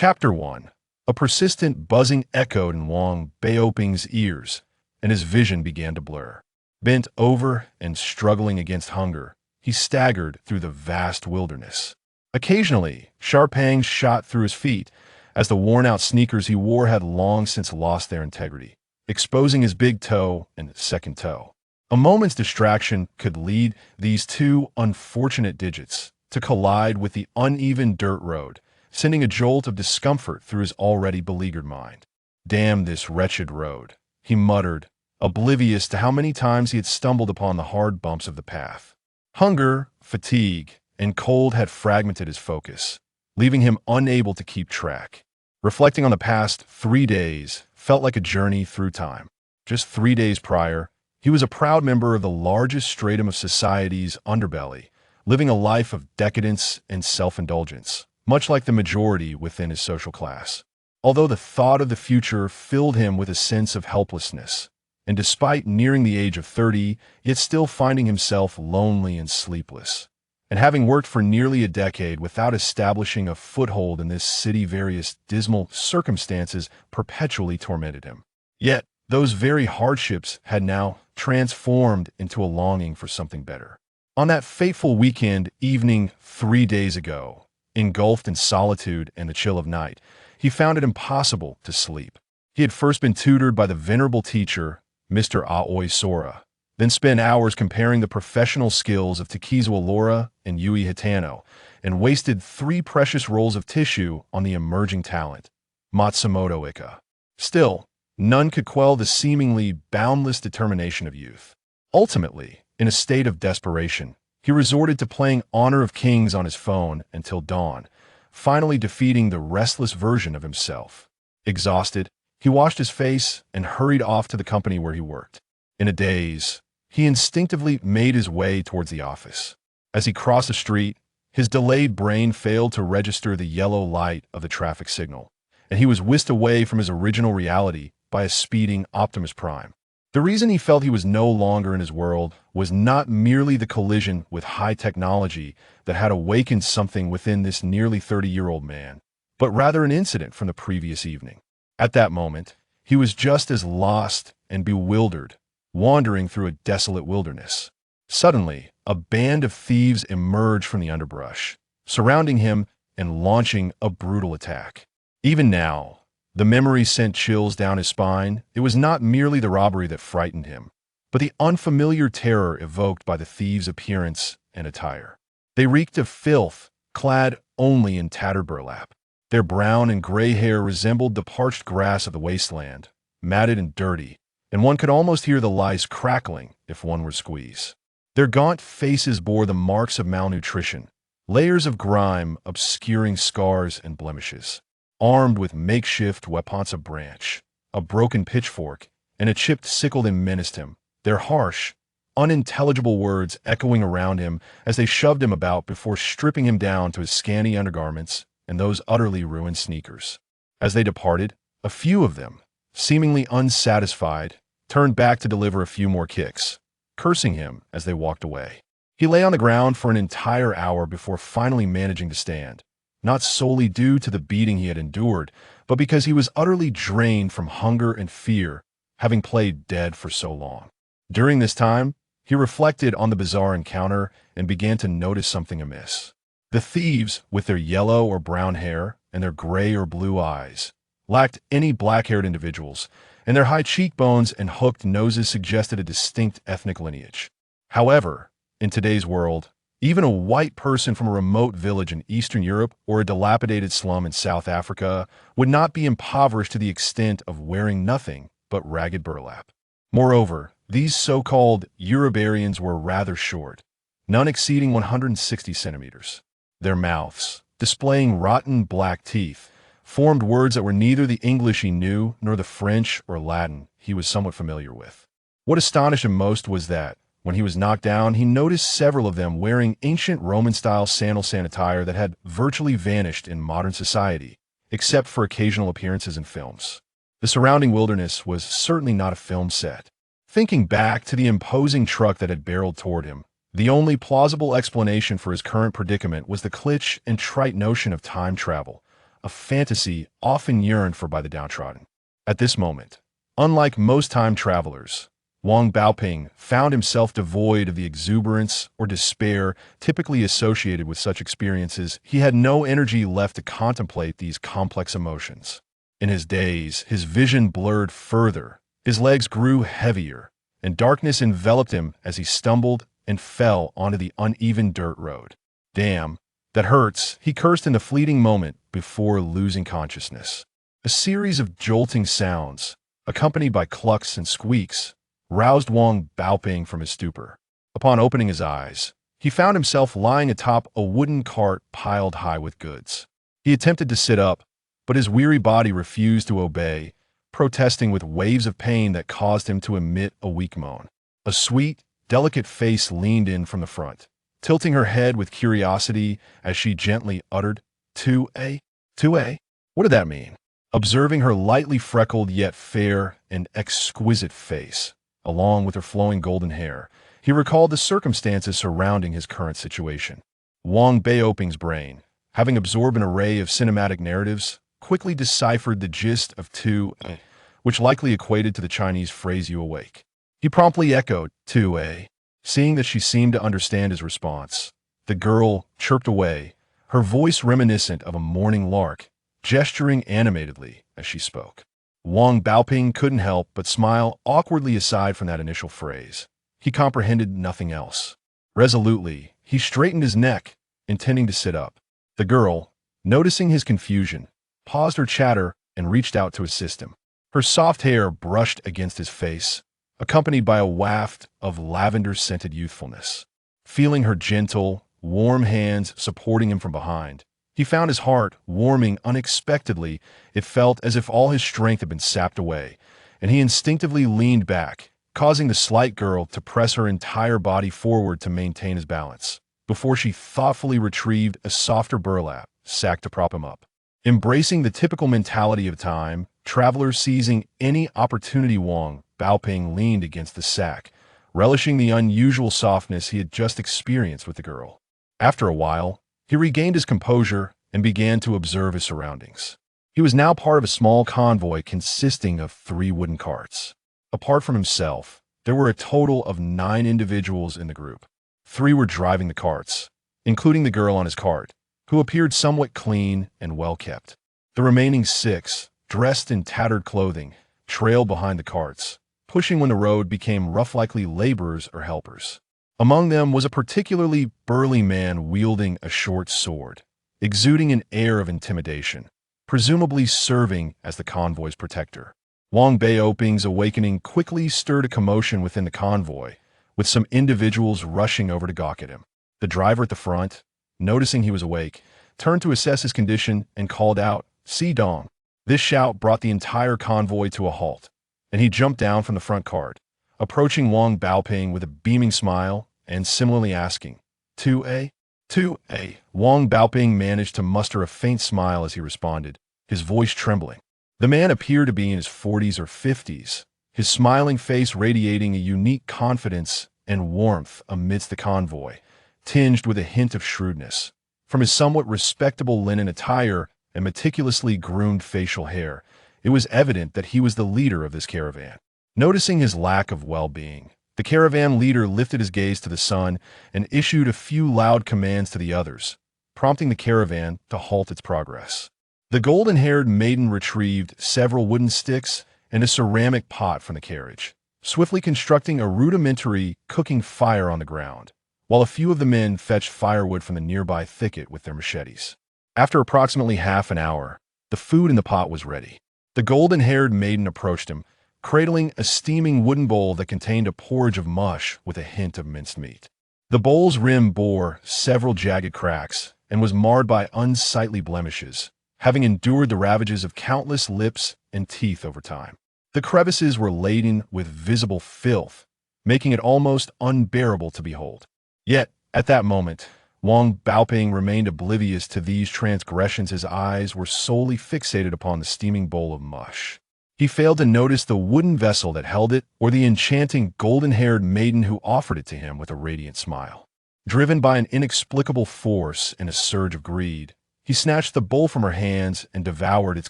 Chapter 1. A persistent buzzing echoed in Wang Baoping's ears, and his vision began to blur. Bent over and struggling against hunger, he staggered through the vast wilderness. Occasionally, sharp pangs shot through his feet, as the worn-out sneakers he wore had long since lost their integrity, exposing his big toe and second toe. A moment's distraction could lead these two unfortunate digits to collide with the uneven dirt road, sending a jolt of discomfort through his already beleaguered mind. "Damn this wretched road," he muttered, oblivious to how many times he had stumbled upon the hard bumps of the path. Hunger, fatigue, and cold had fragmented his focus, leaving him unable to keep track. Reflecting on the past 3 days felt like a journey through time. Just 3 days prior, he was a proud member of the largest stratum of society's underbelly, living a life of decadence and self-indulgence, much like the majority within his social class. Although the thought of the future filled him with a sense of helplessness, and despite nearing the age of 30, yet still finding himself lonely and sleepless. And having worked for nearly a decade without establishing a foothold in this city, various dismal circumstances perpetually tormented him. Yet, those very hardships had now transformed into a longing for something better. On that fateful weekend evening 3 days ago, engulfed in solitude and the chill of night, he found it impossible to sleep. He had first been tutored by the venerable teacher, Mr. Aoi Sora, then spent hours comparing the professional skills of Takizawa Laura and Yui Hitano, and wasted 3 precious rolls of tissue on the emerging talent, Matsumoto Ika. Still, none could quell the seemingly boundless determination of youth. Ultimately, in a state of desperation, he resorted to playing Honor of Kings on his phone until dawn, finally defeating the restless version of himself. Exhausted, he washed his face and hurried off to the company where he worked. In a daze, he instinctively made his way towards the office. As he crossed the street, his delayed brain failed to register the yellow light of the traffic signal, and he was whisked away from his original reality by a speeding Optimus Prime. The reason he felt he was no longer in his world was not merely the collision with high technology that had awakened something within this nearly 30-year-old man, but rather an incident from the previous evening. At that moment, he was just as lost and bewildered, wandering through a desolate wilderness. Suddenly, a band of thieves emerged from the underbrush, surrounding him and launching a brutal attack. Even now, the memory sent chills down his spine. It was not merely the robbery that frightened him, but the unfamiliar terror evoked by the thieves' appearance and attire. They reeked of filth, clad only in tattered burlap. Their brown and gray hair resembled the parched grass of the wasteland, matted and dirty, and one could almost hear the lice crackling if one were squeezed. Their gaunt faces bore the marks of malnutrition, layers of grime obscuring scars and blemishes. Armed with makeshift weapons of branch, a broken pitchfork, and a chipped sickle that menaced him, their harsh, unintelligible words echoing around him as they shoved him about before stripping him down to his scanty undergarments and those utterly ruined sneakers. As they departed, a few of them, seemingly unsatisfied, turned back to deliver a few more kicks, cursing him as they walked away. He lay on the ground for an entire hour before finally managing to stand, not solely due to the beating he had endured, but because he was utterly drained from hunger and fear, having played dead for so long. During this time, he reflected on the bizarre encounter and began to notice something amiss. The thieves, with their yellow or brown hair and their gray or blue eyes, lacked any black-haired individuals, and their high cheekbones and hooked noses suggested a distinct ethnic lineage. However, in today's world, even a white person from a remote village in Eastern Europe or a dilapidated slum in South Africa would not be impoverished to the extent of wearing nothing but ragged burlap. Moreover, these so-called Eurobarians were rather short, none exceeding 160 centimeters. Their mouths, displaying rotten black teeth, formed words that were neither the English he knew nor the French or Latin he was somewhat familiar with. What astonished him most was that, when he was knocked down, he noticed several of them wearing ancient Roman-style sandal attire that had virtually vanished in modern society, except for occasional appearances in films. The surrounding wilderness was certainly not a film set. Thinking back to the imposing truck that had barreled toward him, the only plausible explanation for his current predicament was the kitsch and trite notion of time travel, a fantasy often yearned for by the downtrodden. At this moment, unlike most time travelers, Wang Baoping found himself devoid of the exuberance or despair typically associated with such experiences. He had no energy left to contemplate these complex emotions. In his daze, his vision blurred further, his legs grew heavier, and darkness enveloped him as he stumbled and fell onto the uneven dirt road. Damn, that hurts, he cursed in a fleeting moment before losing consciousness. A series of jolting sounds, accompanied by clucks and squeaks, roused Wang Baoping from his stupor. Upon opening his eyes, he found himself lying atop a wooden cart piled high with goods. He attempted to sit up, but his weary body refused to obey, protesting with waves of pain that caused him to emit a weak moan. A sweet, delicate face leaned in from the front, tilting her head with curiosity as she gently uttered, "2A? 2A? What did that mean?" Observing her lightly freckled yet fair and exquisite face, along with her flowing golden hair, he recalled the circumstances surrounding his current situation. Wang Baoping's brain, having absorbed an array of cinematic narratives, quickly deciphered the gist of 2A, which likely equated to the Chinese phrase "you awake." He promptly echoed, "2A." Seeing that she seemed to understand his response, the girl chirped away, her voice reminiscent of a morning lark, gesturing animatedly as she spoke. Wang Baoping couldn't help but smile awkwardly aside from that initial phrase. He comprehended nothing else. Resolutely, he straightened his neck, intending to sit up. The girl, noticing his confusion, paused her chatter and reached out to assist him. Her soft hair brushed against his face, accompanied by a waft of lavender-scented youthfulness. Feeling her gentle, warm hands supporting him from behind, he found his heart warming unexpectedly. It felt as if all his strength had been sapped away, and he instinctively leaned back, causing the slight girl to press her entire body forward to maintain his balance, before she thoughtfully retrieved a softer burlap sack to prop him up. Embracing the typical mentality of time, travelers seizing any opportunity, Wang Baoping leaned against the sack, relishing the unusual softness he had just experienced with the girl. After a while, he regained his composure and began to observe his surroundings. He was now part of a small convoy consisting of 3 wooden carts. Apart from himself, there were a total of 9 individuals in the group. 3 were driving the carts, including the girl on his cart, who appeared somewhat clean and well-kept. The remaining 6, dressed in tattered clothing, trailed behind the carts, pushing when the road became rough, likely laborers or helpers. Among them was a particularly burly man wielding a short sword, exuding an air of intimidation, presumably serving as the convoy's protector. Wang Baoping's awakening quickly stirred a commotion within the convoy, with some individuals rushing over to gawk at him. The driver at the front, noticing he was awake, turned to assess his condition and called out, "Si Dong." This shout brought the entire convoy to a halt, and he jumped down from the front cart, approaching Wang Baoping with a beaming smile and similarly asking, "2A? 2A?" Wang Baoping managed to muster a faint smile as he responded, his voice trembling. The man appeared to be in his 40s or 50s, his smiling face radiating a unique confidence and warmth amidst the convoy, tinged with a hint of shrewdness. From his somewhat respectable linen attire and meticulously groomed facial hair, it was evident that he was the leader of this caravan. Noticing his lack of well-being, the caravan leader lifted his gaze to the sun and issued a few loud commands to the others, prompting the caravan to halt its progress. The golden-haired maiden retrieved several wooden sticks and a ceramic pot from the carriage, swiftly constructing a rudimentary cooking fire on the ground, while a few of the men fetched firewood from the nearby thicket with their machetes. After approximately half an hour, the food in the pot was ready. The golden-haired maiden approached him, cradling a steaming wooden bowl that contained a porridge of mush with a hint of minced meat. The bowl's rim bore several jagged cracks and was marred by unsightly blemishes, having endured the ravages of countless lips and teeth over time. The crevices were laden with visible filth, making it almost unbearable to behold. Yet, at that moment, Wang Baoping remained oblivious to these transgressions. His eyes were solely fixated upon the steaming bowl of mush. He failed to notice the wooden vessel that held it or the enchanting golden-haired maiden who offered it to him with a radiant smile. Driven by an inexplicable force and a surge of greed, He snatched the bowl from her hands and devoured its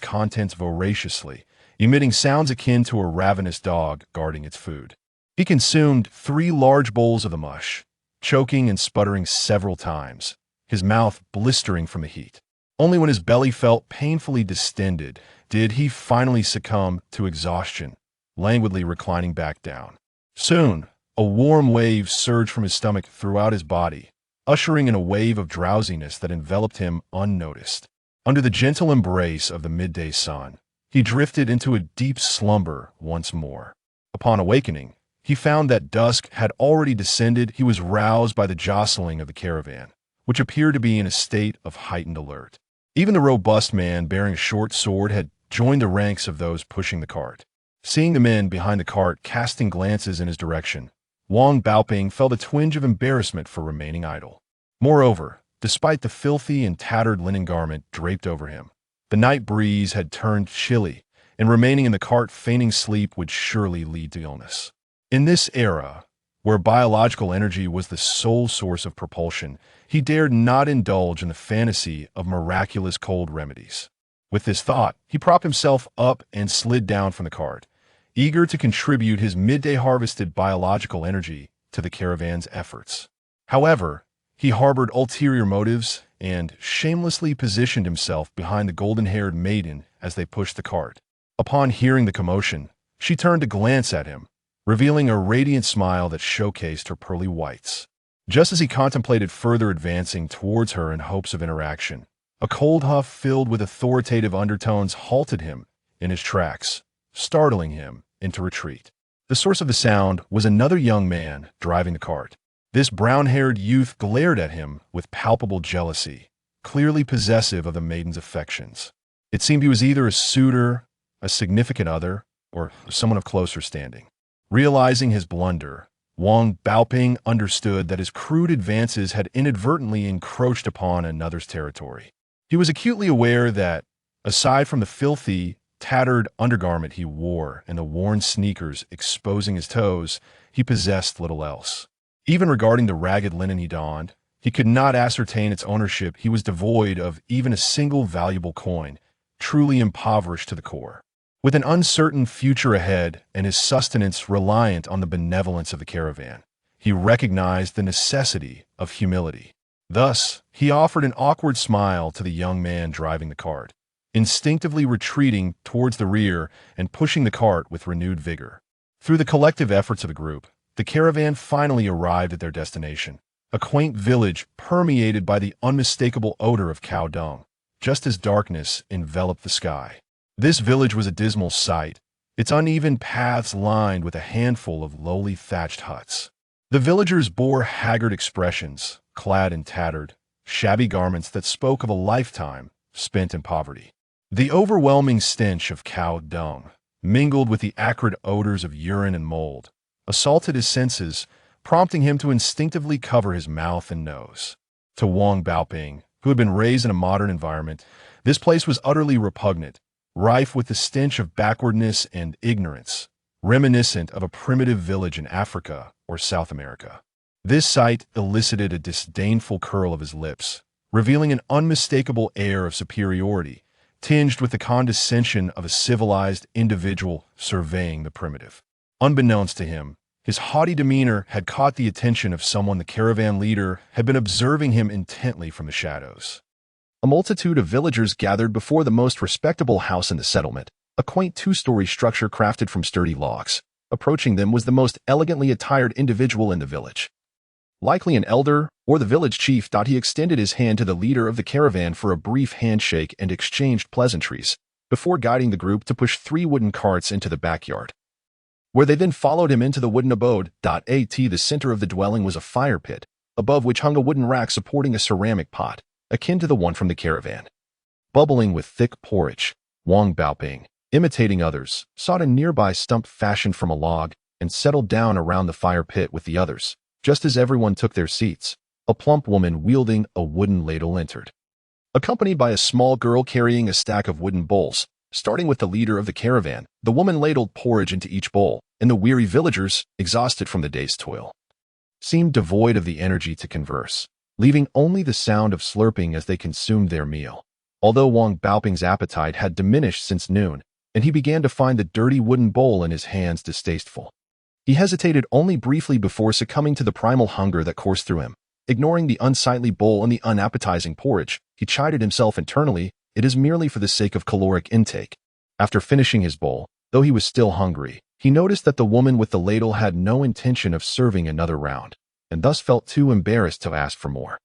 contents voraciously, emitting sounds akin to a ravenous dog guarding its food. He consumed 3 large bowls of the mush, choking and sputtering several times, his mouth blistering from the heat. Only when his belly felt painfully distended did he finally succumb to exhaustion, languidly reclining back down. Soon, a warm wave surged from his stomach throughout his body, ushering in a wave of drowsiness that enveloped him unnoticed. Under the gentle embrace of the midday sun, he drifted into a deep slumber once more. Upon awakening, he found that dusk had already descended. He was roused by the jostling of the caravan, which appeared to be in a state of heightened alert. Even the robust man bearing a short sword had joined the ranks of those pushing the cart. Seeing the men behind the cart casting glances in his direction, Wang Baoping felt a twinge of embarrassment for remaining idle. Moreover, despite the filthy and tattered linen garment draped over him, the night breeze had turned chilly, and remaining in the cart feigning sleep would surely lead to illness. In this era, where biological energy was the sole source of propulsion, he dared not indulge in the fantasy of miraculous cold remedies. With this thought, he propped himself up and slid down from the cart, eager to contribute his midday harvested biological energy to the caravan's efforts. However, he harbored ulterior motives and shamelessly positioned himself behind the golden-haired maiden as they pushed the cart. Upon hearing the commotion, she turned to glance at him, revealing a radiant smile that showcased her pearly whites. Just as he contemplated further advancing towards her in hopes of interaction, a cold huff filled with authoritative undertones halted him in his tracks, startling him into retreat. The source of the sound was another young man driving the cart. This brown-haired youth glared at him with palpable jealousy, clearly possessive of the maiden's affections. It seemed he was either a suitor, a significant other, or someone of closer standing. Realizing his blunder, Wang Baoping understood that his crude advances had inadvertently encroached upon another's territory. He was acutely aware that, aside from the filthy, tattered undergarment he wore and the worn sneakers exposing his toes, he possessed little else. Even regarding the ragged linen he donned, he could not ascertain its ownership. He was devoid of even a single valuable coin, truly impoverished to the core. With an uncertain future ahead and his sustenance reliant on the benevolence of the caravan, he recognized the necessity of humility. Thus, he offered an awkward smile to the young man driving the cart, instinctively retreating towards the rear and pushing the cart with renewed vigor. Through the collective efforts of the group, the caravan finally arrived at their destination, a quaint village permeated by the unmistakable odor of cow dung, just as darkness enveloped the sky. This village was a dismal sight, its uneven paths lined with a handful of lowly thatched huts. The villagers bore haggard expressions, clad in tattered, shabby garments that spoke of a lifetime spent in poverty. The overwhelming stench of cow dung, mingled with the acrid odors of urine and mold, assaulted his senses, prompting him to instinctively cover his mouth and nose. To Wang Baoping, who had been raised in a modern environment, this place was utterly repugnant, rife with the stench of backwardness and ignorance, reminiscent of a primitive village in Africa or South America. This sight elicited a disdainful curl of his lips, revealing an unmistakable air of superiority, tinged with the condescension of a civilized individual surveying the primitive. Unbeknownst to him, his haughty demeanor had caught the attention of someone the caravan leader had been observing him intently from the shadows. A multitude of villagers gathered before the most respectable house in the settlement, a quaint 2-story structure crafted from sturdy logs. Approaching them was the most elegantly attired individual in the village. Likely an elder or the village chief, he extended his hand to the leader of the caravan for a brief handshake and exchanged pleasantries, before guiding the group to push 3 wooden carts into the backyard, where they then followed him into the wooden abode. The center of the dwelling was a fire pit, above which hung a wooden rack supporting a ceramic pot, akin to the one from the caravan. Bubbling with thick porridge, Wang Baoping, imitating others, sought a nearby stump fashioned from a log and settled down around the fire pit with the others. Just as everyone took their seats, a plump woman wielding a wooden ladle entered, accompanied by a small girl carrying a stack of wooden bowls. Starting with the leader of the caravan, the woman ladled porridge into each bowl, and the weary villagers, exhausted from the day's toil, seemed devoid of the energy to converse, leaving only the sound of slurping as they consumed their meal. Although Wang Baoping's appetite had diminished since noon, and he began to find the dirty wooden bowl in his hands distasteful. He hesitated only briefly before succumbing to the primal hunger that coursed through him. Ignoring the unsightly bowl and the unappetizing porridge, he chided himself internally, it is merely for the sake of caloric intake. After finishing his bowl, though he was still hungry, he noticed that the woman with the ladle had no intention of serving another round, and thus felt too embarrassed to ask for more.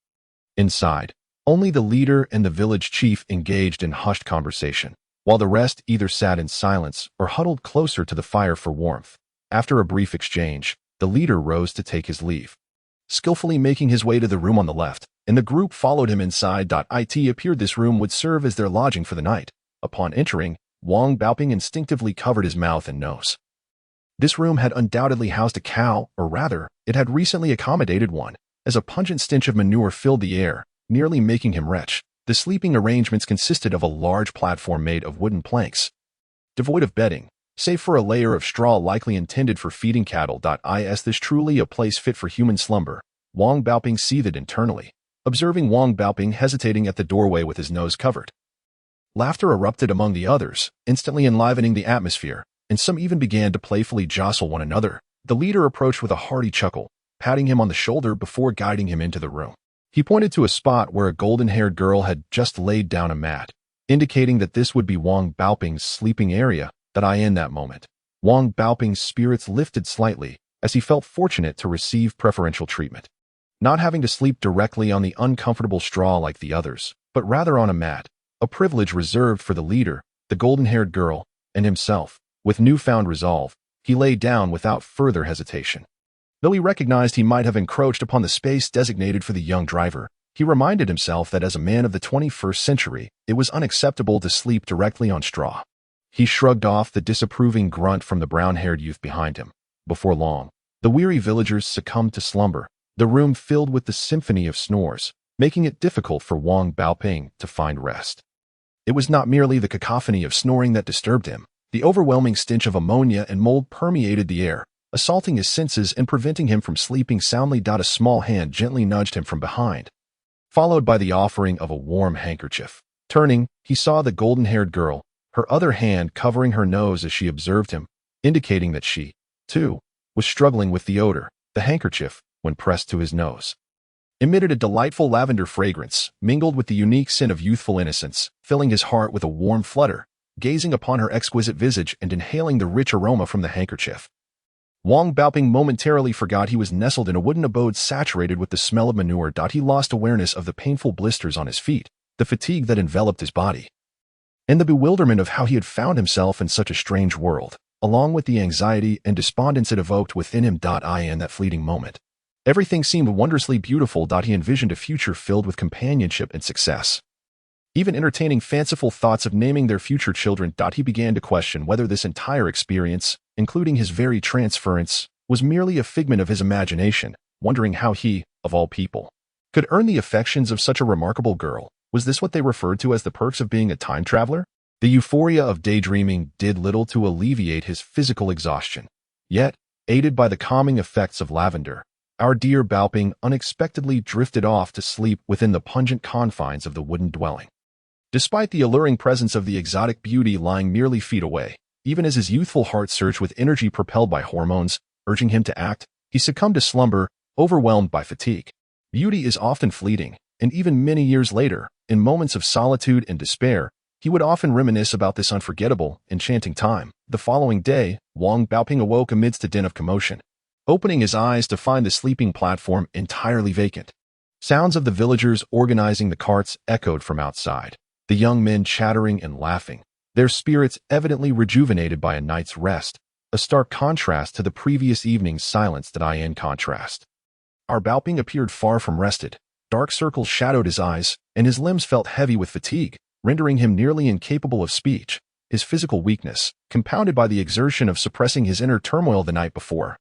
Inside, only the leader and the village chief engaged in hushed conversation, while the rest either sat in silence or huddled closer to the fire for warmth. After a brief exchange, the leader rose to take his leave. Skillfully making his way to the room on the left, and the group followed him inside. It appeared this room would serve as their lodging for the night. Upon entering, Wang Baoping instinctively covered his mouth and nose. This room had undoubtedly housed a cow, or rather, it had recently accommodated one, as a pungent stench of manure filled the air, nearly making him retch. The sleeping arrangements consisted of a large platform made of wooden planks, devoid of bedding, save for a layer of straw likely intended for feeding cattle. Is this truly a place fit for human slumber? Wang Baoping seethed internally, observing Wang Baoping hesitating at the doorway with his nose covered. Laughter erupted among the others, instantly enlivening the atmosphere, and some even began to playfully jostle one another. The leader approached with a hearty chuckle, patting him on the shoulder before guiding him into the room. He pointed to a spot where a golden-haired girl had just laid down a mat, indicating that this would be Wang Baoping's sleeping area. In that moment, Wang Baoping's spirits lifted slightly, as he felt fortunate to receive preferential treatment. Not having to sleep directly on the uncomfortable straw like the others, but rather on a mat, a privilege reserved for the leader, the golden-haired girl, and himself. With newfound resolve, he lay down without further hesitation. Though he recognized he might have encroached upon the space designated for the young driver, he reminded himself that as a man of the 21st century, it was unacceptable to sleep directly on straw. He shrugged off the disapproving grunt from the brown-haired youth behind him. Before long, the weary villagers succumbed to slumber, the room filled with the symphony of snores, making it difficult for Wang Baoping to find rest. It was not merely the cacophony of snoring that disturbed him. The overwhelming stench of ammonia and mold permeated the air, assaulting his senses and preventing him from sleeping soundly. A small hand gently nudged him from behind, followed by the offering of a warm handkerchief. Turning, he saw the golden-haired girl, her other hand covering her nose as she observed him, indicating that she, too, was struggling with the odor. The handkerchief, when pressed to his nose, emitted a delightful lavender fragrance, mingled with the unique scent of youthful innocence, filling his heart with a warm flutter. Gazing upon her exquisite visage and inhaling the rich aroma from the handkerchief, Wang Baoping momentarily forgot he was nestled in a wooden abode saturated with the smell of manure. He lost awareness of the painful blisters on his feet, the fatigue that enveloped his body, and the bewilderment of how he had found himself in such a strange world, along with the anxiety and despondence it evoked within him. In that fleeting moment, everything seemed wondrously beautiful. He envisioned a future filled with companionship and success, even entertaining fanciful thoughts of naming their future children. He began to question whether this entire experience, including his very transference, was merely a figment of his imagination, wondering how he, of all people, could earn the affections of such a remarkable girl. Was this what they referred to as the perks of being a time traveler? The euphoria of daydreaming did little to alleviate his physical exhaustion. Yet, aided by the calming effects of lavender, our dear Baoping unexpectedly drifted off to sleep within the pungent confines of the wooden dwelling. Despite the alluring presence of the exotic beauty lying merely feet away, even as his youthful heart surged with energy propelled by hormones, urging him to act, he succumbed to slumber, overwhelmed by fatigue. Beauty is often fleeting, and even many years later, in moments of solitude and despair, he would often reminisce about this unforgettable, enchanting time. The following day, Wang Baoping awoke amidst a din of commotion, opening his eyes to find the sleeping platform entirely vacant. Sounds of the villagers organizing the carts echoed from outside, the young men chattering and laughing, their spirits evidently rejuvenated by a night's rest, a stark contrast to the previous evening's silence. In contrast, our Baoping appeared far from rested. Dark circles shadowed his eyes, and his limbs felt heavy with fatigue, rendering him nearly incapable of speech. His physical weakness, compounded by the exertion of suppressing his inner turmoil the night before,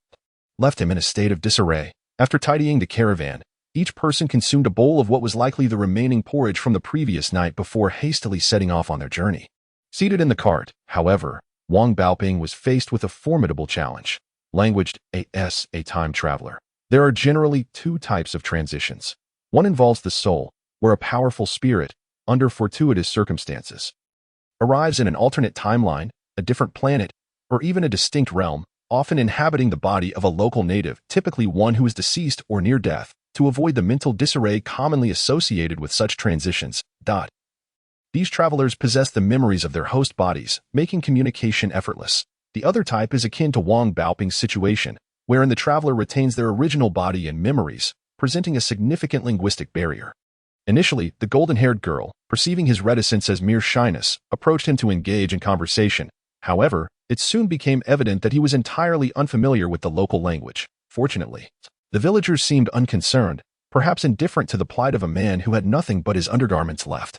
left him in a state of disarray. After tidying the caravan, each person consumed a bowl of what was likely the remaining porridge from the previous night before hastily setting off on their journey. Seated in the cart, however, Wang Baoping was faced with a formidable challenge. Languaged as a time traveler, there are generally two types of transitions. One involves the soul, where a powerful spirit, under fortuitous circumstances. Arrives in an alternate timeline, a different planet, or even a distinct realm, often inhabiting the body of a local native, typically one who is deceased or near death, to avoid the mental disarray commonly associated with such transitions. These travelers possess the memories of their host bodies, making communication effortless. The other type is akin to Wang Baoping's situation, wherein the traveler retains their original body and memories, presenting a significant linguistic barrier. Initially, the golden-haired girl, perceiving his reticence as mere shyness, approached him to engage in conversation. However, it soon became evident that he was entirely unfamiliar with the local language. Fortunately, the villagers seemed unconcerned, perhaps indifferent to the plight of a man who had nothing but his undergarments left.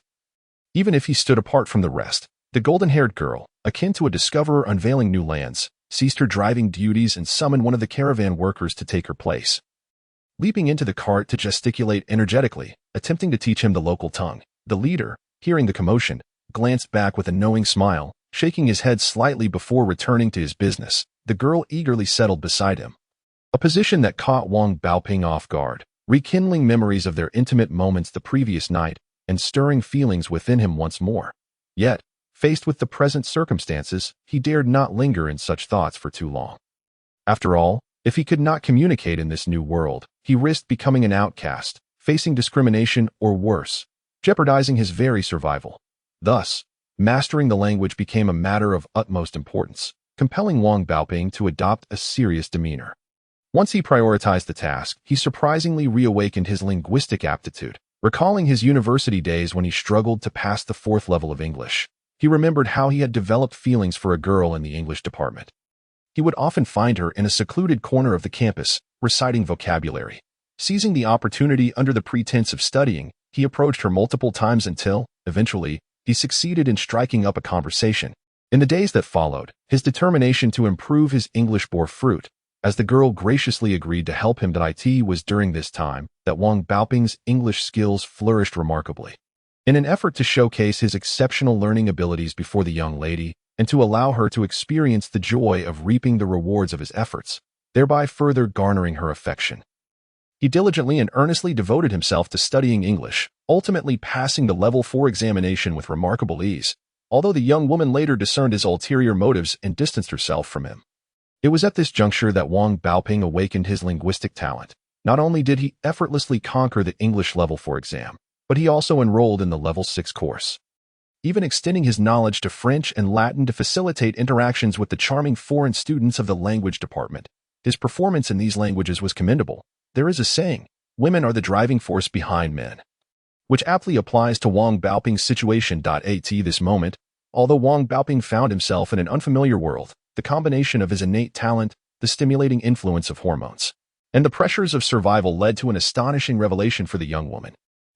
Even if he stood apart from the rest, the golden-haired girl, akin to a discoverer unveiling new lands, ceased her driving duties and summoned one of the caravan workers to take her place. Leaping into the cart to gesticulate energetically, attempting to teach him the local tongue, the leader, hearing the commotion, glanced back with a knowing smile, shaking his head slightly before returning to his business. The girl eagerly settled beside him, a position that caught Wang Baoping off guard, rekindling memories of their intimate moments the previous night and stirring feelings within him once more. Yet, faced with the present circumstances, he dared not linger in such thoughts for too long. After all, if he could not communicate in this new world, he risked becoming an outcast, facing discrimination or worse, jeopardizing his very survival. Thus, mastering the language became a matter of utmost importance, compelling Wang Baoping to adopt a serious demeanor. Once he prioritized the task, he surprisingly reawakened his linguistic aptitude. Recalling his university days when he struggled to pass the 4th level of English, he remembered how he had developed feelings for a girl in the English department. He would often find her in a secluded corner of the campus, reciting vocabulary. Seizing the opportunity under the pretense of studying, he approached her multiple times until, eventually, he succeeded in striking up a conversation. In the days that followed, his determination to improve his English bore fruit, as the girl graciously agreed to help him. It was during this time that Wang Baoping's English skills flourished remarkably. In an effort to showcase his exceptional learning abilities before the young lady and to allow her to experience the joy of reaping the rewards of his efforts, thereby further garnering her affection, he diligently and earnestly devoted himself to studying English, ultimately passing the Level 4 examination with remarkable ease, although the young woman later discerned his ulterior motives and distanced herself from him. It was at this juncture that Wang Baoping awakened his linguistic talent. Not only did he effortlessly conquer the English Level 4 exam, but he also enrolled in the Level 6 course, even extending his knowledge to French and Latin to facilitate interactions with the charming foreign students of the language department. His performance in these languages was commendable. There is a saying, women are the driving force behind men, which aptly applies to Wang Baoping's situation. At this moment, although Wang Baoping found himself in an unfamiliar world, the combination of his innate talent, the stimulating influence of hormones, and the pressures of survival led to an astonishing revelation for the young woman.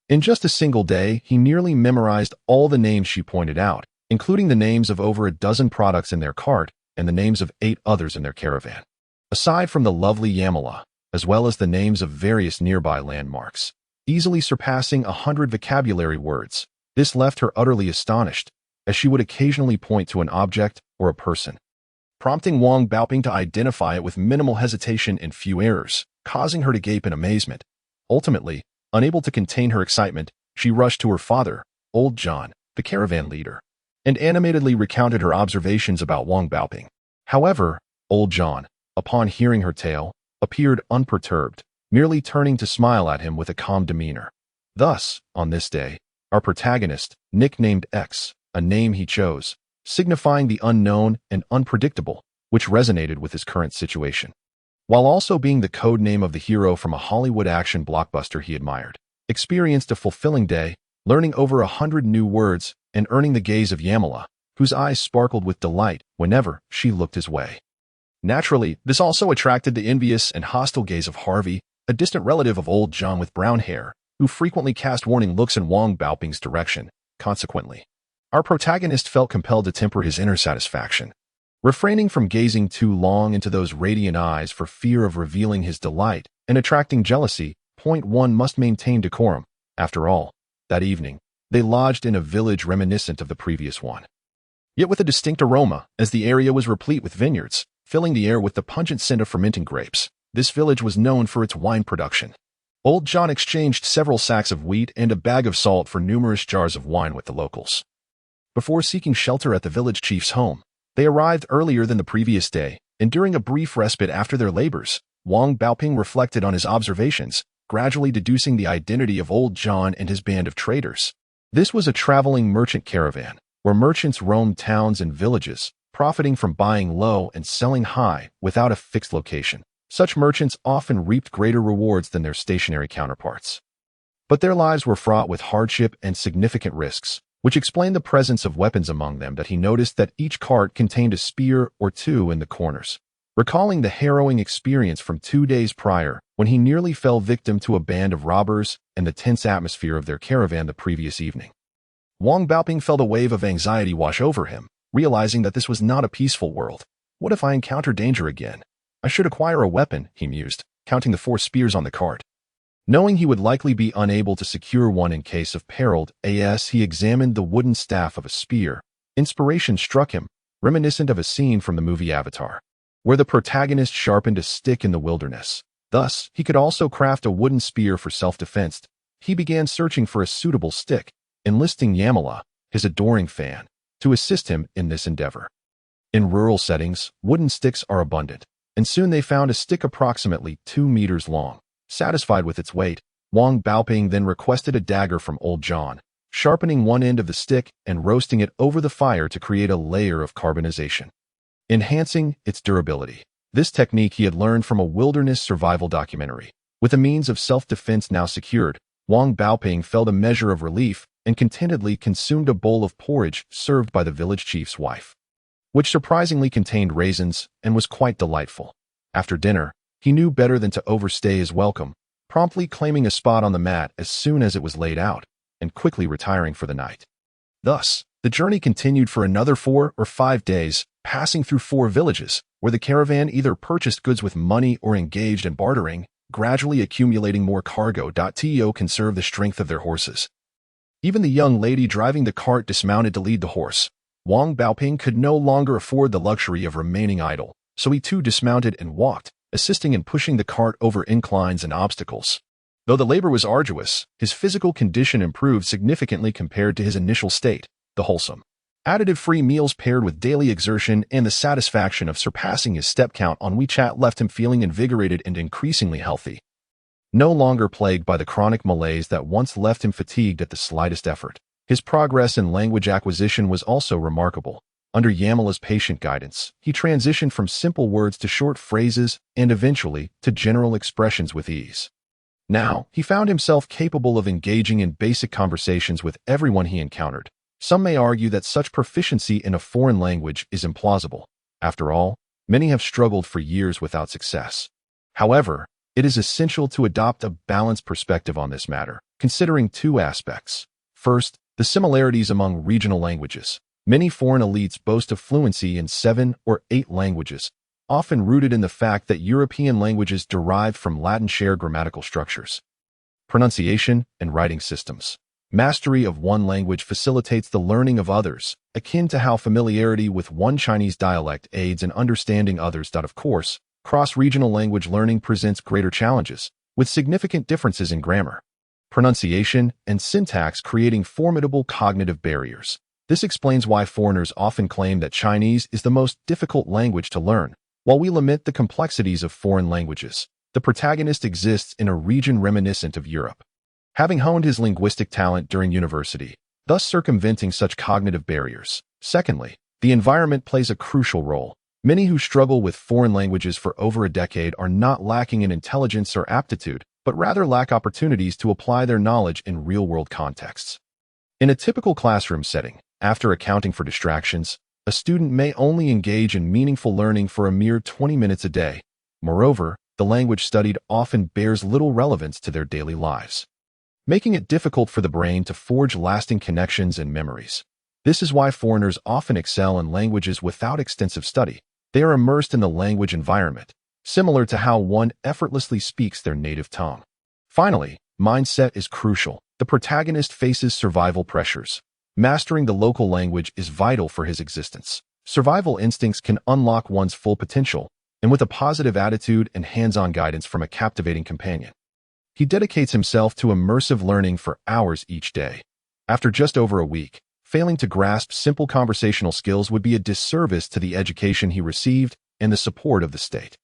In just a single day, he nearly memorized all the names she pointed out, including the names of over a dozen products in their cart and the names of 8 others in their caravan. Aside from the lovely Yamala, as well as the names of various nearby landmarks, easily surpassing 100 vocabulary words, this left her utterly astonished, as she would occasionally point to an object or a person, prompting Wang Baoping to identify it with minimal hesitation and few errors, causing her to gape in amazement. Ultimately, unable to contain her excitement, she rushed to her father, Old John, the caravan leader, and animatedly recounted her observations about Wang Baoping. However, Old John, upon hearing her tale, appeared unperturbed, merely turning to smile at him with a calm demeanor. Thus, on this day, our protagonist, nicknamed X, a name he chose, signifying the unknown and unpredictable, which resonated with his current situation, while also being the code name of the hero from a Hollywood action blockbuster he admired, experienced a fulfilling day, learning over 100 new words and earning the gaze of Yamala, whose eyes sparkled with delight whenever she looked his way. Naturally, this also attracted the envious and hostile gaze of Harvey, a distant relative of Old John with brown hair, who frequently cast warning looks in Wang Baoping's direction. Consequently, our protagonist felt compelled to temper his inner satisfaction, refraining from gazing too long into those radiant eyes for fear of revealing his delight and attracting jealousy. One must maintain decorum. After all, that evening, they lodged in a village reminiscent of the previous one, yet with a distinct aroma, as the area was replete with vineyards, filling the air with the pungent scent of fermenting grapes. This village was known for its wine production. Old John exchanged several sacks of wheat and a bag of salt for numerous jars of wine with the locals. Before seeking shelter at the village chief's home, they arrived earlier than the previous day, and during a brief respite after their labors, Wang Baoping reflected on his observations, gradually deducing the identity of Old John and his band of traders. This was a traveling merchant caravan, where merchants roamed towns and villages, profiting from buying low and selling high without a fixed location. Such merchants often reaped greater rewards than their stationary counterparts. But their lives were fraught with hardship and significant risks, which explained the presence of weapons among them. That he noticed that each cart contained a spear or two in the corners, recalling the harrowing experience from 2 days prior when he nearly fell victim to a band of robbers and the tense atmosphere of their caravan the previous evening. Wang Baoping felt a wave of anxiety wash over him, realizing that this was not a peaceful world. What if I encounter danger again? I should acquire a weapon, he mused, counting the 4 spears on the cart. Knowing he would likely be unable to secure one in case of peril, he examined the wooden staff of a spear. Inspiration struck him, reminiscent of a scene from the movie Avatar, where the protagonist sharpened a stick in the wilderness. Thus, he could also craft a wooden spear for self-defense. He began searching for a suitable stick, enlisting Yamala, his adoring fan, to assist him in this endeavor. In rural settings, wooden sticks are abundant, and soon they found a stick approximately 2 meters long. Satisfied with its weight, Wang Baoping then requested a dagger from Old John, sharpening one end of the stick and roasting it over the fire to create a layer of carbonization, enhancing its durability. This technique he had learned from a wilderness survival documentary. With the means of self-defense now secured, Wang Baoping felt a measure of relief and contentedly consumed a bowl of porridge served by the village chief's wife, which surprisingly contained raisins and was quite delightful. After dinner, he knew better than to overstay his welcome, promptly claiming a spot on the mat as soon as it was laid out, and quickly retiring for the night. Thus, the journey continued for another 4 or 5 days, passing through 4 villages, where the caravan either purchased goods with money or engaged in bartering, gradually accumulating more cargo to conserve the strength of their horses. Even the young lady driving the cart dismounted to lead the horse. Wang Baoping could no longer afford the luxury of remaining idle, so he too dismounted and walked, assisting in pushing the cart over inclines and obstacles. Though the labor was arduous, his physical condition improved significantly compared to his initial state. The wholesome, additive-free meals paired with daily exertion and the satisfaction of surpassing his step count on WeChat left him feeling invigorated and increasingly healthy. No longer plagued by the chronic malaise that once left him fatigued at the slightest effort, his progress in language acquisition was also remarkable. Under Yamala's patient guidance, he transitioned from simple words to short phrases and eventually to general expressions with ease. Now, he found himself capable of engaging in basic conversations with everyone he encountered. Some may argue that such proficiency in a foreign language is implausible. After all, many have struggled for years without success. However, it is essential to adopt a balanced perspective on this matter, considering 2 aspects. First, the similarities among regional languages. Many foreign elites boast of fluency in 7 or 8 languages, often rooted in the fact that European languages derived from Latin share grammatical structures, pronunciation, and writing systems. Mastery of one language facilitates the learning of others, akin to how familiarity with one Chinese dialect aids in understanding others. Of course, cross-regional language learning presents greater challenges, with significant differences in grammar, pronunciation, and syntax creating formidable cognitive barriers. This explains why foreigners often claim that Chinese is the most difficult language to learn. While we lament the complexities of foreign languages, the protagonist exists in a region reminiscent of Europe, having honed his linguistic talent during university, thus circumventing such cognitive barriers. Secondly, the environment plays a crucial role. Many who struggle with foreign languages for over a decade are not lacking in intelligence or aptitude, but rather lack opportunities to apply their knowledge in real-world contexts. In a typical classroom setting, after accounting for distractions, a student may only engage in meaningful learning for a mere 20 minutes a day. Moreover, the language studied often bears little relevance to their daily lives, making it difficult for the brain to forge lasting connections and memories. This is why foreigners often excel in languages without extensive study. They are immersed in the language environment, similar to how one effortlessly speaks their native tongue. Finally, mindset is crucial. The protagonist faces survival pressures. Mastering the local language is vital for his existence. Survival instincts can unlock one's full potential, and with a positive attitude and hands-on guidance from a captivating companion, He dedicates himself to immersive learning for hours each day. After just over a week, failing to grasp simple conversational skills would be a disservice to the education he received and the support of the state.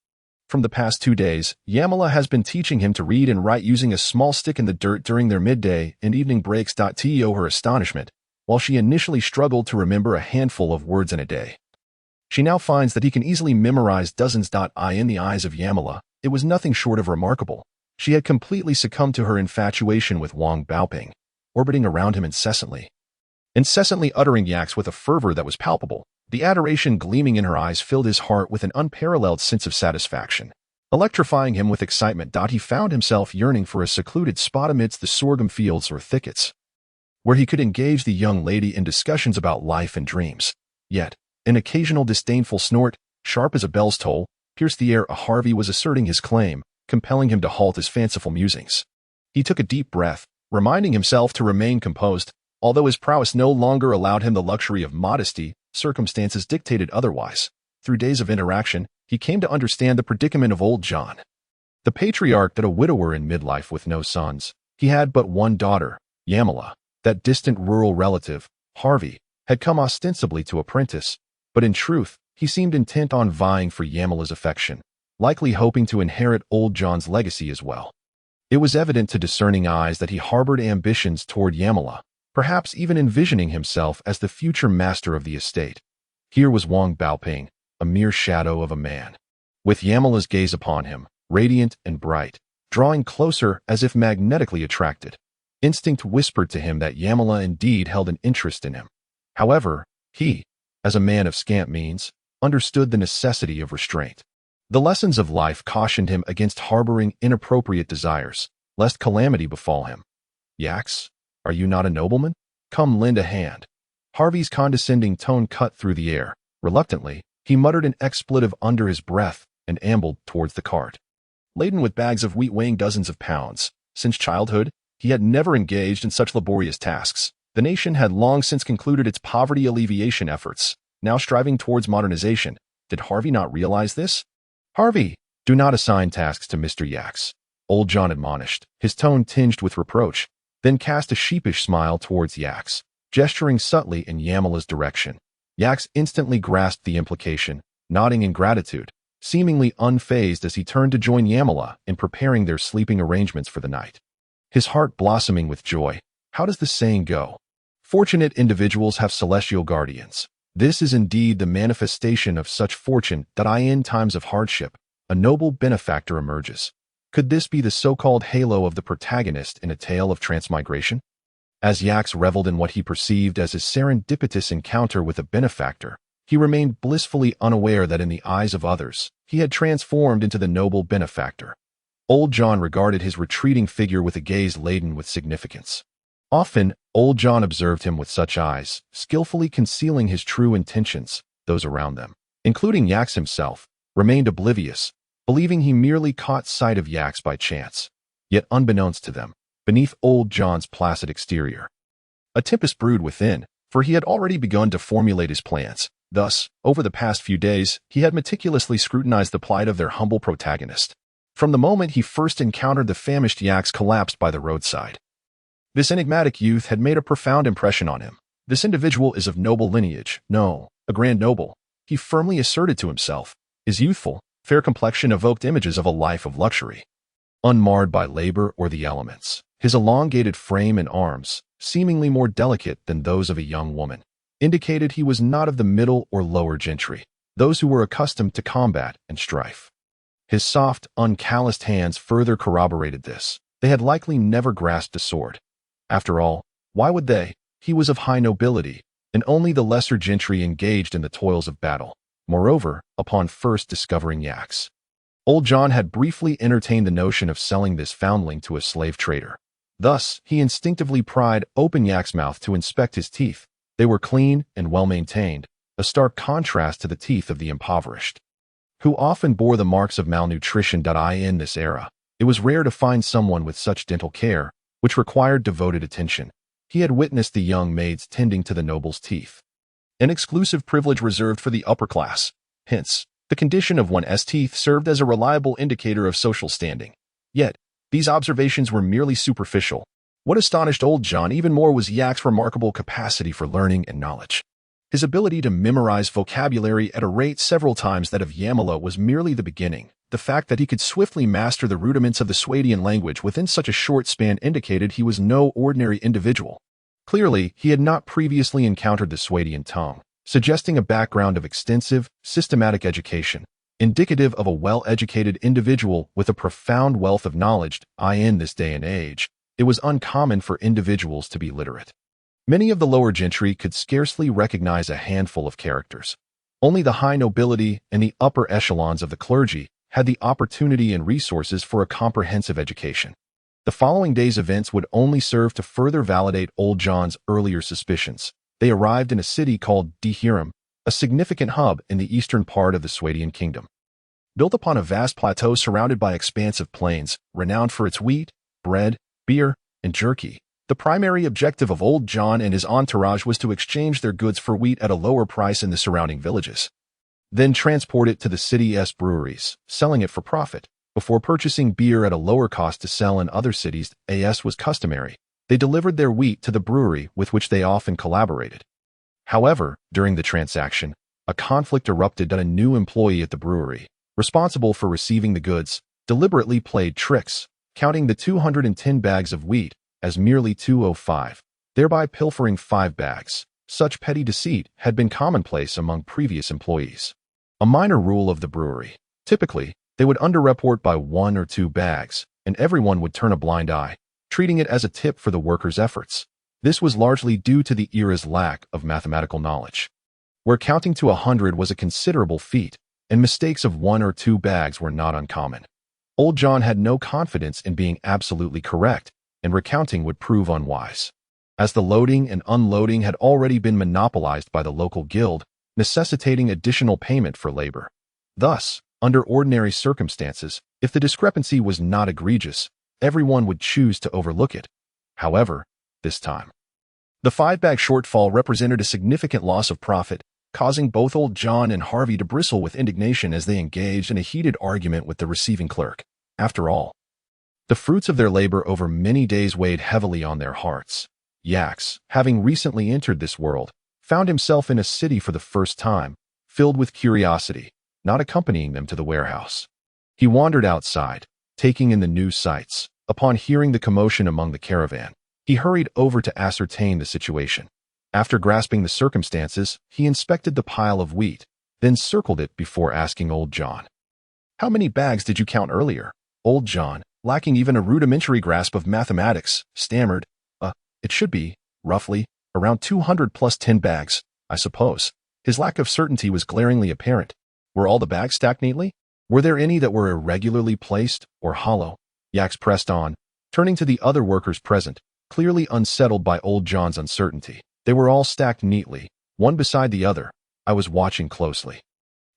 From the past 2 days, Yamala has been teaching him to read and write using a small stick in the dirt during their midday and evening breaks. To her astonishment, while she initially struggled to remember a handful of words in a day, she now finds that he can easily memorize dozens. In the eyes of Yamala, it was nothing short of remarkable. She had completely succumbed to her infatuation with Wang Baoping, orbiting around him incessantly uttering yaks with a fervor that was palpable. The adoration gleaming in her eyes filled his heart with an unparalleled sense of satisfaction, electrifying him with excitement. He found himself yearning for a secluded spot amidst the sorghum fields or thickets, where he could engage the young lady in discussions about life and dreams. Yet, an occasional disdainful snort, sharp as a bell's toll, pierced the air. Harvey was asserting his claim, compelling him to halt his fanciful musings. He took a deep breath, reminding himself to remain composed. Although his prowess no longer allowed him the luxury of modesty, circumstances dictated otherwise. Through days of interaction, he came to understand the predicament of old John, the patriarch, that a widower in midlife with no sons. He had but one daughter, Yamala. That distant rural relative, Harvey, had come ostensibly to apprentice, but in truth, he seemed intent on vying for Yamala's affection, likely hoping to inherit old John's legacy as well. It was evident to discerning eyes that he harbored ambitions toward Yamala, perhaps even envisioning himself as the future master of the estate. Here was Wang Baoping, a mere shadow of a man, with Yamala's gaze upon him, radiant and bright, drawing closer as if magnetically attracted. Instinct whispered to him that Yamala indeed held an interest in him. However, he, as a man of scant means, understood the necessity of restraint. The lessons of life cautioned him against harboring inappropriate desires, lest calamity befall him. Yaks, are you not a nobleman? Come lend a hand. Harvey's condescending tone cut through the air. Reluctantly, he muttered an expletive under his breath and ambled towards the cart. Laden with bags of wheat weighing dozens of pounds, since childhood, he had never engaged in such laborious tasks. The nation had long since concluded its poverty alleviation efforts, now striving towards modernization. Did Harvey not realize this? Harvey, do not assign tasks to Mr. Yaks, old John admonished, his tone tinged with reproach, then cast a sheepish smile towards Yaks, gesturing subtly in Yamala's direction. Yaks instantly grasped the implication, nodding in gratitude, seemingly unfazed as he turned to join Yamala in preparing their sleeping arrangements for the night. His heart blossoming with joy. How does the saying go? Fortunate individuals have celestial guardians. This is indeed the manifestation of such fortune that in times of hardship, a noble benefactor emerges. Could this be the so-called halo of the protagonist in a tale of transmigration? As Yaks reveled in what he perceived as his serendipitous encounter with a benefactor, he remained blissfully unaware that in the eyes of others, he had transformed into the noble benefactor. Old John regarded his retreating figure with a gaze laden with significance. Often, old John observed him with such eyes, skillfully concealing his true intentions. Those around them, including Yaks himself, remained oblivious, believing he merely caught sight of Yaks by chance. Yet unbeknownst to them, beneath old John's placid exterior, a tempest brewed within, for he had already begun to formulate his plans. Thus, over the past few days, he had meticulously scrutinized the plight of their humble protagonist. From the moment he first encountered the famished Yaks collapsed by the roadside, this enigmatic youth had made a profound impression on him. This individual is of noble lineage, no, a grand noble, he firmly asserted to himself. His youthful, fair complexion evoked images of a life of luxury, unmarred by labor or the elements. His elongated frame and arms, seemingly more delicate than those of a young woman, indicated he was not of the middle or lower gentry, those who were accustomed to combat and strife. His soft, uncalloused hands further corroborated this. They had likely never grasped a sword. After all, why would they? He was of high nobility, and only the lesser gentry engaged in the toils of battle. Moreover, upon first discovering Yaks, old John had briefly entertained the notion of selling this foundling to a slave trader. Thus, he instinctively pried open Yak's mouth to inspect his teeth. They were clean and well-maintained, a stark contrast to the teeth of the impoverished, who often bore the marks of malnutrition. In this era, it was rare to find someone with such dental care, which required devoted attention. He had witnessed the young maids tending to the noble's teeth, an exclusive privilege reserved for the upper class. Hence, the condition of one's teeth served as a reliable indicator of social standing. Yet, These observations were merely superficial. What astonished old John even more was Yak's remarkable capacity for learning and knowledge. His ability to memorize vocabulary at a rate several times that of Yamala was merely the beginning. The fact that he could swiftly master the rudiments of the Swadian language within such a short span indicated he was no ordinary individual. Clearly, he had not previously encountered the Swadian tongue, suggesting a background of extensive, systematic education, indicative of a well-educated individual with a profound wealth of knowledge. In this day and age, it was uncommon for individuals to be literate. Many of the lower gentry could scarcely recognize a handful of characters. Only the high nobility and the upper echelons of the clergy had the opportunity and resources for a comprehensive education. The following day's events would only serve to further validate old John's earlier suspicions. They arrived in a city called Dheeram, a significant hub in the eastern part of the Swadian kingdom. Built upon a vast plateau surrounded by expansive plains, renowned for its wheat, bread, beer, and jerky, the primary objective of old John and his entourage was to exchange their goods for wheat at a lower price in the surrounding villages, then transport it to the city's breweries, selling it for profit. Before purchasing beer at a lower cost to sell in other cities, as was customary, they delivered their wheat to the brewery with which they often collaborated. However, during the transaction, a conflict erupted when a new employee at the brewery, responsible for receiving the goods, deliberately played tricks, counting the 210 bags of wheat as merely 205, thereby pilfering 5 bags. Such petty deceit had been commonplace among previous employees. A minor rule of the brewery. Typically, they would underreport by 1 or 2 bags, and everyone would turn a blind eye, treating it as a tip for the workers' efforts. This was largely due to the era's lack of mathematical knowledge, where counting to 100 was a considerable feat, and mistakes of 1 or 2 bags were not uncommon. Old John had no confidence in being absolutely correct, and recounting would prove unwise, as the loading and unloading had already been monopolized by the local guild, necessitating additional payment for labor. Thus, under ordinary circumstances, if the discrepancy was not egregious, everyone would choose to overlook it. However, this time, the 5-bag shortfall represented a significant loss of profit, causing both old John and Harvey to bristle with indignation as they engaged in a heated argument with the receiving clerk. After all, the fruits of their labor over many days weighed heavily on their hearts. Yaks, having recently entered this world, found himself in a city for the first time, filled with curiosity, not accompanying them to the warehouse. He wandered outside, taking in the new sights. Upon hearing the commotion among the caravan, he hurried over to ascertain the situation. After grasping the circumstances, he inspected the pile of wheat, then circled it before asking old John, "How many bags did you count earlier?" Old John, lacking even a rudimentary grasp of mathematics, stammered, "It should be, roughly, around 200 plus 10 bags, I suppose." His lack of certainty was glaringly apparent. Were all the bags stacked neatly? Were there any that were irregularly placed or hollow? Yaks pressed on, turning to the other workers present, clearly unsettled by old John's uncertainty. They were all stacked neatly, one beside the other. I was watching closely,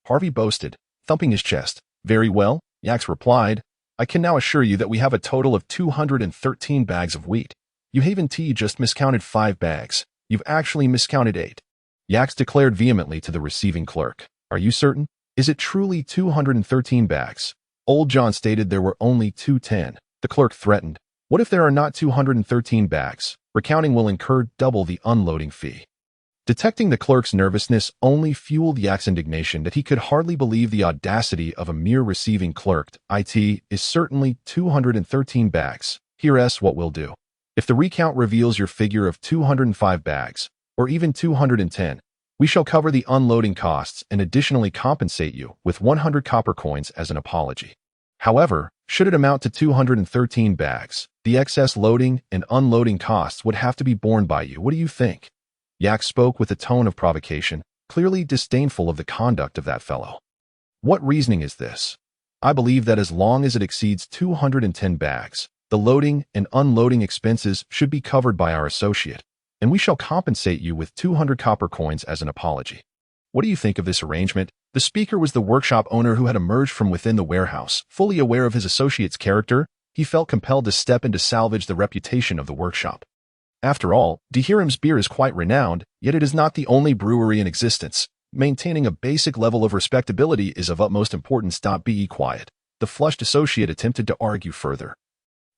Harvey boasted, thumping his chest. "Very well," Yaks replied. "I can now assure you that we have a total of 213 bags of wheat. You Haven T just miscounted 5 bags. You've actually miscounted 8. Yaks declared vehemently to the receiving clerk. "Are you certain? Is it truly 213 bags?" Old John stated there were only 210. The clerk threatened, "What if there are not 213 bags? Recounting will incur double the unloading fee." Detecting the clerk's nervousness only fueled Yak's indignation that he could hardly believe the audacity of a mere receiving clerk. "It is certainly 213 bags. Here's what we'll do. If the recount reveals your figure of 205 bags, or even 210, we shall cover the unloading costs and additionally compensate you with 100 copper coins as an apology. However, should it amount to 213 bags, the excess loading and unloading costs would have to be borne by you. What do you think?" Yak spoke with a tone of provocation, clearly disdainful of the conduct of that fellow. "What reasoning is this? I believe that as long as it exceeds 210 bags, the loading and unloading expenses should be covered by our associate, and we shall compensate you with 200 copper coins as an apology. What do you think of this arrangement?" The speaker was the workshop owner who had emerged from within the warehouse. Fully aware of his associate's character, he felt compelled to step in to salvage the reputation of the workshop. After all, Dheeram's beer is quite renowned, yet it is not the only brewery in existence. Maintaining a basic level of respectability is of utmost importance. Be quiet. The flushed associate attempted to argue further.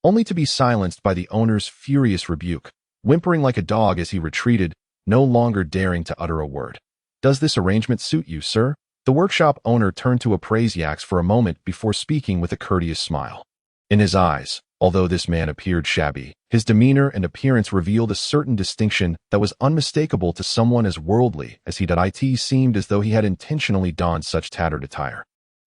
only to be silenced by the owner's furious rebuke, whimpering like a dog as he retreated, no longer daring to utter a word. "Does this arrangement suit you, sir?" The workshop owner turned to appraise Yax for a moment before speaking with a courteous smile. In his eyes, although this man appeared shabby, his demeanor and appearance revealed a certain distinction that was unmistakable to someone as worldly as he did. It seemed as though he had intentionally donned such tattered attire.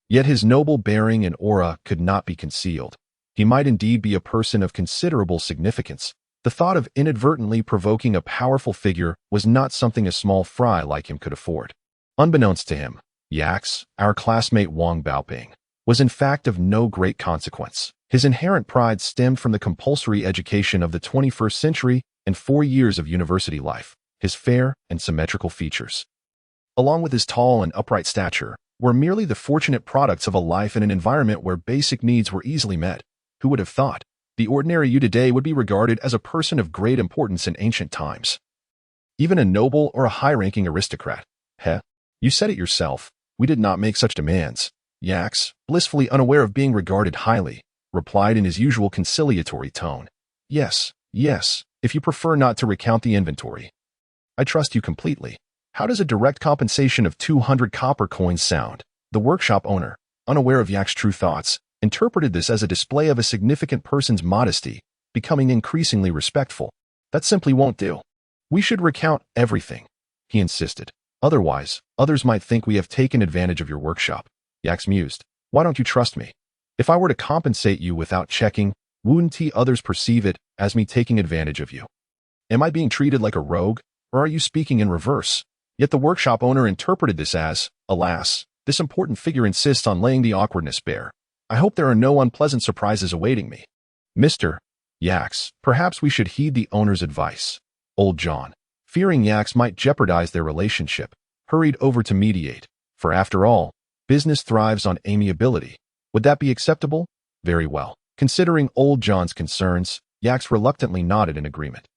Yet his noble bearing and aura could not be concealed. He might indeed be a person of considerable significance. The thought of inadvertently provoking a powerful figure was not something a small fry like him could afford. Unbeknownst to him, Yax, our classmate Wang Baoping, was in fact of no great consequence. His inherent pride stemmed from the compulsory education of the 21st century and 4 years of university life. His fair and symmetrical features, along with his tall and upright stature, were merely the fortunate products of a life in an environment where basic needs were easily met. Who would have thought? The ordinary you today would be regarded as a person of great importance in ancient times. Even a noble or a high-ranking aristocrat. Heh, you said it yourself. We did not make such demands. Yax, blissfully unaware of being regarded highly, replied in his usual conciliatory tone. Yes, if you prefer not to recount the inventory. I trust you completely. How does a direct compensation of 200 copper coins sound? The workshop owner, unaware of Yax's true thoughts, interpreted this as a display of a significant person's modesty, becoming increasingly respectful. That simply won't do. We should recount everything, he insisted. Otherwise, others might think we have taken advantage of your workshop. Yax mused. Why don't you trust me? If I were to compensate you without checking, wouldn't others perceive it as me taking advantage of you? Am I being treated like a rogue, or are you speaking in reverse? Yet the workshop owner interpreted this as, alas, this important figure insists on laying the awkwardness bare. I hope there are no unpleasant surprises awaiting me. Mr. Yax, perhaps we should heed the owner's advice. Old John, fearing Yax might jeopardize their relationship, hurried over to mediate, for after all, business thrives on amiability. Would that be acceptable? Very well. Considering Old John's concerns, Yax reluctantly nodded in agreement.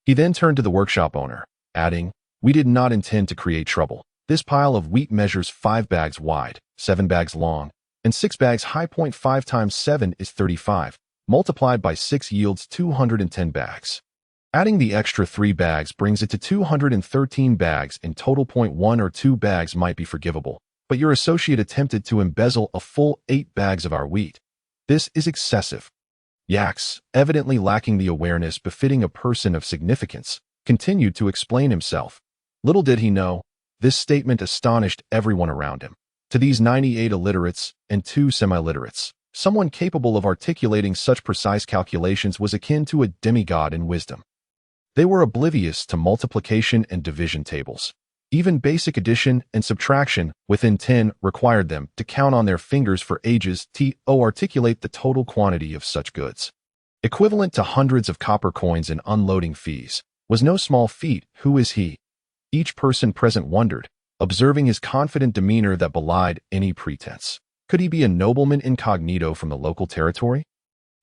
He then turned to the workshop owner, adding, We did not intend to create trouble. This pile of wheat measures 5 bags wide, 7 bags long, and 6 bags high. 5 times 7 is 35, multiplied by 6 yields 210 bags. Adding the extra 3 bags brings it to 213 bags in total. 1 or 2 bags might be forgivable, but your associate attempted to embezzle a full 8 bags of our wheat. This is excessive. Yax, evidently lacking the awareness befitting a person of significance, continued to explain himself. Little did he know, this statement astonished everyone around him. To these 98 illiterates and 2 semi-literates, someone capable of articulating such precise calculations was akin to a demigod in wisdom. They were oblivious to multiplication and division tables. Even basic addition and subtraction within 10 required them to count on their fingers for ages to articulate the total quantity of such goods. Equivalent to hundreds of copper coins in unloading fees was no small feat. Who is he? Each person present wondered, observing his confident demeanor that belied any pretense. Could he be a nobleman incognito from the local territory?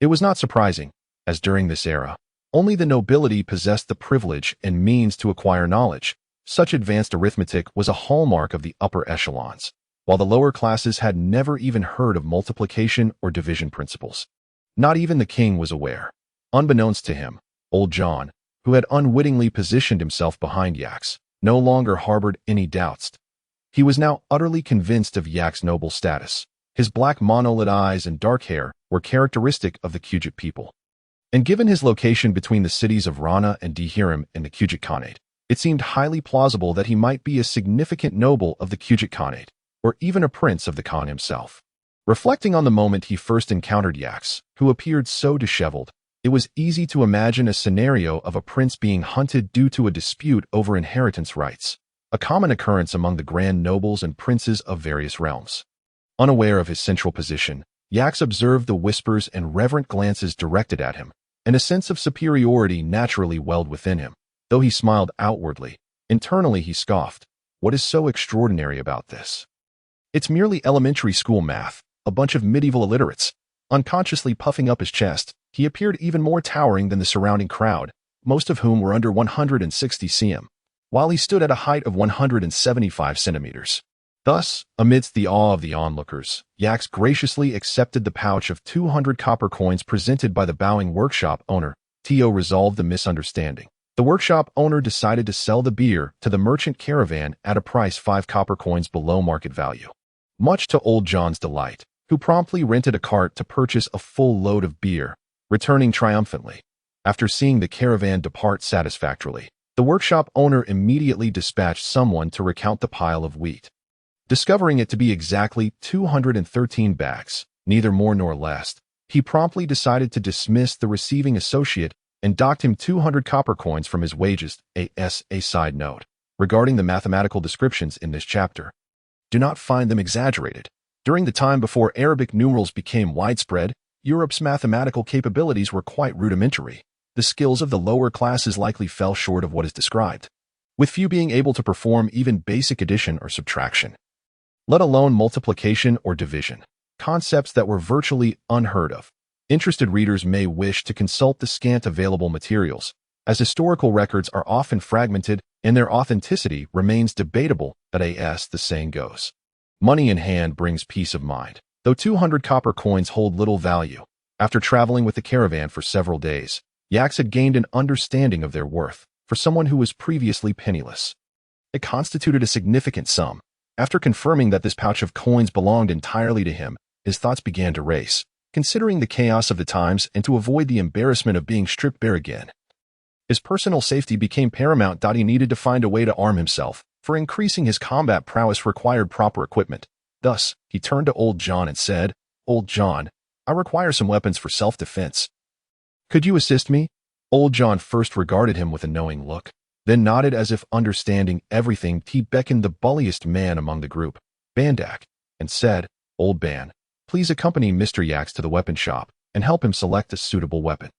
It was not surprising, as during this era, only the nobility possessed the privilege and means to acquire knowledge. Such advanced arithmetic was a hallmark of the upper echelons, while the lower classes had never even heard of multiplication or division principles. Not even the king was aware. Unbeknownst to him, Old John, who had unwittingly positioned himself behind Yax, no longer harbored any doubts. He was now utterly convinced of Yax's noble status. His black monolid eyes and dark hair were characteristic of the Kujit people. And given his location between the cities of Rana and Dehirim in the Kujit Khanate, it seemed highly plausible that he might be a significant noble of the Kujit Khanate, or even a prince of the Khan himself. Reflecting on the moment he first encountered Yax, who appeared so disheveled, it was easy to imagine a scenario of a prince being hunted due to a dispute over inheritance rights, a common occurrence among the grand nobles and princes of various realms. Unaware of his central position, Yax observed the whispers and reverent glances directed at him, and a sense of superiority naturally welled within him. Though he smiled outwardly, internally he scoffed. What is so extraordinary about this? It's merely elementary school math, a bunch of medieval illiterates. Unconsciously puffing up his chest, he appeared even more towering than the surrounding crowd, most of whom were under 160 cm, while he stood at a height of 175 centimeters. Thus, amidst the awe of the onlookers, Yaks graciously accepted the pouch of 200 copper coins presented by the bowing workshop owner. Tio resolved the misunderstanding. The workshop owner decided to sell the beer to the merchant caravan at a price 5 copper coins below market value. Much to Old John's delight, who promptly rented a cart to purchase a full load of beer, returning triumphantly. After seeing the caravan depart satisfactorily, the workshop owner immediately dispatched someone to recount the pile of wheat. Discovering it to be exactly 213 bags, neither more nor less, he promptly decided to dismiss the receiving associate and docked him 200 copper coins from his wages. A side note regarding the mathematical descriptions in this chapter. Do not find them exaggerated. During the time before Arabic numerals became widespread, Europe's mathematical capabilities were quite rudimentary. The skills of the lower classes likely fell short of what is described, with few being able to perform even basic addition or subtraction, let alone multiplication or division, concepts that were virtually unheard of. Interested readers may wish to consult the scant available materials, as historical records are often fragmented and their authenticity remains debatable, but as the saying goes, money in hand brings peace of mind. Though 200 copper coins hold little value, after traveling with the caravan for several days, Yaks had gained an understanding of their worth for someone who was previously penniless. It constituted a significant sum. After confirming that this pouch of coins belonged entirely to him, his thoughts began to race, considering the chaos of the times and to avoid the embarrassment of being stripped bare again. His personal safety became paramount. He needed to find a way to arm himself, for increasing his combat prowess required proper equipment. Thus, he turned to Old John and said, "Old John, I require some weapons for self-defense. Could you assist me?" Old John first regarded him with a knowing look, then nodded as if understanding everything. He beckoned the bulliest man among the group, Bandak, and said, "Old Ban, please accompany Mr. Yaks to the weapon shop and help him select a suitable weapon."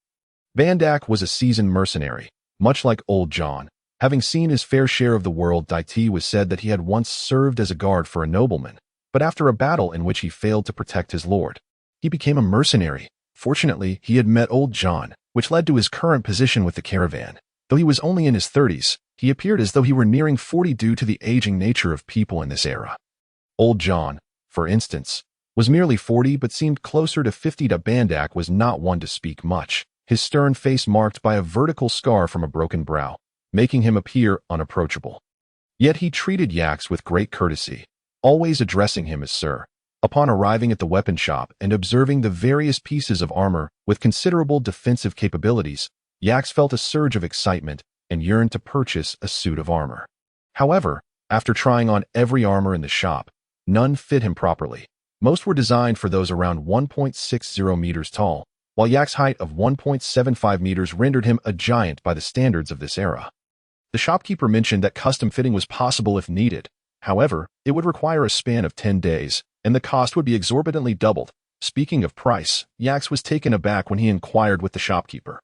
Bandak was a seasoned mercenary, much like Old John. Having seen his fair share of the world, it was said that he had once served as a guard for a nobleman, but after a battle in which he failed to protect his lord, he became a mercenary. Fortunately, he had met Old John, which led to his current position with the caravan. Though he was only in his 30s, he appeared as though he were nearing 40 due to the aging nature of people in this era. Old John, for instance, was merely 40 but seemed closer to 50. Bandak was not one to speak much, his stern face marked by a vertical scar from a broken brow, making him appear unapproachable. Yet he treated Yaks with great courtesy, always addressing him as Sir. Upon arriving at the weapon shop and observing the various pieces of armor with considerable defensive capabilities, Yaks felt a surge of excitement and yearned to purchase a suit of armor. However, after trying on every armor in the shop, none fit him properly. Most were designed for those around 1.60 meters tall, while Yak's height of 1.75 meters rendered him a giant by the standards of this era. The shopkeeper mentioned that custom fitting was possible if needed. However, it would require a span of 10 days, and the cost would be exorbitantly doubled. Speaking of price, Yaks was taken aback when he inquired with the shopkeeper.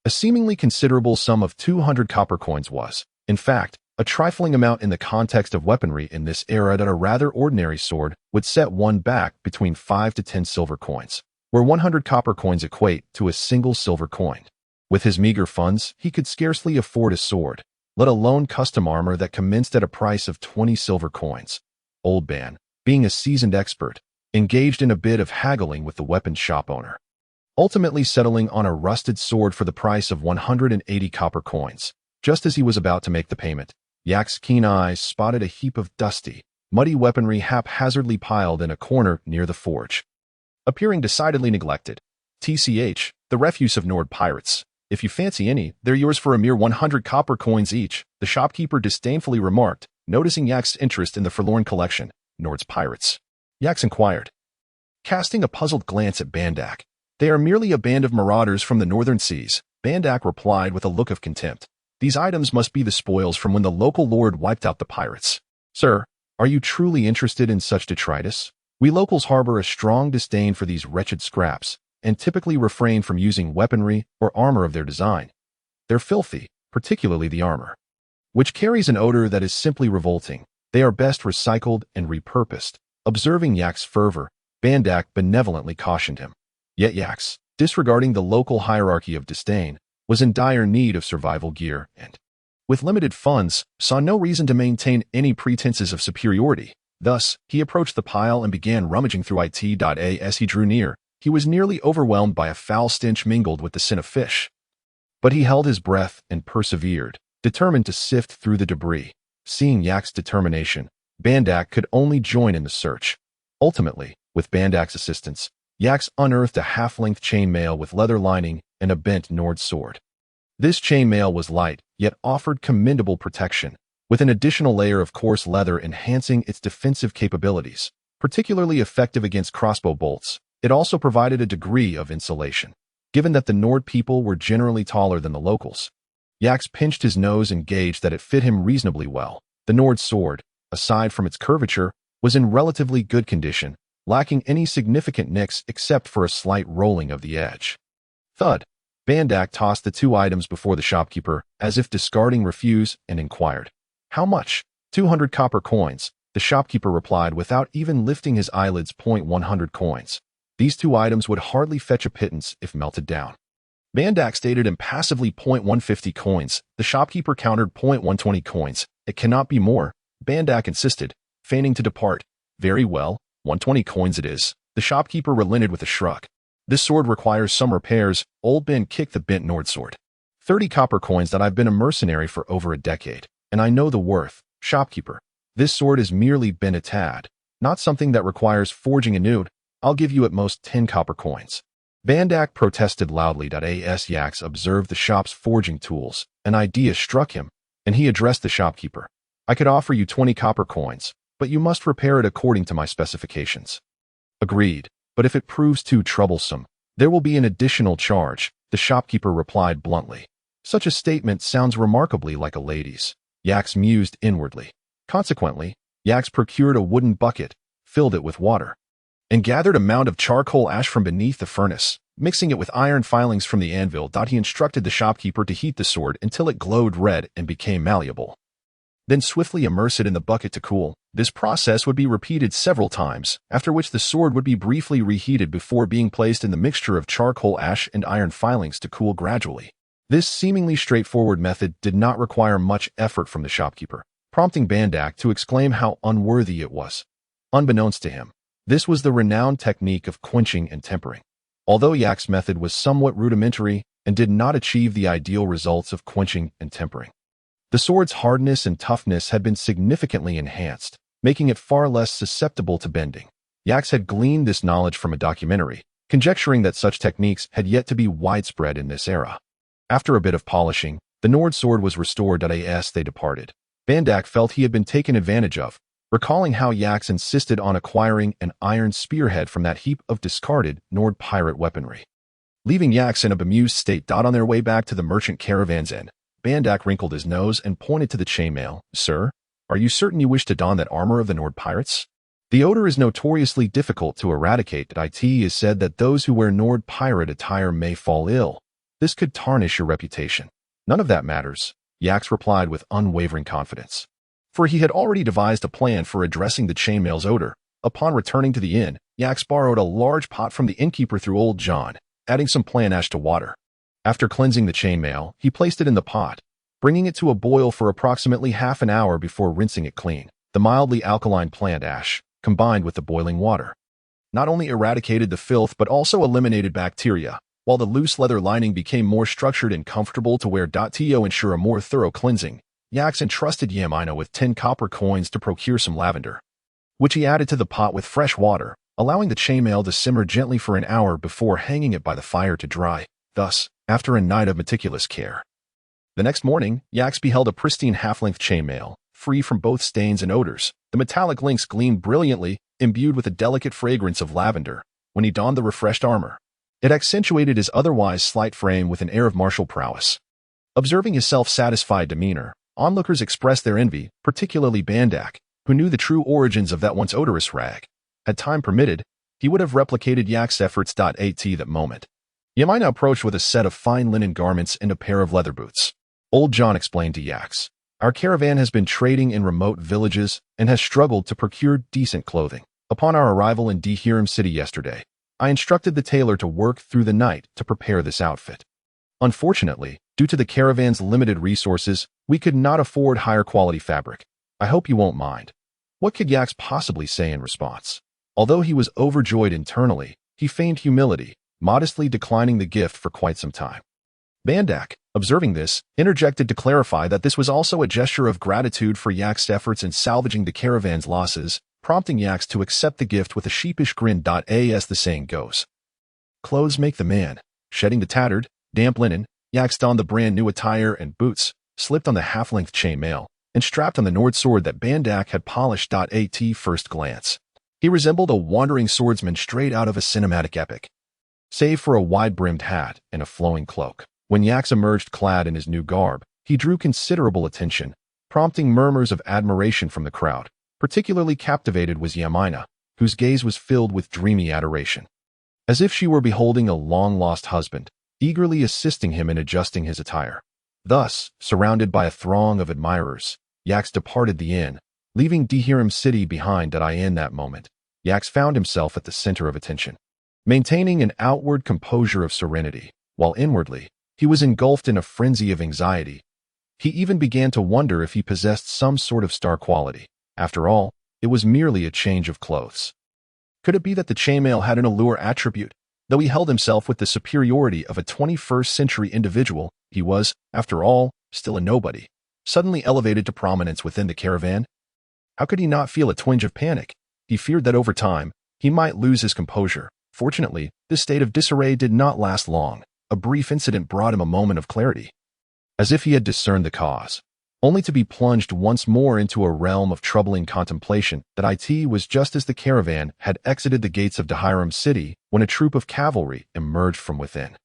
A seemingly considerable sum of 200 copper coins was, in fact, a trifling amount in the context of weaponry in this era. That a rather ordinary sword would set one back between 5 to 10 silver coins, where 100 copper coins equate to a single silver coin. With his meager funds, he could scarcely afford a sword, let alone custom armor that commenced at a price of 20 silver coins. Old Ban, being a seasoned expert, engaged in a bit of haggling with the weapons shop owner, ultimately settling on a rusted sword for the price of 180 copper coins. Just as he was about to make the payment, Yak's keen eyes spotted a heap of dusty, muddy weaponry haphazardly piled in a corner near the forge, appearing decidedly neglected. TCH, the refuse of Nord pirates. If you fancy any, they're yours for a mere 100 copper coins each, the shopkeeper disdainfully remarked, noticing Yak's interest in the forlorn collection, Nord's pirates. Yaks inquired, casting a puzzled glance at Bandak. "They are merely a band of marauders from the northern seas," Bandak replied with a look of contempt. "These items must be the spoils from when the local lord wiped out the pirates." "Sir, are you truly interested in such detritus? We locals harbor a strong disdain for these wretched scraps, and typically refrain from using weaponry or armor of their design. They're filthy, particularly the armor, which carries an odor that is simply revolting. They are best recycled and repurposed." Observing Yak's fervor, Bandak benevolently cautioned him. Yet Yaks, disregarding the local hierarchy of disdain, was in dire need of survival gear and, with limited funds, saw no reason to maintain any pretenses of superiority. Thus, he approached the pile and began rummaging through it. As he drew near, he was nearly overwhelmed by a foul stench mingled with the scent of fish. But he held his breath and persevered, determined to sift through the debris. Seeing Yak's determination, Bandak could only join in the search. Ultimately, with Bandak's assistance, Yaks unearthed a half-length chainmail with leather lining and a bent Nord sword. This chainmail was light, yet offered commendable protection, with an additional layer of coarse leather enhancing its defensive capabilities. Particularly effective against crossbow bolts, it also provided a degree of insulation. Given that the Nord people were generally taller than the locals, Yaks pinched his nose and gauged that it fit him reasonably well. The Nord sword, aside from its curvature, was in relatively good condition, lacking any significant nicks except for a slight rolling of the edge. Thud. Bandak tossed the two items before the shopkeeper, as if discarding refuse, and inquired, "How much?" 200 copper coins, the shopkeeper replied without even lifting his eyelids. 100 coins. These two items would hardly fetch a pittance if melted down. Bandak stated impassively. 150 coins. The shopkeeper countered. 120 coins. It cannot be more, Bandak insisted, feigning to depart. Very well, 120 coins it is. The shopkeeper relented with a shrug. This sword requires some repairs. Old Ben kicked the bent Nord sword. 30 copper coins. That I've been a mercenary for over a decade, and I know the worth. Shopkeeper, this sword is merely bent a tad, not something that requires forging anew. I'll give you at most 10 copper coins. Bandak protested loudly. As Yaks observed the shop's forging tools, an idea struck him, and he addressed the shopkeeper. I could offer you 20 copper coins, but you must repair it according to my specifications. Agreed, but if it proves too troublesome, there will be an additional charge, the shopkeeper replied bluntly. Such a statement sounds remarkably like a lady's. Yaks mused inwardly. Consequently, Yaks procured a wooden bucket, filled it with water, and gathered a mound of charcoal ash from beneath the furnace, mixing it with iron filings from the anvil. He instructed the shopkeeper to heat the sword until it glowed red and became malleable. Then swiftly immerse it in the bucket to cool. This process would be repeated several times, after which the sword would be briefly reheated before being placed in the mixture of charcoal ash and iron filings to cool gradually. This seemingly straightforward method did not require much effort from the shopkeeper, prompting Bandak to exclaim how unworthy it was. Unbeknownst to him, this was the renowned technique of quenching and tempering. Although Yak's method was somewhat rudimentary and did not achieve the ideal results of quenching and tempering, the sword's hardness and toughness had been significantly enhanced, making it far less susceptible to bending. Yaks had gleaned this knowledge from a documentary, conjecturing that such techniques had yet to be widespread in this era. After a bit of polishing, the Nord sword was restored. As they departed, Bandak felt he had been taken advantage of, recalling how Yaks insisted on acquiring an iron spearhead from that heap of discarded Nord pirate weaponry. Leaving Yaks in a bemused state. On their way back to the merchant caravan's end, Bandak wrinkled his nose and pointed to the chainmail. Sir, are you certain you wish to don that armor of the Nord pirates? The odor is notoriously difficult to eradicate. It is said that those who wear Nord pirate attire may fall ill. This could tarnish your reputation. None of that matters, Yaks replied with unwavering confidence. For he had already devised a plan for addressing the chainmail's odor. Upon returning to the inn, Yaks borrowed a large pot from the innkeeper through Old John, adding some plant ash to water. After cleansing the chainmail, he placed it in the pot, bringing it to a boil for approximately half an hour before rinsing it clean. The mildly alkaline plant ash, combined with the boiling water, not only eradicated the filth but also eliminated bacteria, while the loose leather lining became more structured and comfortable to wear. To ensure a more thorough cleansing, Yaks entrusted Yamino with 10 copper coins to procure some lavender, which he added to the pot with fresh water, allowing the chainmail to simmer gently for an hour before hanging it by the fire to dry. Thus, after a night of meticulous care, the next morning, Yaks beheld a pristine half-length chainmail, free from both stains and odors. The metallic links gleamed brilliantly, imbued with a delicate fragrance of lavender. When he donned the refreshed armor, it accentuated his otherwise slight frame with an air of martial prowess. Observing his self-satisfied demeanor, onlookers expressed their envy, particularly Bandak, who knew the true origins of that once odorous rag. Had time permitted, he would have replicated Yak's efforts. At that moment, Yamina approached with a set of fine linen garments and a pair of leather boots. Old John explained to Yaks, our caravan has been trading in remote villages and has struggled to procure decent clothing. Upon our arrival in Dehiram City yesterday, I instructed the tailor to work through the night to prepare this outfit. Unfortunately, due to the caravan's limited resources, we could not afford higher quality fabric. I hope you won't mind. What could Yax possibly say in response? Although he was overjoyed internally, he feigned humility, modestly declining the gift for quite some time. Bandak, observing this, interjected to clarify that this was also a gesture of gratitude for Yax's efforts in salvaging the caravan's losses, prompting Yax to accept the gift with a sheepish grin. As the saying goes, clothes make the man. Shedding the tattered, damp linen, Yax donned the brand new attire and boots, slipped on the half-length chainmail, and strapped on the Nord sword that Bandak had polished. At first glance, he resembled a wandering swordsman straight out of a cinematic epic, save for a wide-brimmed hat and a flowing cloak. When Yax emerged clad in his new garb, he drew considerable attention, prompting murmurs of admiration from the crowd. Particularly captivated was Yamina, whose gaze was filled with dreamy adoration, as if she were beholding a long-lost husband, eagerly assisting him in adjusting his attire. Thus, surrounded by a throng of admirers, Yax departed the inn, leaving Dehiram city behind. In that moment, Yax found himself at the center of attention, maintaining an outward composure of serenity, while inwardly, he was engulfed in a frenzy of anxiety. He even began to wonder if he possessed some sort of star quality. After all, it was merely a change of clothes. Could it be that the chainmail had an allure attribute? Though he held himself with the superiority of a 21st-century individual, he was, after all, still a nobody, suddenly elevated to prominence within the caravan. How could he not feel a twinge of panic? He feared that over time, he might lose his composure. Fortunately, this state of disarray did not last long. A brief incident brought him a moment of clarity, as if he had discerned the cause, only to be plunged once more into a realm of troubling contemplation. It was just as the caravan had exited the gates of Dehiram city when a troop of cavalry emerged from within.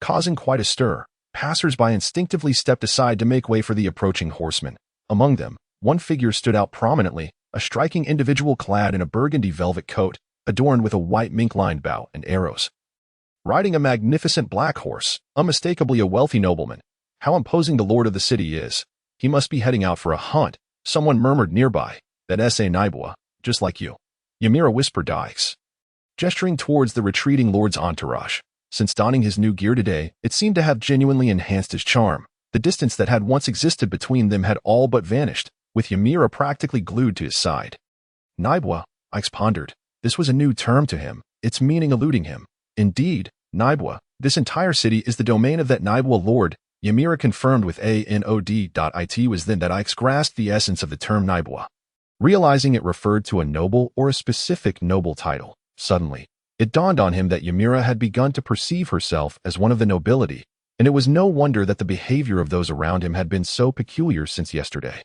Causing quite a stir, passers-by instinctively stepped aside to make way for the approaching horsemen. Among them, one figure stood out prominently, a striking individual clad in a burgundy velvet coat, adorned with a white mink-lined bow and arrows. Riding a magnificent black horse, unmistakably a wealthy nobleman. How imposing the lord of the city is. He must be heading out for a hunt. Someone murmured nearby. That's a Naibua, just like you. Ymira whispered to Ix, gesturing towards the retreating lord's entourage. Since donning his new gear today, it seemed to have genuinely enhanced his charm. The distance that had once existed between them had all but vanished, with Ymira practically glued to his side. Naibua, Ix pondered. This was a new term to him, its meaning eluding him. Indeed, Naibua, this entire city is the domain of that Naibua lord, Ymira confirmed with a nod. It was then that Ix grasped the essence of the term Naibua. Realizing it referred to a noble or a specific noble title, suddenly, it dawned on him that Ymira had begun to perceive herself as one of the nobility, and it was no wonder that the behavior of those around him had been so peculiar since yesterday,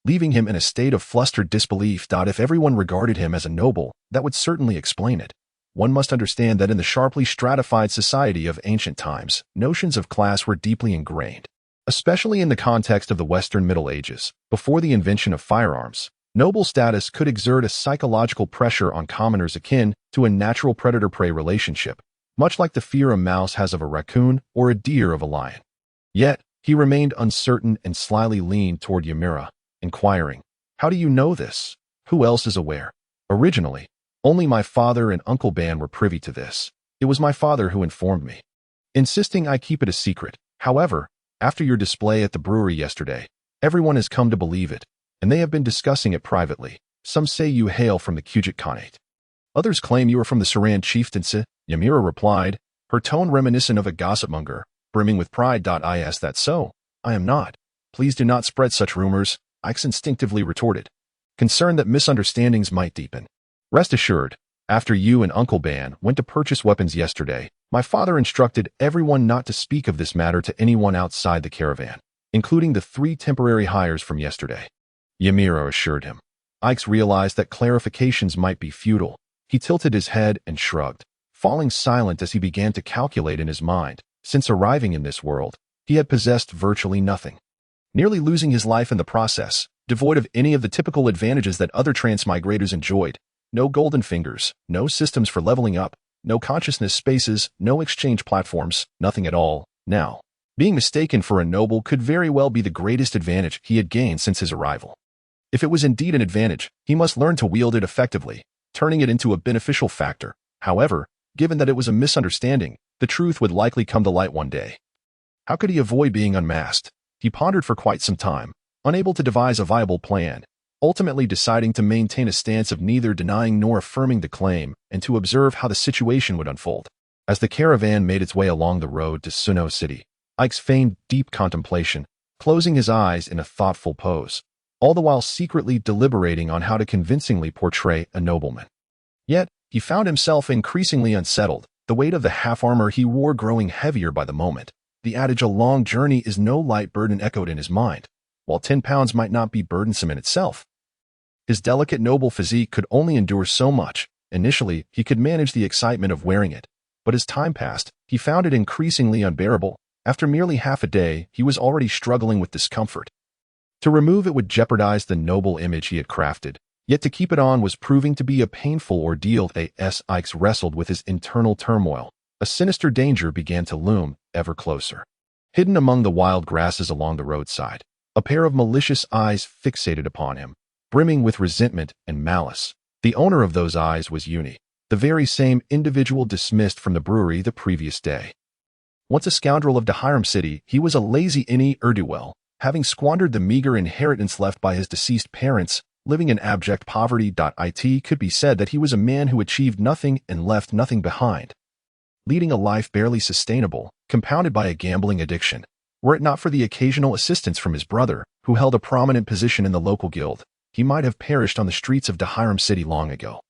leaving him in a state of flustered disbelief. If everyone regarded him as a noble, that would certainly explain it. One must understand that in the sharply stratified society of ancient times, notions of class were deeply ingrained, especially in the context of the Western Middle Ages. Before the invention of firearms, noble status could exert a psychological pressure on commoners akin to a natural predator-prey relationship, much like the fear a mouse has of a raccoon or a deer of a lion. Yet, he remained uncertain and slyly leaned toward Ymira, inquiring, "How do you know this? Who else is aware?" Originally, only my father and Uncle Ban were privy to this. It was my father who informed me, insisting I keep it a secret. However, after your display at the brewery yesterday, everyone has come to believe it, and they have been discussing it privately. Some say you hail from the Kujit Khanate. Others claim you are from the Saran chieftaincy. Ymira replied, her tone reminiscent of a gossipmonger, brimming with pride. Is that so? I am not. Please do not spread such rumors, Ix instinctively retorted, concerned that misunderstandings might deepen. Rest assured, after you and Uncle Ban went to purchase weapons yesterday, my father instructed everyone not to speak of this matter to anyone outside the caravan, including the 3 temporary hires from yesterday. Ymira assured him. Ix realized that clarifications might be futile. He tilted his head and shrugged, falling silent as he began to calculate in his mind. Since arriving in this world, he had possessed virtually nothing, nearly losing his life in the process, devoid of any of the typical advantages that other transmigrators enjoyed. No golden fingers, no systems for leveling up, no consciousness spaces, no exchange platforms, nothing at all. Now, being mistaken for a noble could very well be the greatest advantage he had gained since his arrival. If it was indeed an advantage, he must learn to wield it effectively, turning it into a beneficial factor. However, given that it was a misunderstanding, the truth would likely come to light one day. How could he avoid being unmasked? He pondered for quite some time, unable to devise a viable plan. ultimately deciding to maintain a stance of neither denying nor affirming the claim and to observe how the situation would unfold. As the caravan made its way along the road to Suno City, Ike's feigned deep contemplation, closing his eyes in a thoughtful pose, all the while secretly deliberating on how to convincingly portray a nobleman. Yet, he found himself increasingly unsettled, the weight of the half-armor he wore growing heavier by the moment. The adage "a long journey is no light burden" echoed in his mind, while 10 pounds might not be burdensome in itself. His delicate noble physique could only endure so much. Initially, he could manage the excitement of wearing it, but as time passed, he found it increasingly unbearable. After merely half a day, he was already struggling with discomfort. To remove it would jeopardize the noble image he had crafted, yet to keep it on was proving to be a painful ordeal. As Ike wrestled with his internal turmoil, a sinister danger began to loom ever closer. Hidden among the wild grasses along the roadside, a pair of malicious eyes fixated upon him, brimming with resentment and malice. The owner of those eyes was Uni, the very same individual dismissed from the brewery the previous day. Once a scoundrel of Dahiram City, he was a lazy ne'er-do-well, having squandered the meager inheritance left by his deceased parents, living in abject poverty. It could be said that he was a man who achieved nothing and left nothing behind, leading a life barely sustainable, compounded by a gambling addiction. Were it not for the occasional assistance from his brother, who held a prominent position in the local guild, he might have perished on the streets of Dahiram City long ago.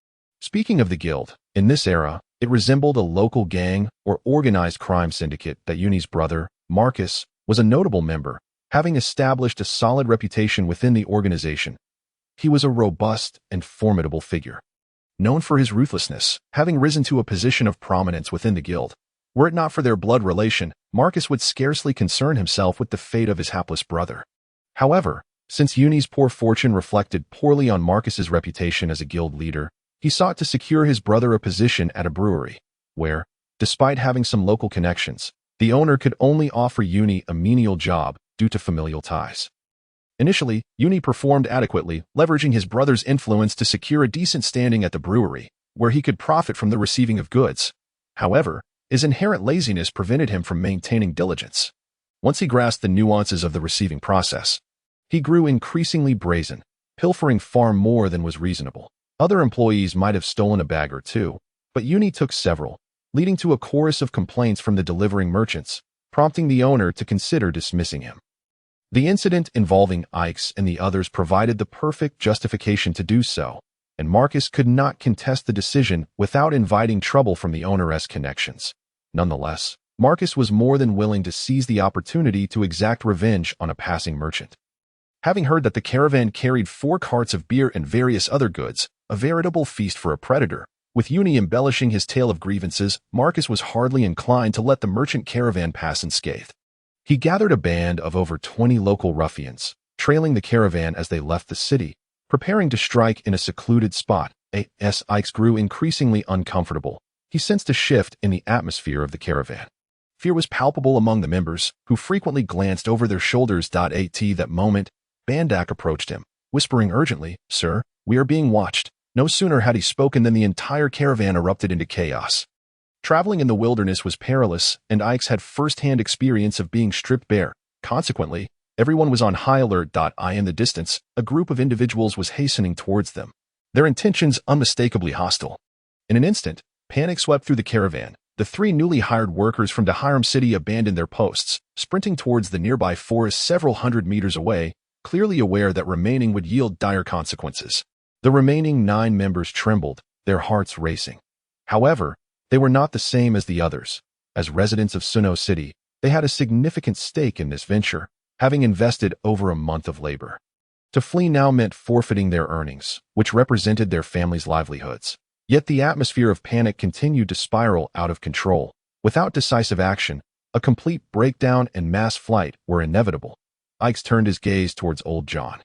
Speaking of the guild, in this era, it resembled a local gang or organized crime syndicate that Uni's brother, Marcus, was a notable member, having established a solid reputation within the organization. He was a robust and formidable figure, known for his ruthlessness, having risen to a position of prominence within the guild. Were it not for their blood relation, Marcus would scarcely concern himself with the fate of his hapless brother. However, since Uni's poor fortune reflected poorly on Marcus's reputation as a guild leader, he sought to secure his brother a position at a brewery, where, despite having some local connections, the owner could only offer Uni a menial job due to familial ties. Initially, Uni performed adequately, leveraging his brother's influence to secure a decent standing at the brewery, where he could profit from the receiving of goods. However, his inherent laziness prevented him from maintaining diligence. Once he grasped the nuances of the receiving process, he grew increasingly brazen, pilfering far more than was reasonable. Other employees might have stolen a bag or two, but Uni took several, leading to a chorus of complaints from the delivering merchants, prompting the owner to consider dismissing him. The incident involving Ike and the others provided the perfect justification to do so, and Marcus could not contest the decision without inviting trouble from the owner's connections. Nonetheless, Marcus was more than willing to seize the opportunity to exact revenge on a passing merchant. Having heard that the caravan carried 4 carts of beer and various other goods, a veritable feast for a predator, with Uni embellishing his tale of grievances, Marcus was hardly inclined to let the merchant caravan pass unscathed. He gathered a band of over 20 local ruffians, trailing the caravan as they left the city, preparing to strike in a secluded spot. As Ike grew increasingly uncomfortable, he sensed a shift in the atmosphere of the caravan. Fear was palpable among the members, who frequently glanced over their shoulders. At that moment, Bandak approached him, whispering urgently, "Sir, we are being watched." No sooner had he spoken than the entire caravan erupted into chaos. Traveling in the wilderness was perilous, and Ike had first-hand experience of being stripped bare. Consequently, everyone was on high alert. In the distance, a group of individuals was hastening towards them, their intentions unmistakably hostile. In an instant, panic swept through the caravan. The 3 newly hired workers from Dahiram City abandoned their posts, sprinting towards the nearby forest several hundred meters away, clearly aware that remaining would yield dire consequences. The remaining 9 members trembled, their hearts racing. However, they were not the same as the others. As residents of Suno City, they had a significant stake in this venture, having invested over a month of labor. To flee now meant forfeiting their earnings, which represented their families' livelihoods. Yet the atmosphere of panic continued to spiral out of control. Without decisive action, a complete breakdown and mass flight were inevitable. Ike turned his gaze towards Old John,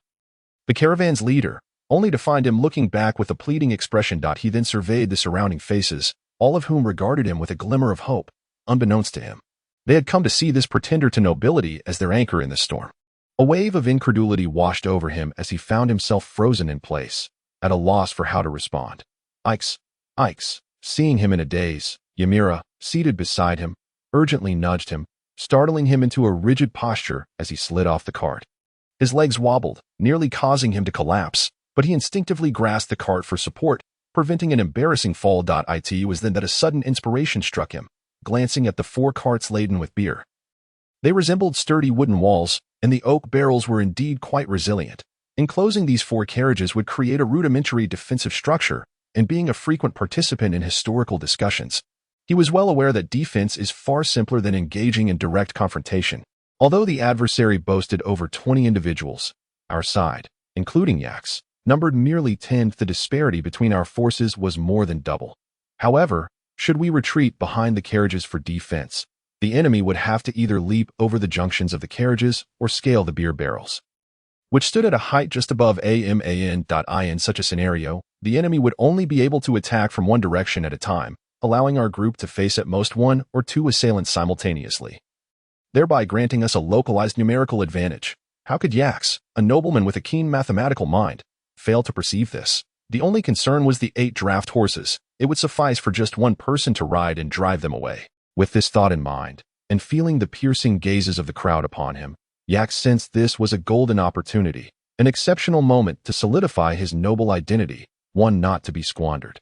the caravan's leader, only to find him looking back with a pleading expression. He then surveyed the surrounding faces, all of whom regarded him with a glimmer of hope. Unbeknownst to him, they had come to see this pretender to nobility as their anchor in the storm. A wave of incredulity washed over him as he found himself frozen in place, at a loss for how to respond. Ike's, seeing him in a daze, Ymira, seated beside him, urgently nudged him, startling him into a rigid posture as he slid off the cart. His legs wobbled, nearly causing him to collapse, but he instinctively grasped the cart for support, preventing an embarrassing fall. It was then that a sudden inspiration struck him, glancing at the 4 carts laden with beer. They resembled sturdy wooden walls, and the oak barrels were indeed quite resilient. Enclosing these 4 carriages would create a rudimentary defensive structure, and being a frequent participant in historical discussions, he was well aware that defense is far simpler than engaging in direct confrontation. Although the adversary boasted over 20 individuals, our side, including Yaks, numbered merely 10. The disparity between our forces was more than double. However, should we retreat behind the carriages for defense, the enemy would have to either leap over the junctions of the carriages or scale the beer barrels, which stood at a height just above AMAN. In such a scenario, the enemy would only be able to attack from one direction at a time, allowing our group to face at most 1 or 2 assailants simultaneously, thereby granting us a localized numerical advantage. How could Yaks, a nobleman with a keen mathematical mind, fail to perceive this? The only concern was the 8 draft horses. It would suffice for just one person to ride and drive them away. With this thought in mind, and feeling the piercing gazes of the crowd upon him, Yaks sensed this was a golden opportunity, an exceptional moment to solidify his noble identity, one not to be squandered.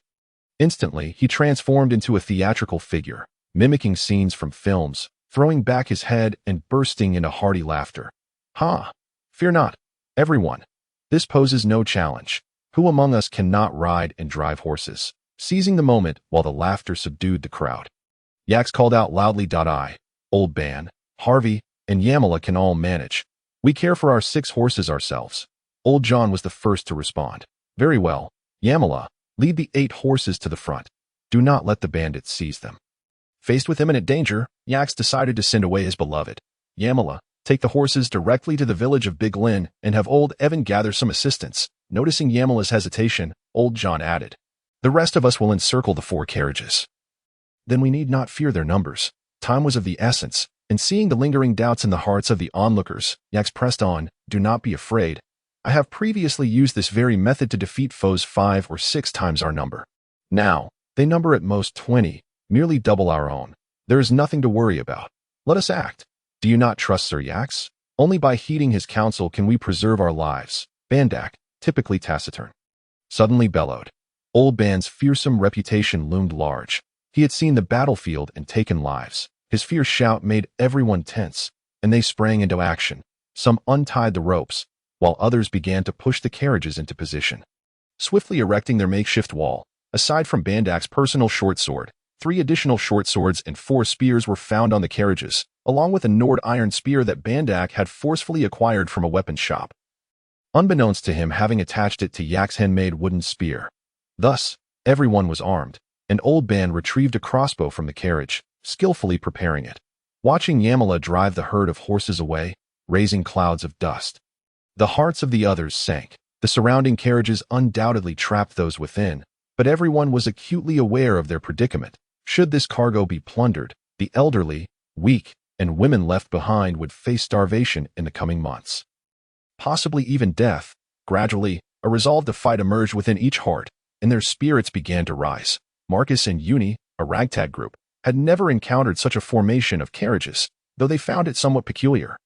Instantly, he transformed into a theatrical figure, mimicking scenes from films, throwing back his head and bursting into hearty laughter. Ha! Fear not, everyone. This poses no challenge. Who among us cannot ride and drive horses? Seizing the moment while the laughter subdued the crowd, Yaks called out loudly, Old Ban, Harvey, and Yamala can all manage. We care for our 6 horses ourselves. Old John was the first to respond. Very well, Yamala, lead the 8 horses to the front. Do not let the bandits seize them. Faced with imminent danger, Yaks decided to send away his beloved. Yamala, take the horses directly to the village of Big Lynn and have Old Evan gather some assistance. Noticing Yamala's hesitation, Old John added, the rest of us will encircle the 4 carriages. Then we need not fear their numbers. Time was of the essence, and seeing the lingering doubts in the hearts of the onlookers, Yaks pressed on, do not be afraid. I have previously used this very method to defeat foes 5 or 6 times our number. Now, they number at most 20, merely double our own. There is nothing to worry about. Let us act. Do you not trust Sir Yaks? Only by heeding his counsel can we preserve our lives. Bandak, typically taciturn, suddenly bellowed. Old Ban's fearsome reputation loomed large. He had seen the battlefield and taken lives. His fierce shout made everyone tense, and they sprang into action. Some untied the ropes, while others began to push the carriages into position, swiftly erecting their makeshift wall. Aside from Bandak's personal short sword, 3 additional short swords and 4 spears were found on the carriages, along with a Nord iron spear that Bandak had forcefully acquired from a weapon shop, unbeknownst to him having attached it to Yak's handmade wooden spear. Thus, everyone was armed, and Old Ban retrieved a crossbow from the carriage, skillfully preparing it. Watching Yamala drive the herd of horses away, raising clouds of dust, the hearts of the others sank. The surrounding carriages undoubtedly trapped those within, but everyone was acutely aware of their predicament. Should this cargo be plundered, the elderly, weak, and women left behind would face starvation in the coming months, possibly even death. Gradually, a resolve to fight emerged within each heart, and their spirits began to rise. Marcus and Uni, a ragtag group, had never encountered such a formation of carriages, though they found it somewhat peculiar.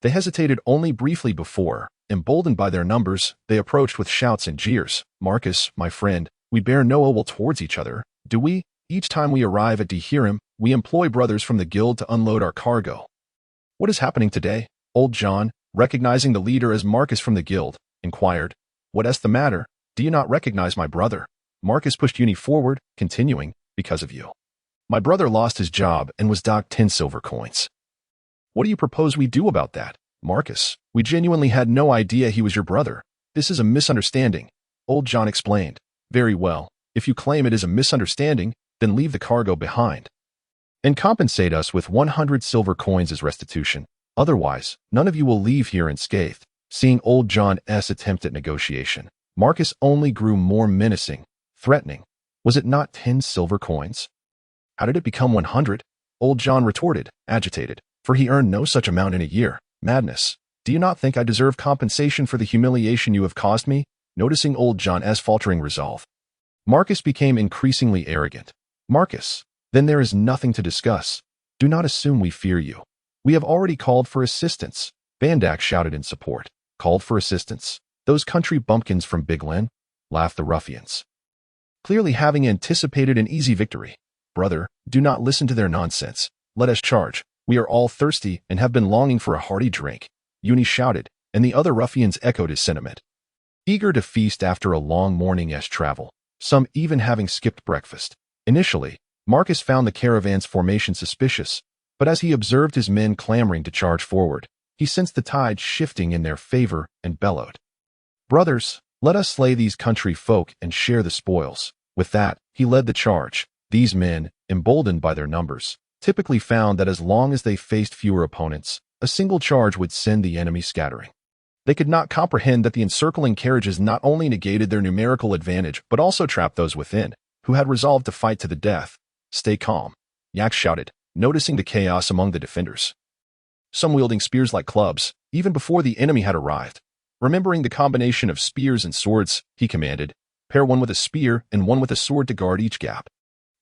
They hesitated only briefly before, emboldened by their numbers, they approached with shouts and jeers. Marcus, my friend, we bear no ill will towards each other, do we? Each time we arrive at Dehirim, we employ brothers from the guild to unload our cargo. What is happening today? Old John, recognizing the leader as Marcus from the guild, inquired. What is the matter? Do you not recognize my brother? Marcus pushed Uni forward, continuing, because of you. My brother lost his job and was docked 10 silver coins. What do you propose we do about that? Marcus, we genuinely had no idea he was your brother. This is a misunderstanding. Old John explained. Very well, if you claim it is a misunderstanding, then leave the cargo behind and compensate us with 100 silver coins as restitution. Otherwise, none of you will leave here unscathed. Seeing Old John's attempt at negotiation, Marcus only grew more menacing, threatening. Was it not 10 silver coins? How did it become 100? Old John retorted, agitated, for he earned no such amount in a year. Madness. Do you not think I deserve compensation for the humiliation you have caused me? Noticing Old John's faltering resolve, Marcus became increasingly arrogant. Marcus, then there is nothing to discuss. Do not assume we fear you. We have already called for assistance. Bandak shouted in support. Called for assistance. "Those country bumpkins from Big Len?" laughed the ruffians, clearly having anticipated an easy victory. "Brother, do not listen to their nonsense. Let us charge. We are all thirsty and have been longing for a hearty drink," Uni shouted, and the other ruffians echoed his sentiment. Eager to feast after a long morning's travel, some even having skipped breakfast. Initially, Marcus found the caravan's formation suspicious, but as he observed his men clamoring to charge forward, he sensed the tide shifting in their favor and bellowed, "Brothers, let us slay these country folk and share the spoils." With that, he led the charge. These men, emboldened by their numbers, typically found that as long as they faced fewer opponents, a single charge would send the enemy scattering. They could not comprehend that the encircling carriages not only negated their numerical advantage but also trapped those within, who had resolved to fight to the death. "Stay calm," Yak shouted, noticing the chaos among the defenders. Some wielding spears like clubs, even before the enemy had arrived. Remembering the combination of spears and swords, he commanded, "Pair one with a spear and one with a sword to guard each gap."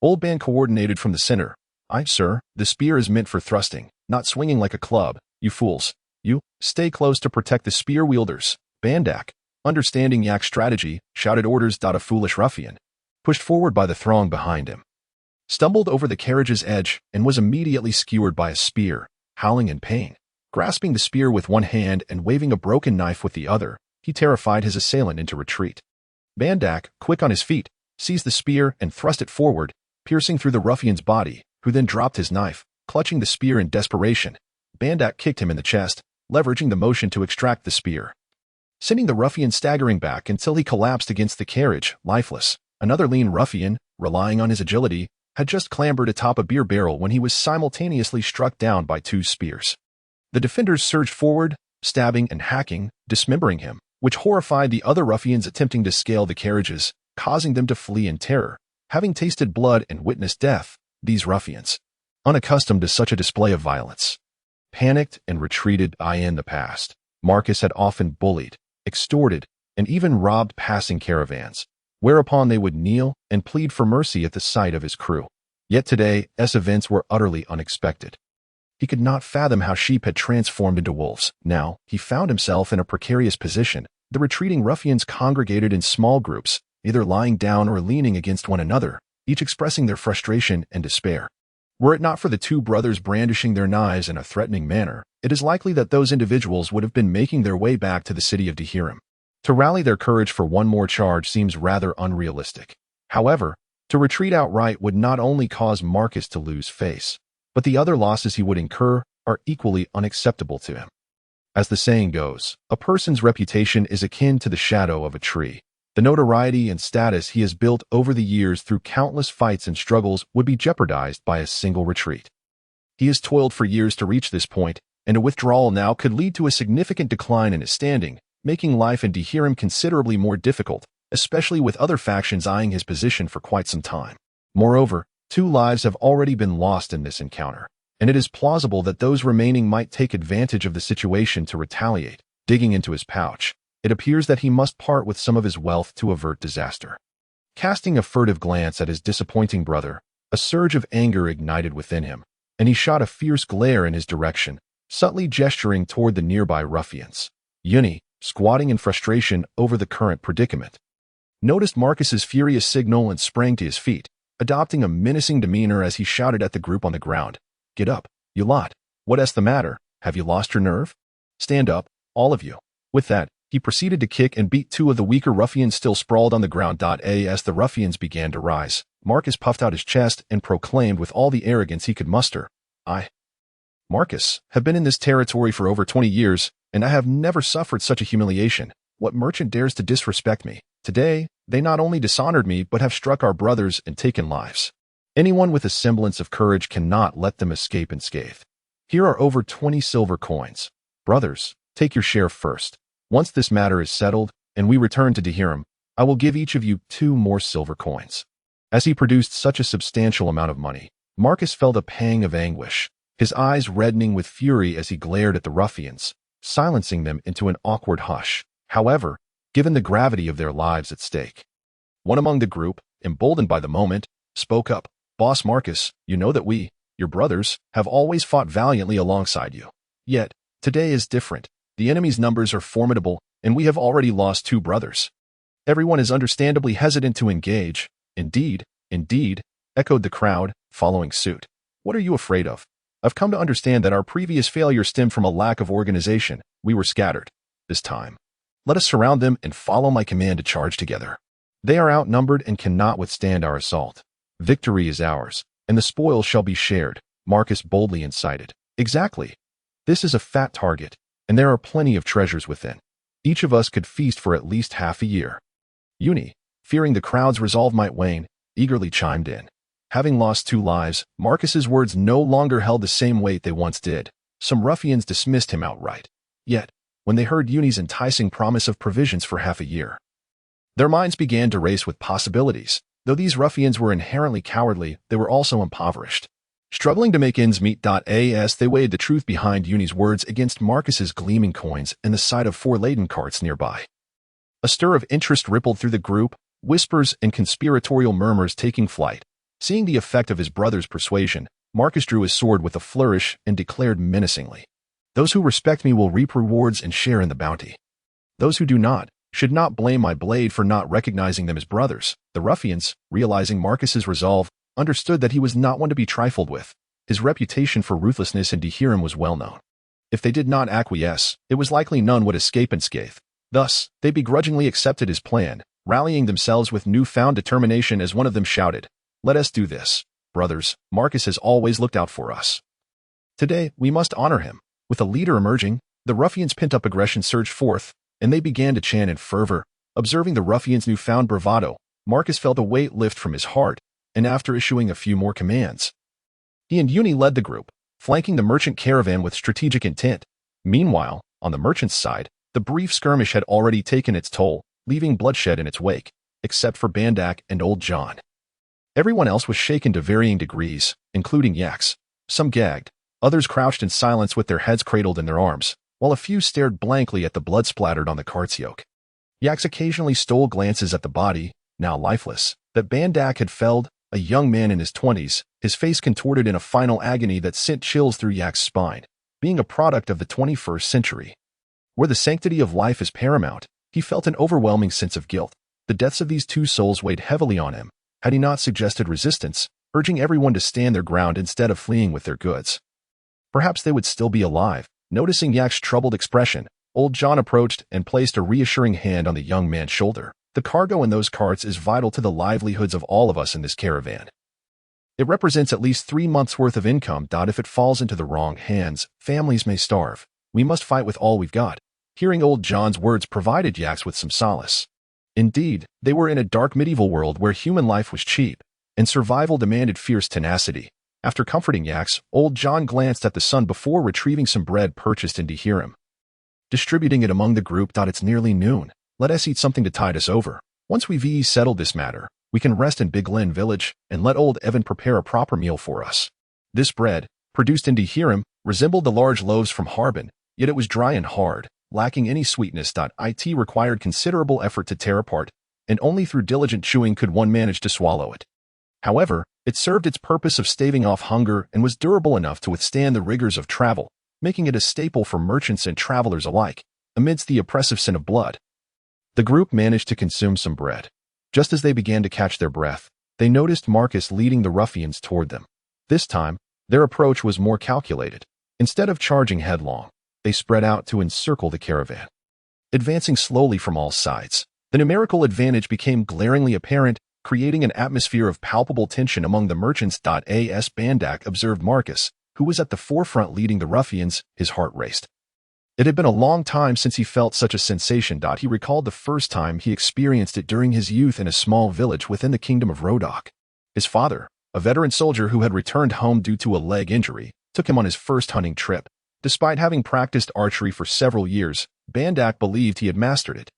Old Band coordinated from the center. "Aye, sir, the spear is meant for thrusting, not swinging like a club, you fools. You, stay close to protect the spear wielders." Bandak, understanding Yak's strategy, shouted orders. A foolish ruffian, pushed forward by the throng behind him, stumbled over the carriage's edge and was immediately skewered by a spear, howling in pain. Grasping the spear with one hand and waving a broken knife with the other, he terrified his assailant into retreat. Bandak, quick on his feet, seized the spear and thrust it forward, piercing through the ruffian's body, who then dropped his knife, clutching the spear in desperation. Bandak kicked him in the chest, leveraging the motion to extract the spear, sending the ruffian staggering back until he collapsed against the carriage, lifeless. Another lean ruffian, relying on his agility, had just clambered atop a beer barrel when he was simultaneously struck down by two spears. The defenders surged forward, stabbing and hacking, dismembering him, which horrified the other ruffians attempting to scale the carriages, causing them to flee in terror. Having tasted blood and witnessed death, these ruffians, unaccustomed to such a display of violence, panicked and retreated. In the past, Marcus had often bullied, extorted, and even robbed passing caravans, whereupon they would kneel and plead for mercy at the sight of his crew. Yet today's events were utterly unexpected. He could not fathom how sheep had transformed into wolves. Now, he found himself in a precarious position. The retreating ruffians congregated in small groups, either lying down or leaning against one another, each expressing their frustration and despair. Were it not for the two brothers brandishing their knives in a threatening manner, it is likely that those individuals would have been making their way back to the city of Dehirim. To rally their courage for one more charge seems rather unrealistic. However, to retreat outright would not only cause Marcus to lose face, but the other losses he would incur are equally unacceptable to him. As the saying goes, a person's reputation is akin to the shadow of a tree. The notoriety and status he has built over the years through countless fights and struggles would be jeopardized by a single retreat. He has toiled for years to reach this point, and a withdrawal now could lead to a significant decline in his standing, making life in Dehirim considerably more difficult, especially with other factions eyeing his position for quite some time. Moreover, 2 lives have already been lost in this encounter, and it is plausible that those remaining might take advantage of the situation to retaliate. Digging into his pouch, it appears that he must part with some of his wealth to avert disaster. Casting a furtive glance at his disappointing brother, a surge of anger ignited within him, and he shot a fierce glare in his direction, subtly gesturing toward the nearby ruffians. Uni, squatting in frustration over the current predicament, noticed Marcus's furious signal and sprang to his feet, adopting a menacing demeanor as he shouted at the group on the ground. "Get up, you lot. What's the matter? Have you lost your nerve? Stand up, all of you." With that, he proceeded to kick and beat 2 of the weaker ruffians still sprawled on the ground. As the ruffians began to rise, Marcus puffed out his chest and proclaimed with all the arrogance he could muster, "I, Marcus, have been in this territory for over 20 years, and I have never suffered such a humiliation. What merchant dares to disrespect me? Today, they not only dishonored me but have struck our brothers and taken lives. Anyone with a semblance of courage cannot let them escape unscathed. Here are over 20 silver coins. Brothers, take your share first. Once this matter is settled, and we return to Dehirim, I will give each of you 2 more silver coins." As he produced such a substantial amount of money, Marcus felt a pang of anguish, his eyes reddening with fury as he glared at the ruffians, silencing them into an awkward hush. However, given the gravity of their lives at stake, one among the group, emboldened by the moment, spoke up, "Boss Marcus, you know that we, your brothers, have always fought valiantly alongside you. Yet, today is different. The enemy's numbers are formidable, and we have already lost 2 brothers. Everyone is understandably hesitant to engage. Indeed, indeed, echoed the crowd, following suit. What are you afraid of? I've come to understand that our previous failure stemmed from a lack of organization. We were scattered. This time, let us surround them and follow my command to charge together. They are outnumbered and cannot withstand our assault. Victory is ours, and the spoil shall be shared, Marcus boldly incited. Exactly. This is a fat target, and there are plenty of treasures within. Each of us could feast for at least half a year. Uni, fearing the crowd's resolve might wane, eagerly chimed in. Having lost 2 lives, Marcus's words no longer held the same weight they once did. Some ruffians dismissed him outright. Yet, when they heard Uni's enticing promise of provisions for half a year, their minds began to race with possibilities. Though these ruffians were inherently cowardly, they were also impoverished. Struggling to make ends meet. They weighed the truth behind Uni's words against Marcus's gleaming coins and the sight of 4 laden carts nearby. A stir of interest rippled through the group, whispers and conspiratorial murmurs taking flight. Seeing the effect of his brother's persuasion, Marcus drew his sword with a flourish and declared menacingly, "Those who respect me will reap rewards and share in the bounty. Those who do not should not blame my blade for not recognizing them as brothers." The ruffians, realizing Marcus's resolve, understood that he was not one to be trifled with. His reputation for ruthlessness in Dehiram was well known. If they did not acquiesce, it was likely none would escape unscathed. Thus, they begrudgingly accepted his plan, rallying themselves with newfound determination as one of them shouted, "Let us do this. Brothers, Marcus has always looked out for us. Today, we must honor him." With a leader emerging, the ruffians' pent-up aggression surged forth, and they began to chant in fervor. Observing the ruffians' newfound bravado, Marcus felt a weight lift from his heart, and after issuing a few more commands, he and Uni led the group, flanking the merchant caravan with strategic intent. Meanwhile, on the merchant's side, the brief skirmish had already taken its toll, leaving bloodshed in its wake, except for Bandak and Old John. Everyone else was shaken to varying degrees, including yaks. Some gagged, others crouched in silence with their heads cradled in their arms, while a few stared blankly at the blood splattered on the cart's yoke. Yaks occasionally stole glances at the body, now lifeless, that Bandak had felled, a young man in his 20s, his face contorted in a final agony that sent chills through Yak's spine. Being a product of the 21st century, where the sanctity of life is paramount, he felt an overwhelming sense of guilt. The deaths of these 2 souls weighed heavily on him, had he not suggested resistance, urging everyone to stand their ground instead of fleeing with their goods. Perhaps they would still be alive. Noticing Yak's troubled expression, Old John approached and placed a reassuring hand on the young man's shoulder. "The cargo in those carts is vital to the livelihoods of all of us in this caravan. It represents at least 3 months' worth of income. If it falls into the wrong hands, families may starve. We must fight with all we've got." Hearing Old John's words provided Yaks with some solace. Indeed, they were in a dark medieval world where human life was cheap, and survival demanded fierce tenacity. After comforting Yaks, Old John glanced at the son before retrieving some bread purchased in Dehiram, distributing it among the group. "It's nearly noon. Let us eat something to tide us over. Once we've settled this matter, we can rest in Big Glen village and let old Evan prepare a proper meal for us." This bread, produced in Dehiram, resembled the large loaves from Harbin, yet it was dry and hard, lacking any sweetness. It required considerable effort to tear apart, and only through diligent chewing could one manage to swallow it. However, it served its purpose of staving off hunger and was durable enough to withstand the rigors of travel, making it a staple for merchants and travelers alike, amidst the oppressive scent of blood. The group managed to consume some bread. Just as they began to catch their breath, they noticed Marcus leading the ruffians toward them. This time, their approach was more calculated. Instead of charging headlong, they spread out to encircle the caravan. Advancing slowly from all sides, the numerical advantage became glaringly apparent, creating an atmosphere of palpable tension among the merchants. As Bandak observed Marcus, who was at the forefront leading the ruffians, his heart raced. It had been a long time since he felt such a sensation. He recalled the first time he experienced it during his youth in a small village within the kingdom of Rodok. His father, a veteran soldier who had returned home due to a leg injury, took him on his first hunting trip. Despite having practiced archery for several years, Bandak believed he had mastered it.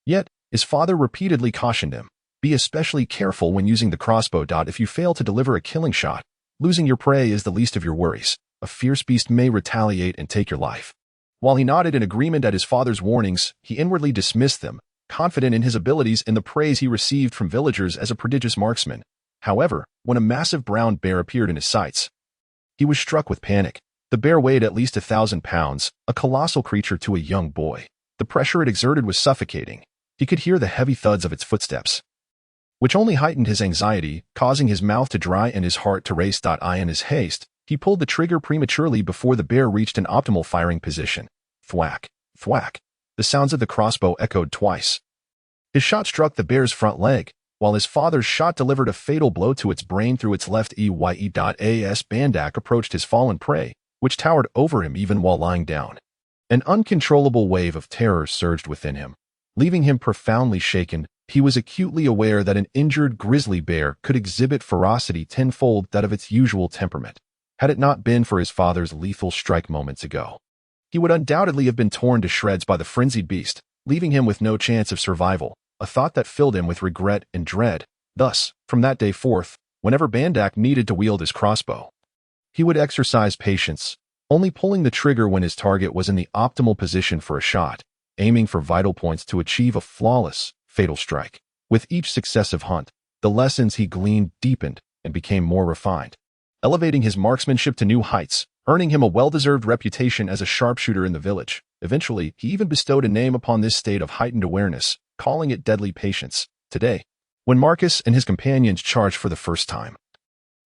Yet, his father repeatedly cautioned him, "Be especially careful when using the crossbow. If you fail to deliver a killing shot, losing your prey is the least of your worries. A fierce beast may retaliate and take your life." While he nodded in agreement at his father's warnings, he inwardly dismissed them, confident in his abilities and the praise he received from villagers as a prodigious marksman. However, when a massive brown bear appeared in his sights, he was struck with panic. The bear weighed at least 1,000 pounds, a colossal creature to a young boy. The pressure it exerted was suffocating. He could hear the heavy thuds of its footsteps, which only heightened his anxiety, causing his mouth to dry and his heart to race. In his haste, he pulled the trigger prematurely before the bear reached an optimal firing position. Thwack, thwack. The sounds of the crossbow echoed twice. His shot struck the bear's front leg, while his father's shot delivered a fatal blow to its brain through its left eye. As Bandak approached his fallen prey, which towered over him even while lying down, an uncontrollable wave of terror surged within him, leaving him profoundly shaken. He was acutely aware that an injured grizzly bear could exhibit ferocity tenfold that of its usual temperament. Had it not been for his father's lethal strike moments ago, he would undoubtedly have been torn to shreds by the frenzied beast, leaving him with no chance of survival, a thought that filled him with regret and dread. Thus, from that day forth, whenever Bandak needed to wield his crossbow, he would exercise patience, only pulling the trigger when his target was in the optimal position for a shot, aiming for vital points to achieve a flawless, fatal strike. With each successive hunt, the lessons he gleaned deepened and became more refined, elevating his marksmanship to new heights, earning him a well-deserved reputation as a sharpshooter in the village. Eventually, he even bestowed a name upon this state of heightened awareness, calling it deadly patience. Today, when Marcus and his companions charged for the first time,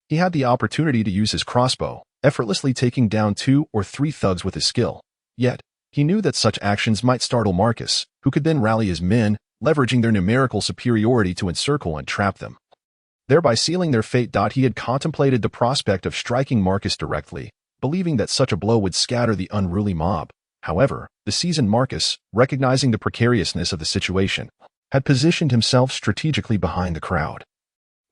he had the opportunity to use his crossbow, effortlessly taking down 2 or 3 thugs with his skill. Yet, he knew that such actions might startle Marcus, who could then rally his men, leveraging their numerical superiority to encircle and trap them, thereby sealing their fate. He had contemplated the prospect of striking Marcus directly, believing that such a blow would scatter the unruly mob. However, the seasoned Marcus, recognizing the precariousness of the situation, had positioned himself strategically behind the crowd,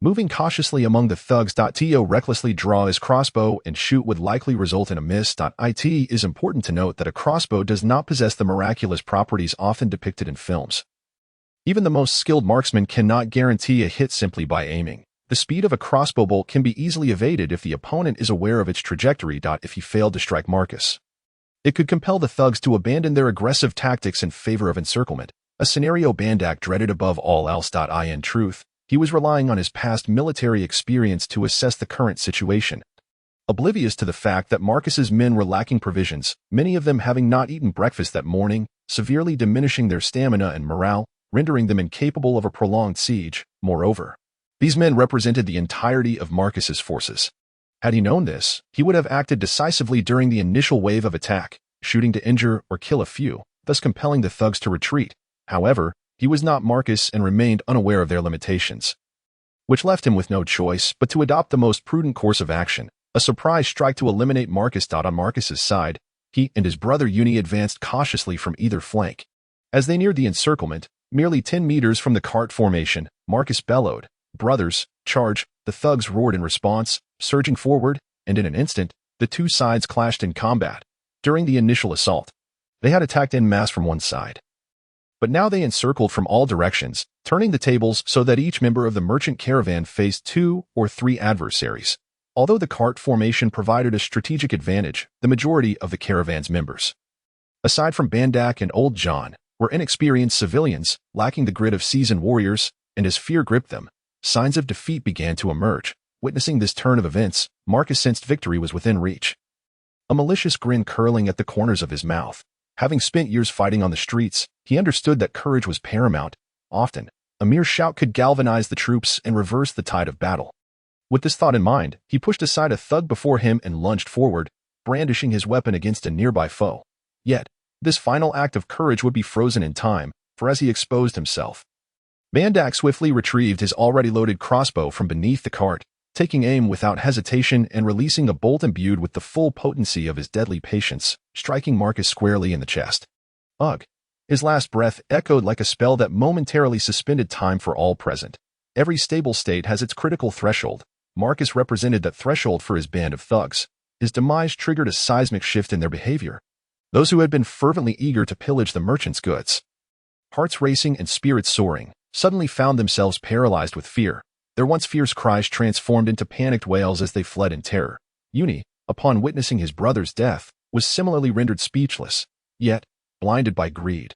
moving cautiously among the thugs. To recklessly draw his crossbow and shoot would likely result in a miss. It is important to note that a crossbow does not possess the miraculous properties often depicted in films. Even the most skilled marksman cannot guarantee a hit simply by aiming. The speed of a crossbow bolt can be easily evaded if the opponent is aware of its trajectory. If he failed to strike Marcus, it could compel the thugs to abandon their aggressive tactics in favor of encirclement, a scenario Bandak dreaded above all else. In truth, he was relying on his past military experience to assess the current situation, oblivious to the fact that Marcus's men were lacking provisions, many of them having not eaten breakfast that morning, severely diminishing their stamina and morale, rendering them incapable of a prolonged siege. Moreover, these men represented the entirety of Marcus's forces. Had he known this, he would have acted decisively during the initial wave of attack, shooting to injure or kill a few, thus compelling the thugs to retreat. However, he was not Marcus and remained unaware of their limitations, which left him with no choice but to adopt the most prudent course of action, a surprise strike to eliminate Marcus. On Marcus's side, he and his brother Uni advanced cautiously from either flank. As they neared the encirclement, merely 10 meters from the cart formation, Marcus bellowed, "Brothers, charge!" The thugs roared in response, surging forward, and in an instant, the two sides clashed in combat. During the initial assault, they had attacked en masse from one side, but now they encircled from all directions, turning the tables so that each member of the merchant caravan faced 2 or 3 adversaries. Although the cart formation provided a strategic advantage, the majority of the caravan's members, aside from Bandak and Old John, were inexperienced civilians, lacking the grit of seasoned warriors, and as fear gripped them, signs of defeat began to emerge. Witnessing this turn of events, Marcus sensed victory was within reach, a malicious grin curling at the corners of his mouth. Having spent years fighting on the streets, he understood that courage was paramount. Often, a mere shout could galvanize the troops and reverse the tide of battle. With this thought in mind, he pushed aside a thug before him and lunged forward, brandishing his weapon against a nearby foe. Yet, this final act of courage would be frozen in time, for as he exposed himself, Bandak swiftly retrieved his already loaded crossbow from beneath the cart, taking aim without hesitation and releasing a bolt imbued with the full potency of his deadly patience, striking Marcus squarely in the chest. Ugh! His last breath echoed like a spell that momentarily suspended time for all present. Every stable state has its critical threshold. Marcus represented that threshold for his band of thugs. His demise triggered a seismic shift in their behavior. Those who had been fervently eager to pillage the merchant's goods, hearts racing and spirits soaring, suddenly found themselves paralyzed with fear. Their once fierce cries transformed into panicked wails as they fled in terror. Uni, upon witnessing his brother's death, was similarly rendered speechless, yet blinded by greed.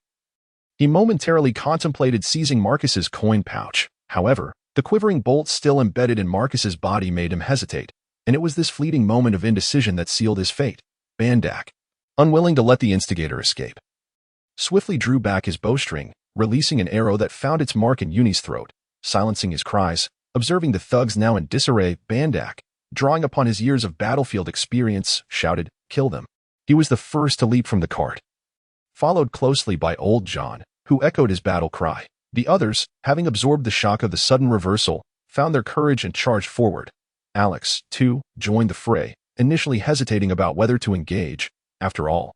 He momentarily contemplated seizing Marcus's coin pouch. However, the quivering bolt still embedded in Marcus's body made him hesitate, and it was this fleeting moment of indecision that sealed his fate. Bandak, unwilling to let the instigator escape, swiftly drew back his bowstring, releasing an arrow that found its mark in Uni's throat, silencing his cries. Observing the thugs now in disarray, Bandak, drawing upon his years of battlefield experience, shouted, "Kill them." He was the first to leap from the cart, followed closely by Old John, who echoed his battle cry. The others, having absorbed the shock of the sudden reversal, found their courage and charged forward. Alex, too, joined the fray, initially hesitating about whether to engage. After all,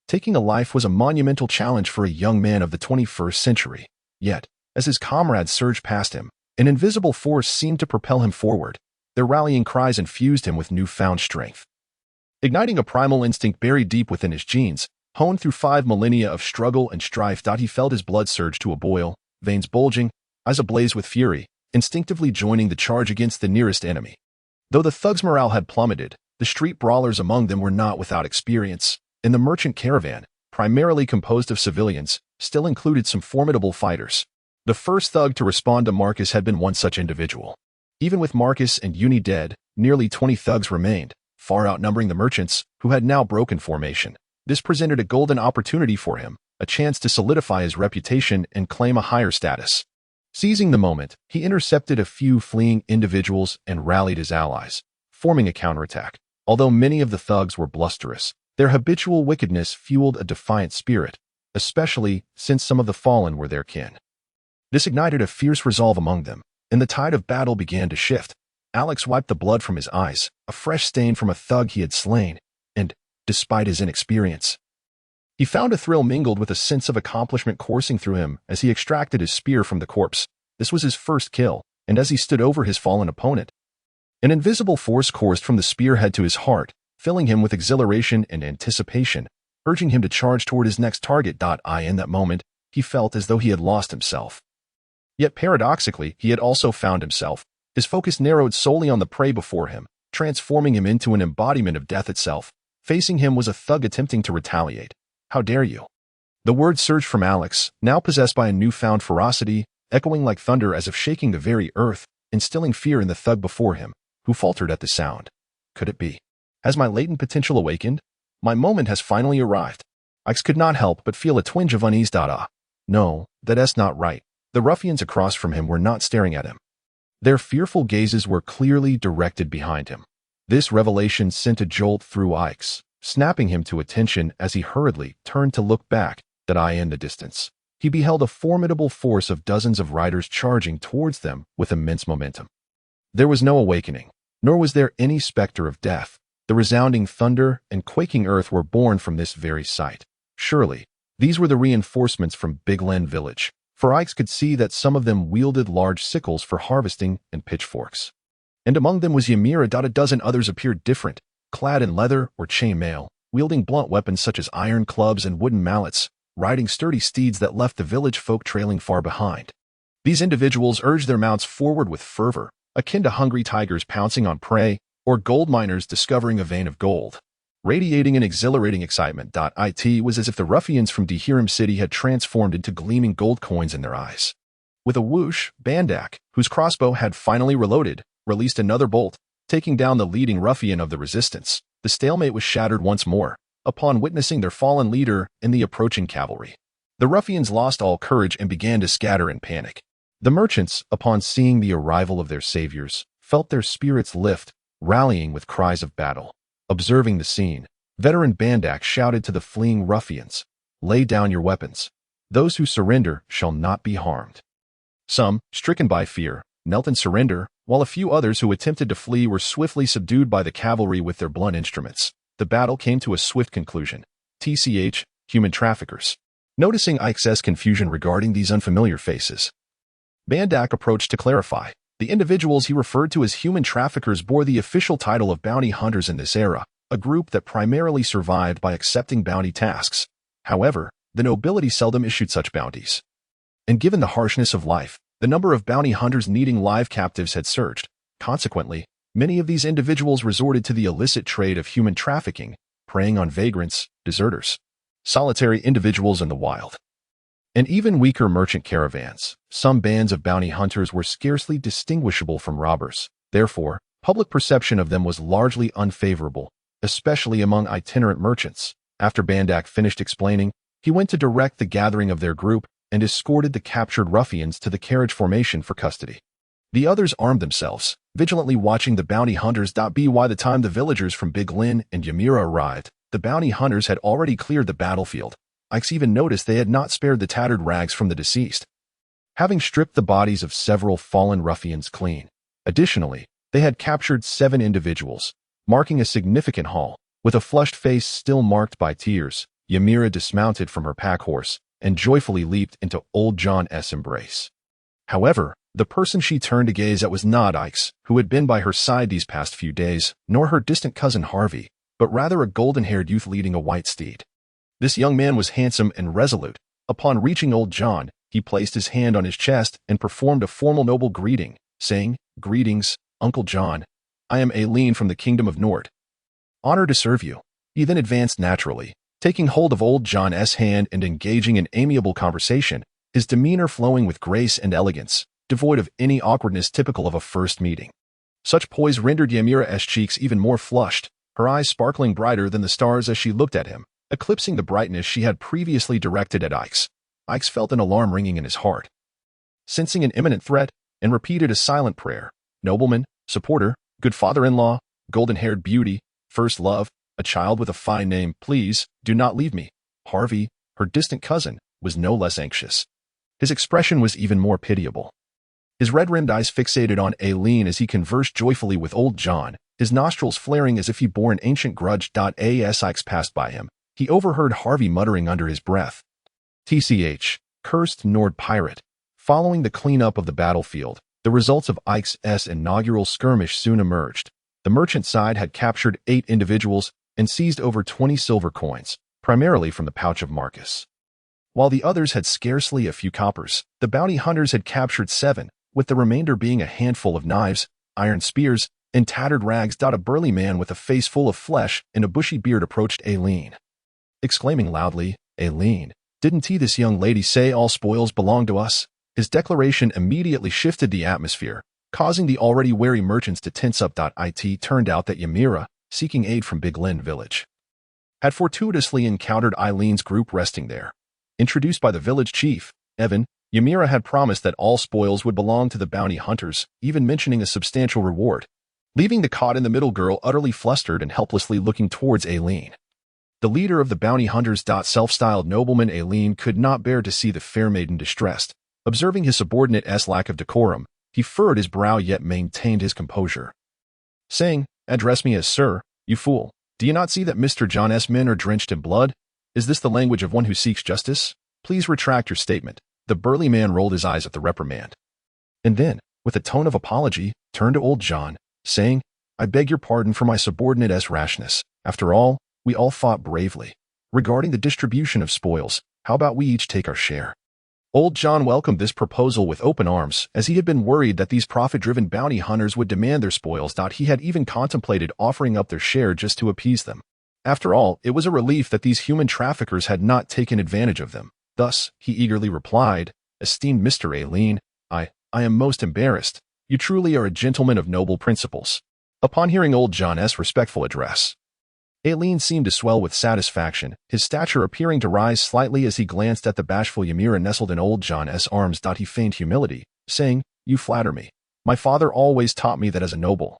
taking a life was a monumental challenge for a young man of the 21st century. Yet, as his comrades surged past him, an invisible force seemed to propel him forward. Their rallying cries infused him with newfound strength. Igniting a primal instinct buried deep within his genes, honed through 5 millennia of struggle and strife, he felt his blood surge to a boil, veins bulging, eyes ablaze with fury, instinctively joining the charge against the nearest enemy. Though the thugs' morale had plummeted, the street brawlers among them were not without experience, and the merchant caravan, primarily composed of civilians, still included some formidable fighters. The first thug to respond to Marcus had been one such individual. Even with Marcus and Uni dead, nearly 20 thugs remained, far outnumbering the merchants, who had now broken formation. This presented a golden opportunity for him, a chance to solidify his reputation and claim a higher status. Seizing the moment, he intercepted a few fleeing individuals and rallied his allies, forming a counterattack. Although many of the thugs were blusterous, their habitual wickedness fueled a defiant spirit, especially since some of the fallen were their kin. This ignited a fierce resolve among them, and the tide of battle began to shift. Alex wiped the blood from his eyes, a fresh stain from a thug he had slain, and, despite his inexperience, he found a thrill mingled with a sense of accomplishment coursing through him as he extracted his spear from the corpse. This was his first kill, and as he stood over his fallen opponent, an invisible force coursed from the spearhead to his heart, filling him with exhilaration and anticipation, urging him to charge toward his next target. In that moment, he felt as though he had lost himself. Yet paradoxically, he had also found himself. His focus narrowed solely on the prey before him, transforming him into an embodiment of death itself. Facing him was a thug attempting to retaliate. "How dare you?" The word surged from Alex, now possessed by a newfound ferocity, echoing like thunder as if shaking the very earth, instilling fear in the thug before him, who faltered at the sound. Could it be? Has my latent potential awakened? My moment has finally arrived. Alex could not help but feel a twinge of unease. No, that's not right. The ruffians across from him were not staring at him. Their fearful gazes were clearly directed behind him. This revelation sent a jolt through Ike's, snapping him to attention as he hurriedly turned to look back. In the distance, he beheld a formidable force of dozens of riders charging towards them with immense momentum. There was no awakening, nor was there any specter of death. The resounding thunder and quaking earth were born from this very sight. Surely, these were the reinforcements from Big Len village, for Ike could see that some of them wielded large sickles for harvesting and pitchforks. And among them was Ymir. A dozen others appeared different, clad in leather or chainmail, wielding blunt weapons such as iron clubs and wooden mallets, riding sturdy steeds that left the village folk trailing far behind. These individuals urged their mounts forward with fervor, akin to hungry tigers pouncing on prey, or gold miners discovering a vein of gold. Radiating an exhilarating excitement. It was as if the ruffians from Dehiram City had transformed into gleaming gold coins in their eyes. With a whoosh, Bandak, whose crossbow had finally reloaded, released another bolt, taking down the leading ruffian of the resistance. The stalemate was shattered once more, upon witnessing their fallen leader and the approaching cavalry. The ruffians lost all courage and began to scatter in panic. The merchants, upon seeing the arrival of their saviors, felt their spirits lift, rallying with cries of battle. Observing the scene, veteran Bandak shouted to the fleeing ruffians, "Lay down your weapons. Those who surrender shall not be harmed." Some, stricken by fear, knelt in surrender, while a few others who attempted to flee were swiftly subdued by the cavalry with their blunt instruments. The battle came to a swift conclusion. Human traffickers. Noticing Ike's confusion regarding these unfamiliar faces, Bandak approached to clarify. The individuals he referred to as human traffickers bore the official title of bounty hunters in this era, a group that primarily survived by accepting bounty tasks. However, the nobility seldom issued such bounties. And given the harshness of life, the number of bounty hunters needing live captives had surged. Consequently, many of these individuals resorted to the illicit trade of human trafficking, preying on vagrants, deserters, solitary individuals in the wild, and even weaker merchant caravans. Some bands of bounty hunters were scarcely distinguishable from robbers. Therefore, public perception of them was largely unfavorable, especially among itinerant merchants. After Bandak finished explaining, he went to direct the gathering of their group and escorted the captured ruffians to the carriage formation for custody. The others armed themselves, vigilantly watching the bounty hunters. By the time the villagers from Big Lynn and Ymira arrived, the bounty hunters had already cleared the battlefield. Ix even noticed they had not spared the tattered rags from the deceased, having stripped the bodies of several fallen ruffians clean. Additionally, they had captured 7 individuals, marking a significant haul. With a flushed face still marked by tears, Ymira dismounted from her pack horse and joyfully leaped into old John's embrace. However, the person she turned to gaze at was not Ix, who had been by her side these past few days, nor her distant cousin Harvey, but rather a golden-haired youth leading a white steed. This young man was handsome and resolute. Upon reaching old John, he placed his hand on his chest and performed a formal noble greeting, saying, "Greetings, Uncle John. I am Aileen from the Kingdom of Nord. Honored to serve you." He then advanced naturally, taking hold of old John's hand and engaging in amiable conversation, his demeanor flowing with grace and elegance, devoid of any awkwardness typical of a first meeting. Such poise rendered Ymira's cheeks even more flushed, her eyes sparkling brighter than the stars as she looked at him, eclipsing the brightness she had previously directed at Ix. Ix felt an alarm ringing in his heart. Sensing an imminent threat, and repeated a silent prayer. Nobleman, supporter, good father-in-law, golden-haired beauty, first love, a child with a fine name, please, do not leave me. Harvey, her distant cousin, was no less anxious. His expression was even more pitiable. His red-rimmed eyes fixated on Aileen as he conversed joyfully with old John, his nostrils flaring as if he bore an ancient grudge. As Ix passed by him, he overheard Harvey muttering under his breath, "TCH, cursed Nord pirate." Following the cleanup of the battlefield, the results of Ix's inaugural skirmish soon emerged. The merchant side had captured 8 individuals and seized over 20 silver coins, primarily from the pouch of Marcus. While the others had scarcely a few coppers, the bounty hunters had captured 7, with the remainder being a handful of knives, iron spears, and tattered rags. A burly man with a face full of flesh and a bushy beard approached Aileen, exclaiming loudly, "Aileen, didn't this young lady say all spoils belong to us?" His declaration immediately shifted the atmosphere, causing the already wary merchants to tense up. It turned out that Ymira, seeking aid from Big Lynn village, had fortuitously encountered Eileen's group resting there. Introduced by the village chief, Evan, Ymira had promised that all spoils would belong to the bounty hunters, even mentioning a substantial reward, leaving the caught-in-the-middle girl utterly flustered and helplessly looking towards Aileen. The leader of the bounty hunters. Self-styled nobleman Aileen could not bear to see the fair maiden distressed. Observing his subordinate's lack of decorum, he furrowed his brow yet maintained his composure, saying, "Address me as sir, you fool. Do you not see that Mr. John's men are drenched in blood? Is this the language of one who seeks justice? Please retract your statement." The burly man rolled his eyes at the reprimand, and then, with a tone of apology, turned to old John, saying, "I beg your pardon for my subordinate's rashness. After all, we all fought bravely. Regarding the distribution of spoils, how about we each take our share?" Old John welcomed this proposal with open arms, as he had been worried that these profit-driven bounty hunters would demand their spoils. He had even contemplated offering up their share just to appease them. After all, it was a relief that these human traffickers had not taken advantage of them. Thus, he eagerly replied, "Esteemed Mr. Aileen, I am most embarrassed. You truly are a gentleman of noble principles." Upon hearing old John's respectful address, Aileen seemed to swell with satisfaction, his stature appearing to rise slightly as he glanced at the bashful Ymira nestled in old John's arms. He feigned humility, saying, "You flatter me. My father always taught me that as a noble,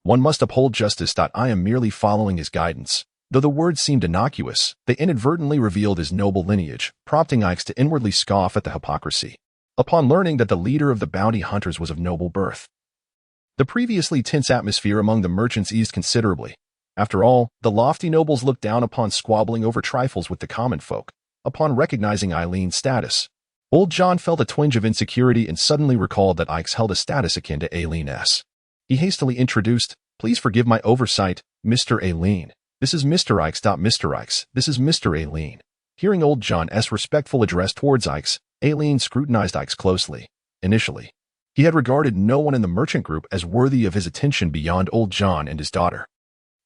one must uphold justice. I am merely following his guidance." Though the words seemed innocuous, they inadvertently revealed his noble lineage, prompting Ix to inwardly scoff at the hypocrisy. Upon learning that the leader of the bounty hunters was of noble birth, the previously tense atmosphere among the merchants eased considerably. After all, the lofty nobles looked down upon squabbling over trifles with the common folk. Upon recognizing Eileen's status, old John felt a twinge of insecurity and suddenly recalled that Ix held a status akin to Aileen's. He hastily introduced, "Please forgive my oversight, Mr. Aileen. This is Mr. Ix. Mr. Ix, this is Mr. Aileen." Hearing old John's respectful address towards Ix, Aileen scrutinized Ix closely. Initially, he had regarded no one in the merchant group as worthy of his attention beyond old John and his daughter.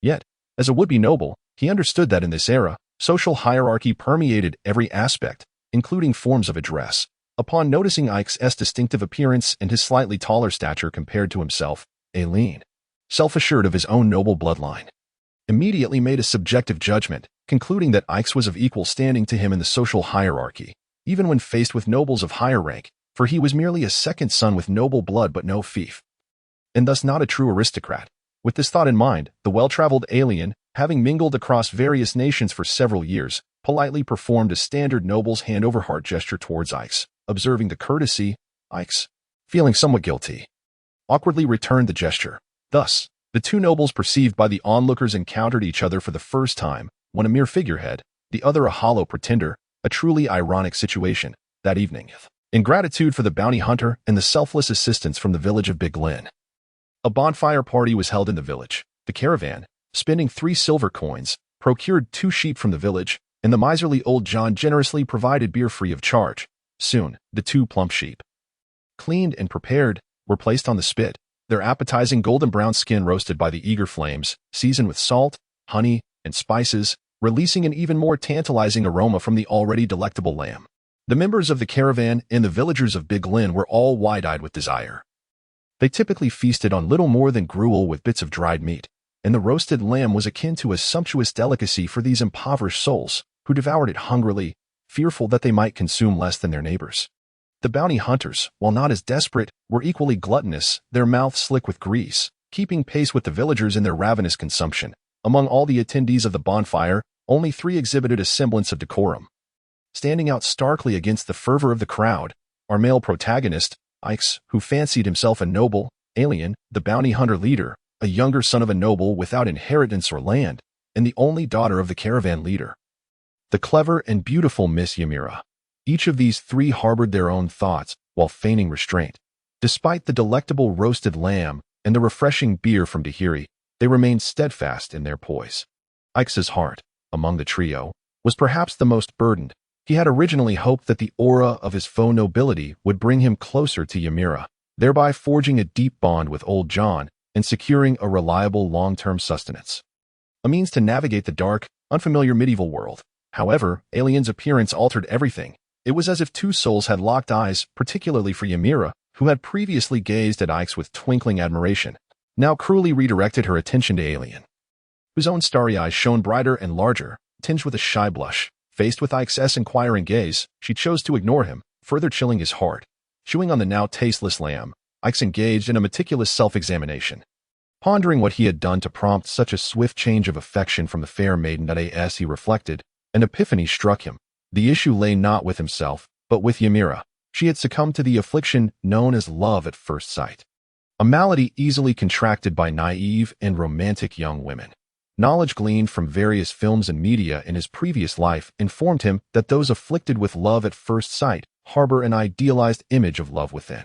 Yet, as a would-be noble, he understood that in this era, social hierarchy permeated every aspect, including forms of address. Upon noticing Ix's distinctive appearance and his slightly taller stature compared to himself, Aileen, self-assured of his own noble bloodline, immediately made a subjective judgment, concluding that Ix was of equal standing to him in the social hierarchy, even when faced with nobles of higher rank, for he was merely a second son with noble blood but no fief, and thus not a true aristocrat. With this thought in mind, the well-traveled alien, having mingled across various nations for several years, politely performed a standard noble's hand-over-heart gesture towards Ix. Observing the courtesy, Ix, feeling somewhat guilty, awkwardly returned the gesture. Thus, the two nobles perceived by the onlookers encountered each other for the first time, one a mere figurehead, the other a hollow pretender, a truly ironic situation, that evening. In gratitude for the bounty hunter and the selfless assistance from the village of Big Lynn, a bonfire party was held in the village. The caravan, spending 3 silver coins, procured 2 sheep from the village, and the miserly old John generously provided beer free of charge. Soon, the 2 plump sheep, cleaned and prepared, were placed on the spit, their appetizing golden brown skin roasted by the eager flames, seasoned with salt, honey, and spices, releasing an even more tantalizing aroma from the already delectable lamb. The members of the caravan and the villagers of Big Lynn were all wide-eyed with desire. They typically feasted on little more than gruel with bits of dried meat, and the roasted lamb was akin to a sumptuous delicacy for these impoverished souls, who devoured it hungrily, fearful that they might consume less than their neighbors. The bounty hunters, while not as desperate, were equally gluttonous, their mouths slick with grease, keeping pace with the villagers in their ravenous consumption. Among all the attendees of the bonfire, only 3 exhibited a semblance of decorum. Standing out starkly against the fervor of the crowd, our male protagonist, Ix, who fancied himself a noble, alien, the bounty hunter leader, a younger son of a noble without inheritance or land, and the only daughter of the caravan leader, the clever and beautiful Miss Ymira. Each of these 3 harbored their own thoughts while feigning restraint. Despite the delectable roasted lamb and the refreshing beer from Dahiri, they remained steadfast in their poise. Ix's heart, among the trio, was perhaps the most burdened. He had originally hoped that the aura of his faux nobility would bring him closer to Ymira, thereby forging a deep bond with old John and securing a reliable long-term sustenance. A means to navigate the dark, unfamiliar medieval world. However, Alien's appearance altered everything. It was as if 2 souls had locked eyes, particularly for Ymira, who had previously gazed at Ix with twinkling admiration, now cruelly redirected her attention to Alien, whose own starry eyes shone brighter and larger, tinged with a shy blush. Faced with Ix's inquiring gaze, she chose to ignore him, further chilling his heart. Chewing on the now tasteless lamb, Ix engaged in a meticulous self-examination. Pondering what he had done to prompt such a swift change of affection from the fair maiden that as he reflected, an epiphany struck him. The issue lay not with himself, but with Ymira. She had succumbed to the affliction known as love at first sight, a malady easily contracted by naive and romantic young women. Knowledge gleaned from various films and media in his previous life informed him that those afflicted with love at first sight harbor an idealized image of love within.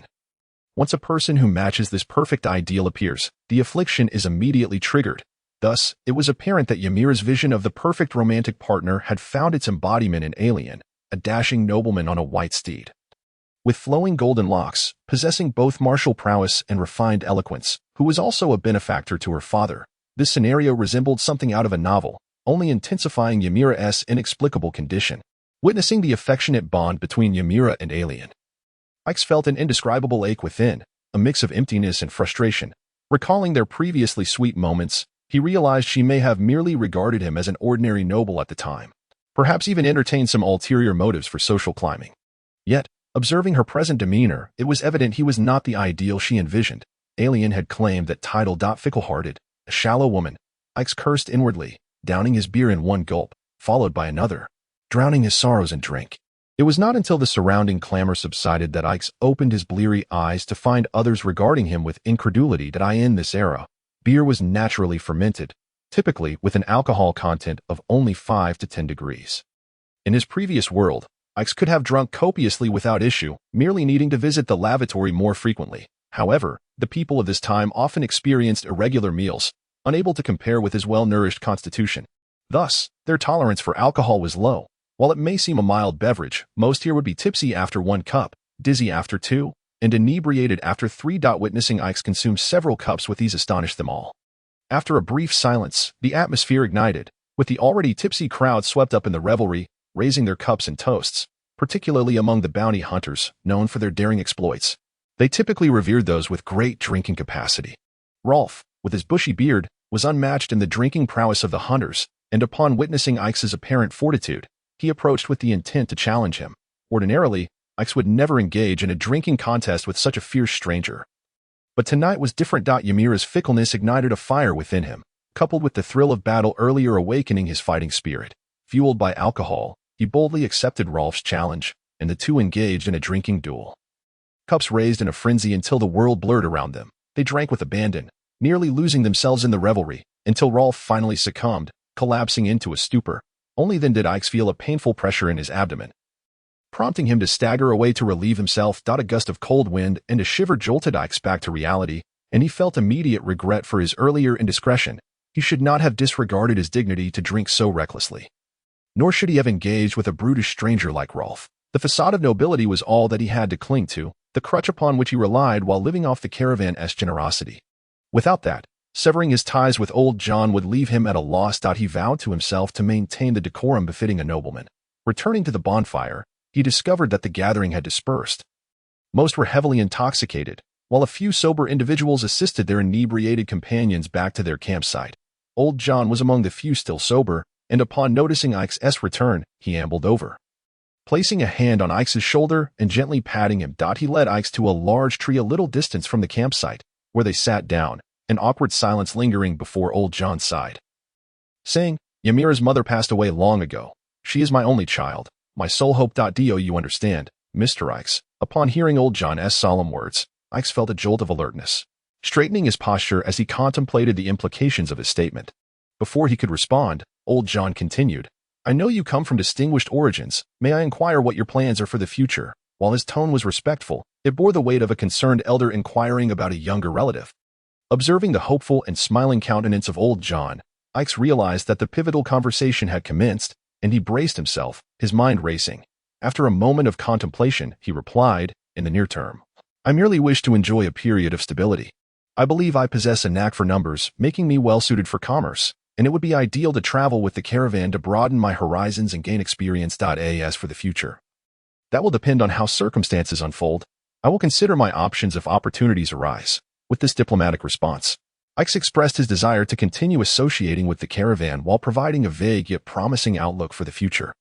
Once a person who matches this perfect ideal appears, the affliction is immediately triggered. Thus, it was apparent that Ymira's vision of the perfect romantic partner had found its embodiment in Alien, a dashing nobleman on a white steed, with flowing golden locks, possessing both martial prowess and refined eloquence, who was also a benefactor to her father. This scenario resembled something out of a novel, only intensifying Ymira's inexplicable condition. Witnessing the affectionate bond between Ymira and Alien, Ix felt an indescribable ache within, a mix of emptiness and frustration. Recalling their previously sweet moments, he realized she may have merely regarded him as an ordinary noble at the time, perhaps even entertained some ulterior motives for social climbing. Yet, observing her present demeanor, it was evident he was not the ideal she envisioned. Alien had claimed that title. Fickle-hearted, a shallow woman. Ix cursed inwardly, downing his beer in one gulp, followed by another, drowning his sorrows in drink. It was not until the surrounding clamor subsided that Ix opened his bleary eyes to find others regarding him with incredulity that in this era, beer was naturally fermented, typically with an alcohol content of only 5 to 10 degrees. In his previous world, Ix could have drunk copiously without issue, merely needing to visit the lavatory more frequently. However, the people of this time often experienced irregular meals, unable to compare with his well-nourished constitution. Thus, their tolerance for alcohol was low. While it may seem a mild beverage, most here would be tipsy after 1 cup, dizzy after 2, and inebriated after 3. Witnessing Ix consume several cups with ease astonished them all. After a brief silence, the atmosphere ignited, with the already tipsy crowd swept up in the revelry, raising their cups and toasts, particularly among the bounty hunters, known for their daring exploits. They typically revered those with great drinking capacity. Rolf, with his bushy beard, was unmatched in the drinking prowess of the hunters, and upon witnessing Ike's apparent fortitude, he approached with the intent to challenge him. Ordinarily, Ike would never engage in a drinking contest with such a fierce stranger. But tonight was different. Ymira's fickleness ignited a fire within him, coupled with the thrill of battle earlier awakening his fighting spirit. Fueled by alcohol, he boldly accepted Rolf's challenge, and the two engaged in a drinking duel. Cups raised in a frenzy until the world blurred around them. They drank with abandon, nearly losing themselves in the revelry, until Rolf finally succumbed, collapsing into a stupor. Only then did Ike feel a painful pressure in his abdomen, prompting him to stagger away to relieve himself. A gust of cold wind and a shiver jolted Ike back to reality, and he felt immediate regret for his earlier indiscretion. He should not have disregarded his dignity to drink so recklessly. Nor should he have engaged with a brutish stranger like Rolf. The facade of nobility was all that he had to cling to, the crutch upon which he relied while living off the caravan's generosity. Without that, severing his ties with old John would leave him at a loss. He vowed to himself to maintain the decorum befitting a nobleman. Returning to the bonfire, he discovered that the gathering had dispersed. Most were heavily intoxicated, while a few sober individuals assisted their inebriated companions back to their campsite. Old John was among the few still sober, and upon noticing Ike's return, he ambled over. Placing a hand on Ike's shoulder and gently patting him, he led Ike to a large tree a little distance from the campsite, where they sat down, an awkward silence lingering before old John sighed, saying, "Ymira's mother passed away long ago. She is my only child, my sole hope. Do you understand, Mr. Ike?" Upon hearing old John's solemn words, Ike felt a jolt of alertness, straightening his posture as he contemplated the implications of his statement. Before he could respond, old John continued, "I know you come from distinguished origins. May I inquire what your plans are for the future?" While his tone was respectful, it bore the weight of a concerned elder inquiring about a younger relative. Observing the hopeful and smiling countenance of old John, Ike realized that the pivotal conversation had commenced, and he braced himself, his mind racing. After a moment of contemplation, he replied, "In the near term, I merely wish to enjoy a period of stability. I believe I possess a knack for numbers, making me well-suited for commerce, and it would be ideal to travel with the caravan to broaden my horizons and gain experience. As for the future, that will depend on how circumstances unfold. I will consider my options if opportunities arise." With this diplomatic response, Ike expressed his desire to continue associating with the caravan while providing a vague yet promising outlook for the future.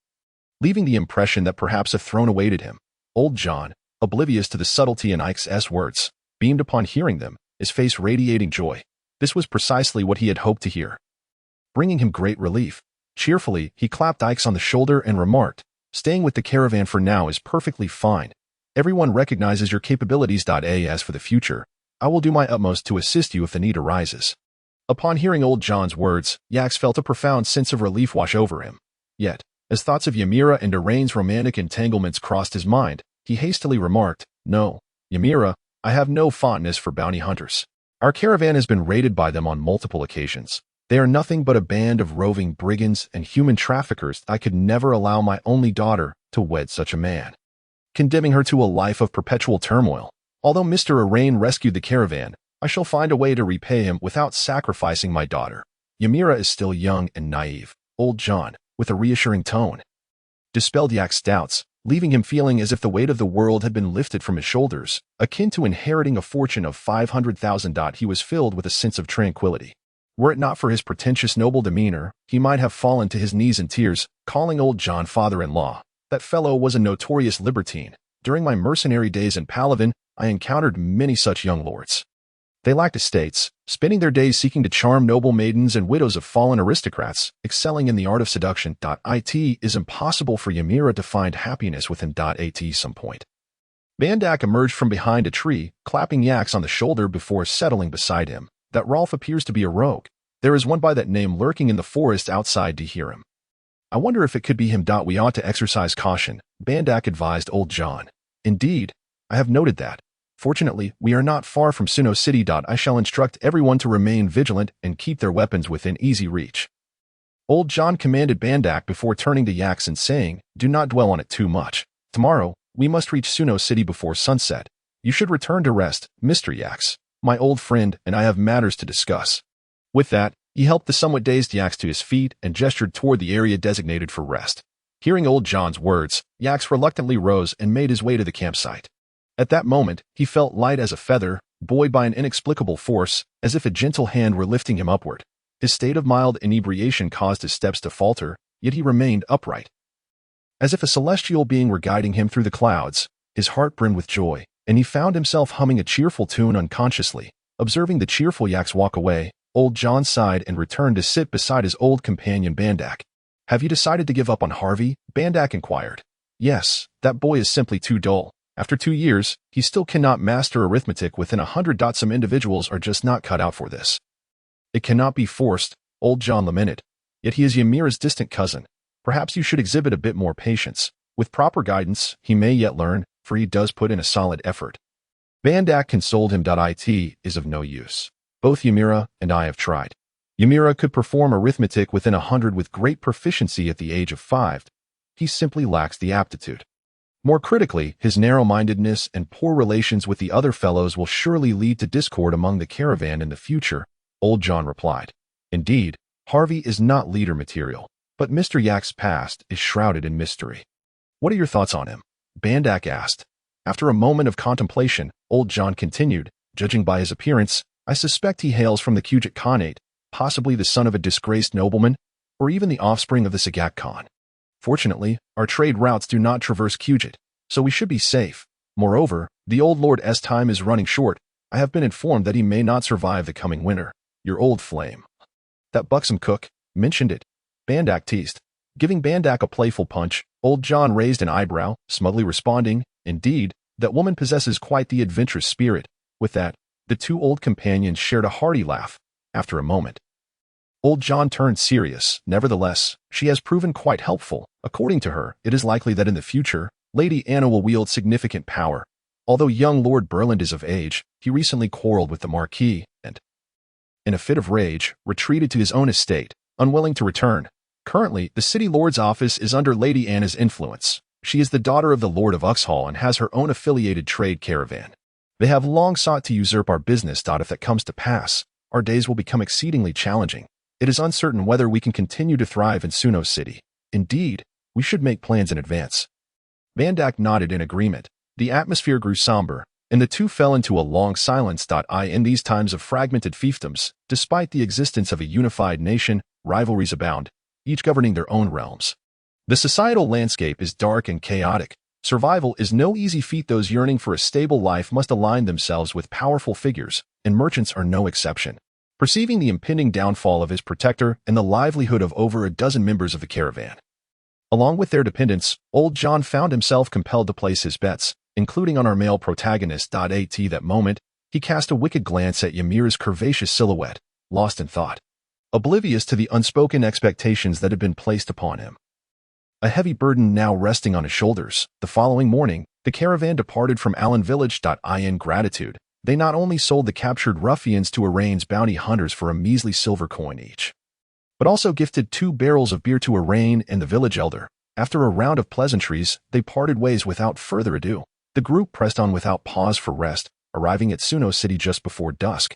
Leaving the impression that perhaps a throne awaited him, old John, oblivious to the subtlety in Ike's words, beamed upon hearing them, his face radiating joy. This was precisely what he had hoped to hear, bringing him great relief. Cheerfully, he clapped Ike on the shoulder and remarked, "Staying with the caravan for now is perfectly fine. Everyone recognizes your capabilities. As for the future, I will do my utmost to assist you if the need arises." Upon hearing old John's words, Ike felt a profound sense of relief wash over him. Yet, as thoughts of Ymira and Iraine's romantic entanglements crossed his mind, he hastily remarked, "No, Ymira, I have no fondness for bounty hunters. Our caravan has been raided by them on multiple occasions. They are nothing but a band of roving brigands and human traffickers. I could never allow my only daughter to wed such a man, condemning her to a life of perpetual turmoil. Although Mr. Iraine rescued the caravan, I shall find a way to repay him without sacrificing my daughter. Ymira is still young and naive." Old John, with a reassuring tone, dispelled Ike's doubts, leaving him feeling as if the weight of the world had been lifted from his shoulders, akin to inheriting a fortune of 500,000. He was filled with a sense of tranquility. Were it not for his pretentious noble demeanor, he might have fallen to his knees in tears, calling old John father-in-law. That fellow was a notorious libertine. During my mercenary days in Palaven, I encountered many such young lords. They lacked estates, spending their days seeking to charm noble maidens and widows of fallen aristocrats, excelling in the art of seduction. It is impossible for Ymira to find happiness with him. At some point, Bandak emerged from behind a tree, clapping Ike on the shoulder before settling beside him. "That Rolf appears to be a rogue. There is one by that name lurking in the forest outside to hear him. I wonder if it could be him. We ought to exercise caution," Bandak advised old John. "Indeed, I have noted that. Fortunately, we are not far from Suno City. I shall instruct everyone to remain vigilant and keep their weapons within easy reach." Old John commanded Bandak before turning to Ike and saying, "Do not dwell on it too much. Tomorrow, we must reach Suno City before sunset. You should return to rest, Mr. Ike. My old friend and I have matters to discuss." With that, he helped the somewhat dazed Ike to his feet and gestured toward the area designated for rest. Hearing old John's words, Ike reluctantly rose and made his way to the campsite. At that moment, he felt light as a feather, buoyed by an inexplicable force, as if a gentle hand were lifting him upward. His state of mild inebriation caused his steps to falter, yet he remained upright. As if a celestial being were guiding him through the clouds, his heart brimmed with joy, and he found himself humming a cheerful tune unconsciously. Observing the cheerful yaks walk away, old John sighed and returned to sit beside his old companion Bandak. "Have you decided to give up on Harvey?" Bandak inquired. "Yes, that boy is simply too dull. After 2 years, he still cannot master arithmetic within 100. Some individuals are just not cut out for this. It cannot be forced," old John lamented. "Yet he is Ymira's distant cousin. Perhaps you should exhibit a bit more patience. With proper guidance, he may yet learn, for he does put in a solid effort." Bandak consoled him. "It is of no use. Both Ymira and I have tried. Ymira could perform arithmetic within 100 with great proficiency at the age of 5. He simply lacks the aptitude. More critically, his narrow-mindedness and poor relations with the other fellows will surely lead to discord among the caravan in the future," old John replied. "Indeed, Harvey is not leader material, but Mr. Yak's past is shrouded in mystery." "What are your thoughts on him?" Bandak asked. After a moment of contemplation, old John continued, "Judging by his appearance, I suspect he hails from the Kujit Khanate, possibly the son of a disgraced nobleman, or even the offspring of the Sagak Khan. Fortunately, our trade routes do not traverse Kujit, so we should be safe. Moreover, the old lord's time is running short. I have been informed that he may not survive the coming winter. Your old flame, that buxom cook, mentioned it," Bandak teased. Giving Bandak a playful punch, old John raised an eyebrow, smugly responding, "Indeed, that woman possesses quite the adventurous spirit." With that, the two old companions shared a hearty laugh. After a moment, old John turned serious. "Nevertheless, she has proven quite helpful. According to her, it is likely that in the future, Lady Anna will wield significant power. Although young Lord Burland is of age, he recently quarreled with the Marquis and, in a fit of rage, retreated to his own estate, unwilling to return. Currently, the city lord's office is under Lady Anna's influence. She is the daughter of the Lord of Uxhall and has her own affiliated trade caravan. They have long sought to usurp our business. If that comes to pass, our days will become exceedingly challenging. It is uncertain whether we can continue to thrive in Suno City. Indeed, we should make plans in advance." Bandak nodded in agreement. The atmosphere grew somber, and the two fell into a long silence. In these times of fragmented fiefdoms, despite the existence of a unified nation, rivalries abound, each governing their own realms. The societal landscape is dark and chaotic. Survival is no easy feat. Those yearning for a stable life must align themselves with powerful figures, and merchants are no exception. Perceiving the impending downfall of his protector and the livelihood of over a dozen members of the caravan, along with their dependents, old John found himself compelled to place his bets, including on our male protagonist. At that moment, he cast a wicked glance at Ymira's curvaceous silhouette, lost in thought, oblivious to the unspoken expectations that had been placed upon him. A heavy burden now resting on his shoulders. The following morning, the caravan departed from Allen Village. In gratitude, they not only sold the captured ruffians to Arrane's bounty hunters for a measly silver coin each, but also gifted 2 barrels of beer to Arrane and the village elder. After a round of pleasantries, they parted ways without further ado. The group pressed on without pause for rest, arriving at Suno City just before dusk.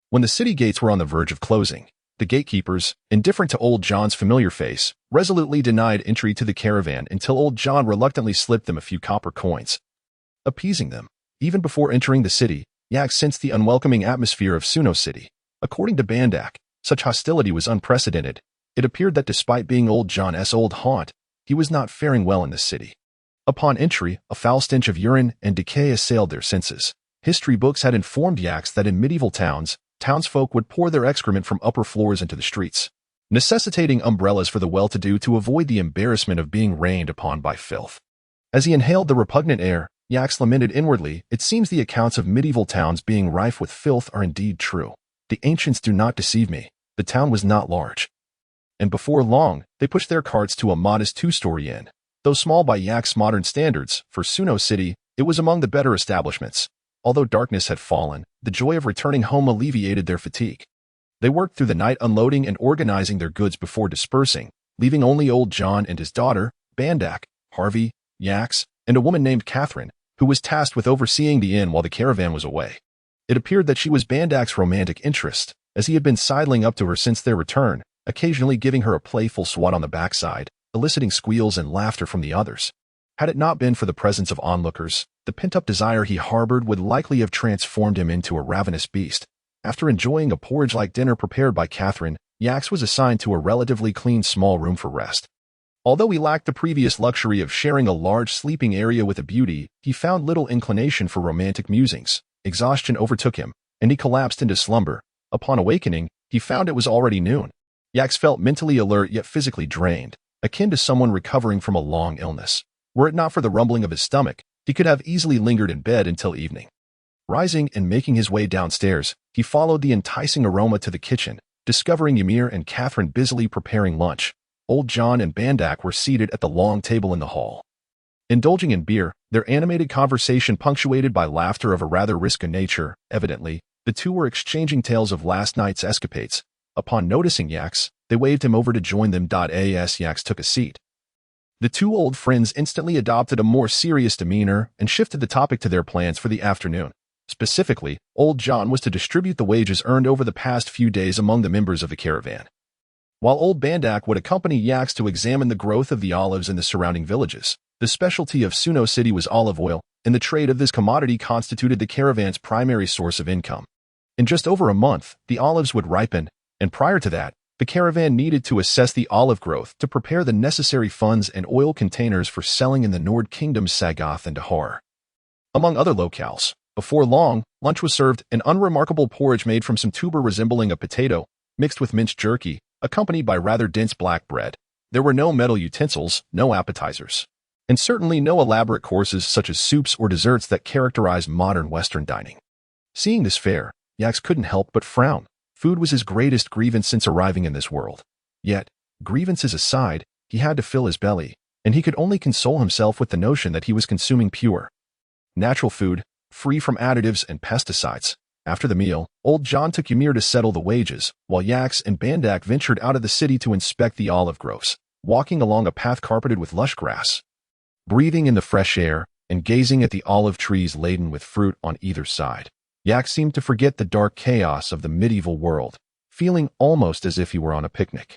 When the city gates were on the verge of closing, the gatekeepers, indifferent to old John's familiar face, resolutely denied entry to the caravan until old John reluctantly slipped them a few copper coins. Appeasing them, even before entering the city, Yak sensed the unwelcoming atmosphere of Suno City. According to Bandak, such hostility was unprecedented. It appeared that despite being old John's old haunt, he was not faring well in the city. Upon entry, a foul stench of urine and decay assailed their senses. History books had informed Yaks that in medieval towns, townsfolk would pour their excrement from upper floors into the streets, necessitating umbrellas for the well-to-do to avoid the embarrassment of being rained upon by filth. As he inhaled the repugnant air, Yaks lamented inwardly, "It seems the accounts of medieval towns being rife with filth are indeed true. The ancients do not deceive me. The town was not large." And before long, they pushed their carts to a modest 2-story inn. Though small by Yak's modern standards, for Suno City, it was among the better establishments. Although darkness had fallen, the joy of returning home alleviated their fatigue. They worked through the night unloading and organizing their goods before dispersing, leaving only old John and his daughter, Bandak, Harvey, Yaks, and a woman named Catherine, who was tasked with overseeing the inn while the caravan was away. It appeared that she was Bandak's romantic interest, as he had been sidling up to her since their return, occasionally giving her a playful swat on the backside, eliciting squeals and laughter from the others. Had it not been for the presence of onlookers, the pent-up desire he harbored would likely have transformed him into a ravenous beast. After enjoying a porridge-like dinner prepared by Catherine, Yax was assigned to a relatively clean small room for rest. Although he lacked the previous luxury of sharing a large sleeping area with a beauty, he found little inclination for romantic musings. Exhaustion overtook him, and he collapsed into slumber. Upon awakening, he found it was already noon. Yax felt mentally alert yet physically drained, akin to someone recovering from a long illness. Were it not for the rumbling of his stomach, he could have easily lingered in bed until evening. Rising and making his way downstairs, he followed the enticing aroma to the kitchen, discovering Ymir and Catherine busily preparing lunch. Old John and Bandak were seated at the long table in the hall. Indulging in beer, their animated conversation punctuated by laughter of a rather risky nature. Evidently, the two were exchanging tales of last night's escapades. Upon noticing Yax, they waved him over to join them. As Yax took a seat, the two old friends instantly adopted a more serious demeanor and shifted the topic to their plans for the afternoon. Specifically, Old John was to distribute the wages earned over the past few days among the members of the caravan, while Old Bandak would accompany Yax to examine the growth of the olives in the surrounding villages. The specialty of Suno City was olive oil, and the trade of this commodity constituted the caravan's primary source of income. In just over a month, the olives would ripen, and prior to that, the caravan needed to assess the olive growth to prepare the necessary funds and oil containers for selling in the Nord Kingdom's Sagoth and Dahar, among other locales. Before long, lunch was served, an unremarkable porridge made from some tuber resembling a potato, mixed with minced jerky, accompanied by rather dense black bread. There were no metal utensils, no appetizers, and certainly no elaborate courses such as soups or desserts that characterize modern Western dining. Seeing this fare, Yax couldn't help but frown. Food was his greatest grievance since arriving in this world. Yet, grievances aside, he had to fill his belly, and he could only console himself with the notion that he was consuming pure, natural food, free from additives and pesticides. After the meal, Old John took Ymir to settle the wages, while Yax and Bandak ventured out of the city to inspect the olive groves, walking along a path carpeted with lush grass, breathing in the fresh air, and gazing at the olive trees laden with fruit on either side. Yax seemed to forget the dark chaos of the medieval world, feeling almost as if he were on a picnic.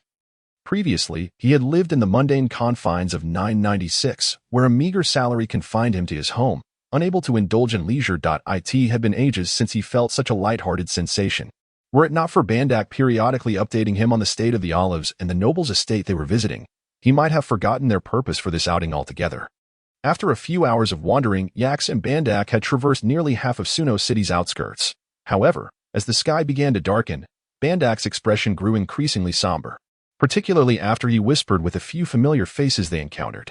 Previously, he had lived in the mundane confines of 996, where a meager salary confined him to his home. Unable to indulge in leisure. It had been ages since he felt such a light-hearted sensation. Were it not for Bandak periodically updating him on the state of the olives and the noble's estate they were visiting, he might have forgotten their purpose for this outing altogether. After a few hours of wandering, Yax and Bandak had traversed nearly half of Suno City's outskirts. However, as the sky began to darken, Bandak's expression grew increasingly somber, particularly after he whispered with a few familiar faces they encountered.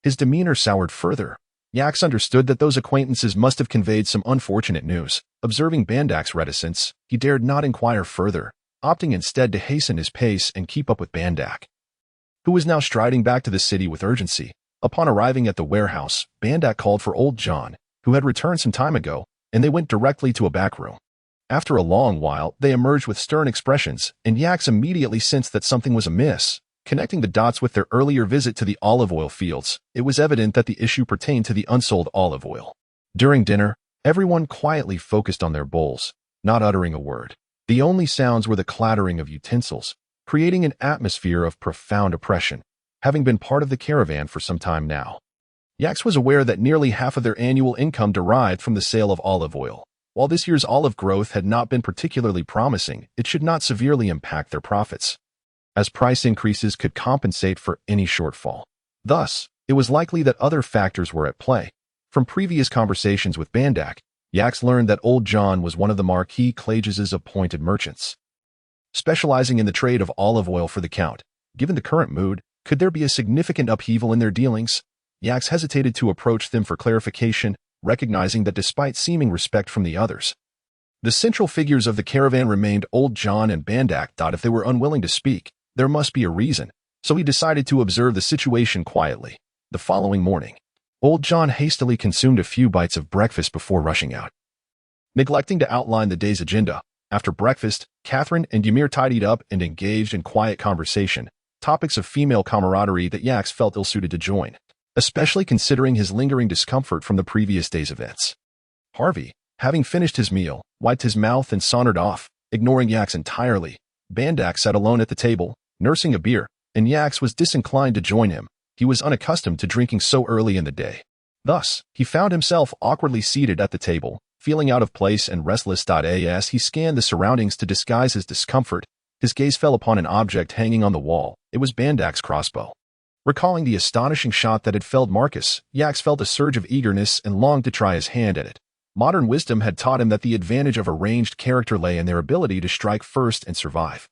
His demeanor soured further. Yax understood that those acquaintances must have conveyed some unfortunate news. Observing Bandak's reticence, he dared not inquire further, opting instead to hasten his pace and keep up with Bandak, who was now striding back to the city with urgency. Upon arriving at the warehouse, Bandak called for Old John, who had returned some time ago, and they went directly to a back room. After a long while, they emerged with stern expressions, and Yax immediately sensed that something was amiss. Connecting the dots with their earlier visit to the olive oil fields, it was evident that the issue pertained to the unsold olive oil. During dinner, everyone quietly focused on their bowls, not uttering a word. The only sounds were the clattering of utensils, creating an atmosphere of profound oppression. Having been part of the caravan for some time now, Yax was aware that nearly half of their annual income derived from the sale of olive oil. While this year's olive growth had not been particularly promising, it should not severely impact their profits, as price increases could compensate for any shortfall. Thus, it was likely that other factors were at play. From previous conversations with Bandak, Yax learned that Old John was one of the Marquis Clages' appointed merchants, specializing in the trade of olive oil for the Count. Given the current mood, could there be a significant upheaval in their dealings? Yax hesitated to approach them for clarification, recognizing that despite seeming respect from the others, the central figures of the caravan remained Old John and Bandak. If they were unwilling to speak, there must be a reason, so he decided to observe the situation quietly. The following morning, Old John hastily consumed a few bites of breakfast before rushing out, neglecting to outline the day's agenda. After breakfast, Catherine and Ymir tidied up and engaged in quiet conversation, topics of female camaraderie that Yax felt ill-suited to join, especially considering his lingering discomfort from the previous day's events. Harvey, having finished his meal, wiped his mouth and sauntered off, ignoring Yax entirely. Bandak sat alone at the table, nursing a beer, and Yax was disinclined to join him. He was unaccustomed to drinking so early in the day. Thus, he found himself awkwardly seated at the table, feeling out of place and restless. As he scanned the surroundings to disguise his discomfort, His gaze fell upon an object hanging on the wall. It was Bandak's crossbow. Recalling the astonishing shot that had felled Marcus, Yax felt a surge of eagerness and longed to try his hand at it. Modern wisdom had taught him that the advantage of a ranged character lay in their ability to strike first and survive.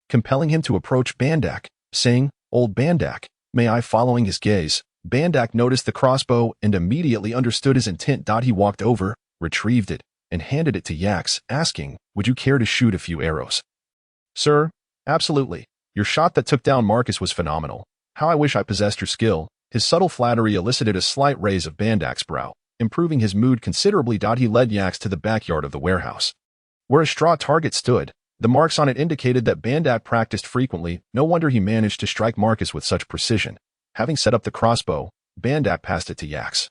Compelling him to approach Bandak, saying, "Old Bandak, may I?" Following his gaze, Bandak noticed the crossbow and immediately understood his intent. He walked over, retrieved it, and handed it to Yax, asking, "Would you care to shoot a few arrows?" "Sir, absolutely. Your shot that took down Marcus was phenomenal. How I wish I possessed your skill." His subtle flattery elicited a slight raise of Bandak's brow, improving his mood considerably. He led Yax to the backyard of the warehouse, where a straw target stood. The marks on it indicated that Bandak practiced frequently. No wonder he managed to strike Marcus with such precision. Having set up the crossbow, Bandak passed it to Yax,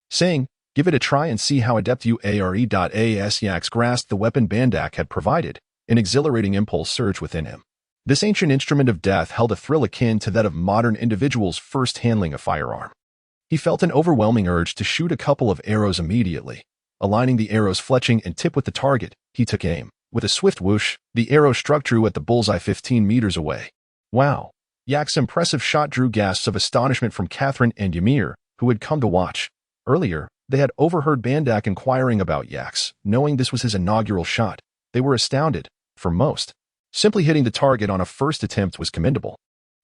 saying, "Give it a try and see how adept you are." Yax grasped the weapon Bandak had provided. An exhilarating impulse surged within him. This ancient instrument of death held a thrill akin to that of modern individuals first handling a firearm. He felt an overwhelming urge to shoot a couple of arrows immediately. Aligning the arrow's fletching and tip with the target, he took aim. With a swift whoosh, the arrow struck true at the bullseye 15 meters away. "Wow." Yax's impressive shot drew gasps of astonishment from Catherine and Ymir, who had come to watch. Earlier, they had overheard Bandak inquiring about Yax. Knowing this was his inaugural shot, they were astounded. For most, simply hitting the target on a first attempt was commendable.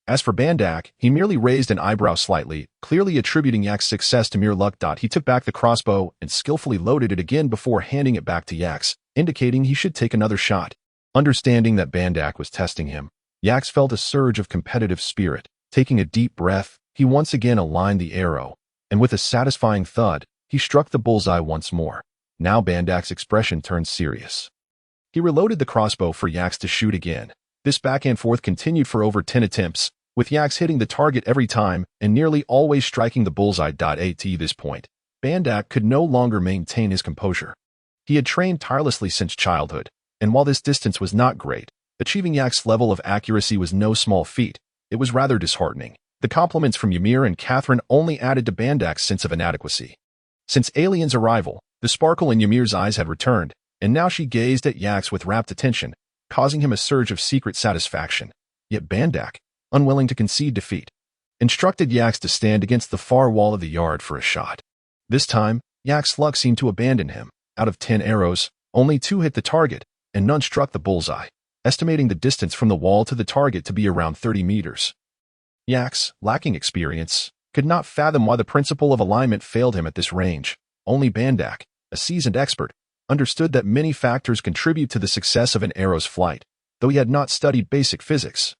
As for Bandak, he merely raised an eyebrow slightly, clearly attributing Yax's success to mere luck. He took back the crossbow and skillfully loaded it again before handing it back to Yax, indicating he should take another shot. Understanding that Bandak was testing him, Yax felt a surge of competitive spirit. Taking a deep breath, he once again aligned the arrow, and with a satisfying thud, he struck the bullseye once more. Now Bandak's expression turned serious. He reloaded the crossbow for Yax to shoot again. This back and forth continued for over 10 attempts, with Yax hitting the target every time and nearly always striking the bullseye. At this point, Bandak could no longer maintain his composure. He had trained tirelessly since childhood, and while this distance was not great, achieving Yax's level of accuracy was no small feat. It was rather disheartening. The compliments from Ymir and Catherine only added to Bandak's sense of inadequacy. Since Alien's arrival, the sparkle in Ymir's eyes had returned, and now she gazed at Yax with rapt attention, causing him a surge of secret satisfaction. Yet Bandak, unwilling to concede defeat, instructed Yax to stand against the far wall of the yard for a shot. This time, Yax's luck seemed to abandon him. Out of 10 arrows, only 2 hit the target, and none struck the bullseye, estimating the distance from the wall to the target to be around 30 meters. Yax, lacking experience, could not fathom why the principle of alignment failed him at this range. Only Bandak, a seasoned expert, understood that many factors contribute to the success of an arrow's flight, though he had not studied basic physics.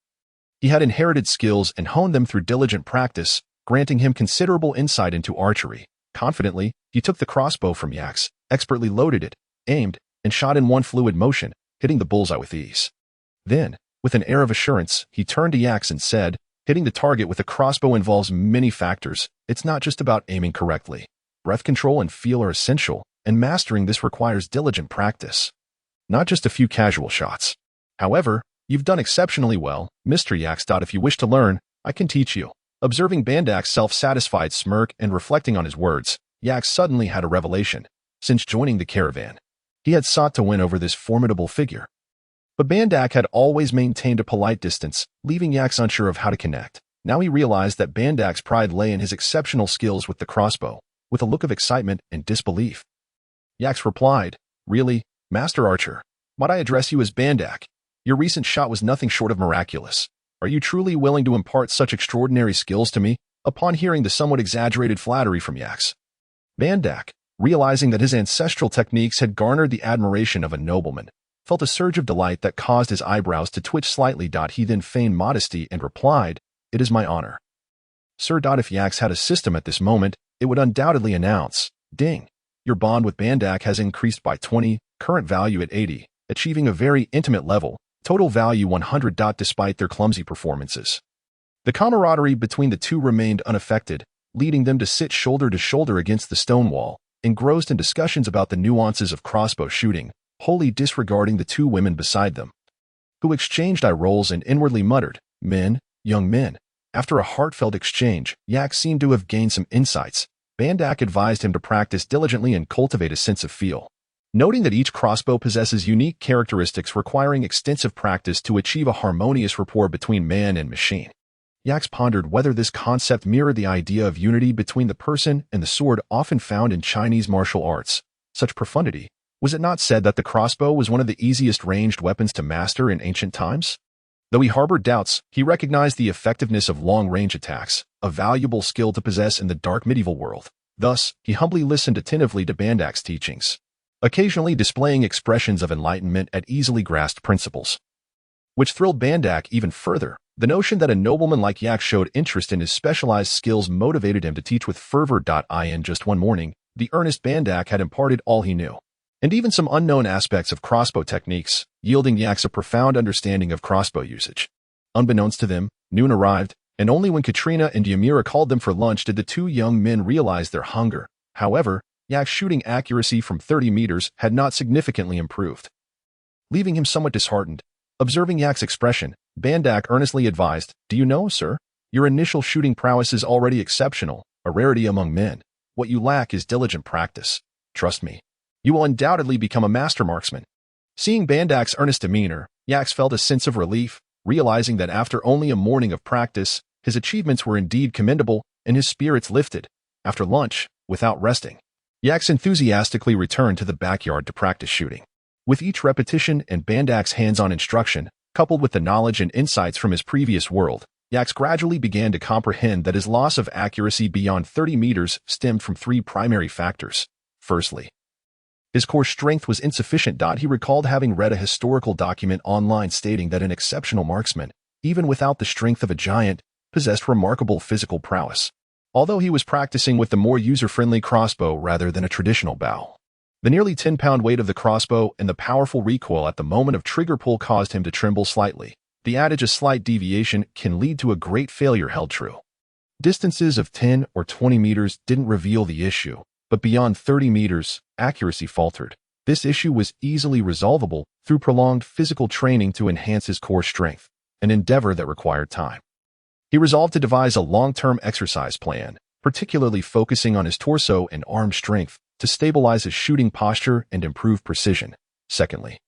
He had inherited skills and honed them through diligent practice, granting him considerable insight into archery. Confidently, he took the crossbow from Yax, expertly loaded it, aimed, and shot in one fluid motion, hitting the bullseye with ease. Then, with an air of assurance, he turned to Yax and said, "Hitting the target with a crossbow involves many factors. It's not just about aiming correctly. Breath control and feel are essential, and mastering this requires diligent practice. Not just a few casual shots. However, you've done exceptionally well, Mr. Yax. If you wish to learn, I can teach you." Observing Bandak's self-satisfied smirk and reflecting on his words, Yax suddenly had a revelation. Since joining the caravan, he had sought to win over this formidable figure. But Bandak had always maintained a polite distance, leaving Yax unsure of how to connect. Now he realized that Bandak's pride lay in his exceptional skills with the crossbow. With a look of excitement and disbelief, Yax replied, "Really, Master Archer? Might I address you as Bandak? Your recent shot was nothing short of miraculous. Are you truly willing to impart such extraordinary skills to me?" Upon hearing the somewhat exaggerated flattery from Yax, Bandak, realizing that his ancestral techniques had garnered the admiration of a nobleman, felt a surge of delight that caused his eyebrows to twitch slightly. He then feigned modesty and replied, "It is my honor, sir." If Yax had a system at this moment, it would undoubtedly announce, "Ding, your bond with Bandak has increased by 20, current value at 80, achieving a very intimate level, total value 100. Despite their clumsy performances, the camaraderie between the two remained unaffected, leading them to sit shoulder to shoulder against the stone wall, engrossed in discussions about the nuances of crossbow shooting, wholly disregarding the 2 women beside them, who exchanged eye rolls and inwardly muttered, "Men, young men." After a heartfelt exchange, Yax seemed to have gained some insights. Bandak advised him to practice diligently and cultivate a sense of feel. Noting that each crossbow possesses unique characteristics requiring extensive practice to achieve a harmonious rapport between man and machine, Yax pondered whether this concept mirrored the idea of unity between the person and the sword often found in Chinese martial arts. Such profundity. Was it not said that the crossbow was one of the easiest ranged weapons to master in ancient times? Though he harbored doubts, he recognized the effectiveness of long-range attacks, a valuable skill to possess in the dark medieval world. Thus, he humbly listened attentively to Bandak's teachings, occasionally displaying expressions of enlightenment at easily grasped principles, which thrilled Bandak even further. The notion that a nobleman like Yax showed interest in his specialized skills motivated him to teach with fervor. In just one morning, the earnest Bandak had imparted all he knew, and even some unknown aspects of crossbow techniques, yielding Yax a profound understanding of crossbow usage. Unbeknownst to them, noon arrived, and only when Katrina and Ymira called them for lunch did the two young men realize their hunger. However, Yax's shooting accuracy from 30 meters had not significantly improved, leaving him somewhat disheartened. Observing Yax's expression, Bandak earnestly advised, "Do you know, sir? Your initial shooting prowess is already exceptional, a rarity among men. What you lack is diligent practice. Trust me. You will undoubtedly become a master marksman." Seeing Bandak's earnest demeanor, Yax felt a sense of relief, realizing that after only a morning of practice, his achievements were indeed commendable and his spirits lifted. After lunch, without resting, Yax enthusiastically returned to the backyard to practice shooting. With each repetition and Bandak's hands-on instruction, coupled with the knowledge and insights from his previous world, Yax gradually began to comprehend that his loss of accuracy beyond 30 meters stemmed from three primary factors. Firstly, his core strength was insufficient. He recalled having read a historical document online stating that an exceptional marksman, even without the strength of a giant, possessed remarkable physical prowess, although he was practicing with the more user-friendly crossbow rather than a traditional bow. The nearly 10-pound weight of the crossbow and the powerful recoil at the moment of trigger pull caused him to tremble slightly. The adage, a slight deviation can lead to a great failure, held true. Distances of 10 or 20 meters didn't reveal the issue, but beyond 30 meters, accuracy faltered. This issue was easily resolvable through prolonged physical training to enhance his core strength, an endeavor that required time. He resolved to devise a long-term exercise plan, particularly focusing on his torso and arm strength, to stabilize his shooting posture and improve precision. Secondly,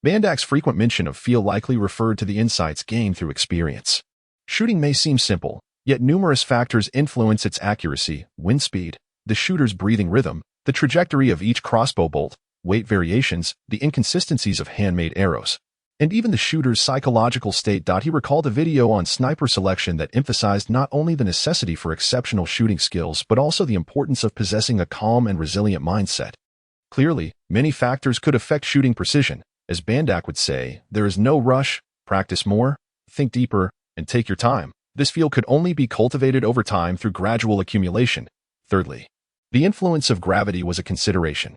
Bandak's frequent mention of feel likely referred to the insights gained through experience. Shooting may seem simple, yet numerous factors influence its accuracy: wind speed, the shooter's breathing rhythm, the trajectory of each crossbow bolt, weight variations, the inconsistencies of handmade arrows, and even the shooter's psychological state. He recalled a video on sniper selection that emphasized not only the necessity for exceptional shooting skills but also the importance of possessing a calm and resilient mindset. Clearly, many factors could affect shooting precision. As Bandak would say, there is no rush, practice more, think deeper, and take your time. This feel could only be cultivated over time through gradual accumulation. Thirdly, the influence of gravity was a consideration.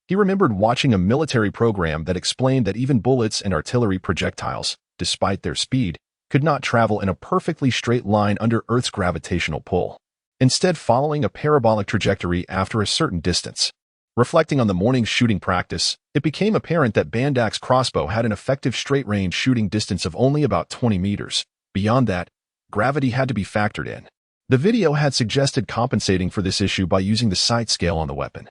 He remembered watching a military program that explained that even bullets and artillery projectiles, despite their speed, could not travel in a perfectly straight line under Earth's gravitational pull, instead following a parabolic trajectory after a certain distance. Reflecting on the morning's shooting practice, it became apparent that Bandak's crossbow had an effective straight-range shooting distance of only about 20 meters. Beyond that, gravity had to be factored in. The video had suggested compensating for this issue by using the sight scale on the weapon,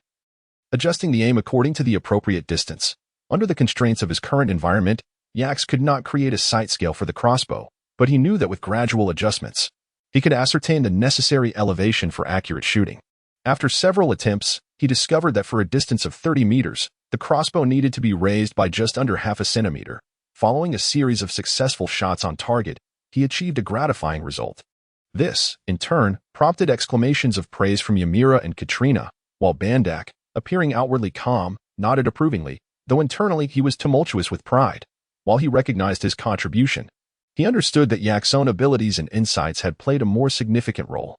adjusting the aim according to the appropriate distance. Under the constraints of his current environment, Yax could not create a sight scale for the crossbow, but he knew that with gradual adjustments, he could ascertain the necessary elevation for accurate shooting. After several attempts, he discovered that for a distance of 30 meters, the crossbow needed to be raised by just under half a centimeter. Following a series of successful shots on target, he achieved a gratifying result. This, in turn, prompted exclamations of praise from Ymira and Katrina, while Bandak, appearing outwardly calm, nodded approvingly, though internally he was tumultuous with pride. While he recognized his contribution, he understood that Yax's own abilities and insights had played a more significant role.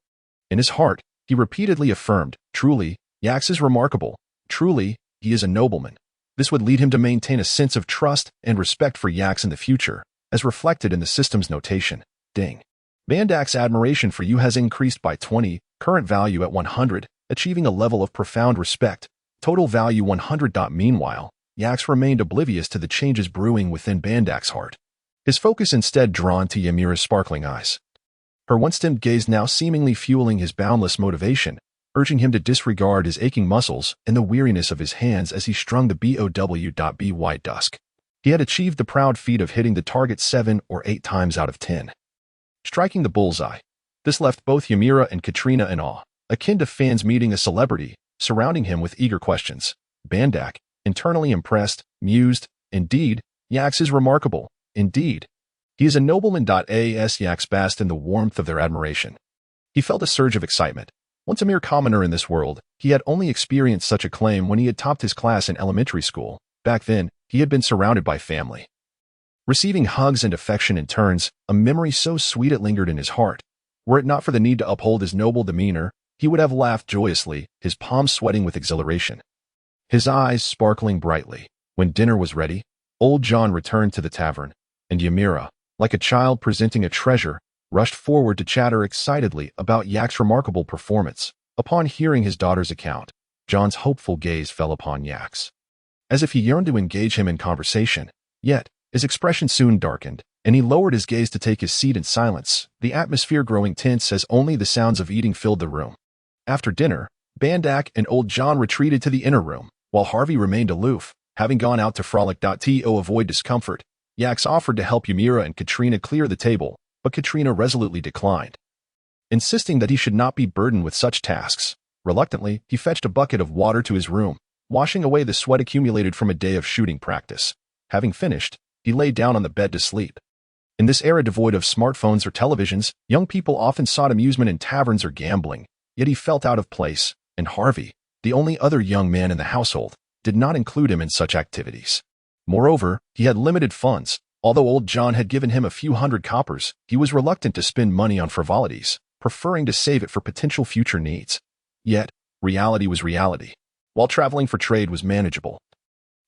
In his heart, he repeatedly affirmed, "Truly, Yax is remarkable. Truly, he is a nobleman." This would lead him to maintain a sense of trust and respect for Yax in the future, as reflected in the system's notation. Ding. Bandak's admiration for you has increased by 20, current value at 100, achieving a level of profound respect, total value 100. Meanwhile, Yax remained oblivious to the changes brewing within Bandak's heart, his focus instead drawn to Ymira's sparkling eyes. Her once dimmed gaze now seemingly fueling his boundless motivation. urging him to disregard his aching muscles and the weariness of his hands as he strung the BOW.BY dusk. He had achieved the proud feat of hitting the target 7 or 8 times out of 10. Striking the bullseye. This left both Ymira and Katrina in awe, akin to fans meeting a celebrity, surrounding him with eager questions. Bandak, internally impressed, mused, "Indeed, Yax is remarkable. Indeed. He is a nobleman." As Yax basked in the warmth of their admiration. He felt a surge of excitement. Once a mere commoner in this world, he had only experienced such acclaim when he had topped his class in elementary school. Back then, he had been surrounded by family. Receiving hugs and affection in turns, a memory so sweet it lingered in his heart. Were it not for the need to uphold his noble demeanor, he would have laughed joyously, his palms sweating with exhilaration. His eyes sparkling brightly. When dinner was ready, old John returned to the tavern, and Ymira, like a child presenting a treasure, rushed forward to chatter excitedly about Yak's remarkable performance. Upon hearing his daughter's account, John's hopeful gaze fell upon Yax, as if he yearned to engage him in conversation. Yet, his expression soon darkened, and he lowered his gaze to take his seat in silence, the atmosphere growing tense as only the sounds of eating filled the room. After dinner, Bandak and old John retreated to the inner room, while Harvey remained aloof, having gone out to frolic. To avoid discomfort, Yax offered to help Ymira and Katrina clear the table, but Katrina resolutely declined, insisting that he should not be burdened with such tasks. Reluctantly, he fetched a bucket of water to his room, washing away the sweat accumulated from a day of shooting practice. Having finished, he lay down on the bed to sleep. In this era devoid of smartphones or televisions, young people often sought amusement in taverns or gambling, yet he felt out of place, and Harvey, the only other young man in the household, did not include him in such activities. Moreover, he had limited funds. Although old John had given him a few hundred coppers, he was reluctant to spend money on frivolities, preferring to save it for potential future needs. Yet, reality was reality. While traveling for trade was manageable,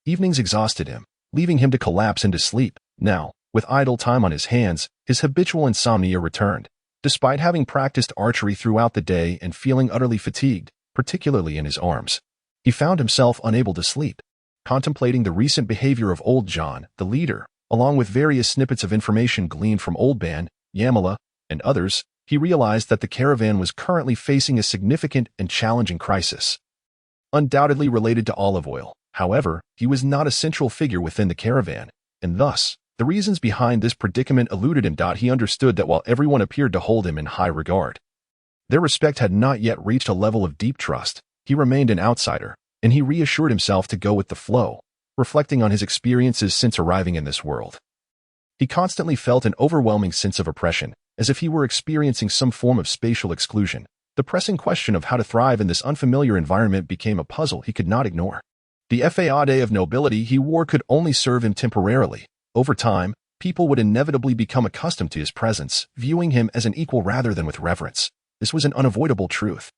evenings exhausted him, leaving him to collapse into sleep. Now, with idle time on his hands, his habitual insomnia returned. Despite having practiced archery throughout the day and feeling utterly fatigued, particularly in his arms, he found himself unable to sleep. Contemplating the recent behavior of old John, the leader, along with various snippets of information gleaned from Old Ban, Yamala, and others, he realized that the caravan was currently facing a significant and challenging crisis. Undoubtedly related to olive oil, however, he was not a central figure within the caravan, and thus, the reasons behind this predicament eluded him. He understood that while everyone appeared to hold him in high regard, their respect had not yet reached a level of deep trust. He remained an outsider, and he reassured himself to go with the flow, reflecting on his experiences since arriving in this world. He constantly felt an overwhelming sense of oppression, as if he were experiencing some form of spatial exclusion. The pressing question of how to thrive in this unfamiliar environment became a puzzle he could not ignore. The fade of nobility he wore could only serve him temporarily. Over time, people would inevitably become accustomed to his presence, viewing him as an equal rather than with reverence. This was an unavoidable truth.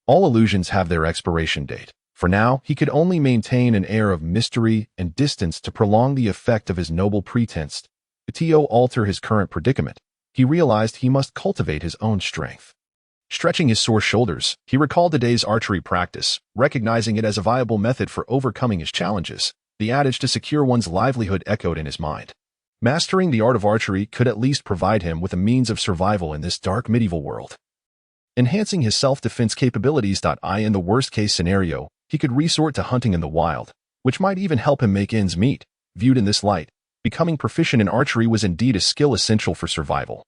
All illusions have their expiration date. For now, he could only maintain an air of mystery and distance to prolong the effect of his noble pretense. To alter his current predicament, he realized he must cultivate his own strength. Stretching his sore shoulders, he recalled the day's archery practice, recognizing it as a viable method for overcoming his challenges. The adage to secure one's livelihood echoed in his mind. Mastering the art of archery could at least provide him with a means of survival in this dark medieval world. Enhancing his self-defense capabilities. In the worst-case scenario, he could resort to hunting in the wild, which might even help him make ends meet. Viewed in this light, becoming proficient in archery was indeed a skill essential for survival,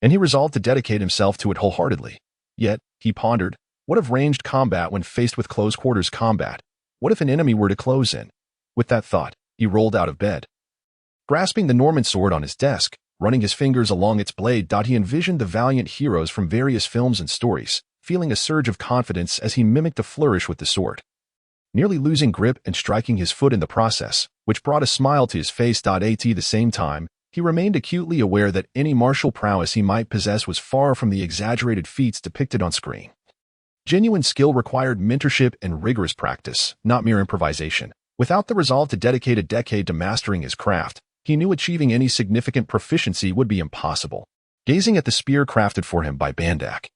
and he resolved to dedicate himself to it wholeheartedly. Yet, he pondered, what of ranged combat when faced with close-quarters combat? What if an enemy were to close in? With that thought, he rolled out of bed. Grasping the Norman sword on his desk, running his fingers along its blade, he envisioned the valiant heroes from various films and stories, feeling a surge of confidence as he mimicked a flourish with the sword, nearly losing grip and striking his foot in the process, which brought a smile to his face. At the same time, he remained acutely aware that any martial prowess he might possess was far from the exaggerated feats depicted on screen. Genuine skill required mentorship and rigorous practice, not mere improvisation. Without the resolve to dedicate a decade to mastering his craft, he knew achieving any significant proficiency would be impossible. Gazing at the spear crafted for him by Bandak,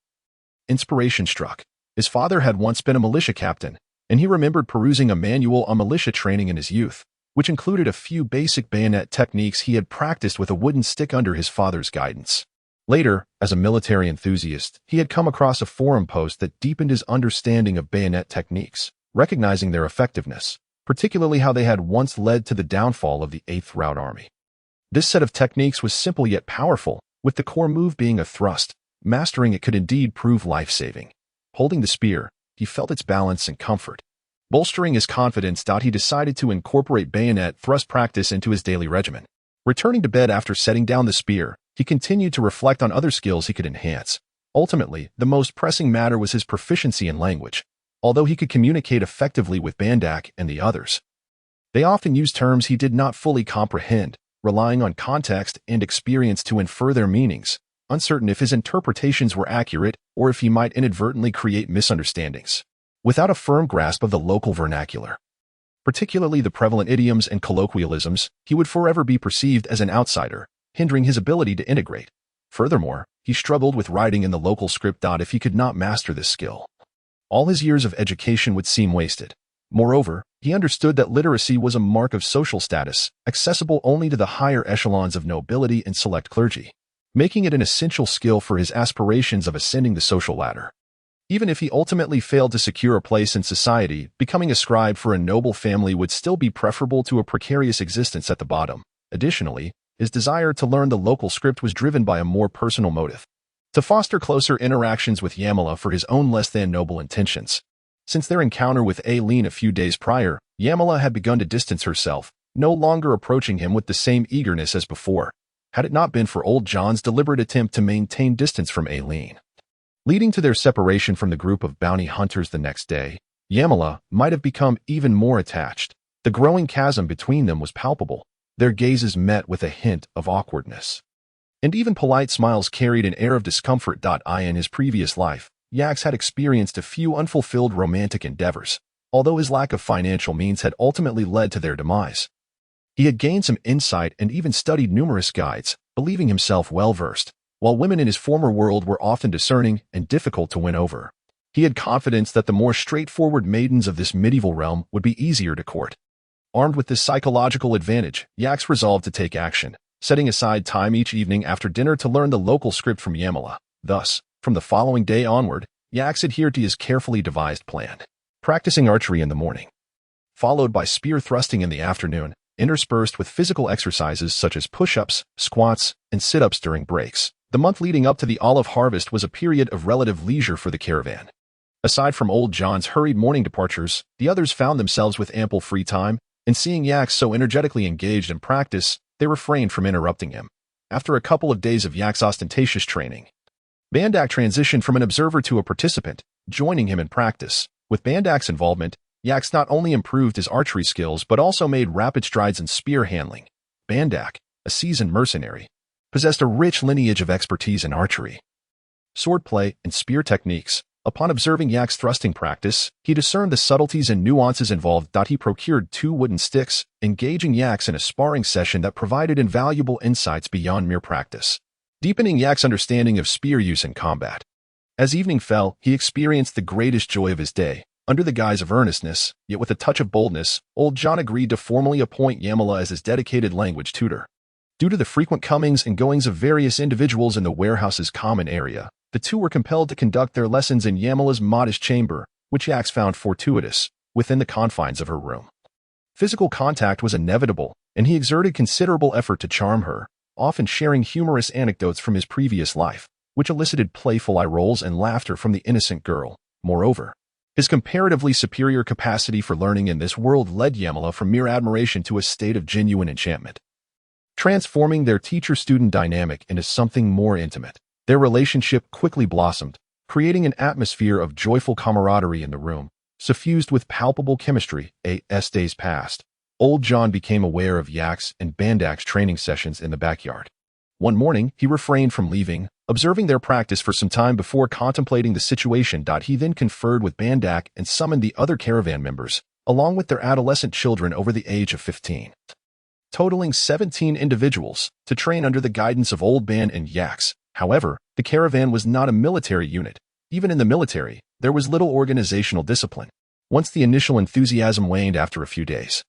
inspiration struck. His father had once been a militia captain, and he remembered perusing a manual on militia training in his youth, which included a few basic bayonet techniques he had practiced with a wooden stick under his father's guidance. Later, as a military enthusiast, he had come across a forum post that deepened his understanding of bayonet techniques, recognizing their effectiveness, particularly how they had once led to the downfall of the 8th Route Army. This set of techniques was simple yet powerful, with the core move being a thrust. Mastering it could indeed prove life-saving. Holding the spear, he felt its balance and comfort. Bolstering his confidence, he decided to incorporate bayonet thrust practice into his daily regimen. Returning to bed after setting down the spear, he continued to reflect on other skills he could enhance. Ultimately, the most pressing matter was his proficiency in language. Although he could communicate effectively with Bandak and the others, they often used terms he did not fully comprehend, relying on context and experience to infer their meanings, uncertain if his interpretations were accurate or if he might inadvertently create misunderstandings. Without a firm grasp of the local vernacular, particularly the prevalent idioms and colloquialisms, he would forever be perceived as an outsider, hindering his ability to integrate. Furthermore, he struggled with writing in the local script. If he could not master this skill, all his years of education would seem wasted. Moreover, he understood that literacy was a mark of social status, accessible only to the higher echelons of nobility and select clergy, making it an essential skill for his aspirations of ascending the social ladder. Even if he ultimately failed to secure a place in society, becoming a scribe for a noble family would still be preferable to a precarious existence at the bottom. Additionally, his desire to learn the local script was driven by a more personal motive: to foster closer interactions with Yamala for his own less-than-noble intentions. Since their encounter with Aileen a few days prior, Yamala had begun to distance herself, no longer approaching him with the same eagerness as before, had it not been for old John's deliberate attempt to maintain distance from Aileen. Leading to their separation from the group of bounty hunters the next day, Yamala might have become even more attached. The growing chasm between them was palpable. Their gazes met with a hint of awkwardness, and even polite smiles carried an air of discomfort. In his previous life, Yax had experienced a few unfulfilled romantic endeavors, although his lack of financial means had ultimately led to their demise. He had gained some insight and even studied numerous guides, believing himself well-versed. While women in his former world were often discerning and difficult to win over, he had confidence that the more straightforward maidens of this medieval realm would be easier to court. Armed with this psychological advantage, Yax resolved to take action, setting aside time each evening after dinner to learn the local script from Yamala. Thus, from the following day onward, Yax adhered to his carefully devised plan, practicing archery in the morning, followed by spear thrusting in the afternoon, interspersed with physical exercises such as push-ups, squats, and sit-ups during breaks. The month leading up to the olive harvest was a period of relative leisure for the caravan. Aside from old John's hurried morning departures, the others found themselves with ample free time, and seeing Yax so energetically engaged in practice, they refrained from interrupting him. After a couple of days of Yax's ostentatious training, Bandak transitioned from an observer to a participant, joining him in practice. With Bandak's involvement, Yax not only improved his archery skills but also made rapid strides in spear handling. Bandak, a seasoned mercenary, possessed a rich lineage of expertise in archery, swordplay, and spear techniques. Upon observing Yax thrusting practice, he discerned the subtleties and nuances involved. He procured 2 wooden sticks, engaging Yax in a sparring session that provided invaluable insights beyond mere practice, deepening Yax's understanding of spear use in combat. As evening fell, he experienced the greatest joy of his day. Under the guise of earnestness, yet with a touch of boldness, old John agreed to formally appoint Yamala as his dedicated language tutor. Due to the frequent comings and goings of various individuals in the warehouse's common area, the two were compelled to conduct their lessons in Yamala's modest chamber, which Yax found fortuitous, within the confines of her room. Physical contact was inevitable, and he exerted considerable effort to charm her, often sharing humorous anecdotes from his previous life, which elicited playful eye rolls and laughter from the innocent girl. Moreover, his comparatively superior capacity for learning in this world led Yamala from mere admiration to a state of genuine enchantment, transforming their teacher-student dynamic into something more intimate. Their relationship quickly blossomed, creating an atmosphere of joyful camaraderie in the room, suffused with palpable chemistry. As days passed, old John became aware of Yax and Bandak's training sessions in the backyard. One morning, he refrained from leaving, observing their practice for some time before contemplating the situation. He then conferred with Bandak and summoned the other caravan members, along with their adolescent children over the age of 15. Totaling 17 individuals, to train under the guidance of Old Ban and Yax. However, the caravan was not a military unit. Even in the military, there was little organizational discipline. Once the initial enthusiasm waned after a few days,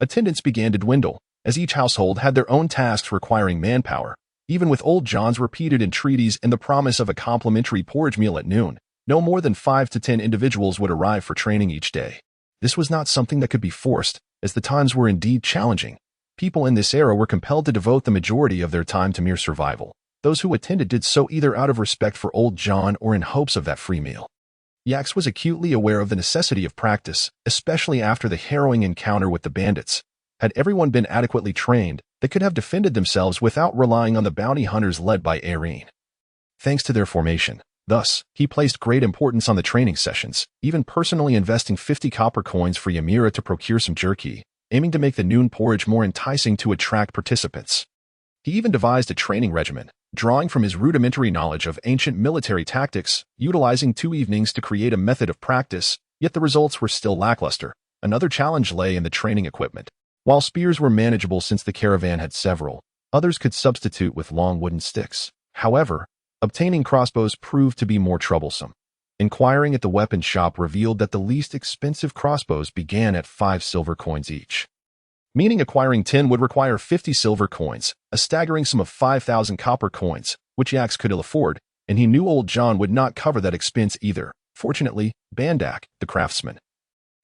attendance began to dwindle, as each household had their own tasks requiring manpower. Even with old John's repeated entreaties and the promise of a complimentary porridge meal at noon, no more than 5 to 10 individuals would arrive for training each day. This was not something that could be forced, as the times were indeed challenging. People in this era were compelled to devote the majority of their time to mere survival. Those who attended did so either out of respect for old John or in hopes of that free meal. Yax was acutely aware of the necessity of practice, especially after the harrowing encounter with the bandits. Had everyone been adequately trained, they could have defended themselves without relying on the bounty hunters led by Erin. Thanks to their formation, thus, he placed great importance on the training sessions, even personally investing 50 copper coins for Ymira to procure some jerky, aiming to make the noon porridge more enticing to attract participants. He even devised a training regimen, drawing from his rudimentary knowledge of ancient military tactics, utilizing 2 evenings to create a method of practice, yet the results were still lackluster. Another challenge lay in the training equipment. While spears were manageable since the caravan had several, others could substitute with long wooden sticks. However, obtaining crossbows proved to be more troublesome. Inquiring at the weapon shop revealed that the least expensive crossbows began at 5 silver coins each. Meaning acquiring 10 would require 50 silver coins, a staggering sum of 5,000 copper coins, which Yax could ill afford, and he knew old John would not cover that expense either. Fortunately, Bandak, the craftsman,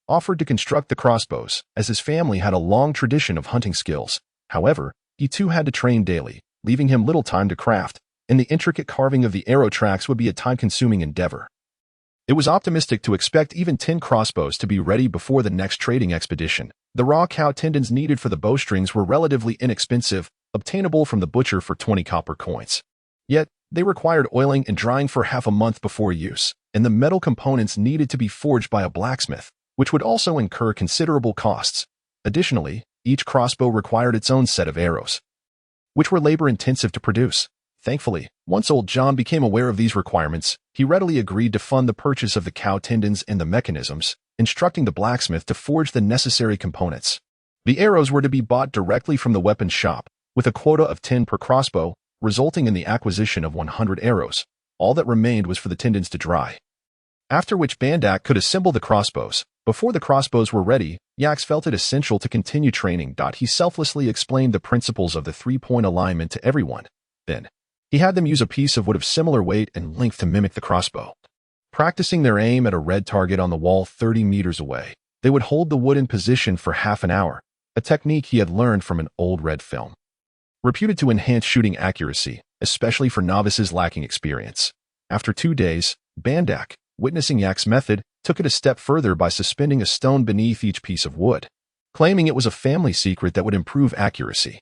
offered to construct the crossbows, as his family had a long tradition of hunting skills. However, he too had to train daily, leaving him little time to craft, and the intricate carving of the arrow tracks would be a time-consuming endeavor. It was optimistic to expect even 10 crossbows to be ready before the next trading expedition. The raw cow tendons needed for the bowstrings were relatively inexpensive, obtainable from the butcher for 20 copper coins. Yet, they required oiling and drying for half a month before use, and the metal components needed to be forged by a blacksmith, which would also incur considerable costs. Additionally, each crossbow required its own set of arrows, which were labor-intensive to produce. Thankfully, once old John became aware of these requirements, he readily agreed to fund the purchase of the cow tendons and the mechanisms, instructing the blacksmith to forge the necessary components. The arrows were to be bought directly from the weapon shop, with a quota of 10 per crossbow, resulting in the acquisition of 100 arrows. All that remained was for the tendons to dry, after which Bandak could assemble the crossbows. Before the crossbows were ready, Yax felt it essential to continue training. He selflessly explained the principles of the 3-point alignment to everyone. Then, he had them use a piece of wood of similar weight and length to mimic the crossbow. Practicing their aim at a red target on the wall 30 meters away, they would hold the wood in position for half an hour, a technique he had learned from an old red film, reputed to enhance shooting accuracy, especially for novices lacking experience. After 2 days, Bandak, witnessing Yax's method, took it a step further by suspending a stone beneath each piece of wood, claiming it was a family secret that would improve accuracy.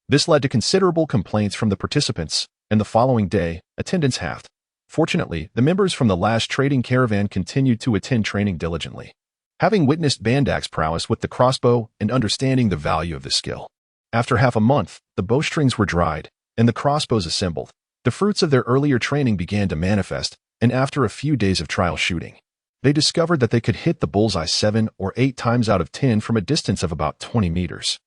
This led to considerable complaints from the participants, and the following day, attendance halved. Fortunately, the members from the last trading caravan continued to attend training diligently, having witnessed Bandak's prowess with the crossbow and understanding the value of the skill. After half a month, the bowstrings were dried, and the crossbows assembled. The fruits of their earlier training began to manifest, and after a few days of trial shooting, they discovered that they could hit the bullseye 7 or 8 times out of 10 from a distance of about 20 meters.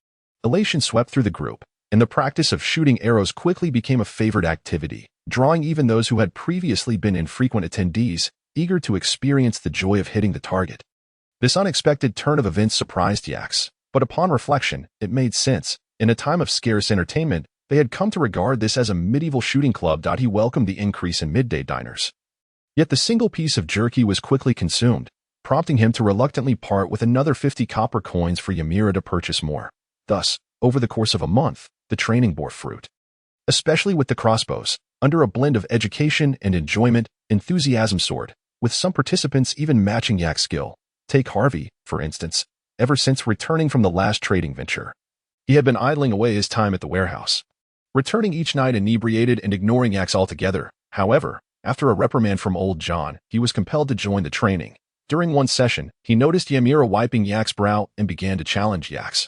Elation swept through the group, and the practice of shooting arrows quickly became a favored activity, drawing even those who had previously been infrequent attendees, eager to experience the joy of hitting the target. This unexpected turn of events surprised Yax, but upon reflection, it made sense. In a time of scarce entertainment, they had come to regard this as a medieval shooting club. He welcomed the increase in midday diners. Yet the single piece of jerky was quickly consumed, prompting him to reluctantly part with another 50 copper coins for Ymira to purchase more. Thus, over the course of a month, the training bore fruit. Especially with the crossbows, under a blend of education and enjoyment, enthusiasm soared, with some participants even matching Yak's skill. Take Harvey, for instance. Ever since returning from the last trading venture, he had been idling away his time at the warehouse, returning each night inebriated and ignoring Yax altogether. However, after a reprimand from old John, he was compelled to join the training. During one session, he noticed Ymira wiping Yak's brow and began to challenge Yax,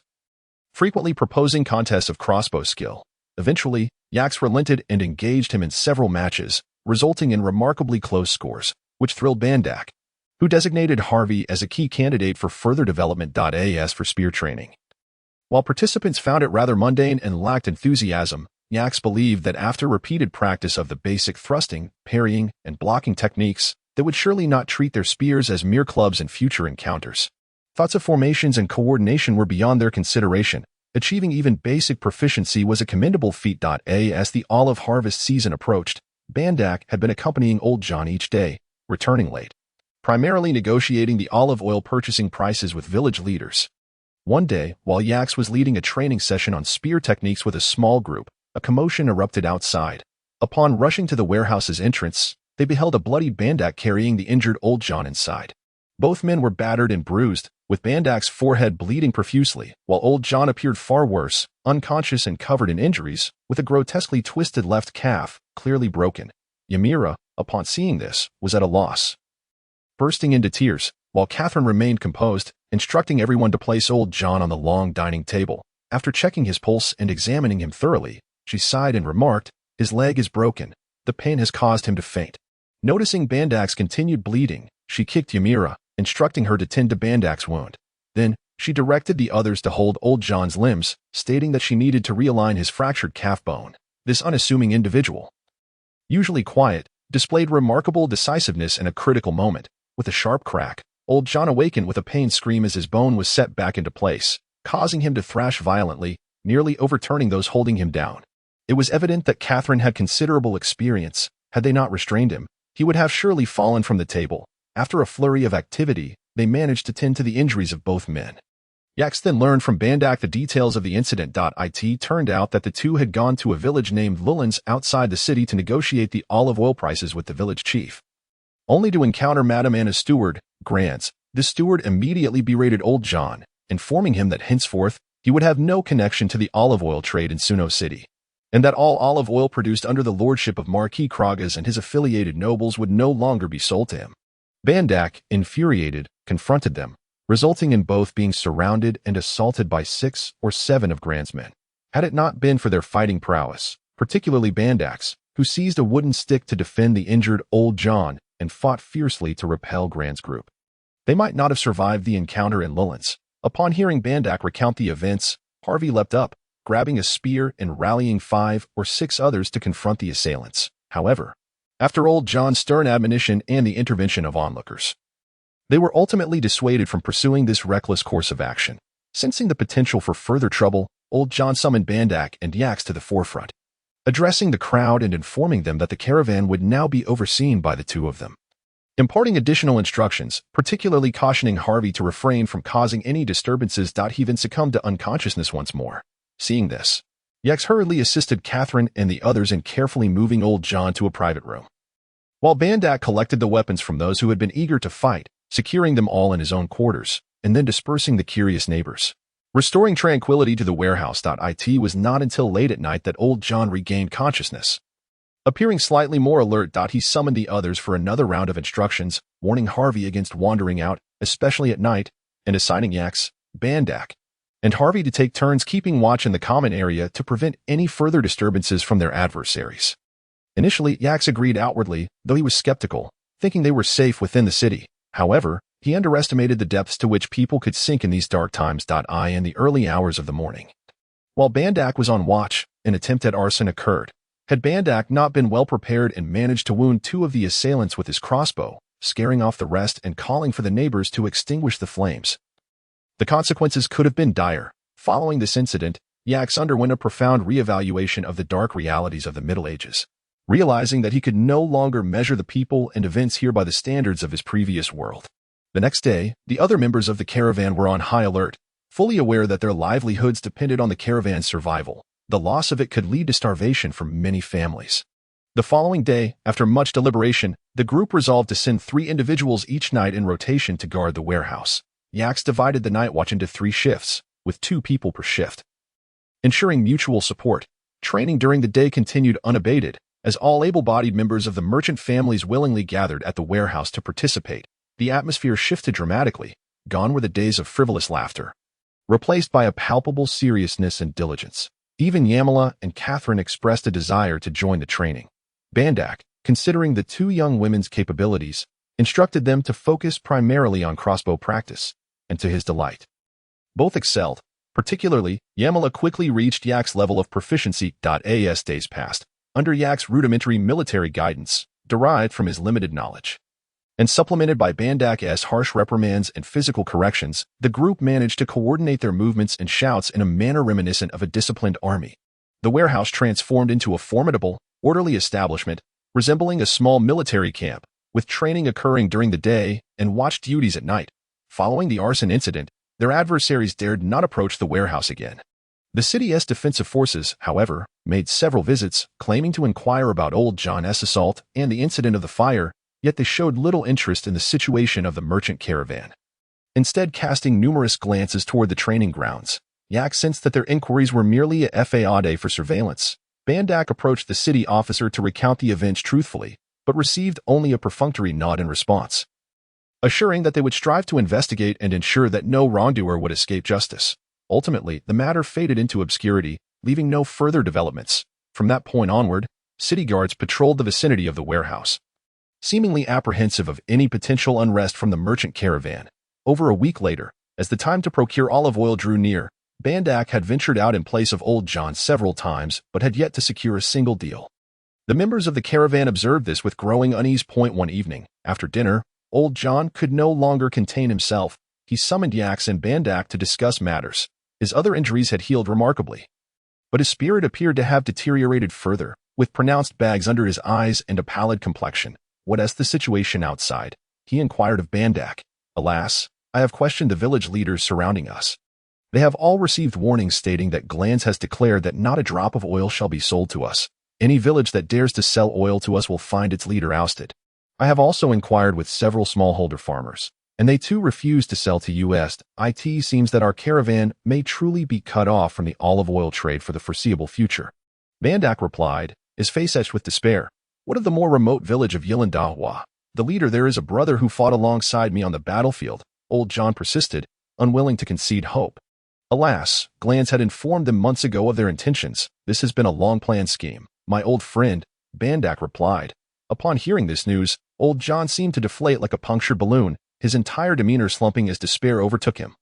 frequently proposing contests of crossbow skill. Eventually, Yax relented and engaged him in several matches, resulting in remarkably close scores, which thrilled Bandak, who designated Harvey as a key candidate for further development. As for spear training, while participants found it rather mundane and lacked enthusiasm, Yax believed that after repeated practice of the basic thrusting, parrying, and blocking techniques, they would surely not treat their spears as mere clubs in future encounters. Thoughts of formations and coordination were beyond their consideration, Achieving even basic proficiency was a commendable feat. As the olive harvest season approached, Bandak had been accompanying Old John each day, returning late, primarily negotiating the olive oil purchasing prices with village leaders. One day, while Yax was leading a training session on spear techniques with a small group, a commotion erupted outside. Upon rushing to the warehouse's entrance, they beheld a bloody Bandak carrying the injured Old John inside. Both men were battered and bruised, with Bandak's forehead bleeding profusely, while Old John appeared far worse, unconscious and covered in injuries, with a grotesquely twisted left calf, clearly broken. Ymira, upon seeing this, was at a loss. Bursting into tears, while Catherine remained composed, instructing everyone to place Old John on the long dining table. After checking his pulse and examining him thoroughly, she sighed and remarked, "His leg is broken. The pain has caused him to faint." Noticing Bandak's continued bleeding, she kicked Ymira, instructing her to tend to Bandak's wound. Then, she directed the others to hold Old John's limbs, stating that she needed to realign his fractured calf bone. This unassuming individual, usually quiet, displayed remarkable decisiveness in a critical moment. With a sharp crack, Old John awakened with a pained scream as his bone was set back into place, causing him to thrash violently, nearly overturning those holding him down. It was evident that Catherine had considerable experience. Had they not restrained him, he would have surely fallen from the table. After a flurry of activity, they managed to tend to the injuries of both men. Yax then learned from Bandak the details of the incident. It turned out that the two had gone to a village named Lulans outside the city to negotiate the olive oil prices with the village chief, only to encounter Madame Anna's steward, Grants. The steward immediately berated Old John, informing him that henceforth he would have no connection to the olive oil trade in Suno City, and that all olive oil produced under the lordship of Marquis Kragas and his affiliated nobles would no longer be sold to him. Bandak, infuriated, confronted them, resulting in both being surrounded and assaulted by 6 or 7 of Grant's men. Had it not been for their fighting prowess, particularly Bandak's, who seized a wooden stick to defend the injured Old John and fought fiercely to repel Grant's group, they might not have survived the encounter in Lulans. Upon hearing Bandak recount the events, Harvey leapt up, grabbing a spear and rallying 5 or 6 others to confront the assailants. However, after Old John's stern admonition and the intervention of onlookers, they were ultimately dissuaded from pursuing this reckless course of action. Sensing the potential for further trouble, Old John summoned Bandak and Yax to the forefront, addressing the crowd and informing them that the caravan would now be overseen by the two of them, imparting additional instructions, particularly cautioning Harvey to refrain from causing any disturbances. He then succumbed to unconsciousness once more. Seeing this, Yax hurriedly assisted Catherine and the others in carefully moving Old John to a private room, while Bandak collected the weapons from those who had been eager to fight, securing them all in his own quarters, and then dispersing the curious neighbors. Restoring tranquility to the warehouse. It was not until late at night that Old John regained consciousness. Appearing slightly more alert, he summoned the others for another round of instructions, warning Harvey against wandering out, especially at night, and assigning Yax, Bandak, and Harvey to take turns keeping watch in the common area to prevent any further disturbances from their adversaries. Initially, Yax agreed outwardly, though he was skeptical, thinking they were safe within the city. However, he underestimated the depths to which people could sink in these dark times. In the early hours of the morning, while Bandak was on watch, an attempt at arson occurred. Had Bandak not been well prepared and managed to wound 2 of the assailants with his crossbow, scaring off the rest and calling for the neighbors to extinguish the flames, the consequences could have been dire. Following this incident, Yax underwent a profound reevaluation of the dark realities of the Middle Ages, realizing that he could no longer measure the people and events here by the standards of his previous world. The next day, the other members of the caravan were on high alert, fully aware that their livelihoods depended on the caravan's survival. The loss of it could lead to starvation for many families. The following day, after much deliberation, the group resolved to send 3 individuals each night in rotation to guard the warehouse. Yax divided the night watch into 3 shifts, with 2 people per shift, ensuring mutual support. Training during the day continued unabated, as all able-bodied members of the merchant families willingly gathered at the warehouse to participate. The atmosphere shifted dramatically. Gone were the days of frivolous laughter, replaced by a palpable seriousness and diligence. Even Yamala and Catherine expressed a desire to join the training. Bandak, considering the 2 young women's capabilities, instructed them to focus primarily on crossbow practice, and to his delight, both excelled. Particularly, Yamala quickly reached Yak's level of proficiency. As days passed, under Yak's rudimentary military guidance, derived from his limited knowledge, And supplemented by Bandak's harsh reprimands and physical corrections, the group managed to coordinate their movements and shouts in a manner reminiscent of a disciplined army. The warehouse transformed into a formidable, orderly establishment, resembling a small military camp, with training occurring during the day and watch duties at night. Following the arson incident, their adversaries dared not approach the warehouse again. The city's defensive forces, however, made several visits, claiming to inquire about Old John's assault and the incident of the fire, yet they showed little interest in the situation of the merchant caravan. Instead, casting numerous glances toward the training grounds, Yak sensed that their inquiries were merely a fade for surveillance. Bandak approached the city officer to recount the events truthfully, but received only a perfunctory nod in response, assuring that they would strive to investigate and ensure that no wrongdoer would escape justice. Ultimately, the matter faded into obscurity, leaving no further developments. From that point onward, city guards patrolled the vicinity of the warehouse, seemingly apprehensive of any potential unrest from the merchant caravan. Over a week later, as the time to procure olive oil drew near, Bandak had ventured out in place of Old John several times, but had yet to secure a single deal. The members of the caravan observed this with growing unease. One evening, after dinner, Old John could no longer contain himself. He summoned Yaks and Bandak to discuss matters. His other injuries had healed remarkably, but his spirit appeared to have deteriorated further, with pronounced bags under his eyes and a pallid complexion. "What is the situation outside?" he inquired of Bandak. "Alas, I have questioned the village leaders surrounding us. They have all received warnings stating that Glans has declared that not a drop of oil shall be sold to us. Any village that dares to sell oil to us will find its leader ousted. I have also inquired with several smallholder farmers, and they too refuse to sell to us. It seems that our caravan may truly be cut off from the olive oil trade for the foreseeable future." Bandak replied, his face etched with despair. "What of the more remote village of Yilandahwa? The leader there is a brother who fought alongside me on the battlefield." Old John persisted, unwilling to concede hope. Alas, Glans had informed them months ago of their intentions. "This has been a long-planned scheme, my old friend," Bandak replied. Upon hearing this news, Old John seemed to deflate like a punctured balloon, his entire demeanor slumping as despair overtook him,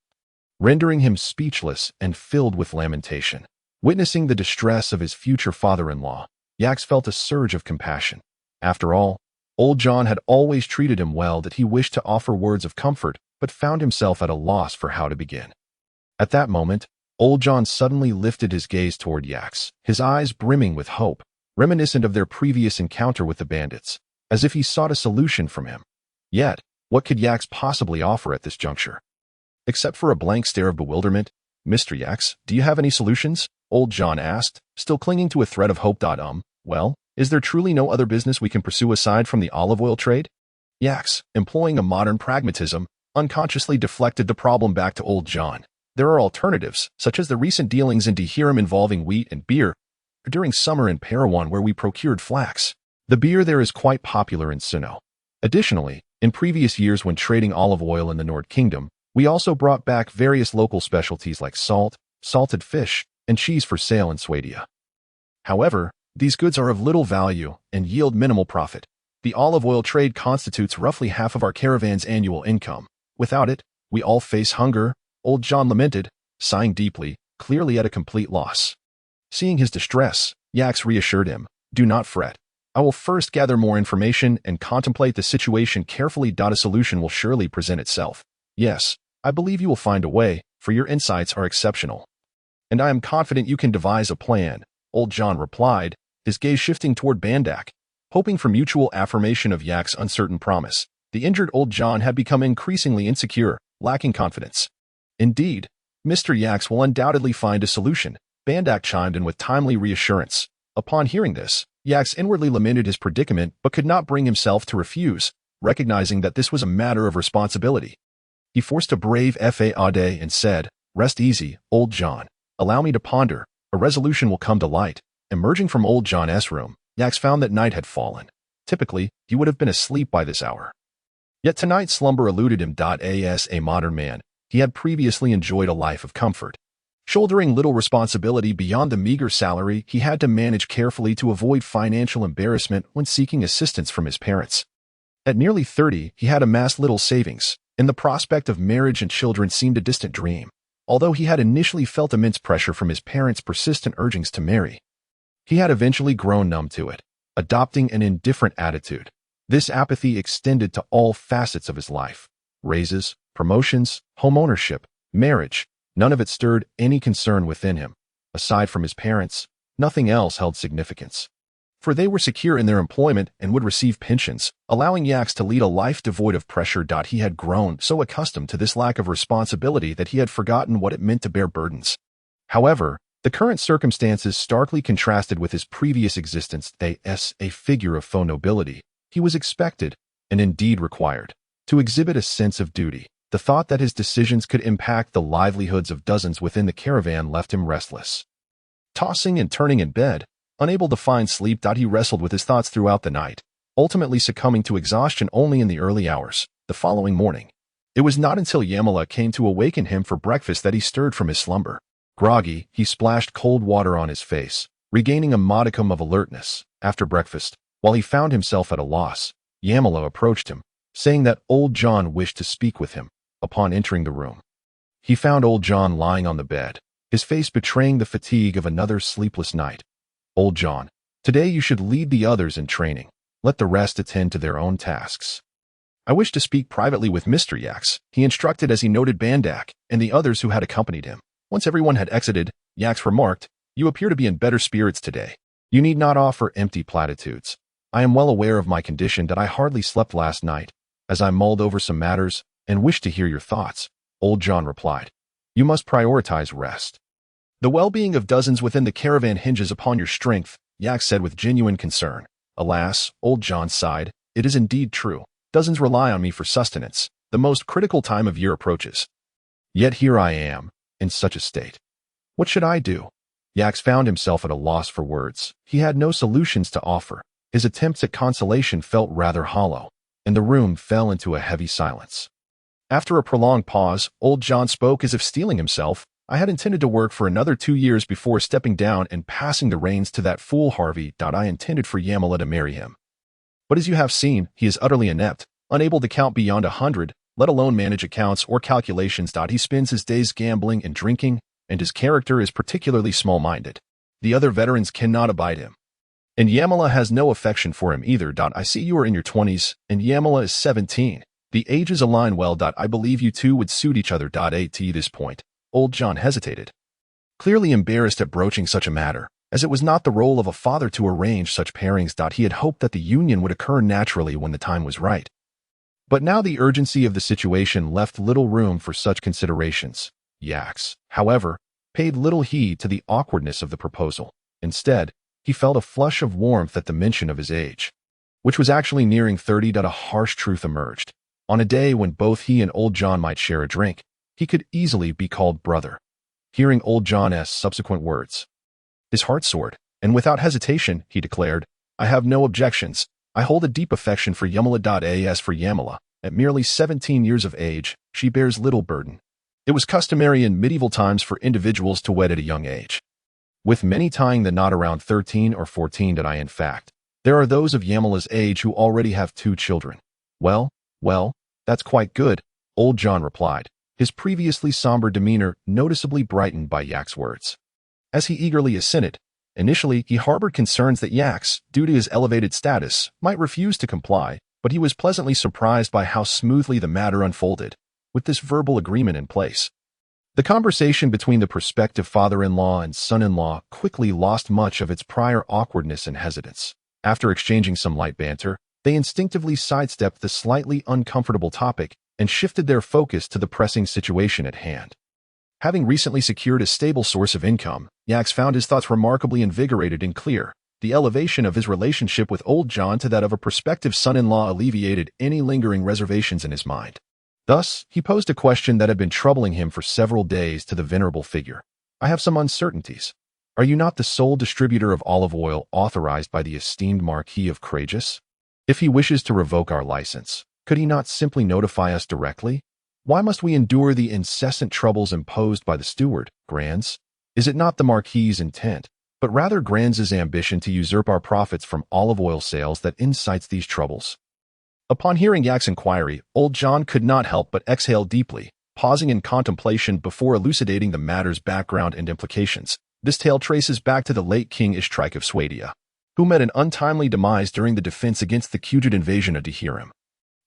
rendering him speechless and filled with lamentation. Witnessing the distress of his future father-in-law, Yaks felt a surge of compassion. After all, Old John had always treated him well that he wished to offer words of comfort, but found himself at a loss for how to begin. At that moment, Old John suddenly lifted his gaze toward Yaks, his eyes brimming with hope, reminiscent of their previous encounter with the bandits, as if he sought a solution from him. Yet, what could Yaks possibly offer at this juncture? Except for a blank stare of bewilderment. "Mr. Yaks, do you have any solutions?" Old John asked, still clinging to a thread of hope. Well, is there truly no other business we can pursue aside from the olive oil trade?" Yaks, employing a modern pragmatism, unconsciously deflected the problem back to Old John. "There are alternatives, such as the recent dealings in Dehiram involving wheat and beer, or during summer in Parawan where we procured flax. The beer there is quite popular in Sino. Additionally, in previous years when trading olive oil in the Nord Kingdom, we also brought back various local specialties like salt, salted fish, and cheese for sale in Swadia. However, these goods are of little value and yield minimal profit. The olive oil trade constitutes roughly half of our caravan's annual income. Without it, we all face hunger." Old John lamented, sighing deeply, clearly at a complete loss. Seeing his distress, Yaks reassured him, "Do not fret. I will first gather more information and contemplate the situation carefully. A solution will surely present itself. Yes, I believe you will find a way, for your insights are exceptional. And I am confident you can devise a plan," Old John replied, his gaze shifting toward Bandak, hoping for mutual affirmation of Yak's uncertain promise. The injured Old John had become increasingly insecure, lacking confidence. "Indeed, Mr. Yaks will undoubtedly find a solution," Bandak chimed in with timely reassurance. Upon hearing this, Yaks inwardly lamented his predicament but could not bring himself to refuse, recognizing that this was a matter of responsibility. He forced a brave fade and said, "Rest easy, Old John. Allow me to ponder. A resolution will come to light." Emerging from Old John's room, Yaks found that night had fallen. Typically, he would have been asleep by this hour. Yet tonight's slumber eluded him. As a modern man, he had previously enjoyed a life of comfort, shouldering little responsibility beyond the meager salary he had to manage carefully to avoid financial embarrassment when seeking assistance from his parents. At nearly 30, he had amassed little savings, and the prospect of marriage and children seemed a distant dream, although he had initially felt immense pressure from his parents' persistent urgings to marry. He had eventually grown numb to it, adopting an indifferent attitude. This apathy extended to all facets of his life. Raises, promotions, home ownership, marriage, none of it stirred any concern within him. Aside from his parents, nothing else held significance. For they were secure in their employment and would receive pensions, allowing Yaks to lead a life devoid of pressure. He had grown so accustomed to this lack of responsibility that he had forgotten what it meant to bear burdens. However, the current circumstances starkly contrasted with his previous existence. As a figure of faux nobility, he was expected, and indeed required, to exhibit a sense of duty. The thought that his decisions could impact the livelihoods of dozens within the caravan left him restless. Tossing and turning in bed, unable to find sleep, he wrestled with his thoughts throughout the night, ultimately succumbing to exhaustion only in the early hours. The following morning, it was not until Yamala came to awaken him for breakfast that he stirred from his slumber. Groggy, he splashed cold water on his face, regaining a modicum of alertness. After breakfast, while he found himself at a loss, Yamala approached him, saying that Old John wished to speak with him. Upon entering the room, he found Old John lying on the bed, his face betraying the fatigue of another sleepless night. Old John, today you should lead the others in training. Let the rest attend to their own tasks. I wish to speak privately with Mr. Yaks, he instructed as he noted Bandak and the others who had accompanied him. Once everyone had exited, Yaks remarked, "You appear to be in better spirits today. You need not offer empty platitudes. I am well aware of my condition that I hardly slept last night, as I mulled over some matters and wished to hear your thoughts." Old John replied, "You must prioritize rest. The well-being of dozens within the caravan hinges upon your strength," Yaks said with genuine concern. "Alas," Old John sighed, "it is indeed true. Dozens rely on me for sustenance. The most critical time of year approaches. Yet here I am, in such a state. What should I do?" Yaks found himself at a loss for words. He had no solutions to offer. His attempts at consolation felt rather hollow, and the room fell into a heavy silence. After a prolonged pause, Old John spoke as if steeling himself. "I had intended to work for another 2 years before stepping down and passing the reins to that fool Harvey. I intended for Yamala to marry him. But as you have seen, he is utterly inept, unable to count beyond 100, let alone manage accounts or calculations. He spends his days gambling and drinking, and his character is particularly small-minded. The other veterans cannot abide him. And Yamala has no affection for him either. I see you are in your 20s, and Yamala is 17. The ages align well. I believe you two would suit each other. At this point, Old John hesitated, clearly embarrassed at broaching such a matter, as it was not the role of a father to arrange such pairings. He had hoped that the union would occur naturally when the time was right. But now the urgency of the situation left little room for such considerations. Yaks, however, paid little heed to the awkwardness of the proposal. Instead, he felt a flush of warmth at the mention of his age, which was actually nearing 30. A harsh truth emerged. On a day when both he and Old John might share a drink, he could easily be called brother. Hearing Old John's subsequent words, his heart soared, and without hesitation, he declared, "I have no objections. I hold a deep affection for Yamala. As for Yamala, at merely 17 years of age, she bears little burden. It was customary in medieval times for individuals to wed at a young age, with many tying the knot around 13 or 14. In fact, there are those of Yamala's age who already have 2 children. Well, that's quite good," Old John replied, his previously somber demeanor noticeably brightened by Yak's words. As he eagerly assented, initially he harbored concerns that Yaks, due to his elevated status, might refuse to comply, but he was pleasantly surprised by how smoothly the matter unfolded. With this verbal agreement in place, the conversation between the prospective father-in-law and son-in-law quickly lost much of its prior awkwardness and hesitance. After exchanging some light banter, they instinctively sidestepped the slightly uncomfortable topic and shifted their focus to the pressing situation at hand. Having recently secured a stable source of income, Yaks found his thoughts remarkably invigorated and clear. The elevation of his relationship with Old John to that of a prospective son-in-law alleviated any lingering reservations in his mind. Thus, he posed a question that had been troubling him for several days to the venerable figure. "I have some uncertainties. Are you not the sole distributor of olive oil authorized by the esteemed Marquis of Cragus? If he wishes to revoke our license, could he not simply notify us directly? Why must we endure the incessant troubles imposed by the steward, Granz? Is it not the Marquis's intent, but rather Granz's ambition to usurp our profits from olive oil sales that incites these troubles?" Upon hearing Yak's inquiry, Old John could not help but exhale deeply, pausing in contemplation before elucidating the matter's background and implications. This tale traces back to the late King Ishtrike of Swadia. who met an untimely demise during the defense against the Qujid invasion of Dehirim,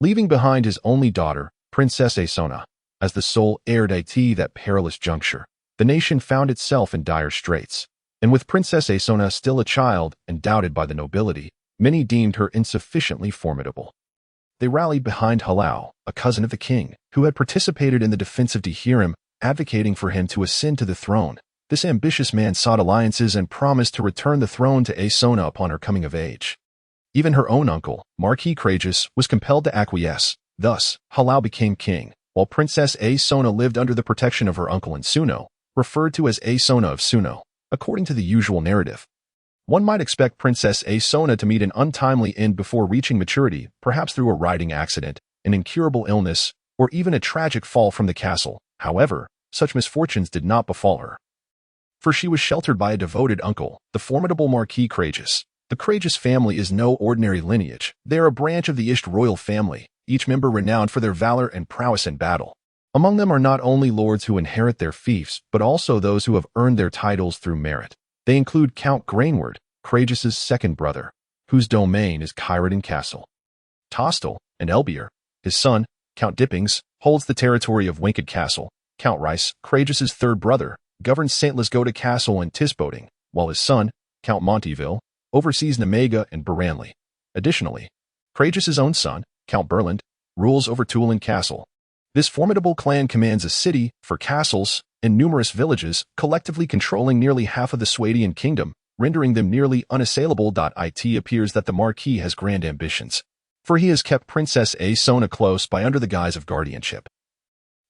leaving behind his only daughter, Princess Aesona, as the sole heir at that perilous juncture. The nation found itself in dire straits, and with Princess Aesona still a child and doubted by the nobility, many deemed her insufficiently formidable. They rallied behind Halao, a cousin of the king, who had participated in the defense of Dehirim, advocating for him to ascend to the throne. This ambitious man sought alliances and promised to return the throne to Aesona upon her coming of age. Even her own uncle, Marquis Courageous, was compelled to acquiesce. Thus, Halao became king, while Princess Aesona lived under the protection of her uncle in Suno, referred to as Aesona of Suno, according to the usual narrative. One might expect Princess Aesona to meet an untimely end before reaching maturity, perhaps through a riding accident, an incurable illness, or even a tragic fall from the castle. However, such misfortunes did not befall her, for she was sheltered by a devoted uncle, the formidable Marquis Courageous. The Courageous family is no ordinary lineage. They are a branch of the Isht royal family, each member renowned for their valor and prowess in battle. Among them are not only lords who inherit their fiefs, but also those who have earned their titles through merit. They include Count Grainward, Courageous's second brother, whose domain is Kyrodin Castle. Tostel and Elbier, his son, Count Dippings, holds the territory of Winked Castle. Count Rice, Courageous's third brother, governs St. Lisgoda Castle and Tisboting, while his son, Count Montyville, oversees Nemega and Baranley. Additionally, Courageous's own son, Count Burland, rules over Tulin Castle. This formidable clan commands a city, 4 castles, and numerous villages, collectively controlling nearly half of the Swadian kingdom, rendering them nearly unassailable. It appears that the Marquis has grand ambitions, for he has kept Princess Aesona close by under the guise of guardianship,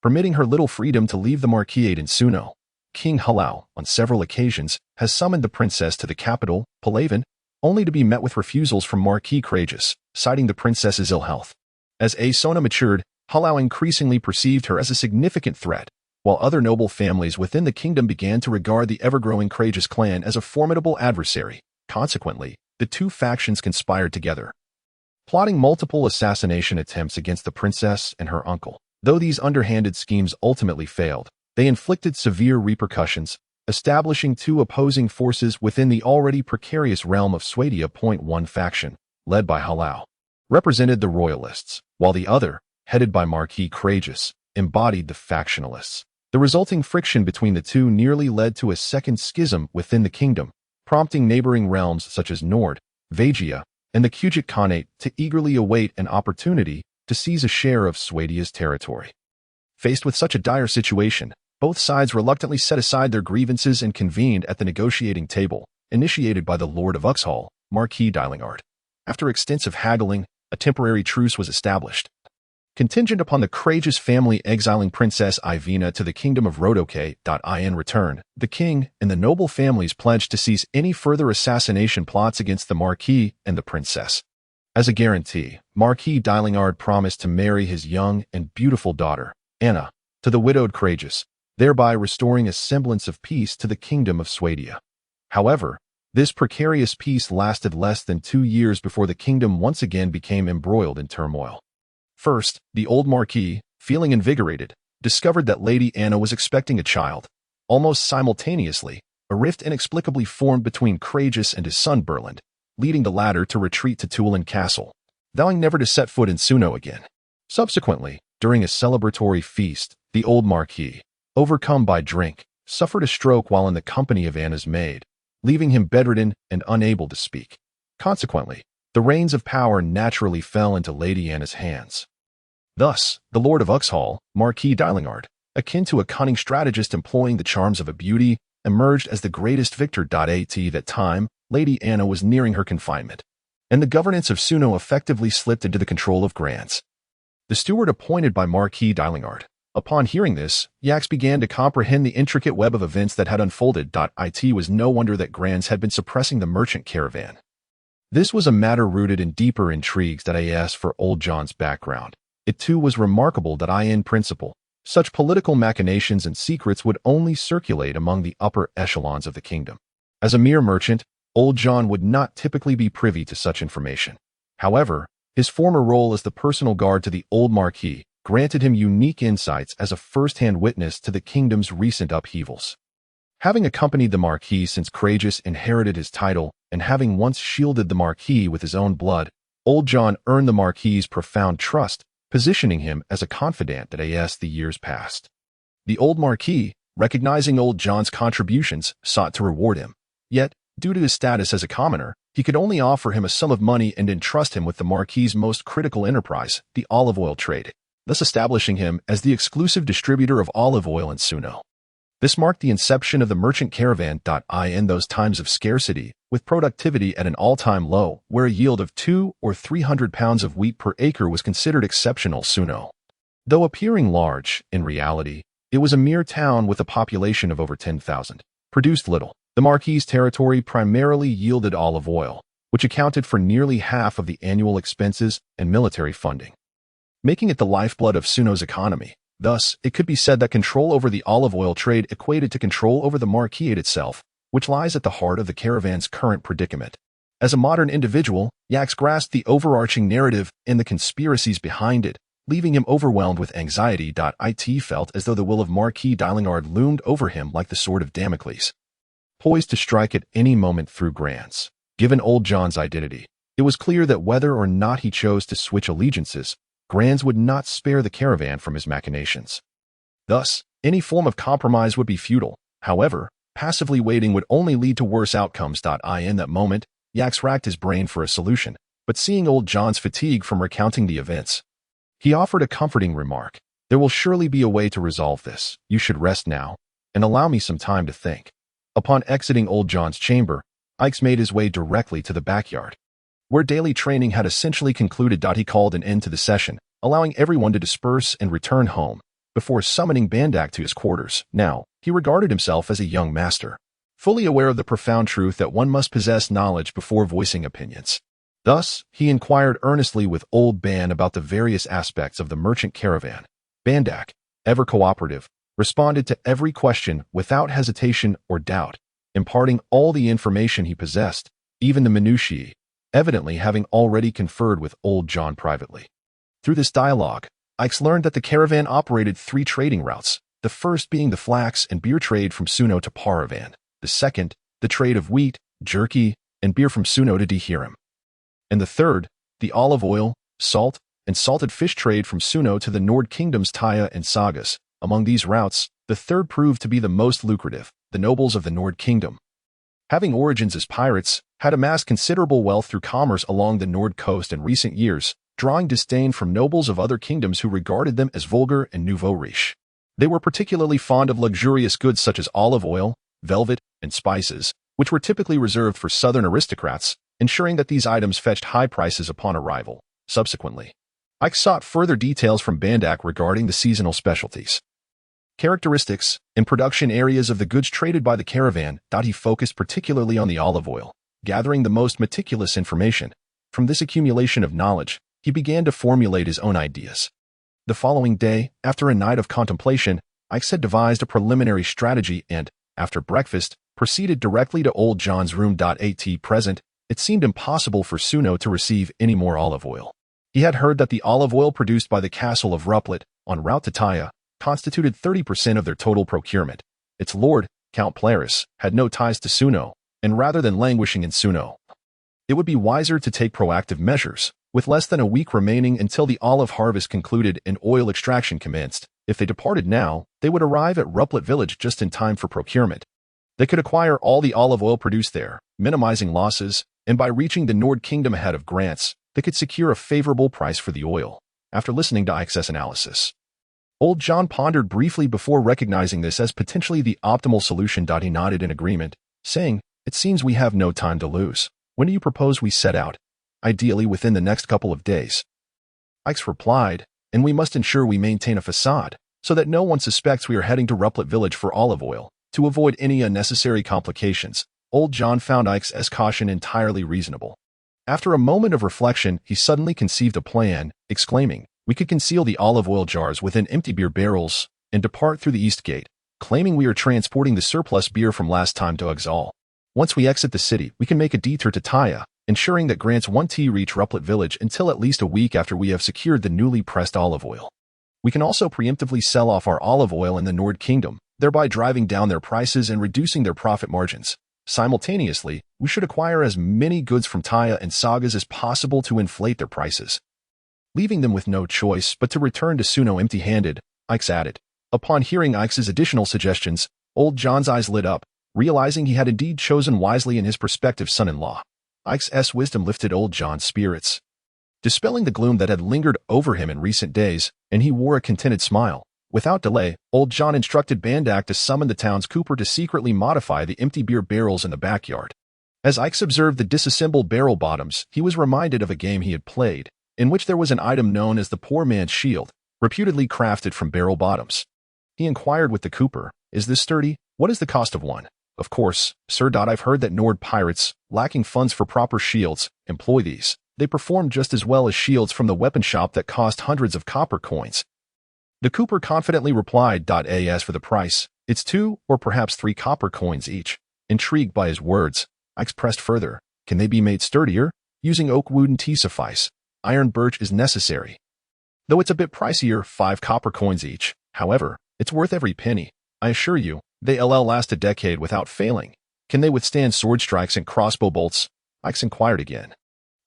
permitting her little freedom to leave the Marquisate in Suno. King Halao, on several occasions, has summoned the princess to the capital, Palaven, only to be met with refusals from Marquis Courageous, citing the princess's ill health. As Aesona matured, Halao increasingly perceived her as a significant threat, while other noble families within the kingdom began to regard the ever-growing Courageous clan as a formidable adversary. Consequently, the two factions conspired together, plotting multiple assassination attempts against the princess and her uncle. Though these underhanded schemes ultimately failed, they inflicted severe repercussions, establishing two opposing forces within the already precarious realm of Swadia. One faction, led by Halao, represented the royalists, while the other, headed by Marquis Courageous, embodied the factionalists. The resulting friction between the two nearly led to a second schism within the kingdom, prompting neighboring realms such as Nord, Vagia, and the Qujit Khanate to eagerly await an opportunity to seize a share of Swadia's territory. Faced with such a dire situation, both sides reluctantly set aside their grievances and convened at the negotiating table, initiated by the Lord of Uxhall, Marquis Dylingard. After extensive haggling, a temporary truce was established, contingent upon the Courageous family exiling Princess Ivina to the kingdom of Rodoke. In return, the king and the noble families pledged to cease any further assassination plots against the Marquis and the princess. As a guarantee, Marquis Dylingard promised to marry his young and beautiful daughter, Anna, to the widowed Courageous, thereby restoring a semblance of peace to the kingdom of Swadia. However, this precarious peace lasted less than 2 years before the kingdom once again became embroiled in turmoil. First, the old Marquis, feeling invigorated, discovered that Lady Anna was expecting a child. Almost simultaneously, a rift inexplicably formed between Courageous and his son Burland, leading the latter to retreat to Tulin Castle, vowing never to set foot in Suno again. Subsequently, during a celebratory feast, the old Marquis, overcome by drink, suffered a stroke while in the company of Anna's maid, leaving him bedridden and unable to speak. Consequently, the reins of power naturally fell into Lady Anna's hands. Thus, the Lord of Uxhall, Marquis Dylingard, akin to a cunning strategist employing the charms of a beauty, emerged as the greatest victor. At that time, Lady Anna was nearing her confinement, and the governance of Suno effectively slipped into the control of Grans, the steward appointed by Marquis Dylingard. Upon hearing this, Yax began to comprehend the intricate web of events that had unfolded. It was no wonder that Grans had been suppressing the merchant caravan. This was a matter rooted in deeper intrigues. As for Old John's background, it too was remarkable. In principle, such political machinations and secrets would only circulate among the upper echelons of the kingdom. As a mere merchant, Old John would not typically be privy to such information. However, his former role as the personal guard to the old Marquis granted him unique insights as a first-hand witness to the kingdom's recent upheavals. Having accompanied the Marquis since Courageous inherited his title, and having once shielded the Marquis with his own blood, Old John earned the Marquis's profound trust, positioning him as a confidant that as the years passed. The old Marquis, recognizing Old John's contributions, sought to reward him. Yet, due to his status as a commoner, he could only offer him a sum of money and entrust him with the Marquis's most critical enterprise, the olive oil trade, thus establishing him as the exclusive distributor of olive oil in Suno. This marked the inception of the merchant caravan. In those times of scarcity, with productivity at an all-time low, where a yield of 200 or 300 pounds of wheat per acre was considered exceptional. Suno, though appearing large, in reality, it was a mere town with a population of over 10,000, produced little. The Marquis's territory primarily yielded olive oil, which accounted for nearly half of the annual expenses and military funding, making it the lifeblood of Suno's economy. Thus, it could be said that control over the olive oil trade equated to control over the Marquis itself, which lies at the heart of the caravan's current predicament. As a modern individual, Yax grasped the overarching narrative and the conspiracies behind it, leaving him overwhelmed with anxiety. It felt as though the will of Marquis Dylingard loomed over him like the sword of Damocles, poised to strike at any moment through Grants. Given Old John's identity, it was clear that whether or not he chose to switch allegiances, Grants would not spare the caravan from his machinations. Thus, any form of compromise would be futile. However, passively waiting would only lead to worse outcomes. In that moment, Yax racked his brain for a solution, but seeing Old John's fatigue from recounting the events, he offered a comforting remark. There will surely be a way to resolve this. You should rest now, and allow me some time to think. Upon exiting Old John's chamber, Ix made his way directly to the backyard, where daily training had essentially concluded. He called an end to the session, allowing everyone to disperse and return home, before summoning Bandak to his quarters. Now, he regarded himself as a young master, fully aware of the profound truth that one must possess knowledge before voicing opinions. Thus, he inquired earnestly with Old Ban about the various aspects of the merchant caravan. Bandak, ever cooperative, responded to every question without hesitation or doubt, imparting all the information he possessed, even the minutiae, evidently having already conferred with Old John privately. Through this dialogue, Ix learned that the caravan operated 3 trading routes, the first being the flax and beer trade from Suno to Paravan, the second, the trade of wheat, jerky, and beer from Suno to Dehiram, and the third, the olive oil, salt, and salted fish trade from Suno to the Nord Kingdoms Taya and Sagas. Among these routes, the third proved to be the most lucrative. The nobles of the Nord Kingdom, having origins as pirates, had amassed considerable wealth through commerce along the Nord coast in recent years, drawing disdain from nobles of other kingdoms who regarded them as vulgar and nouveau riche. They were particularly fond of luxurious goods such as olive oil, velvet, and spices, which were typically reserved for southern aristocrats, ensuring that these items fetched high prices upon arrival. Subsequently, Ix sought further details from Bandak regarding the seasonal specialties, characteristics, and production areas of the goods traded by the caravan. He focused particularly on the olive oil, gathering the most meticulous information. From this accumulation of knowledge, he began to formulate his own ideas. The following day, after a night of contemplation, Ix had devised a preliminary strategy and, after breakfast, proceeded directly to Old John's room. At present, it seemed impossible for Suno to receive any more olive oil. He had heard that the olive oil produced by the castle of Ruplet, en route to Taya, constituted 30% of their total procurement. Its lord, Count Plaris, had no ties to Suno, and rather than languishing in Suno, it would be wiser to take proactive measures. With less than a week remaining until the olive harvest concluded and oil extraction commenced, if they departed now, they would arrive at Ruplet village just in time for procurement. They could acquire all the olive oil produced there, minimizing losses, and by reaching the Nord Kingdom ahead of Grants, they could secure a favorable price for the oil. After listening to Ix's analysis, Old John pondered briefly before recognizing this as potentially the optimal solution. He nodded in agreement, saying, "It seems we have no time to lose. When do you propose we set out?" "Ideally within the next couple of days." Ix replied, "And we must ensure we maintain a facade, so that no one suspects we are heading to Ruplet village for olive oil. To avoid any unnecessary complications, Old John found Ix's caution entirely reasonable. After a moment of reflection, he suddenly conceived a plan, exclaiming, "We could conceal the olive oil jars within empty beer barrels and depart through the east gate, claiming we are transporting the surplus beer from last time to Uxal. Once we exit the city, we can make a detour to Taya, ensuring that Grants won't reach Ruplet village until at least a week after we have secured the newly pressed olive oil. We can also preemptively sell off our olive oil in the Nord Kingdom, thereby driving down their prices and reducing their profit margins. Simultaneously, we should acquire as many goods from Taya and Sagas as possible to inflate their prices. Leaving them with no choice but to return to Suno empty-handed, Ix added. Upon hearing Ix's additional suggestions, old John's eyes lit up, realizing he had indeed chosen wisely in his prospective son-in-law. Ix's wisdom lifted old John's spirits, dispelling the gloom that had lingered over him in recent days, and he wore a contented smile. Without delay, old John instructed Bandak to summon the town's cooper to secretly modify the empty beer barrels in the backyard. As Ix observed the disassembled barrel bottoms, he was reminded of a game he had played, in which there was an item known as the Poor Man's Shield, reputedly crafted from barrel bottoms. He inquired with the cooper, "Is this sturdy? What is the cost of one?" "Of course, sir. I've heard that Nord pirates, lacking funds for proper shields, employ these. They perform just as well as shields from the weapon shop that cost hundreds of copper coins." The cooper confidently replied, "As for the price, it's 2 or perhaps 3 copper coins each." Intrigued by his words, Ix pressed further. "Can they be made sturdier? Using oak wood and tea suffice. Iron birch is necessary. Though it's a bit pricier, 5 copper coins each. However, it's worth every penny. I assure you, they'll last a decade without failing." "Can they withstand sword strikes and crossbow bolts?" Ix inquired again.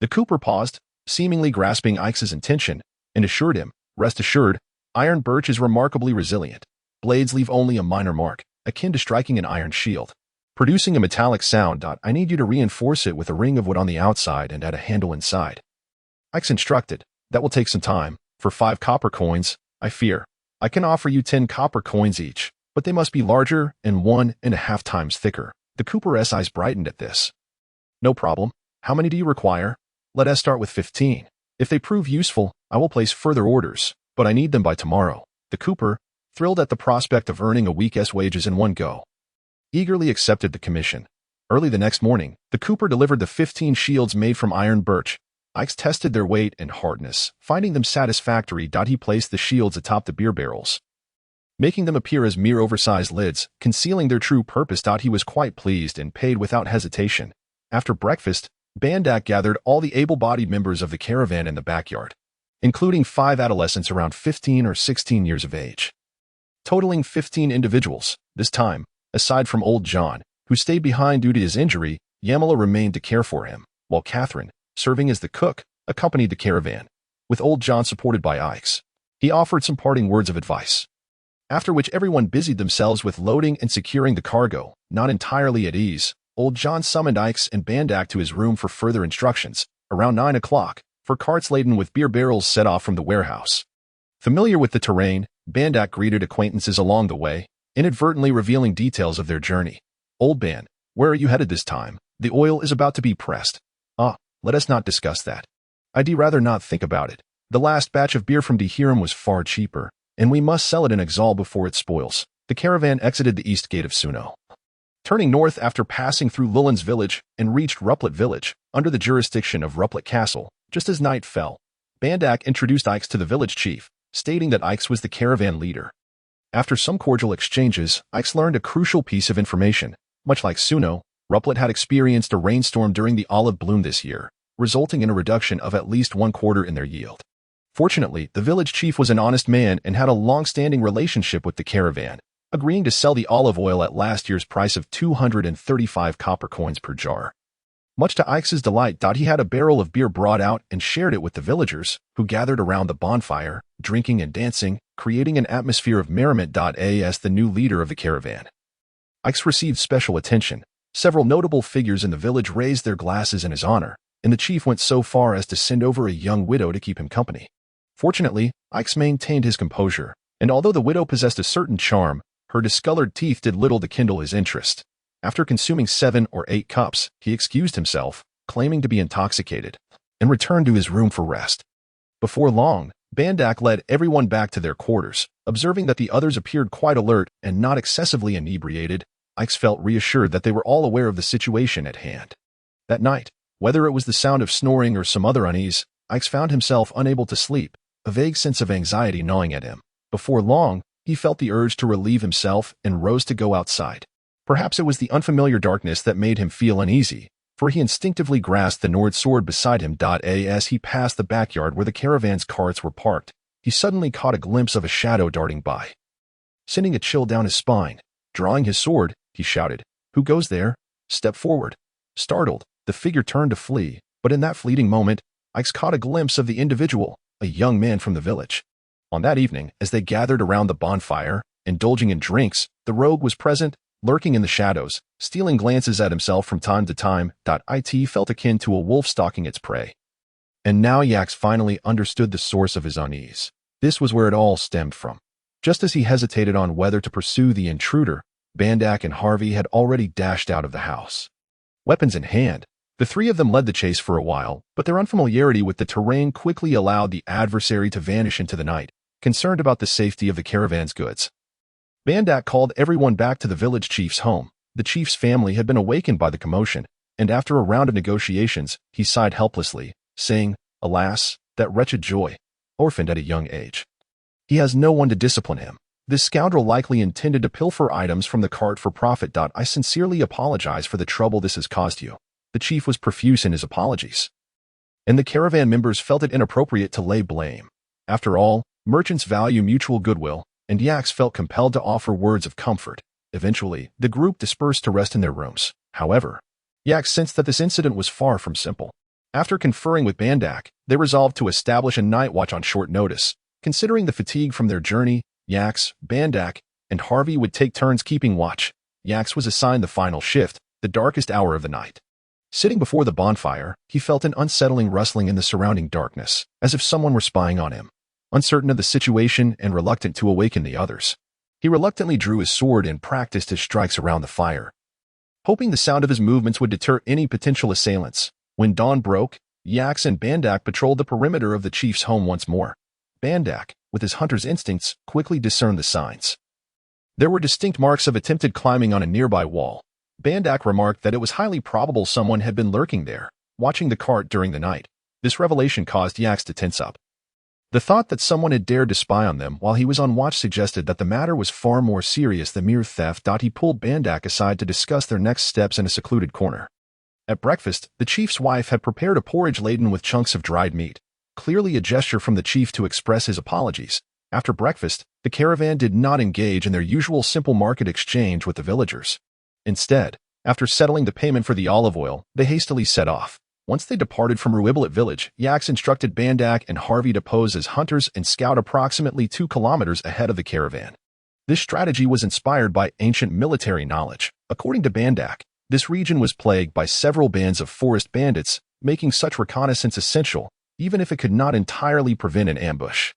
The cooper paused, seemingly grasping Ix's intention, and assured him, "Rest assured, iron birch is remarkably resilient. Blades leave only a minor mark, akin to striking an iron shield, producing a metallic sound. I need you to reinforce it with a ring of wood on the outside and add a handle inside." Ix instructed, "That will take some time. For 5 copper coins, I fear, I can offer you 10 copper coins each, but they must be larger and 1.5 times thicker." The cooper's eyes brightened at this. "No problem. How many do you require?" "Let us start with 15. If they prove useful, I will place further orders, but I need them by tomorrow." The cooper, thrilled at the prospect of earning a week's wages in one go, eagerly accepted the commission. Early the next morning, the cooper delivered the 15 shields made from iron birch. Ix tested their weight and hardness. Finding them satisfactory, he placed the shields atop the beer barrels, making them appear as mere oversized lids, concealing their true purpose. He was quite pleased and paid without hesitation. After breakfast, Bandak gathered all the able-bodied members of the caravan in the backyard, including 5 adolescents around 15 or 16 years of age, totaling 15 individuals. This time, aside from old John, who stayed behind due to his injury, Yamala remained to care for him, while Catherine, serving as the cook, accompanied the caravan, with old John supported by Ix. He offered some parting words of advice, after which everyone busied themselves with loading and securing the cargo. Not entirely at ease, old John summoned Ix and Bandak to his room for further instructions. Around 9 o'clock, for carts laden with beer barrels set off from the warehouse. Familiar with the terrain, Bandak greeted acquaintances along the way, inadvertently revealing details of their journey. "Old Ban, where are you headed this time? The oil is about to be pressed." "Ah, let us not discuss that. I'd rather not think about it. The last batch of beer from Dehiram was far cheaper, and we must sell it in Exal before it spoils." The caravan exited the east gate of Suno, turning north after passing through Lulin's village and reached Ruplet village, under the jurisdiction of Ruplet Castle. Just as night fell, Bandak introduced Ix to the village chief, stating that Ix was the caravan leader. After some cordial exchanges, Ix learned a crucial piece of information. Much like Suno, Ruplet had experienced a rainstorm during the olive bloom this year, resulting in a reduction of at least 1/4 in their yield. Fortunately, the village chief was an honest man and had a long-standing relationship with the caravan, agreeing to sell the olive oil at last year's price of 235 copper coins per jar. Much to Ix's delight, he had a barrel of beer brought out and shared it with the villagers, who gathered around the bonfire, drinking and dancing, creating an atmosphere of merriment. As the new leader of the caravan, Ix received special attention. Several notable figures in the village raised their glasses in his honor, and the chief went so far as to send over a young widow to keep him company. Fortunately, Ix maintained his composure, and although the widow possessed a certain charm, her discolored teeth did little to kindle his interest. After consuming 7 or 8 cups, he excused himself, claiming to be intoxicated, and returned to his room for rest. Before long, Bandak led everyone back to their quarters. Observing that the others appeared quite alert and not excessively inebriated, Ix felt reassured that they were all aware of the situation at hand. That night, whether it was the sound of snoring or some other unease, Ix found himself unable to sleep, a vague sense of anxiety gnawing at him. Before long, he felt the urge to relieve himself and rose to go outside. Perhaps it was the unfamiliar darkness that made him feel uneasy, for he instinctively grasped the Nord sword beside him. As he passed the backyard where the caravan's carts were parked, he suddenly caught a glimpse of a shadow darting by, sending a chill down his spine. Drawing his sword, he shouted, "Who goes there?" stepped forward. Startled, the figure turned to flee, but in that fleeting moment, Ix caught a glimpse of the individual, a young man from the village. On that evening, as they gathered around the bonfire, indulging in drinks, the rogue was present, lurking in the shadows, stealing glances at himself from time to time. It felt akin to a wolf stalking its prey. And now Yax finally understood the source of his unease. This was where it all stemmed from. Just as he hesitated on whether to pursue the intruder, Bandak and Harvey had already dashed out of the house. Weapons in hand, the three of them led the chase for a while, but their unfamiliarity with the terrain quickly allowed the adversary to vanish into the night, concerned about the safety of the caravan's goods. Bandak called everyone back to the village chief's home. The chief's family had been awakened by the commotion, and after a round of negotiations, he sighed helplessly, saying, "Alas, that wretched Joy, orphaned at a young age. He has no one to discipline him. This scoundrel likely intended to pilfer items from the cart for profit. I sincerely apologize for the trouble this has caused you." The chief was profuse in his apologies, and the caravan members felt it inappropriate to lay blame. After all, merchants value mutual goodwill, and Yax felt compelled to offer words of comfort. Eventually, the group dispersed to rest in their rooms. However, Yax sensed that this incident was far from simple. After conferring with Bandak, they resolved to establish a night watch on short notice. Considering the fatigue from their journey, Yax, Bandak, and Harvey would take turns keeping watch. Yax was assigned the final shift, the darkest hour of the night. Sitting before the bonfire, he felt an unsettling rustling in the surrounding darkness, as if someone were spying on him. Uncertain of the situation and reluctant to awaken the others, he reluctantly drew his sword and practiced his strikes around the fire, hoping the sound of his movements would deter any potential assailants. When dawn broke, Yax and Bandak patrolled the perimeter of the chief's home once more. Bandak, with his hunter's instincts, quickly discerned the signs. There were distinct marks of attempted climbing on a nearby wall. Bandak remarked that it was highly probable someone had been lurking there, watching the cart during the night. This revelation caused Yax to tense up. The thought that someone had dared to spy on them while he was on watch suggested that the matter was far more serious than mere theft. He pulled Bandak aside to discuss their next steps in a secluded corner. At breakfast, the chief's wife had prepared a porridge laden with chunks of dried meat, clearly a gesture from the chief to express his apologies. After breakfast, the caravan did not engage in their usual simple market exchange with the villagers. Instead, after settling the payment for the olive oil, they hastily set off. Once they departed from Ruibilit village, Yax instructed Bandak and Harvey to pose as hunters and scout approximately 2 kilometers ahead of the caravan. This strategy was inspired by ancient military knowledge. According to Bandak, this region was plagued by several bands of forest bandits, making such reconnaissance essential, even if it could not entirely prevent an ambush.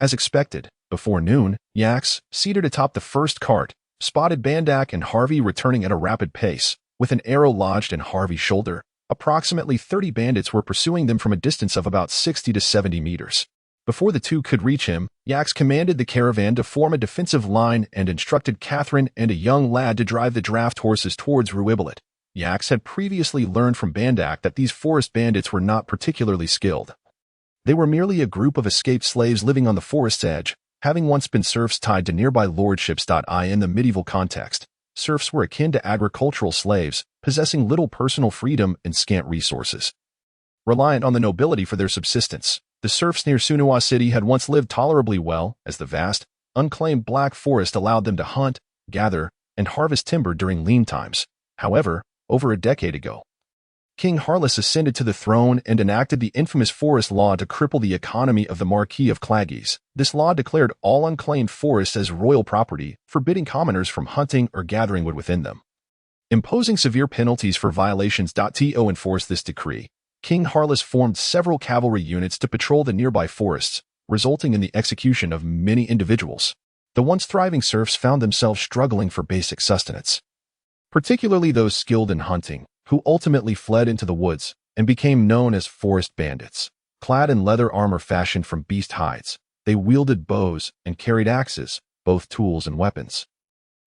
As expected, before noon, Yax, seated atop the first cart, spotted Bandak and Harvey returning at a rapid pace. With an arrow lodged in Harvey's shoulder, approximately 30 bandits were pursuing them from a distance of about 60 to 70 meters. Before the two could reach him, Yax commanded the caravan to form a defensive line and instructed Catherine and a young lad to drive the draft horses towards Ruibilit. Yax had previously learned from Bandak that these forest bandits were not particularly skilled. They were merely a group of escaped slaves living on the forest's edge, having once been serfs tied to nearby lordships. In the medieval context, serfs were akin to agricultural slaves, possessing little personal freedom and scant resources. Reliant on the nobility for their subsistence, the serfs near Sunuwa City had once lived tolerably well, as the vast, unclaimed Black Forest allowed them to hunt, gather, and harvest timber during lean times. However, over a decade ago, King Harless ascended to the throne and enacted the infamous forest law to cripple the economy of the Marquis of Claggies. This law declared all unclaimed forests as royal property, forbidding commoners from hunting or gathering wood within them, imposing severe penalties for violations. To enforce this decree, King Harless formed several cavalry units to patrol the nearby forests, resulting in the execution of many individuals. The once thriving serfs found themselves struggling for basic sustenance, particularly those skilled in hunting, who ultimately fled into the woods and became known as forest bandits. Clad in leather armor fashioned from beast hides, they wielded bows and carried axes, both tools and weapons.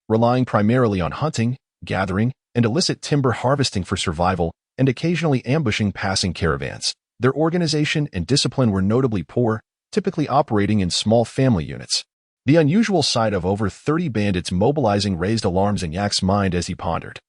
Relying primarily on hunting, gathering, and illicit timber harvesting for survival, and occasionally ambushing passing caravans, their organization and discipline were notably poor, typically operating in small family units. The unusual sight of over 30 bandits mobilizing raised alarms in Yak's mind as he pondered.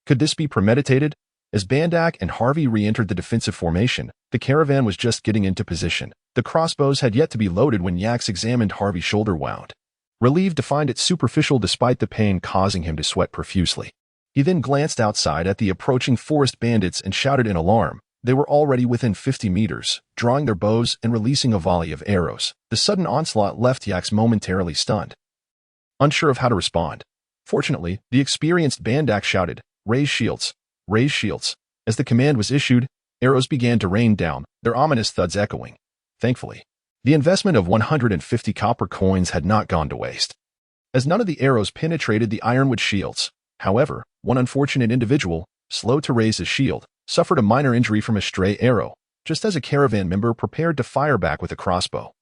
Could this be premeditated? As Bandak and Harvey re-entered the defensive formation, the caravan was just getting into position. The crossbows had yet to be loaded when Yax examined Harvey's shoulder wound, relieved to find it superficial despite the pain causing him to sweat profusely. He then glanced outside at the approaching forest bandits and shouted in alarm. They were already within 50 meters, drawing their bows and releasing a volley of arrows. The sudden onslaught left Yax momentarily stunned, unsure of how to respond. Fortunately, the experienced Bandak shouted, "Raise shields! Raise shields!" As the command was issued, arrows began to rain down, their ominous thuds echoing. Thankfully, the investment of 150 copper coins had not gone to waste, as none of the arrows penetrated the ironwood shields. However, one unfortunate individual, slow to raise his shield, suffered a minor injury from a stray arrow, just as a caravan member prepared to fire back with a crossbow.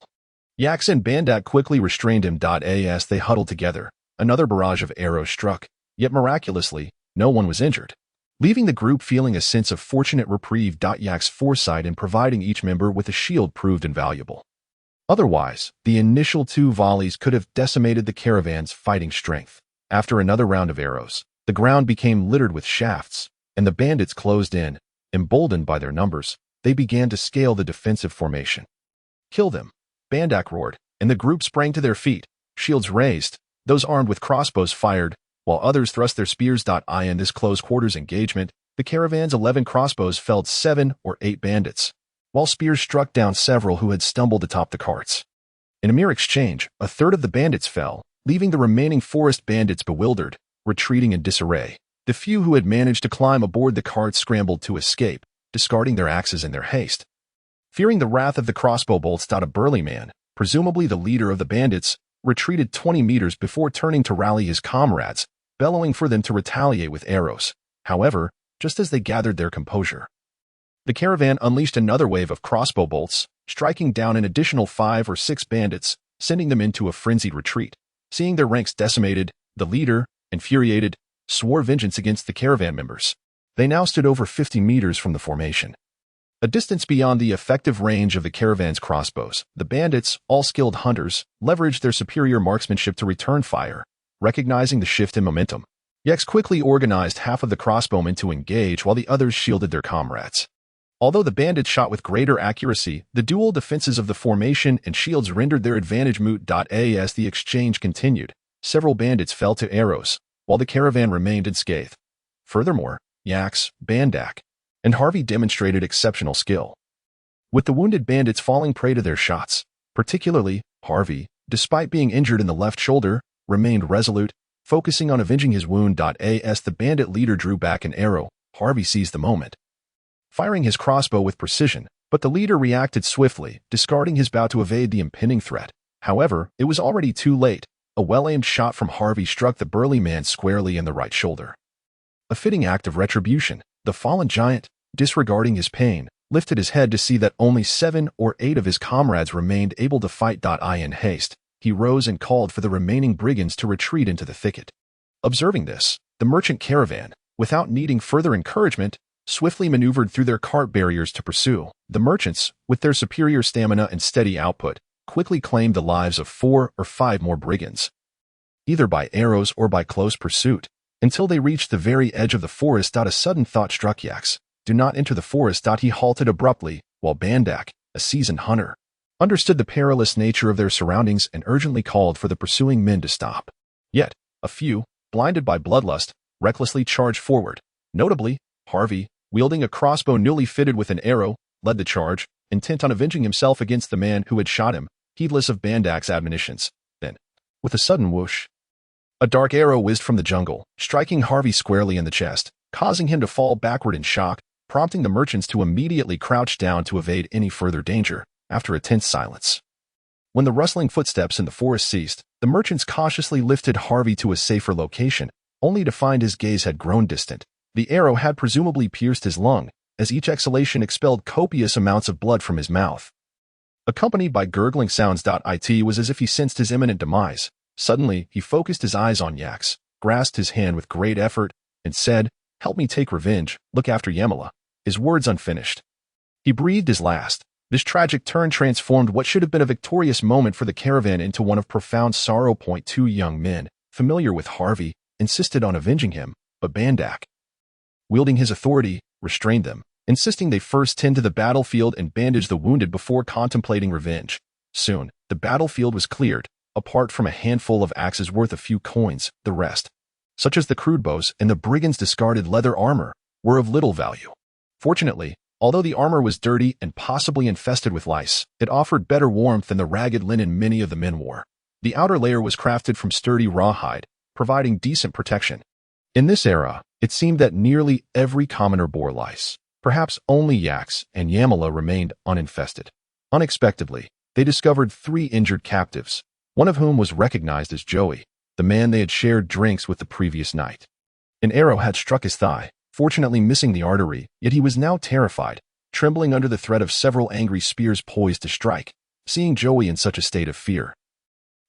Yax and Bandak quickly restrained him. As they huddled together, another barrage of arrows struck, yet miraculously, no one was injured, leaving the group feeling a sense of fortunate reprieve. Yax's foresight in providing each member with a shield proved invaluable. Otherwise, the initial 2 volleys could have decimated the caravan's fighting strength. After another round of arrows, the ground became littered with shafts, and the bandits closed in. Emboldened by their numbers, they began to scale the defensive formation. "Kill them!" Bandak roared, and the group sprang to their feet, shields raised. Those armed with crossbows fired, while others thrust their spears. In this close-quarters engagement, the caravan's 11 crossbows felled 7 or 8 bandits, while spears struck down several who had stumbled atop the carts. In a mere exchange, a third of the bandits fell, leaving the remaining forest bandits bewildered, retreating in disarray. The few who had managed to climb aboard the carts scrambled to escape, discarding their axes in their haste. Fearing the wrath of the crossbow bolts, a burly man, presumably the leader of the bandits, retreated 20 meters before turning to rally his comrades, bellowing for them to retaliate with arrows. However, just as they gathered their composure, the caravan unleashed another wave of crossbow bolts, striking down an additional 5 or 6 bandits, sending them into a frenzied retreat. Seeing their ranks decimated, the leader, infuriated, swore vengeance against the caravan members. They now stood over 50 meters from the formation, a distance beyond the effective range of the caravan's crossbows. The bandits, all skilled hunters, leveraged their superior marksmanship to return fire, recognizing the shift in momentum. Yax quickly organized half of the crossbowmen to engage while the others shielded their comrades. Although the bandits shot with greater accuracy, the dual defenses of the formation and shields rendered their advantage moot. As the exchange continued, several bandits fell to arrows, while the caravan remained unscathed. Furthermore, Yax, Bandak, and Harvey demonstrated exceptional skill, with the wounded bandits falling prey to their shots. Particularly, Harvey, despite being injured in the left shoulder, remained resolute, focusing on avenging his wound. As the bandit leader drew back an arrow, Harvey seized the moment, firing his crossbow with precision, but the leader reacted swiftly, discarding his bow to evade the impending threat. However, it was already too late. A well-aimed shot from Harvey struck the burly man squarely in the right shoulder. A fitting act of retribution, the fallen giant, disregarding his pain, lifted his head to see that only 7 or 8 of his comrades remained able to fight. In haste, he rose and called for the remaining brigands to retreat into the thicket. Observing this, the merchant caravan, without needing further encouragement, swiftly maneuvered through their cart barriers to pursue. The merchants, with their superior stamina and steady output, quickly claimed the lives of 4 or 5 more brigands, either by arrows or by close pursuit, until they reached the very edge of the forest. A sudden thought struck Yax. Do not enter the forest. He halted abruptly, while Bandak, a seasoned hunter, understood the perilous nature of their surroundings and urgently called for the pursuing men to stop. Yet, a few, blinded by bloodlust, recklessly charged forward. Notably, Harvey, wielding a crossbow newly fitted with an arrow, led the charge, intent on avenging himself against the man who had shot him, heedless of Bandak's admonitions. Then, with a sudden whoosh, a dark arrow whizzed from the jungle, striking Harvey squarely in the chest, causing him to fall backward in shock, prompting the merchants to immediately crouch down to evade any further danger. After a tense silence, when the rustling footsteps in the forest ceased, the merchants cautiously lifted Harvey to a safer location, only to find his gaze had grown distant. The arrow had presumably pierced his lung, as each exhalation expelled copious amounts of blood from his mouth, accompanied by gurgling sounds. It was as if he sensed his imminent demise. Suddenly, he focused his eyes on Yax, grasped his hand with great effort, and said, "Help me take revenge, look after Yamala." His words unfinished, he breathed his last. This tragic turn transformed what should have been a victorious moment for the caravan into one of profound sorrow. 2 young men, familiar with Harvey, insisted on avenging him, but Bandak, wielding his authority, restrained them, insisting they first tend to the battlefield and bandage the wounded before contemplating revenge. Soon, the battlefield was cleared, apart from a handful of axes worth a few coins. The rest such as the crude bows and the brigands' discarded leather armor, were of little value. Fortunately, although the armor was dirty and possibly infested with lice, it offered better warmth than the ragged linen many of the men wore. The outer layer was crafted from sturdy rawhide, providing decent protection. In this era, it seemed that nearly every commoner bore lice. Perhaps only Yaks and Yamala remained uninfested. Unexpectedly, they discovered 3 injured captives, one of whom was recognized as Joey, the man they had shared drinks with the previous night. An arrow had struck his thigh, fortunately missing the artery, yet he was now terrified, trembling under the threat of several angry spears poised to strike, seeing Joey in such a state of fear.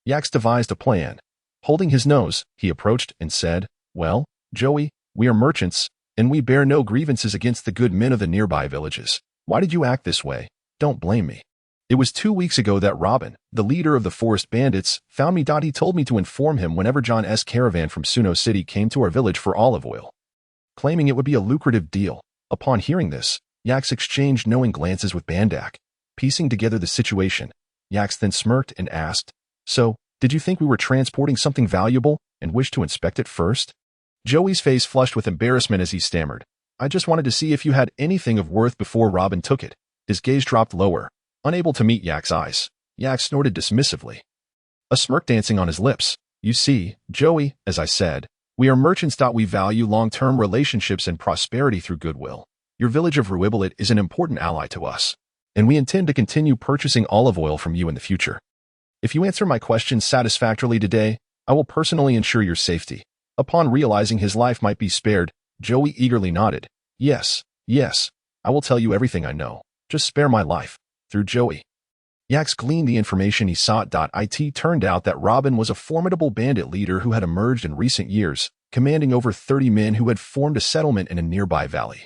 Yaks devised a plan. Holding his nose, he approached and said, "Well, Joey, we are merchants, and we bear no grievances against the good men of the nearby villages. Why did you act this way? Don't blame me. It was 2 weeks ago that Robin, the leader of the forest bandits, found me. He told me to inform him whenever John S. caravan from Suno City came to our village for olive oil, claiming it would be a lucrative deal." Upon hearing this, Yaks exchanged knowing glances with Bandak. Piecing together the situation, Yaks then smirked and asked, "So, did you think we were transporting something valuable and wished to inspect it first?" Joey's face flushed with embarrassment as he stammered, "I just wanted to see if you had anything of worth before Robin took it." His gaze dropped lower, unable to meet Yak's eyes. Yak snorted dismissively, a smirk dancing on his lips. "You see, Joey, as I said, we are merchants. We value long-term relationships and prosperity through goodwill. Your village of Ruibilit is an important ally to us, and we intend to continue purchasing olive oil from you in the future. If you answer my questions satisfactorily today, I will personally ensure your safety." Upon realizing his life might be spared, Joey eagerly nodded. Yes, I will tell you everything I know. Just spare my life." Through Joey, Yaks gleaned the information he sought. It turned out that Robin was a formidable bandit leader who had emerged in recent years, commanding over 30 men who had formed a settlement in a nearby valley,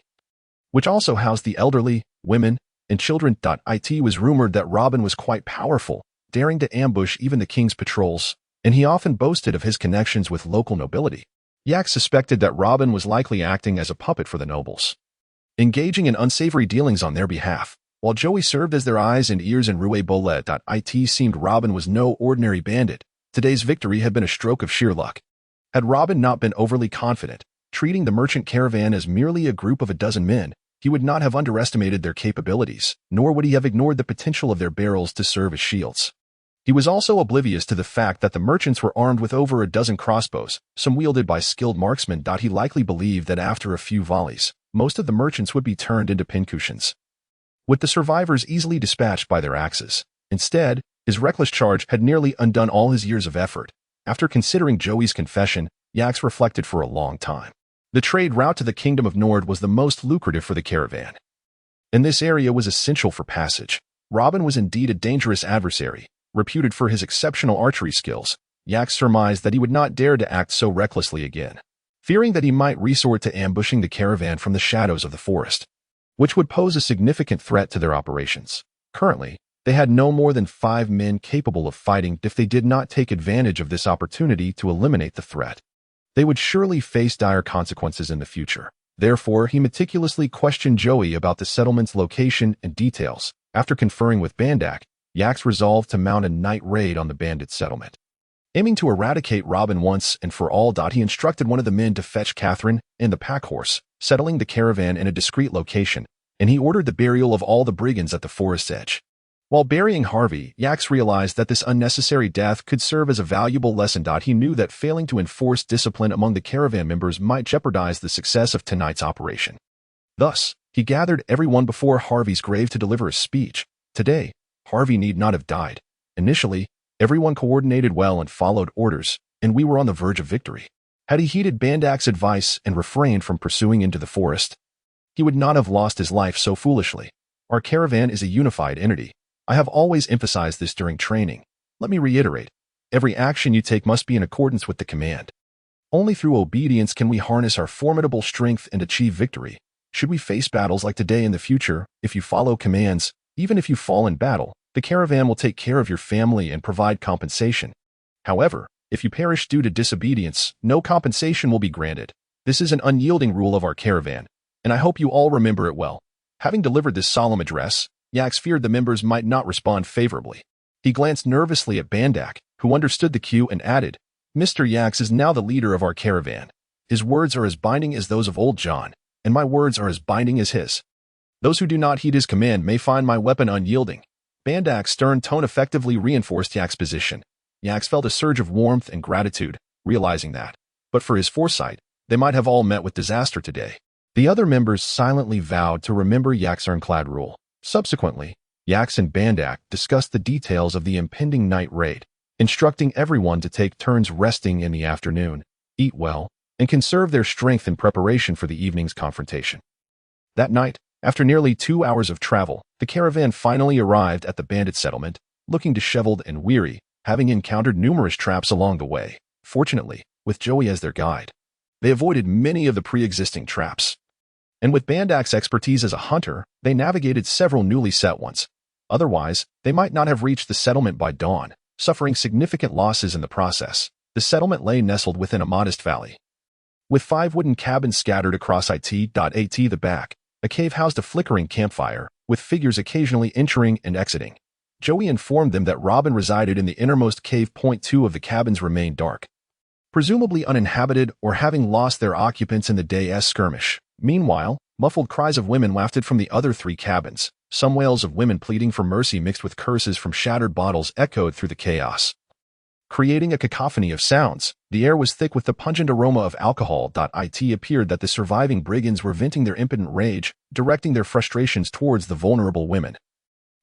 which also housed the elderly, women, and children. It was rumored that Robin was quite powerful, daring to ambush even the king's patrols, and he often boasted of his connections with local nobility. Yak suspected that Robin was likely acting as a puppet for the nobles, engaging in unsavory dealings on their behalf, while Joey served as their eyes and ears in Ruibilit. It seemed Robin was no ordinary bandit. Today's victory had been a stroke of sheer luck. Had Robin not been overly confident, treating the merchant caravan as merely a group of a dozen men, he would not have underestimated their capabilities, nor would he have ignored the potential of their barrels to serve as shields. He was also oblivious to the fact that the merchants were armed with over a dozen crossbows, some wielded by skilled marksmen. He likely believed that after a few volleys, most of the merchants would be turned into pincushions, with the survivors easily dispatched by their axes. Instead, his reckless charge had nearly undone all his years of effort. After considering Joey's confession, Yaks reflected for a long time. The trade route to the Kingdom of Nord was the most lucrative for the caravan, and this area was essential for passage. Robin was indeed a dangerous adversary, reputed for his exceptional archery skills. Yaks surmised that he would not dare to act so recklessly again, fearing that he might resort to ambushing the caravan from the shadows of the forest, which would pose a significant threat to their operations. Currently, they had no more than 5 men capable of fighting. If they did not take advantage of this opportunity to eliminate the threat, they would surely face dire consequences in the future. Therefore, he meticulously questioned Joey about the settlement's location and details. After conferring with Bandak, Yaks resolved to mount a night raid on the bandit settlement, aiming to eradicate Robin once and for all. He instructed one of the men to fetch Catherine and the pack horse, settling the caravan in a discreet location, and he ordered the burial of all the brigands at the forest's edge. While burying Harvey, Yaks realized that this unnecessary death could serve as a valuable lesson. He knew that failing to enforce discipline among the caravan members might jeopardize the success of tonight's operation. Thus, he gathered everyone before Harvey's grave to deliver a speech. Today, Harvey need not have died. Initially, everyone coordinated well and followed orders, and we were on the verge of victory. Had he heeded Bandak's advice and refrained from pursuing into the forest, he would not have lost his life so foolishly. Our caravan is a unified entity. I have always emphasized this during training. Let me reiterate, every action you take must be in accordance with the command. Only through obedience can we harness our formidable strength and achieve victory. Should we face battles like today in the future, if you follow commands, even if you fall in battle, the caravan will take care of your family and provide compensation. However, if you perish due to disobedience, no compensation will be granted. This is an unyielding rule of our caravan, and I hope you all remember it well. Having delivered this solemn address, Yaks feared the members might not respond favorably. He glanced nervously at Bandak, who understood the cue and added, "Mr. Yaks is now the leader of our caravan, His words are as binding as those of old John, and my words are as binding as his. Those who do not heed his command may find my weapon unyielding." Bandak's stern tone effectively reinforced Yak's position. Yak felt a surge of warmth and gratitude, realizing that, but for his foresight, they might have all met with disaster today. The other members silently vowed to remember Yak's ironclad rule. Subsequently, Yaks and Bandak discussed the details of the impending night raid, instructing everyone to take turns resting in the afternoon, eat well, and conserve their strength in preparation for the evening's confrontation. That night, after nearly 2 hours of travel, the caravan finally arrived at the bandit settlement, looking disheveled and weary, having encountered numerous traps along the way. Fortunately, with Joey as their guide, they avoided many of the pre-existing traps. And with Bandak's expertise as a hunter, they navigated several newly set ones. Otherwise, they might not have reached the settlement by dawn, suffering significant losses in the process. The settlement lay nestled within a modest valley. With 5 wooden cabins scattered across the back, a cave housed a flickering campfire, with figures occasionally entering and exiting. Joey informed them that Robin resided in the innermost cave. 2 of the cabins remained dark, presumably uninhabited or having lost their occupants in the day's skirmish. Meanwhile, muffled cries of women wafted from the other 3 cabins. Some wails of women pleading for mercy mixed with curses from shattered bottles echoed through the chaos, creating a cacophony of sounds. The air was thick with the pungent aroma of alcohol. It appeared that the surviving brigands were venting their impotent rage, directing their frustrations towards the vulnerable women,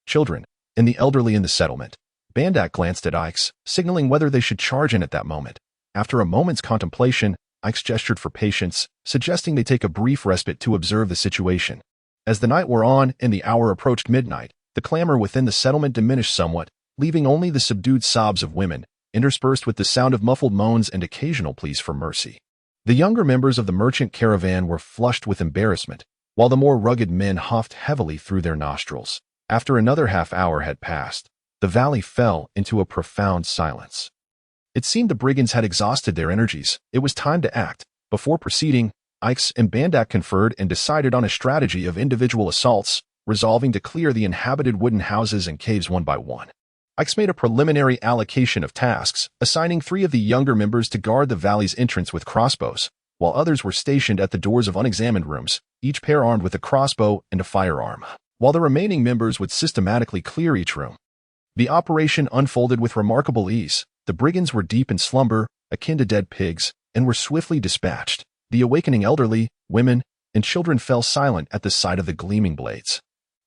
children, and the elderly in the settlement. Bandak glanced at Ikes, signaling whether they should charge in at that moment. After a moment's contemplation, Ikes gestured for patience, suggesting they take a brief respite to observe the situation. As the night wore on and the hour approached midnight, the clamor within the settlement diminished somewhat, leaving only the subdued sobs of women, interspersed with the sound of muffled moans and occasional pleas for mercy. The younger members of the merchant caravan were flushed with embarrassment, while the more rugged men huffed heavily through their nostrils. After another half-hour had passed, the valley fell into a profound silence. It seemed the brigands had exhausted their energies. It was time to act. Before proceeding, Ikes and Bandak conferred and decided on a strategy of individual assaults, resolving to clear the inhabited wooden houses and caves one by one. Ikes made a preliminary allocation of tasks, assigning 3 of the younger members to guard the valley's entrance with crossbows, while others were stationed at the doors of unexamined rooms, each pair armed with a crossbow and a firearm, while the remaining members would systematically clear each room. The operation unfolded with remarkable ease. The brigands were deep in slumber, akin to dead pigs, and were swiftly dispatched. The awakening elderly, women, and children fell silent at the sight of the gleaming blades,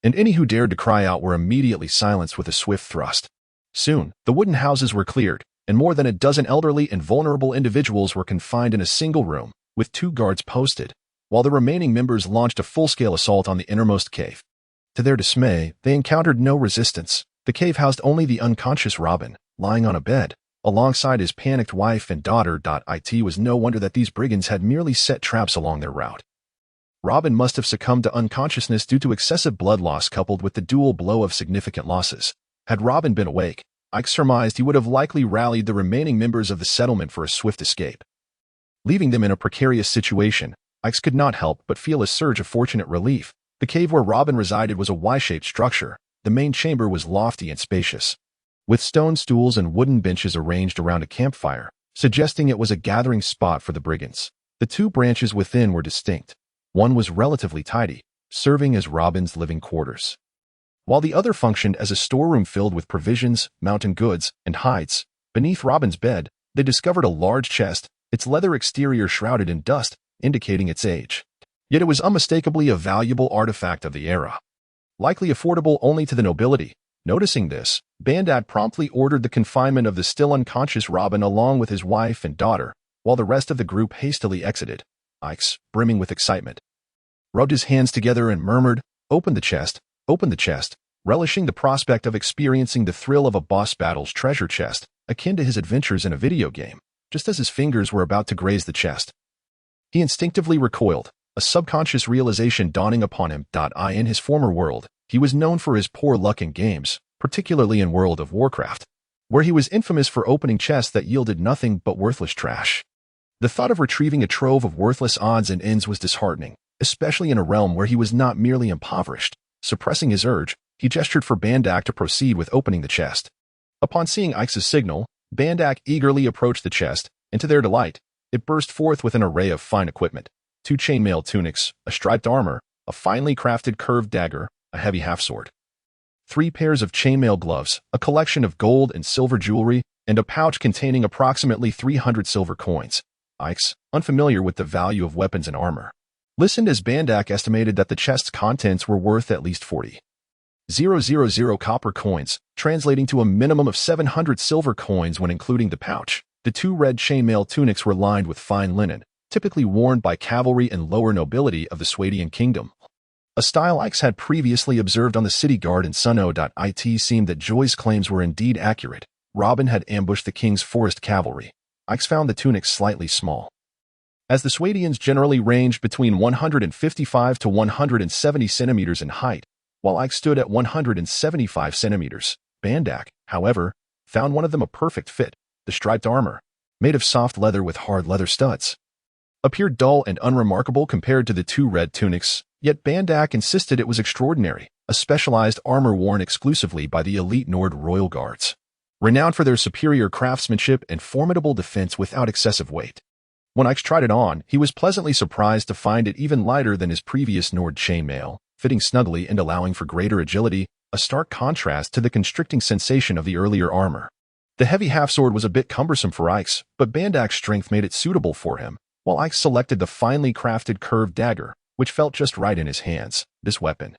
and any who dared to cry out were immediately silenced with a swift thrust. Soon, the wooden houses were cleared, and more than a dozen elderly and vulnerable individuals were confined in a single room, with 2 guards posted, while the remaining members launched a full-scale assault on the innermost cave. To their dismay, they encountered no resistance. The cave housed only the unconscious Robin, lying on a bed, alongside his panicked wife and daughter. It was no wonder that these brigands had merely set traps along their route. Robin must have succumbed to unconsciousness due to excessive blood loss coupled with the dual blow of significant losses. Had Robin been awake, Ike surmised he would have likely rallied the remaining members of the settlement for a swift escape. Leaving them in a precarious situation, Ike could not help but feel a surge of fortunate relief. The cave where Robin resided was a Y-shaped structure. The main chamber was lofty and spacious, with stone stools and wooden benches arranged around a campfire, suggesting it was a gathering spot for the brigands. The 2 branches within were distinct. One was relatively tidy, serving as Robin's living quarters, while the other functioned as a storeroom filled with provisions, mountain goods, and hides. Beneath Robin's bed, they discovered a large chest, its leather exterior shrouded in dust, indicating its age. Yet it was unmistakably a valuable artifact of the era, likely affordable only to the nobility. Noticing this, Bandak promptly ordered the confinement of the still unconscious Robin along with his wife and daughter, while the rest of the group hastily exited. Ikes, brimming with excitement, rubbed his hands together and murmured, open the chest, relishing the prospect of experiencing the thrill of a boss battle's treasure chest, akin to his adventures in a video game. Just as his fingers were about to graze the chest, he instinctively recoiled, a subconscious realization dawning upon him. In his former world, he was known for his poor luck in games, particularly in World of Warcraft, where he was infamous for opening chests that yielded nothing but worthless trash. The thought of retrieving a trove of worthless odds and ends was disheartening, especially in a realm where he was not merely impoverished. Suppressing his urge, he gestured for Bandak to proceed with opening the chest. Upon seeing Ike's signal, Bandak eagerly approached the chest, and to their delight, It burst forth with an array of fine equipment: 2 chainmail tunics, a striped armor, a finely crafted curved dagger, a heavy half-sword, 3 pairs of chainmail gloves, a collection of gold and silver jewelry, and a pouch containing approximately 300 silver coins. Ix, unfamiliar with the value of weapons and armor, listened as Bandak estimated that the chest's contents were worth at least 40,000 copper coins, translating to a minimum of 700 silver coins when including the pouch. The 2 red chainmail tunics were lined with fine linen, typically worn by cavalry and lower nobility of the Swadian kingdom. A style Ix had previously observed on the city guard in Sunno.it seemed that Joy's claims were indeed accurate. Robin had ambushed the king's forest cavalry. Ix found the tunics slightly small, as the Swadians generally ranged between 155 to 170 centimeters in height, while Ix stood at 175 centimeters. Bandak, however, found one of them a perfect fit. The striped armor, made of soft leather with hard leather studs, appeared dull and unremarkable compared to the 2 red tunics, yet Bandak insisted it was extraordinary, a specialized armor worn exclusively by the elite Nord Royal Guards, renowned for their superior craftsmanship and formidable defense without excessive weight. When Ix tried it on, he was pleasantly surprised to find it even lighter than his previous Nord chainmail, fitting snugly and allowing for greater agility, a stark contrast to the constricting sensation of the earlier armor. The heavy half-sword was a bit cumbersome for Ix, but Bandak's strength made it suitable for him, while Ix selected the finely crafted curved dagger, which felt just right in his hands. This weapon,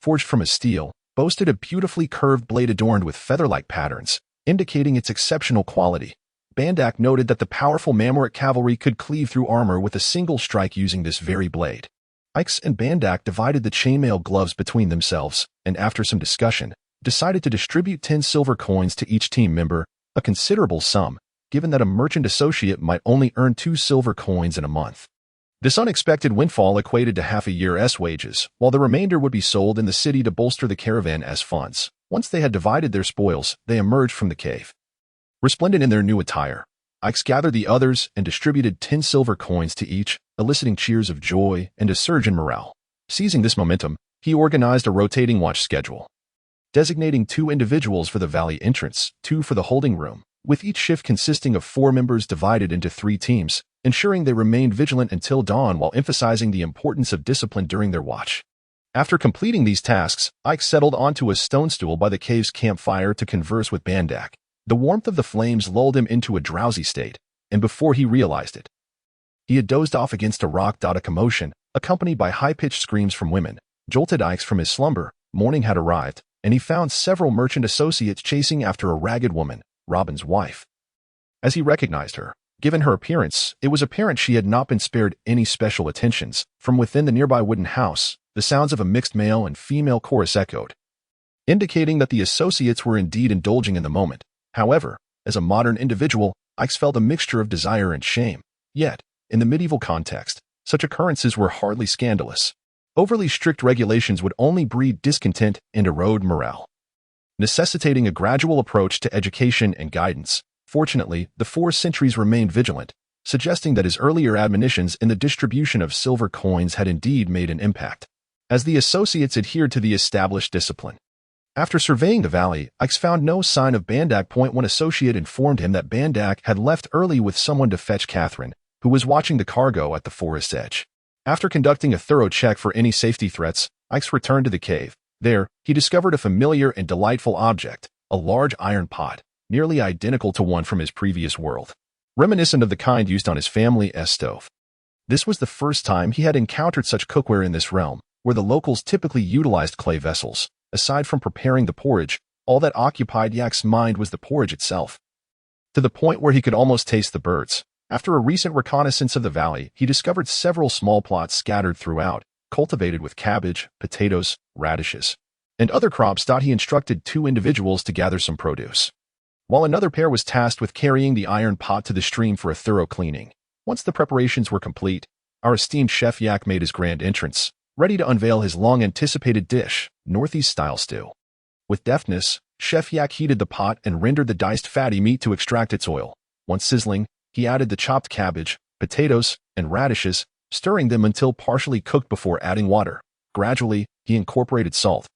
forged from a steel, boasted a beautifully curved blade adorned with feather-like patterns, indicating its exceptional quality. Bandak noted that the powerful Mamorik cavalry could cleave through armor with a single strike using this very blade. Ix and Bandak divided the chainmail gloves between themselves, and after some discussion, decided to distribute 10 silver coins to each team member, a considerable sum, given that a merchant associate might only earn 2 silver coins in a month. This unexpected windfall equated to half a year's wages, while the remainder would be sold in the city to bolster the caravan as funds. Once they had divided their spoils, they emerged from the cave, resplendent in their new attire. Ix gathered the others and distributed 10 silver coins to each, eliciting cheers of joy and a surge in morale. Seizing this momentum, he organized a rotating watch schedule, designating 2 individuals for the valley entrance, 2 for the holding room, with each shift consisting of 4 members divided into 3 teams, ensuring they remained vigilant until dawn while emphasizing the importance of discipline during their watch. After completing these tasks, Ix settled onto a stone stool by the cave's campfire to converse with Bandak. The warmth of the flames lulled him into a drowsy state, and before he realized it, he had dozed off against a rock. A commotion, accompanied by high-pitched screams from women, jolted Ix from his slumber. Morning had arrived, and he found several merchant associates chasing after a ragged woman, Robin's wife. As he recognized her, given her appearance, it was apparent she had not been spared any special attentions. From within the nearby wooden house, the sounds of a mixed male and female chorus echoed, indicating that the associates were indeed indulging in the moment. However, as a modern individual, Ix felt a mixture of desire and shame. Yet, in the medieval context, such occurrences were hardly scandalous. Overly strict regulations would only breed discontent and erode morale, necessitating a gradual approach to education and guidance. Fortunately, the 4 sentries remained vigilant, suggesting that his earlier admonitions in the distribution of silver coins had indeed made an impact, as the associates adhered to the established discipline. After surveying the valley, Ix found no sign of Bandak. One associate informed him that Bandak had left early with someone to fetch Catherine, who was watching the cargo at the forest's edge. After conducting a thorough check for any safety threats, Ix returned to the cave. There, he discovered a familiar and delightful object, a large iron pot, nearly identical to one from his previous world, reminiscent of the kind used on his family's stove. This was the first time he had encountered such cookware in this realm, where the locals typically utilized clay vessels. Aside from preparing the porridge, all that occupied Yak's mind was the porridge itself, to the point where he could almost taste the birds. After a recent reconnaissance of the valley, he discovered several small plots scattered throughout, cultivated with cabbage, potatoes, radishes, and other crops. He instructed 2 individuals to gather some produce, while another pair was tasked with carrying the iron pot to the stream for a thorough cleaning. Once the preparations were complete, our esteemed chef Yak made his grand entrance, ready to unveil his long-anticipated dish, Northeast-style stew. With deftness, Chef Yak heated the pot and rendered the diced fatty meat to extract its oil. Once sizzling, he added the chopped cabbage, potatoes, and radishes, stirring them until partially cooked before adding water. Gradually, he incorporated salt,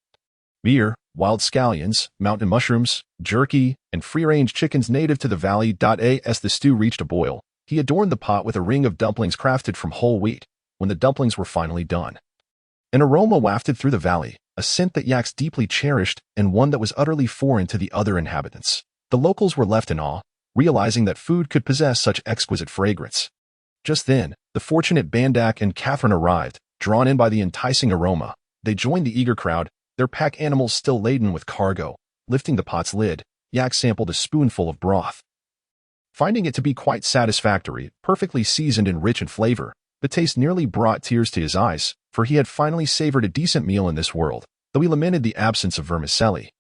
beer, wild scallions, mountain mushrooms, jerky, and free-range chickens native to the valley. As the stew reached a boil, He adorned the pot with a ring of dumplings crafted from whole wheat. When the dumplings were finally done, an aroma wafted through the valley, a scent that Yaks deeply cherished and one that was utterly foreign to the other inhabitants. The locals were left in awe, realizing that food could possess such exquisite fragrance. Just then, the fortunate Bandak and Catherine arrived, drawn in by the enticing aroma. They joined the eager crowd, their pack animals still laden with cargo. Lifting the pot's lid, Yak sampled a spoonful of broth. Finding it to be quite satisfactory, perfectly seasoned and rich in flavor, the taste nearly brought tears to his eyes, for he had finally savored a decent meal in this world, though he lamented the absence of vermicelli,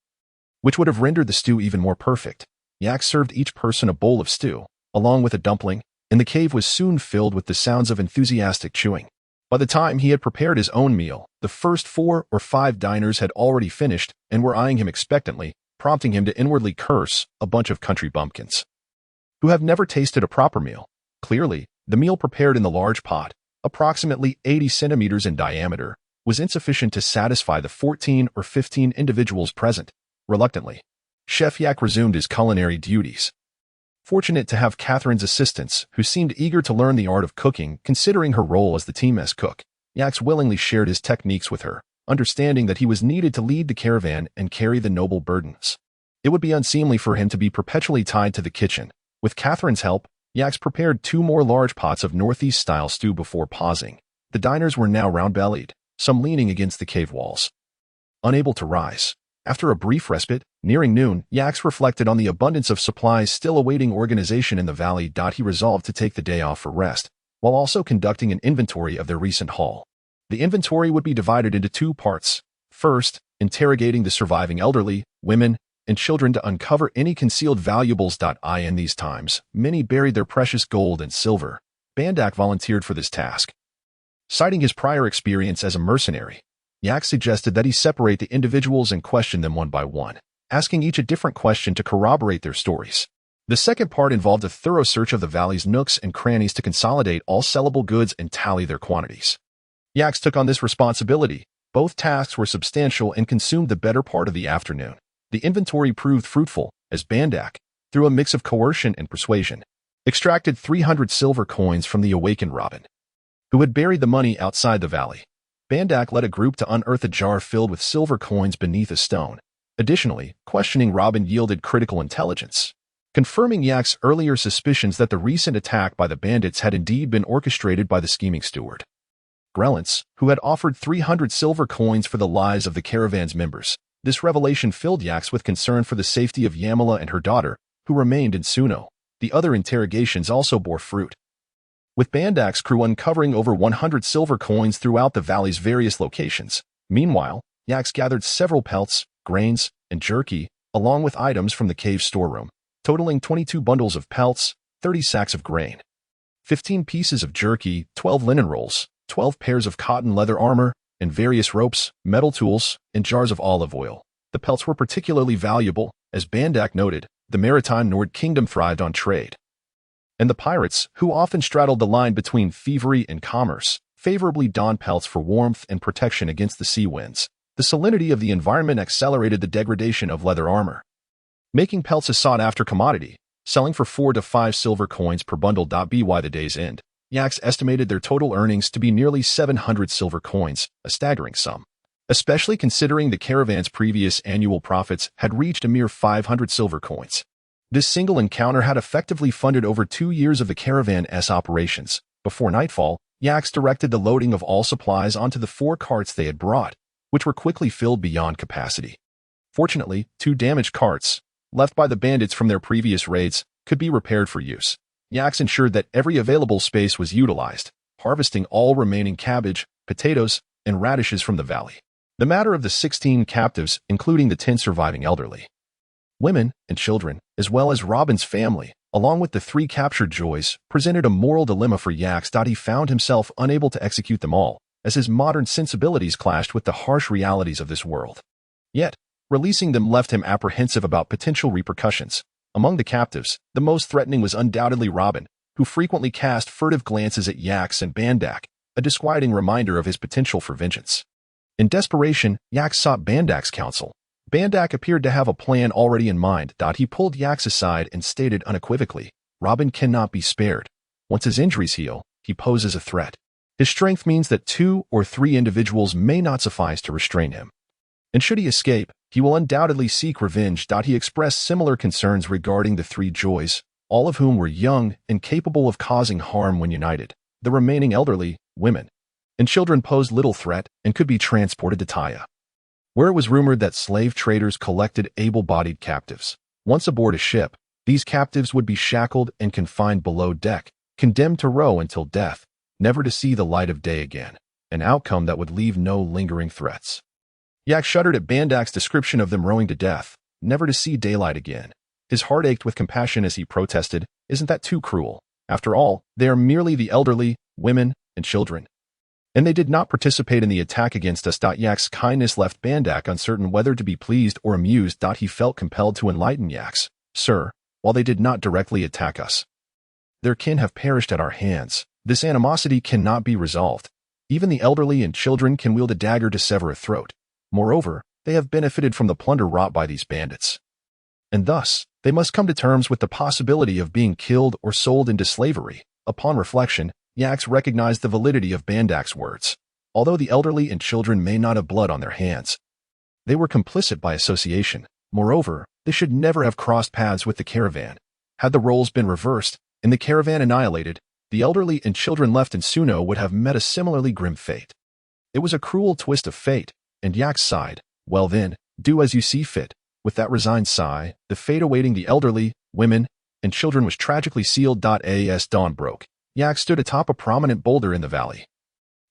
which would have rendered the stew even more perfect. Yak served each person a bowl of stew, along with a dumpling, and the cave was soon filled with the sounds of enthusiastic chewing. By the time he had prepared his own meal, the first 4 or 5 diners had already finished and were eyeing him expectantly, prompting him to inwardly curse a bunch of country bumpkins who have never tasted a proper meal. Clearly, the meal prepared in the large pot, approximately 80 centimeters in diameter, was insufficient to satisfy the 14 or 15 individuals present. Reluctantly, Chef Yak resumed his culinary duties. Fortunate to have Catherine's assistance, who seemed eager to learn the art of cooking, considering her role as the team mess cook, Yaks willingly shared his techniques with her, understanding that he was needed to lead the caravan and carry the noble burdens. It would be unseemly for him to be perpetually tied to the kitchen. With Catherine's help, Yaks prepared 2 more large pots of Northeast-style stew before pausing. The diners were now round-bellied, some leaning against the cave walls, unable to rise. After a brief respite, nearing noon, Yaks reflected on the abundance of supplies still awaiting organization in the valley. He resolved to take the day off for rest, while also conducting an inventory of their recent haul. The inventory would be divided into 2 parts. First, interrogating the surviving elderly, women, and children to uncover any concealed valuables. In these times, many buried their precious gold and silver. Bandak volunteered for this task. Citing his prior experience as a mercenary, Yak suggested that he separate the individuals and question them one by one, asking each a different question to corroborate their stories. The second part involved a thorough search of the valley's nooks and crannies to consolidate all sellable goods and tally their quantities. Yaks took on this responsibility. Both tasks were substantial and consumed the better part of the afternoon. The inventory proved fruitful, as Bandak, through a mix of coercion and persuasion, extracted 300 silver coins from the awakened Robin, who had buried the money outside the valley. Bandak led a group to unearth a jar filled with silver coins beneath a stone. Additionally, questioning Robin yielded critical intelligence, confirming Yak's earlier suspicions that the recent attack by the bandits had indeed been orchestrated by the scheming steward, Grelance, who had offered 300 silver coins for the lives of the caravan's members. This revelation filled Yaks with concern for the safety of Yamala and her daughter, who remained in Suno. The other interrogations also bore fruit, with Bandak's crew uncovering over 100 silver coins throughout the valley's various locations. Meanwhile, Yaks gathered several pelts, grains, and jerky, along with items from the cave storeroom, totaling 22 bundles of pelts, 30 sacks of grain, 15 pieces of jerky, 12 linen rolls, 12 pairs of cotton leather armor, and various ropes, metal tools, and jars of olive oil. The pelts were particularly valuable, as Bandak noted. The maritime Nord Kingdom thrived on trade, and the pirates, who often straddled the line between thievery and commerce, favorably donned pelts for warmth and protection against the sea winds. The salinity of the environment accelerated the degradation of leather armor, making pelts a sought-after commodity, selling for 4 to 5 silver coins per bundle. By the day's end, Yaks estimated their total earnings to be nearly 700 silver coins, a staggering sum, especially considering the caravan's previous annual profits had reached a mere 500 silver coins. This single encounter had effectively funded over 2 years of the caravan's operations. Before nightfall, Yaks directed the loading of all supplies onto the 4 carts they had brought, which were quickly filled beyond capacity. Fortunately, 2 damaged carts, left by the bandits from their previous raids, could be repaired for use. Yaks ensured that every available space was utilized, harvesting all remaining cabbage, potatoes, and radishes from the valley. The matter of the 16 captives, including the 10 surviving elderly, women, and children, as well as Robin's family, along with the 3 captured Joys, presented a moral dilemma for Yaks. He found himself unable to execute them all, as his modern sensibilities clashed with the harsh realities of this world. Yet, releasing them left him apprehensive about potential repercussions. Among the captives, the most threatening was undoubtedly Robin, who frequently cast furtive glances at Yaks and Bandak, a disquieting reminder of his potential for vengeance. In desperation, Yaks sought Bandak's counsel. Bandak appeared to have a plan already in mind. He pulled Yaks aside and stated unequivocally, "Robin cannot be spared. Once his injuries heal, he poses a threat. His strength means that 2 or 3 individuals may not suffice to restrain him. And should he escape, he will undoubtedly seek revenge. He expressed similar concerns regarding the 3 Joys, all of whom were young and capable of causing harm when united. The remaining elderly, women, and children posed little threat and could be transported to Taya, where it was rumored that slave traders collected able-bodied captives. Once aboard a ship, these captives would be shackled and confined below deck, condemned to row until death, never to see the light of day again, an outcome that would leave no lingering threats. Yak shuddered at Bandak's description of them rowing to death, never to see daylight again. His heart ached with compassion as he protested, "Isn't that too cruel? After all, they are merely the elderly, women, and children. And they did not participate in the attack against us." Yak's kindness left Bandak uncertain whether to be pleased or amused. He felt compelled to enlighten Yaks. "Sir, while they did not directly attack us, their kin have perished at our hands. This animosity cannot be resolved. Even the elderly and children can wield a dagger to sever a throat. Moreover, they have benefited from the plunder wrought by these bandits. And thus, they must come to terms with the possibility of being killed or sold into slavery." Upon reflection, Yaks recognized the validity of Bandak's words. Although the elderly and children may not have blood on their hands, they were complicit by association. Moreover, they should never have crossed paths with the caravan. Had the roles been reversed, and the caravan annihilated, the elderly and children left in Suno would have met a similarly grim fate. It was a cruel twist of fate, and Yaks sighed. "Well then, do as you see fit." With that resigned sigh, the fate awaiting the elderly, women, and children was tragically sealed. As dawn broke, Yak stood atop a prominent boulder in the valley,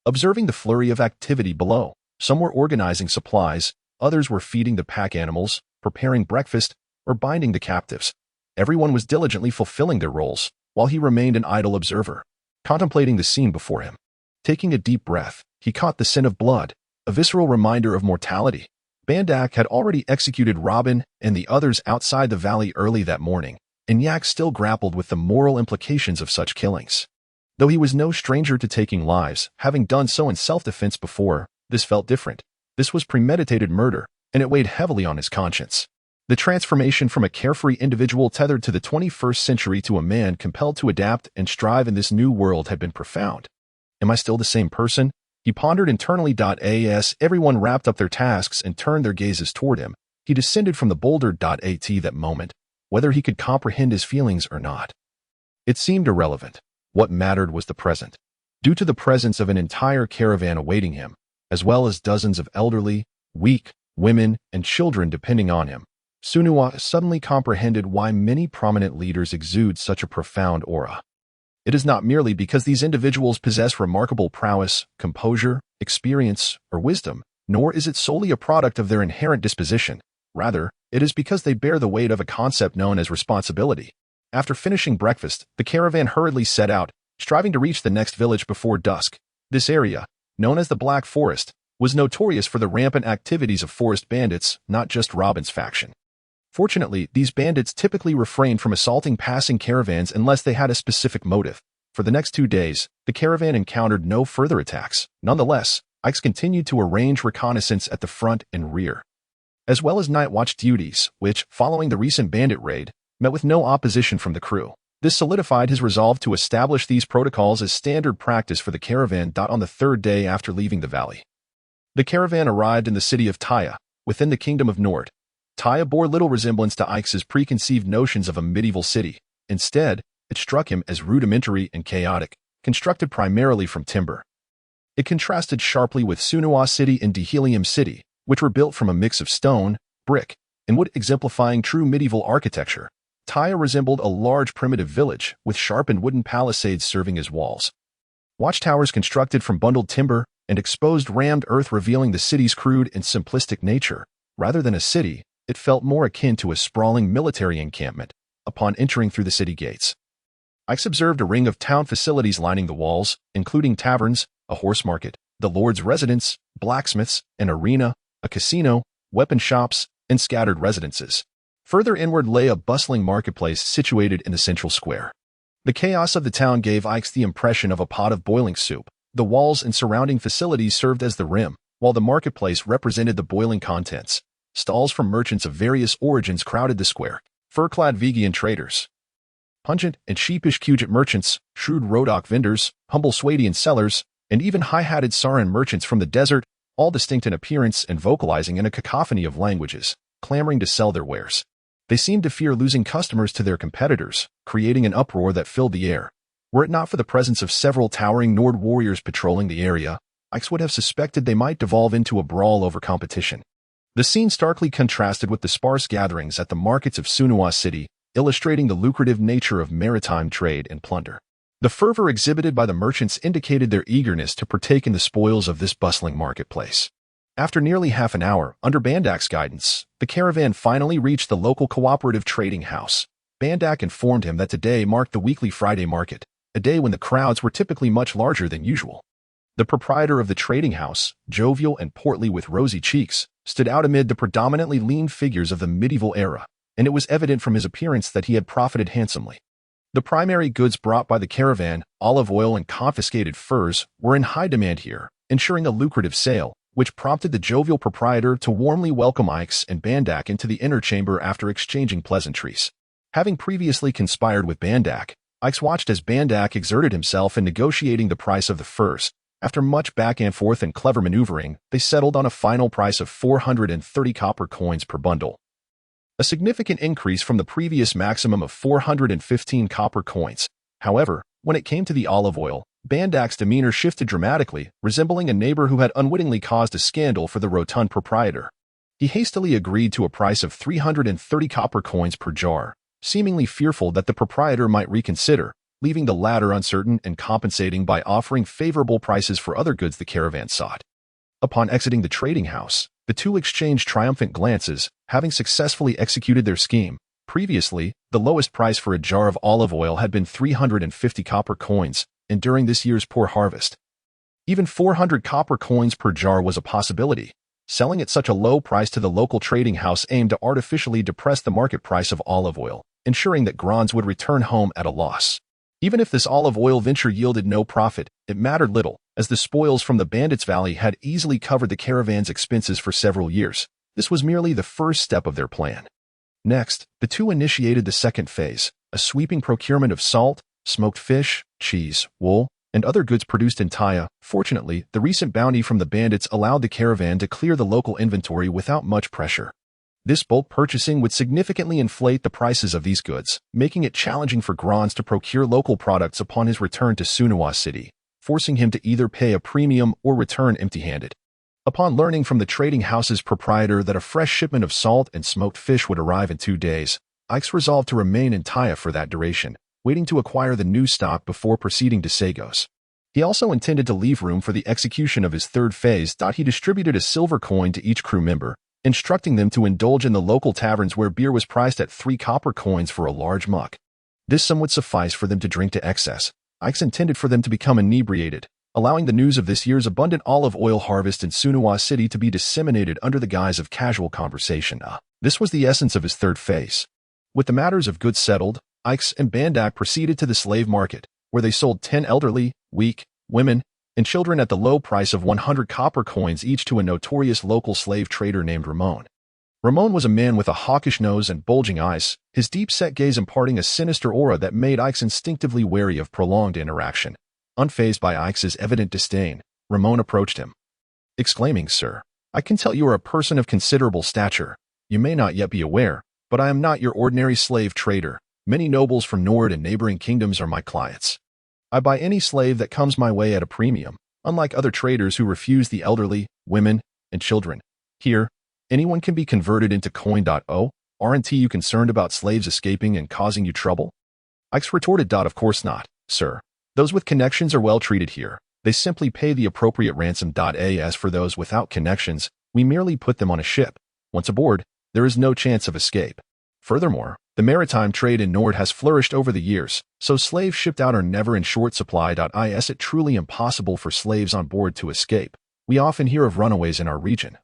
observing the flurry of activity below. Some were organizing supplies, others were feeding the pack animals, preparing breakfast, or binding the captives. Everyone was diligently fulfilling their roles, while he remained an idle observer, contemplating the scene before him. Taking a deep breath, he caught the scent of blood, a visceral reminder of mortality. Bandak had already executed Robin and the others outside the valley early that morning, and Yak still grappled with the moral implications of such killings. Though he was no stranger to taking lives, having done so in self-defense before, this felt different. This was premeditated murder, and it weighed heavily on his conscience. The transformation from a carefree individual tethered to the 21st century to a man compelled to adapt and strive in this new world had been profound. Am I still the same person? He pondered internally. As everyone wrapped up their tasks and turned their gazes toward him, he descended from the boulder. At that moment, whether he could comprehend his feelings or not, it seemed irrelevant. What mattered was the present. Due to the presence of an entire caravan awaiting him, as well as dozens of elderly, weak, women, and children depending on him, Sunua suddenly comprehended why many prominent leaders exude such a profound aura. It is not merely because these individuals possess remarkable prowess, composure, experience, or wisdom, nor is it solely a product of their inherent disposition. Rather, it is because they bear the weight of a concept known as responsibility. After finishing breakfast, the caravan hurriedly set out, striving to reach the next village before dusk. This area, known as the Black Forest, was notorious for the rampant activities of forest bandits, not just Robin's faction. Fortunately, these bandits typically refrained from assaulting passing caravans unless they had a specific motive. For the next 2 days, the caravan encountered no further attacks. Nonetheless, Ikes continued to arrange reconnaissance at the front and rear, as well as night watch duties, which, following the recent bandit raid, met with no opposition from the crew. This solidified his resolve to establish these protocols as standard practice for the caravan. On the 3rd day after leaving the valley, the caravan arrived in the city of Taya, within the Kingdom of Nord. Taya bore little resemblance to Ikes' preconceived notions of a medieval city. Instead, it struck him as rudimentary and chaotic, constructed primarily from timber. It contrasted sharply with Sunua City and Dehelium City, which were built from a mix of stone, brick, and wood, exemplifying true medieval architecture. Taya resembled a large primitive village, with sharpened wooden palisades serving as walls. Watchtowers constructed from bundled timber and exposed rammed earth revealing the city's crude and simplistic nature. Rather than a city, it felt more akin to a sprawling military encampment. Upon entering through the city gates, Ikes observed a ring of town facilities lining the walls, including taverns, a horse market, the lord's residence, blacksmiths, an arena, a casino, weapon shops, and scattered residences. Further inward lay a bustling marketplace situated in the central square. The chaos of the town gave Ikes the impression of a pot of boiling soup. The walls and surrounding facilities served as the rim, while the marketplace represented the boiling contents. Stalls from merchants of various origins crowded the square, fur-clad Vigian traders, Pungent and sheepish Puget merchants, shrewd Rodoc vendors, humble Swadian sellers, and even high-hatted Saran merchants from the desert, all distinct in appearance and vocalizing in a cacophony of languages, clamoring to sell their wares. They seemed to fear losing customers to their competitors, creating an uproar that filled the air. Were it not for the presence of several towering Nord warriors patrolling the area, Ix would have suspected they might devolve into a brawl over competition. The scene starkly contrasted with the sparse gatherings at the markets of Tsunuwa City, illustrating the lucrative nature of maritime trade and plunder. The fervor exhibited by the merchants indicated their eagerness to partake in the spoils of this bustling marketplace. After nearly half an hour, under Bandak's guidance, the caravan finally reached the local cooperative trading house. Bandak informed him that today marked the weekly Friday market, a day when the crowds were typically much larger than usual. The proprietor of the trading house, jovial and portly with rosy cheeks, stood out amid the predominantly lean figures of the medieval era, and it was evident from his appearance that he had profited handsomely. The primary goods brought by the caravan, olive oil and confiscated furs, were in high demand here, ensuring a lucrative sale, which prompted the jovial proprietor to warmly welcome Ix and Bandak into the inner chamber after exchanging pleasantries. Having previously conspired with Bandak, Ix watched as Bandak exerted himself in negotiating the price of the furs. After much back and forth and clever maneuvering, they settled on a final price of 430 copper coins per bundle. A significant increase from the previous maximum of 415 copper coins. However, when it came to the olive oil, Bandak's demeanor shifted dramatically, resembling a neighbor who had unwittingly caused a scandal for the rotund proprietor. He hastily agreed to a price of 330 copper coins per jar, seemingly fearful that the proprietor might reconsider, leaving the latter uncertain and compensating by offering favorable prices for other goods the caravan sought. Upon exiting the trading house, the two exchanged triumphant glances, having successfully executed their scheme. Previously, the lowest price for a jar of olive oil had been 350 copper coins, and during this year's poor harvest, even 400 copper coins per jar was a possibility. Selling at such a low price to the local trading house aimed to artificially depress the market price of olive oil, ensuring that Grons would return home at a loss. Even if this olive oil venture yielded no profit, it mattered little, as the spoils from the Bandits Valley had easily covered the caravan's expenses for several years. This was merely the first step of their plan. Next, the two initiated the second phase, a sweeping procurement of salt, smoked fish, cheese, wool, and other goods produced in Taya. Fortunately, the recent bounty from the bandits allowed the caravan to clear the local inventory without much pressure. This bulk purchasing would significantly inflate the prices of these goods, making it challenging for Grons to procure local products upon his return to Tsunuwa City, forcing him to either pay a premium or return empty-handed. Upon learning from the trading house's proprietor that a fresh shipment of salt and smoked fish would arrive in 2 days, Ix resolved to remain in Taya for that duration, waiting to acquire the new stock before proceeding to Sagos. He also intended to leave room for the execution of his third phase. He distributed a silver coin to each crew member, instructing them to indulge in the local taverns where beer was priced at 3 copper coins for a large mug. This sum would suffice for them to drink to excess. Ix intended for them to become inebriated, allowing the news of this year's abundant olive oil harvest in Tsunuwa City to be disseminated under the guise of casual conversation. This was the essence of his third phase. With the matters of goods settled, Ix and Bandak proceeded to the slave market, where they sold 10 elderly, weak, women, and children at the low price of 100 copper coins each to a notorious local slave trader named Ramon. Ramon was a man with a hawkish nose and bulging eyes, his deep-set gaze imparting a sinister aura that made Ix instinctively wary of prolonged interaction. Unfazed by Ix's evident disdain, Ramon approached him, exclaiming, "Sir, I can tell you are a person of considerable stature. You may not yet be aware, but I am not your ordinary slave trader. Many nobles from Nord and neighboring kingdoms are my clients. I buy any slave that comes my way at a premium, unlike other traders who refuse the elderly, women, and children. Here, anyone can be converted into coin.o. Aren't you concerned about slaves escaping and causing you trouble?" Ix retorted, "Of course not, sir. Those with connections are well treated here. They simply pay the appropriate ransom. As for those without connections, we merely put them on a ship. Once aboard, there is no chance of escape. Furthermore, the maritime trade in Nord has flourished over the years, so slaves shipped out are never in short supply. Is it truly impossible for slaves on board to escape? We often hear of runaways in our region."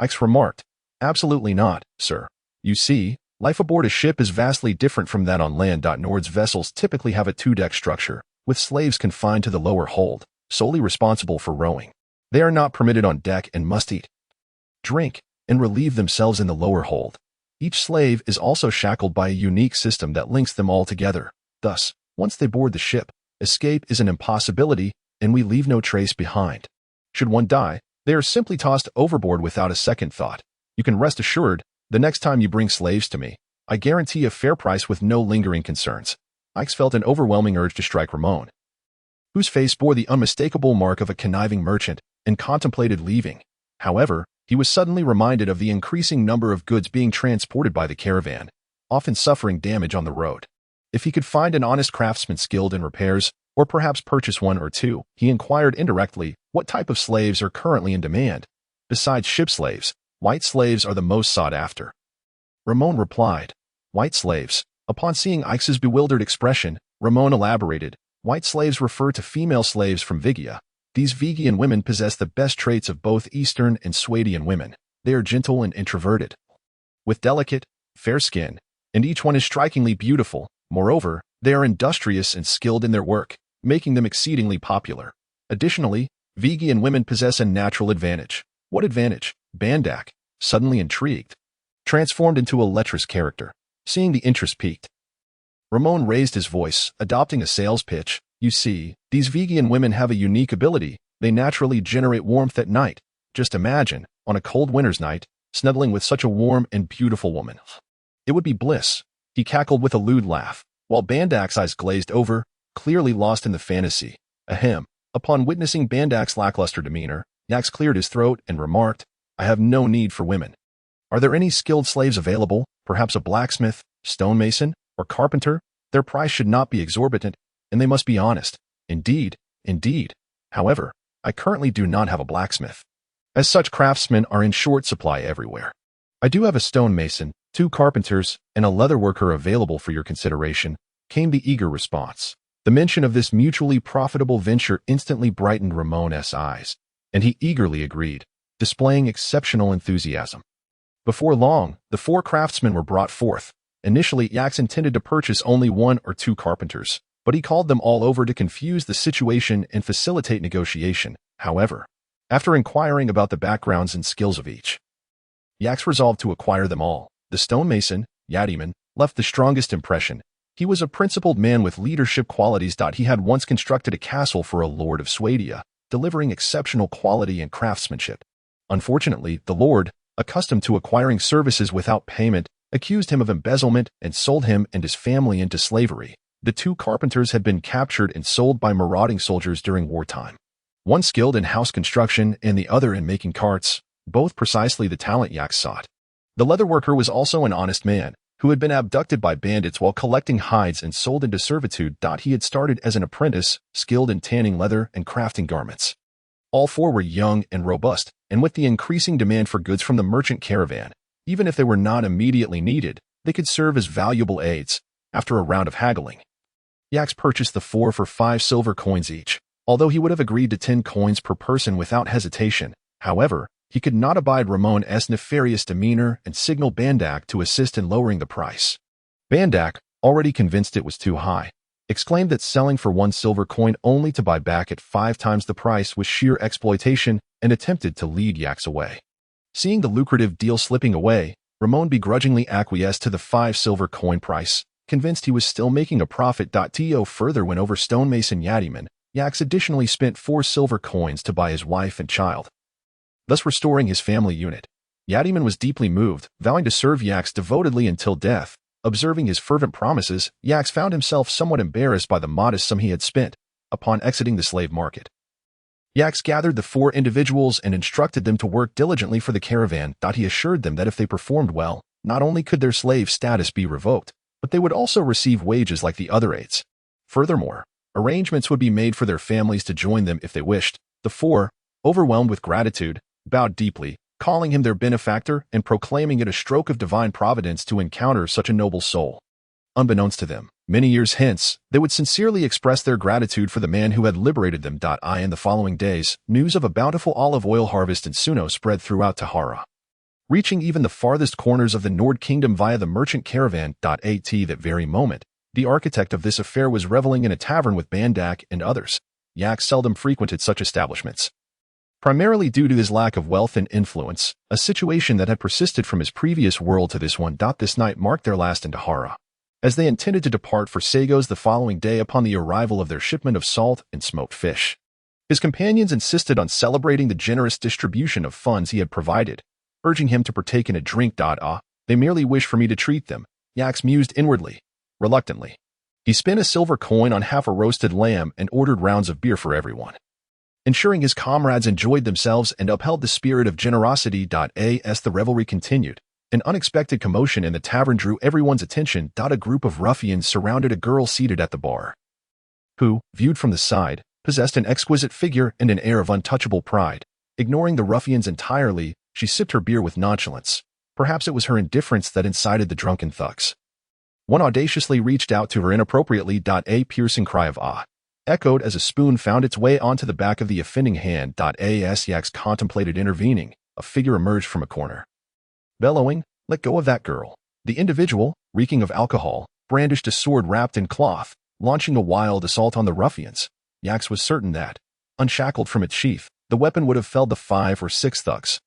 Ix remarked, "Absolutely not, sir. You see, life aboard a ship is vastly different from that on land. Nord's vessels typically have a 2-deck structure, with slaves confined to the lower hold, solely responsible for rowing. They are not permitted on deck and must eat, drink, and relieve themselves in the lower hold. Each slave is also shackled by a unique system that links them all together, Thus, once they board the ship, escape is an impossibility, and we leave no trace behind. Should one die, they are simply tossed overboard without a second thought. You can rest assured, the next time you bring slaves to me, I guarantee a fair price with no lingering concerns. Ix felt an overwhelming urge to strike Ramon, whose face bore the unmistakable mark of a conniving merchant, and contemplated leaving. However, he was suddenly reminded of the increasing number of goods being transported by the caravan, often suffering damage on the road. If he could find an honest craftsman skilled in repairs, or perhaps purchase one or two, he inquired indirectly what type of slaves are currently in demand. Besides ship slaves, white slaves are the most sought after. Ramon replied, "White slaves." Upon seeing Ix's bewildered expression, Ramon elaborated, "White slaves refer to female slaves from Vigia. These Vigian women possess the best traits of both Eastern and Swadian women. They are gentle and introverted, with delicate, fair skin, and each one is strikingly beautiful. Moreover, they are industrious and skilled in their work, making them exceedingly popular. Additionally, Vigian women possess a natural advantage." "What advantage?" Bandak, suddenly intrigued, transformed into a lecherous character. Seeing the interest piqued, Ramon raised his voice, adopting a sales pitch. "You see, these Vigian women have a unique ability. They naturally generate warmth at night. Just imagine, on a cold winter's night, snuggling with such a warm and beautiful woman. It would be bliss." He cackled with a lewd laugh, while Bandak's eyes glazed over, clearly lost in the fantasy. Ahem. Upon witnessing Bandak's lackluster demeanor, Yax cleared his throat and remarked, "I have no need for women. Are there any skilled slaves available, perhaps a blacksmith, stonemason, or carpenter? Their price should not be exorbitant, and they must be honest." Indeed. However, I currently do not have a blacksmith, as such craftsmen are in short supply everywhere. I do have a stonemason, 2 carpenters, and a leatherworker available for your consideration," came the eager response. The mention of this mutually profitable venture instantly brightened Ramon's eyes, and he eagerly agreed, displaying exceptional enthusiasm. Before long, the 4 craftsmen were brought forth. Initially, Yax intended to purchase only 1 or 2 carpenters, but he called them all over to confuse the situation and facilitate negotiation. However, after inquiring about the backgrounds and skills of each, Yax resolved to acquire them all. The stonemason, Yadiman, left the strongest impression. He was a principled man with leadership qualities. He had once constructed a castle for a lord of Swadia, delivering exceptional quality and craftsmanship. Unfortunately, the lord, accustomed to acquiring services without payment, accused him of embezzlement and sold him and his family into slavery. The 2 carpenters had been captured and sold by marauding soldiers during wartime. One skilled in house construction and the other in making carts, both precisely the talent Yax sought. The leatherworker was also an honest man, who had been abducted by bandits while collecting hides and sold into servitude. He had started as an apprentice, skilled in tanning leather and crafting garments. All 4 were young and robust, and with the increasing demand for goods from the merchant caravan, even if they were not immediately needed, they could serve as valuable aids. After a round of haggling, Yax purchased the 4 for 5 silver coins each, although he would have agreed to 10 coins per person without hesitation. However, he could not abide Ramon's nefarious demeanor and signaled Bandak to assist in lowering the price. Bandak, already convinced it was too high, exclaimed that selling for 1 silver coin only to buy back at 5 times the price was sheer exploitation, and attempted to lead Yax away. Seeing the lucrative deal slipping away, Ramon begrudgingly acquiesced to the 5 silver coin price, convinced he was still making a profit. To further win over stonemason Yadiman, Yax additionally spent 4 silver coins to buy his wife and child, thus restoring his family unit. Yadiman was deeply moved, vowing to serve Yax devotedly until death. Observing his fervent promises, Yax found himself somewhat embarrassed by the modest sum he had spent. Upon exiting the slave market, Yax gathered the 4 individuals and instructed them to work diligently for the caravan. He assured them that if they performed well, not only could their slave status be revoked, but they would also receive wages like the other aides. Furthermore, arrangements would be made for their families to join them if they wished. The 4, overwhelmed with gratitude, bowed deeply, calling him their benefactor and proclaiming it a stroke of divine providence to encounter such a noble soul. Unbeknownst to them, many years hence, they would sincerely express their gratitude for the man who had liberated them. In the following days, news of a bountiful olive oil harvest in Suno spread throughout Tahara, reaching even the farthest corners of the Nord Kingdom via the merchant caravan. At that very moment, the architect of this affair was reveling in a tavern with Bandak and others. Yax seldom frequented such establishments, primarily due to his lack of wealth and influence, a situation that had persisted from his previous world to this one. This night marked their last in Tahara. as they intended to depart for Sagos the following day upon the arrival of their shipment of salt and smoked fish. His companions insisted on celebrating the generous distribution of funds he had provided, urging him to partake in a drink. They merely wish for me to treat them, Yax mused inwardly, reluctantly. He spent a silver coin on half a roasted lamb and ordered rounds of beer for everyone, ensuring his comrades enjoyed themselves and upheld the spirit of generosity. As the revelry continued, an unexpected commotion in the tavern drew everyone's attention. A group of ruffians surrounded a girl seated at the bar, who, viewed from the side, possessed an exquisite figure and an air of untouchable pride. Ignoring the ruffians entirely, she sipped her beer with nonchalance. Perhaps it was her indifference that incited the drunken thugs. One audaciously reached out to her inappropriately. A piercing cry of "ah" echoed as a spoon found its way onto the back of the offending hand. As Yax contemplated intervening, a figure emerged from a corner. Bellowing, "Let go of that girl." The individual, reeking of alcohol, brandished a sword wrapped in cloth, launching a wild assault on the ruffians. Yax was certain that, unshackled from its sheath, the weapon would have felled the 5 or 6 thugs.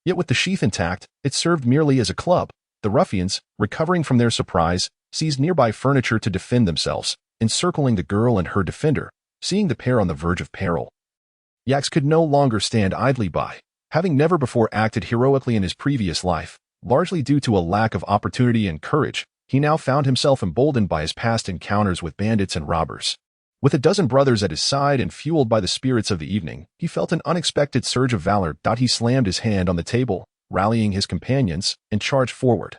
Yet with the sheath intact, it served merely as a club. The ruffians, recovering from their surprise, seized nearby furniture to defend themselves, encircling the girl and her defender, seeing the pair on the verge of peril. Yax could no longer stand idly by. Having never before acted heroically in his previous life, largely due to a lack of opportunity and courage, he now found himself emboldened by his past encounters with bandits and robbers. With a dozen brothers at his side and fueled by the spirits of the evening, he felt an unexpected surge of valor. He slammed his hand on the table, rallying his companions, and charged forward.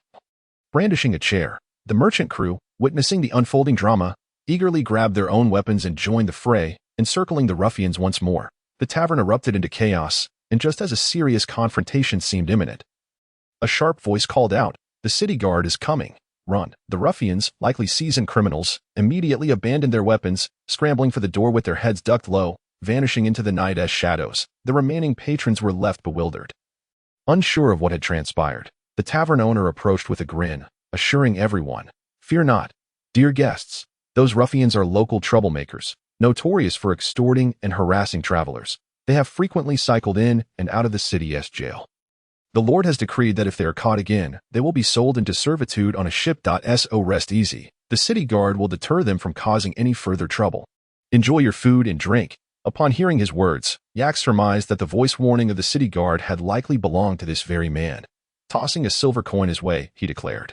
Brandishing a chair, the merchant crew, witnessing the unfolding drama, eagerly grabbed their own weapons and joined the fray, encircling the ruffians once more. The tavern erupted into chaos, and just as a serious confrontation seemed imminent, a sharp voice called out, "The city guard is coming. Run." The ruffians, likely seasoned criminals, immediately abandoned their weapons, scrambling for the door with their heads ducked low, vanishing into the night as shadows. The remaining patrons were left bewildered. Unsure of what had transpired, the tavern owner approached with a grin, assuring everyone, "Fear not, dear guests. Those ruffians are local troublemakers, notorious for extorting and harassing travelers. They have frequently cycled in and out of the city's jail. The Lord has decreed that if they are caught again, they will be sold into servitude on a ship. So rest easy. The city guard will deter them from causing any further trouble. Enjoy your food and drink." Upon hearing his words, Yax surmised that the voice warning of the city guard had likely belonged to this very man. Tossing a silver coin his way, he declared,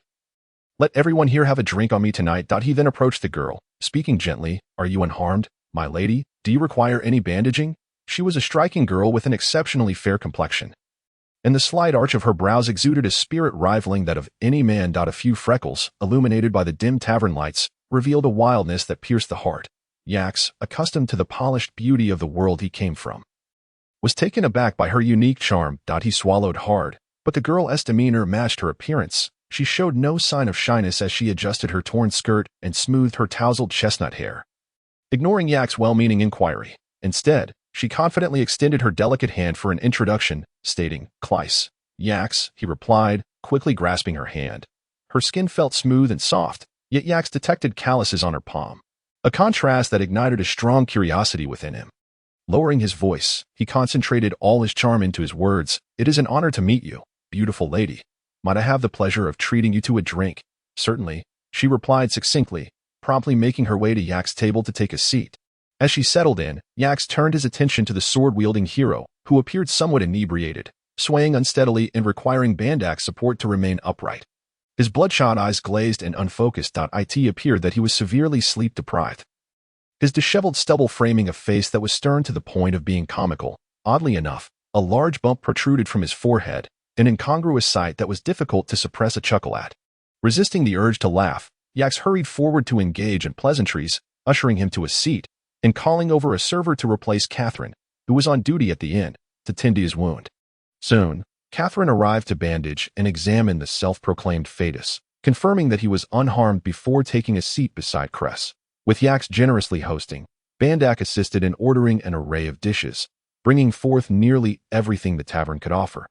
"Let everyone here have a drink on me tonight." He then approached the girl, speaking gently. "Are you unharmed, my lady? Do you require any bandaging?" She was a striking girl with an exceptionally fair complexion, and the slight arch of her brows exuded a spirit rivaling that of any man. A few freckles, illuminated by the dim tavern lights, revealed a wildness that pierced the heart. Yax, accustomed to the polished beauty of the world he came from, was taken aback by her unique charm. He swallowed hard, but the girl's demeanor matched her appearance. She showed no sign of shyness as she adjusted her torn skirt and smoothed her tousled chestnut hair. Ignoring Yax's well-meaning inquiry, instead, she confidently extended her delicate hand for an introduction, stating, "Clyce." "Yax," he replied, quickly grasping her hand. Her skin felt smooth and soft, yet Yax detected calluses on her palm, a contrast that ignited a strong curiosity within him. Lowering his voice, he concentrated all his charm into his words. "It is an honor to meet you, beautiful lady. Might I have the pleasure of treating you to a drink?" "Certainly," she replied succinctly, promptly making her way to Yax's table to take a seat. As she settled in, Yax turned his attention to the sword-wielding hero, who appeared somewhat inebriated, swaying unsteadily and requiring Bandak's support to remain upright. His bloodshot eyes glazed and unfocused. It appeared that he was severely sleep-deprived. His disheveled stubble framing a face that was stern to the point of being comical. Oddly enough, a large bump protruded from his forehead, an incongruous sight that was difficult to suppress a chuckle at. Resisting the urge to laugh, Yax hurried forward to engage in pleasantries, ushering him to a seat, and calling over a server to replace Catherine, who was on duty at the inn, to tend to his wound. Soon, Catherine arrived to bandage and examine the self-proclaimed fetus, confirming that he was unharmed before taking a seat beside Cress. With Yax generously hosting, Bandak assisted in ordering an array of dishes, bringing forth nearly everything the tavern could offer,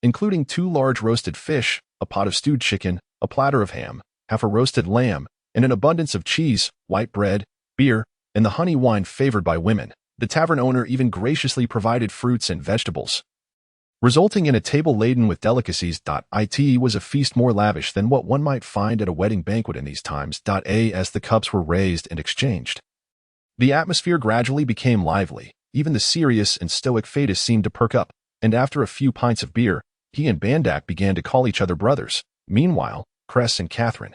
including 2 large roasted fish, a pot of stewed chicken, a platter of ham, half a roasted lamb, and an abundance of cheese, white bread, beer, and the honey wine favored by women. The tavern owner even graciously provided fruits and vegetables. resulting in a table laden with delicacies. It was a feast more lavish than what one might find at a wedding banquet in these times. As the cups were raised and exchanged, the atmosphere gradually became lively. Even the serious and stoic Thetis seemed to perk up, and after a few pints of beer, he and Bandak began to call each other brothers. Meanwhile, Cress and Catherine,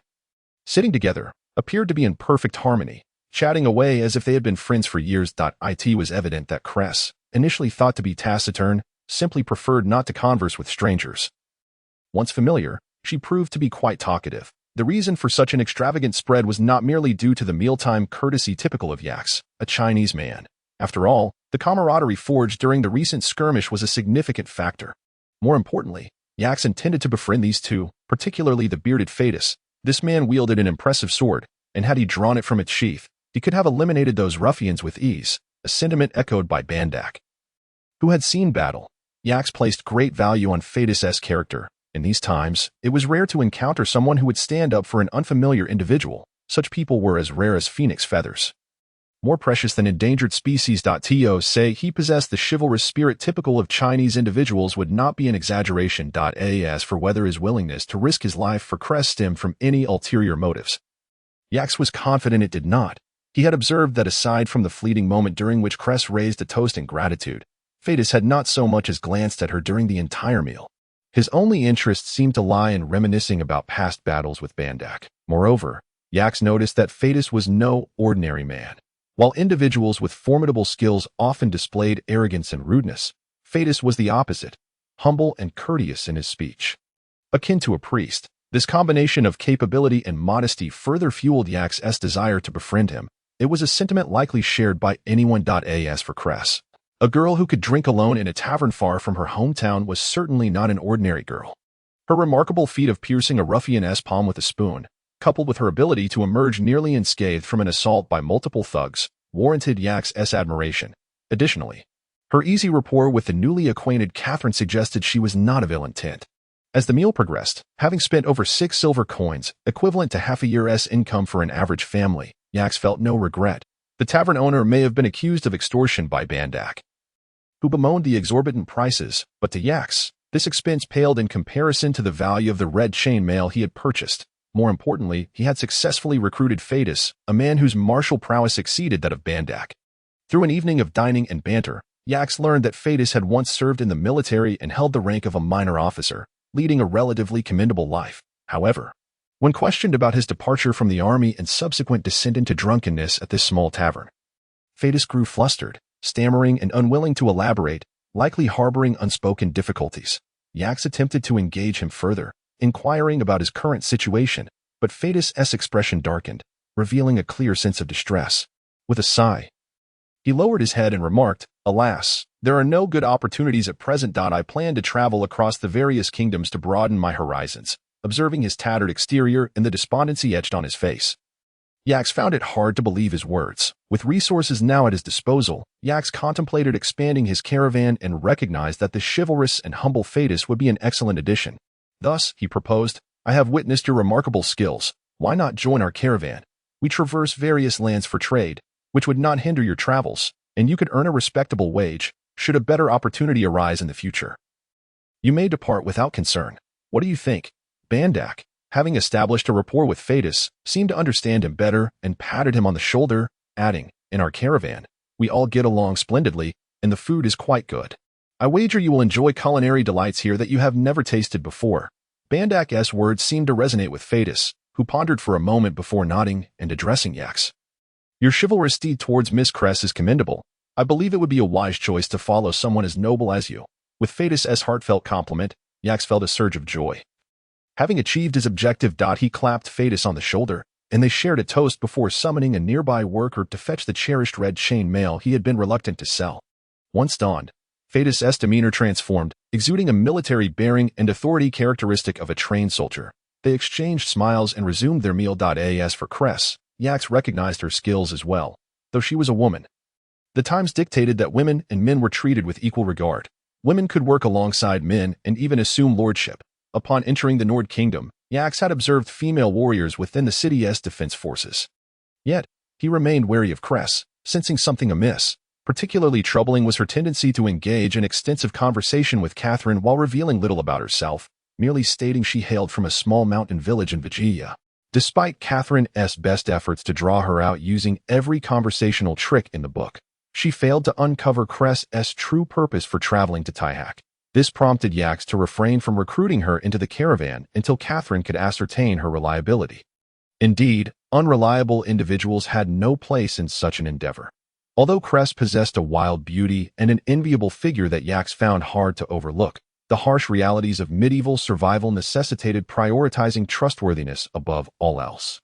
sitting together, appeared to be in perfect harmony, chatting away as if they had been friends for years. It was evident that Cress, initially thought to be taciturn, simply preferred not to converse with strangers. Once familiar, she proved to be quite talkative. The reason for such an extravagant spread was not merely due to the mealtime courtesy typical of Yax, a Chinese man. After all, the camaraderie forged during the recent skirmish was a significant factor. More importantly, Yax intended to befriend these two, particularly the bearded Thetis. This man wielded an impressive sword, and had he drawn it from its sheath, he could have eliminated those ruffians with ease, a sentiment echoed by Bandak, who had seen battle. Yax placed great value on Thetis' character. In these times, it was rare to encounter someone who would stand up for an unfamiliar individual. Such people were as rare as phoenix feathers, more precious than endangered species. To say he possessed the chivalrous spirit typical of Chinese individuals would not be an exaggeration. As for whether his willingness to risk his life for Cress stemmed from any ulterior motives, Yax was confident it did not. He had observed that aside from the fleeting moment during which Cress raised a toast in gratitude, Thetis had not so much as glanced at her during the entire meal. His only interest seemed to lie in reminiscing about past battles with Bandak. Moreover, Yax noticed that Thetis was no ordinary man. While individuals with formidable skills often displayed arrogance and rudeness, Thetis was the opposite, humble and courteous in his speech. Akin to a priest, this combination of capability and modesty further fueled Yax's desire to befriend him. It was a sentiment likely shared by anyone. As for Cress, a girl who could drink alone in a tavern far from her hometown was certainly not an ordinary girl. Her remarkable feat of piercing a ruffian's palm with a spoon, coupled with her ability to emerge nearly unscathed from an assault by multiple thugs, warranted Yax's admiration. Additionally, her easy rapport with the newly acquainted Catherine suggested she was not of ill intent. As the meal progressed, having spent over 6 silver coins, equivalent to half a year's income for an average family, Yax felt no regret. The tavern owner may have been accused of extortion by Bandak, who bemoaned the exorbitant prices, but to Yax, this expense paled in comparison to the value of the red chain mail he had purchased. More importantly, he had successfully recruited Thetis, a man whose martial prowess exceeded that of Bandak. Through an evening of dining and banter, Yax learned that Thetis had once served in the military and held the rank of a minor officer, leading a relatively commendable life. However, when questioned about his departure from the army and subsequent descent into drunkenness at this small tavern, Thetis grew flustered, stammering and unwilling to elaborate, likely harboring unspoken difficulties. Yax attempted to engage him further, inquiring about his current situation, but Thetis' expression darkened, revealing a clear sense of distress. With a sigh, he lowered his head and remarked, "Alas, there are no good opportunities at present. I plan to travel across the various kingdoms to broaden my horizons." Observing his tattered exterior and the despondency etched on his face, Yax found it hard to believe his words. With resources now at his disposal, Yax contemplated expanding his caravan and recognized that the chivalrous and humble Thetis would be an excellent addition. Thus, he proposed, "I have witnessed your remarkable skills. Why not join our caravan? We traverse various lands for trade, which would not hinder your travels, and you could earn a respectable wage, should a better opportunity arise in the future. You may depart without concern. What do you think?" Bandak, having established a rapport with Thetis, seemed to understand him better and patted him on the shoulder, adding, "In our caravan, we all get along splendidly, and the food is quite good. I wager you will enjoy culinary delights here that you have never tasted before." Bandak's words seemed to resonate with Thetis, who pondered for a moment before nodding and addressing Yax. "Your chivalrous deed towards Miss Cress is commendable. I believe it would be a wise choice to follow someone as noble as you." With Thetis' heartfelt compliment, Yax felt a surge of joy. Having achieved his objective, he clapped Thetis on the shoulder, and they shared a toast before summoning a nearby worker to fetch the cherished red chain mail he had been reluctant to sell. Once donned, Thetis' demeanor transformed, exuding a military bearing and authority characteristic of a trained soldier. They exchanged smiles and resumed their meal. As for Cress, Yax recognized her skills as well, though she was a woman. The times dictated that women and men were treated with equal regard. Women could work alongside men and even assume lordship. Upon entering the Nord Kingdom, Yax had observed female warriors within the city's defense forces. Yet, he remained wary of Cress, sensing something amiss. Particularly troubling was her tendency to engage in extensive conversation with Catherine while revealing little about herself, merely stating she hailed from a small mountain village in Virginia. Despite Catherine's best efforts to draw her out using every conversational trick in the book, she failed to uncover Cress's true purpose for traveling to Tyhack. This prompted Yax to refrain from recruiting her into the caravan until Catherine could ascertain her reliability. Indeed, unreliable individuals had no place in such an endeavor. Although Cress possessed a wild beauty and an enviable figure that Yax found hard to overlook, the harsh realities of medieval survival necessitated prioritizing trustworthiness above all else.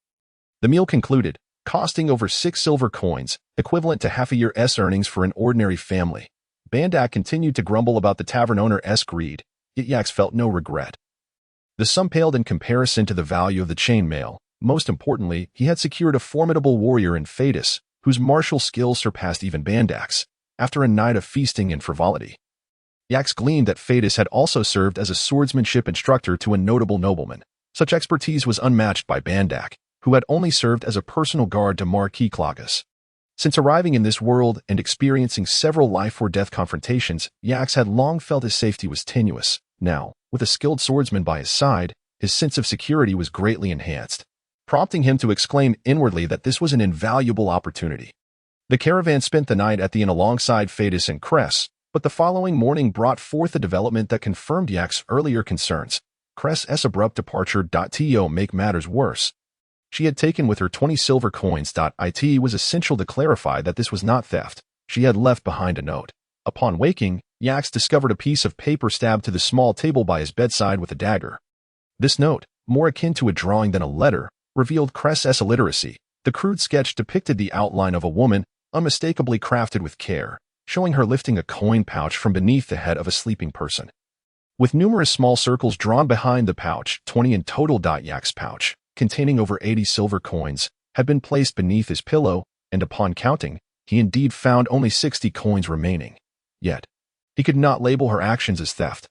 The meal concluded, costing over 6 silver coins, equivalent to half a year's earnings for an ordinary family. Bandak continued to grumble about the tavern owner's greed, yet Yax felt no regret. The sum paled in comparison to the value of the chainmail. Most importantly, he had secured a formidable warrior in Phaedus, whose martial skills surpassed even Bandak's, after a night of feasting and frivolity. Yax gleaned that Phaedus had also served as a swordsmanship instructor to a notable nobleman. Such expertise was unmatched by Bandak, who had only served as a personal guard to Marquis Claugus. Since arriving in this world and experiencing several life-or-death confrontations, Yax had long felt his safety was tenuous. Now, with a skilled swordsman by his side, his sense of security was greatly enhanced, prompting him to exclaim inwardly that this was an invaluable opportunity. The caravan spent the night at the inn alongside Phaedus and Cress, but the following morning brought forth a development that confirmed Yax's earlier concerns. Cress's abrupt departure to make matters worse. She had taken with her 20 silver coins. It was essential to clarify that this was not theft. She had left behind a note. Upon waking, Yax discovered a piece of paper stabbed to the small table by his bedside with a dagger. This note, more akin to a drawing than a letter, revealed Cress's illiteracy. The crude sketch depicted the outline of a woman, unmistakably crafted with care, showing her lifting a coin pouch from beneath the head of a sleeping person. With numerous small circles drawn behind the pouch, 20 in total. Yax's pouch, containing over 80 silver coins, had been placed beneath his pillow, and upon counting, he indeed found only 60 coins remaining. Yet, he could not label her actions as theft.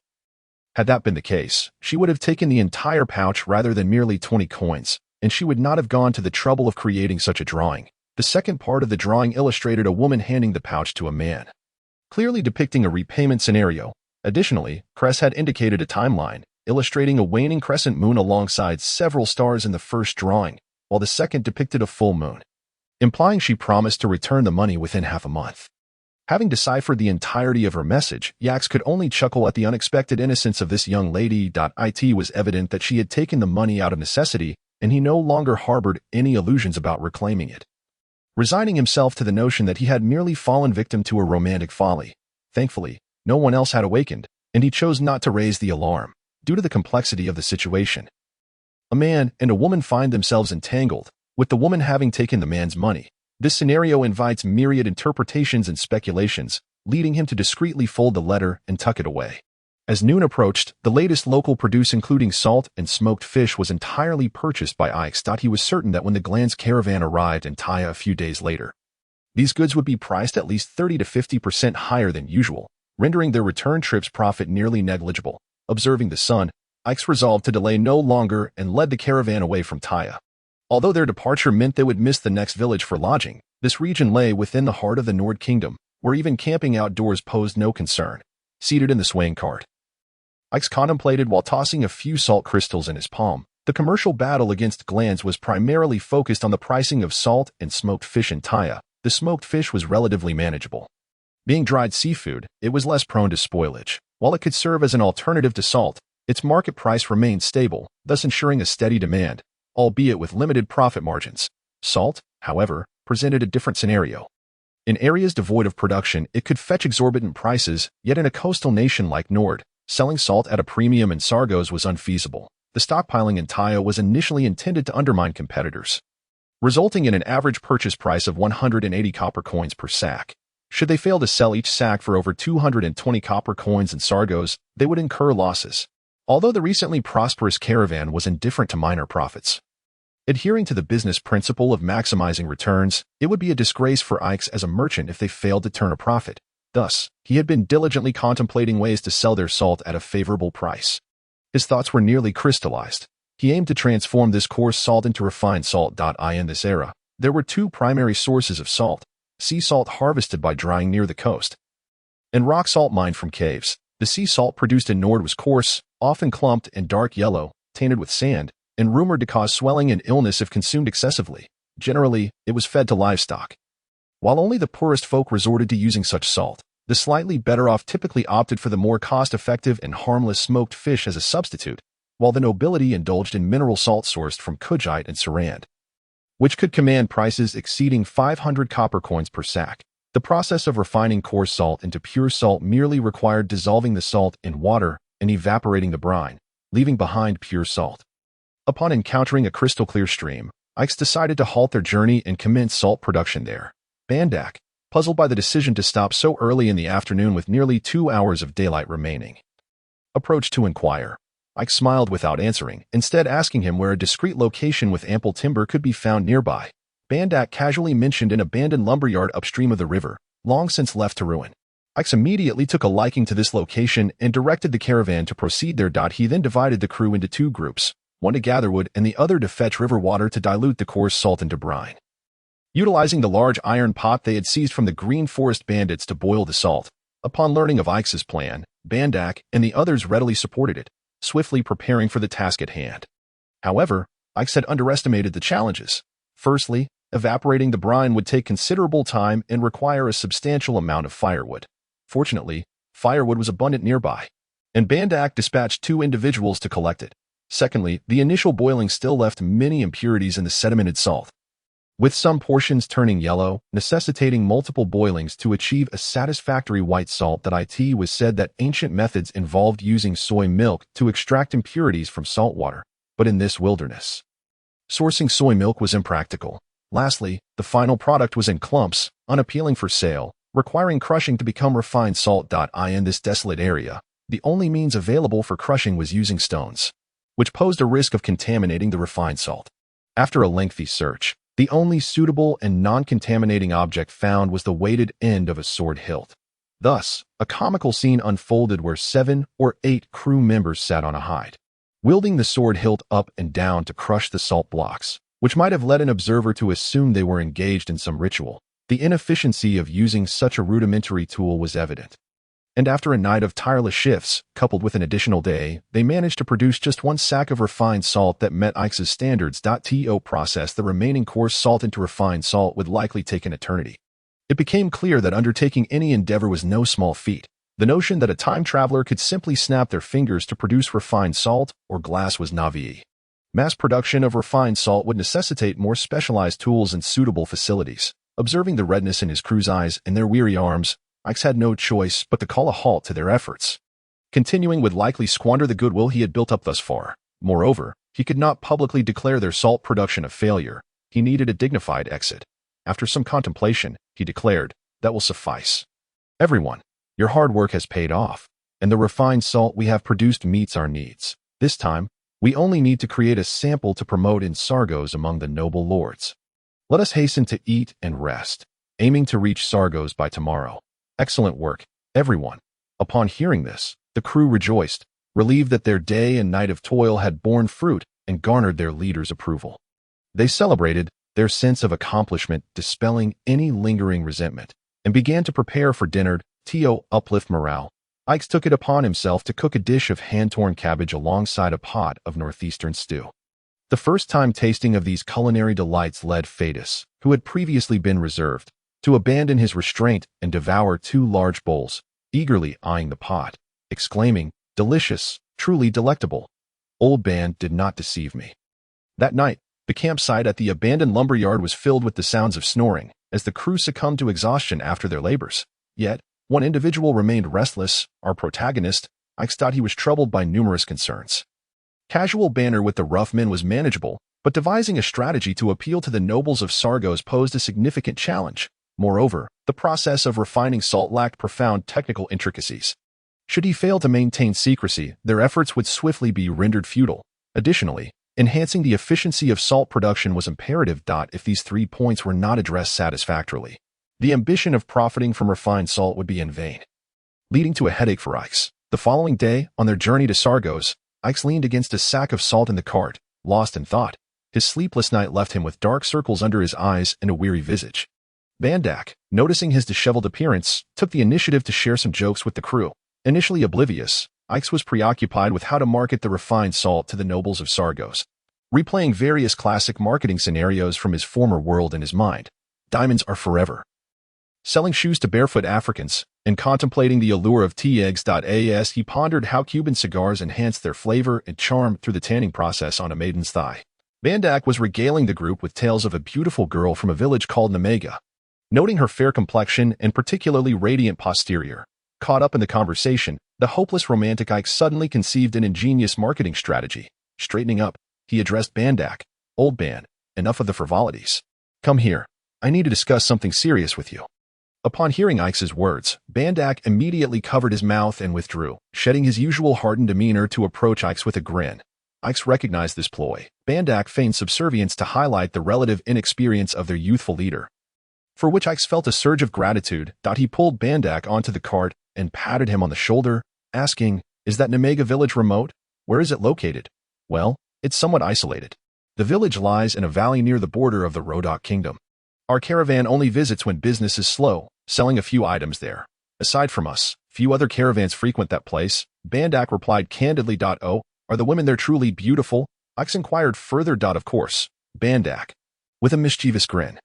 Had that been the case, she would have taken the entire pouch rather than merely 20 coins, and she would not have gone to the trouble of creating such a drawing. The second part of the drawing illustrated a woman handing the pouch to a man, clearly depicting a repayment scenario. Additionally, Cress had indicated a timeline, illustrating a waning crescent moon alongside several stars in the first drawing, while the second depicted a full moon, implying she promised to return the money within half a month. Having deciphered the entirety of her message, Yax could only chuckle at the unexpected innocence of this young lady. It was evident that she had taken the money out of necessity, and he no longer harbored any illusions about reclaiming it, resigning himself to the notion that he had merely fallen victim to a romantic folly. Thankfully, no one else had awakened, and he chose not to raise the alarm, due to the complexity of the situation. A man and a woman find themselves entangled, with the woman having taken the man's money. This scenario invites myriad interpretations and speculations, leading him to discreetly fold the letter and tuck it away. As noon approached, the latest local produce including salt and smoked fish was entirely purchased by Ix. He was certain that when the Glan's caravan arrived in Tyre a few days later, these goods would be priced at least 30 to 50% higher than usual, rendering their return trip's profit nearly negligible. Observing the sun, Ix resolved to delay no longer and led the caravan away from Tyre. Although their departure meant they would miss the next village for lodging, this region lay within the heart of the Nord Kingdom, where even camping outdoors posed no concern. Seated in the swaying cart, Ix contemplated while tossing a few salt crystals in his palm. The commercial battle against Glans was primarily focused on the pricing of salt and smoked fish in Tyre. The smoked fish was relatively manageable. Being dried seafood, it was less prone to spoilage. While it could serve as an alternative to salt, its market price remained stable, thus ensuring a steady demand, albeit with limited profit margins. Salt, however, presented a different scenario. In areas devoid of production, it could fetch exorbitant prices, yet in a coastal nation like Nord, selling salt at a premium in Sargos was unfeasible. The stockpiling in Tyre was initially intended to undermine competitors, resulting in an average purchase price of 180 copper coins per sack. Should they fail to sell each sack for over 220 copper coins in Sargos, they would incur losses. Although the recently prosperous caravan was indifferent to minor profits, adhering to the business principle of maximizing returns, it would be a disgrace for Ix as a merchant if they failed to turn a profit. Thus, he had been diligently contemplating ways to sell their salt at a favorable price. His thoughts were nearly crystallized. He aimed to transform this coarse salt into refined salt. In this era, there were two primary sources of salt: sea salt harvested by drying near the coast, and rock salt mined from caves. The sea salt produced in Nord was coarse, often clumped and dark yellow, tainted with sand, and rumored to cause swelling and illness if consumed excessively. Generally, it was fed to livestock. While only the poorest folk resorted to using such salt, the slightly better off typically opted for the more cost-effective and harmless smoked fish as a substitute, while the nobility indulged in mineral salt sourced from Kujite and Sarand, which could command prices exceeding 500 copper coins per sack. The process of refining coarse salt into pure salt merely required dissolving the salt in water and evaporating the brine, leaving behind pure salt. Upon encountering a crystal-clear stream, Ikes decided to halt their journey and commence salt production there. Bandak, puzzled by the decision to stop so early in the afternoon with nearly 2 hours of daylight remaining, approached to inquire. Ike smiled without answering, instead asking him where a discreet location with ample timber could be found nearby. Bandak casually mentioned an abandoned lumberyard upstream of the river, long since left to ruin. Ikes immediately took a liking to this location and directed the caravan to proceed there. He then divided the crew into 2 groups, one to gather wood and the other to fetch river water to dilute the coarse salt into brine. Utilizing the large iron pot they had seized from the Green Forest bandits to boil the salt, upon learning of Ikes' plan, Bandak and the others readily supported it, swiftly preparing for the task at hand. However, Ikes had underestimated the challenges. Firstly, evaporating the brine would take considerable time and require a substantial amount of firewood. Fortunately, firewood was abundant nearby, and Bandak dispatched 2 individuals to collect it. Secondly, the initial boiling still left many impurities in the sedimented salt, with some portions turning yellow, necessitating multiple boilings to achieve a satisfactory white salt. It was said that ancient methods involved using soy milk to extract impurities from salt water, but in this wilderness, sourcing soy milk was impractical. Lastly, the final product was in clumps, unappealing for sale, requiring crushing to become refined salt. In this desolate area, the only means available for crushing was using stones, which posed a risk of contaminating the refined salt. After a lengthy search, the only suitable and non-contaminating object found was the weighted end of a sword hilt. Thus, a comical scene unfolded where 7 or 8 crew members sat on a hide, wielding the sword hilt up and down to crush the salt blocks, which might have led an observer to assume they were engaged in some ritual. The inefficiency of using such a rudimentary tool was evident. And after a night of tireless shifts, coupled with an additional day, they managed to produce just 1 sack of refined salt that met Ikes' standards. To process the remaining coarse salt into refined salt would likely take an eternity. It became clear that undertaking any endeavor was no small feat. The notion that a time traveler could simply snap their fingers to produce refined salt or glass was naive. Mass production of refined salt would necessitate more specialized tools and suitable facilities. Observing the redness in his crew's eyes and their weary arms, Ikes had no choice but to call a halt to their efforts. Continuing would likely squander the goodwill he had built up thus far. Moreover, he could not publicly declare their salt production a failure. He needed a dignified exit. After some contemplation, he declared, "That will suffice. Everyone, your hard work has paid off, and the refined salt we have produced meets our needs. This time, we only need to create a sample to promote in Sargos among the noble lords. Let us hasten to eat and rest, aiming to reach Sargos by tomorrow. Excellent work, everyone." Upon hearing this, the crew rejoiced, relieved that their day and night of toil had borne fruit and garnered their leader's approval. They celebrated, their sense of accomplishment dispelling any lingering resentment, and began to prepare for dinner. To uplift morale, Ikes took it upon himself to cook a dish of hand-torn cabbage alongside a pot of northeastern stew. The first time tasting of these culinary delights led Fadus, who had previously been reserved, to abandon his restraint and devour 2 large bowls, eagerly eyeing the pot, exclaiming, "Delicious, truly delectable. Old Band did not deceive me." That night, the campsite at the abandoned lumberyard was filled with the sounds of snoring, as the crew succumbed to exhaustion after their labors. Yet, one individual remained restless. Our protagonist, Ikes thought he was troubled by numerous concerns. Casual banter with the rough men was manageable, but devising a strategy to appeal to the nobles of Sargos posed a significant challenge. Moreover, the process of refining salt lacked profound technical intricacies. Should he fail to maintain secrecy, their efforts would swiftly be rendered futile. Additionally, enhancing the efficiency of salt production was imperative. If these 3 points were not addressed satisfactorily, the ambition of profiting from refined salt would be in vain, leading to a headache for Ikes. The following day, on their journey to Sargos, Ikes leaned against a sack of salt in the cart, lost in thought. His sleepless night left him with dark circles under his eyes and a weary visage. Bandak, noticing his disheveled appearance, took the initiative to share some jokes with the crew. Initially oblivious, Ix was preoccupied with how to market the refined salt to the nobles of Sargos, replaying various classic marketing scenarios from his former world in his mind. Diamonds are forever. Selling shoes to barefoot Africans, and contemplating the allure of tea-eggs. He pondered how Cuban cigars enhanced their flavor and charm through the tanning process on a maiden's thigh. Bandak was regaling the group with tales of a beautiful girl from a village called Nemega. Noting her fair complexion and particularly radiant posterior, caught up in the conversation, the hopeless romantic Ike suddenly conceived an ingenious marketing strategy. Straightening up, he addressed Bandak. Old man, enough of the frivolities. Come here. I need to discuss something serious with you. Upon hearing Ike's words, Bandak immediately covered his mouth and withdrew, shedding his usual hardened demeanor to approach Ike with a grin. Ike recognized this ploy. Bandak feigned subservience to highlight the relative inexperience of their youthful leader, for which Ike felt a surge of gratitude. He pulled Bandak onto the cart and patted him on the shoulder, asking, "Is that Nemega village remote? Where is it located?" "Well, it's somewhat isolated. The village lies in a valley near the border of the Rodok Kingdom. Our caravan only visits when business is slow, selling a few items there. Aside from us, few other caravans frequent that place." Bandak replied candidly. "Oh, are the women there truly beautiful?" Ike inquired further. "Of course." Bandak, with a mischievous grin,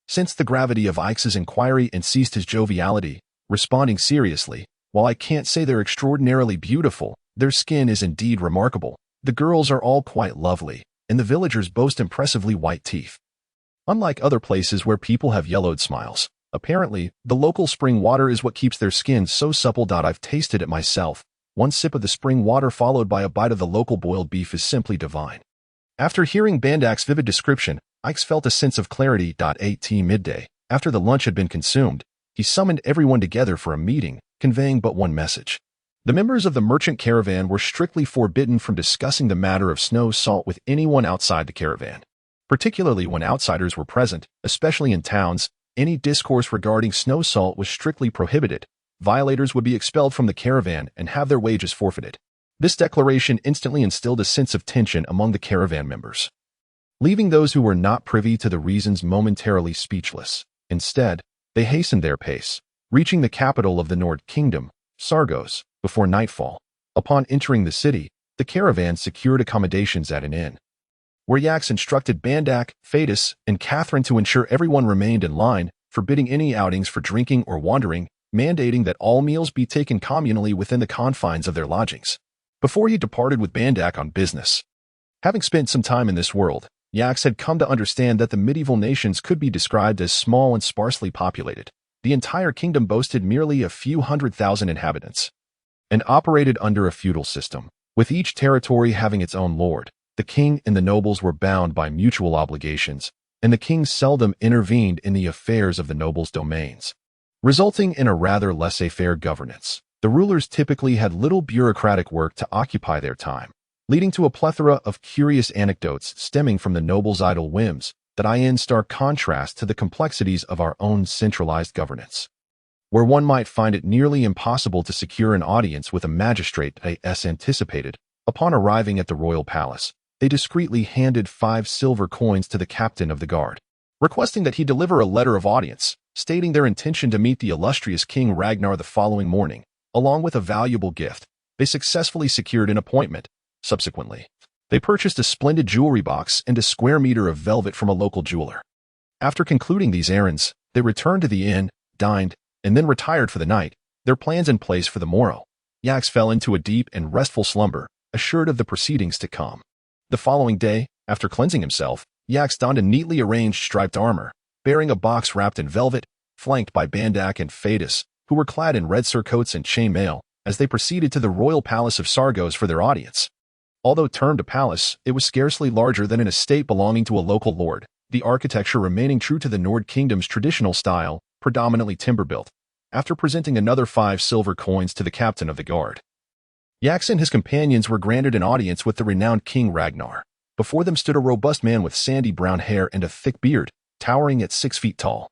sensed the gravity of Ike's inquiry and ceased his joviality, responding seriously, "While I can't say they're extraordinarily beautiful, their skin is indeed remarkable. The girls are all quite lovely, and the villagers boast impressively white teeth. Unlike other places where people have yellowed smiles, apparently, the local spring water is what keeps their skin so supple. I've tasted it myself. One sip of the spring water followed by a bite of the local boiled beef is simply divine." After hearing Bandak's vivid description, Ike felt a sense of clarity. 18 midday, after the lunch had been consumed, he summoned everyone together for a meeting, conveying but one message. The members of the merchant caravan were strictly forbidden from discussing the matter of snow salt with anyone outside the caravan. Particularly when outsiders were present, especially in towns, any discourse regarding snow salt was strictly prohibited. Violators would be expelled from the caravan and have their wages forfeited. This declaration instantly instilled a sense of tension among the caravan members, leaving those who were not privy to the reasons momentarily speechless. Instead, they hastened their pace, reaching the capital of the Nord Kingdom, Sargos, before nightfall. Upon entering the city, the caravan secured accommodations at an inn, where Yax instructed Bandak, Fadis, and Catherine to ensure everyone remained in line, forbidding any outings for drinking or wandering, mandating that all meals be taken communally within the confines of their lodgings. Before he departed with Bandak on business, having spent some time in this world, Yax had come to understand that the medieval nations could be described as small and sparsely populated. The entire kingdom boasted merely a few 100,000 inhabitants, and operated under a feudal system, with each territory having its own lord. The king and the nobles were bound by mutual obligations, and the king seldom intervened in the affairs of the nobles' domains, resulting in a rather laissez-faire governance. The rulers typically had little bureaucratic work to occupy their time, leading to a plethora of curious anecdotes stemming from the nobles' idle whims that are in stark contrast to the complexities of our own centralized governance, where one might find it nearly impossible to secure an audience with a magistrate as anticipated. Upon arriving at the royal palace, they discreetly handed 5 silver coins to the captain of the guard, requesting that he deliver a letter of audience, stating their intention to meet the illustrious King Ragnar the following morning, along with a valuable gift. They successfully secured an appointment. Subsequently, they purchased a splendid jewelry box and a square meter of velvet from a local jeweler. After concluding these errands, they returned to the inn, dined, and then retired for the night, their plans in place for the morrow. Yax fell into a deep and restful slumber, assured of the proceedings to come. The following day, after cleansing himself, Yax donned a neatly arranged striped armor, bearing a box wrapped in velvet, flanked by Bandak and Fadis, who were clad in red surcoats and chain mail, as they proceeded to the royal palace of Sargos for their audience. Although termed a palace, it was scarcely larger than an estate belonging to a local lord, the architecture remaining true to the Nord Kingdom's traditional style, predominantly timber-built. After presenting another 5 silver coins to the captain of the guard, Yax and his companions were granted an audience with the renowned King Ragnar. Before them stood a robust man with sandy brown hair and a thick beard, towering at 6 feet tall,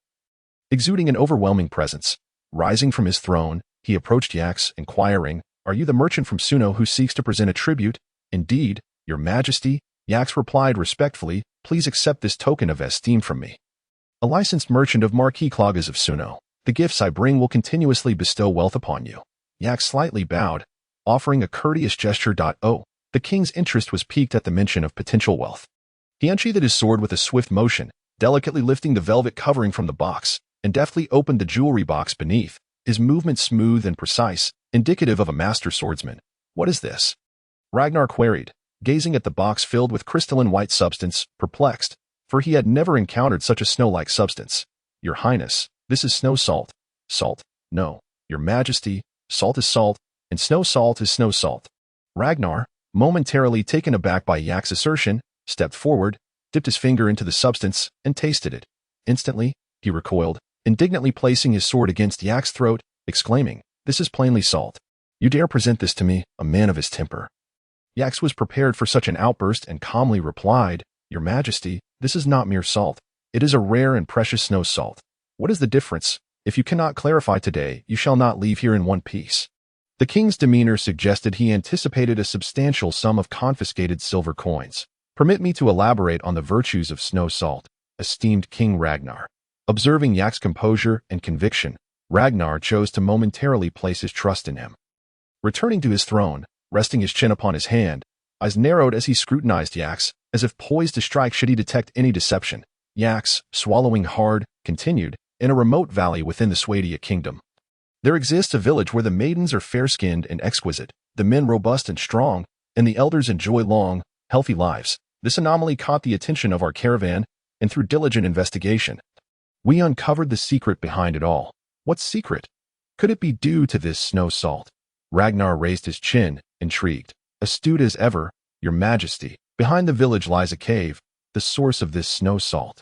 exuding an overwhelming presence. Rising from his throne, he approached Yax, inquiring, "Are you the merchant from Suno who seeks to present a tribute?" "Indeed, your majesty," Yax replied respectfully, "please accept this token of esteem from me." a licensed merchant of Marquis Klagas of Suno. The gifts I bring will continuously bestow wealth upon you. Yak slightly bowed, offering a courteous gesture. Oh, the king's interest was piqued at the mention of potential wealth. He unsheathed his sword with a swift motion, delicately lifting the velvet covering from the box, and deftly opened the jewelry box beneath, his movement smooth and precise, indicative of a master swordsman. What is this? Ragnar queried, gazing at the box filled with crystalline white substance, perplexed, for he had never encountered such a snow-like substance. Your Highness, this is snow salt. Salt? No. Your Majesty, salt is salt, and snow salt is snow salt. Ragnar, momentarily taken aback by Yak's assertion, stepped forward, dipped his finger into the substance, and tasted it. Instantly, he recoiled, indignantly placing his sword against Yak's throat, exclaiming, "This is plainly salt. You dare present this to me, a man of his temper?" Yak was prepared for such an outburst and calmly replied, "Your Majesty, this is not mere salt. It is a rare and precious snow salt. What is the difference? If you cannot clarify today, you shall not leave here in one piece." The king's demeanor suggested he anticipated a substantial sum of confiscated silver coins. "Permit me to elaborate on the virtues of snow salt, esteemed King Ragnar." Observing Yak's composure and conviction, Ragnar chose to momentarily place his trust in him. Returning to his throne, resting his chin upon his hand, eyes narrowed as he scrutinized Yak's, as if poised to strike should he detect any deception. Yak's, swallowing hard, continued, "In a remote valley within the Swadia kingdom, there exists a village where the maidens are fair-skinned and exquisite, the men robust and strong, and the elders enjoy long, healthy lives. This anomaly caught the attention of our caravan, and through diligent investigation, we uncovered the secret behind it all." What secret? Could it be due to this snow salt? Ragnar raised his chin, intrigued. "Astute as ever, Your Majesty. Behind the village lies a cave, the source of this snow salt.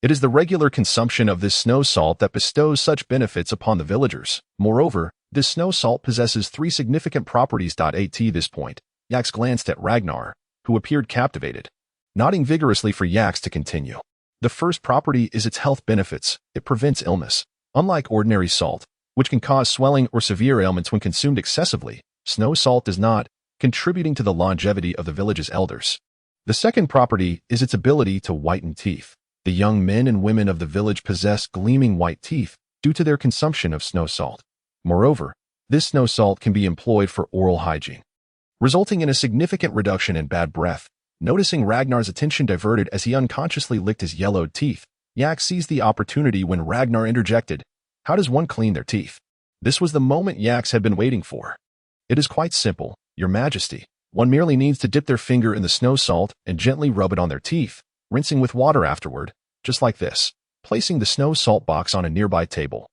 It is the regular consumption of this snow salt that bestows such benefits upon the villagers. Moreover, this snow salt possesses 3 significant properties. At this point, Yax glanced at Ragnar, who appeared captivated, nodding vigorously for Yax to continue. The first property is its health benefits. It prevents illness. Unlike ordinary salt, which can cause swelling or severe ailments when consumed excessively, snow salt does not, contributing to the longevity of the village's elders. The second property is its ability to whiten teeth. The young men and women of the village possess gleaming white teeth due to their consumption of snow salt. Moreover, this snow salt can be employed for oral hygiene, resulting in a significant reduction in bad breath. Noticing Ragnar's attention diverted as he unconsciously licked his yellowed teeth, Yak seized the opportunity when Ragnar interjected, "How does one clean their teeth?" This was the moment Yax had been waiting for. "It is quite simple, Your Majesty. One merely needs to dip their finger in the snow salt and gently rub it on their teeth, rinsing with water afterward, just like this," placing the snow salt box on a nearby table.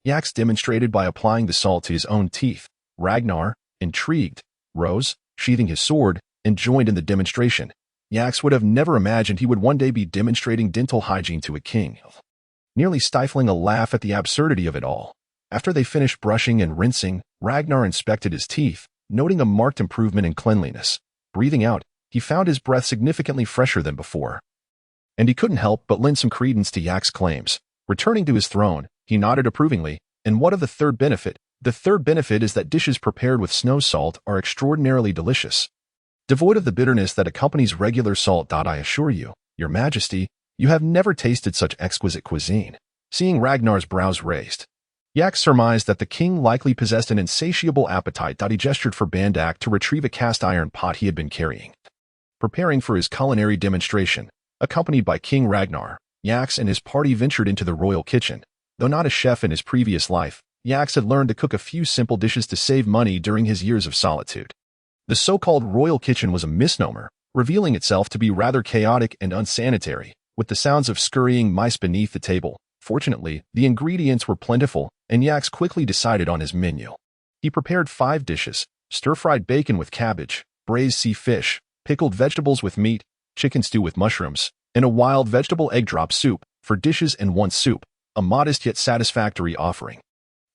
Yax demonstrated by applying the salt to his own teeth. Ragnar, intrigued, rose, sheathing his sword, and joined in the demonstration. Yax would have never imagined he would one day be demonstrating dental hygiene to a king, nearly stifling a laugh at the absurdity of it all. After they finished brushing and rinsing, Ragnar inspected his teeth, noting a marked improvement in cleanliness. Breathing out, he found his breath significantly fresher than before. And he couldn't help but lend some credence to Yak's claims. Returning to his throne, he nodded approvingly. "And what of the third benefit?" "The third benefit is that dishes prepared with snow salt are extraordinarily delicious, devoid of the bitterness that accompanies regular salt. I assure you, Your Majesty, you have never tasted such exquisite cuisine." Seeing Ragnar's brows raised, Yak surmised that the king likely possessed an insatiable appetite. He gestured for Bandak to retrieve a cast-iron pot he had been carrying. Preparing for his culinary demonstration, accompanied by King Ragnar, Yax and his party ventured into the royal kitchen. Though not a chef in his previous life, Yax had learned to cook a few simple dishes to save money during his years of solitude. The so-called royal kitchen was a misnomer, revealing itself to be rather chaotic and unsanitary, with the sounds of scurrying mice beneath the table. Fortunately, the ingredients were plentiful, and Yax quickly decided on his menu. He prepared 5 dishes: stir-fried bacon with cabbage, braised sea fish, pickled vegetables with meat, chicken stew with mushrooms, and a wild vegetable egg drop soup, for dishes and 1 soup, a modest yet satisfactory offering.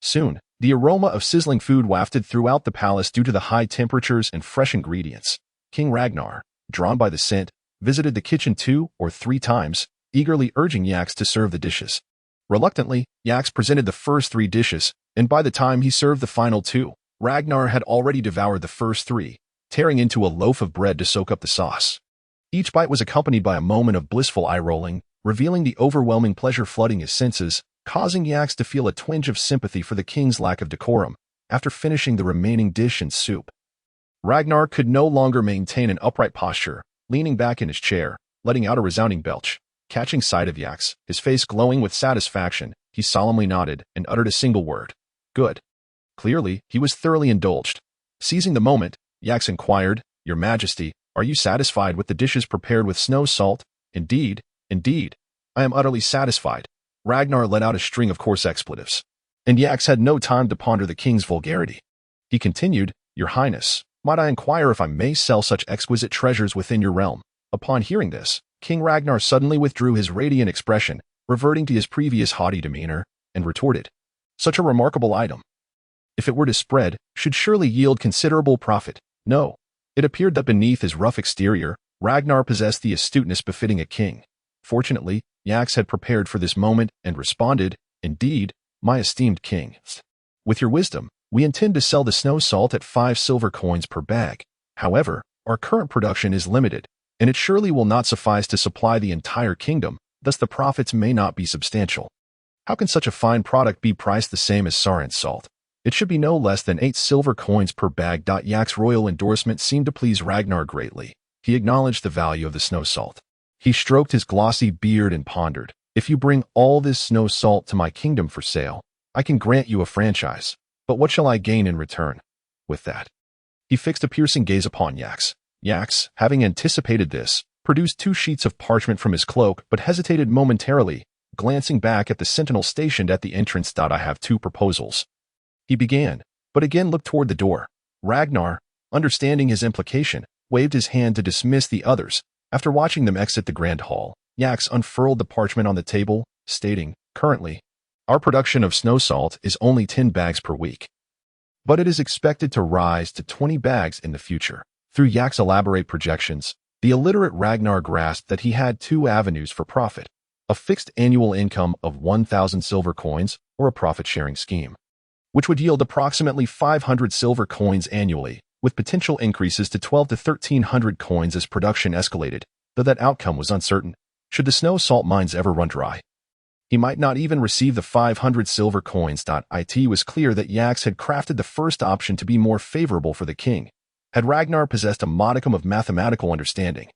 Soon, the aroma of sizzling food wafted throughout the palace due to the high temperatures and fresh ingredients. King Ragnar, drawn by the scent, visited the kitchen 2 or 3 times, eagerly urging Yax to serve the dishes. Reluctantly, Yax presented the first 3 dishes, and by the time he served the final 2, Ragnar had already devoured the first 3, tearing into a loaf of bread to soak up the sauce. Each bite was accompanied by a moment of blissful eye-rolling, revealing the overwhelming pleasure flooding his senses, causing Yax to feel a twinge of sympathy for the king's lack of decorum after finishing the remaining dish and soup. Ragnar could no longer maintain an upright posture, leaning back in his chair, letting out a resounding belch. Catching sight of Yax, his face glowing with satisfaction, he solemnly nodded and uttered a single word. Good. Clearly, he was thoroughly indulged. Seizing the moment, Yax inquired, Your Majesty, are you satisfied with the dishes prepared with snow salt? Indeed, indeed. I am utterly satisfied. Ragnar let out a string of coarse expletives. And Yax had no time to ponder the king's vulgarity. He continued, Your Highness, might I inquire if I may sell such exquisite treasures within your realm? Upon hearing this, King Ragnar suddenly withdrew his radiant expression, reverting to his previous haughty demeanor, and retorted, Such a remarkable item, if it were to spread, should surely yield considerable profit. No. It appeared that beneath his rough exterior, Ragnar possessed the astuteness befitting a king. Fortunately, Yax had prepared for this moment and responded, Indeed, my esteemed king. With your wisdom, we intend to sell the snow salt at 5 silver coins per bag. However, our current production is limited, and it surely will not suffice to supply the entire kingdom, thus the profits may not be substantial. How can such a fine product be priced the same as Saren's salt? It should be no less than 8 silver coins per bag. Yak's royal endorsement seemed to please Ragnar greatly. He acknowledged the value of the snow salt. He stroked his glossy beard and pondered, If you bring all this snow salt to my kingdom for sale, I can grant you a franchise. But what shall I gain in return? With that, he fixed a piercing gaze upon Yax. Yax, having anticipated this, produced 2 sheets of parchment from his cloak but hesitated momentarily, glancing back at the sentinel stationed at the entrance. I have 2 proposals. He began, but again looked toward the door. Ragnar, understanding his implication, waved his hand to dismiss the others. After watching them exit the grand hall, Yax unfurled the parchment on the table, stating, Currently, our production of snow salt is only 10 bags per week, but it is expected to rise to 20 bags in the future. Through Yax's elaborate projections, the illiterate Ragnar grasped that he had 2 avenues for profit, a fixed annual income of 1,000 silver coins or a profit-sharing scheme, which would yield approximately 500 silver coins annually, with potential increases to 12 to 1,300 coins as production escalated, though that outcome was uncertain. Should the snow salt mines ever run dry, he might not even receive the 500 silver coins. It was clear that Yax had crafted the first option to be more favorable for the king. Had Ragnar possessed a modicum of mathematical understanding,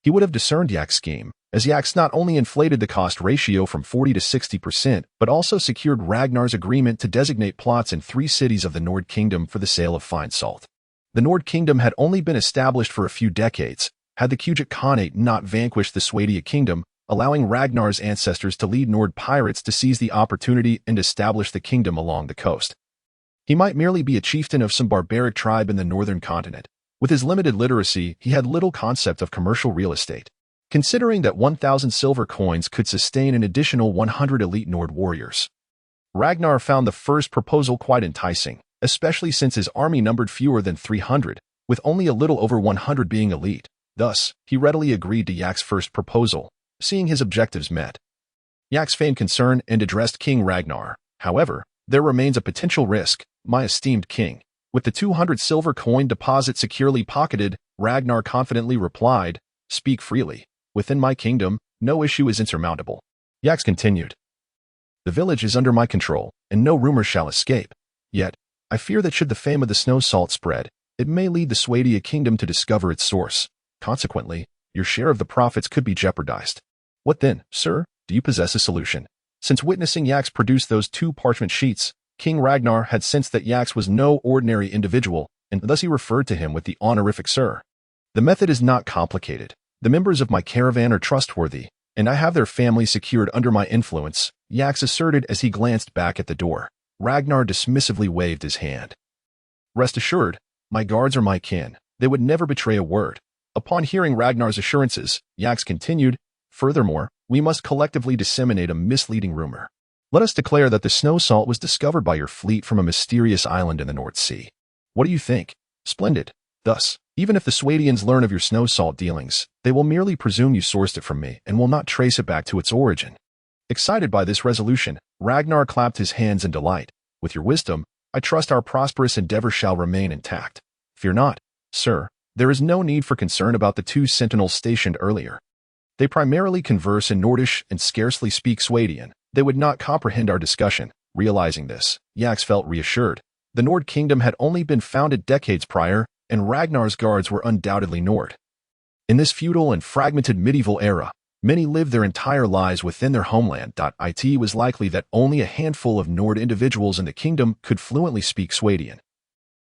he would have discerned Yax's scheme, as Yax not only inflated the cost ratio from 40 to 60%, but also secured Ragnar's agreement to designate plots in 3 cities of the Nord Kingdom for the sale of fine salt. The Nord Kingdom had only been established for a few decades, had the Kujik Khanate not vanquished the Swadia Kingdom, allowing Ragnar's ancestors to lead Nord pirates to seize the opportunity and establish the kingdom along the coast. He might merely be a chieftain of some barbaric tribe in the northern continent. With his limited literacy, he had little concept of commercial real estate. Considering that 1,000 silver coins could sustain an additional 100 elite Nord warriors, Ragnar found the first proposal quite enticing, especially since his army numbered fewer than 300, with only a little over 100 being elite. Thus, he readily agreed to Yax's first proposal, seeing his objectives met. Yax feigned concern and addressed King Ragnar. However, there remains a potential risk, my esteemed king. With the 200 silver coin deposit securely pocketed, Ragnar confidently replied, Speak freely. Within my kingdom, no issue is insurmountable. Yax continued, The village is under my control, and no rumor shall escape. Yet, I fear that should the fame of the snow salt spread, it may lead the Swadia kingdom to discover its source. Consequently, your share of the profits could be jeopardized. What then, sir? Do you possess a solution? Since witnessing Yax produce those 2 parchment sheets, King Ragnar had sensed that Yax was no ordinary individual, and thus he referred to him with the honorific sir. The method is not complicated. The members of my caravan are trustworthy, and I have their families secured under my influence, Yax asserted as he glanced back at the door. Ragnar dismissively waved his hand. Rest assured, my guards are my kin. They would never betray a word. Upon hearing Ragnar's assurances, Yax continued, Furthermore, we must collectively disseminate a misleading rumor. Let us declare that the snow salt was discovered by your fleet from a mysterious island in the North Sea. What do you think? Splendid. Thus, even if the Swadians learn of your snow salt dealings, they will merely presume you sourced it from me and will not trace it back to its origin. Excited by this resolution, Ragnar clapped his hands in delight. With your wisdom, I trust our prosperous endeavor shall remain intact. Fear not, sir. There is no need for concern about the 2 sentinels stationed earlier. They primarily converse in Nordish and scarcely speak Swadian. They would not comprehend our discussion. Realizing this, Yax felt reassured. The Nord kingdom had only been founded decades prior, and Ragnar's guards were undoubtedly Nord. In this feudal and fragmented medieval era, many lived their entire lives within their homeland. It was likely that only a handful of Nord individuals in the kingdom could fluently speak Swadian.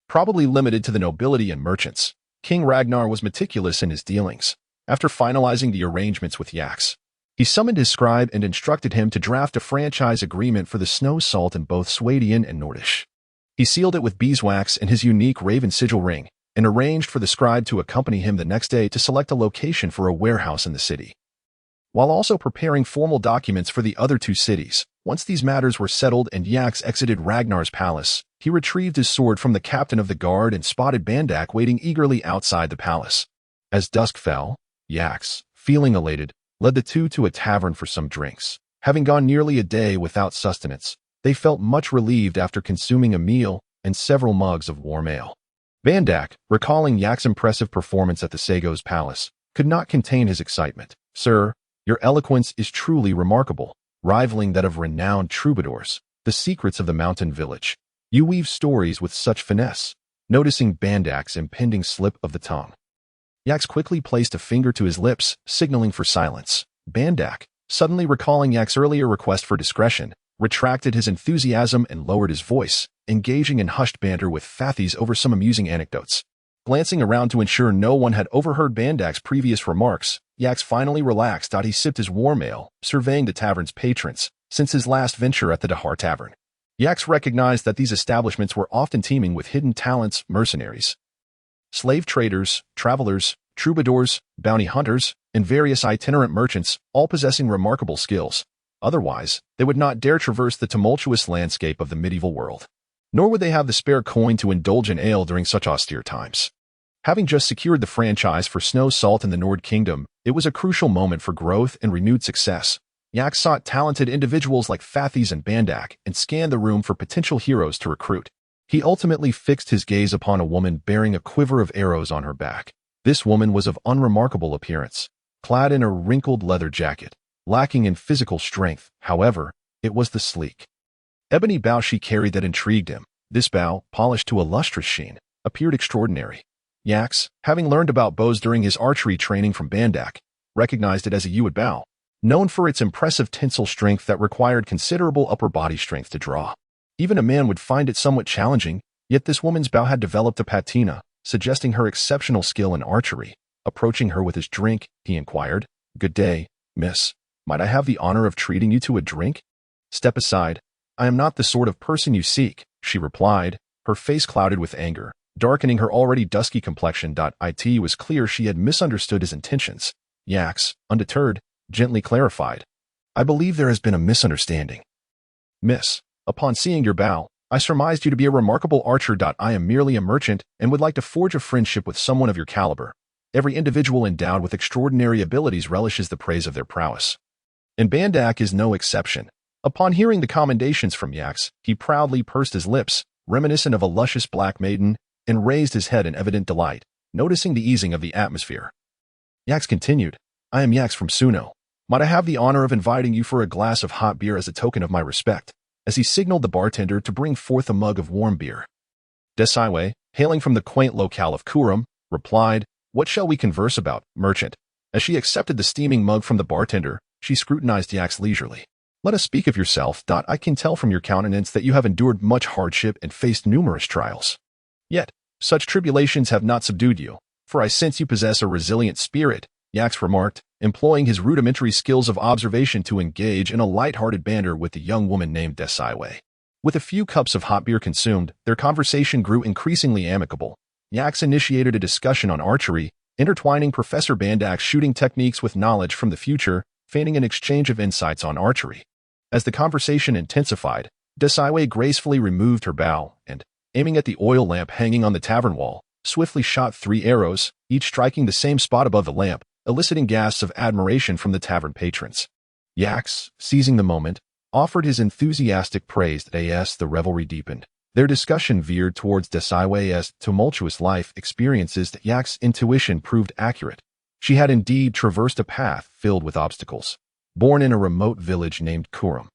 Probably limited to the nobility and merchants, King Ragnar was meticulous in his dealings. After finalizing the arrangements with Yax, he summoned his scribe and instructed him to draft a franchise agreement for the snow salt in both Swadian and Nordish. He sealed it with beeswax and his unique raven sigil ring, and arranged for the scribe to accompany him the next day to select a location for a warehouse in the city. While also preparing formal documents for the other two cities, once these matters were settled and Yax exited Ragnar's palace, he retrieved his sword from the captain of the guard and spotted Bandak waiting eagerly outside the palace. As dusk fell, Yax, feeling elated, led the two to a tavern for some drinks. Having gone nearly a day without sustenance, they felt much relieved after consuming a meal and several mugs of warm ale. Bandak, recalling Yax's impressive performance at the Sago's palace, could not contain his excitement. "Sir, your eloquence is truly remarkable, rivaling that of renowned troubadours, the secrets of the mountain village. You weave stories with such finesse." Noticing Bandak's impending slip of the tongue, Yax quickly placed a finger to his lips, signaling for silence. Bandak, suddenly recalling Yax's earlier request for discretion, retracted his enthusiasm and lowered his voice, engaging in hushed banter with Fathis over some amusing anecdotes. Glancing around to ensure no one had overheard Bandak's previous remarks, Yax finally relaxed. He sipped his warm ale, surveying the tavern's patrons, since his last venture at the Dahar Tavern. Yax recognized that these establishments were often teeming with hidden talents, mercenaries, slave traders, travelers, troubadours, bounty hunters, and various itinerant merchants, all possessing remarkable skills. Otherwise, they would not dare traverse the tumultuous landscape of the medieval world. Nor would they have the spare coin to indulge in ale during such austere times. Having just secured the franchise for Snow Salt in the Nord Kingdom, it was a crucial moment for growth and renewed success. Yax sought talented individuals like Fathis and Bandak and scanned the room for potential heroes to recruit. He ultimately fixed his gaze upon a woman bearing a quiver of arrows on her back. This woman was of unremarkable appearance, clad in a wrinkled leather jacket, lacking in physical strength. However, it was the sleek, ebony bow she carried that intrigued him. This bow, polished to a lustrous sheen, appeared extraordinary. Yax, having learned about bows during his archery training from Bandak, recognized it as a Uwad bow, known for its impressive tensile strength that required considerable upper body strength to draw. Even a man would find it somewhat challenging, yet this woman's bow had developed a patina, suggesting her exceptional skill in archery. Approaching her with his drink, he inquired, "Good day, miss. Might I have the honor of treating you to a drink?" "Step aside. I am not the sort of person you seek," she replied, her face clouded with anger, darkening her already dusky complexion. It was clear she had misunderstood his intentions. Yax, undeterred, gently clarified, "I believe there has been a misunderstanding. Miss, upon seeing your bow, I surmised you to be a remarkable archer. I am merely a merchant and would like to forge a friendship with someone of your caliber. Every individual endowed with extraordinary abilities relishes the praise of their prowess. And Bandak is no exception." Upon hearing the commendations from Yax, he proudly pursed his lips, reminiscent of a luscious black maiden, and raised his head in evident delight, noticing the easing of the atmosphere. Yax continued, "I am Yax from Suno. Might I have the honor of inviting you for a glass of hot beer as a token of my respect?" As he signaled the bartender to bring forth a mug of warm beer. Desaiwe, hailing from the quaint locale of Kurum, replied, "What shall we converse about, merchant?" As she accepted the steaming mug from the bartender, she scrutinized Yax leisurely. "Let us speak of yourself. I can tell from your countenance that you have endured much hardship and faced numerous trials. Yet, such tribulations have not subdued you, for I sense you possess a resilient spirit," Yax remarked, employing his rudimentary skills of observation to engage in a light-hearted banter with the young woman named Desaiwe. With a few cups of hot beer consumed, their conversation grew increasingly amicable. Yax initiated a discussion on archery, intertwining Professor Bandak's shooting techniques with knowledge from the future, feigning an exchange of insights on archery. As the conversation intensified, Desaiwe gracefully removed her bow and, aiming at the oil lamp hanging on the tavern wall, swiftly shot 3 arrows, each striking the same spot above the lamp, eliciting gasps of admiration from the tavern patrons. Yax, seizing the moment, offered his enthusiastic praise. As the revelry deepened, their discussion veered towards Desaiwe's tumultuous life experiences. Yax's intuition proved accurate. She had indeed traversed a path filled with obstacles. Born in a remote village named Kurum,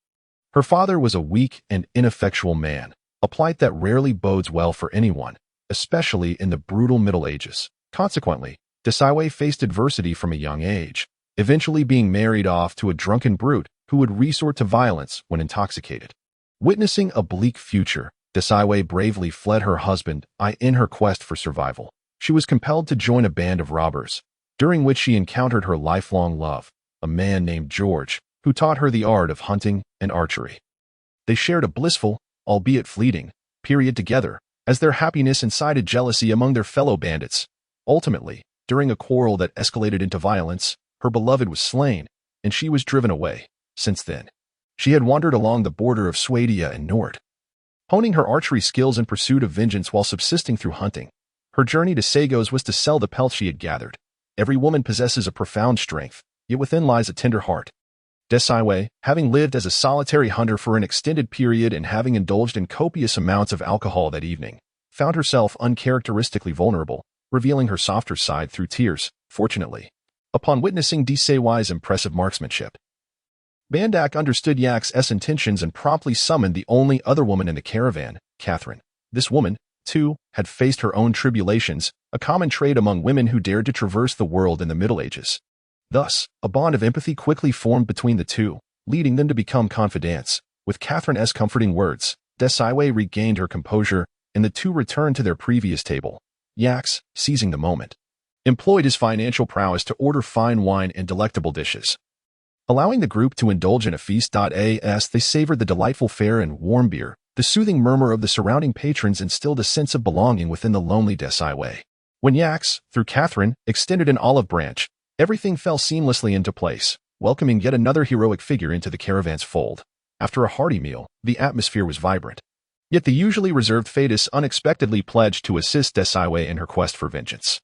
her father was a weak and ineffectual man, a plight that rarely bodes well for anyone, especially in the brutal Middle Ages. Consequently, Desaiwei faced adversity from a young age, eventually being married off to a drunken brute who would resort to violence when intoxicated. Witnessing a bleak future, Desaiwei bravely fled her husband in her quest for survival. She was compelled to join a band of robbers, during which she encountered her lifelong love, a man named George, who taught her the art of hunting and archery. They shared a blissful, albeit fleeting, period together, as their happiness incited jealousy among their fellow bandits. Ultimately, during a quarrel that escalated into violence, her beloved was slain, and she was driven away. Since then, she had wandered along the border of Swadia and Nord, honing her archery skills in pursuit of vengeance while subsisting through hunting. Her journey to Sagos was to sell the pelts she had gathered. Every woman possesses a profound strength, yet within lies a tender heart. Desaiwei, having lived as a solitary hunter for an extended period and having indulged in copious amounts of alcohol that evening, found herself uncharacteristically vulnerable, revealing her softer side through tears. Fortunately, upon witnessing Desaiwei's impressive marksmanship, Bandak understood Yak's intentions and promptly summoned the only other woman in the caravan, Catherine. This woman, too, had faced her own tribulations, a common trait among women who dared to traverse the world in the Middle Ages. Thus, a bond of empathy quickly formed between the two, leading them to become confidants. With Catherine's comforting words, Desaiwei regained her composure, and the two returned to their previous table. Yax, seizing the moment, employed his financial prowess to order fine wine and delectable dishes. Allowing the group to indulge in a feast. As they savored the delightful fare and warm beer, the soothing murmur of the surrounding patrons instilled a sense of belonging within the lonely Desaiwei. When Yax, through Catherine, extended an olive branch, everything fell seamlessly into place, welcoming yet another heroic figure into the caravan's fold. After a hearty meal, the atmosphere was vibrant. Yet the usually reserved Thetis unexpectedly pledged to assist Desaiwei in her quest for vengeance.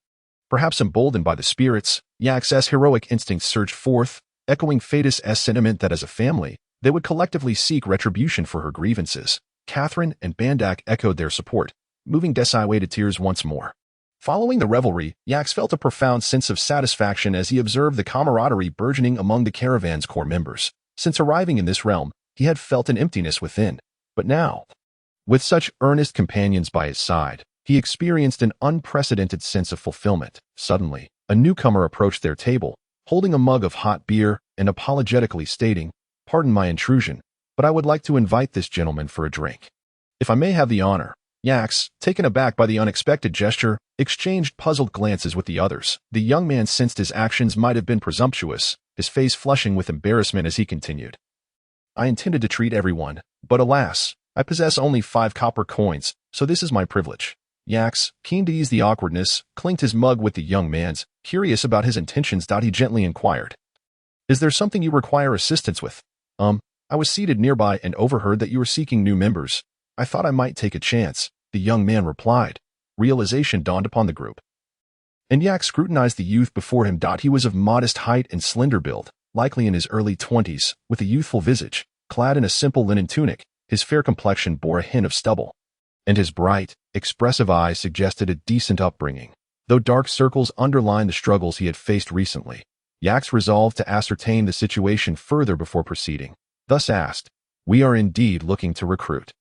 Perhaps emboldened by the spirits, Yax's heroic instincts surged forth, echoing Thetis' sentiment that as a family, they would collectively seek retribution for her grievances. Catherine and Bandak echoed their support, moving Desaiwei to tears once more. Following the revelry, Yax felt a profound sense of satisfaction as he observed the camaraderie burgeoning among the caravan's core members. Since arriving in this realm, he had felt an emptiness within. But now, with such earnest companions by his side, he experienced an unprecedented sense of fulfillment. Suddenly, a newcomer approached their table, holding a mug of hot beer and apologetically stating, "Pardon my intrusion, but I would like to invite this gentleman for a drink. If I may have the honor." Yax, taken aback by the unexpected gesture, exchanged puzzled glances with the others. The young man sensed his actions might have been presumptuous, his face flushing with embarrassment as he continued. "I intended to treat everyone, but alas, I possess only 5 copper coins, so this is my privilege." Yax, keen to ease the awkwardness, clinked his mug with the young man's, curious about his intentions. He gently inquired, "Is there something you require assistance with?" I was seated nearby and overheard that you were seeking new members. I thought I might take a chance," the young man replied. Realization dawned upon the group, and Yak scrutinized the youth before him. He was of modest height and slender build, likely in his early 20s, with a youthful visage, clad in a simple linen tunic. His fair complexion bore a hint of stubble, and his bright, expressive eyes suggested a decent upbringing, though dark circles underlined the struggles he had faced recently. Yax resolved to ascertain the situation further before proceeding, thus asked, "We are indeed looking to recruit.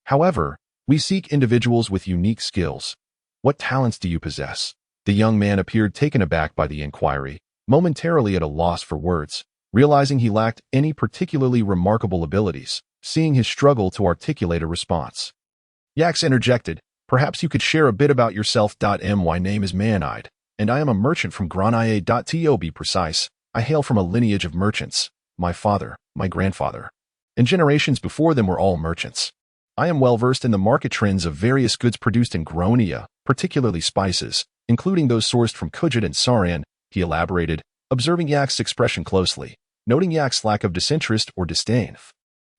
However, we seek individuals with unique skills. What talents do you possess?" The young man appeared taken aback by the inquiry, momentarily at a loss for words, realizing he lacked any particularly remarkable abilities, seeing his struggle to articulate a response. Yax interjected, "Perhaps you could share a bit about yourself. My name is Man-Eyed, and I am a merchant from Granaye. To be precise, I hail from a lineage of merchants. My father, my grandfather, and generations before them were all merchants. I am well versed in the market trends of various goods produced in Gronia, particularly spices, including those sourced from Kujit and Saran," he elaborated, observing Yak's expression closely, noting Yak's lack of disinterest or disdain.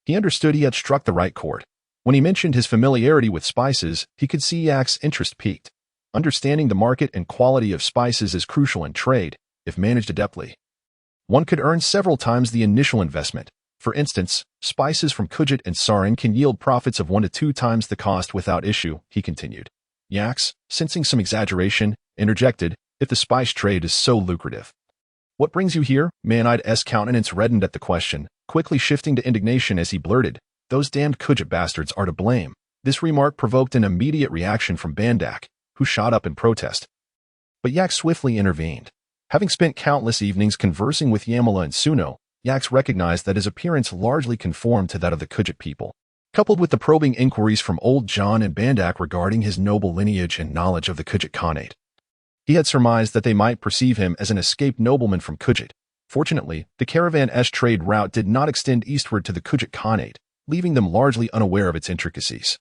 He understood he had struck the right chord. When he mentioned his familiarity with spices, he could see Yak's interest piqued. Understanding the market and quality of spices is crucial in trade. If managed adeptly, one could earn several times the initial investment. For instance, spices from Kujit and Saran can yield profits of 1 to 2 times the cost without issue, he continued. Yax, sensing some exaggeration, interjected, if the spice trade is so lucrative? What brings you here? Man-Eyed's countenance reddened at the question, quickly shifting to indignation as he blurted, "Those damned Khajiit bastards are to blame." This remark provoked an immediate reaction from Bandak, who shot up in protest. But Yak swiftly intervened. Having spent countless evenings conversing with Yamala and Suno, Yak recognized that his appearance largely conformed to that of the Khajiit people. Coupled with the probing inquiries from Old John and Bandak regarding his noble lineage and knowledge of the Khajiit Khanate, he had surmised that they might perceive him as an escaped nobleman from Khajiit. Fortunately, the caravan's trade route did not extend eastward to the Khajiit Khanate, leaving them largely unaware of its intricacies,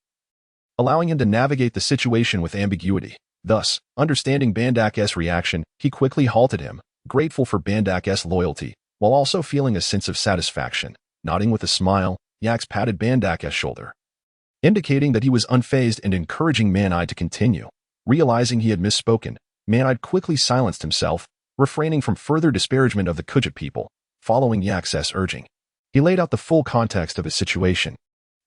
allowing him to navigate the situation with ambiguity. Thus, understanding Bandak's reaction, he quickly halted him, grateful for Bandak's loyalty, while also feeling a sense of satisfaction. Nodding with a smile, Yak patted Bandak's shoulder, indicating that he was unfazed and encouraging Man-Eyed to continue. Realizing he had misspoken, Man-Eyed quickly silenced himself, refraining from further disparagement of the Khajiit people. Following Yak's urging, he laid out the full context of his situation.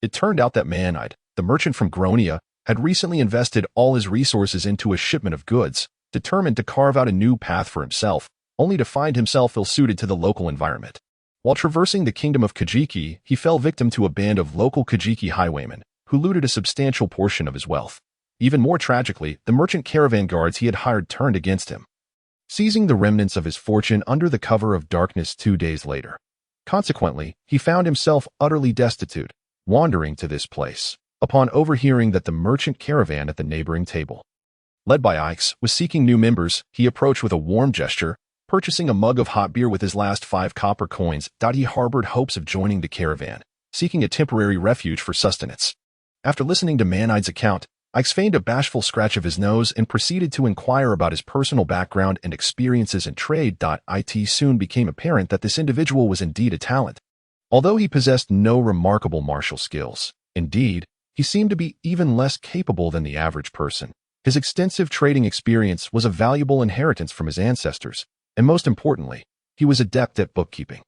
It turned out that Man-Eyed, the merchant from Gronia, had recently invested all his resources into a shipment of goods, determined to carve out a new path for himself, only to find himself ill-suited to the local environment. While traversing the kingdom of Kajiki, he fell victim to a band of local Kajiki highwaymen, who looted a substantial portion of his wealth. Even more tragically, the merchant caravan guards he had hired turned against him, seizing the remnants of his fortune under the cover of darkness 2 days later. Consequently, he found himself utterly destitute, wandering to this place, upon overhearing that the merchant caravan at the neighboring table, led by Ikes, was seeking new members. He approached with a warm gesture, purchasing a mug of hot beer with his last 5 copper coins. He harbored hopes of joining the caravan, seeking a temporary refuge for sustenance. After listening to Man-Eyed's account, Ikes feigned a bashful scratch of his nose and proceeded to inquire about his personal background and experiences in trade. It soon became apparent that this individual was indeed a talent. Although he possessed no remarkable martial skills, indeed, he seemed to be even less capable than the average person. His extensive trading experience was a valuable inheritance from his ancestors, and most importantly, he was adept at bookkeeping.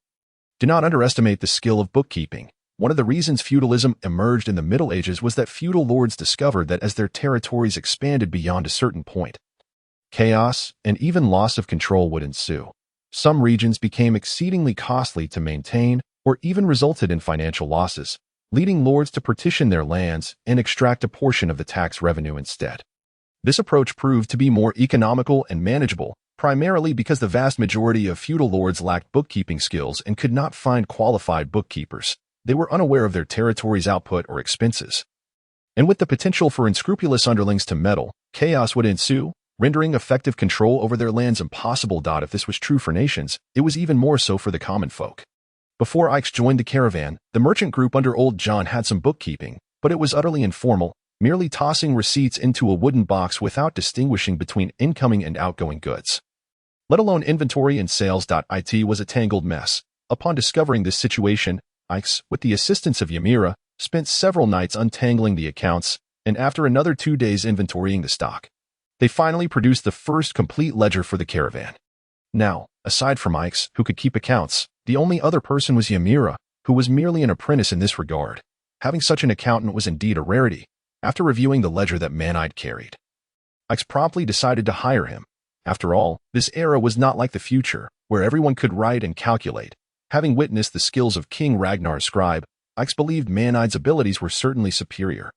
Do not underestimate the skill of bookkeeping. One of the reasons feudalism emerged in the Middle Ages was that feudal lords discovered that as their territories expanded beyond a certain point, chaos and even loss of control would ensue. Some regions became exceedingly costly to maintain or even resulted in financial losses, leading lords to partition their lands and extract a portion of the tax revenue instead. This approach proved to be more economical and manageable, primarily because the vast majority of feudal lords lacked bookkeeping skills and could not find qualified bookkeepers. They were unaware of their territory's output or expenses. And with the potential for unscrupulous underlings to meddle, chaos would ensue, rendering effective control over their lands impossible. If this was true for nations, it was even more so for the common folk. Before Ikes joined the caravan, the merchant group under Old John had some bookkeeping, but it was utterly informal, merely tossing receipts into a wooden box without distinguishing between incoming and outgoing goods, let alone inventory and sales. It was a tangled mess. Upon discovering this situation, Ikes, with the assistance of Ymira, spent several nights untangling the accounts, and after another 2 days inventorying the stock, they finally produced the first complete ledger for the caravan. Now, aside from Ikes, who could keep accounts, the only other person was Ymira, who was merely an apprentice in this regard. Having such an accountant was indeed a rarity. After reviewing the ledger that Man-Eyed carried, Ikes promptly decided to hire him. After all, this era was not like the future, where everyone could write and calculate. Having witnessed the skills of King Ragnar's scribe, Ikes believed Man-Eyed's abilities were certainly superior.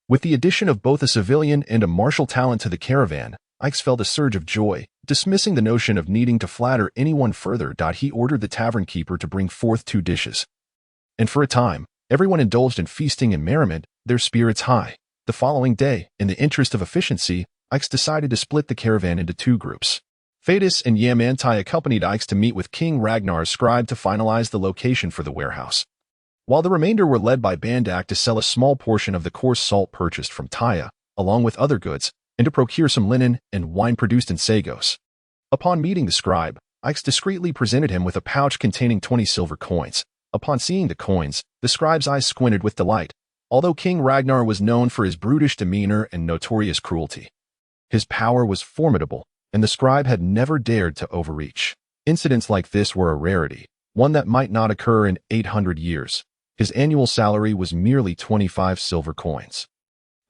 With the addition of both a civilian and a martial talent to the caravan, Ikes felt a surge of joy. Dismissing the notion of needing to flatter anyone further, he ordered the tavern keeper to bring forth 2 dishes. And for a time, everyone indulged in feasting and merriment, their spirits high. The following day, in the interest of efficiency, Ikes decided to split the caravan into 2 groups. Fadis and Yamantai accompanied Ikes to meet with King Ragnar's scribe to finalize the location for the warehouse, while the remainder were led by Bandak to sell a small portion of the coarse salt purchased from Taya, along with other goods, and to procure some linen and wine produced in Sagos. Upon meeting the scribe, Ikes discreetly presented him with a pouch containing 20 silver coins. Upon seeing the coins, the scribe's eyes squinted with delight. Although King Ragnar was known for his brutish demeanor and notorious cruelty, his power was formidable, and the scribe had never dared to overreach. Incidents like this were a rarity, one that might not occur in 800 years. His annual salary was merely 25 silver coins.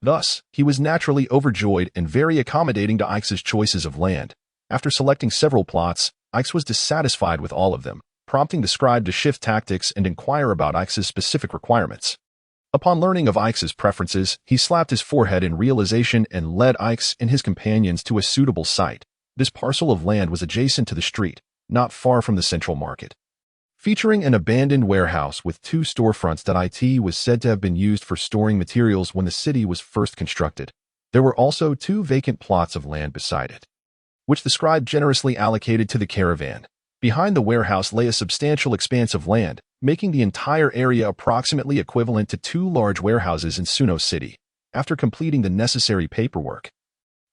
Thus, he was naturally overjoyed and very accommodating to Ikes' choices of land. After selecting several plots, Ix was dissatisfied with all of them, prompting the scribe to shift tactics and inquire about Ix's specific requirements. Upon learning of Ix's preferences, he slapped his forehead in realization and led Ix and his companions to a suitable site. This parcel of land was adjacent to the street, not far from the central market. Featuring an abandoned warehouse with 2 storefronts that it was said to have been used for storing materials when the city was first constructed. There were also 2 vacant plots of land beside it, which the scribe generously allocated to the caravan. Behind the warehouse lay a substantial expanse of land, making the entire area approximately equivalent to 2 large warehouses in Suno City. After completing the necessary paperwork,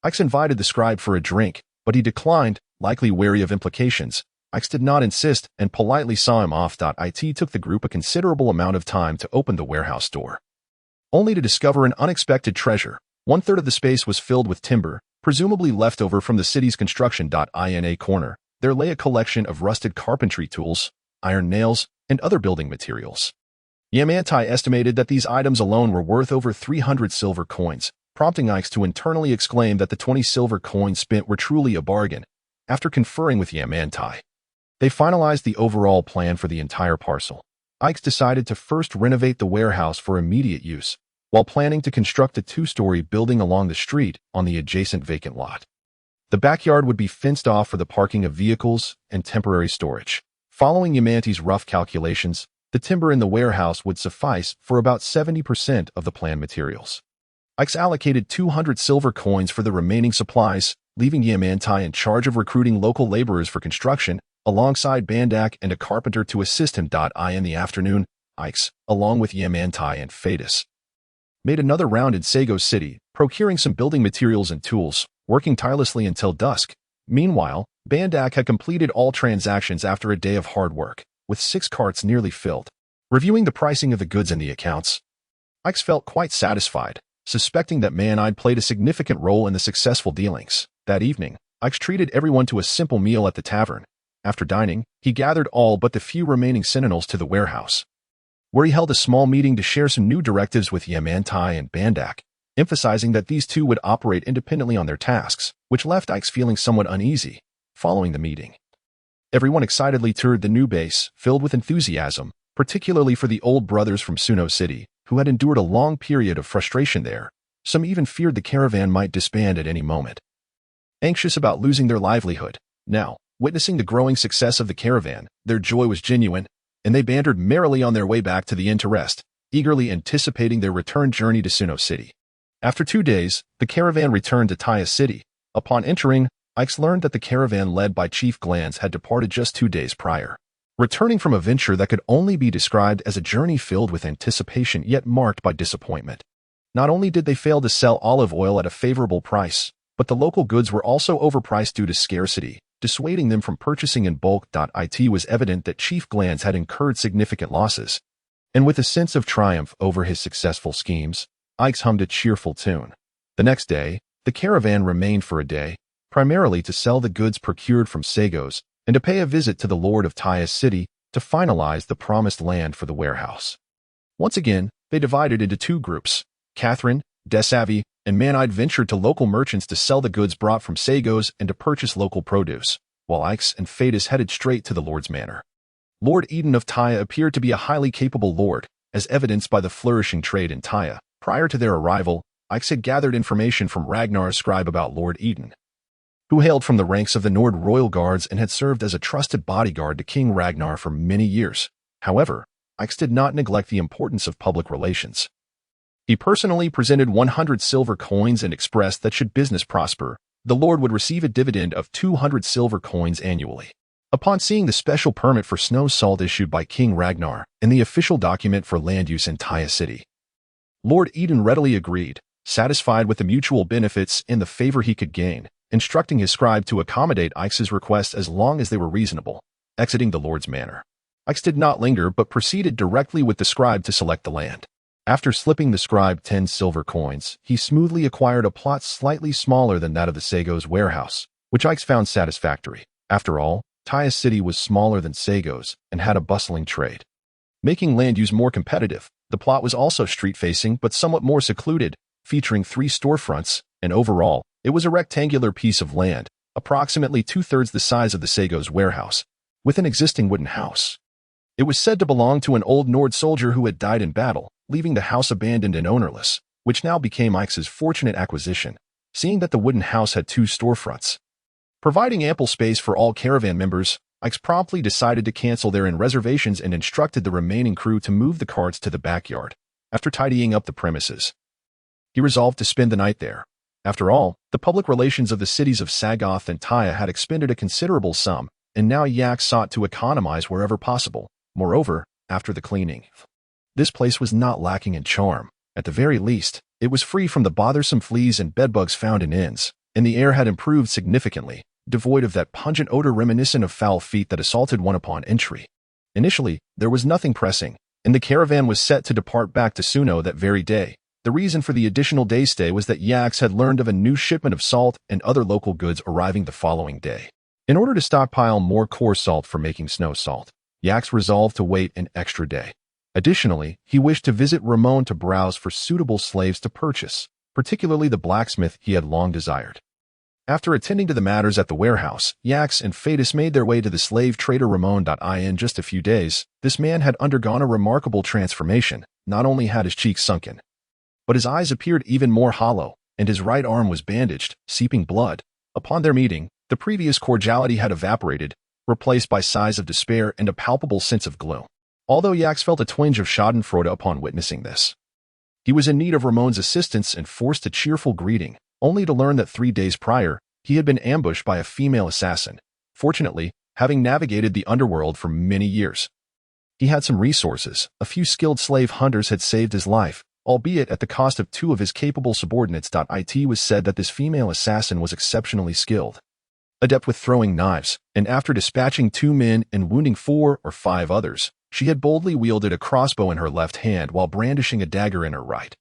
Ix invited the scribe for a drink, but he declined, likely wary of implications. Ix did not insist and politely saw him off. It took the group a considerable amount of time to open the warehouse door, only to discover an unexpected treasure. 1/3 of the space was filled with timber, presumably leftover from the city's construction. In a corner, there lay a collection of rusted carpentry tools, iron nails, and other building materials. Yamantai estimated that these items alone were worth over 300 silver coins, prompting Ix to internally exclaim that the 20 silver coins spent were truly a bargain. After conferring with Yamantai, they finalized the overall plan for the entire parcel. Ix decided to first renovate the warehouse for immediate use, while planning to construct a 2-story building along the street on the adjacent vacant lot. The backyard would be fenced off for the parking of vehicles and temporary storage. Following Yamantai's rough calculations, the timber in the warehouse would suffice for about 70% of the planned materials. Ix allocated 200 silver coins for the remaining supplies, leaving Yamantai in charge of recruiting local laborers for construction, alongside Bandak and a carpenter to assist him. In the afternoon, Ix, along with Yamantai and Fadis, made another round in Sago City, procuring some building materials and tools, working tirelessly until dusk. Meanwhile, Bandak had completed all transactions after a day of hard work, with 6 carts nearly filled. Reviewing the pricing of the goods and the accounts, Ix felt quite satisfied, suspecting that Manide played a significant role in the successful dealings. That evening, Ix treated everyone to a simple meal at the tavern. After dining, he gathered all but the few remaining sentinels to the warehouse, where he held a small meeting to share some new directives with Yamantai and Bandak, emphasizing that these 2 would operate independently on their tasks, which left Ix feeling somewhat uneasy. Following the meeting, everyone excitedly toured the new base, filled with enthusiasm, particularly for the old brothers from Suno City, who had endured a long period of frustration there. Some even feared the caravan might disband at any moment, anxious about losing their livelihood. Now, witnessing the growing success of the caravan, their joy was genuine, and they bantered merrily on their way back to the inn to rest, eagerly anticipating their return journey to Suno City. After 2 days, the caravan returned to Taya City. Upon entering, Ix learned that the caravan led by Chief Glans had departed just 2 days prior, returning from a venture that could only be described as a journey filled with anticipation yet marked by disappointment. Not only did they fail to sell olive oil at a favorable price, but the local goods were also overpriced due to scarcity, dissuading them from purchasing in bulk. It was evident that Chief Glans had incurred significant losses, and with a sense of triumph over his successful schemes, Ix hummed a cheerful tune. The next day, the caravan remained for a day, primarily to sell the goods procured from Sagos and to pay a visit to the Lord of Taya City to finalize the promised land for the warehouse. Once again, they divided into 2 groups. Catherine, Desavi, and Manide ventured to local merchants to sell the goods brought from Sagos and to purchase local produce, while Ix and Fadis headed straight to the Lord's manor. Lord Eden of Taya appeared to be a highly capable lord, as evidenced by the flourishing trade in Taya. Prior to their arrival, Ix had gathered information from Ragnar's scribe about Lord Eden, who hailed from the ranks of the Nord Royal Guards and had served as a trusted bodyguard to King Ragnar for many years. However, Ix did not neglect the importance of public relations. He personally presented 100 silver coins and expressed that should business prosper, the Lord would receive a dividend of 200 silver coins annually. Upon seeing the special permit for snow salt issued by King Ragnar and the official document for land use in Taya City, Lord Eden readily agreed, satisfied with the mutual benefits and the favor he could gain, instructing his scribe to accommodate Ix's request as long as they were reasonable. Exiting the Lord's manor, Ix did not linger but proceeded directly with the scribe to select the land. After slipping the scribe 10 silver coins, he smoothly acquired a plot slightly smaller than that of the Sagos warehouse, which Ix found satisfactory. After all, Taya City was smaller than Sagos and had a bustling trade, making land use more competitive. The plot was also street-facing but somewhat more secluded, featuring 3 storefronts, and overall, it was a rectangular piece of land, approximately two-thirds the size of the Sago's warehouse, with an existing wooden house. It was said to belong to an old Nord soldier who had died in battle, leaving the house abandoned and ownerless, which now became Ike's fortunate acquisition, seeing that the wooden house had two storefronts. Providing ample space for all caravan members, Ike promptly decided to cancel their reservations and instructed the remaining crew to move the carts to the backyard. After tidying up the premises, he resolved to spend the night there. After all, the public relations of the cities of Sagoth and Tyre had expended a considerable sum, and now Yak sought to economize wherever possible. Moreover, after the cleaning, this place was not lacking in charm. At the very least, it was free from the bothersome fleas and bedbugs found in inns, and the air had improved significantly, devoid of that pungent odor reminiscent of foul feet that assaulted one upon entry. Initially, there was nothing pressing, and the caravan was set to depart back to Suno that very day. The reason for the additional day stay was that Yax had learned of a new shipment of salt and other local goods arriving the following day. In order to stockpile more coarse salt for making snow salt, Yax resolved to wait an extra day. Additionally, he wished to visit Ramon to browse for suitable slaves to purchase, particularly the blacksmith he had long desired. After attending to the matters at the warehouse, Yax and Fadus made their way to the slave trader Ramon. In just a few days, this man had undergone a remarkable transformation. Not only had his cheeks sunken, but his eyes appeared even more hollow, and his right arm was bandaged, seeping blood. Upon their meeting, the previous cordiality had evaporated, replaced by sighs of despair and a palpable sense of gloom. Although Yax felt a twinge of schadenfreude upon witnessing this, he was in need of Ramon's assistance and forced a cheerful greeting, only to learn that 3 days prior, he had been ambushed by a female assassin. Fortunately, having navigated the underworld for many years, he had some resources. A few skilled slave hunters had saved his life, albeit at the cost of 2 of his capable subordinates. It was said that this female assassin was exceptionally skilled, adept with throwing knives, and after dispatching 2 men and wounding 4 or 5 others, she had boldly wielded a crossbow in her left hand while brandishing a dagger in her right,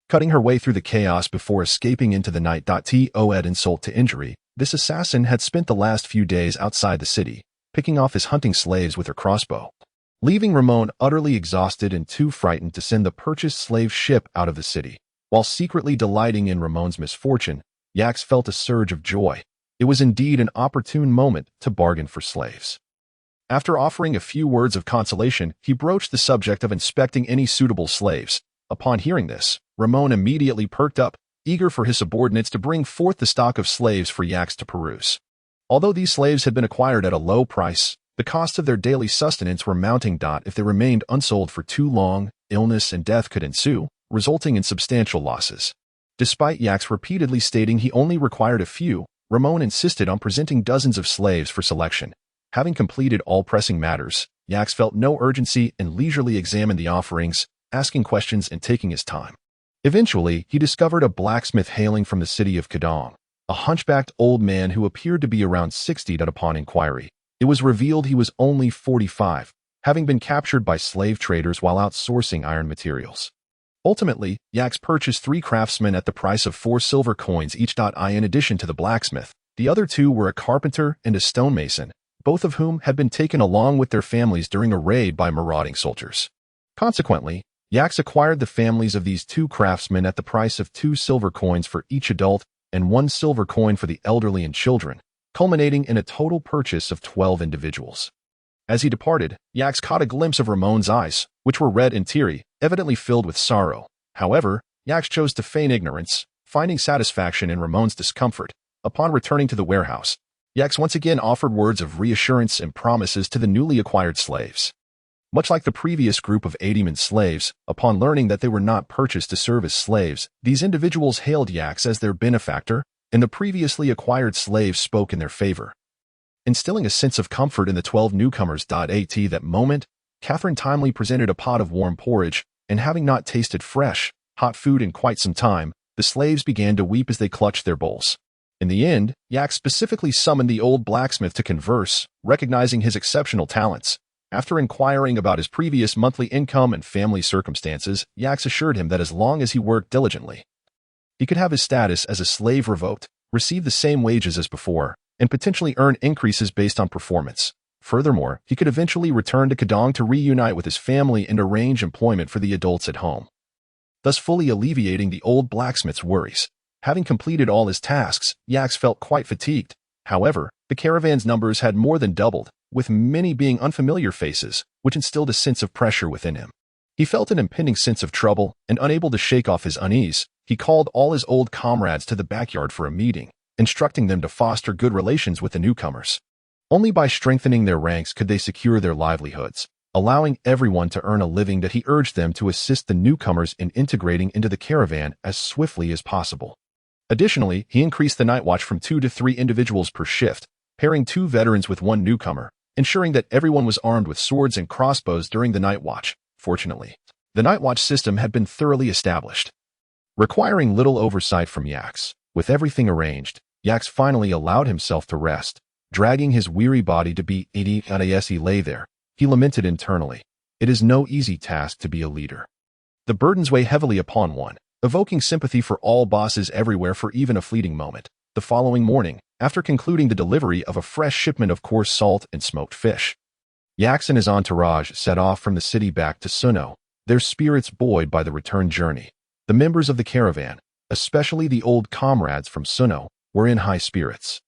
cutting her way through the chaos before escaping into the night. To add insult to injury, this assassin had spent the last few days outside the city, picking off his hunting slaves with her crossbow, leaving Ramon utterly exhausted and too frightened to send the purchased slave ship out of the city. While secretly delighting in Ramon's misfortune, Yax felt a surge of joy. It was indeed an opportune moment to bargain for slaves. After offering a few words of consolation, he broached the subject of inspecting any suitable slaves. Upon hearing this, Ramon immediately perked up, eager for his subordinates to bring forth the stock of slaves for Yax to peruse. Although these slaves had been acquired at a low price, the cost of their daily sustenance were mounting. If they remained unsold for too long, illness and death could ensue, resulting in substantial losses. Despite Yax repeatedly stating he only required a few, Ramon insisted on presenting dozens of slaves for selection. Having completed all pressing matters, Yax felt no urgency and leisurely examined the offerings, asking questions and taking his time. Eventually, he discovered a blacksmith hailing from the city of Kadong, a hunchbacked old man who appeared to be around 60. Upon inquiry, it was revealed he was only 45, having been captured by slave traders while outsourcing iron materials. Ultimately, Yax purchased 3 craftsmen at the price of 4 silver coins each. In addition to the blacksmith, the other 2 were a carpenter and a stonemason, both of whom had been taken along with their families during a raid by marauding soldiers. Consequently, Yax acquired the families of these 2 craftsmen at the price of 2 silver coins for each adult and 1 silver coin for the elderly and children, culminating in a total purchase of 12 individuals. As he departed, Yax caught a glimpse of Ramon's eyes, which were red and teary, evidently filled with sorrow. However, Yax chose to feign ignorance, finding satisfaction in Ramon's discomfort. Upon returning to the warehouse, Yax once again offered words of reassurance and promises to the newly acquired slaves. Much like the previous group of 80 slaves, upon learning that they were not purchased to serve as slaves, these individuals hailed Yax as their benefactor, and the previously acquired slaves spoke in their favor, instilling a sense of comfort in the 12 newcomers. At that moment, Catherine timely presented a pot of warm porridge, and having not tasted fresh, hot food in quite some time, the slaves began to weep as they clutched their bowls. In the end, Yax specifically summoned the old blacksmith to converse, recognizing his exceptional talents. After inquiring about his previous monthly income and family circumstances, Yax assured him that as long as he worked diligently, he could have his status as a slave revoked, receive the same wages as before, and potentially earn increases based on performance. Furthermore, he could eventually return to Kadong to reunite with his family and arrange employment for the adults at home, thus fully alleviating the old blacksmith's worries. Having completed all his tasks, Yax felt quite fatigued, However, the caravan's numbers had more than doubled, with many being unfamiliar faces, which instilled a sense of pressure within him. He felt an impending sense of trouble, and unable to shake off his unease, he called all his old comrades to the backyard for a meeting, instructing them to foster good relations with the newcomers. Only by strengthening their ranks could they secure their livelihoods, allowing everyone to earn a living. That he urged them to assist the newcomers in integrating into the caravan as swiftly as possible. Additionally, he increased the night watch from 2 to 3 individuals per shift, pairing 2 veterans with 1 newcomer, ensuring that everyone was armed with swords and crossbows during the night watch. Fortunately, the night watch system had been thoroughly established, requiring little oversight from Yax. With everything arranged, Yax finally allowed himself to rest, dragging his weary body to be as he lay there. He lamented internally. It is no easy task to be a leader. The burdens weigh heavily upon one, evoking sympathy for all bosses everywhere for even a fleeting moment. The following morning, after concluding the delivery of a fresh shipment of coarse salt and smoked fish, Yax and his entourage set off from the city back to Suno, their spirits buoyed by the return journey. The members of the caravan, especially the old comrades from Suno, were in high spirits.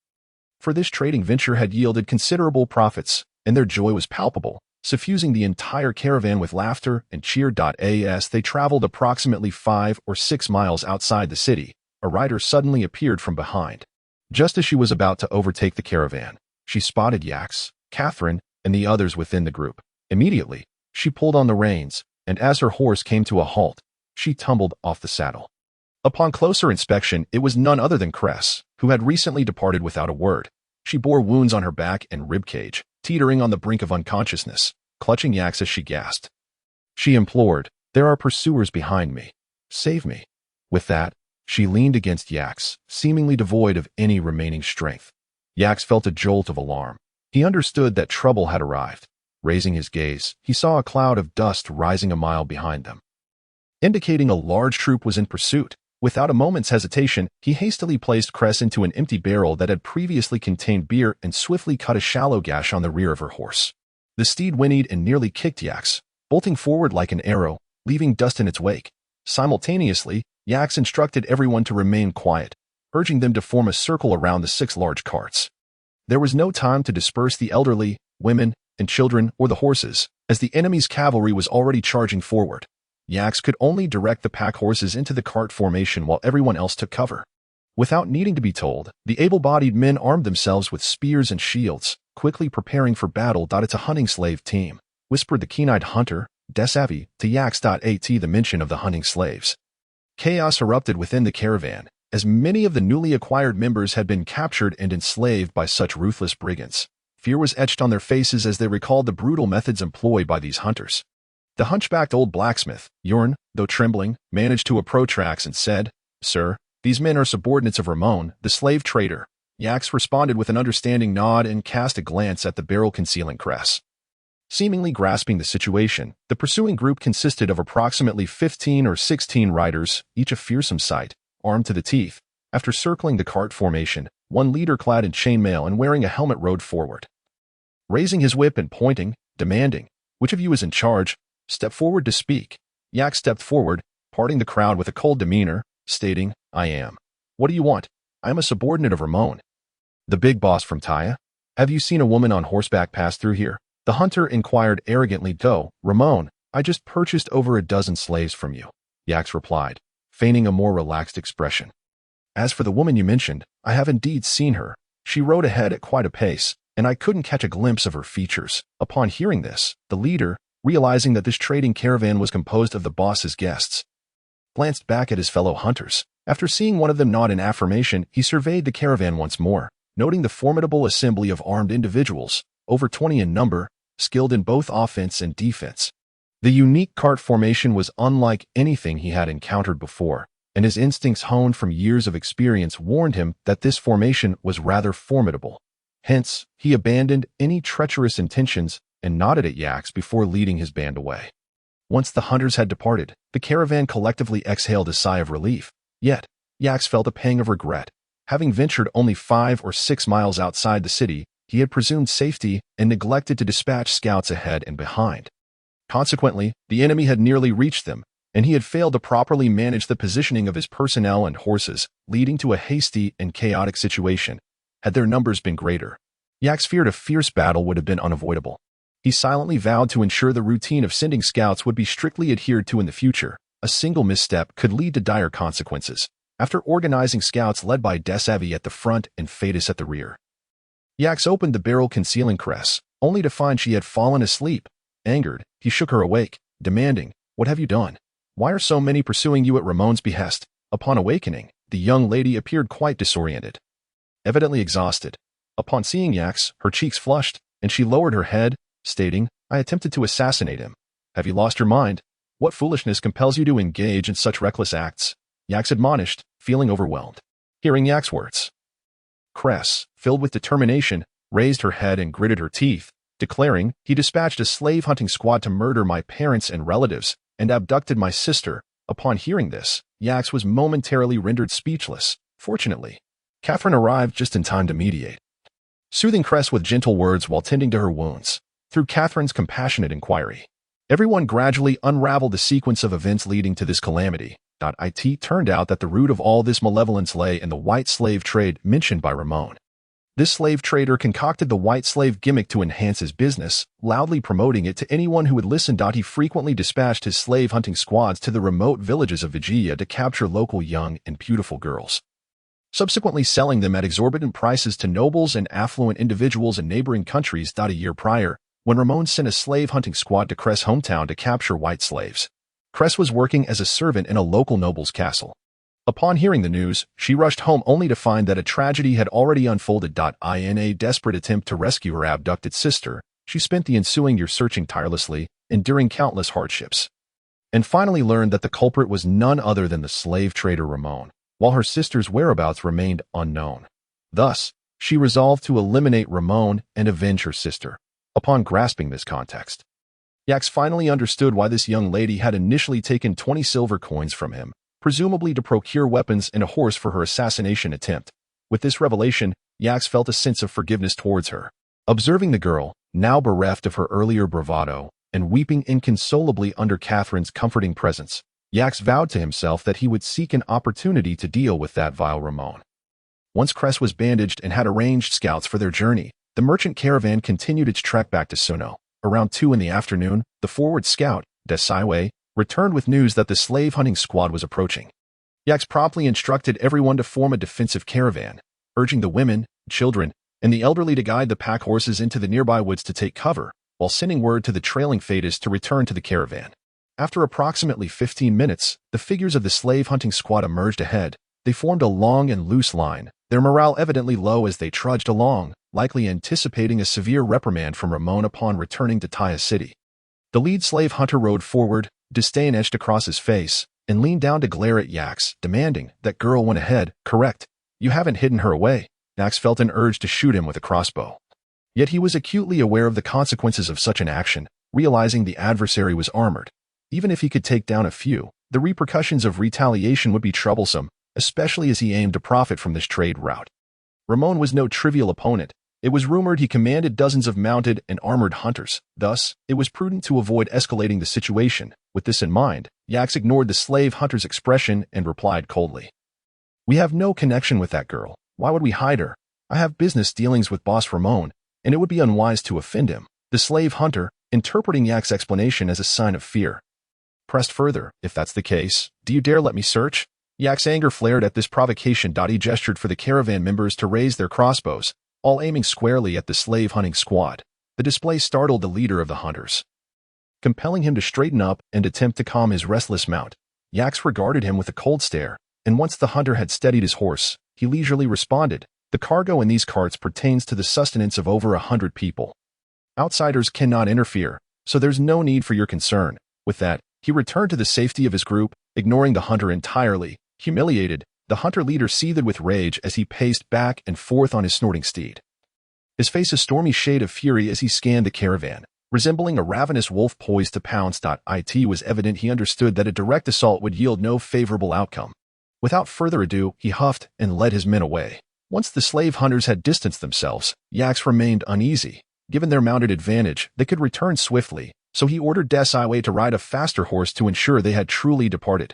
For this trading venture had yielded considerable profits, and their joy was palpable, suffusing the entire caravan with laughter and cheer. As they traveled approximately 5 or 6 miles outside the city, a rider suddenly appeared from behind. Just as she was about to overtake the caravan, she spotted Yax, Catherine, and the others within the group. Immediately, she pulled on the reins, and as her horse came to a halt, she tumbled off the saddle. Upon closer inspection, it was none other than Cress, who had recently departed without a word. She bore wounds on her back and ribcage, teetering on the brink of unconsciousness, clutching Yax as she gasped. She implored, "There are pursuers behind me. Save me." With that, she leaned against Yax, seemingly devoid of any remaining strength. Yax felt a jolt of alarm. He understood that trouble had arrived. Raising his gaze, he saw a cloud of dust rising a mile behind them, indicating a large troop was in pursuit. Without a moment's hesitation, he hastily placed Cress into an empty barrel that had previously contained beer and swiftly cut a shallow gash on the rear of her horse. The steed whinnied and nearly kicked Yax, bolting forward like an arrow, leaving dust in its wake. Simultaneously, Yax instructed everyone to remain quiet, urging them to form a circle around the 6 large carts. There was no time to disperse the elderly, women, and children or the horses, as the enemy's cavalry was already charging forward. Yax could only direct the pack horses into the cart formation while everyone else took cover. Without needing to be told, the able-bodied men armed themselves with spears and shields, quickly preparing for battle. "It's a hunting slave team," whispered the keen-eyed hunter, Desavi, to Yax. At the mention of the hunting slaves, chaos erupted within the caravan, as many of the newly acquired members had been captured and enslaved by such ruthless brigands. Fear was etched on their faces as they recalled the brutal methods employed by these hunters. The hunchbacked old blacksmith, Yorn, though trembling, managed to approach Yax and said, "Sir, these men are subordinates of Ramon, the slave trader." Yax responded with an understanding nod and cast a glance at the barrel concealing Cress. Seemingly grasping the situation, the pursuing group consisted of approximately 15 or 16 riders, each a fearsome sight, armed to the teeth. After circling the cart formation, one leader clad in chainmail and wearing a helmet rode forward. Raising his whip and pointing, demanding, "Which of you is in charge? Step forward to speak." Yax stepped forward, parting the crowd with a cold demeanor, stating, "I am. What do you want? I am a subordinate of Ramon, the big boss from Taya. Have you seen a woman on horseback pass through here?" The hunter inquired arrogantly. "Ramon, I just purchased over a dozen slaves from you," Yax replied, feigning a more relaxed expression. "As for the woman you mentioned, I have indeed seen her. She rode ahead at quite a pace, and I couldn't catch a glimpse of her features." Upon hearing this, the leader, realizing that this trading caravan was composed of the boss's guests, glanced back at his fellow hunters. After seeing one of them nod in affirmation, he surveyed the caravan once more, noting the formidable assembly of armed individuals, over 20 in number, skilled in both offense and defense. The unique cart formation was unlike anything he had encountered before, and his instincts honed from years of experience warned him that this formation was rather formidable. Hence, he abandoned any treacherous intentions and nodded at Yax before leading his band away. Once the hunters had departed, the caravan collectively exhaled a sigh of relief. Yet, Yax felt a pang of regret. Having ventured only 5 or 6 miles outside the city, he had presumed safety and neglected to dispatch scouts ahead and behind. Consequently, the enemy had nearly reached them, and he had failed to properly manage the positioning of his personnel and horses, leading to a hasty and chaotic situation. had their numbers been greater. Yax feared a fierce battle would have been unavoidable. He silently vowed to ensure the routine of sending scouts would be strictly adhered to in the future. A single misstep could lead to dire consequences. After organizing scouts led by Desavi at the front and Fadus at the rear, Yax opened the barrel concealing Cress, only to find she had fallen asleep. Angered, he shook her awake, demanding, "What have you done? Why are so many pursuing you at Ramon's behest?" Upon awakening, the young lady appeared quite disoriented, evidently exhausted. Upon seeing Yax, her cheeks flushed, and she lowered her head, stating, "I attempted to assassinate him. Have you lost your mind? What foolishness compels you to engage in such reckless acts?" Yax admonished, feeling overwhelmed. Hearing Yax's words, Cress, filled with determination, raised her head and gritted her teeth, declaring, "He dispatched a slave-hunting squad to murder my parents and relatives, and abducted my sister." Upon hearing this, Yax was momentarily rendered speechless. Fortunately, Catherine arrived just in time to mediate, soothing Cress with gentle words while tending to her wounds. Through Catherine's compassionate inquiry, everyone gradually unraveled the sequence of events leading to this calamity. It turned out that the root of all this malevolence lay in the white slave trade mentioned by Ramon. This slave trader concocted the white slave gimmick to enhance his business, loudly promoting it to anyone who would listen. He frequently dispatched his slave-hunting squads to the remote villages of Vigilia to capture local young and beautiful girls, subsequently selling them at exorbitant prices to nobles and affluent individuals in neighboring countries. A year prior, when Ramon sent a slave-hunting squad to Cress' hometown to capture white slaves, Cress was working as a servant in a local noble's castle. Upon hearing the news, she rushed home only to find that a tragedy had already unfolded. In a desperate attempt to rescue her abducted sister, she spent the ensuing year searching tirelessly, enduring countless hardships, and finally learned that the culprit was none other than the slave trader Ramon, while her sister's whereabouts remained unknown. Thus, she resolved to eliminate Ramon and avenge her sister. Upon grasping this context, Yax finally understood why this young lady had initially taken 20 silver coins from him, presumably to procure weapons and a horse for her assassination attempt. With this revelation, Yax felt a sense of forgiveness towards her. Observing the girl, now bereft of her earlier bravado, and weeping inconsolably under Catherine's comforting presence, Yax vowed to himself that he would seek an opportunity to deal with that vile Ramon. Once Cress was bandaged and had arranged scouts for their journey, the merchant caravan continued its trek back to Suno. Around 2 in the afternoon, the forward scout, Desaiwe, returned with news that the slave-hunting squad was approaching. Yax promptly instructed everyone to form a defensive caravan, urging the women, children, and the elderly to guide the pack horses into the nearby woods to take cover, while sending word to the trailing Fadus to return to the caravan. After approximately 15 minutes, the figures of the slave-hunting squad emerged ahead. They formed a long and loose line, their morale evidently low as they trudged along, likely anticipating a severe reprimand from Ramon upon returning to Taya City. The lead slave hunter rode forward, disdain etched across his face, and leaned down to glare at Yax, demanding, "That girl went ahead, correct? You haven't hidden her away." Yax felt an urge to shoot him with a crossbow. Yet he was acutely aware of the consequences of such an action, realizing the adversary was armored. Even if he could take down a few, the repercussions of retaliation would be troublesome, especially as he aimed to profit from this trade route. Ramon was no trivial opponent. It was rumored he commanded dozens of mounted and armored hunters. Thus, it was prudent to avoid escalating the situation. With this in mind, Yax ignored the slave hunter's expression and replied coldly, "We have no connection with that girl. Why would we hide her? I have business dealings with Boss Ramon, and it would be unwise to offend him." The slave hunter, interpreting Yax's explanation as a sign of fear, pressed further, "If that's the case, do you dare let me search?" Yax's anger flared at this provocation. He gestured for the caravan members to raise their crossbows, all aiming squarely at the slave-hunting squad. The display startled the leader of the hunters, compelling him to straighten up and attempt to calm his restless mount. Yax regarded him with a cold stare, and once the hunter had steadied his horse, he leisurely responded, "The cargo in these carts pertains to the sustenance of over 100 people. Outsiders cannot interfere, so there's no need for your concern." With that, he returned to the safety of his group, ignoring the hunter entirely. Humiliated, the hunter leader seethed with rage as he paced back and forth on his snorting steed, his face a stormy shade of fury as he scanned the caravan, resembling a ravenous wolf poised to pounce. It was evident he understood that a direct assault would yield no favorable outcome. Without further ado, he huffed and led his men away. Once the slave hunters had distanced themselves, Yax remained uneasy. Given their mounted advantage, they could return swiftly, so he ordered Desaiwe to ride a faster horse to ensure they had truly departed.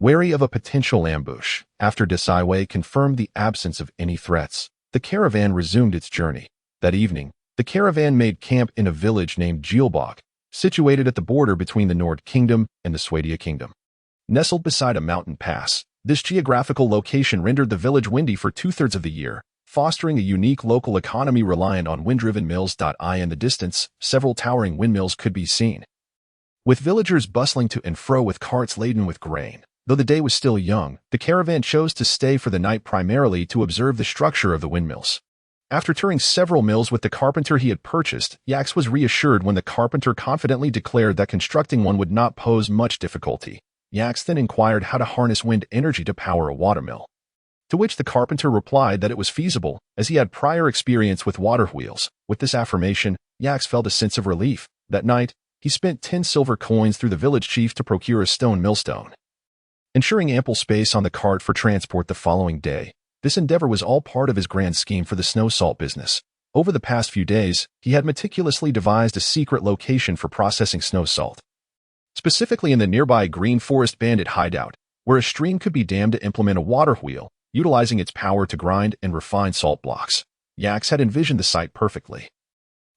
Wary of a potential ambush, after Desaiwe confirmed the absence of any threats, the caravan resumed its journey. That evening, the caravan made camp in a village named Geelbog, situated at the border between the Nord Kingdom and the Swadia Kingdom. Nestled beside a mountain pass, this geographical location rendered the village windy for two-thirds of the year, fostering a unique local economy reliant on wind-driven mills. In the distance, several towering windmills could be seen, with villagers bustling to and fro with carts laden with grain. Though the day was still young, the caravan chose to stay for the night primarily to observe the structure of the windmills. After touring several mills with the carpenter he had purchased, Yax was reassured when the carpenter confidently declared that constructing one would not pose much difficulty. Yax then inquired how to harness wind energy to power a watermill, to which the carpenter replied that it was feasible, as he had prior experience with water wheels. With this affirmation, Yax felt a sense of relief. That night, he spent 10 silver coins through the village chief to procure a stone millstone, ensuring ample space on the cart for transport the following day. This endeavor was all part of his grand scheme for the snow salt business. Over the past few days, he had meticulously devised a secret location for processing snow salt, specifically in the nearby Green Forest Bandit hideout, where a stream could be dammed to implement a water wheel, utilizing its power to grind and refine salt blocks. Yax had envisioned the site perfectly.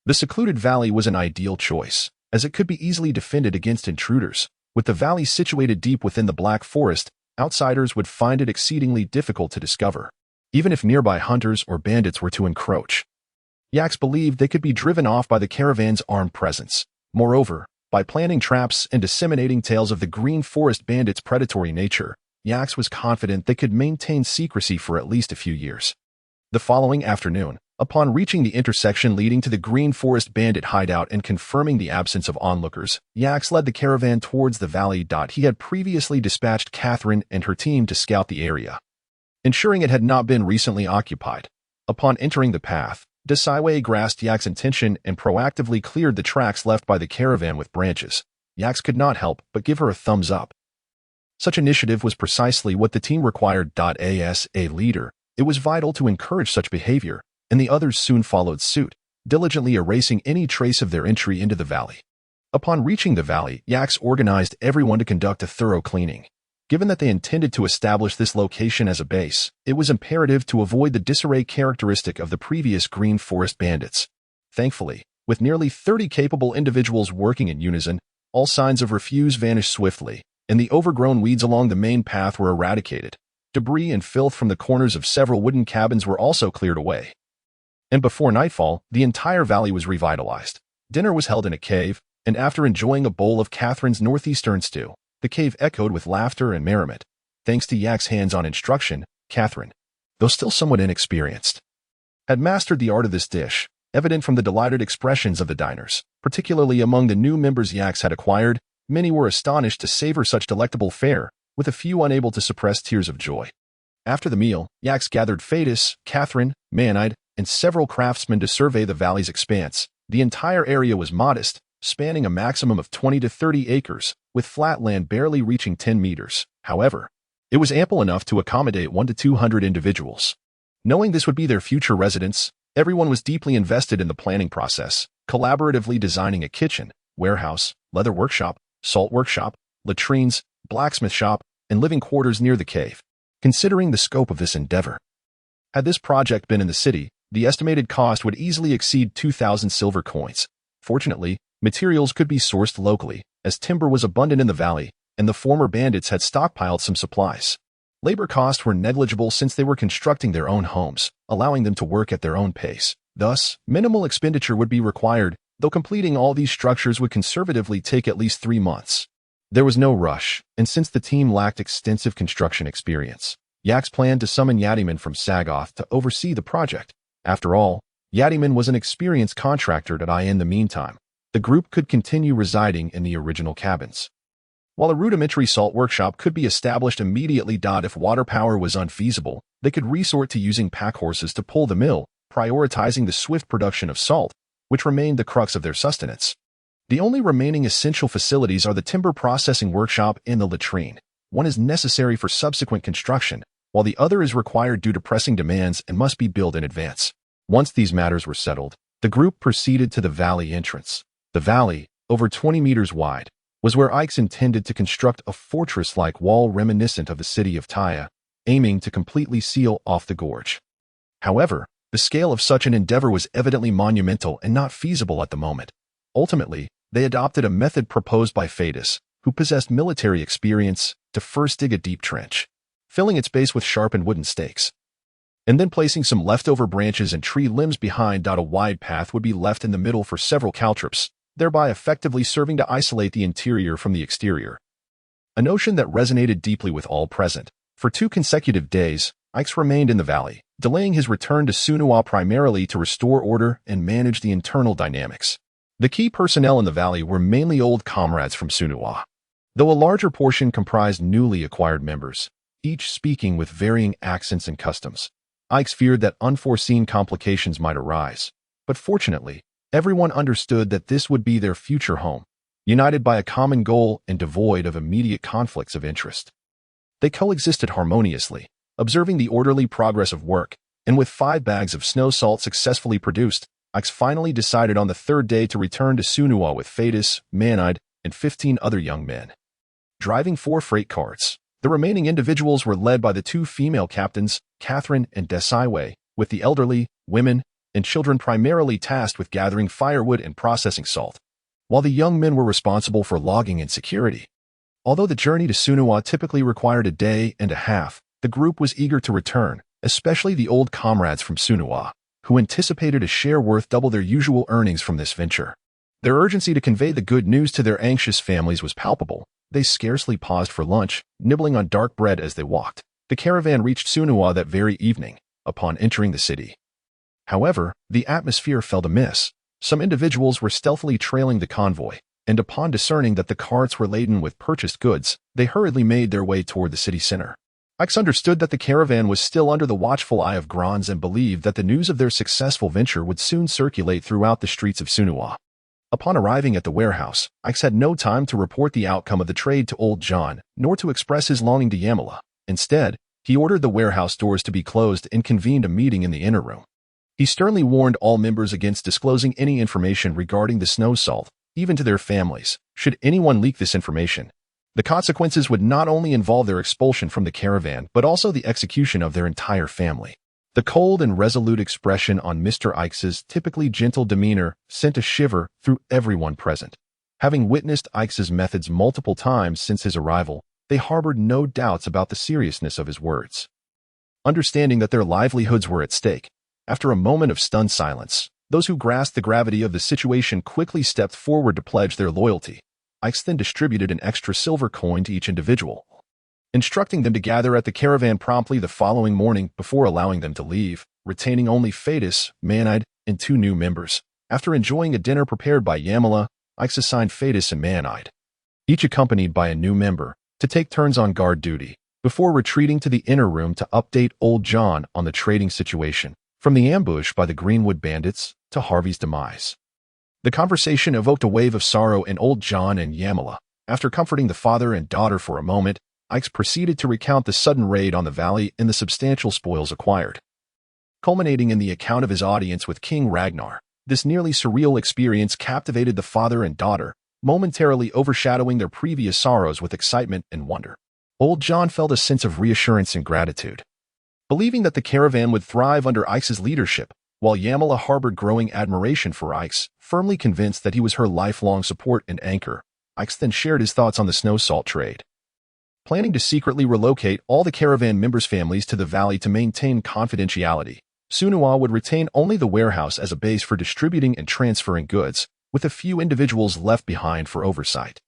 The secluded valley was an ideal choice, as it could be easily defended against intruders. With the valley situated deep within the Black Forest, outsiders would find it exceedingly difficult to discover, even if nearby hunters or bandits were to encroach. Yax believed they could be driven off by the caravan's armed presence. Moreover, by planting traps and disseminating tales of the Green Forest Bandit's predatory nature, Yax was confident they could maintain secrecy for at least a few years. The following afternoon, upon reaching the intersection leading to the Green Forest Bandit hideout and confirming the absence of onlookers, Yax led the caravan towards the valley. He had previously dispatched Catherine and her team to scout the area, ensuring it had not been recently occupied. Upon entering the path, Desaiwei grasped Yax's intention and proactively cleared the tracks left by the caravan with branches. Yax could not help but give her a thumbs up. Such initiative was precisely what the team required. As a leader, it was vital to encourage such behavior, and the others soon followed suit, diligently erasing any trace of their entry into the valley. Upon reaching the valley, Yax organized everyone to conduct a thorough cleaning. Given that they intended to establish this location as a base, it was imperative to avoid the disarray characteristic of the previous Green Forest Bandits. Thankfully, with nearly 30 capable individuals working in unison, all signs of refuse vanished swiftly, and the overgrown weeds along the main path were eradicated. Debris and filth from the corners of several wooden cabins were also cleared away. And before nightfall, the entire valley was revitalized. Dinner was held in a cave, and after enjoying a bowl of Catherine's northeastern stew, the cave echoed with laughter and merriment. Thanks to Yax's hands-on instruction, Catherine, though still somewhat inexperienced, had mastered the art of this dish, evident from the delighted expressions of the diners. Particularly among the new members Yax had acquired, many were astonished to savor such delectable fare, with a few unable to suppress tears of joy. After the meal, Yax gathered Phaedus, Catherine, Manide, and several craftsmen to survey the valley's expanse. The entire area was modest, spanning a maximum of 20 to 30 acres, with flat land barely reaching 10 meters. However, it was ample enough to accommodate 1 to 200 individuals. Knowing this would be their future residence, everyone was deeply invested in the planning process, collaboratively designing a kitchen, warehouse, leather workshop, salt workshop, latrines, blacksmith shop, and living quarters near the cave. Considering the scope of this endeavor, had this project been in the city, the estimated cost would easily exceed 2,000 silver coins. Fortunately, materials could be sourced locally, as timber was abundant in the valley, and the former bandits had stockpiled some supplies. Labor costs were negligible since they were constructing their own homes, allowing them to work at their own pace. Thus, minimal expenditure would be required, though completing all these structures would conservatively take at least 3 months. There was no rush, and since the team lacked extensive construction experience, Yax planned to summon Yatiman from Sagoth to oversee the project. After all, Yatiman was an experienced contractor. In the meantime, the group could continue residing in the original cabins, while a rudimentary salt workshop could be established immediately. If water power was unfeasible, they could resort to using pack horses to pull the mill, prioritizing the swift production of salt, which remained the crux of their sustenance. The only remaining essential facilities are the timber processing workshop and the latrine. One is necessary for subsequent construction, while the other is required due to pressing demands and must be built in advance. Once these matters were settled, the group proceeded to the valley entrance. The valley, over 20 meters wide, was where Ix intended to construct a fortress-like wall reminiscent of the city of Tyre, aiming to completely seal off the gorge. However, The scale of such an endeavor was evidently monumental and not feasible at the moment. Ultimately, they adopted a method proposed by Phaedus, who possessed military experience, to first dig a deep trench, filling its base with sharpened wooden stakes, and then placing some leftover branches and tree limbs behind. A wide path would be left in the middle for several caltrops, thereby effectively serving to isolate the interior from the exterior. A notion that resonated deeply with all present. For 2 consecutive days, Ix remained in the valley, delaying his return to Sunua primarily to restore order and manage the internal dynamics. The key personnel in the valley were mainly old comrades from Sunua, though a larger portion comprised newly acquired members, each speaking with varying accents and customs. Ix feared that unforeseen complications might arise, but fortunately, everyone understood that this would be their future home, united by a common goal and devoid of immediate conflicts of interest. They coexisted harmoniously, observing the orderly progress of work, and with 5 bags of snow salt successfully produced, Ix finally decided on the 3rd day to return to Sunua with Phaedus, Manide, and 15 other young men. Driving 4 freight carts, the remaining individuals were led by the 2 female captains, Catherine and Desaiwe, with the elderly, women, and children primarily tasked with gathering firewood and processing salt, while the young men were responsible for logging and security. Although the journey to Sunua typically required a day and a half, the group was eager to return, especially the old comrades from Sunua, who anticipated a share worth double their usual earnings from this venture. Their urgency to convey the good news to their anxious families was palpable. They scarcely paused for lunch, nibbling on dark bread as they walked. The caravan reached Sunua that very evening, upon entering the city. However, the atmosphere felt amiss. Some individuals were stealthily trailing the convoy, and upon discerning that the carts were laden with purchased goods, they hurriedly made their way toward the city center. Ix understood that the caravan was still under the watchful eye of Grons and believed that the news of their successful venture would soon circulate throughout the streets of Sunua. Upon arriving at the warehouse, Ix had no time to report the outcome of the trade to Old John, nor to express his longing to Yamala. Instead, he ordered the warehouse doors to be closed and convened a meeting in the inner room. He sternly warned all members against disclosing any information regarding the snow salt, even to their families. Should anyone leak this information, the consequences would not only involve their expulsion from the caravan, but also the execution of their entire family. The cold and resolute expression on Mr. Ix's typically gentle demeanor sent a shiver through everyone present. Having witnessed Ix's methods multiple times since his arrival, they harbored no doubts about the seriousness of his words. Understanding that their livelihoods were at stake, after a moment of stunned silence, those who grasped the gravity of the situation quickly stepped forward to pledge their loyalty. Ix then distributed an extra silver coin to each individual, instructing them to gather at the caravan promptly the following morning before allowing them to leave, retaining only Phaedus, Manide, and 2 new members. After enjoying a dinner prepared by Yamala, Ix assigned Phaedus and Manide, each accompanied by a new member, to take turns on guard duty, before retreating to the inner room to update Old John on the trading situation, from the ambush by the Greenwood bandits to Harvey's demise. The conversation evoked a wave of sorrow in Old John and Yamala. After comforting the father and daughter for a moment, Ix proceeded to recount the sudden raid on the valley and the substantial spoils acquired, culminating in the account of his audience with King Ragnar. This nearly surreal experience captivated the father and daughter, momentarily overshadowing their previous sorrows with excitement and wonder. Old John felt a sense of reassurance and gratitude, believing that the caravan would thrive under Ix's leadership, while Yamala harbored growing admiration for Ix, firmly convinced that he was her lifelong support and anchor. Ix then shared his thoughts on the snow salt trade, planning to secretly relocate all the caravan members' families to the valley to maintain confidentiality. Sunua would retain only the warehouse as a base for distributing and transferring goods, with a few individuals left behind for oversight.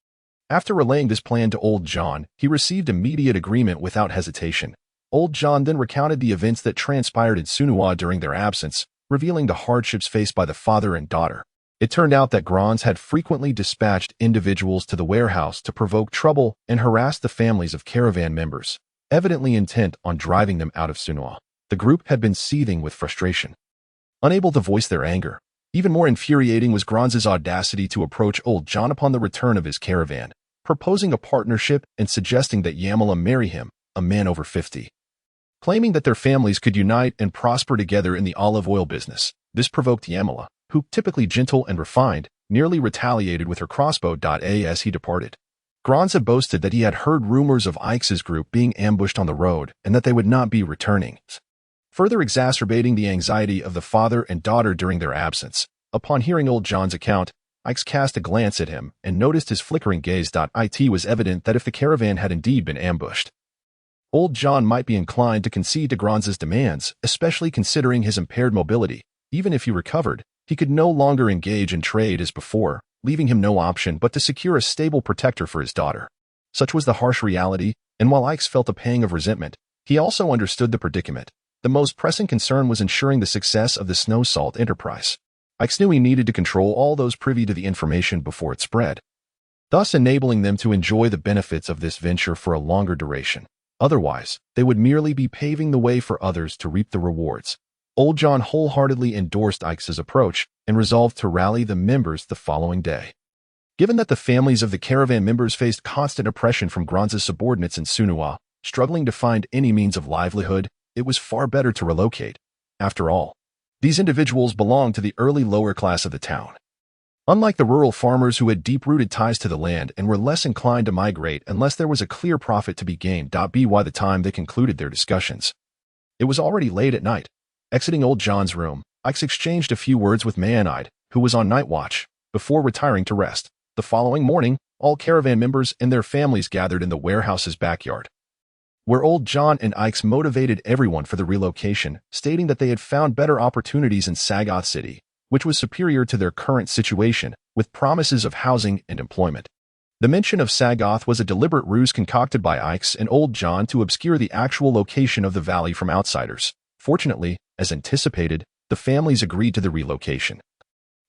After relaying this plan to Old John, he received immediate agreement without hesitation. Old John then recounted the events that transpired in Sunua during their absence, revealing the hardships faced by the father and daughter. It turned out that Grons had frequently dispatched individuals to the warehouse to provoke trouble and harass the families of caravan members, evidently intent on driving them out of Sunua. The group had been seething with frustration, unable to voice their anger. Even more infuriating was Grons' audacity to approach Old John upon the return of his caravan, proposing a partnership and suggesting that Yamala marry him, a man over 50. Claiming that their families could unite and prosper together in the olive oil business. This provoked Yamala, who, typically gentle and refined, nearly retaliated with her crossbow. As he departed, Grons had boasted that he had heard rumors of Ix's group being ambushed on the road and that they would not be returning. further exacerbating the anxiety of the father and daughter during their absence. Upon hearing old John's account, Ix cast a glance at him and noticed his flickering gaze. It was evident that if the caravan had indeed been ambushed, old John might be inclined to concede to Granz's demands, especially considering his impaired mobility. Even if he recovered, he could no longer engage in trade as before, leaving him no option but to secure a stable protector for his daughter. Such was the harsh reality, and while Ix felt a pang of resentment, he also understood the predicament. The most pressing concern was ensuring the success of the snow salt enterprise. Ix knew he needed to control all those privy to the information before it spread, thus enabling them to enjoy the benefits of this venture for a longer duration. Otherwise, they would merely be paving the way for others to reap the rewards. Old John wholeheartedly endorsed Ix's approach and resolved to rally the members the following day. Given that the families of the caravan members faced constant oppression from Granz's subordinates in Sunua, struggling to find any means of livelihood, it was far better to relocate. After all, these individuals belonged to the early lower class of the town. Unlike the rural farmers who had deep-rooted ties to the land and were less inclined to migrate unless there was a clear profit to be gained. By the time they concluded their discussions, it was already late at night. Exiting old John's room, Ix exchanged a few words with Maenide, who was on night watch, before retiring to rest. The following morning, all caravan members and their families gathered in the warehouse's backyard, where old John and Ix motivated everyone for the relocation, stating that they had found better opportunities in Sagoth City, which was superior to their current situation, with promises of housing and employment. The mention of Sagoth was a deliberate ruse concocted by Ix and old John to obscure the actual location of the valley from outsiders. Fortunately, as anticipated, the families agreed to the relocation,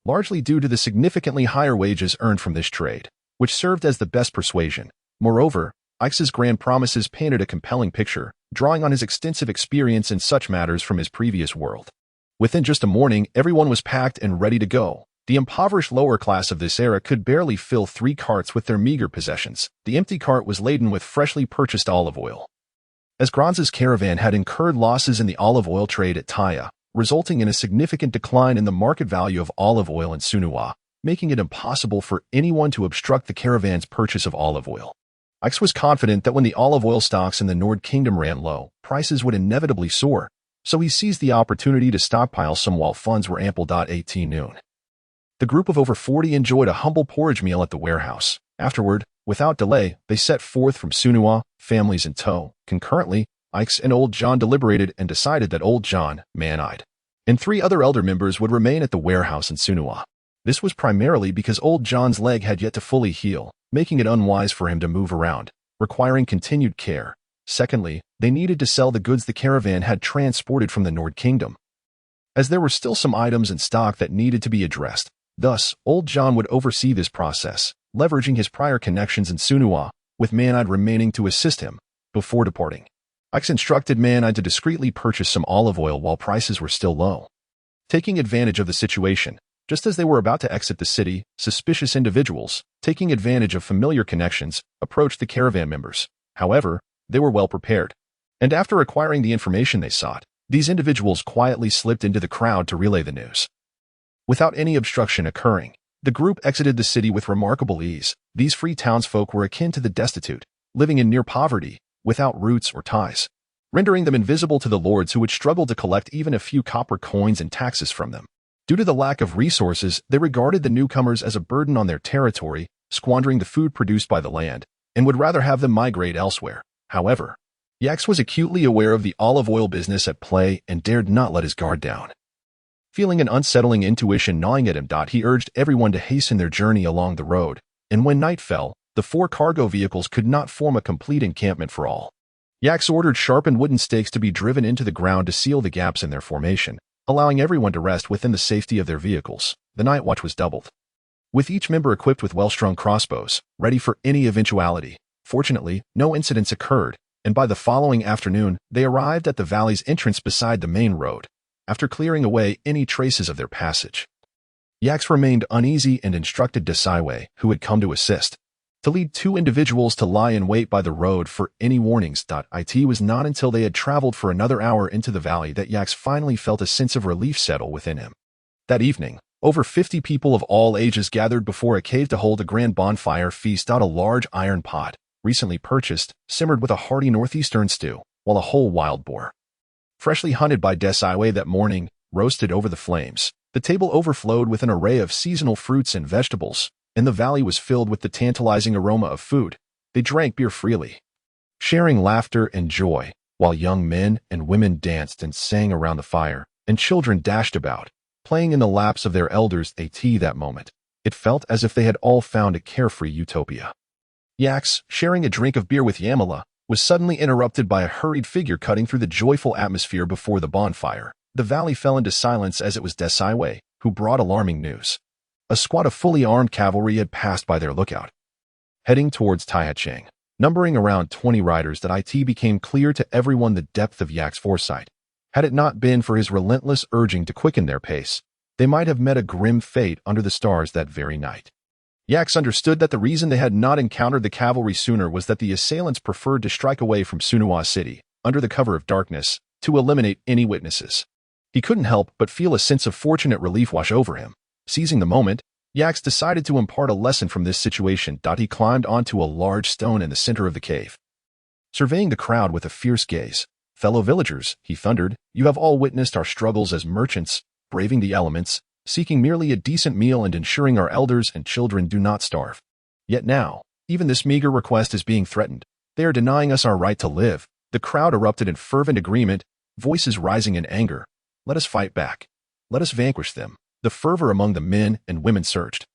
largely due to the significantly higher wages earned from this trade, which served as the best persuasion. Moreover, Ix's grand promises painted a compelling picture, drawing on his extensive experience in such matters from his previous world. Within just a morning, everyone was packed and ready to go. The impoverished lower class of this era could barely fill 3 carts with their meager possessions. The empty cart was laden with freshly purchased olive oil, as Granz's caravan had incurred losses in the olive oil trade at Taya, resulting in a significant decline in the market value of olive oil in Sunua, making it impossible for anyone to obstruct the caravan's purchase of olive oil. Ix was confident that when the olive oil stocks in the Nord Kingdom ran low, prices would inevitably soar, so he seized the opportunity to stockpile some while funds were ample. 18 noon. The group of over 40 enjoyed a humble porridge meal at the warehouse. Afterward, without delay, they set forth from Sunua, families in tow. Concurrently, Ix and old John deliberated and decided that old John, Maenide, and 3 other elder members would remain at the warehouse in Sunua. This was primarily because old John's leg had yet to fully heal, making it unwise for him to move around, requiring continued care. Secondly, they needed to sell the goods the caravan had transported from the Nord Kingdom, as there were still some items in stock that needed to be addressed. Thus, old John would oversee this process, leveraging his prior connections in Sunua, with Maenide remaining to assist him. Before departing, Ix instructed Maenide to discreetly purchase some olive oil while prices were still low. Taking advantage of the situation, just as they were about to exit the city, suspicious individuals, taking advantage of familiar connections, approached the caravan members. However, they were well prepared, and after acquiring the information they sought, these individuals quietly slipped into the crowd to relay the news. Without any obstruction occurring, the group exited the city with remarkable ease. These free townsfolk were akin to the destitute, living in near poverty, without roots or ties, rendering them invisible to the lords who would struggle to collect even a few copper coins and taxes from them. Due to the lack of resources, they regarded the newcomers as a burden on their territory, squandering the food produced by the land, and would rather have them migrate elsewhere. However, Ix was acutely aware of the olive oil business at play and dared not let his guard down. Feeling an unsettling intuition gnawing at him, he urged everyone to hasten their journey along the road, and when night fell, the 4 cargo vehicles could not form a complete encampment for all. Ix ordered sharpened wooden stakes to be driven into the ground to seal the gaps in their formation, allowing everyone to rest within the safety of their vehicles. The night watch was doubled, with each member equipped with well-strung crossbows, ready for any eventuality. Fortunately, no incidents occurred, and by the following afternoon, they arrived at the valley's entrance beside the main road, after clearing away any traces of their passage. Ix remained uneasy and instructed Desaiwei, who had come to assist, to lead 2 individuals to lie in wait by the road for any warnings. It was not until they had traveled for another hour into the valley that Ix finally felt a sense of relief settle within him. That evening, over 50 people of all ages gathered before a cave to hold a grand bonfire feast. A large iron pot, recently purchased, simmered with a hearty northeastern stew, while a whole wild boar, freshly hunted by Desaiwe that morning, roasted over the flames. The table overflowed with an array of seasonal fruits and vegetables, and the valley was filled with the tantalizing aroma of food. They drank beer freely, sharing laughter and joy, while young men and women danced and sang around the fire, and children dashed about, playing in the laps of their elders. That moment, it felt as if they had all found a carefree utopia. Yax, sharing a drink of beer with Yamala, was suddenly interrupted by a hurried figure cutting through the joyful atmosphere before the bonfire. The valley fell into silence as it was Desaiwe, who brought alarming news. A squad of fully armed cavalry had passed by their lookout, heading towards Taihacheng. Numbering around 20 riders, it became clear to everyone the depth of Yak's foresight. Had it not been for his relentless urging to quicken their pace, they might have met a grim fate under the stars that very night. Yax understood that the reason they had not encountered the cavalry sooner was that the assailants preferred to strike away from Sunhua City, under the cover of darkness, to eliminate any witnesses. He couldn't help but feel a sense of fortunate relief wash over him. Seizing the moment, Yax decided to impart a lesson from this situation. He climbed onto a large stone in the center of the cave. Surveying the crowd with a fierce gaze, "Fellow villagers," he thundered, "you have all witnessed our struggles as merchants, braving the elements, seeking merely a decent meal and ensuring our elders and children do not starve. Yet now, even this meager request is being threatened. They are denying us our right to live." The crowd erupted in fervent agreement, voices rising in anger. "Let us fight back. Let us vanquish them." The fervor among the men and women surged.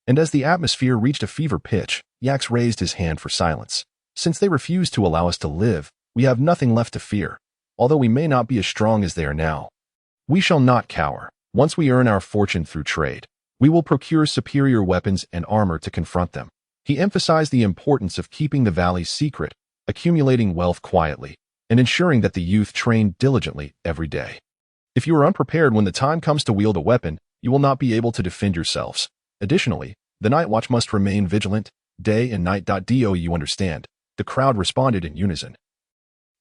And as the atmosphere reached a fever pitch, Yax raised his hand for silence. "Since they refuse to allow us to live, we have nothing left to fear. Although we may not be as strong as they are now, we shall not cower. Once we earn our fortune through trade, we will procure superior weapons and armor to confront them." He emphasized the importance of keeping the valley secret, accumulating wealth quietly, and ensuring that the youth trained diligently every day. If you are unprepared when the time comes to wield a weapon, you will not be able to defend yourselves. Additionally, the Night Watch must remain vigilant, day and night. Do you understand? The crowd responded in unison.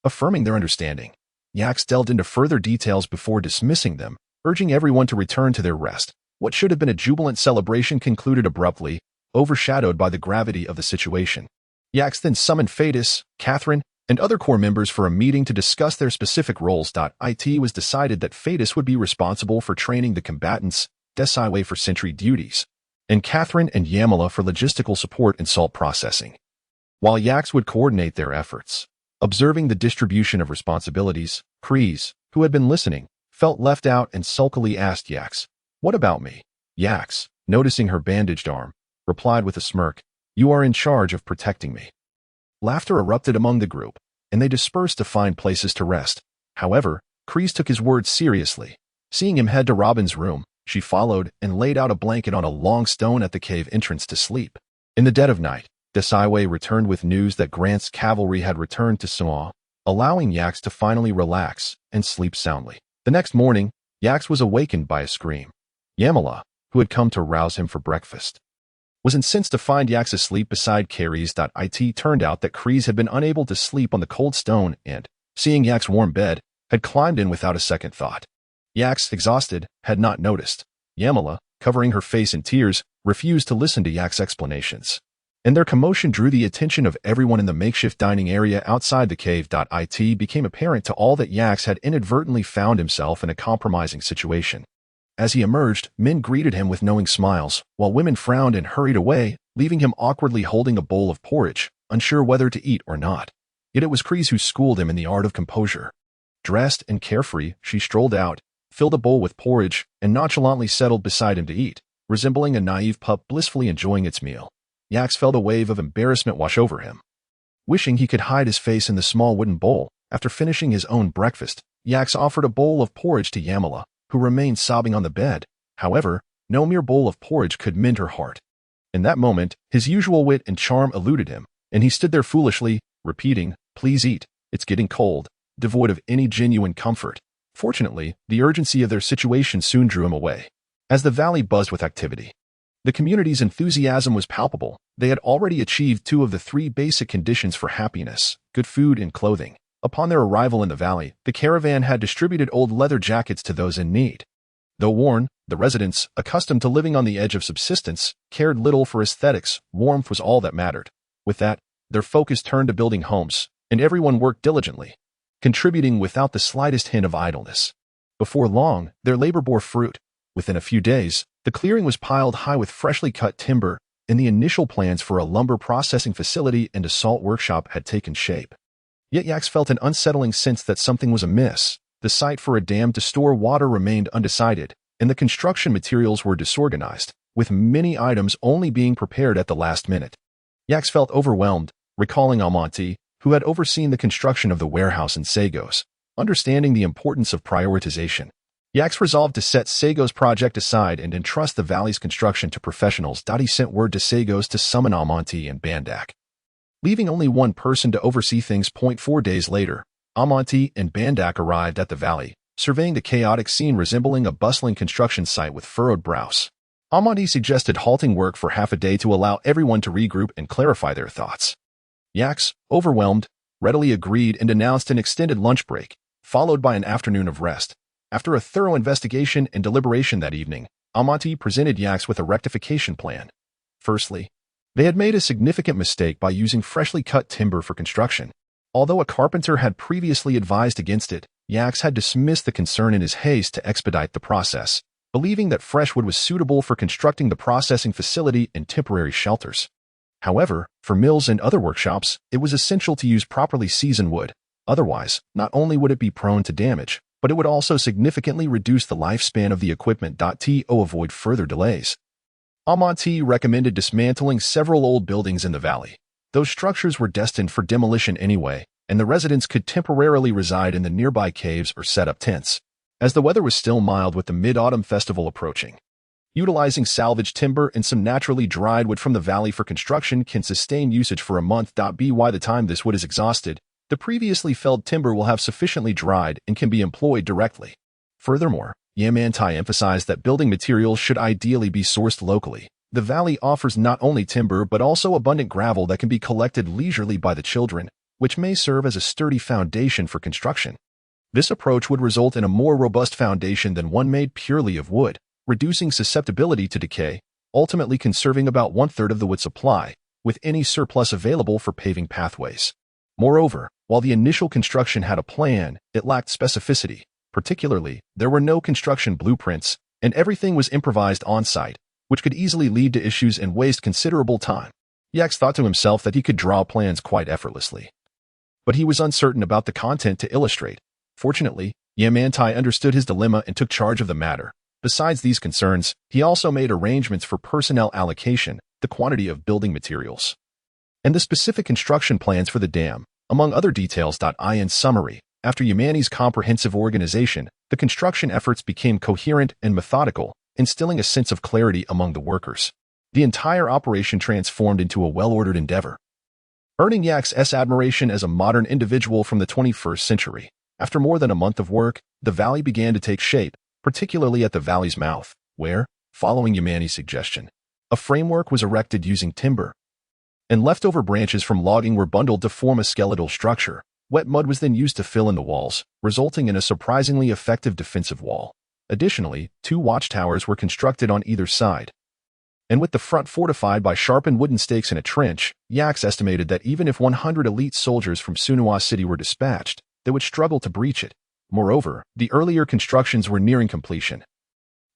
Affirming their understanding, Yax delved into further details before dismissing them, urging everyone to return to their rest. What should have been a jubilant celebration concluded abruptly, overshadowed by the gravity of the situation. Yax then summoned Fadis, Catherine, and other core members for a meeting to discuss their specific roles. It was decided that Fadis would be responsible for training the combatants, Desaiwe for sentry duties, and Catherine and Yamala for logistical support and salt processing, while Yax would coordinate their efforts. Observing the distribution of responsibilities, Kreese, who had been listening, felt left out and sulkily asked Yax, "What about me?" Yax, noticing her bandaged arm, replied with a smirk, "You are in charge of protecting me." Laughter erupted among the group, and they dispersed to find places to rest. However, Kreese took his words seriously. Seeing him head to Robin's room, she followed and laid out a blanket on a long stone at the cave entrance to sleep. In the dead of night, Desaiwe returned with news that Grant's cavalry had returned to Sunhua, allowing Yax to finally relax and sleep soundly. The next morning, Yax was awakened by a scream. Yamala, who had come to rouse him for breakfast, was incensed to find Yax asleep beside Carries. It turned out that Kreese had been unable to sleep on the cold stone and, seeing Yax's warm bed, had climbed in without a second thought. Yax, exhausted, had not noticed. Yamala, covering her face in tears, refused to listen to Yax's explanations, and their commotion drew the attention of everyone in the makeshift dining area outside the cave. It became apparent to all that Yax had inadvertently found himself in a compromising situation. As he emerged, men greeted him with knowing smiles, while women frowned and hurried away, leaving him awkwardly holding a bowl of porridge, unsure whether to eat or not. Yet it was Kreese who schooled him in the art of composure. Dressed and carefree, she strolled out, filled a bowl with porridge, and nonchalantly settled beside him to eat, resembling a naive pup blissfully enjoying its meal. Yax felt a wave of embarrassment wash over him. Wishing he could hide his face in the small wooden bowl, after finishing his own breakfast, Yax offered a bowl of porridge to Yamala, who remained sobbing on the bed. However, no mere bowl of porridge could mend her heart. In that moment, his usual wit and charm eluded him, and he stood there foolishly, repeating, "Please eat, it's getting cold," devoid of any genuine comfort. Fortunately, the urgency of their situation soon drew him away. As the valley buzzed with activity, the community's enthusiasm was palpable. They had already achieved 2 of the 3 basic conditions for happiness: good food and clothing. Upon their arrival in the valley, the caravan had distributed old leather jackets to those in need. Though worn, the residents, accustomed to living on the edge of subsistence, cared little for aesthetics. Warmth was all that mattered. With that, their focus turned to building homes, and everyone worked diligently. contributing without the slightest hint of idleness. Before long, their labor bore fruit. Within a few days, the clearing was piled high with freshly cut timber, and the initial plans for a lumber processing facility and a salt workshop had taken shape. Yet Yax felt an unsettling sense that something was amiss. The site for a dam to store water remained undecided, and the construction materials were disorganized, with many items only being prepared at the last minute. Yax felt overwhelmed, recalling Almonte, who had overseen the construction of the warehouse in Sagos. Understanding the importance of prioritization, Yax resolved to set Sagos' project aside and entrust the valley's construction to professionals. He sent word to Sagos to summon Almonte and Bandak, leaving only one person to oversee things. 4 days later, Almonte and Bandak arrived at the valley, surveying the chaotic scene resembling a bustling construction site with furrowed brows. Almonte suggested halting work for half a day to allow everyone to regroup and clarify their thoughts. Yax, overwhelmed, readily agreed and announced an extended lunch break, followed by an afternoon of rest. After a thorough investigation and deliberation that evening, Almonte presented Yax with a rectification plan. Firstly, they had made a significant mistake by using freshly cut timber for construction. Although a carpenter had previously advised against it, Yax had dismissed the concern in his haste to expedite the process, believing that fresh wood was suitable for constructing the processing facility and temporary shelters. However, for mills and other workshops, it was essential to use properly seasoned wood. Otherwise, not only would it be prone to damage, but it would also significantly reduce the lifespan of the equipment. To avoid further delays, Almonte recommended dismantling several old buildings in the valley. Those structures were destined for demolition anyway, and the residents could temporarily reside in the nearby caves or set up tents. As the weather was still mild with the Mid-Autumn Festival approaching, utilizing salvaged timber and some naturally dried wood from the valley for construction can sustain usage for a month. By the time this wood is exhausted, the previously felled timber will have sufficiently dried and can be employed directly. Furthermore, Yamantai emphasized that building materials should ideally be sourced locally. The valley offers not only timber but also abundant gravel that can be collected leisurely by the children, which may serve as a sturdy foundation for construction. This approach would result in a more robust foundation than one made purely of wood, reducing susceptibility to decay, ultimately conserving about 1/3 of the wood supply, with any surplus available for paving pathways. Moreover, while the initial construction had a plan, it lacked specificity. Particularly, there were no construction blueprints, and everything was improvised on-site, which could easily lead to issues and waste considerable time. Yax thought to himself that he could draw plans quite effortlessly, but he was uncertain about the content to illustrate. Fortunately, Yamantai understood his dilemma and took charge of the matter. Besides these concerns, he also made arrangements for personnel allocation, the quantity of building materials, and the specific construction plans for the dam, among other details. In summary, after Yamani's comprehensive organization, the construction efforts became coherent and methodical, instilling a sense of clarity among the workers. The entire operation transformed into a well-ordered endeavor, earning Yax's admiration as a modern individual from the 21st century. After more than a month of work, the valley began to take shape, particularly at the valley's mouth, where, following Yamani's suggestion, a framework was erected using timber, and leftover branches from logging were bundled to form a skeletal structure. Wet mud was then used to fill in the walls, resulting in a surprisingly effective defensive wall. Additionally, 2 watchtowers were constructed on either side, and with the front fortified by sharpened wooden stakes in a trench, Yax estimated that even if 100 elite soldiers from Sunua City were dispatched, they would struggle to breach it. Moreover, the earlier constructions were nearing completion,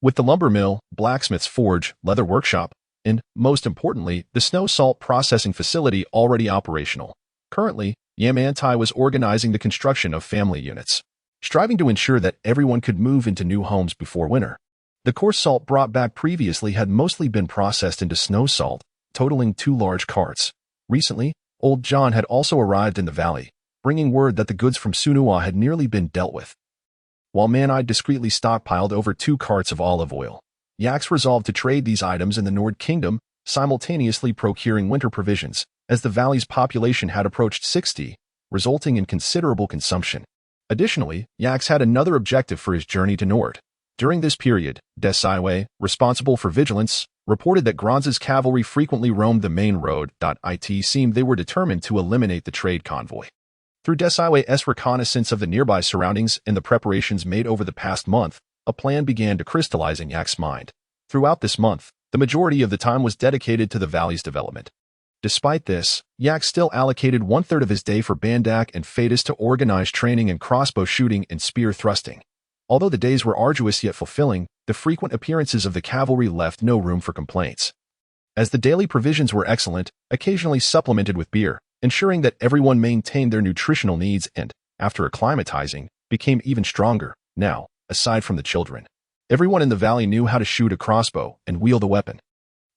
with the lumber mill, blacksmith's forge, leather workshop, and, most importantly, the snow salt processing facility already operational. Currently, Yamantai was organizing the construction of family units, striving to ensure that everyone could move into new homes before winter. The coarse salt brought back previously had mostly been processed into snow salt, totaling 2 large carts. Recently, Old John had also arrived in the valley, bringing word that the goods from Sunua had nearly been dealt with. While Man-Eyed discreetly stockpiled over 2 carts of olive oil, Yax resolved to trade these items in the Nord Kingdom, simultaneously procuring winter provisions, as the valley's population had approached 60, resulting in considerable consumption. Additionally, Yax had another objective for his journey to Nord. During this period, Desaiwe, responsible for vigilance, reported that Granza's cavalry frequently roamed the main road. It seemed they were determined to eliminate the trade convoy. Through Desaiwe's reconnaissance of the nearby surroundings and the preparations made over the past month, a plan began to crystallize in Yax's mind. Throughout this month, the majority of the time was dedicated to the valley's development. Despite this, Yak still allocated one-third of his day for Bandak and Fadis to organize training in crossbow shooting and spear thrusting. Although the days were arduous yet fulfilling, the frequent appearances of the cavalry left no room for complaints. As the daily provisions were excellent, occasionally supplemented with beer, ensuring that everyone maintained their nutritional needs and, after acclimatizing, became even stronger. Now, aside from the children, everyone in the valley knew how to shoot a crossbow and wield a weapon.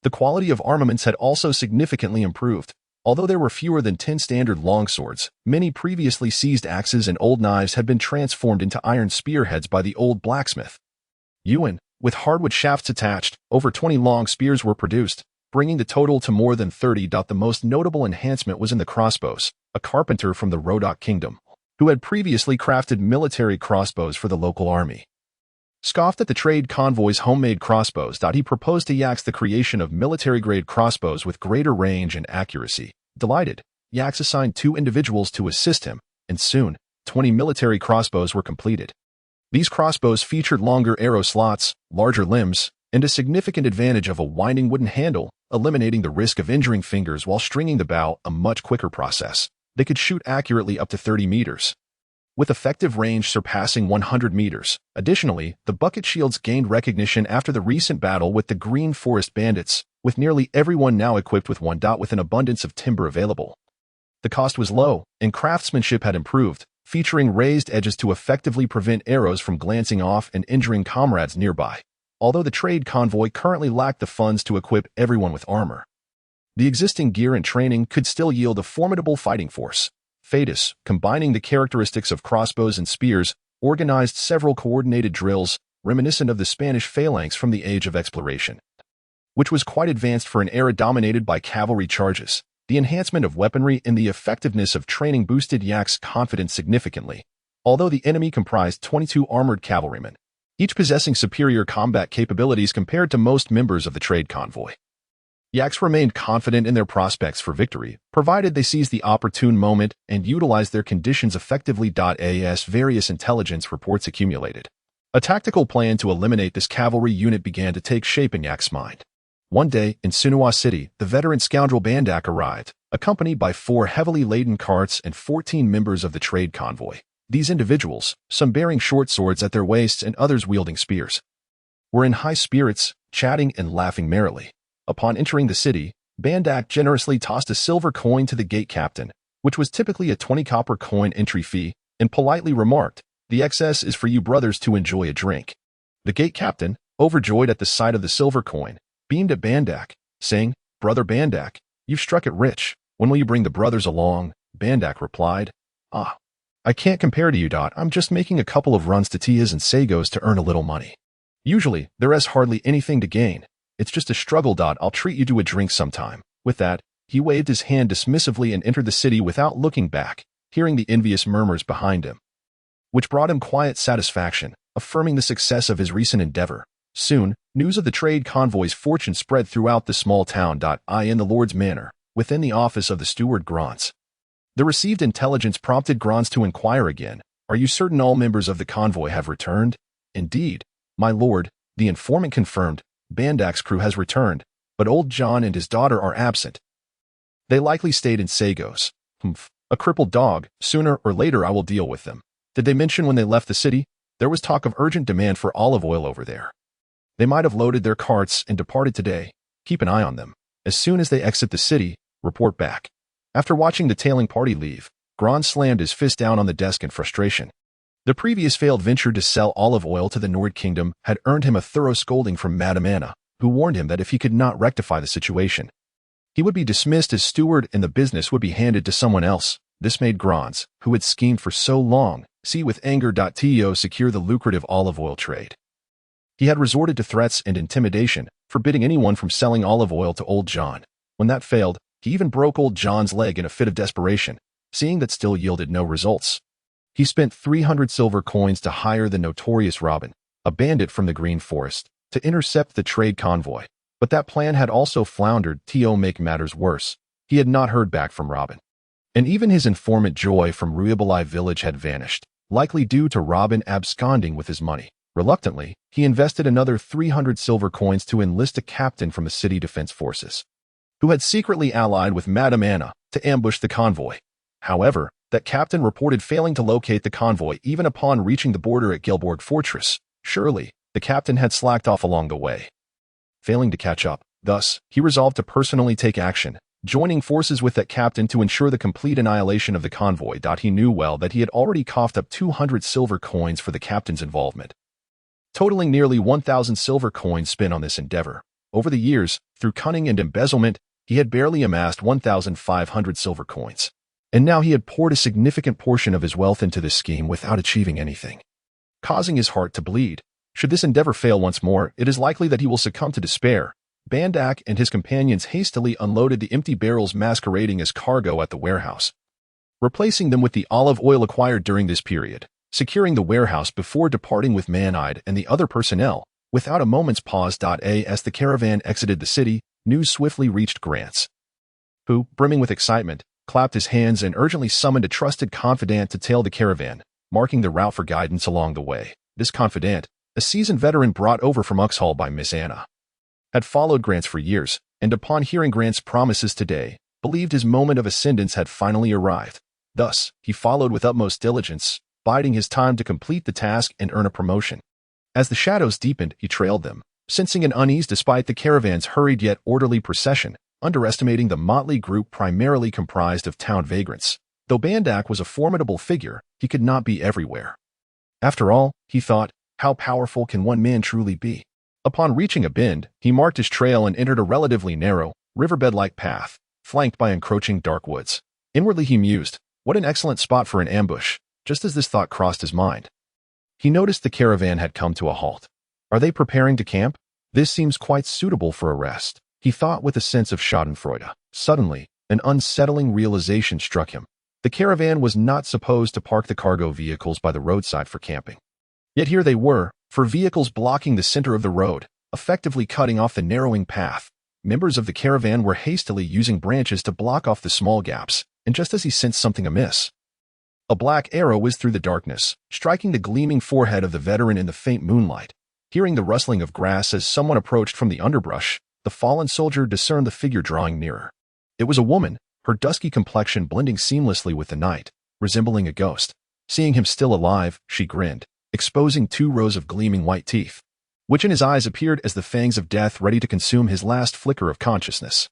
The quality of armaments had also significantly improved. Although there were fewer than 10 standard longswords, many previously seized axes and old knives had been transformed into iron spearheads by the old blacksmith. Ewan, with hardwood shafts attached, over 20 long spears were produced, bringing the total to more than 30. The most notable enhancement was in the crossbows. A carpenter from the Rodok Kingdom, who had previously crafted military crossbows for the local army, scoffed at the trade convoy's homemade crossbows. He proposed to Yax the creation of military-grade crossbows with greater range and accuracy. Delighted, Yax assigned 2 individuals to assist him, and soon, 20 military crossbows were completed. These crossbows featured longer arrow slots, larger limbs, and a significant advantage of a winding wooden handle, eliminating the risk of injuring fingers while stringing the bow, a much quicker process. They could shoot accurately up to 30 meters, with effective range surpassing 100 meters. Additionally, the bucket shields gained recognition after the recent battle with the Green Forest Bandits, with nearly everyone now equipped with one. With an abundance of timber available, the cost was low, and craftsmanship had improved, featuring raised edges to effectively prevent arrows from glancing off and injuring comrades nearby. Although the trade convoy currently lacked the funds to equip everyone with armor, the existing gear and training could still yield a formidable fighting force. Fadis, combining the characteristics of crossbows and spears, organized several coordinated drills, reminiscent of the Spanish phalanx from the Age of Exploration, which was quite advanced for an era dominated by cavalry charges. The enhancement of weaponry and the effectiveness of training boosted Yak's confidence significantly. Although the enemy comprised 22 armored cavalrymen, each possessing superior combat capabilities compared to most members of the trade convoy, Yaks remained confident in their prospects for victory, provided they seized the opportune moment and utilized their conditions effectively. As various intelligence reports accumulated, a tactical plan to eliminate this cavalry unit began to take shape in Yak's mind. One day, in Sunua City, the veteran scoundrel Bandak arrived, accompanied by 4 heavily laden carts and 14 members of the trade convoy. These individuals, some bearing short swords at their waists and others wielding spears, were in high spirits, chatting and laughing merrily. Upon entering the city, Bandak generously tossed a silver coin to the gate captain, which was typically a 20 copper coin entry fee, and politely remarked, "The excess is for you brothers to enjoy a drink." The gate captain, overjoyed at the sight of the silver coin, beamed at Bandak, saying, "Brother Bandak, you've struck it rich. When will you bring the brothers along?" Bandak replied, I can't compare to you. I'm just making a couple of runs to Tias and Sagos to earn a little money. Usually, there is hardly anything to gain. It's just a struggle. I'll treat you to a drink sometime." With that, he waved his hand dismissively and entered the city without looking back, hearing the envious murmurs behind him, which brought him quiet satisfaction, affirming the success of his recent endeavor. Soon, news of the trade convoy's fortune spread throughout the small town. In the Lord's Manor, within the office of the steward Grants, the received intelligence prompted Grants to inquire again, "Are you certain all members of the convoy have returned?" "Indeed, my lord," the informant confirmed. "Bandak's crew has returned, but old John and his daughter are absent. They likely stayed in Sagos." "Humph, a crippled dog. Sooner or later I will deal with them." "Did they mention when they left the city?" "There was talk of urgent demand for olive oil over there. They might have loaded their carts and departed today. Keep an eye on them. As soon as they exit the city, report back." After watching the tailing party leave, Grant slammed his fist down on the desk in frustration. The previous failed venture to sell olive oil to the Nord Kingdom had earned him a thorough scolding from Madame Anna, who warned him that if he could not rectify the situation, he would be dismissed as steward and the business would be handed to someone else. This made Grants, who had schemed for so long, see with anger. To secure the lucrative olive oil trade, he had resorted to threats and intimidation, forbidding anyone from selling olive oil to old John. When that failed, he even broke old John's leg in a fit of desperation, seeing that still yielded no results. He spent 300 silver coins to hire the notorious Robin, a bandit from the Green Forest, to intercept the trade convoy. But that plan had also floundered. To make matters worse, he had not heard back from Robin. And even his informant Joy from Ruyabalai village had vanished, likely due to Robin absconding with his money. Reluctantly, he invested another 300 silver coins to enlist a captain from the city defense forces. who had secretly allied with Madame Anna to ambush the convoy. However, that captain reported failing to locate the convoy even upon reaching the border at Gilborg Fortress. Surely, the captain had slacked off along the way. Failing to catch up, thus, he resolved to personally take action, joining forces with that captain to ensure the complete annihilation of the convoy. He knew well that he had already coughed up 200 silver coins for the captain's involvement, totaling nearly 1,000 silver coins spent on this endeavor. Over the years, through cunning and embezzlement, he had barely amassed 1,500 silver coins. And now he had poured a significant portion of his wealth into this scheme without achieving anything, causing his heart to bleed. Should this endeavor fail once more, it is likely that he will succumb to despair. Bandak and his companions hastily unloaded the empty barrels masquerading as cargo at the warehouse, replacing them with the olive oil acquired during this period, securing the warehouse before departing with Manide and the other personnel. Without a moment's pause. As the caravan exited the city, news swiftly reached Grants, who, brimming with excitement, clapped his hands and urgently summoned a trusted confidant to tail the caravan, marking the route for guidance along the way. This confidant, a seasoned veteran brought over from Uxhall by Miss Anna, had followed Grants for years, and upon hearing Grant's promises today, believed his moment of ascendance had finally arrived. Thus, he followed with utmost diligence, biding his time to complete the task and earn a promotion. As the shadows deepened, he trailed them, sensing an unease despite the caravan's hurried yet orderly procession, underestimating the motley group primarily comprised of town vagrants. Though Bandak was a formidable figure, he could not be everywhere. After all, he thought, how powerful can one man truly be? Upon reaching a bend, he marked his trail and entered a relatively narrow, riverbed-like path, flanked by encroaching dark woods. Inwardly he mused, what an excellent spot for an ambush. Just as this thought crossed his mind, he noticed the caravan had come to a halt. Are they preparing to camp? This seems quite suitable for a rest, he thought with a sense of schadenfreude. Suddenly, an unsettling realization struck him. The caravan was not supposed to park the cargo vehicles by the roadside for camping. Yet here they were, for vehicles blocking the center of the road, effectively cutting off the narrowing path. Members of the caravan were hastily using branches to block off the small gaps, and just as he sensed something amiss, a black arrow whizzed through the darkness, striking the gleaming forehead of the veteran in the faint moonlight. Hearing the rustling of grass as someone approached from the underbrush, the fallen soldier discerned the figure drawing nearer. It was a woman, her dusky complexion blending seamlessly with the night, resembling a ghost. Seeing him still alive, she grinned, exposing 2 rows of gleaming white teeth, which in his eyes appeared as the fangs of death ready to consume his last flicker of consciousness.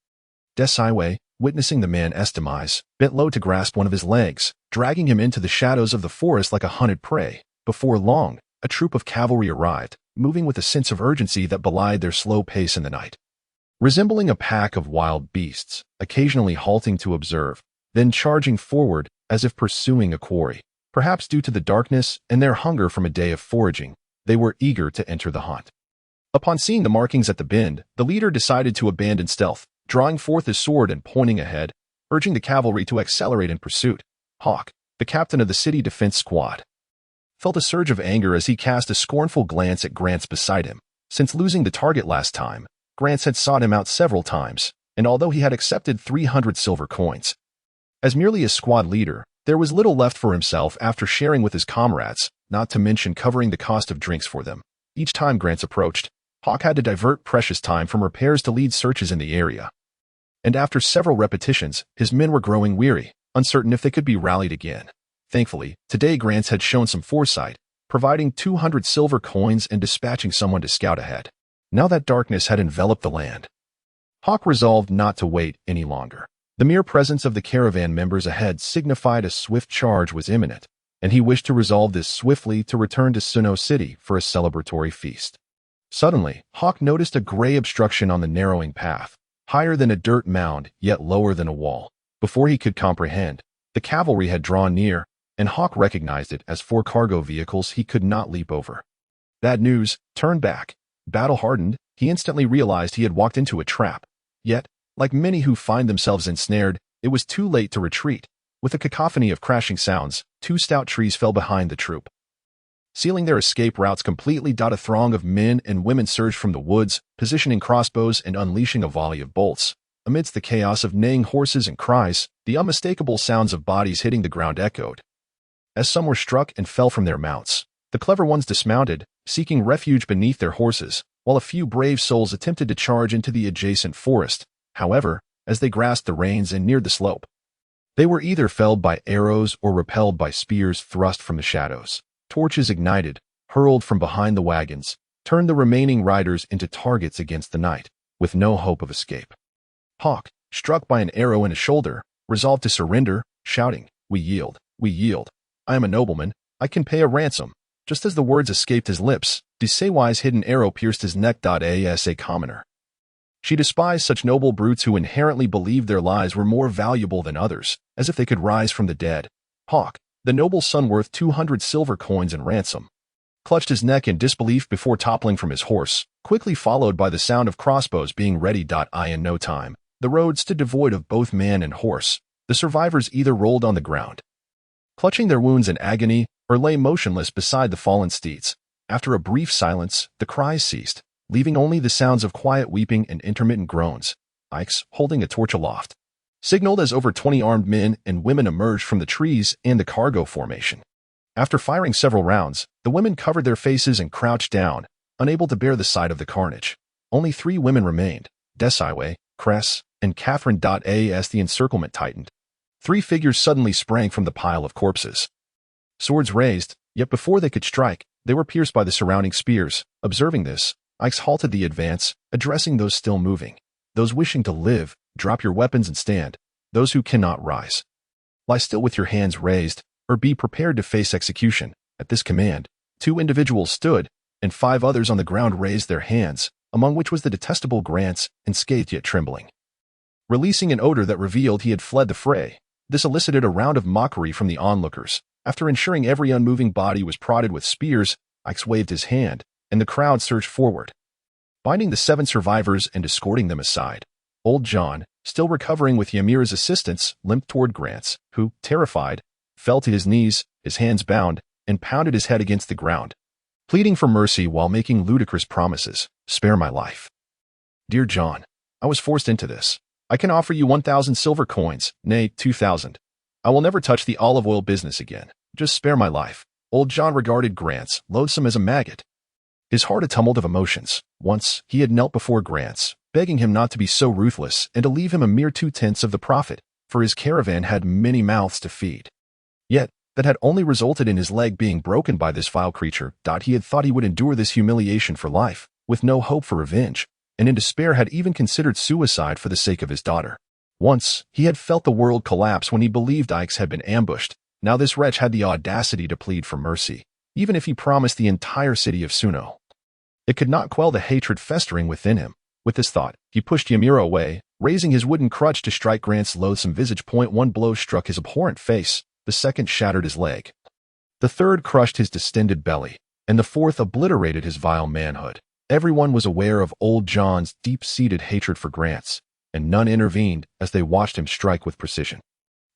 Desaiwe, witnessing the man's demise, bent low to grasp one of his legs, dragging him into the shadows of the forest like a hunted prey. Before long, a troop of cavalry arrived, moving with a sense of urgency that belied their slow pace in the night. Resembling a pack of wild beasts, occasionally halting to observe, then charging forward as if pursuing a quarry. Perhaps due to the darkness and their hunger from a day of foraging, they were eager to enter the hunt. Upon seeing the markings at the bend, the leader decided to abandon stealth, drawing forth his sword and pointing ahead, urging the cavalry to accelerate in pursuit. Hawk, the captain of the city defense squad, felt a surge of anger as he cast a scornful glance at Grants beside him. Since losing the target last time, Grants had sought him out several times, and although he had accepted 300 silver coins as merely a squad leader, there was little left for himself after sharing with his comrades, not to mention covering the cost of drinks for them. Each time Grants approached, Hawk had to divert precious time from repairs to lead searches in the area. And after several repetitions, his men were growing weary, uncertain if they could be rallied again. Thankfully, today Grants had shown some foresight, providing 200 silver coins and dispatching someone to scout ahead. Now that darkness had enveloped the land, Hawk resolved not to wait any longer. The mere presence of the caravan members ahead signified a swift charge was imminent, and he wished to resolve this swiftly to return to Sinnoh City for a celebratory feast. Suddenly, Hawk noticed a gray obstruction on the narrowing path, higher than a dirt mound, yet lower than a wall. Before he could comprehend, the cavalry had drawn near, and Hawk recognized it as 4 cargo vehicles he could not leap over. Bad news, turn back. Battle-hardened, he instantly realized he had walked into a trap. Yet, like many who find themselves ensnared, it was too late to retreat. With a cacophony of crashing sounds, 2 stout trees fell behind the troop, sealing their escape routes completely. A throng of men and women surged from the woods, positioning crossbows and unleashing a volley of bolts. Amidst the chaos of neighing horses and cries, the unmistakable sounds of bodies hitting the ground echoed, as some were struck and fell from their mounts. The clever ones dismounted, seeking refuge beneath their horses, while a few brave souls attempted to charge into the adjacent forest. However, as they grasped the reins and neared the slope. They were either felled by arrows or repelled by spears thrust from the shadows. Torches ignited, hurled from behind the wagons, turned the remaining riders into targets against the night, with no hope of escape. Hawk, struck by an arrow in his shoulder, resolved to surrender, shouting, "We yield, we yield. I am a nobleman, I can pay a ransom." Just as the words escaped his lips, Desawai's hidden arrow pierced his neck. As a commoner, she despised such noble brutes who inherently believed their lives were more valuable than others, as if they could rise from the dead. Hawk, the noble son worth 200 silver coins in ransom, clutched his neck in disbelief before toppling from his horse, quickly followed by the sound of crossbows being ready. In no time, the road stood devoid of both man and horse. The survivors either rolled on the ground, clutching their wounds in agony, or lay motionless beside the fallen steeds. After a brief silence, the cries ceased, leaving only the sounds of quiet weeping and intermittent groans. Ix, holding a torch aloft, signaled as over 20 armed men and women emerged from the trees and the cargo formation. After firing several rounds, the women covered their faces and crouched down, unable to bear the sight of the carnage. Only 3 women remained, Desawai, Cress, and Catherine. As the encirclement tightened, 3 figures suddenly sprang from the pile of corpses. Swords raised, yet before they could strike, they were pierced by the surrounding spears. Observing this, Ix halted the advance, addressing those still moving. Those wishing to live, drop your weapons and stand. Those who cannot rise, lie still with your hands raised, or be prepared to face execution. At this command, 2 individuals stood, and 5 others on the ground raised their hands, among which was the detestable Grants, unscathed yet trembling. Releasing an odor that revealed he had fled the fray, this elicited a round of mockery from the onlookers. After ensuring every unmoving body was prodded with spears, Ix waved his hand, and the crowd surged forward, binding the 7 survivors and escorting them aside. Old John, still recovering with Ymira's assistance, limped toward Grants, who, terrified, fell to his knees, his hands bound, and pounded his head against the ground, pleading for mercy while making ludicrous promises. "Spare my life. Dear John, I was forced into this. I can offer you 1,000 silver coins, nay, 2,000. I will never touch the olive oil business again. Just spare my life." Old John regarded Grants, loathsome as a maggot, his heart a tumult of emotions. Once, he had knelt before Grants, begging him not to be so ruthless and to leave him a mere 2/10 of the profit, for his caravan had many mouths to feed. Yet, that had only resulted in his leg being broken by this vile creature. He had thought he would endure this humiliation for life, with no hope for revenge, and in despair had even considered suicide for the sake of his daughter. Once, he had felt the world collapse when he believed Ix had been ambushed. Now this wretch had the audacity to plead for mercy, even if he promised the entire city of Suno. It could not quell the hatred festering within him. With this thought, he pushed Ymira away, raising his wooden crutch to strike Grant's loathsome visage. 1 blow struck his abhorrent face, the second shattered his leg. The third crushed his distended belly, and the fourth obliterated his vile manhood. Everyone was aware of old John's deep-seated hatred for Grants, and none intervened as they watched him strike with precision.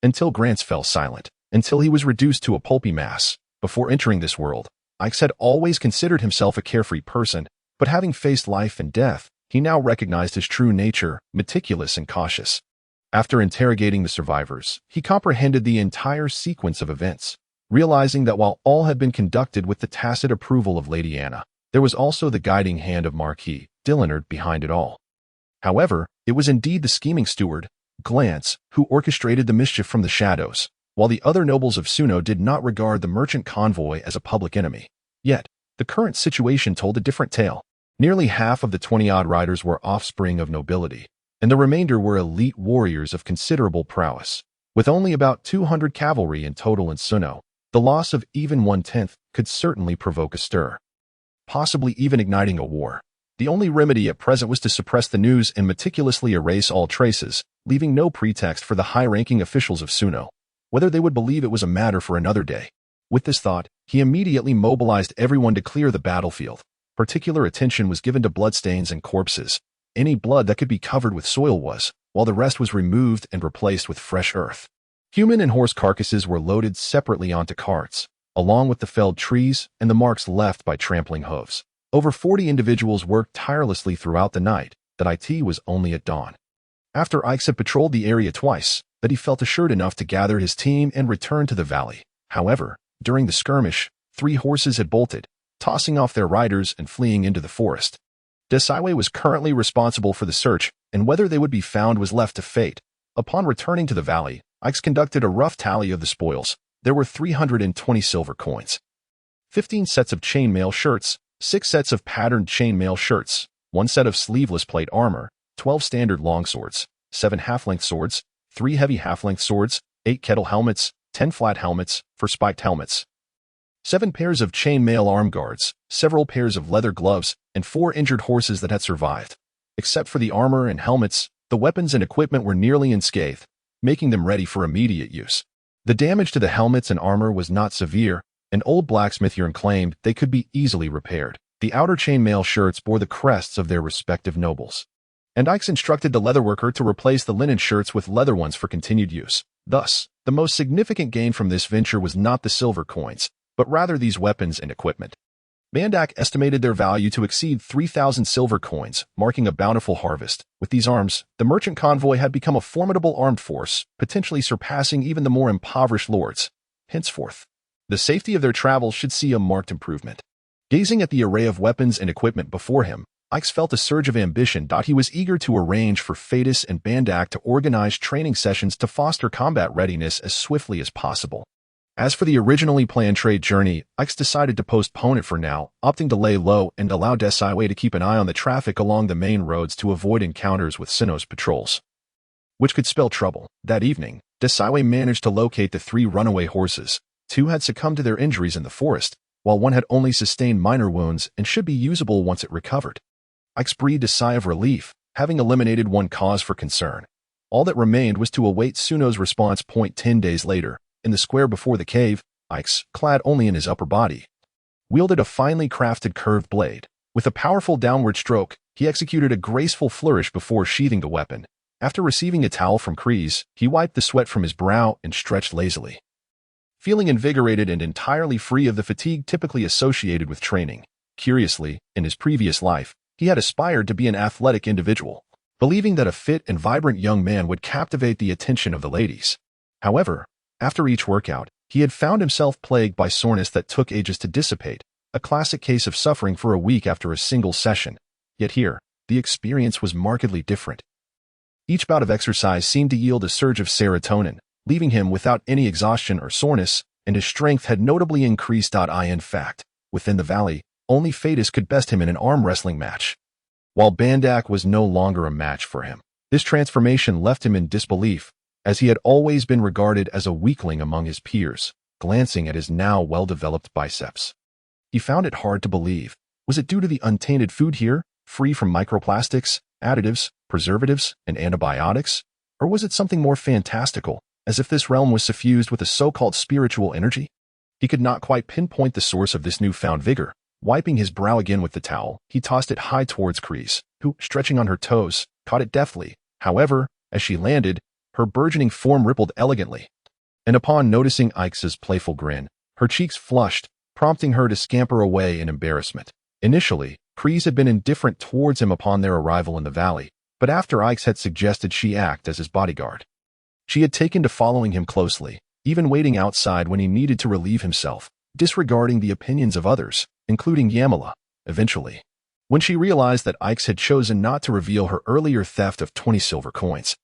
Until Grants fell silent, until he was reduced to a pulpy mass. Before entering this world, Ix had always considered himself a carefree person, but having faced life and death, he now recognized his true nature, meticulous and cautious. After interrogating the survivors, he comprehended the entire sequence of events, realizing that while all had been conducted with the tacit approval of Lady Anna, there was also the guiding hand of Marquis Dillinard behind it all. However, it was indeed the scheming steward, Glance, who orchestrated the mischief from the shadows, while the other nobles of Suno did not regard the merchant convoy as a public enemy. Yet, the current situation told a different tale. Nearly half of the 20-odd riders were offspring of nobility, and the remainder were elite warriors of considerable prowess. With only about 200 cavalry in total in Suno, the loss of even 1/10 could certainly provoke a stir, possibly even igniting a war. The only remedy at present was to suppress the news and meticulously erase all traces, leaving no pretext for the high-ranking officials of Suno. Whether they would believe it was a matter for another day. With this thought, he immediately mobilized everyone to clear the battlefield. Particular attention was given to bloodstains and corpses. Any blood that could be covered with soil was, while the rest was removed and replaced with fresh earth. Human and horse carcasses were loaded separately onto carts, along with the felled trees and the marks left by trampling hooves. Over 40 individuals worked tirelessly throughout the night. That it was only at dawn, after Ix had patrolled the area twice, that he felt assured enough to gather his team and return to the valley. However, during the skirmish, 3 horses had bolted, tossing off their riders and fleeing into the forest. Desawai was currently responsible for the search, and whether they would be found was left to fate. Upon returning to the valley, Ix conducted a rough tally of the spoils. There were 320 silver coins, 15 sets of chainmail shirts, 6 sets of patterned chainmail shirts, 1 set of sleeveless plate armor, 12 standard longswords, 7 half-length swords, 3 heavy half-length swords, 8 kettle helmets, 10 flat helmets for spiked helmets, 7 pairs of chainmail arm guards, several pairs of leather gloves, and 4 injured horses that had survived. Except for the armor and helmets, the weapons and equipment were nearly unscathed, making them ready for immediate use. The damage to the helmets and armor was not severe, and old blacksmith Jörn claimed they could be easily repaired. The outer chainmail shirts bore the crests of their respective nobles, and Ix instructed the leatherworker to replace the linen shirts with leather ones for continued use. Thus, the most significant gain from this venture was not the silver coins, but rather these weapons and equipment. Bandak estimated their value to exceed 3,000 silver coins, marking a bountiful harvest. With these arms, the merchant convoy had become a formidable armed force, potentially surpassing even the more impoverished lords. Henceforth, the safety of their travels should see a marked improvement. Gazing at the array of weapons and equipment before him, Ix felt a surge of ambition. He was eager to arrange for Fadis and Bandak to organize training sessions to foster combat readiness as swiftly as possible. As for the originally planned trade journey, Ix decided to postpone it for now, opting to lay low and allow Desaiwei to keep an eye on the traffic along the main roads to avoid encounters with Sinnoh's patrols, which could spell trouble. That evening, Desaiwei managed to locate the 3 runaway horses. 2 had succumbed to their injuries in the forest, while 1 had only sustained minor wounds and should be usable once it recovered. Ix breathed a sigh of relief, having eliminated one cause for concern. All that remained was to await Sinnoh's response. 10 days later, in the square before the cave, Ix, clad only in his upper body, wielded a finely crafted curved blade. With a powerful downward stroke, he executed a graceful flourish before sheathing the weapon. After receiving a towel from Kreese, he wiped the sweat from his brow and stretched lazily, feeling invigorated and entirely free of the fatigue typically associated with training. Curiously, in his previous life, he had aspired to be an athletic individual, believing that a fit and vibrant young man would captivate the attention of the ladies. However, after each workout, he had found himself plagued by soreness that took ages to dissipate, a classic case of suffering for a week after a single session. Yet here, the experience was markedly different. Each bout of exercise seemed to yield a surge of serotonin, leaving him without any exhaustion or soreness, and his strength had notably increased. In fact, within the valley, only Fadis could best him in an arm wrestling match, while Bandak was no longer a match for him. This transformation left him in disbelief, as he had always been regarded as a weakling among his peers. Glancing at his now well-developed biceps, he found it hard to believe. Was it due to the untainted food here, free from microplastics, additives, preservatives, and antibiotics? Or was it something more fantastical, as if this realm was suffused with a so-called spiritual energy? He could not quite pinpoint the source of this newfound vigor. Wiping his brow again with the towel, he tossed it high towards Kreese, who, stretching on her toes, caught it deftly. However, as she landed, her burgeoning form rippled elegantly, and upon noticing Ix's playful grin, her cheeks flushed, prompting her to scamper away in embarrassment. Initially, Kreese had been indifferent towards him upon their arrival in the valley, but after Ix had suggested she act as his bodyguard, she had taken to following him closely, even waiting outside when he needed to relieve himself, disregarding the opinions of others, including Yamala. Eventually, when she realized that Ix had chosen not to reveal her earlier theft of 20 silver coins,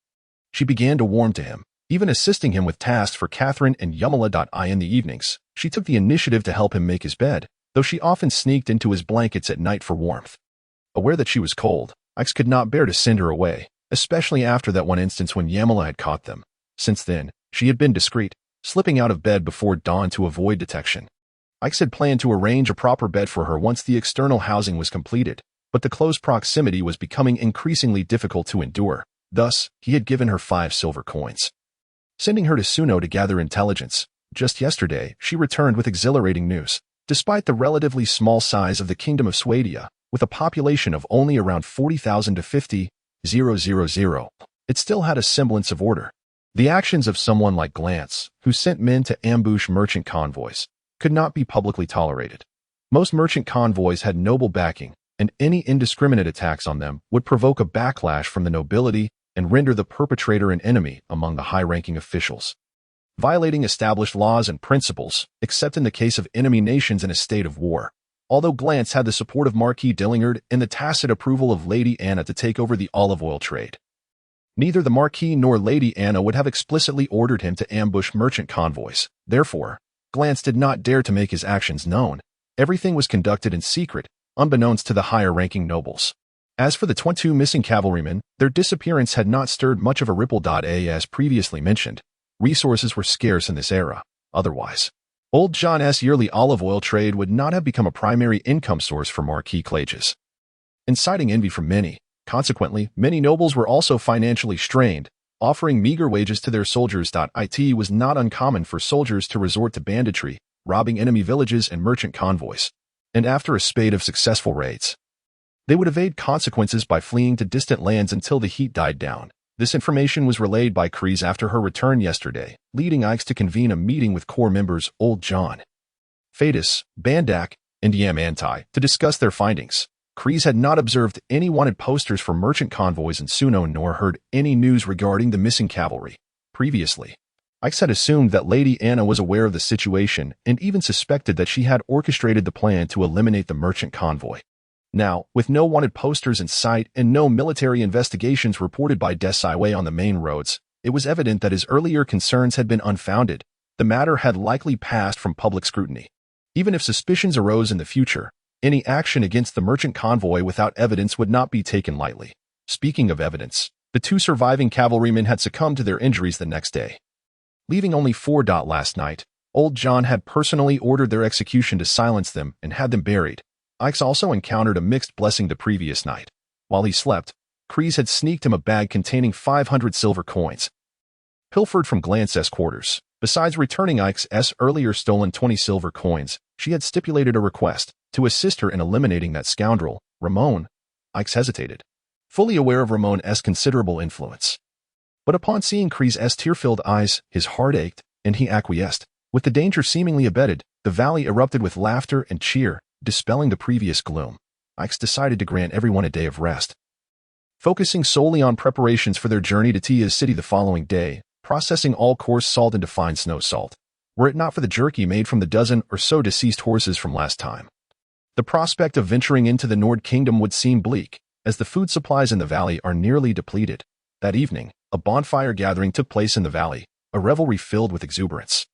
she began to warm to him, even assisting him with tasks for Catherine and Yamala. In the evenings, she took the initiative to help him make his bed, though she often sneaked into his blankets at night for warmth. Aware that she was cold, Ix could not bear to send her away, especially after that one instance when Yamala had caught them. Since then, she had been discreet, slipping out of bed before dawn to avoid detection. Ix had planned to arrange a proper bed for her once the external housing was completed, but the close proximity was becoming increasingly difficult to endure. Thus, he had given her 5 silver coins, sending her to Sinnoh to gather intelligence. Just yesterday, she returned with exhilarating news. Despite the relatively small size of the Kingdom of Swadia, with a population of only around 40,000 to 50,000, it still had a semblance of order. The actions of someone like Glance, who sent men to ambush merchant convoys, could not be publicly tolerated. Most merchant convoys had noble backing, and any indiscriminate attacks on them would provoke a backlash from the nobility and render the perpetrator an enemy among the high-ranking officials, violating established laws and principles, except in the case of enemy nations in a state of war. although Glantz had the support of Marquis Dillingard and the tacit approval of Lady Anna to take over the olive oil trade. Neither the Marquis nor Lady Anna would have explicitly ordered him to ambush merchant convoys. Therefore, Glantz did not dare to make his actions known. Everything was conducted in secret, unbeknownst to the higher-ranking nobles. As for the 22 missing cavalrymen, their disappearance had not stirred much of a ripple. As previously mentioned, resources were scarce in this era. Otherwise, Old John's yearly olive oil trade would not have become a primary income source for Marquis Klages. Inciting envy from many, consequently, many nobles were also financially strained, offering meager wages to their soldiers. It was not uncommon for soldiers to resort to banditry, robbing enemy villages and merchant convoys. And after a spate of successful raids, they would evade consequences by fleeing to distant lands until the heat died down. This information was relayed by Kreese after her return yesterday, leading Ix to convene a meeting with core members Old John, Fadis, Bandak, and Yamantai to discuss their findings. Kreese had not observed any wanted posters for merchant convoys in Suno nor heard any news regarding the missing cavalry. Previously, Ix had assumed that Lady Anna was aware of the situation and even suspected that she had orchestrated the plan to eliminate the merchant convoy. Now, with no wanted posters in sight and no military investigations reported by Desaiway on the main roads, it was evident that his earlier concerns had been unfounded. The matter had likely passed from public scrutiny. Even if suspicions arose in the future, any action against the merchant convoy without evidence would not be taken lightly. Speaking of evidence, the 2 surviving cavalrymen had succumbed to their injuries the next day. Leaving only 4. Last night, Old John had personally ordered their execution to silence them and had them buried. Ix also encountered a mixed blessing the previous night. While he slept, Kreese had sneaked him a bag containing 500 silver coins, pilfered from Glantz's quarters. Besides returning Ix's earlier stolen 20 silver coins, she had stipulated a request to assist her in eliminating that scoundrel, Ramon. Ix hesitated, fully aware of Ramon's considerable influence. But upon seeing Kreese's tear-filled eyes, his heart ached, and he acquiesced. With the danger seemingly abated, the valley erupted with laughter and cheer, dispelling the previous gloom. Ix decided to grant everyone a day of rest, focusing solely on preparations for their journey to Tia's city the following day, processing all coarse salt into fine snow salt, were it not for the jerky made from the dozen or so deceased horses from last time. The prospect of venturing into the Nord Kingdom would seem bleak, as the food supplies in the valley are nearly depleted. That evening, a bonfire gathering took place in the valley, a revelry filled with exuberance.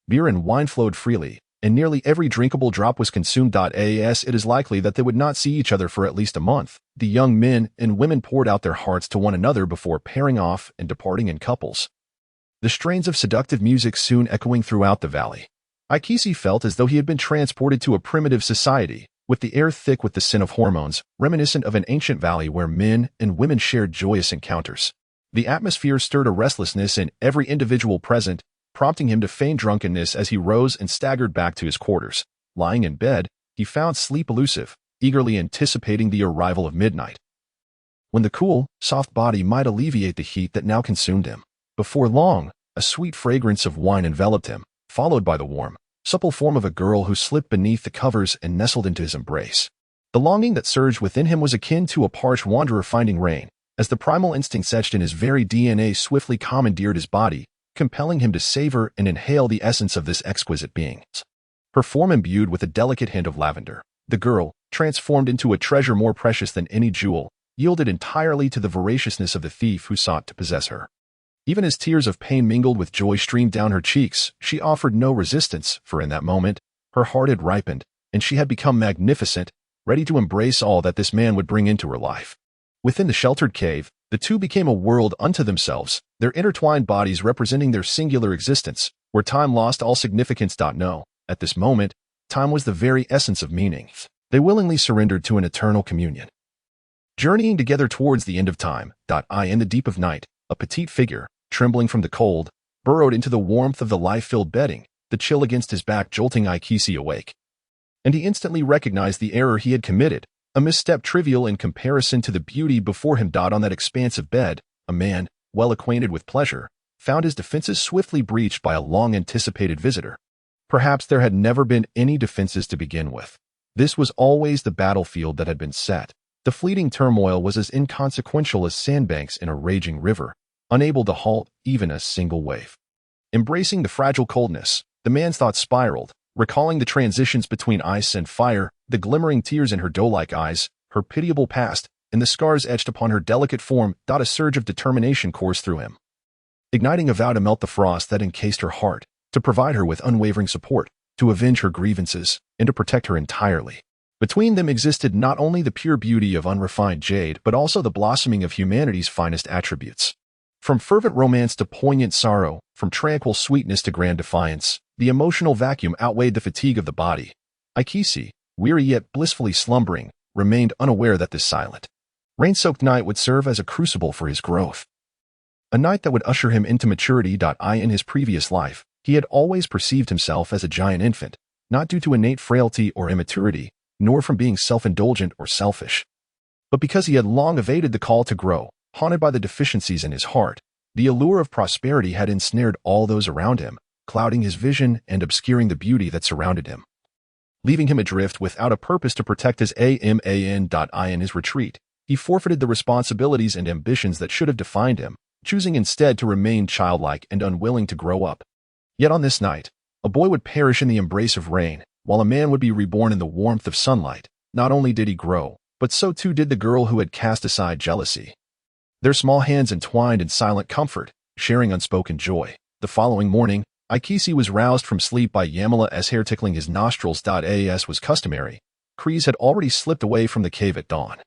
Beer and wine flowed freely, and nearly every drinkable drop was consumed. As it is likely that they would not see each other for at least a month, the young men and women poured out their hearts to one another before pairing off and departing in couples. The strains of seductive music soon echoing throughout the valley. Ikisi felt as though he had been transported to a primitive society, with the air thick with the scent of hormones, reminiscent of an ancient valley where men and women shared joyous encounters. The atmosphere stirred a restlessness in every individual present, prompting him to feign drunkenness as he rose and staggered back to his quarters. Lying in bed, he found sleep elusive, eagerly anticipating the arrival of midnight, when the cool, soft body might alleviate the heat that now consumed him. Before long, a sweet fragrance of wine enveloped him, followed by the warm, supple form of a girl who slipped beneath the covers and nestled into his embrace. The longing that surged within him was akin to a parched wanderer finding rain, as the primal instinct etched in his very DNA swiftly commandeered his body, compelling him to savor and inhale the essence of this exquisite being. Her form imbued with a delicate hint of lavender, the girl, transformed into a treasure more precious than any jewel, yielded entirely to the voraciousness of the thief who sought to possess her. Even as tears of pain mingled with joy streamed down her cheeks, she offered no resistance, for in that moment, her heart had ripened, and she had become magnificent, ready to embrace all that this man would bring into her life. Within the sheltered cave, the two became a world unto themselves, their intertwined bodies representing their singular existence, where time lost all significance. No, at this moment, time was the very essence of meaning. They willingly surrendered to an eternal communion. Journeying together towards the end of time. In the deep of night, a petite figure, trembling from the cold, burrowed into the warmth of the life-filled bedding, the chill against his back jolting Ikisi awake. And he instantly recognized the error he had committed, a misstep trivial in comparison to the beauty before him. On that expansive bed, a man, well acquainted with pleasure, found his defenses swiftly breached by a long-anticipated visitor. Perhaps there had never been any defenses to begin with. This was always the battlefield that had been set. The fleeting turmoil was as inconsequential as sandbanks in a raging river, unable to halt even a single wave. Embracing the fragile coldness, the man's thoughts spiraled, Recalling the transitions between ice and fire, the glimmering tears in her doe-like eyes, her pitiable past, and the scars etched upon her delicate form, a surge of determination coursed through him. Igniting a vow to melt the frost that encased her heart, to provide her with unwavering support, to avenge her grievances, and to protect her entirely. Between them existed not only the pure beauty of unrefined jade but also the blossoming of humanity's finest attributes. From fervent romance to poignant sorrow, from tranquil sweetness to grand defiance, the emotional vacuum outweighed the fatigue of the body. Aikisi, weary yet blissfully slumbering, remained unaware that this silent, rain-soaked night would serve as a crucible for his growth. A night that would usher him into maturity. In his previous life, he had always perceived himself as a giant infant, not due to innate frailty or immaturity, nor from being self-indulgent or selfish, but because he had long evaded the call to grow, haunted by the deficiencies in his heart. The allure of prosperity had ensnared all those around him, clouding his vision and obscuring the beauty that surrounded him. Leaving him adrift without a purpose to protect his aman. In his retreat, he forfeited the responsibilities and ambitions that should have defined him, choosing instead to remain childlike and unwilling to grow up. Yet on this night, a boy would perish in the embrace of rain, while a man would be reborn in the warmth of sunlight. Not only did he grow, but so too did the girl who had cast aside jealousy. Their small hands entwined in silent comfort, sharing unspoken joy. The following morning, Aikisi was roused from sleep by Yamala's hair tickling his nostrils. As was customary, Kreese had already slipped away from the cave at dawn.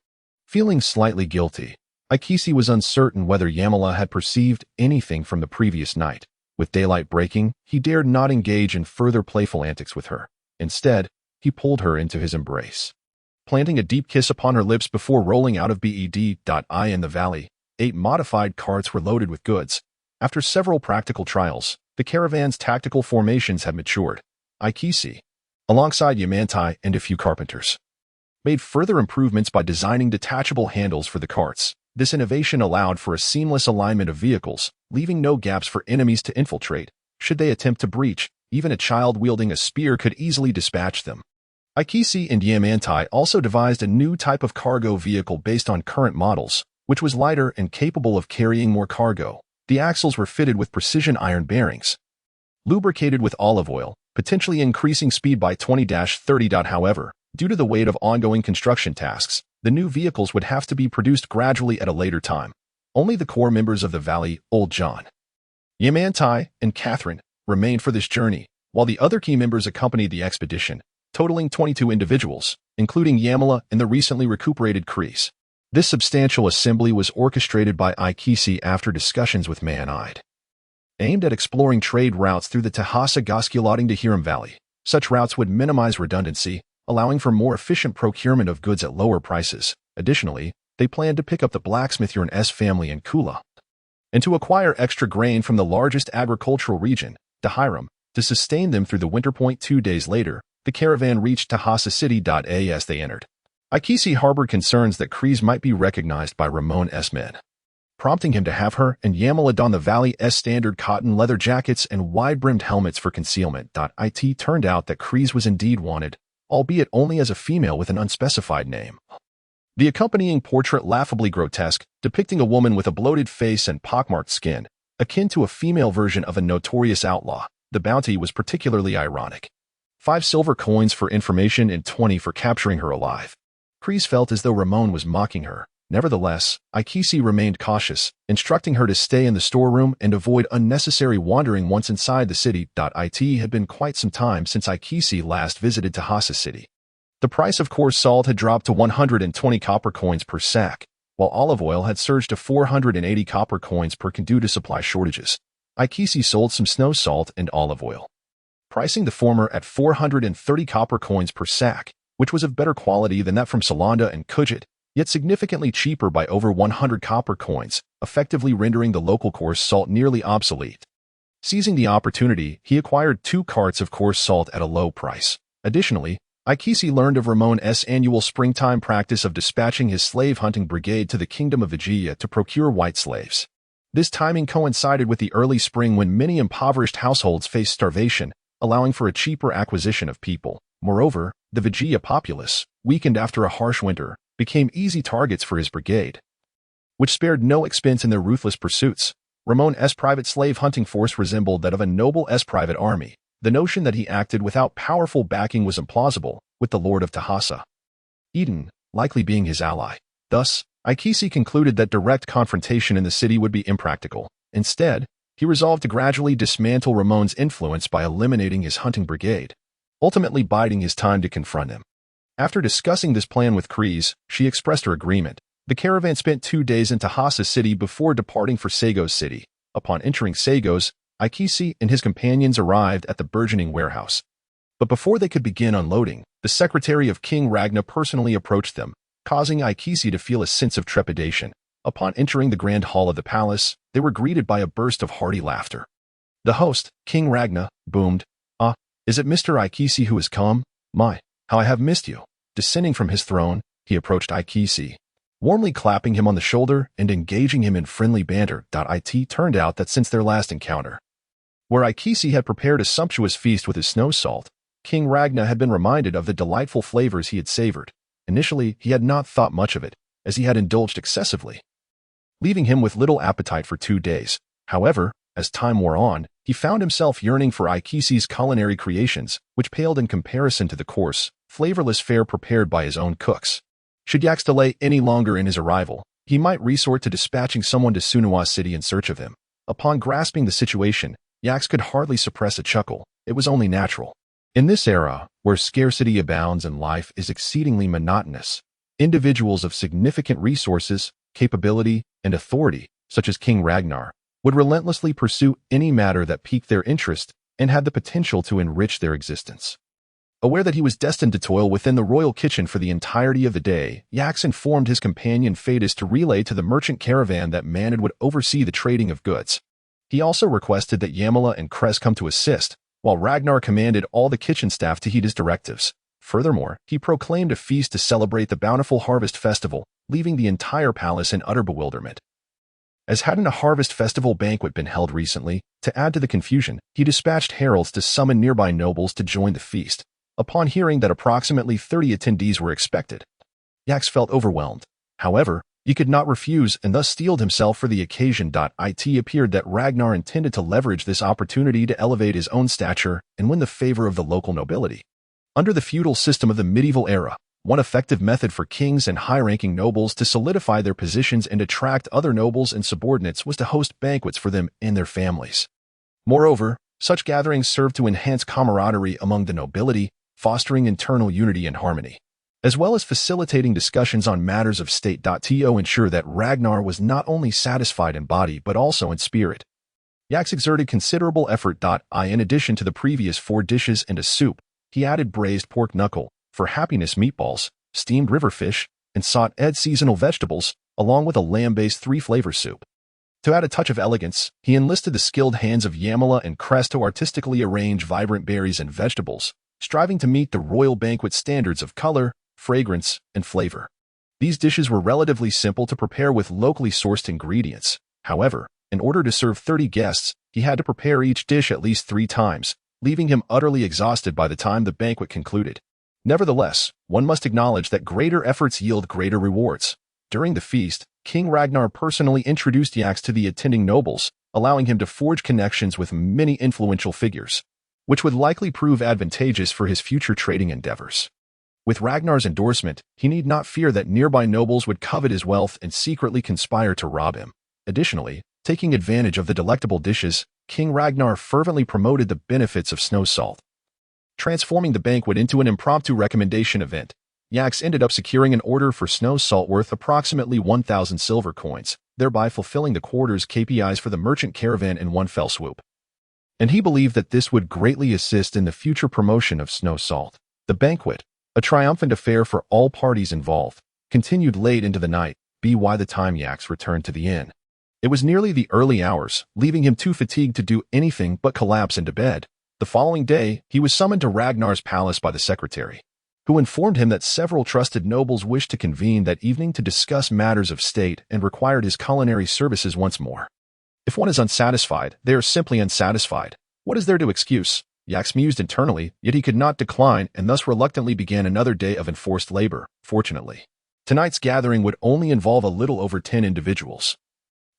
Feeling slightly guilty, Aikisi was uncertain whether Yamala had perceived anything from the previous night. With daylight breaking, he dared not engage in further playful antics with her. Instead, he pulled her into his embrace. Planting a deep kiss upon her lips before rolling out of Bed. In the valley, 8 modified carts were loaded with goods. After several practical trials, the caravan's tactical formations had matured. Aikisi, alongside Yamantai and a few carpenters, made further improvements by designing detachable handles for the carts. This innovation allowed for a seamless alignment of vehicles, leaving no gaps for enemies to infiltrate. Should they attempt to breach, even a child wielding a spear could easily dispatch them. Aikisi and Yamantai also devised a new type of cargo vehicle based on current models, which was lighter and capable of carrying more cargo. The axles were fitted with precision iron bearings, lubricated with olive oil, potentially increasing speed by 20-30. However, due to the weight of ongoing construction tasks, the new vehicles would have to be produced gradually at a later time. Only the core members of the valley, Old John, Yamantai, and Catherine, remained for this journey, while the other key members accompanied the expedition, totaling 22 individuals, including Yamala and the recently recuperated Kreese. This substantial assembly was orchestrated by Aikisi after discussions with Manide, aimed at exploring trade routes through the Tahasa Gaskulating to Hiram Valley. Such routes would minimize redundancy, allowing for more efficient procurement of goods at lower prices. Additionally, they planned to pick up the blacksmith S family in Kula, and to acquire extra grain from the largest agricultural region, Dahiram, to sustain them through the winter. 2 days later, the caravan reached Tahasa City. As they entered, Aikisi harbored concerns that Kreese might be recognized by Ramon's men, prompting him to have her and Yamala don the valley's standard cotton leather jackets and wide-brimmed helmets for concealment. It turned out that Kreese was indeed wanted, albeit only as a female with an unspecified name. The accompanying portrait, laughably grotesque, depicting a woman with a bloated face and pockmarked skin, akin to a female version of a notorious outlaw. The bounty was particularly ironic. 5 silver coins for information and 20 for capturing her alive. Kreese felt as though Ramon was mocking her. Nevertheless, Aikisi remained cautious, instructing her to stay in the storeroom and avoid unnecessary wandering once inside the city. It had been quite some time since Aikisi last visited Tahasa City. The price of coarse salt had dropped to 120 copper coins per sack, while olive oil had surged to 480 copper coins per due to supply shortages. Aikisi sold some snow salt and olive oil, pricing the former at 430 copper coins per sack, which was of better quality than that from Salanda and Kujit, yet significantly cheaper by over 100 copper coins, effectively rendering the local coarse salt nearly obsolete. Seizing the opportunity, he acquired 2 carts of coarse salt at a low price. Additionally, Aikisi learned of Ramon's annual springtime practice of dispatching his slave-hunting brigade to the kingdom of Vigia to procure white slaves. This timing coincided with the early spring when many impoverished households faced starvation, allowing for a cheaper acquisition of people. Moreover, the Vigia populace, weakened after a harsh winter, became easy targets for his brigade, which spared no expense in their ruthless pursuits. Ramon's private slave hunting force resembled that of a noble private army, The notion that he acted without powerful backing was implausible, with the Lord of Tahassa, Eden, likely being his ally. Thus, Aikisi concluded that direct confrontation in the city would be impractical. Instead, he resolved to gradually dismantle Ramon's influence by eliminating his hunting brigade, ultimately biding his time to confront him. After discussing this plan with Kreese, she expressed her agreement. The caravan spent 2 days in Tahassa City before departing for Sagos City. Upon entering Sagos, Aikisi and his companions arrived at the burgeoning warehouse. But before they could begin unloading, the secretary of King Ragna personally approached them, causing Aikisi to feel a sense of trepidation. Upon entering the grand hall of the palace, they were greeted by a burst of hearty laughter. The host, King Ragna, boomed, "Ah, is it Mr. Aikisi who has come? My, how I have missed you." Descending from his throne, he approached Aikisi, warmly clapping him on the shoulder and engaging him in friendly banter. It turned out that since their last encounter, where Aikisi had prepared a sumptuous feast with his snow salt, King Ragna had been reminded of the delightful flavors he had savored. Initially, he had not thought much of it, as he had indulged excessively, leaving him with little appetite for 2 days. However, as time wore on, he found himself yearning for Aikisi's culinary creations, which paled in comparison to the coarse, flavorless fare prepared by his own cooks. Should Yax delay any longer in his arrival, he might resort to dispatching someone to Sunawa City in search of him. Upon grasping the situation, Yax could hardly suppress a chuckle. It was only natural. In this era, where scarcity abounds and life is exceedingly monotonous, individuals of significant resources, capability, and authority, such as King Ragnar, would relentlessly pursue any matter that piqued their interest and had the potential to enrich their existence. Aware that he was destined to toil within the royal kitchen for the entirety of the day, Yax informed his companion Phaedus to relay to the merchant caravan that Manad would oversee the trading of goods. He also requested that Yamala and Cress come to assist, while Ragnar commanded all the kitchen staff to heed his directives. Furthermore, he proclaimed a feast to celebrate the bountiful harvest festival, leaving the entire palace in utter bewilderment. As hadn't a harvest festival banquet been held recently, to add to the confusion, he dispatched heralds to summon nearby nobles to join the feast. Upon hearing that approximately 30 attendees were expected, Yax felt overwhelmed. However, he could not refuse and thus steeled himself for the occasion. It appeared that Ragnar intended to leverage this opportunity to elevate his own stature and win the favor of the local nobility. Under the feudal system of the medieval era, one effective method for kings and high-ranking nobles to solidify their positions and attract other nobles and subordinates was to host banquets for them and their families. Moreover, such gatherings served to enhance camaraderie among the nobility, fostering internal unity and harmony, as well as facilitating discussions on matters of state. To ensure that Ragnar was not only satisfied in body but also in spirit, Yax exerted considerable effort. In addition to the previous 4 dishes and a soup, he added braised pork knuckle, for happiness meatballs, steamed riverfish, and sauteed seasonal vegetables, along with a lamb-based 3-flavor soup. To add a touch of elegance, he enlisted the skilled hands of Yamala and Cress to artistically arrange vibrant berries and vegetables, striving to meet the royal banquet standards of color, fragrance, and flavor. These dishes were relatively simple to prepare with locally sourced ingredients. However, in order to serve 30 guests, he had to prepare each dish at least 3 times, leaving him utterly exhausted by the time the banquet concluded. Nevertheless, one must acknowledge that greater efforts yield greater rewards. During the feast, King Ragnar personally introduced Yax to the attending nobles, allowing him to forge connections with many influential figures, which would likely prove advantageous for his future trading endeavors. With Ragnar's endorsement, he need not fear that nearby nobles would covet his wealth and secretly conspire to rob him. Additionally, taking advantage of the delectable dishes, King Ragnar fervently promoted the benefits of snow salt, transforming the banquet into an impromptu recommendation event. Yax ended up securing an order for snow salt worth approximately 1,000 silver coins, thereby fulfilling the quarter's KPIs for the merchant caravan in one fell swoop. And he believed that this would greatly assist in the future promotion of snow salt. The banquet, a triumphant affair for all parties involved, continued late into the night, by the time Yax returned to the inn. It was nearly the early hours, leaving him too fatigued to do anything but collapse into bed. The following day, he was summoned to Ragnar's palace by the secretary, who informed him that several trusted nobles wished to convene that evening to discuss matters of state and required his culinary services once more. If one is unsatisfied, they are simply unsatisfied. What is there to excuse? Yax mused internally, yet he could not decline and thus reluctantly began another day of enforced labor. Fortunately, tonight's gathering would only involve a little over 10 individuals,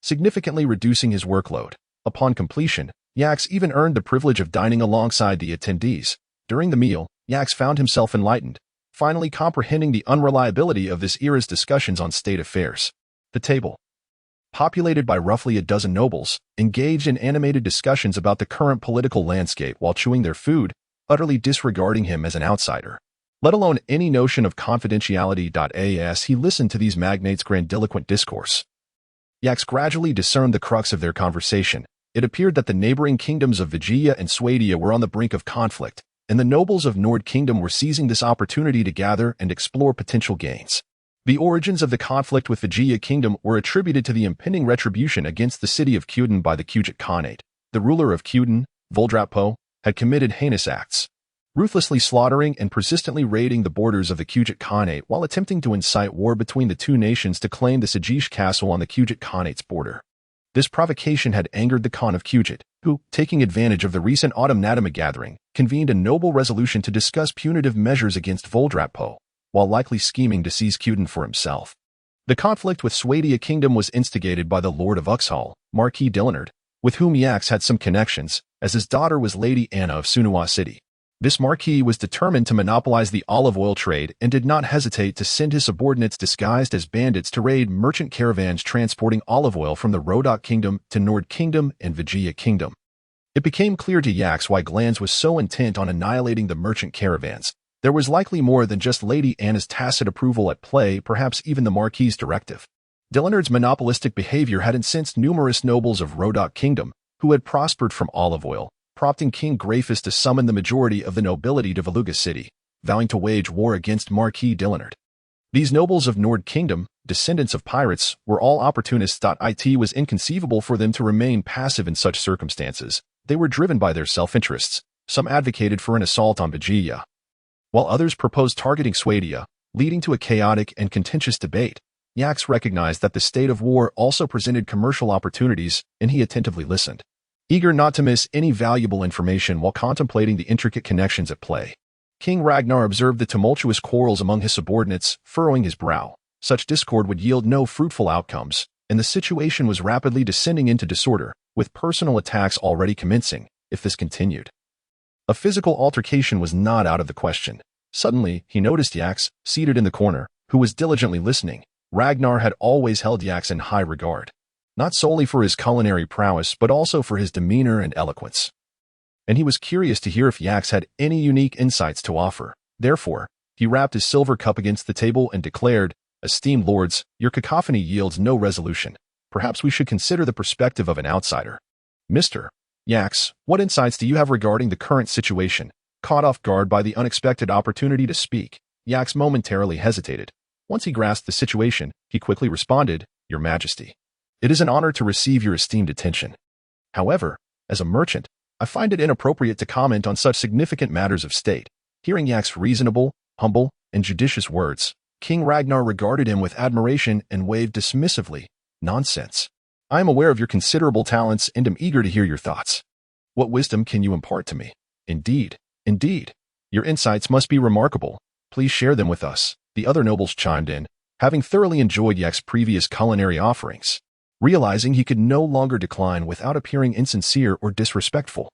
significantly reducing his workload. Upon completion, Yax even earned the privilege of dining alongside the attendees. During the meal, Yax found himself enlightened, finally comprehending the unreliability of this era's discussions on state affairs. The table, populated by roughly a dozen nobles, engaged in animated discussions about the current political landscape while chewing their food, utterly disregarding him as an outsider. Let alone any notion of confidentiality. As he listened to these magnates' grandiloquent discourse, Yax gradually discerned the crux of their conversation. It appeared that the neighboring kingdoms of Vigia and Swadia were on the brink of conflict, and the nobles of Nord Kingdom were seizing this opportunity to gather and explore potential gains. The origins of the conflict with Vigia Kingdom were attributed to the impending retribution against the city of Kuden by the Kujet Khanate. The ruler of Kuden, Voldrapo, had committed heinous acts, ruthlessly slaughtering and persistently raiding the borders of the Kujet Khanate while attempting to incite war between the two nations to claim the Sajish castle on the Kujet Khanate's border. This provocation had angered the Khan of Kujet, who, taking advantage of the recent Autumn Nadama gathering, convened a noble resolution to discuss punitive measures against Voldrapo, while likely scheming to seize Kuden for himself. The conflict with Swadia Kingdom was instigated by the Lord of Uxkhal, Marquis Dillinard, with whom Yax had some connections, as his daughter was Lady Anna of Sunawa City. This marquis was determined to monopolize the olive oil trade and did not hesitate to send his subordinates disguised as bandits to raid merchant caravans transporting olive oil from the Rodok Kingdom to Nord Kingdom and Vigia Kingdom. It became clear to Yax why Glanz was so intent on annihilating the merchant caravans. There was likely more than just Lady Anna's tacit approval at play, perhaps even the Marquis's directive. Dillinard's monopolistic behavior had incensed numerous nobles of Rodok Kingdom, who had prospered from olive oil, prompting King Grafus to summon the majority of the nobility to Veluga City, vowing to wage war against Marquis Dillinard. These nobles of Nord Kingdom, descendants of pirates, were all opportunists. It was inconceivable for them to remain passive in such circumstances. They were driven by their self-interests. Some advocated for an assault on Vigia, while others proposed targeting Swadia, leading to a chaotic and contentious debate. Yax recognized that the state of war also presented commercial opportunities, and he attentively listened, eager not to miss any valuable information while contemplating the intricate connections at play. King Ragnar observed the tumultuous quarrels among his subordinates, furrowing his brow. Such discord would yield no fruitful outcomes, and the situation was rapidly descending into disorder, with personal attacks already commencing, if this continued. A physical altercation was not out of the question. Suddenly, he noticed Yax, seated in the corner, who was diligently listening. Ragnar had always held Yax in high regard, not solely for his culinary prowess but also for his demeanor and eloquence. And he was curious to hear if Yax had any unique insights to offer. Therefore, he rapped his silver cup against the table and declared, "Esteemed lords, your cacophony yields no resolution. Perhaps we should consider the perspective of an outsider. Mr. Yax, what insights do you have regarding the current situation?" Caught off guard by the unexpected opportunity to speak, Yax momentarily hesitated. Once he grasped the situation, he quickly responded, "Your Majesty, it is an honor to receive your esteemed attention. However, as a merchant, I find it inappropriate to comment on such significant matters of state." Hearing Yax's reasonable, humble, and judicious words, King Ragnar regarded him with admiration and waved dismissively, "Nonsense. I am aware of your considerable talents and am eager to hear your thoughts. What wisdom can you impart to me? Indeed, your insights must be remarkable. Please share them with us." The other nobles chimed in, having thoroughly enjoyed Yax's previous culinary offerings. Realizing he could no longer decline without appearing insincere or disrespectful,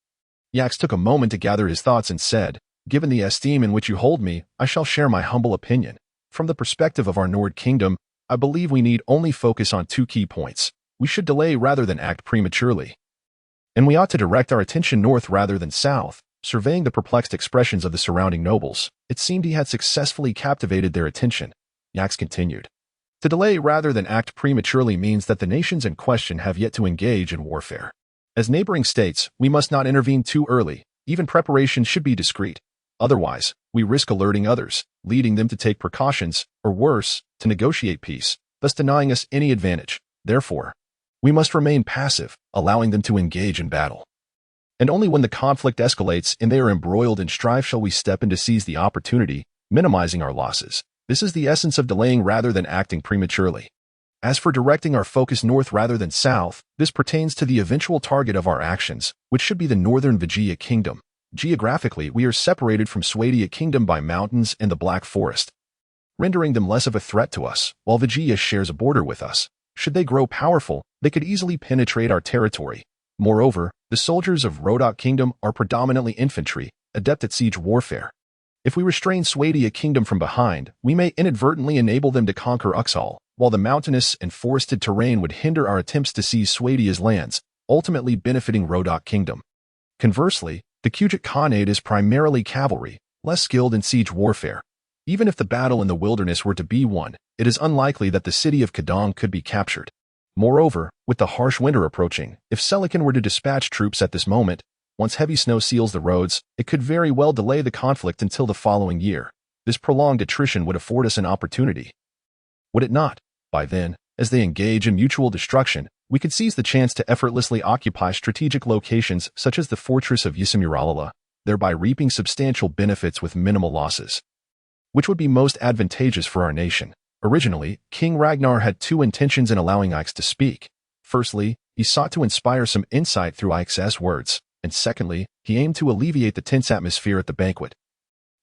Yax took a moment to gather his thoughts and said, "Given the esteem in which you hold me, I shall share my humble opinion. From the perspective of our Nord Kingdom, I believe we need only focus on two key points. We should delay rather than act prematurely, and we ought to direct our attention north rather than south." Surveying the perplexed expressions of the surrounding nobles, it seemed he had successfully captivated their attention. Yax continued, "To delay rather than act prematurely means that the nations in question have yet to engage in warfare. As neighboring states, we must not intervene too early. Even preparation should be discreet. Otherwise, we risk alerting others, leading them to take precautions, or worse, to negotiate peace, thus denying us any advantage. Therefore, we must remain passive, allowing them to engage in battle. And only when the conflict escalates and they are embroiled in strife shall we step in to seize the opportunity, minimizing our losses. This is the essence of delaying rather than acting prematurely. As for directing our focus north rather than south, this pertains to the eventual target of our actions, which should be the northern Vigia Kingdom. Geographically, we are separated from Swadia Kingdom by mountains and the Black Forest, rendering them less of a threat to us, while Vigia shares a border with us. Should they grow powerful, they could easily penetrate our territory. Moreover, the soldiers of Rodok Kingdom are predominantly infantry, adept at siege warfare. If we restrain Swadia Kingdom from behind, we may inadvertently enable them to conquer Uxkhal, while the mountainous and forested terrain would hinder our attempts to seize Swadia's lands, ultimately benefiting Rodok Kingdom. Conversely, the Kujik Khanate is primarily cavalry, less skilled in siege warfare. Even if the battle in the wilderness were to be won, it is unlikely that the city of Kadong could be captured. Moreover, with the harsh winter approaching, if Selican were to dispatch troops at this moment, once heavy snow seals the roads, it could very well delay the conflict until the following year. This prolonged attrition would afford us an opportunity. Would it not? By then, as they engage in mutual destruction, we could seize the chance to effortlessly occupy strategic locations such as the fortress of Ysamuralala, thereby reaping substantial benefits with minimal losses. Which would be most advantageous for our nation? Originally, King Ragnar had two intentions in allowing Ix to speak. Firstly, he sought to inspire some insight through Ix's words, and secondly, he aimed to alleviate the tense atmosphere at the banquet.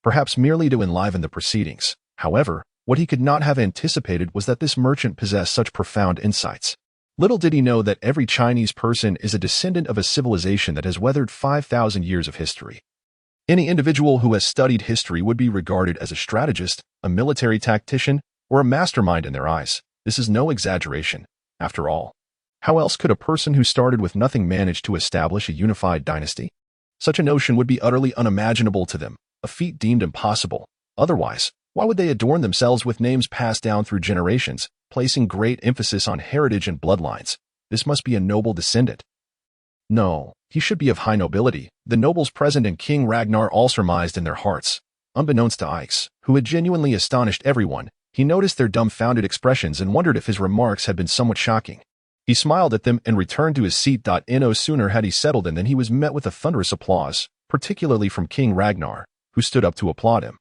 Perhaps merely to enliven the proceedings. However, what he could not have anticipated was that this merchant possessed such profound insights. Little did he know that every Chinese person is a descendant of a civilization that has weathered 5,000 years of history. Any individual who has studied history would be regarded as a strategist, a military tactician, or a mastermind in their eyes. This is no exaggeration. After all, how else could a person who started with nothing manage to establish a unified dynasty? Such a notion would be utterly unimaginable to them, a feat deemed impossible. Otherwise, why would they adorn themselves with names passed down through generations, placing great emphasis on heritage and bloodlines? This must be a noble descendant. No, he should be of high nobility. The nobles present and King Ragnar all surmised in their hearts. Unbeknownst to Ix, who had genuinely astonished everyone, he noticed their dumbfounded expressions and wondered if his remarks had been somewhat shocking. He smiled at them and returned to his seat. No sooner had he settled in than he was met with a thunderous applause, particularly from King Ragnar, who stood up to applaud him,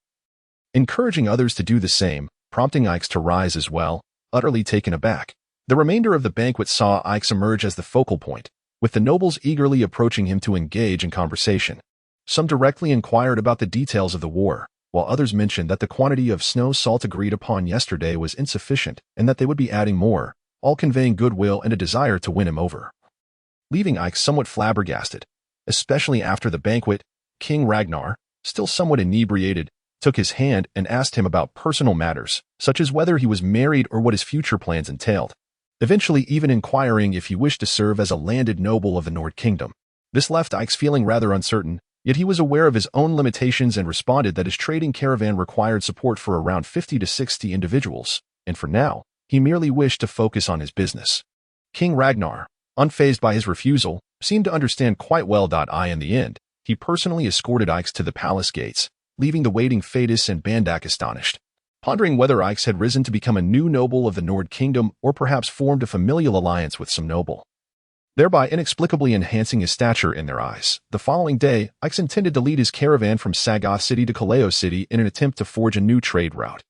encouraging others to do the same, prompting Ix to rise as well, utterly taken aback. The remainder of the banquet saw Ix emerge as the focal point, with the nobles eagerly approaching him to engage in conversation. Some directly inquired about the details of the war, while others mentioned that the quantity of snow salt agreed upon yesterday was insufficient and that they would be adding more, all conveying goodwill and a desire to win him over. Leaving Ix somewhat flabbergasted, especially after the banquet, King Ragnar, still somewhat inebriated, took his hand and asked him about personal matters, such as whether he was married or what his future plans entailed, eventually even inquiring if he wished to serve as a landed noble of the Nord Kingdom. This left Ix feeling rather uncertain, yet he was aware of his own limitations and responded that his trading caravan required support for around 50 to 60 individuals, and for now, he merely wished to focus on his business. King Ragnar, unfazed by his refusal, seemed to understand quite well. In the end, he personally escorted Ix to the palace gates, leaving the waiting Fadis and Bandak astonished, pondering whether Ix had risen to become a new noble of the Nord Kingdom or perhaps formed a familial alliance with some noble, thereby inexplicably enhancing his stature in their eyes. The following day, Ix intended to lead his caravan from Sagoth City to Kaleo City in an attempt to forge a new trade route.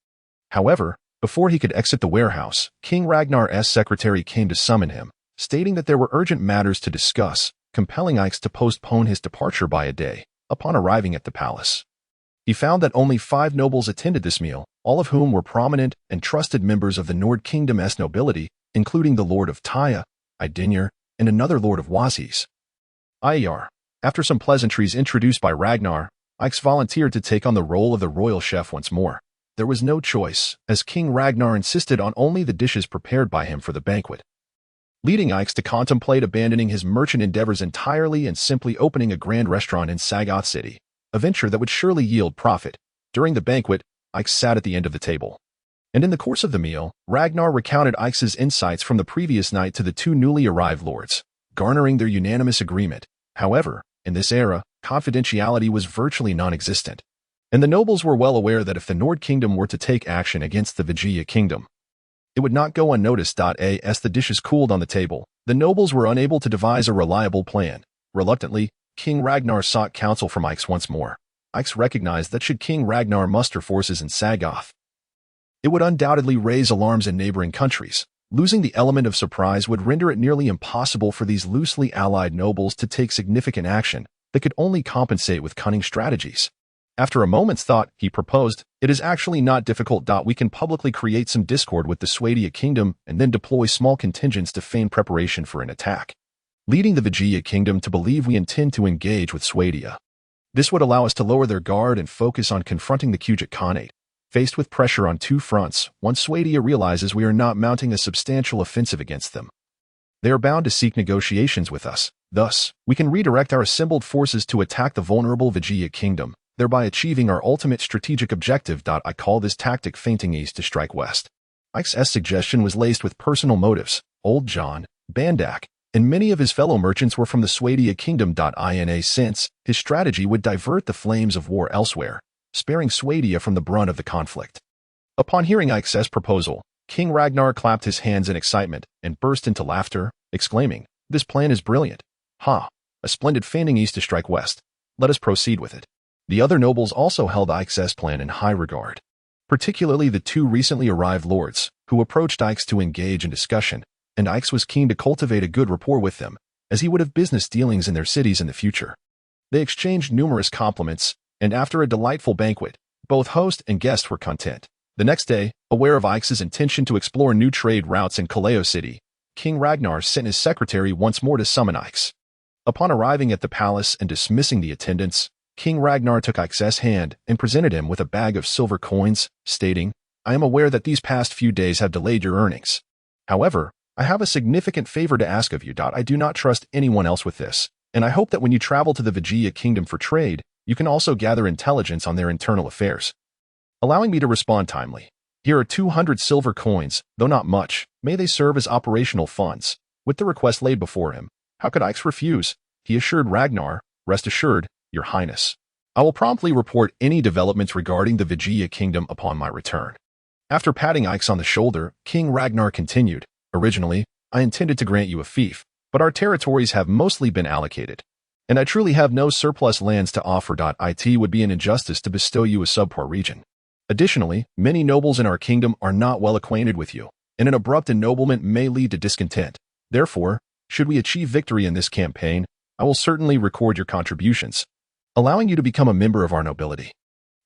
However, before he could exit the warehouse, King Ragnar's secretary came to summon him, stating that there were urgent matters to discuss, compelling Ix to postpone his departure by a day. Upon arriving at the palace, he found that only 5 nobles attended this meal, all of whom were prominent and trusted members of the Nord Kingdom's nobility, including the Lord of Taya, Idinir, and another Lord of Wazis, Ayar. After some pleasantries introduced by Ragnar, Ix volunteered to take on the role of the royal chef once more. There was no choice, as King Ragnar insisted on only the dishes prepared by him for the banquet, leading Ix to contemplate abandoning his merchant endeavors entirely and simply opening a grand restaurant in Sagoth City, a venture that would surely yield profit. During the banquet, Ix sat at the end of the table, and in the course of the meal, Ragnar recounted Ix's insights from the previous night to the 2 newly arrived lords, garnering their unanimous agreement. However, in this era, confidentiality was virtually non-existent, and the nobles were well aware that if the Nord Kingdom were to take action against the Vijaya Kingdom, it would not go unnoticed. As the dishes cooled on the table, the nobles were unable to devise a reliable plan. Reluctantly, King Ragnar sought counsel from Ix once more. Ix recognized that should King Ragnar muster forces in Sagoth, it would undoubtedly raise alarms in neighboring countries. Losing the element of surprise would render it nearly impossible for these loosely allied nobles to take significant action that could only compensate with cunning strategies. After a moment's thought, he proposed, "It is actually not difficult. We can publicly create some discord with the Swadia Kingdom and then deploy small contingents to feign preparation for an attack. leading the Vijaya kingdom to believe we intend to engage with Swadia. This would allow us to lower their guard and focus on confronting the Kujat Khanate. Faced with pressure on two fronts, once Swadia realizes we are not mounting a substantial offensive against them, they are bound to seek negotiations with us. Thus, we can redirect our assembled forces to attack the vulnerable Vijaya kingdom, thereby achieving our ultimate strategic objective. I call this tactic feinting east to strike west. Ike's suggestion was laced with personal motives. Old John, Bandak, and many of his fellow merchants were from the Swadia kingdom. In a sense, his strategy would divert the flames of war elsewhere, sparing Swadia from the brunt of the conflict. Upon hearing Ike's proposal, King Ragnar clapped his hands in excitement and burst into laughter, exclaiming, "This plan is brilliant. Ha! A splendid feigning east to strike west. Let us proceed with it." The other nobles also held Ike's plan in high regard, particularly the two recently arrived lords, who approached Ike's to engage in discussion, and Ike's was keen to cultivate a good rapport with them, as he would have business dealings in their cities in the future. They exchanged numerous compliments, and after a delightful banquet, both host and guest were content. The next day, aware of Ike's intention to explore new trade routes in Kaleo City, King Ragnar sent his secretary once more to summon Ike's. Upon arriving at the palace and dismissing the attendants, King Ragnar took Ike's hand and presented him with a bag of silver coins, stating, "I am aware that these past few days have delayed your earnings. However, I have a significant favor to ask of you. I do not trust anyone else with this, and I hope that when you travel to the Vijaya kingdom for trade, you can also gather intelligence on their internal affairs. Allowing me to respond timely. Here are 200 silver coins, though not much. May they serve as operational funds." With the request laid before him, how could Ike's refuse? He assured Ragnar, "Rest assured, Your Highness. I will promptly report any developments regarding the Vijaya kingdom upon my return." After patting Ike's on the shoulder, King Ragnar continued, "Originally, I intended to grant you a fief, but our territories have mostly been allocated, and I truly have no surplus lands to offer. It would be an injustice to bestow you a subpar region. Additionally, many nobles in our kingdom are not well acquainted with you, and an abrupt ennoblement may lead to discontent. Therefore, should we achieve victory in this campaign, I will certainly record your contributions, allowing you to become a member of our nobility."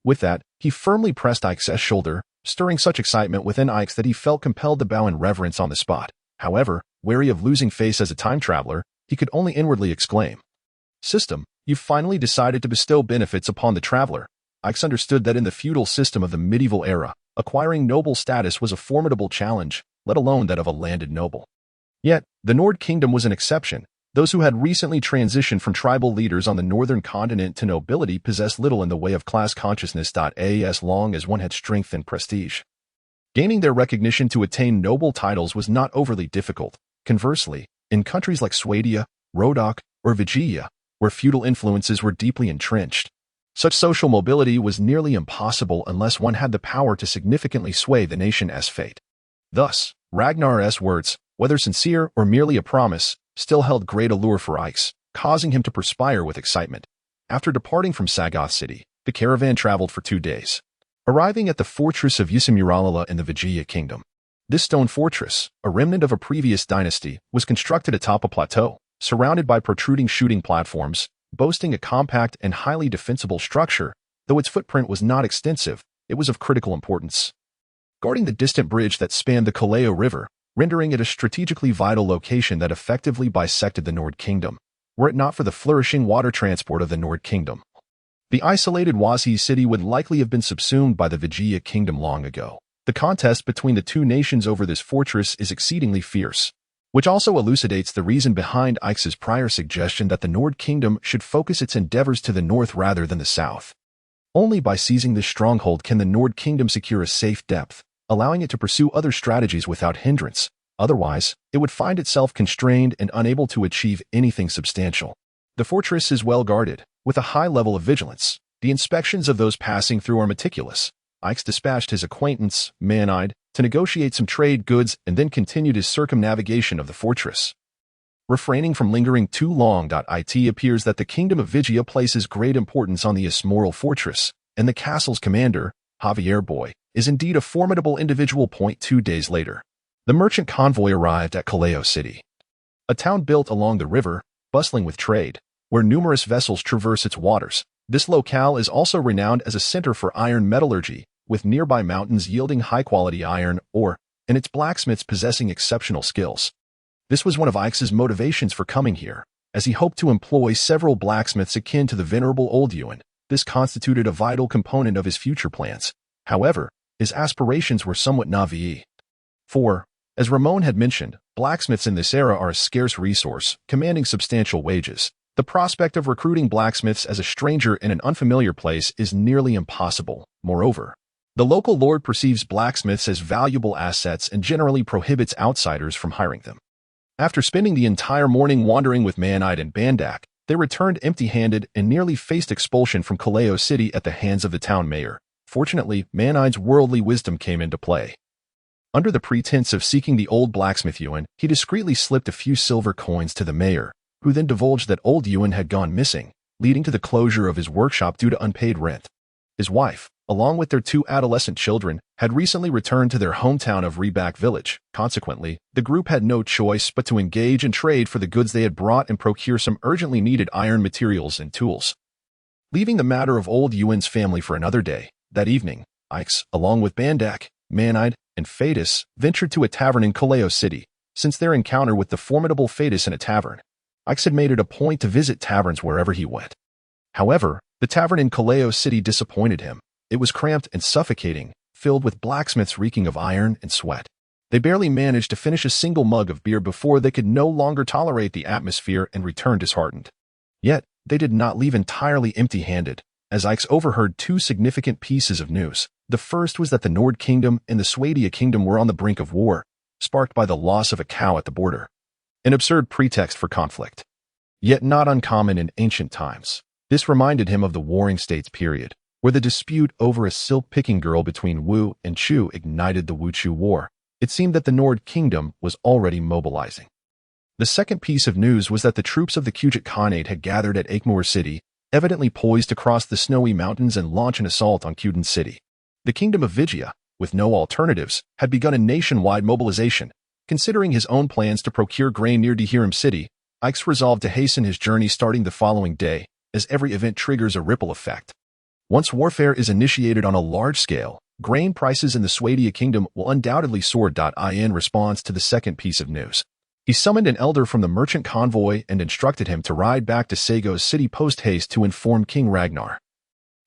With that, he firmly pressed Ike's shoulder, stirring such excitement within Ike's that he felt compelled to bow in reverence on the spot. However, wary of losing face as a time traveler, he could only inwardly exclaim, "System, you've finally decided to bestow benefits upon the traveler." Ike's understood that in the feudal system of the medieval era, acquiring noble status was a formidable challenge, let alone that of a landed noble. Yet, the Nord Kingdom was an exception. Those who had recently transitioned from tribal leaders on the northern continent to nobility possessed little in the way of class consciousness. As long as one had strength and prestige, gaining their recognition to attain noble titles was not overly difficult. Conversely, in countries like Swadia, Rodok, or Vijaya, where feudal influences were deeply entrenched, such social mobility was nearly impossible unless one had the power to significantly sway the nation's fate. Thus, Ragnar's words, whether sincere or merely a promise, still held great allure for Ike's, causing him to perspire with excitement. After departing from Sagoth City, the caravan traveled for 2 days, arriving at the fortress of Yusimuralala in the Vijaya kingdom. This stone fortress, a remnant of a previous dynasty, was constructed atop a plateau, surrounded by protruding shooting platforms, boasting a compact and highly defensible structure. Though its footprint was not extensive, it was of critical importance, guarding the distant bridge that spanned the Kaleo River, rendering it a strategically vital location that effectively bisected the Nord Kingdom, were it not for the flourishing water transport of the Nord Kingdom. The isolated Wazi city would likely have been subsumed by the Vijaya kingdom long ago. The contest between the two nations over this fortress is exceedingly fierce, which also elucidates the reason behind Ike's prior suggestion that the Nord Kingdom should focus its endeavors to the north rather than the south. Only by seizing this stronghold can the Nord Kingdom secure a safe depth, allowing it to pursue other strategies without hindrance. Otherwise, it would find itself constrained and unable to achieve anything substantial. The fortress is well guarded, with a high level of vigilance. The inspections of those passing through are meticulous. Ike's dispatched his acquaintance, Man-Eyed, to negotiate some trade goods and then continued his circumnavigation of the fortress. Refraining from lingering too long, it appears that the Kingdom of Vijaya places great importance on the Ismoral fortress, and the castle's commander, Javier Boy, is indeed a formidable individual. 2 days later, the merchant convoy arrived at Kaleo City, a town built along the river, bustling with trade, where numerous vessels traverse its waters. This locale is also renowned as a center for iron metallurgy, with nearby mountains yielding high-quality iron ore, and its blacksmiths possessing exceptional skills. This was one of Ike's motivations for coming here, as he hoped to employ several blacksmiths akin to the venerable Old Ewan. This constituted a vital component of his future plans. However, his aspirations were somewhat naive. For, as Ramon had mentioned, blacksmiths in this era are a scarce resource, commanding substantial wages. The prospect of recruiting blacksmiths as a stranger in an unfamiliar place is nearly impossible. Moreover, the local lord perceives blacksmiths as valuable assets and generally prohibits outsiders from hiring them. After spending the entire morning wandering with Man-Eyed and Bandak, they returned empty-handed and nearly faced expulsion from Kaleo City at the hands of the town mayor. Fortunately, Man-Eye's worldly wisdom came into play. Under the pretense of seeking the old blacksmith Ewan, he discreetly slipped a few silver coins to the mayor, who then divulged that old Ewan had gone missing, leading to the closure of his workshop due to unpaid rent. His wife, along with their 2 adolescent children, had recently returned to their hometown of Reback Village. Consequently, the group had no choice but to engage in trade for the goods they had brought and procure some urgently needed iron materials and tools. Leaving the matter of old Ewan's family for another day, that evening, Ike's, along with Bandak, Man-Eyed, and Fadus, ventured to a tavern in Kaleo City. Since their encounter with the formidable Fadus in a tavern, Ike's had made it a point to visit taverns wherever he went. However, the tavern in Kaleo City disappointed him. It was cramped and suffocating, filled with blacksmiths reeking of iron and sweat. They barely managed to finish a single mug of beer before they could no longer tolerate the atmosphere and returned disheartened. Yet, they did not leave entirely empty-handed, as Ike's overheard 2 significant pieces of news. The first was that the Nord Kingdom and the Swadia Kingdom were on the brink of war, sparked by the loss of a cow at the border. An absurd pretext for conflict. Yet not uncommon in ancient times. This reminded him of the Warring States period, where the dispute over a silk-picking girl between Wu and Chu ignited the Wu-Chu War. It seemed that the Nord Kingdom was already mobilizing. The second piece of news was that the troops of the Kujit Khanate had gathered at Akmur City, evidently poised to cross the snowy mountains and launch an assault on Kuden City. The Kingdom of Vijaya, with no alternatives, had begun a nationwide mobilization. Considering his own plans to procure grain near Dehiram City, Ike's resolved to hasten his journey starting the following day, as every event triggers a ripple effect. Once warfare is initiated on a large scale, grain prices in the Swadia Kingdom will undoubtedly soar. In response to the second piece of news, he summoned an elder from the merchant convoy and instructed him to ride back to Sago's city post-haste to inform King Ragnar.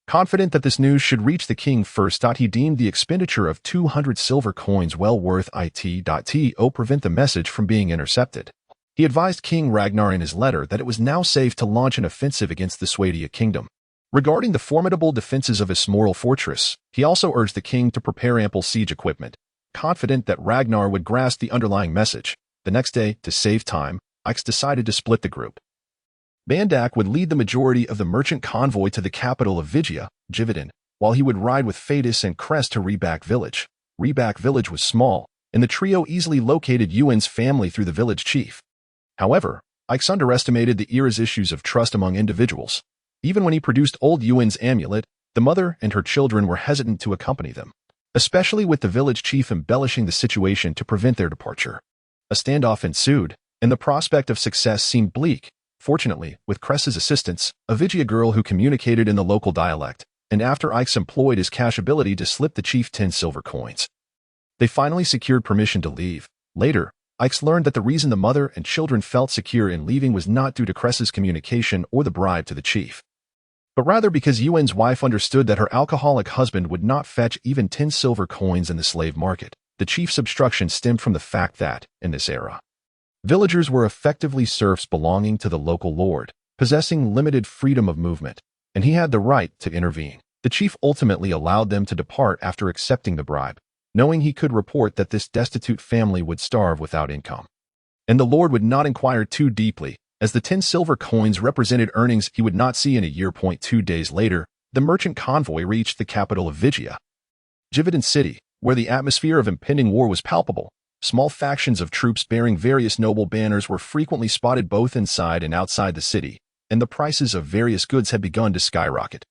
Confident that this news should reach the king first, he deemed the expenditure of 200 silver coins well worth it to prevent the message from being intercepted. He advised King Ragnar in his letter that it was now safe to launch an offensive against the Swadia Kingdom. Regarding the formidable defenses of his Smoril fortress, he also urged the king to prepare ample siege equipment. Confident that Ragnar would grasp the underlying message, the next day, to save time, Ike's decided to split the group. Bandak would lead the majority of the merchant convoy to the capital of Vijaya, Jividan, while he would ride with Fadus and Crest to Reback Village. Reback Village was small, and the trio easily located Ewan's family through the village chief. However, Ike's underestimated the era's issues of trust among individuals. Even when he produced old Ewan's amulet, the mother and her children were hesitant to accompany them, especially with the village chief embellishing the situation to prevent their departure. A standoff ensued, and the prospect of success seemed bleak. Fortunately, with Cress's assistance, a Vijaya girl who communicated in the local dialect, and after Ike's employed his cash ability to slip the chief 10 silver coins, they finally secured permission to leave. Later, Ike's learned that the reason the mother and children felt secure in leaving was not due to Cress's communication or the bribe to the chief, but rather because Ewan's wife understood that her alcoholic husband would not fetch even 10 silver coins in the slave market. The chief's obstruction stemmed from the fact that, in this era, villagers were effectively serfs belonging to the local lord, possessing limited freedom of movement, and he had the right to intervene. The chief ultimately allowed them to depart after accepting the bribe, knowing he could report that this destitute family would starve without income. And the lord would not inquire too deeply, as the 10 silver coins represented earnings he would not see in a year. 2 days later, the merchant convoy reached the capital of Vijaya, Jividan City, where the atmosphere of impending war was palpable. Small factions of troops bearing various noble banners were frequently spotted both inside and outside the city, and the prices of various goods had begun to skyrocket,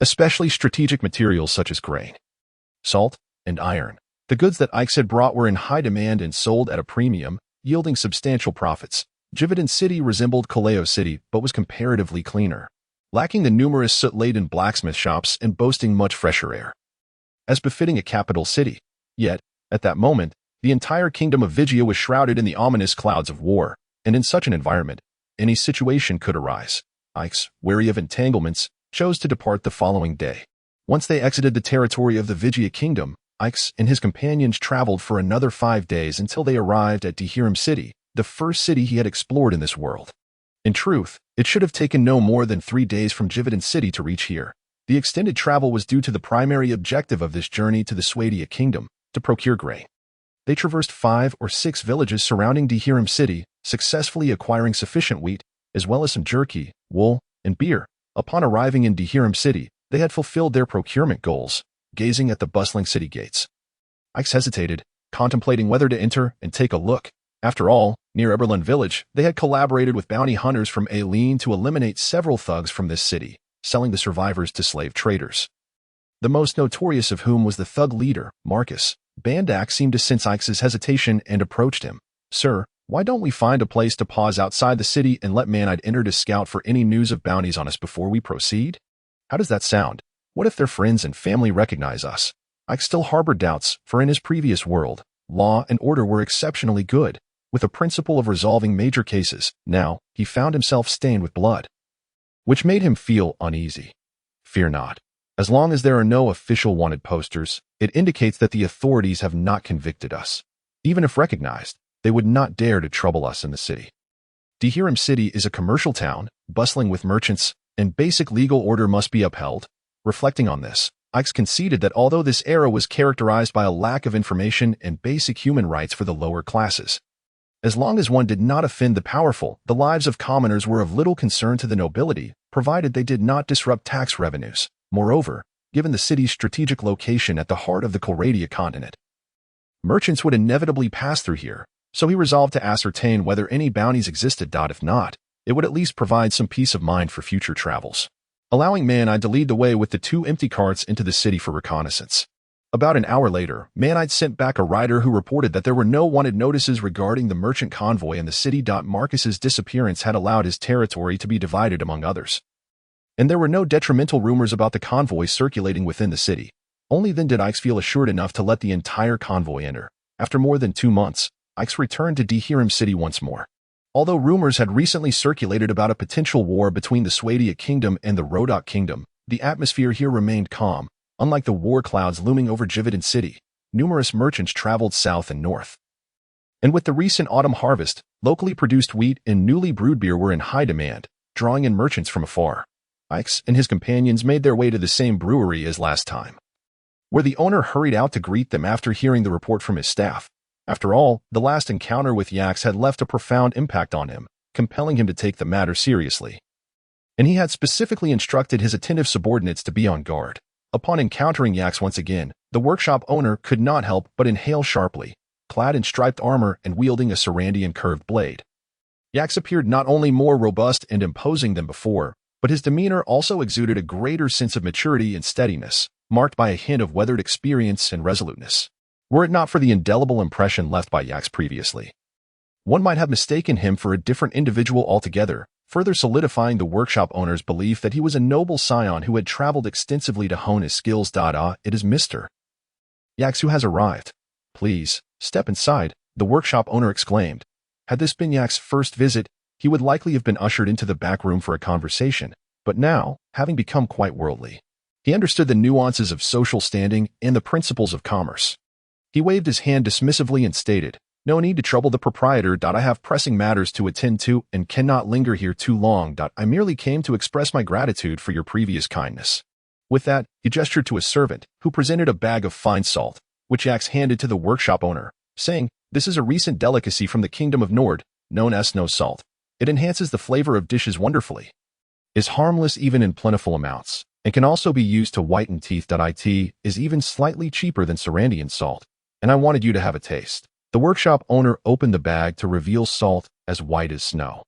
especially strategic materials such as grain, salt, and iron. The goods that Ike's had brought were in high demand and sold at a premium, yielding substantial profits. Jividan City resembled Kaleo City but was comparatively cleaner, lacking the numerous soot-laden blacksmith shops and boasting much fresher air, as befitting a capital city. Yet, at that moment, The entire kingdom of Vigia was shrouded in the ominous clouds of war, and in such an environment, any situation could arise. Ix, wary of entanglements, chose to depart the following day. Once they exited the territory of the Vigia kingdom, Ix and his companions traveled for another 5 days until they arrived at Dehirim City, the first city he had explored in this world. In truth, it should have taken no more than 3 days from Jividan City to reach here. The extended travel was due to the primary objective of this journey to the Swadia kingdom, to procure grain. They traversed 5 or 6 villages surrounding Dehirim City, successfully acquiring sufficient wheat, as well as some jerky, wool, and beer. Upon arriving in Dehirim City, they had fulfilled their procurement goals, gazing at the bustling city gates. Ix hesitated, contemplating whether to enter and take a look. After all, near Eberlin village, they had collaborated with bounty hunters from Aileen to eliminate several thugs from this city, selling the survivors to slave traders. The most notorious of whom was the thug leader, Marcus. Bandak seemed to sense Ix's hesitation and approached him. "Sir, why don't we find a place to pause outside the city and let Man-Eyed enter to scout for any news of bounties on us before we proceed? How does that sound? What if their friends and family recognize us?" Ix still harbored doubts, for in his previous world, law and order were exceptionally good, with a principle of resolving major cases. Now, he found himself stained with blood, which made him feel uneasy. "Fear not. As long as there are no official wanted posters, it indicates that the authorities have not convicted us. Even if recognized, they would not dare to trouble us in the city." Dehirim City is a commercial town, bustling with merchants, and basic legal order must be upheld. Reflecting on this, Ix conceded that although this era was characterized by a lack of information and basic human rights for the lower classes, as long as one did not offend the powerful, the lives of commoners were of little concern to the nobility, provided they did not disrupt tax revenues. Moreover, given the city's strategic location at the heart of the Colradia continent, merchants would inevitably pass through here, so he resolved to ascertain whether any bounties existed. If not, it would at least provide some peace of mind for future travels. Allowing Man-Eyed to lead the way with the 2 empty carts into the city for reconnaissance. About an hour later, Man-Eyed sent back a rider who reported that there were no wanted notices regarding the merchant convoy in the city. Marcus's disappearance had allowed his territory to be divided among others, and there were no detrimental rumors about the convoy circulating within the city. Only then did Ix feel assured enough to let the entire convoy enter. After more than 2 months, Ix returned to Dehirim City once more. Although rumors had recently circulated about a potential war between the Swadia kingdom and the Rodok kingdom, the atmosphere here remained calm. Unlike the war clouds looming over Jividan City, numerous merchants traveled south and north. And with the recent autumn harvest, locally produced wheat and newly brewed beer were in high demand, drawing in merchants from afar. Ix and his companions made their way to the same brewery as last time, where the owner hurried out to greet them after hearing the report from his staff. After all, the last encounter with Yax had left a profound impact on him, compelling him to take the matter seriously. And he had specifically instructed his attentive subordinates to be on guard. Upon encountering Yax once again, the workshop owner could not help but inhale sharply, clad in striped armor and wielding a Sarandian curved blade. Yax appeared not only more robust and imposing than before, but his demeanor also exuded a greater sense of maturity and steadiness, marked by a hint of weathered experience and resoluteness. Were it not for the indelible impression left by Yax previously, one might have mistaken him for a different individual altogether, further solidifying the workshop owner's belief that he was a noble scion who had traveled extensively to hone his skills. It is Mr. Yax who has arrived. Please, step inside, the workshop owner exclaimed. Had this been Yax's first visit, he would likely have been ushered into the back room for a conversation, but now, having become quite worldly, he understood the nuances of social standing and the principles of commerce. He waved his hand dismissively and stated, "No need to trouble the proprietor. I have pressing matters to attend to and cannot linger here too long. I merely came to express my gratitude for your previous kindness." With that, he gestured to a servant, who presented a bag of fine salt, which Yax handed to the workshop owner, saying, "This is a recent delicacy from the Kingdom of Nord, known as snow salt. It enhances the flavor of dishes wonderfully, is harmless even in plentiful amounts, and can also be used to whiten teeth. It is even slightly cheaper than Sarandian salt, and I wanted you to have a taste." The workshop owner opened the bag to reveal salt as white as snow.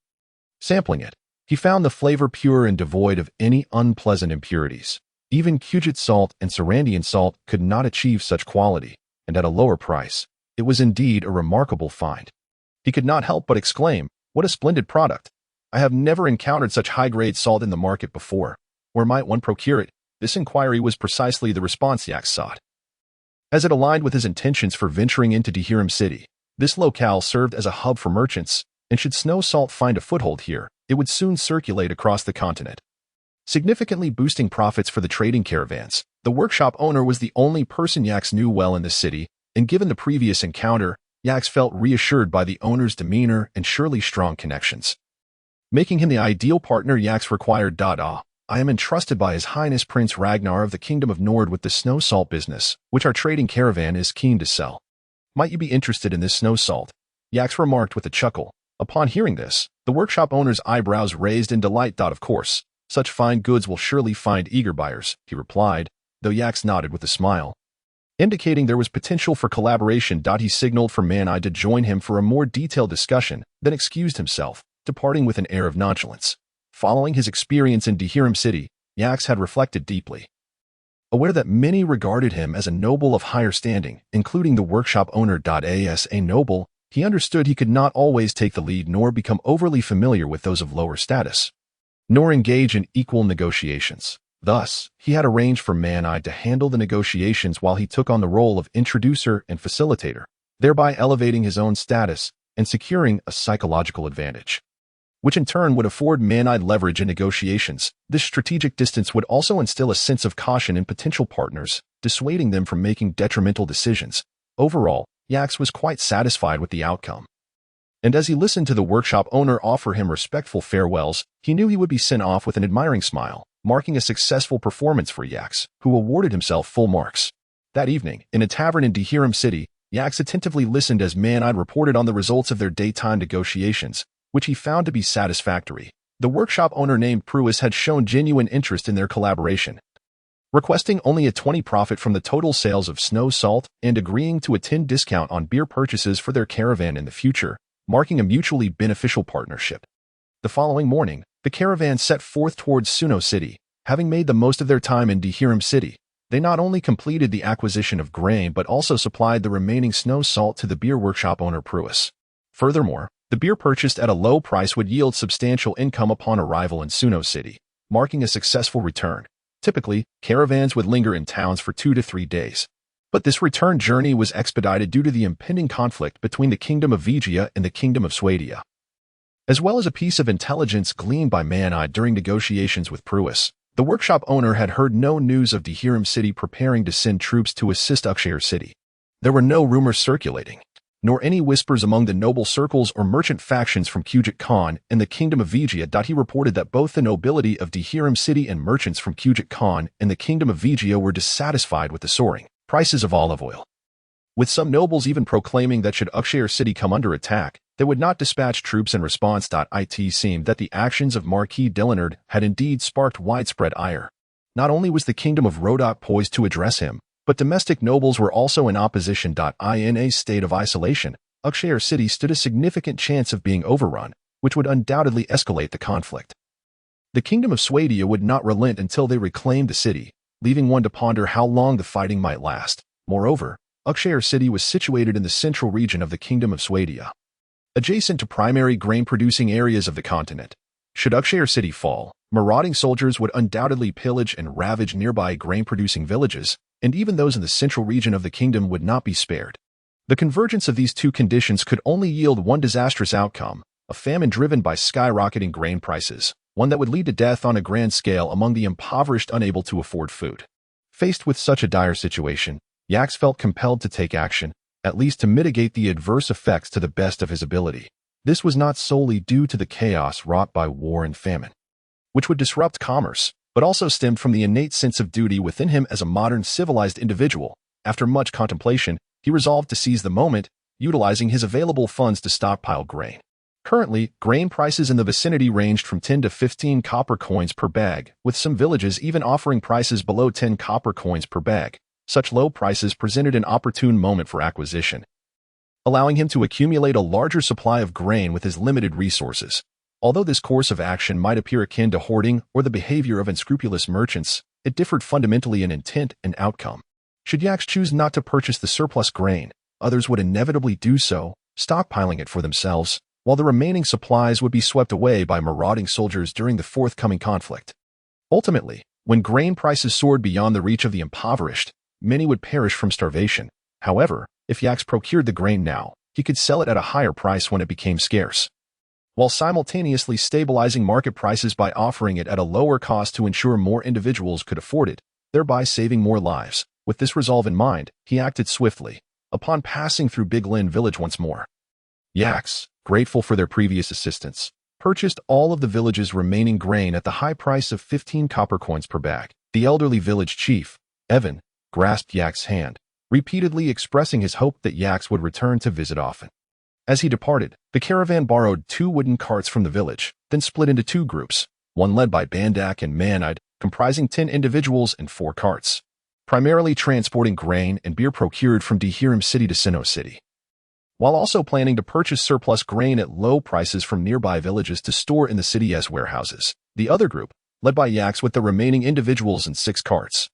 Sampling it, he found the flavor pure and devoid of any unpleasant impurities. Even Kujit salt and Sarandian salt could not achieve such quality, and at a lower price. It was indeed a remarkable find. He could not help but exclaim, "What a splendid product! I have never encountered such high-grade salt in the market before. Where might one procure it?" This inquiry was precisely the response Yax sought. as it aligned with his intentions for venturing into Dehiram City. This locale served as a hub for merchants, and should snow salt find a foothold here, it would soon circulate across the continent, significantly boosting profits for the trading caravans. The workshop owner was the only person Yax knew well in the city, and given the previous encounter, Yax felt reassured by the owner's demeanor and surely strong connections, making him the ideal partner Yax required. I am entrusted by His Highness Prince Ragnar of the Kingdom of Nord with the snow salt business, which our trading caravan is keen to sell. Might you be interested in this snow salt? Yax remarked with a chuckle. Upon hearing this, the workshop owner's eyebrows raised in delight. Of course, such fine goods will surely find eager buyers, he replied, though Yax nodded with a smile, indicating there was potential for collaboration. He signaled for Man-Eye to join him for a more detailed discussion, then excused himself, departing with an air of nonchalance. Following his experience in Dehiram City, Yax had reflected deeply. Aware that many regarded him as a noble of higher standing, including the workshop owner. As a noble, he understood he could not always take the lead nor become overly familiar with those of lower status, nor engage in equal negotiations. Thus, he had arranged for Man-Eye to handle the negotiations while he took on the role of introducer and facilitator, thereby elevating his own status and securing a psychological advantage, which in turn would afford Man-Eye leverage in negotiations. This strategic distance would also instill a sense of caution in potential partners, dissuading them from making detrimental decisions. Overall, Yax was quite satisfied with the outcome. And as he listened to the workshop owner offer him respectful farewells, he knew he would be sent off with an admiring smile, marking a successful performance for Yax, who awarded himself full marks. That evening, in a tavern in Dehiram City, Yax attentively listened as Man-Eye reported on the results of their daytime negotiations, which he found to be satisfactory. The workshop owner named Pruis had shown genuine interest in their collaboration, requesting only a 20% profit from the total sales of snow salt and agreeing to a 10% discount on beer purchases for their caravan in the future, marking a mutually beneficial partnership. The following morning, the caravan set forth towards Suno City. Having made the most of their time in Dehiram City, they not only completed the acquisition of grain but also supplied the remaining snow salt to the beer workshop owner Pruis. Furthermore, the beer purchased at a low price would yield substantial income upon arrival in Suno City, marking a successful return. Typically, caravans would linger in towns for 2 to 3 days. But this return journey was expedited due to the impending conflict between the Kingdom of Vigia and the Kingdom of Swadia, as well as a piece of intelligence gleaned by Man-Eye during negotiations with Pruis. The workshop owner had heard no news of Dehiram City preparing to send troops to assist Ukshar City. There were no rumors circulating, nor any whispers among the noble circles or merchant factions from Kujet Khan and the Kingdom of Vigia. He reported that both the nobility of Dehiram City and merchants from Kujet Khan and the Kingdom of Vigia were dissatisfied with the soaring prices of olive oil, with some nobles even proclaiming that should Ukshar City come under attack, they would not dispatch troops in response. It seemed that the actions of Marquis Dillinard had indeed sparked widespread ire. Not only was the Kingdom of Rodok poised to address him, but domestic nobles were also in opposition. In a state of isolation, Ukshar City stood a significant chance of being overrun, which would undoubtedly escalate the conflict. The Kingdom of Swadia would not relent until they reclaimed the city, leaving one to ponder how long the fighting might last. Moreover, Ukshar City was situated in the central region of the Kingdom of Swadia, adjacent to primary grain-producing areas of the continent. Should Ukshar City fall, marauding soldiers would undoubtedly pillage and ravage nearby grain-producing villages, and even those in the central region of the kingdom would not be spared. The convergence of these two conditions could only yield one disastrous outcome, a famine driven by skyrocketing grain prices, one that would lead to death on a grand scale among the impoverished unable to afford food. Faced with such a dire situation, Yax felt compelled to take action, at least to mitigate the adverse effects to the best of his ability. This was not solely due to the chaos wrought by war and famine, which would disrupt commerce, but also stemmed from the innate sense of duty within him as a modern civilized individual. After much contemplation, he resolved to seize the moment, utilizing his available funds to stockpile grain. Currently, grain prices in the vicinity ranged from 10 to 15 copper coins per bag, with some villages even offering prices below 10 copper coins per bag. Such low prices presented an opportune moment for acquisition, allowing him to accumulate a larger supply of grain with his limited resources. Although this course of action might appear akin to hoarding or the behavior of unscrupulous merchants, it differed fundamentally in intent and outcome. Should Yax choose not to purchase the surplus grain, others would inevitably do so, stockpiling it for themselves, while the remaining supplies would be swept away by marauding soldiers during the forthcoming conflict. Ultimately, when grain prices soared beyond the reach of the impoverished, many would perish from starvation. However, if Yaks procured the grain now, he could sell it at a higher price when it became scarce, while simultaneously stabilizing market prices by offering it at a lower cost to ensure more individuals could afford it, thereby saving more lives. With this resolve in mind, he acted swiftly. Upon passing through Big Lin village once more, Yaks, grateful for their previous assistance, purchased all of the village's remaining grain at the high price of 15 copper coins per bag. The elderly village chief, Evan, grasped Yaks' hand, repeatedly expressing his hope that Yaks would return to visit often. As he departed, the caravan borrowed 2 wooden carts from the village, then split into 2 groups, one led by Bandak and Manide, comprising 10 individuals and 4 carts, primarily transporting grain and beer procured from Dehirim City to Sinnoh City, while also planning to purchase surplus grain at low prices from nearby villages to store in the city's warehouses. The other group, led by Yaks with the remaining individuals in 6 carts,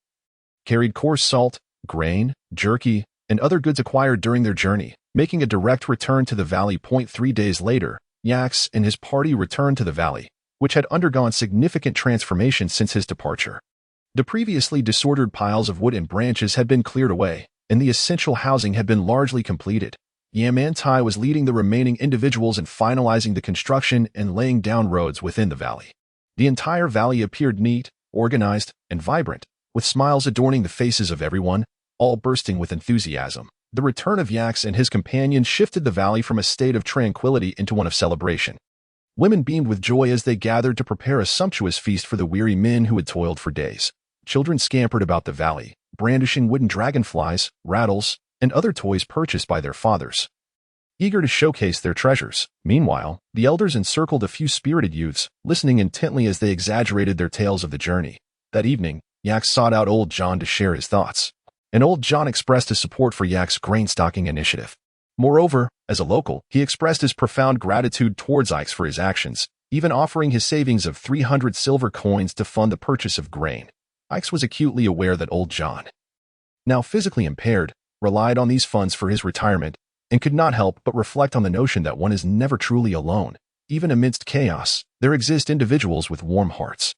carried coarse salt, grain, jerky, and other goods acquired during their journey, making a direct return to the valley. 3 days later, Yaks and his party returned to the valley, which had undergone significant transformation since his departure. The previously disordered piles of wood and branches had been cleared away, and the essential housing had been largely completed. Yamantai was leading the remaining individuals in finalizing the construction and laying down roads within the valley. The entire valley appeared neat, organized, and vibrant, with smiles adorning the faces of everyone, all bursting with enthusiasm. The return of Yaks and his companions shifted the valley from a state of tranquility into one of celebration. Women beamed with joy as they gathered to prepare a sumptuous feast for the weary men who had toiled for days. Children scampered about the valley, brandishing wooden dragonflies, rattles, and other toys purchased by their fathers, eager to showcase their treasures. Meanwhile, the elders encircled a few spirited youths, listening intently as they exaggerated their tales of the journey. That evening, Yaks sought out Old John to share his thoughts, and Old John expressed his support for Yaks' grain stocking initiative. Moreover, as a local, he expressed his profound gratitude towards Yaks for his actions, even offering his savings of 300 silver coins to fund the purchase of grain. Yaks was acutely aware that Old John, now physically impaired, relied on these funds for his retirement, and could not help but reflect on the notion that one is never truly alone. Even amidst chaos, there exist individuals with warm hearts.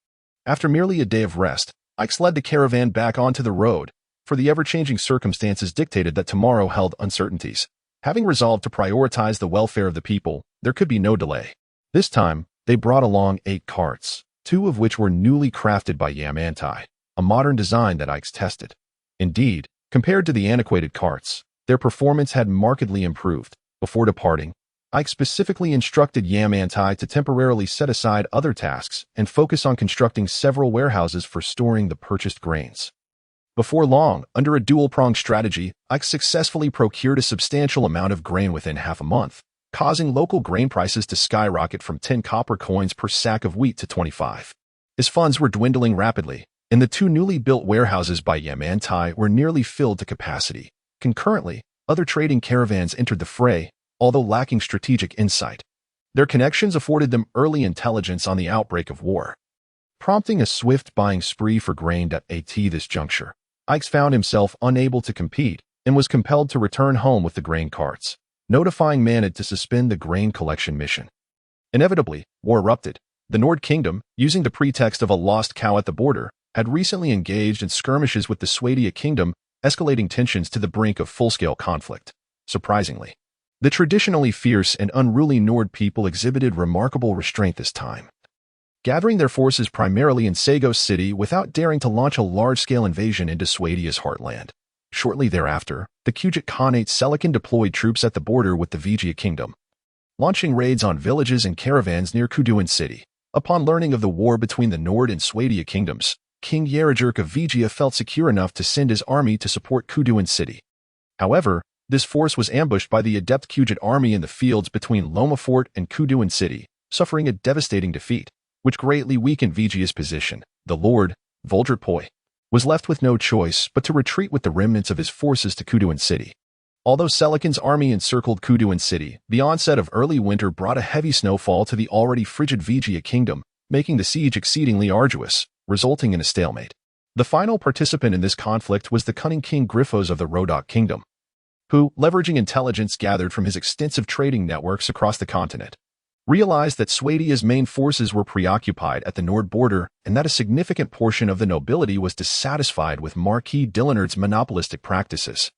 After merely a day of rest, Yaks led the caravan back onto the road, for the ever-changing circumstances dictated that tomorrow held uncertainties. Having resolved to prioritize the welfare of the people, there could be no delay. This time, they brought along 8 carts, 2 of which were newly crafted by Yamantai, a modern design that Yaks tested. Indeed, compared to the antiquated carts, their performance had markedly improved. Before departing, Yaks specifically instructed Yamantai to temporarily set aside other tasks and focus on constructing several warehouses for storing the purchased grains. Before long, under a dual-pronged strategy, Yaks successfully procured a substantial amount of grain within half a month, causing local grain prices to skyrocket from 10 copper coins per sack of wheat to 25. His funds were dwindling rapidly, and the 2 newly built warehouses by Yamantai were nearly filled to capacity. Concurrently, other trading caravans entered the fray, although lacking strategic insight. Their connections afforded them early intelligence on the outbreak of war, prompting a swift buying spree for grain. At this juncture, Yaks found himself unable to compete and was compelled to return home with the grain carts, notifying Manid to suspend the grain collection mission. Inevitably, war erupted. The Nord Kingdom, using the pretext of a lost cow at the border, had recently engaged in skirmishes with the Swadia Kingdom, escalating tensions to the brink of full-scale conflict. Surprisingly, the traditionally fierce and unruly Nord people exhibited remarkable restraint this time, gathering their forces primarily in Sagos City without daring to launch a large-scale invasion into Swadia's heartland. Shortly thereafter, the Kujit Khanate Selican deployed troops at the border with the Vijaya Kingdom, launching raids on villages and caravans near Kuduin City. Upon learning of the war between the Nord and Swadia kingdoms, King Yaradjurk of Vijaya felt secure enough to send his army to support Kuduin City. However, this force was ambushed by the adept Kujit army in the fields between Loma Fort and Kuduin City, suffering a devastating defeat, which greatly weakened Vijaya's position. The Lord, Voldratpoi, was left with no choice but to retreat with the remnants of his forces to Kuduin City. Although Selican's army encircled Kuduin City, the onset of early winter brought a heavy snowfall to the already frigid Vijaya kingdom, making the siege exceedingly arduous, resulting in a stalemate. The final participant in this conflict was the cunning King Griffos of the Rodok Kingdom, who, leveraging intelligence gathered from his extensive trading networks across the continent, realized that Swadia's main forces were preoccupied at the Nord border and that a significant portion of the nobility was dissatisfied with Marquis Dillenard's monopolistic practices.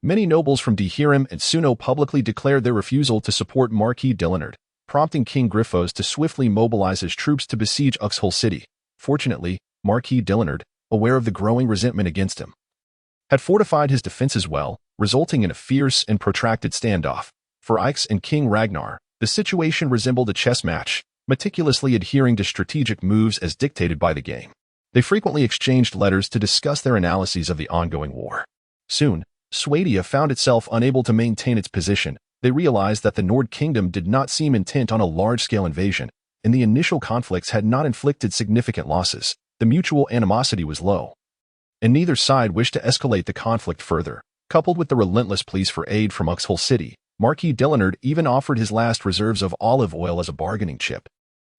Many nobles from Dehirim and Suno publicly declared their refusal to support Marquis Dillenard, prompting King Griffos to swiftly mobilize his troops to besiege Uxkhol city. Fortunately, Marquis Dillenard, aware of the growing resentment against him, had fortified his defenses well, resulting in a fierce and protracted standoff. For Ix and King Ragnar, the situation resembled a chess match, meticulously adhering to strategic moves as dictated by the game. They frequently exchanged letters to discuss their analyses of the ongoing war. Soon, Swadia found itself unable to maintain its position. They realized that the Nord Kingdom did not seem intent on a large-scale invasion, and the initial conflicts had not inflicted significant losses. The mutual animosity was low, and neither side wished to escalate the conflict further. Coupled with the relentless pleas for aid from Uxkhol city, Marquis Dillenard even offered his last reserves of olive oil as a bargaining chip.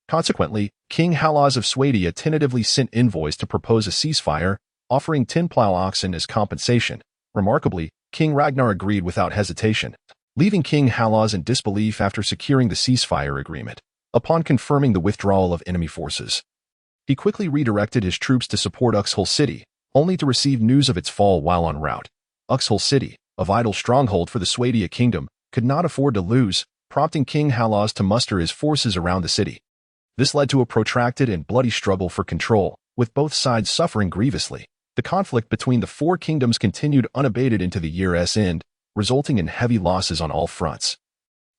Consequently, King Halaz of Swadia tentatively sent envoys to propose a ceasefire, offering 10 plow oxen as compensation. Remarkably, King Ragnar agreed without hesitation, leaving King Halaz in disbelief after securing the ceasefire agreement. Upon confirming the withdrawal of enemy forces, he quickly redirected his troops to support Uxkhol city, only to receive news of its fall while en route. Uxkhol city, a vital stronghold for the Swadia kingdom, could not afford to lose, prompting King Halaz to muster his forces around the city. This led to a protracted and bloody struggle for control, with both sides suffering grievously. The conflict between the four kingdoms continued unabated into the year's end, resulting in heavy losses on all fronts.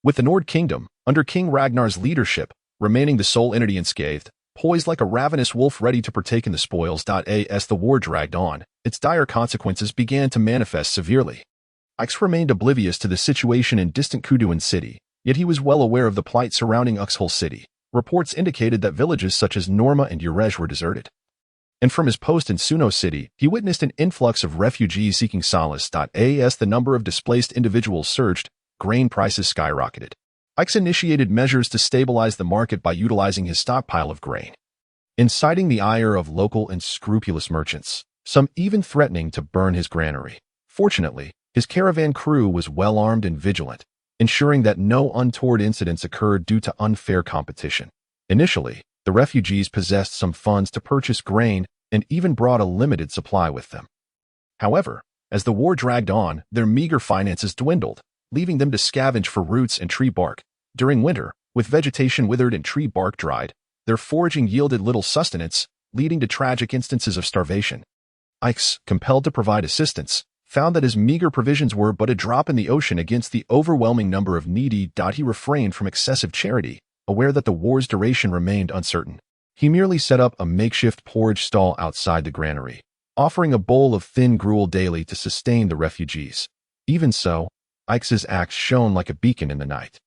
With the Nord Kingdom, under King Ragnar's leadership, remaining the sole entity unscathed, poised like a ravenous wolf ready to partake in the spoils. As the war dragged on, its dire consequences began to manifest severely. Ix remained oblivious to the situation in distant Kuduan city, yet he was well aware of the plight surrounding Uxkhol city. Reports indicated that villages such as Norma and Urej were deserted. And from his post in Suno city, he witnessed an influx of refugees seeking solace. As the number of displaced individuals surged, grain prices skyrocketed. Ix initiated measures to stabilize the market by utilizing his stockpile of grain, inciting the ire of local and scrupulous merchants, some even threatening to burn his granary. Fortunately, his caravan crew was well-armed and vigilant, ensuring that no untoward incidents occurred due to unfair competition. Initially, the refugees possessed some funds to purchase grain and even brought a limited supply with them. However, as the war dragged on, their meager finances dwindled, leaving them to scavenge for roots and tree bark. During winter, with vegetation withered and tree bark dried, their foraging yielded little sustenance, leading to tragic instances of starvation. Ix, compelled to provide assistance, found that his meager provisions were but a drop in the ocean against the overwhelming number of needy. He refrained from excessive charity, aware that the war's duration remained uncertain. He merely set up a makeshift porridge stall outside the granary, offering a bowl of thin gruel daily to sustain the refugees. Even so, Ix's act shone like a beacon in the night.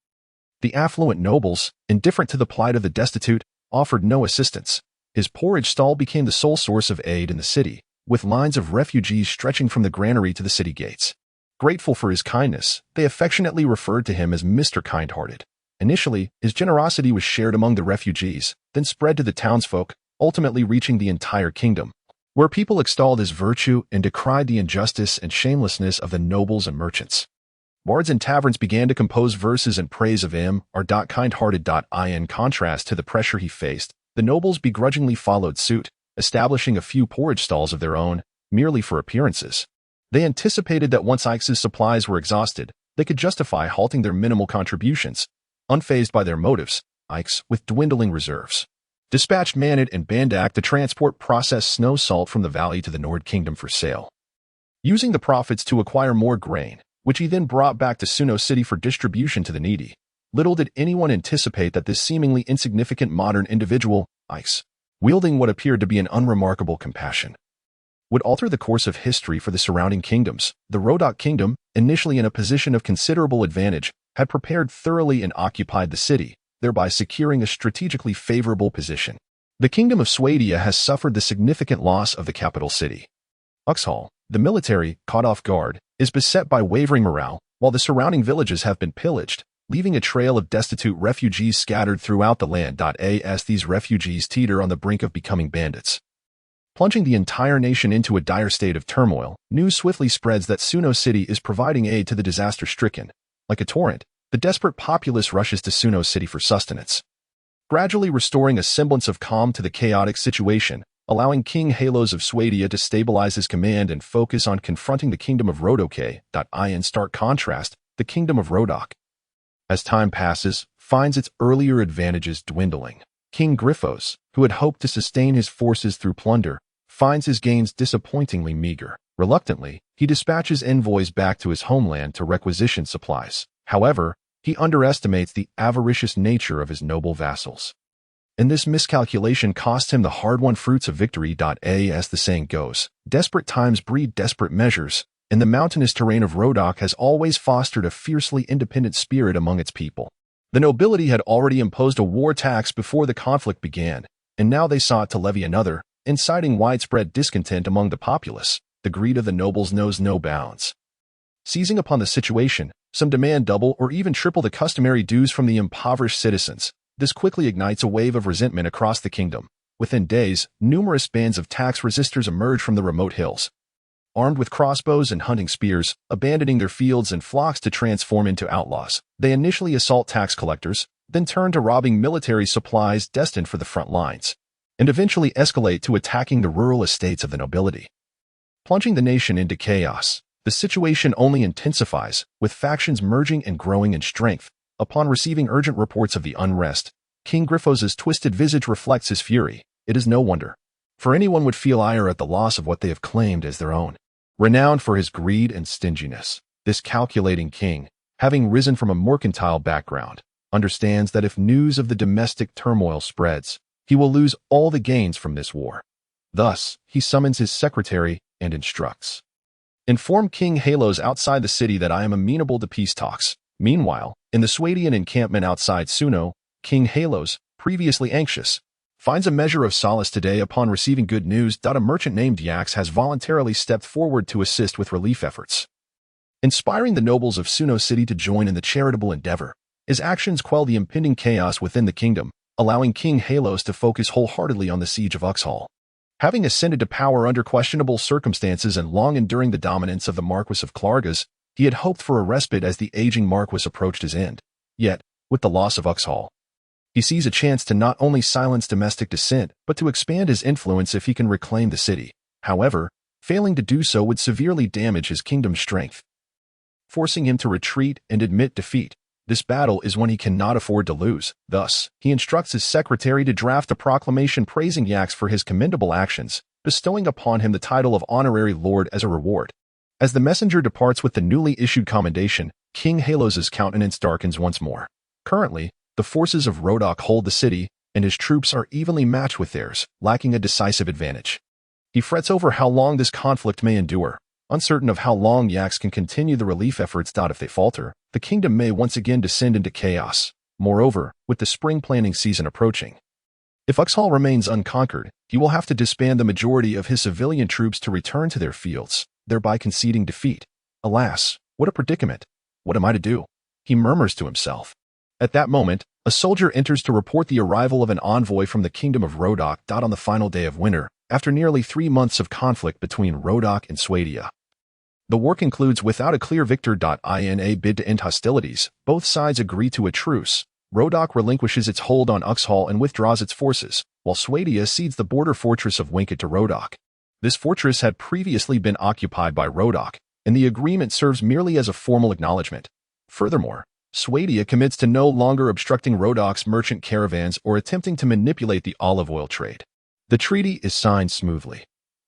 The affluent nobles, indifferent to the plight of the destitute, offered no assistance. His porridge stall became the sole source of aid in the city, with lines of refugees stretching from the granary to the city gates. Grateful for his kindness, they affectionately referred to him as Mr. Kindhearted. Initially, his generosity was shared among the refugees, then spread to the townsfolk, ultimately reaching the entire kingdom, where people extolled his virtue and decried the injustice and shamelessness of the nobles and merchants. Bards and taverns began to compose verses in praise of him. Kindhearted. In contrast to the pressure he faced, the nobles begrudgingly followed suit, establishing a few porridge stalls of their own, merely for appearances. They anticipated that once Ix's supplies were exhausted, they could justify halting their minimal contributions. Unfazed by their motives, Ix, with dwindling reserves, dispatched Manit and Bandak to transport processed snow salt from the valley to the Nord Kingdom for sale, using the profits to acquire more grain, which he then brought back to Suno city for distribution to the needy. Little did anyone anticipate that this seemingly insignificant modern individual, Ix, wielding what appeared to be an unremarkable compassion, would alter the course of history for the surrounding kingdoms. The Rodok kingdom, initially in a position of considerable advantage, had prepared thoroughly and occupied the city, thereby securing a strategically favorable position. The kingdom of Swadia has suffered the significant loss of the capital city. Uxkhol, the military, caught off guard, is beset by wavering morale, while the surrounding villages have been pillaged, leaving a trail of destitute refugees scattered throughout the land. As these refugees teeter on the brink of becoming bandits, plunging the entire nation into a dire state of turmoil, news swiftly spreads that Suno city is providing aid to the disaster-stricken. Like a torrent, The desperate populace rushes to Suno City for sustenance, gradually restoring a semblance of calm to the chaotic situation, allowing King Halos of Swadia to stabilize his command and focus on confronting the Kingdom of Rodoke. In stark contrast, the Kingdom of Rodok, as time passes, finds its earlier advantages dwindling. King Griphos, who had hoped to sustain his forces through plunder, finds his gains disappointingly meager. Reluctantly, he dispatches envoys back to his homeland to requisition supplies. However, he underestimates the avaricious nature of his noble vassals. And this miscalculation cost him the hard-won fruits of victory. As the saying goes, desperate times breed desperate measures, and the mountainous terrain of Rodok has always fostered a fiercely independent spirit among its people. The nobility had already imposed a war tax before the conflict began, and now they sought to levy another, inciting widespread discontent among the populace. The greed of the nobles knows no bounds. Seizing upon the situation, some demand double or even triple the customary dues from the impoverished citizens. This quickly ignites a wave of resentment across the kingdom. Within days, numerous bands of tax resistors emerge from the remote hills, armed with crossbows and hunting spears, abandoning their fields and flocks to transform into outlaws. They initially assault tax collectors, then turn to robbing military supplies destined for the front lines, and eventually escalate to attacking the rural estates of the nobility. Plunging the nation into chaos, the situation only intensifies, with factions merging and growing in strength. Upon receiving urgent reports of the unrest, King Griphos' twisted visage reflects his fury. It is no wonder, for anyone would feel ire at the loss of what they have claimed as their own. Renowned for his greed and stinginess, this calculating king, having risen from a mercantile background, understands that if news of the domestic turmoil spreads, he will lose all the gains from this war. Thus, he summons his secretary and instructs, "Inform King Halos outside the city that I am amenable to peace talks." Meanwhile, in the Swadian encampment outside Suno, King Halos, previously anxious, finds a measure of solace today upon receiving good news that a merchant named Yax has voluntarily stepped forward to assist with relief efforts, inspiring the nobles of Suno City to join in the charitable endeavor. His actions quell the impending chaos within the kingdom, allowing King Halos to focus wholeheartedly on the siege of Uxkhal. Having ascended to power under questionable circumstances and long enduring the dominance of the Marquis of Klargas, he had hoped for a respite as the aging Marquis approached his end. Yet, with the loss of Uxkhal, he sees a chance to not only silence domestic dissent, but to expand his influence if he can reclaim the city. However, failing to do so would severely damage his kingdom's strength, forcing him to retreat and admit defeat. This battle is one he cannot afford to lose. Thus, he instructs his secretary to draft a proclamation praising Yax for his commendable actions, bestowing upon him the title of honorary lord as a reward. As the messenger departs with the newly issued commendation, King Halos' countenance darkens once more. Currently, the forces of Rodok hold the city, and his troops are evenly matched with theirs, lacking a decisive advantage. He frets over how long this conflict may endure. Uncertain of how long Yax can continue the relief efforts. If they falter, the kingdom may once again descend into chaos. Moreover, with the spring planting season approaching, if Uxkhal remains unconquered, he will have to disband the majority of his civilian troops to return to their fields, thereby conceding defeat. Alas, what a predicament! What am I to do? He murmurs to himself. At that moment, a soldier enters to report the arrival of an envoy from the kingdom of Rodok. On the final day of winter, after nearly 3 months of conflict between Rodok and Swadia, the war concludes without a clear victor. In a bid to end hostilities, both sides agree to a truce. Rodok relinquishes its hold on Uxkhal and withdraws its forces, while Swadia cedes the border fortress of Winkit to Rodok. This fortress had previously been occupied by Rodok, and the agreement serves merely as a formal acknowledgement. Furthermore, Swadia commits to no longer obstructing Rodok's merchant caravans or attempting to manipulate the olive oil trade. The treaty is signed smoothly.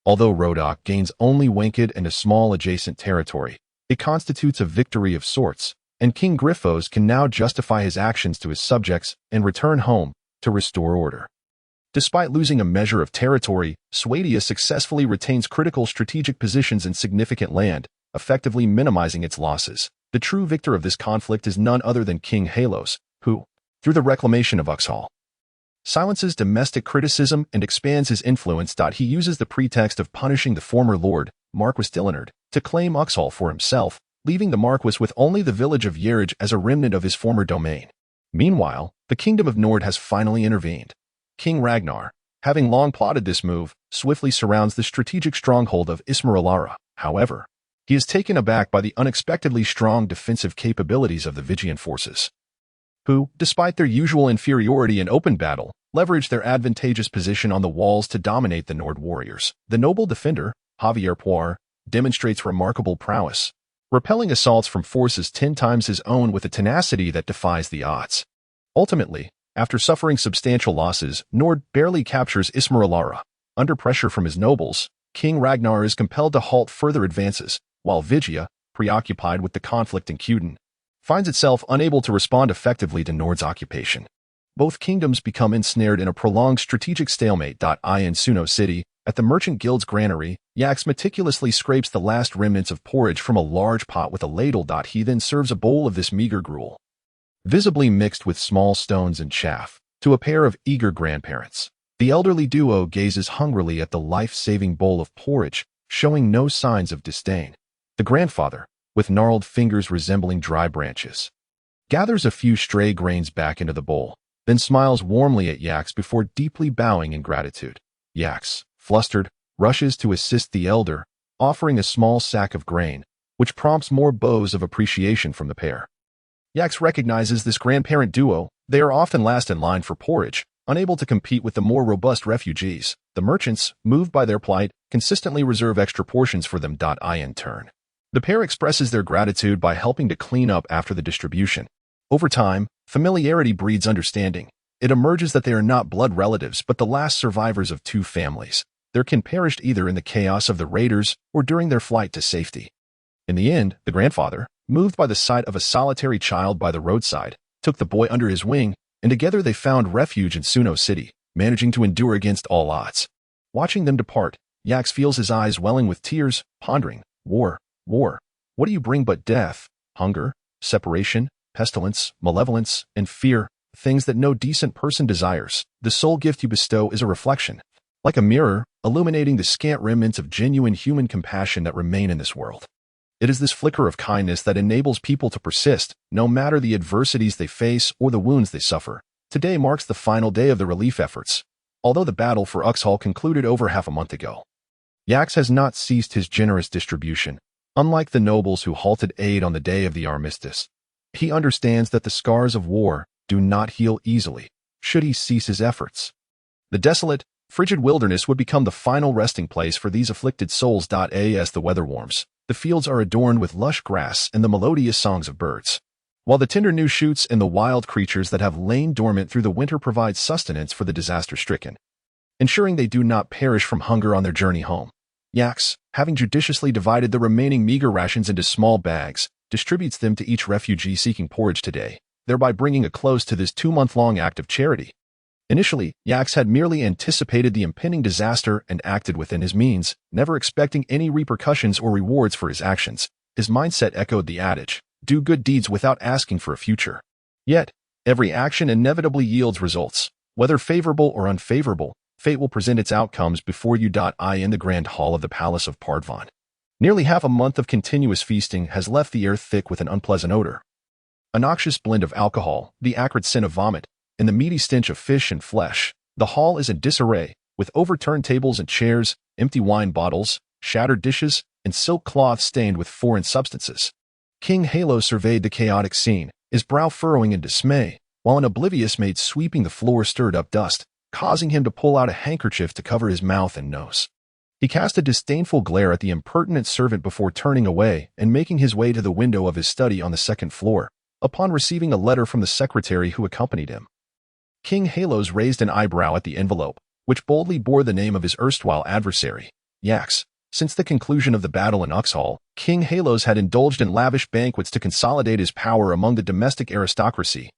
Although Rodok gains only Winkit and a small adjacent territory, it constitutes a victory of sorts, and King Griphos can now justify his actions to his subjects and return home to restore order. Despite losing a measure of territory, Swadia successfully retains critical strategic positions in significant land, effectively minimizing its losses. The true victor of this conflict is none other than King Halos, who, through the reclamation of Uxkhal, silences domestic criticism and expands his influence. He uses the pretext of punishing the former lord, Marquis Dilinard, to claim Uxkhal for himself, leaving the Marquis with only the village of Yerij as a remnant of his former domain. Meanwhile, the kingdom of Nord has finally intervened. King Ragnar, having long plotted this move, swiftly surrounds the strategic stronghold of Ismarilara. However, He is taken aback by the unexpectedly strong defensive capabilities of the Vigian forces, who, despite their usual inferiority in open battle, leveraged their advantageous position on the walls to dominate the Nord warriors. The noble defender, Javier Poir, demonstrates remarkable prowess, repelling assaults from forces 10 times his own with a tenacity that defies the odds. Ultimately, after suffering substantial losses, Nord barely captures Ismarilara. Under pressure from his nobles, King Ragnar is compelled to halt further advances, while Vigia, preoccupied with the conflict in Cuden, finds itself unable to respond effectively to Nord's occupation. Both kingdoms become ensnared in a prolonged strategic stalemate. In Suno City, at the Merchant Guild's granary, Yax meticulously scrapes the last remnants of porridge from a large pot with a ladle. He then serves a bowl of this meager gruel, visibly mixed with small stones and chaff, to a pair of eager grandparents. The elderly duo gazes hungrily at the life-saving bowl of porridge, showing no signs of disdain. The grandfather, with gnarled fingers resembling dry branches, gathers a few stray grains back into the bowl, then smiles warmly at Yax before deeply bowing in gratitude. Yax, flustered, rushes to assist the elder, offering a small sack of grain, which prompts more bows of appreciation from the pair. Yax recognizes this grandparent duo. They are often last in line for porridge, unable to compete with the more robust refugees. The merchants, moved by their plight, consistently reserve extra portions for them. In turn, the pair expresses their gratitude by helping to clean up after the distribution. Over time, familiarity breeds understanding. It emerges that they are not blood relatives but the last survivors of 2 families. Their kin perished either in the chaos of the raiders or during their flight to safety. In the end, the grandfather, moved by the sight of a solitary child by the roadside, took the boy under his wing, and together they found refuge in Suno City, managing to endure against all odds. Watching them depart, Yax feels his eyes welling with tears, pondering, War, what do you bring but death, hunger, separation, pestilence, malevolence, and fear, things that no decent person desires. The sole gift you bestow is a reflection, like a mirror, illuminating the scant remnants of genuine human compassion that remain in this world. It is this flicker of kindness that enables people to persist, no matter the adversities they face or the wounds they suffer. Today marks the final day of the relief efforts, although the battle for Uxkhal concluded over half a month ago. Yax has not ceased his generous distribution. Unlike the nobles who halted aid on the day of the armistice, he understands that the scars of war do not heal easily, should he cease his efforts. The desolate, frigid wilderness would become the final resting place for these afflicted souls. As the weather warms, the fields are adorned with lush grass and the melodious songs of birds, while the tender new shoots and the wild creatures that have lain dormant through the winter provide sustenance for the disaster-stricken, ensuring they do not perish from hunger on their journey home. Yax, having judiciously divided the remaining meager rations into small bags, distributes them to each refugee seeking porridge today, thereby bringing a close to this 2-month-long act of charity. Initially, Yax had merely anticipated the impending disaster and acted within his means, never expecting any repercussions or rewards for his actions. His mindset echoed the adage, do good deeds without asking for a future. Yet, every action inevitably yields results. Whether favorable or unfavorable, fate will present its outcomes before you. In the grand hall of the Palace of Pardvan, nearly half a month of continuous feasting has left the air thick with an unpleasant odor. A noxious blend of alcohol, the acrid scent of vomit, and the meaty stench of fish and flesh. The hall is in disarray, with overturned tables and chairs, empty wine bottles, shattered dishes, and silk cloths stained with foreign substances. King Halo surveyed the chaotic scene, his brow furrowing in dismay, while an oblivious maid sweeping the floor stirred up dust, causing him to pull out a handkerchief to cover his mouth and nose. He cast a disdainful glare at the impertinent servant before turning away and making his way to the window of his study on the 2nd floor, upon receiving a letter from the secretary who accompanied him. King Halos raised an eyebrow at the envelope, which boldly bore the name of his erstwhile adversary, Yax. Since the conclusion of the battle in Uxkhal, King Halos had indulged in lavish banquets to consolidate his power among the domestic aristocracy,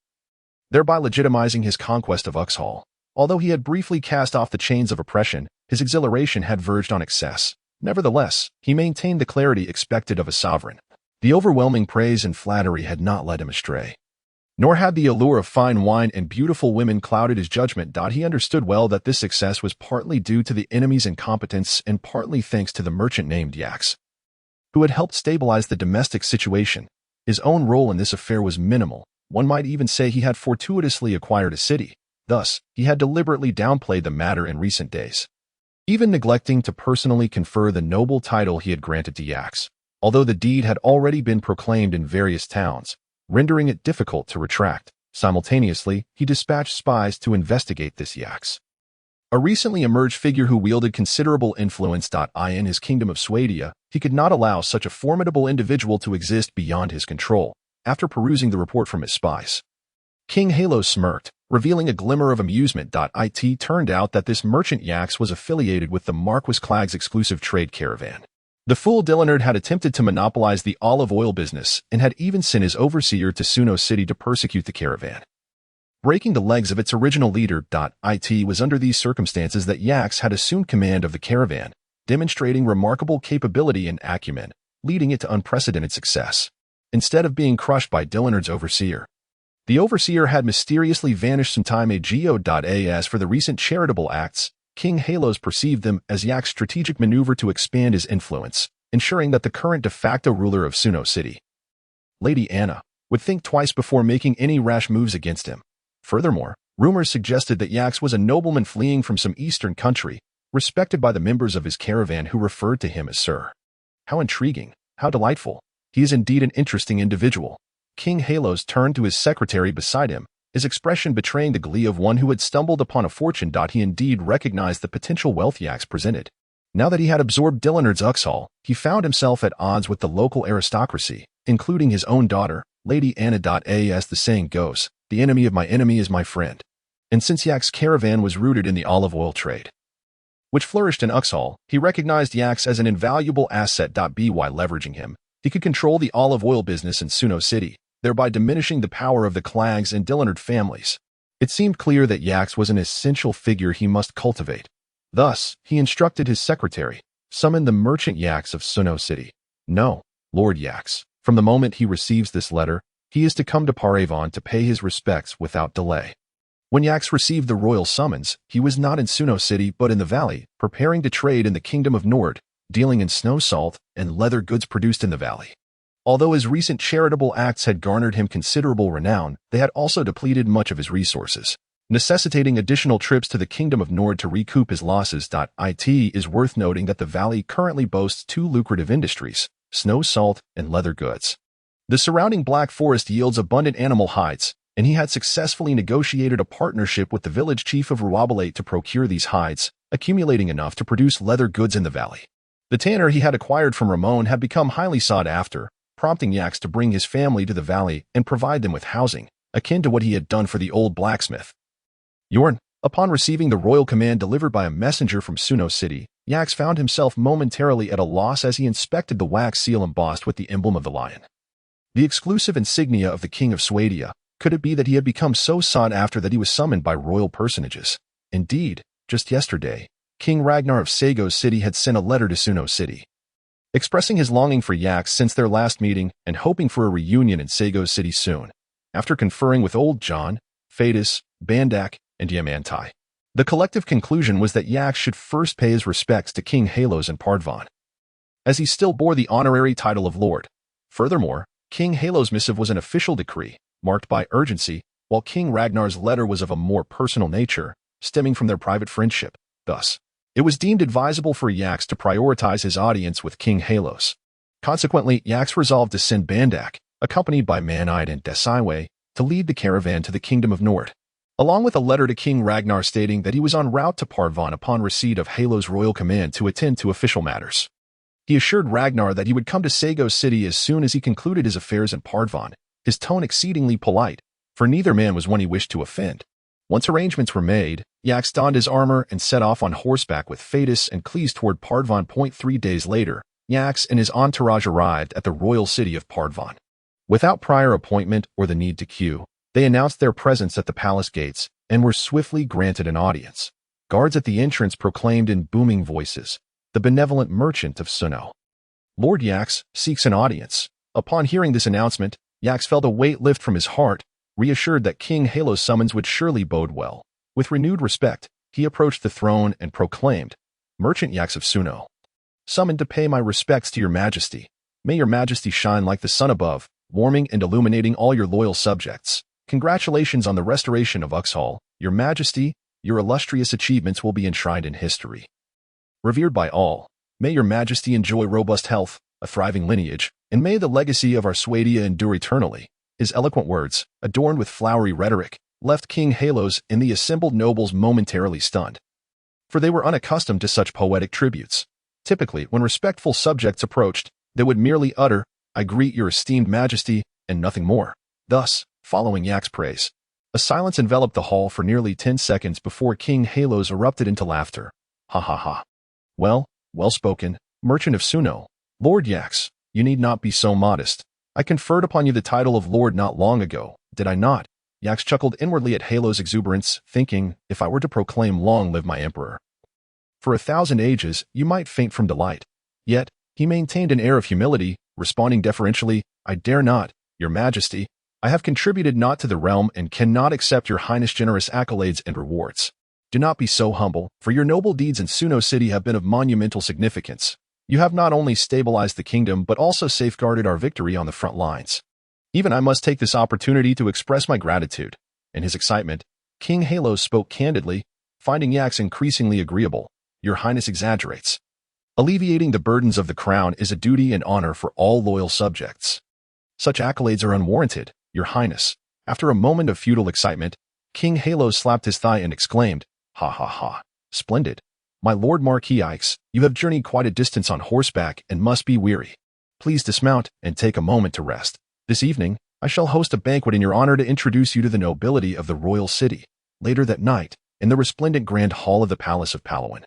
thereby legitimizing his conquest of Uxkhal. Although he had briefly cast off the chains of oppression, his exhilaration had verged on excess. Nevertheless, he maintained the clarity expected of a sovereign. The overwhelming praise and flattery had not led him astray, nor had the allure of fine wine and beautiful women clouded his judgment. He understood well that this success was partly due to the enemy's incompetence and partly thanks to the merchant named Yax, who had helped stabilize the domestic situation. His own role in this affair was minimal. One might even say he had fortuitously acquired a city. Thus, he had deliberately downplayed the matter in recent days, even neglecting to personally confer the noble title he had granted to Yax. although the deed had already been proclaimed in various towns, rendering it difficult to retract. Simultaneously, he dispatched spies to investigate this Yax, a recently emerged figure who wielded considerable influence. In his kingdom of Swadia, he could not allow such a formidable individual to exist beyond his control. After perusing the report from his spies, King Halos smirked, revealing a glimmer of amusement. It turned out that this merchant Yax was affiliated with the Marquis Clagg's exclusive trade caravan. The fool Dillinard had attempted to monopolize the olive oil business and had even sent his overseer to Suno City to persecute the caravan, breaking the legs of its original leader. It was under these circumstances that Yax had assumed command of the caravan, demonstrating remarkable capability and acumen, leading it to unprecedented success. Instead of being crushed by Dillinard's overseer, the overseer had mysteriously vanished some time ago. As for the recent charitable acts, King Halos perceived them as Yax's strategic maneuver to expand his influence, ensuring that the current de facto ruler of Suno City, Lady Anna, would think twice before making any rash moves against him. Furthermore, rumors suggested that Yax was a nobleman fleeing from some eastern country, respected by the members of his caravan who referred to him as Sir. How intriguing, how delightful. He is indeed an interesting individual. King Halos turned to his secretary beside him, his expression betraying the glee of one who had stumbled upon a fortune. He indeed recognized the potential wealth Yax presented. Now that he had absorbed Dillinard's Uxkhal, he found himself at odds with the local aristocracy, including his own daughter, Lady Anna. As the saying goes, the enemy of my enemy is my friend. And since Yax's caravan was rooted in the olive oil trade, which flourished in Uxkhal, he recognized Yax as an invaluable asset. By leveraging him, he could control the olive oil business in Suno City, thereby diminishing the power of the Claggs and Dillinard families. It seemed clear that Yax was an essential figure he must cultivate. Thus, he instructed his secretary, summon the merchant Yax of Suno City. No, Lord Yax, from the moment he receives this letter, he is to come to Paravan to pay his respects without delay. When Yax received the royal summons, he was not in Suno City but in the valley, preparing to trade in the Kingdom of Nord, dealing in snow salt and leather goods produced in the valley. Although his recent charitable acts had garnered him considerable renown, they had also depleted much of his resources, necessitating additional trips to the Kingdom of Nord to recoup his losses. It is worth noting that the valley currently boasts two lucrative industries, snow salt and leather goods. The surrounding Black Forest yields abundant animal hides, and he had successfully negotiated a partnership with the village chief of Ruabalate to procure these hides, accumulating enough to produce leather goods in the valley. The tanner he had acquired from Ramon had become highly sought after, prompting Yax to bring his family to the valley and provide them with housing, akin to what he had done for the old blacksmith. Yorn, upon receiving the royal command delivered by a messenger from Suno City, Yax found himself momentarily at a loss as he inspected the wax seal embossed with the emblem of the lion, the exclusive insignia of the King of Swadia. Could it be that he had become so sought after that he was summoned by royal personages? Indeed, just yesterday, King Ragnar of Sagos City had sent a letter to Suno City, expressing his longing for Yax since their last meeting and hoping for a reunion in Sagos City soon. After conferring with Old John, Fadis, Bandak, and Diamantai, the collective conclusion was that Yax should first pay his respects to King Halos and Pardvan, as he still bore the honorary title of Lord. Furthermore, King Halos' missive was an official decree, marked by urgency, while King Ragnar's letter was of a more personal nature, stemming from their private friendship. Thus, it was deemed advisable for Yax to prioritize his audience with King Halos. Consequently, Yax resolved to send Bandak, accompanied by Manide and Desaiwe, to lead the caravan to the Kingdom of Nord, along with a letter to King Ragnar stating that he was en route to Pardvan upon receipt of Halos' royal command to attend to official matters. He assured Ragnar that he would come to Sagos City as soon as he concluded his affairs in Pardvan, his tone exceedingly polite, for neither man was one he wished to offend. Once arrangements were made, Yax donned his armor and set off on horseback with Fadis and Cleese toward Pardvan. 3 days later, Yax and his entourage arrived at the royal city of Pardvan. Without prior appointment or the need to queue, they announced their presence at the palace gates and were swiftly granted an audience. Guards at the entrance proclaimed in booming voices, "The benevolent merchant of Suno, Lord Yax, seeks an audience." Upon hearing this announcement, Yax felt a weight lift from his heart, reassured that King Halos' summons would surely bode well. With renewed respect, he approached the throne and proclaimed, "Merchant Yax of Suno, summoned to pay my respects to your majesty. May your majesty shine like the sun above, warming and illuminating all your loyal subjects. Congratulations on the restoration of Uxkhal. Your majesty, your illustrious achievements will be enshrined in history. Revered by all, may your majesty enjoy robust health, a thriving lineage, and may the legacy of our Swadia endure eternally. His eloquent words, adorned with flowery rhetoric, left King Halos and the assembled nobles momentarily stunned. For they were unaccustomed to such poetic tributes. Typically, when respectful subjects approached, they would merely utter, "I greet your esteemed majesty," and nothing more. Thus, following Yak's praise, a silence enveloped the hall for nearly 10 seconds before King Halos erupted into laughter. Ha ha ha. Well spoken, merchant of Suno. Lord Yax, you need not be so modest. I conferred upon you the title of Lord not long ago, did I not? Yax chuckled inwardly at Halos' exuberance, thinking, if I were to proclaim long live my emperor, for 1,000 ages, you might faint from delight. Yet, he maintained an air of humility, responding deferentially, I dare not, your majesty. I have contributed naught to the realm and cannot accept your highness' generous accolades and rewards. Do not be so humble, for your noble deeds in Suno City have been of monumental significance. You have not only stabilized the kingdom but also safeguarded our victory on the front lines. Even I must take this opportunity to express my gratitude. In his excitement, King Halos spoke candidly, finding Yax increasingly agreeable. Your highness exaggerates. Alleviating the burdens of the crown is a duty and honor for all loyal subjects. Such accolades are unwarranted, your highness. After a moment of futile excitement, King Halos slapped his thigh and exclaimed, ha ha ha. Splendid. My Lord Marquis Ix, you have journeyed quite a distance on horseback and must be weary. Please dismount and take a moment to rest. This evening, I shall host a banquet in your honor to introduce you to the nobility of the royal city. Later that night, in the resplendent grand hall of the Palace of Palawan.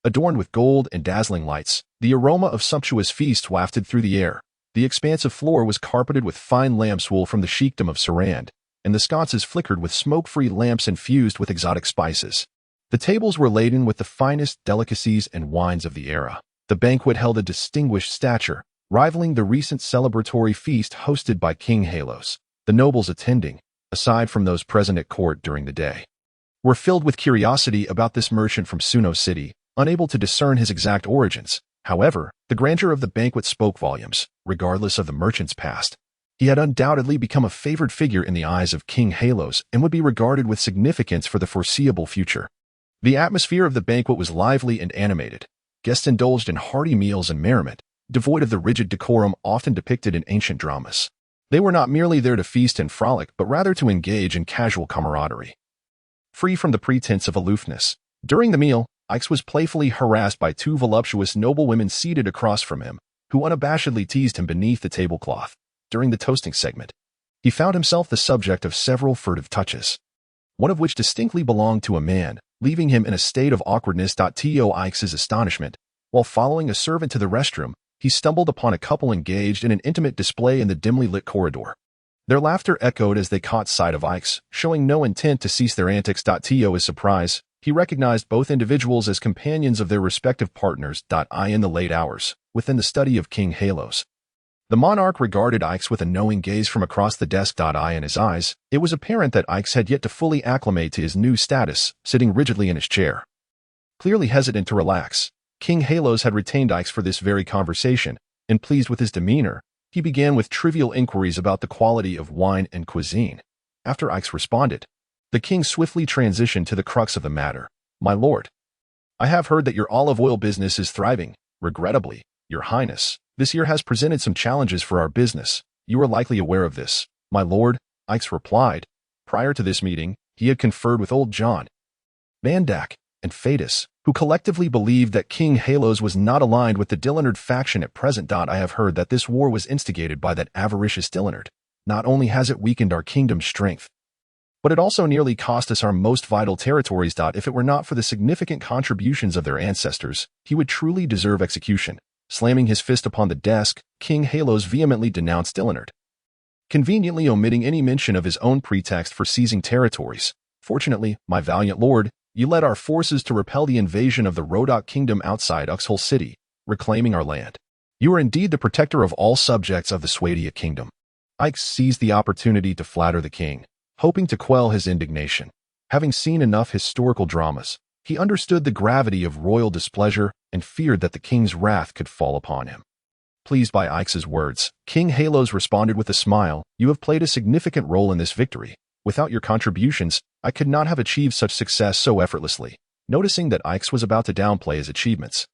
Adorned with gold and dazzling lights, the aroma of sumptuous feast wafted through the air. The expansive floor was carpeted with fine lamb's wool from the sheikdom of Sarand, and the sconces flickered with smoke-free lamps infused with exotic spices. The tables were laden with the finest delicacies and wines of the era. The banquet held a distinguished stature, rivaling the recent celebratory feast hosted by King Halos. The nobles attending, aside from those present at court during the day, were filled with curiosity about this merchant from Suno City, unable to discern his exact origins. However, the grandeur of the banquet spoke volumes, regardless of the merchant's past. He had undoubtedly become a favored figure in the eyes of King Halos and would be regarded with significance for the foreseeable future. The atmosphere of the banquet was lively and animated. Guests indulged in hearty meals and merriment, devoid of the rigid decorum often depicted in ancient dramas. They were not merely there to feast and frolic, but rather to engage in casual camaraderie. Free from the pretense of aloofness, during the meal, Ix was playfully harassed by two voluptuous noblewomen seated across from him, who unabashedly teased him beneath the tablecloth. During the toasting segment, he found himself the subject of several furtive touches, one of which distinctly belonged to a man, leaving him in a state of awkwardness. To Ix's astonishment, while following a servant to the restroom, he stumbled upon a couple engaged in an intimate display in the dimly lit corridor. Their laughter echoed as they caught sight of Ix, showing no intent to cease their antics. To his surprise, he recognized both individuals as companions of their respective partners. In the late hours, within the study of King Halos, the monarch regarded Ix with a knowing gaze from across the desk. In his eyes, it was apparent that Ix had yet to fully acclimate to his new status, sitting rigidly in his chair. Clearly hesitant to relax, King Halos had retained Ix for this very conversation, and pleased with his demeanor, he began with trivial inquiries about the quality of wine and cuisine. After Ix responded, the king swiftly transitioned to the crux of the matter. My lord, I have heard that your olive oil business is thriving. Regrettably, your highness, this year has presented some challenges for our business. You are likely aware of this, my lord, Ix replied. Prior to this meeting, he had conferred with old John, Vandak, and Fadus, who collectively believed that King Halos was not aligned with the Dillinard faction at present. I have heard that this war was instigated by that avaricious Dillinard. Not only has it weakened our kingdom's strength, but it also nearly cost us our most vital territories. If it were not for the significant contributions of their ancestors, he would truly deserve execution. Slamming his fist upon the desk, King Halos vehemently denounced Dillinard, conveniently omitting any mention of his own pretext for seizing territories. Fortunately, my valiant lord, you led our forces to repel the invasion of the Rodok kingdom outside Uxkhol City, reclaiming our land. You are indeed the protector of all subjects of the Swadia kingdom. Ix seized the opportunity to flatter the king, hoping to quell his indignation. Having seen enough historical dramas, he understood the gravity of royal displeasure and feared that the king's wrath could fall upon him. Pleased by Ix's words, King Halos responded with a smile, you have played a significant role in this victory. Without your contributions, I could not have achieved such success so effortlessly. Noticing that Ix was about to downplay his achievements,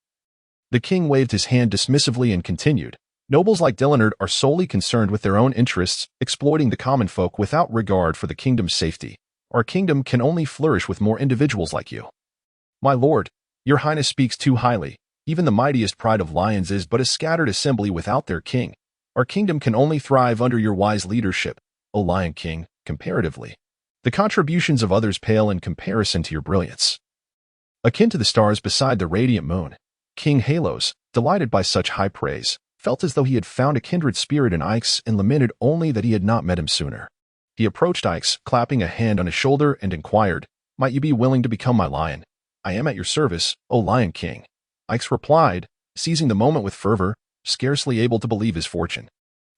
The king waved his hand dismissively and continued. Nobles like Dillenard are solely concerned with their own interests, exploiting the common folk without regard for the kingdom's safety. Our kingdom can only flourish with more individuals like you. My lord, your highness speaks too highly. Even the mightiest pride of lions is but a scattered assembly without their king. Our kingdom can only thrive under your wise leadership, O Lion King, comparatively. The contributions of others pale in comparison to your brilliance. Akin to the stars beside the radiant moon, King Halos, delighted by such high praise, felt as though he had found a kindred spirit in Ix and lamented only that he had not met him sooner. He approached Ix, clapping a hand on his shoulder, and inquired, "Might you be willing to become my lion? I am at your service, O Lion King." Ix replied, seizing the moment with fervor, scarcely able to believe his fortune.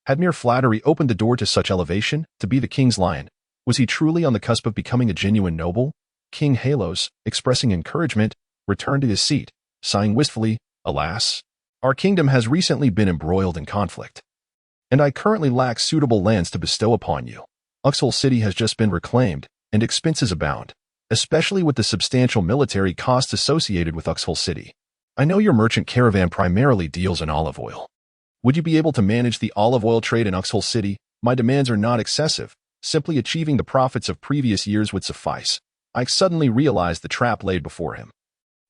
Had mere flattery opened the door to such elevation, to be the king's lion? Was he truly on the cusp of becoming a genuine noble? King Halos, expressing encouragement, returned to his seat, sighing wistfully, "Alas, our kingdom has recently been embroiled in conflict, and I currently lack suitable lands to bestow upon you. Uxkhol City has just been reclaimed, and expenses abound, especially with the substantial military costs associated with Uxkhol City. I know your merchant caravan primarily deals in olive oil. Would you be able to manage the olive oil trade in Uxkhol City? My demands are not excessive. Simply achieving the profits of previous years would suffice." Ike suddenly realized the trap laid before him.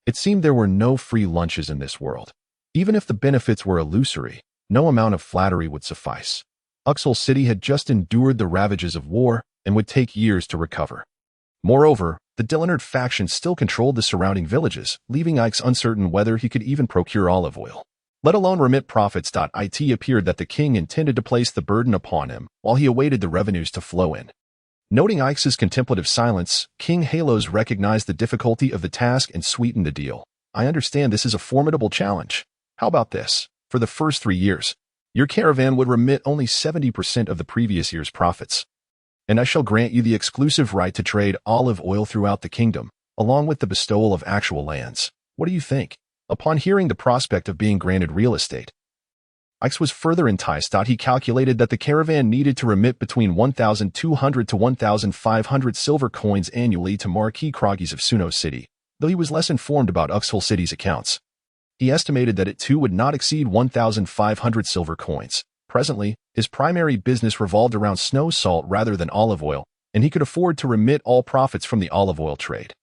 It seemed there were no free lunches in this world. Even if the benefits were illusory, no amount of flattery would suffice. Uxkhol City had just endured the ravages of war and would take years to recover. Moreover, the Dillenard faction still controlled the surrounding villages, leaving Ike uncertain whether he could even procure olive oil, let alone remit profits. It appeared that the king intended to place the burden upon him while he awaited the revenues to flow in. Noting Ike's contemplative silence, King Halos recognized the difficulty of the task and sweetened the deal. "I understand this is a formidable challenge. How about this? For the first 3 years, your caravan would remit only 70% of the previous year's profits, and I shall grant you the exclusive right to trade olive oil throughout the kingdom, along with the bestowal of actual lands. What do you think?" Upon hearing the prospect of being granted real estate, Ix was further enticed. He calculated that the caravan needed to remit between 1,200 to 1,500 silver coins annually to Marquis Krogis of Suno City, though he was less informed about Uxkhol City's accounts. He estimated that it too would not exceed 1,500 silver coins. Presently, his primary business revolved around snow salt rather than olive oil, and he could afford to remit all profits from the olive oil trade.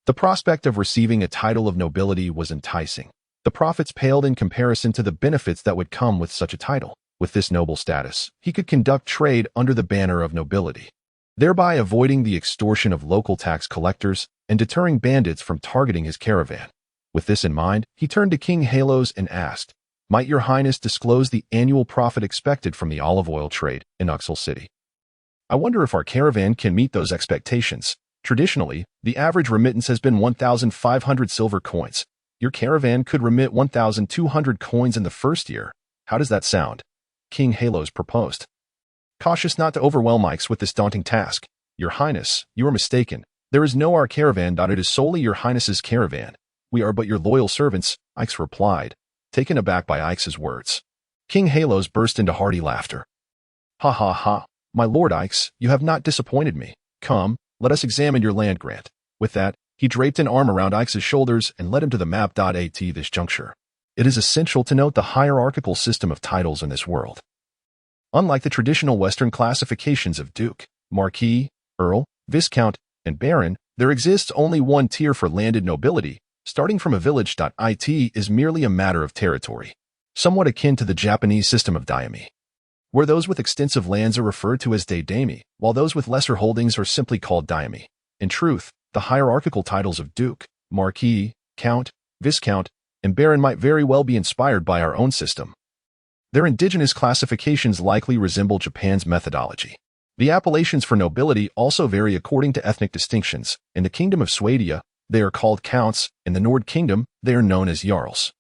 The prospect of receiving a title of nobility was enticing. The profits paled in comparison to the benefits that would come with such a title. With this noble status, he could conduct trade under the banner of nobility, thereby avoiding the extortion of local tax collectors and deterring bandits from targeting his caravan. With this in mind, he turned to King Halos and asked, "Might your highness disclose the annual profit expected from the olive oil trade in Uxkhol City? I wonder if our caravan can meet those expectations. Traditionally, the average remittance has been 1,500 silver coins. Your caravan could remit 1,200 coins in the first year. How does that sound?" King Halos proposed. Cautious not to overwhelm Ix with this daunting task, "Your highness, you are mistaken. There is no our caravan. It is solely your highness's caravan. We are but your loyal servants," Ix replied, taken aback by Ix's words. King Halos burst into hearty laughter. "Ha ha ha, my lord Ix, you have not disappointed me. Come, let us examine your land grant." With that, he draped an arm around Ix's shoulders and led him to the map. At this juncture, it is essential to note the hierarchical system of titles in this world. Unlike the traditional Western classifications of Duke, Marquis, Earl, Viscount, and Baron, there exists only one tier for landed nobility. Starting from a village. It is merely a matter of territory, somewhat akin to the Japanese system of daimyo, where those with extensive lands are referred to as daime, while those with lesser holdings are simply called daime. In truth, the hierarchical titles of Duke, Marquis, Count, Viscount, and Baron might very well be inspired by our own system. Their indigenous classifications likely resemble Japan's methodology. The appellations for nobility also vary according to ethnic distinctions. In the Kingdom of Swadia, they are called counts. In the Nord Kingdom, they are known as jarls.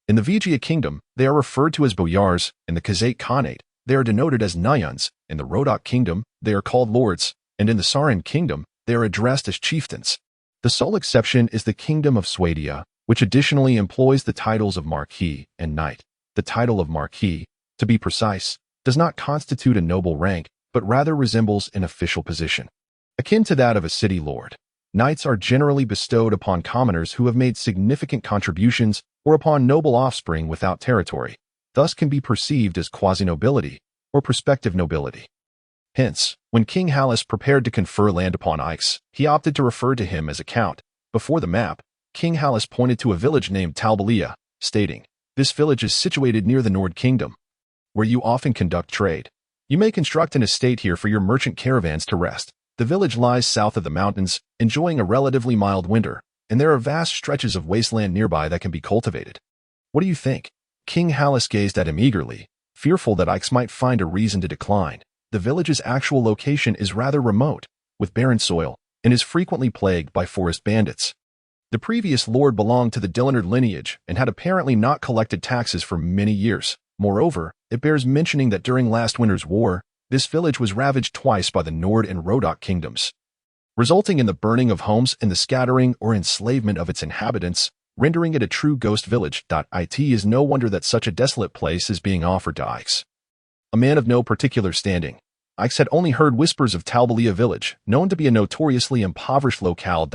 In the Vigia Kingdom, they are referred to as boyars. In the Kazakh Khanate, they are denoted as Nyuns. In the Rodok Kingdom, they are called lords, and in the Saran Kingdom, they are addressed as chieftains. The sole exception is the Kingdom of Swadia, which additionally employs the titles of Marquis and Knight. The title of Marquis, to be precise, does not constitute a noble rank, but rather resembles an official position, akin to that of a city lord. Knights are generally bestowed upon commoners who have made significant contributions or upon noble offspring without territory, thus can be perceived as quasi-nobility or prospective nobility. Hence, when King Hallis prepared to confer land upon Ix, he opted to refer to him as a count. Before the map, King Hallis pointed to a village named Talbalia, stating, "This village is situated near the Nord Kingdom, where you often conduct trade. You may construct an estate here for your merchant caravans to rest. The village lies south of the mountains, enjoying a relatively mild winter, and there are vast stretches of wasteland nearby that can be cultivated. What do you think?" King Hallis gazed at him eagerly, fearful that Ix might find a reason to decline. The village's actual location is rather remote, with barren soil, and is frequently plagued by forest bandits. The previous lord belonged to the Dillenard lineage and had apparently not collected taxes for many years. Moreover, it bears mentioning that during last winter's war, this village was ravaged twice by the Nord and Rodok kingdoms, resulting in the burning of homes and the scattering or enslavement of its inhabitants, rendering it a true ghost village. It is no wonder that such a desolate place is being offered to Ix, a man of no particular standing. Ix had only heard whispers of Talbalia village, known to be a notoriously impoverished locale.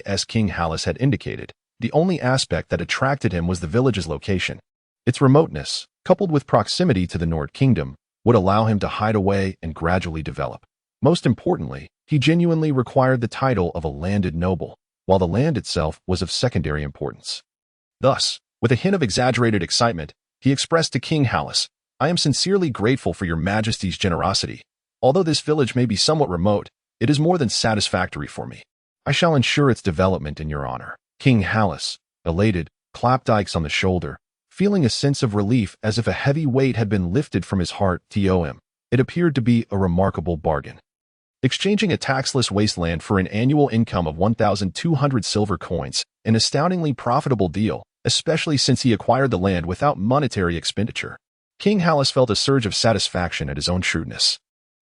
As King Hallis had indicated, the only aspect that attracted him was the village's location. Its remoteness, coupled with proximity to the Nord Kingdom, would allow him to hide away and gradually develop. Most importantly, he genuinely required the title of a landed noble, while the land itself was of secondary importance. Thus, with a hint of exaggerated excitement, he expressed to King Hallis, "I am sincerely grateful for your majesty's generosity. Although this village may be somewhat remote, it is more than satisfactory for me. I shall ensure its development in your honor." King Hallis, elated, clapped Ix on the shoulder, feeling a sense of relief as if a heavy weight had been lifted from his heart. To him, it appeared to be a remarkable bargain. Exchanging a taxless wasteland for an annual income of 1,200 silver coins, an astoundingly profitable deal, especially since he acquired the land without monetary expenditure. King Hallis felt a surge of satisfaction at his own shrewdness.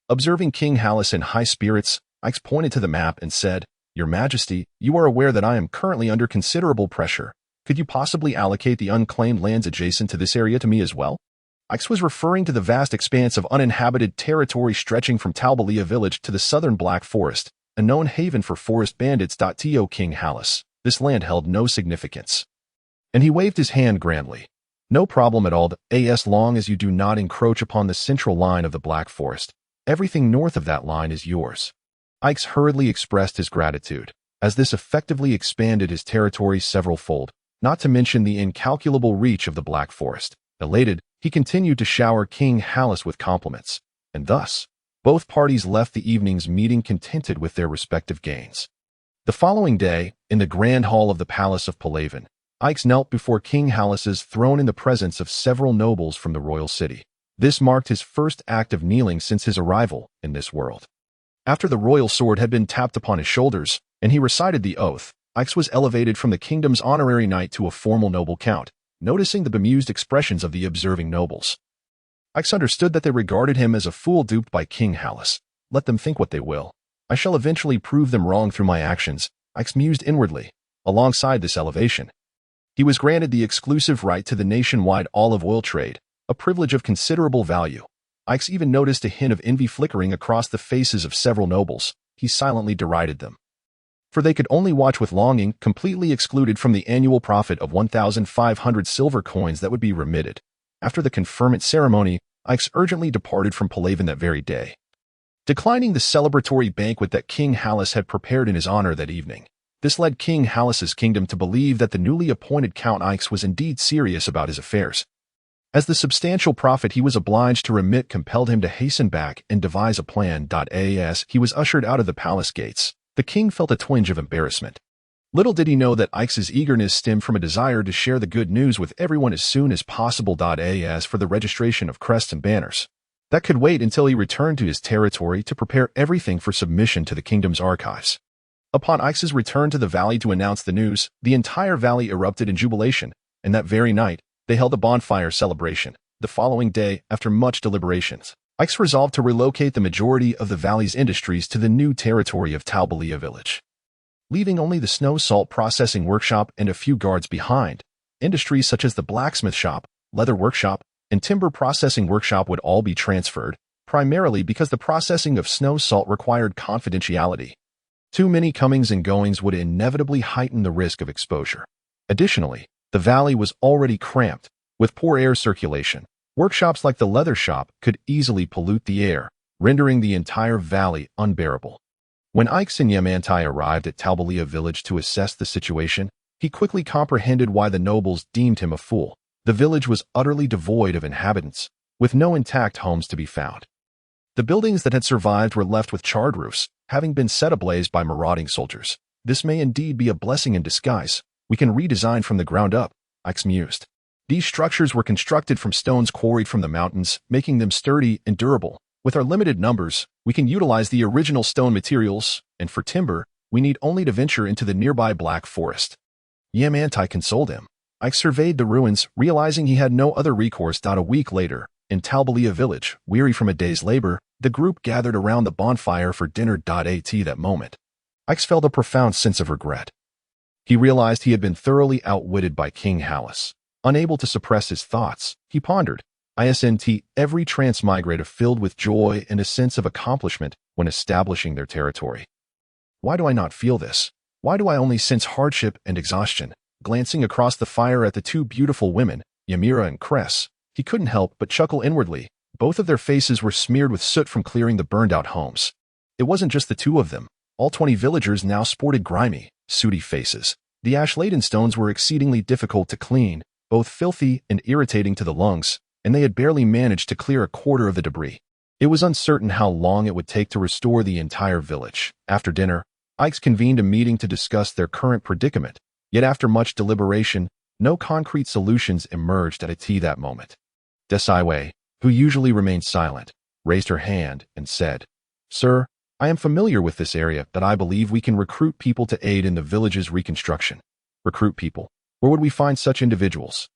Observing King Hallis in high spirits, Ix pointed to the map and said, "Your Majesty, you are aware that I am currently under considerable pressure. Could you possibly allocate the unclaimed lands adjacent to this area to me as well?" Ix was referring to the vast expanse of uninhabited territory stretching from Talbalia village to the southern Black Forest, a known haven for forest bandits. To King Hallis, this land held no significance, and he waved his hand grandly. "No problem at all, as long as you do not encroach upon the central line of the Black Forest. Everything north of that line is yours." Ix hurriedly expressed his gratitude, as this effectively expanded his territory several-fold, not to mention the incalculable reach of the Black Forest. Elated, he continued to shower King Hallis with compliments, and thus, both parties left the evening's meeting contented with their respective gains. The following day, in the grand hall of the Palace of Palaven, Ix knelt before King Hallis's throne in the presence of several nobles from the royal city. This marked his first act of kneeling since his arrival in this world. After the royal sword had been tapped upon his shoulders, and he recited the oath, Ix was elevated from the kingdom's honorary knight to a formal noble count. Noticing the bemused expressions of the observing nobles, Ix understood that they regarded him as a fool duped by King Hallis. Let them think what they will. I shall eventually prove them wrong through my actions, Ix mused inwardly. Alongside this elevation, he was granted the exclusive right to the nationwide olive oil trade, a privilege of considerable value. Ix even noticed a hint of envy flickering across the faces of several nobles. He silently derided them, for they could only watch with longing, completely excluded from the annual profit of 1,500 silver coins that would be remitted. After the conferment ceremony, Ix urgently departed from Palaven that very day, declining the celebratory banquet that King Hallis had prepared in his honor that evening. This led King Hallis's kingdom to believe that the newly appointed Count Ix was indeed serious about his affairs, as the substantial profit he was obliged to remit compelled him to hasten back and devise a plan. As he was ushered out of the palace gates, the king felt a twinge of embarrassment. Little did he know that Ix's eagerness stemmed from a desire to share the good news with everyone as soon as possible. As for the registration of crests and banners, that could wait until he returned to his territory to prepare everything for submission to the kingdom's archives. Upon Ix's return to the valley to announce the news, the entire valley erupted in jubilation, and that very night, they held a bonfire celebration. The following day, after much deliberations, Ix resolved to relocate the majority of the valley's industries to the new territory of Talbalia village, leaving only the snow salt processing workshop and a few guards behind. Industries such as the blacksmith shop, leather workshop, and timber processing workshop would all be transferred, primarily because the processing of snow salt required confidentiality. Too many comings and goings would inevitably heighten the risk of exposure. Additionally, The valley was already cramped, with poor air circulation. Workshops like the leather shop could easily pollute the air, rendering the entire valley unbearable. When Ix and Yamantai arrived at Talbalia village to assess the situation, he quickly comprehended why the nobles deemed him a fool. The village was utterly devoid of inhabitants, with no intact homes to be found. The buildings that had survived were left with charred roofs, having been set ablaze by marauding soldiers. This may indeed be a blessing in disguise. We can redesign from the ground up, Ix mused. These structures were constructed from stones quarried from the mountains, making them sturdy and durable. With our limited numbers, we can utilize the original stone materials, and for timber, we need only to venture into the nearby Black Forest. Yamantai consoled him. Ix surveyed the ruins, realizing he had no other recourse. A week later, in Talbalia village, weary from a day's labor, the group gathered around the bonfire for dinner. At that moment, Ix felt a profound sense of regret. He realized he had been thoroughly outwitted by King Hallis. Unable to suppress his thoughts, he pondered. Every transmigrator filled with joy and a sense of accomplishment when establishing their territory. Why do I not feel this? Why do I only sense hardship and exhaustion? Glancing across the fire at the two beautiful women, Ymira and Cress, he couldn't help but chuckle inwardly. Both of their faces were smeared with soot from clearing the burned-out homes. It wasn't just the two of them. All 20 villagers now sported grimy, sooty faces. The ash-laden stones were exceedingly difficult to clean, both filthy and irritating to the lungs, and they had barely managed to clear a quarter of the debris. It was uncertain how long it would take to restore the entire village. After dinner, Ix convened a meeting to discuss their current predicament, yet after much deliberation, no concrete solutions emerged at that moment. Desaiwei, who usually remained silent, raised her hand and said, "Sir, I am familiar with this area that I believe we can recruit people to aid in the village's reconstruction." Recruit people? Where would we find such individuals?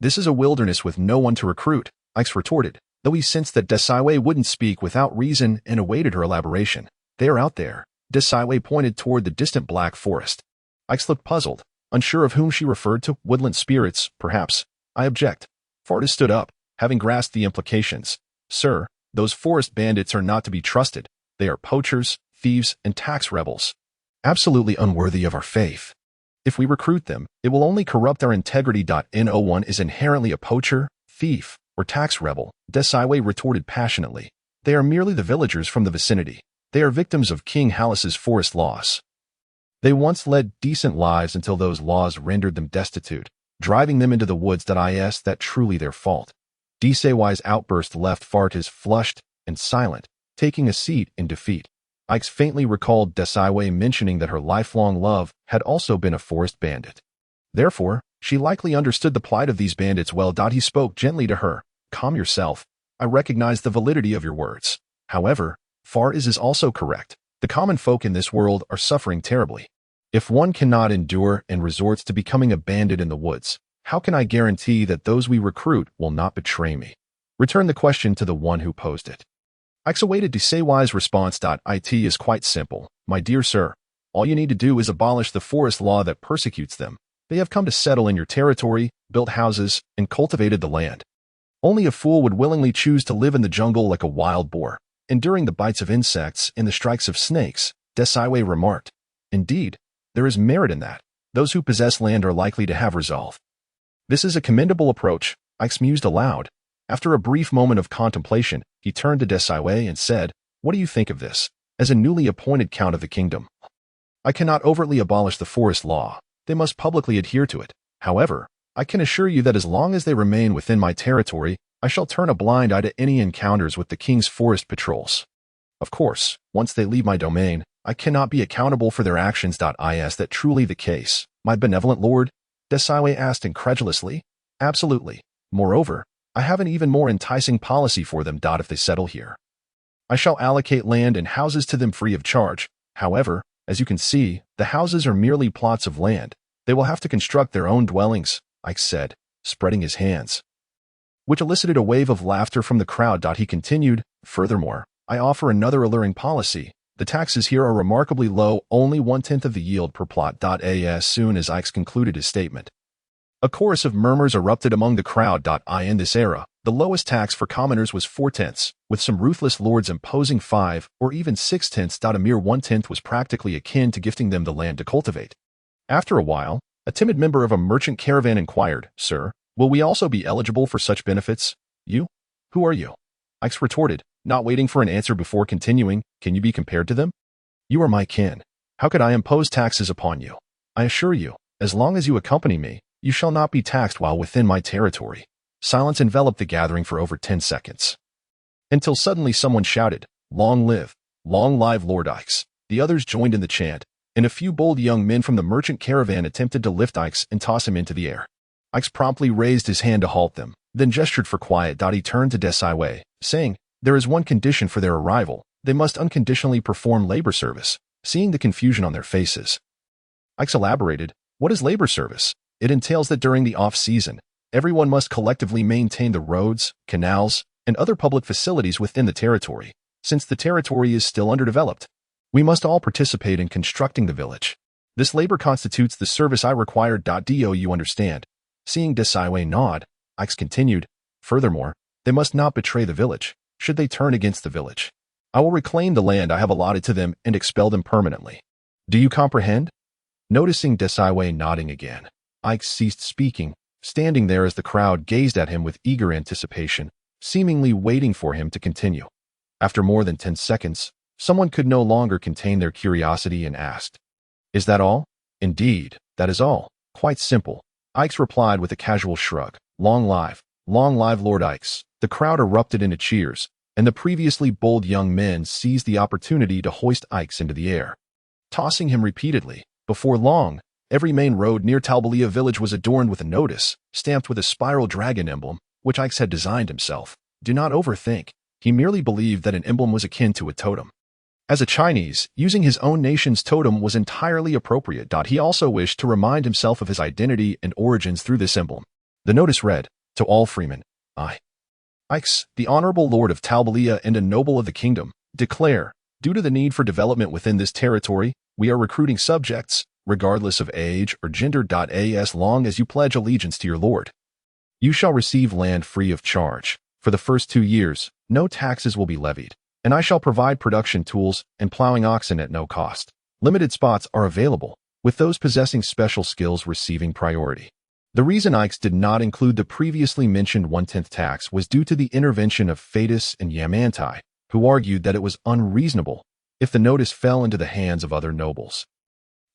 This is a wilderness with no one to recruit, Ix retorted, though he sensed that Desaiwei wouldn't speak without reason and awaited her elaboration. They are out there. Desaiwei pointed toward the distant Black Forest. Ix looked puzzled, unsure of whom she referred to. Woodland spirits, perhaps. I object. Fartis stood up, having grasped the implications. Sir, those forest bandits are not to be trusted. They are poachers, thieves, and tax rebels. Absolutely unworthy of our faith. If we recruit them, it will only corrupt our integrity. No one is inherently a poacher, thief, or tax rebel, Desaiwei retorted passionately. They are merely the villagers from the vicinity. They are victims of King Hallis's forest laws. They once led decent lives until those laws rendered them destitute, driving them into the woods. Is that truly their fault? Desaiwei's outburst left Fartis flushed and silent, taking a seat in defeat. Ix faintly recalled Desaiwei mentioning that her lifelong love had also been a forest bandit. Therefore, she likely understood the plight of these bandits well. He spoke gently to her. Calm yourself. I recognize the validity of your words. However, Fartis is also correct. The common folk in this world are suffering terribly. If one cannot endure and resorts to becoming a bandit in the woods, how can I guarantee that those we recruit will not betray me? Return the question to the one who posed it. Ix awaited Desaiwei's response. It is quite simple, my dear sir. All you need to do is abolish the forest law that persecutes them. They have come to settle in your territory, built houses, and cultivated the land. Only a fool would willingly choose to live in the jungle like a wild boar, enduring the bites of insects and the strikes of snakes, Desaiwei remarked. Indeed, there is merit in that. Those who possess land are likely to have resolve. This is a commendable approach, Ix mused aloud. After a brief moment of contemplation, he turned to Desaiwei and said, What do you think of this? As a newly appointed count of the kingdom, I cannot overtly abolish the forest law. They must publicly adhere to it. However, I can assure you that as long as they remain within my territory, I shall turn a blind eye to any encounters with the king's forest patrols. Of course, once they leave my domain, I cannot be accountable for their actions. Is that truly the case, my benevolent lord? Desaiwei asked incredulously. Absolutely. Moreover, I have an even more enticing policy for them. If they settle here, I shall allocate land and houses to them free of charge. However, as you can see, the houses are merely plots of land. They will have to construct their own dwellings, Ix said, spreading his hands, which elicited a wave of laughter from the crowd. He continued, Furthermore, I offer another alluring policy. The taxes here are remarkably low, only 1/10 of the yield per plot. As soon as Ix concluded his statement, a chorus of murmurs erupted among the crowd. In this era, the lowest tax for commoners was 4/10, with some ruthless lords imposing 5 or even 6/10. A mere 1/10 was practically akin to gifting them the land to cultivate. After a while, A timid member of a merchant caravan inquired, "Sir, will we also be eligible for such benefits?" "You? Who are you?" Ix retorted, not waiting for an answer before continuing, "Can you be compared to them? You are my kin. How could I impose taxes upon you? I assure you, as long as you accompany me, you shall not be taxed while within my territory." Silence enveloped the gathering for over 10 seconds. Until suddenly someone shouted, long live Lord Ix." The others joined in the chant, and a few bold young men from the merchant caravan attempted to lift Ix and toss him into the air. Ix promptly raised his hand to halt them, then gestured for quiet. He turned to Desaiwei, saying, "There is one condition for their arrival. They must unconditionally perform labor service." Seeing the confusion on their faces, Ix elaborated, "What is labor service? It entails that during the off-season, everyone must collectively maintain the roads, canals, and other public facilities within the territory. Since the territory is still underdeveloped, we must all participate in constructing the village. This labor constitutes the service I require. Do you understand?" Seeing Desaiwei nod, Ix continued, "Furthermore, they must not betray the village. Should they turn against the village, I will reclaim the land I have allotted to them and expel them permanently. Do you comprehend?" Noticing Desaiwei nodding again, Ix ceased speaking, standing there as the crowd gazed at him with eager anticipation, seemingly waiting for him to continue. After more than 10 seconds, someone could no longer contain their curiosity and asked, "Is that all?" "Indeed, that is all. Quite simple," Ix replied with a casual shrug. Long live Lord Ix." The crowd erupted into cheers, and the previously bold young men seized the opportunity to hoist Ix into the air, tossing him repeatedly. Before long, every main road near Talbalia village was adorned with a notice, stamped with a spiral dragon emblem, which Ix had designed himself. Do not overthink. He merely believed that an emblem was akin to a totem. As a Chinese, using his own nation's totem was entirely appropriate. He also wished to remind himself of his identity and origins through this emblem. The notice read, "To all freemen, I, Ix, the Honorable Lord of Talbalia and a noble of the kingdom, declare, due to the need for development within this territory, we are recruiting subjects, regardless of age or gender. As long as you pledge allegiance to your lord, you shall receive land free of charge. For the first 2 years, no taxes will be levied, and I shall provide production tools and plowing oxen at no cost. Limited spots are available, with those possessing special skills receiving priority." The reason Ix did not include the previously mentioned 1/10 tax was due to the intervention of Fadis and Yamantai, who argued that it was unreasonable if the notice fell into the hands of other nobles.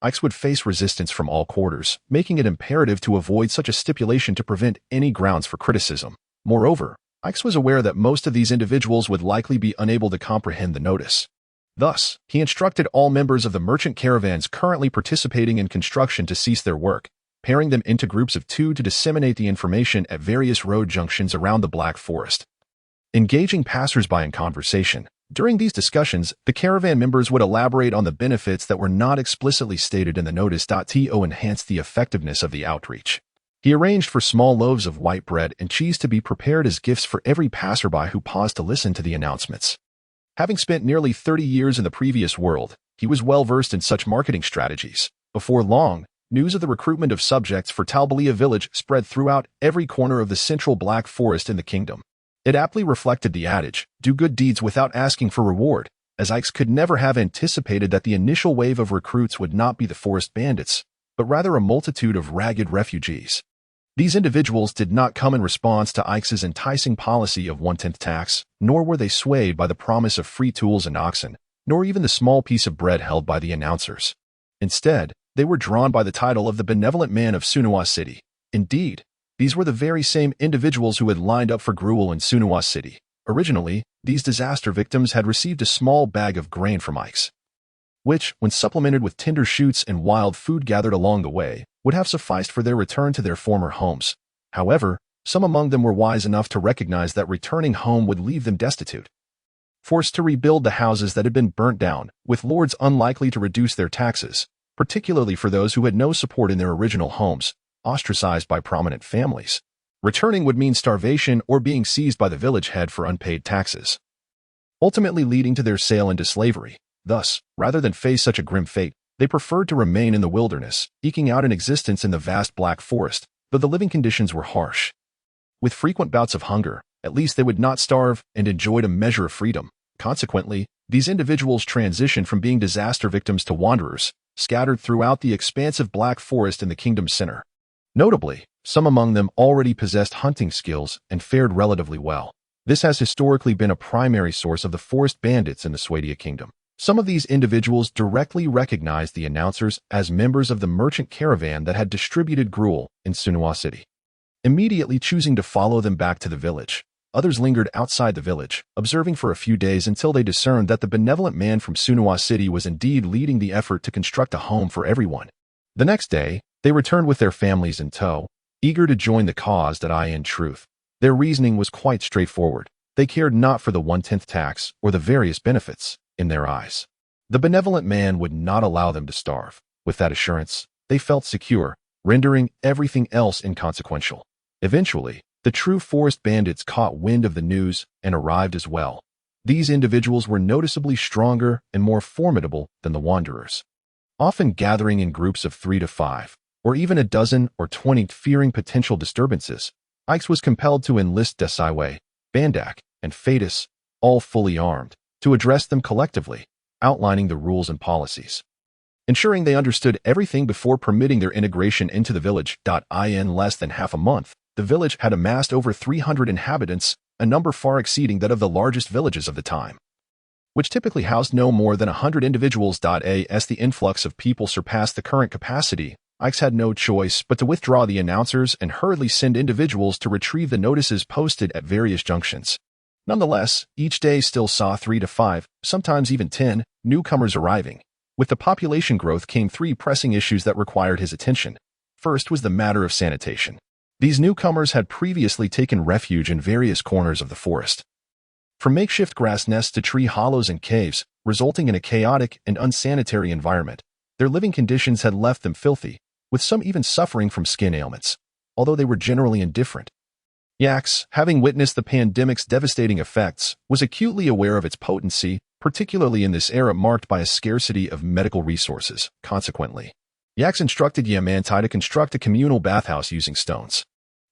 Ix would face resistance from all quarters, making it imperative to avoid such a stipulation to prevent any grounds for criticism. Moreover, Ix was aware that most of these individuals would likely be unable to comprehend the notice. Thus, he instructed all members of the merchant caravans currently participating in construction to cease their work, pairing them into groups of 2 to disseminate the information at various road junctions around the Black Forest. Engaging passersby in conversation, during these discussions, the caravan members would elaborate on the benefits that were not explicitly stated in the notice. To enhance the effectiveness of the outreach, he arranged for small loaves of white bread and cheese to be prepared as gifts for every passerby who paused to listen to the announcements. Having spent nearly 30 years in the previous world, he was well versed in such marketing strategies. Before long, news of the recruitment of subjects for Talbalia village spread throughout every corner of the central Black Forest in the kingdom. It aptly reflected the adage, "Do good deeds without asking for reward," as Ix could never have anticipated that the initial wave of recruits would not be the forest bandits, but rather a multitude of ragged refugees. These individuals did not come in response to Ix's enticing policy of 1/10 tax, nor were they swayed by the promise of free tools and oxen, nor even the small piece of bread held by the announcers. Instead, they were drawn by the title of the Benevolent Man of Sunhua City. Indeed, these were the very same individuals who had lined up for gruel in Sunhua City. Originally, these disaster victims had received a small bag of grain from Ix, which, when supplemented with tender shoots and wild food gathered along the way, would have sufficed for their return to their former homes. However, some among them were wise enough to recognize that returning home would leave them destitute, forced to rebuild the houses that had been burnt down, with lords unlikely to reduce their taxes, particularly for those who had no support in their original homes, ostracized by prominent families. Returning would mean starvation or being seized by the village head for unpaid taxes, ultimately leading to their sale into slavery. Thus, rather than face such a grim fate, they preferred to remain in the wilderness, eking out an existence in the vast Black Forest, though the living conditions were harsh. With frequent bouts of hunger, at least they would not starve and enjoyed a measure of freedom. Consequently, these individuals transitioned from being disaster victims to wanderers, scattered throughout the expansive Black Forest in the kingdom's center. Notably, some among them already possessed hunting skills and fared relatively well. This has historically been a primary source of the forest bandits in the Swadia kingdom. Some of these individuals directly recognized the announcers as members of the merchant caravan that had distributed gruel in Sunhua City, immediately choosing to follow them back to the village. Others lingered outside the village, observing for a few days until they discerned that the benevolent man from Sunhua City was indeed leading the effort to construct a home for everyone. The next day, they returned with their families in tow, eager to join the cause that in truth. Their reasoning was quite straightforward. They cared not for the 1/10 tax or the various benefits. In their eyes, the benevolent man would not allow them to starve. With that assurance, they felt secure, rendering everything else inconsequential. Eventually, the true forest bandits caught wind of the news and arrived as well. These individuals were noticeably stronger and more formidable than the wanderers. Often gathering in groups of 3 to 5, or even a dozen or 20, fearing potential disturbances, Ix was compelled to enlist Desaiwei, Bandak, and Fadis, all fully armed, to address them collectively, outlining the rules and policies, ensuring they understood everything before permitting their integration into the village. In less than half a month, the village had amassed over 300 inhabitants, a number far exceeding that of the largest villages of the time, which typically housed no more than 100 individuals. As the influx of people surpassed the current capacity, Ix had no choice but to withdraw the announcers and hurriedly send individuals to retrieve the notices posted at various junctions. Nonetheless, each day still saw 3 to 5, sometimes even 10, newcomers arriving. With the population growth came 3 pressing issues that required his attention. First was the matter of sanitation. These newcomers had previously taken refuge in various corners of the forest, from makeshift grass nests to tree hollows and caves, resulting in a chaotic and unsanitary environment. Their living conditions had left them filthy, with some even suffering from skin ailments, although they were generally indifferent. Yax, having witnessed the pandemic's devastating effects, was acutely aware of its potency, particularly in this era marked by a scarcity of medical resources. Consequently, Yax instructed Yamantai to construct a communal bathhouse using stones.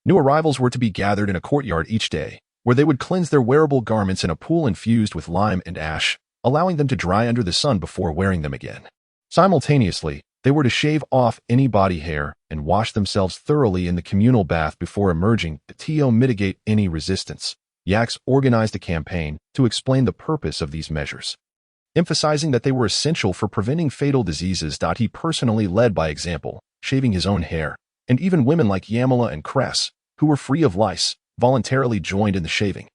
New arrivals were to be gathered in a courtyard each day, where they would cleanse their wearable garments in a pool infused with lime and ash, allowing them to dry under the sun before wearing them again. Simultaneously, they were to shave off any body hair and wash themselves thoroughly in the communal bath before emerging to mitigate any resistance. Yax organized a campaign to explain the purpose of these measures, emphasizing that they were essential for preventing fatal diseases. He personally led by example, shaving his own hair, and even women like Yamala and Cress, who were free of lice, voluntarily joined in the shaving.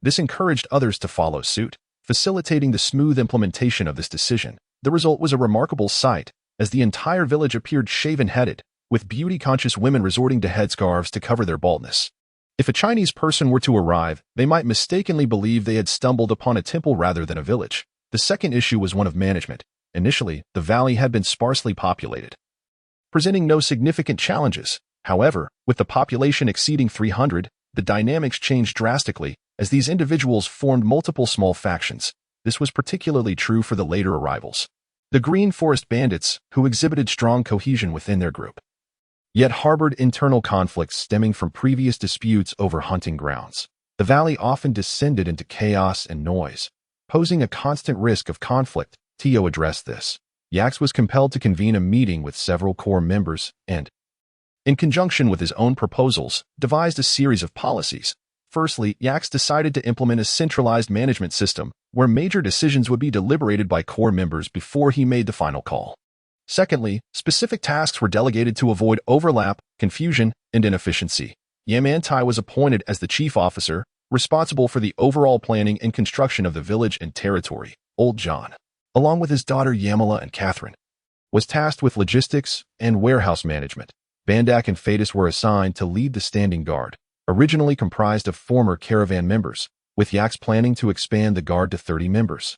This encouraged others to follow suit, facilitating the smooth implementation of this decision. The result was a remarkable sight, as the entire village appeared shaven-headed, with beauty-conscious women resorting to headscarves to cover their baldness. If a Chinese person were to arrive, they might mistakenly believe they had stumbled upon a temple rather than a village. The second issue was one of management. Initially, the valley had been sparsely populated, presenting no significant challenges. However, with the population exceeding 300, the dynamics changed drastically, as these individuals formed multiple small factions. This was particularly true for the later arrivals, the Green Forest Bandits, who exhibited strong cohesion within their group, yet harbored internal conflicts stemming from previous disputes over hunting grounds. The valley often descended into chaos and noise, posing a constant risk of conflict. Tio addressed this. Yax was compelled to convene a meeting with several core members and, in conjunction with his own proposals, devised a series of policies. Firstly, Yax decided to implement a centralized management system where major decisions would be deliberated by core members before he made the final call. Secondly, specific tasks were delegated to avoid overlap, confusion, and inefficiency. Yamantai was appointed as the chief officer, responsible for the overall planning and construction of the village and territory. Old John, along with his daughter Yamala and Catherine, was tasked with logistics and warehouse management. Bandak and Fadis were assigned to lead the standing guard, originally comprised of former caravan members, with Yax planning to expand the guard to 30 members.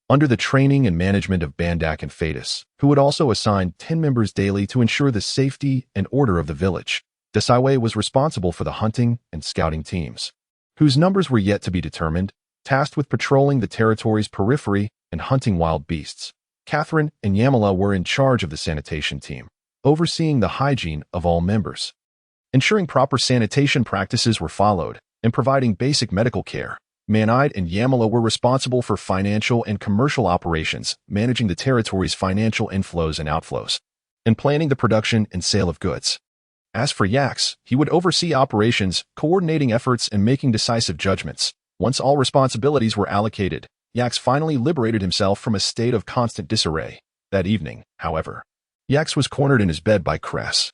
Under the training and management of Bandak and Fadis, who would also assign 10 members daily to ensure the safety and order of the village, Desaiwei was responsible for the hunting and scouting teams, whose numbers were yet to be determined, tasked with patrolling the territory's periphery and hunting wild beasts. Catherine and Yamala were in charge of the sanitation team, overseeing the hygiene of all members, ensuring proper sanitation practices were followed, and providing basic medical care. Manide and Yamala were responsible for financial and commercial operations, managing the territory's financial inflows and outflows, and planning the production and sale of goods. As for Yax, he would oversee operations, coordinating efforts, and making decisive judgments. Once all responsibilities were allocated, Yax finally liberated himself from a state of constant disarray. That evening, however, Yax was cornered in his bed by Cress,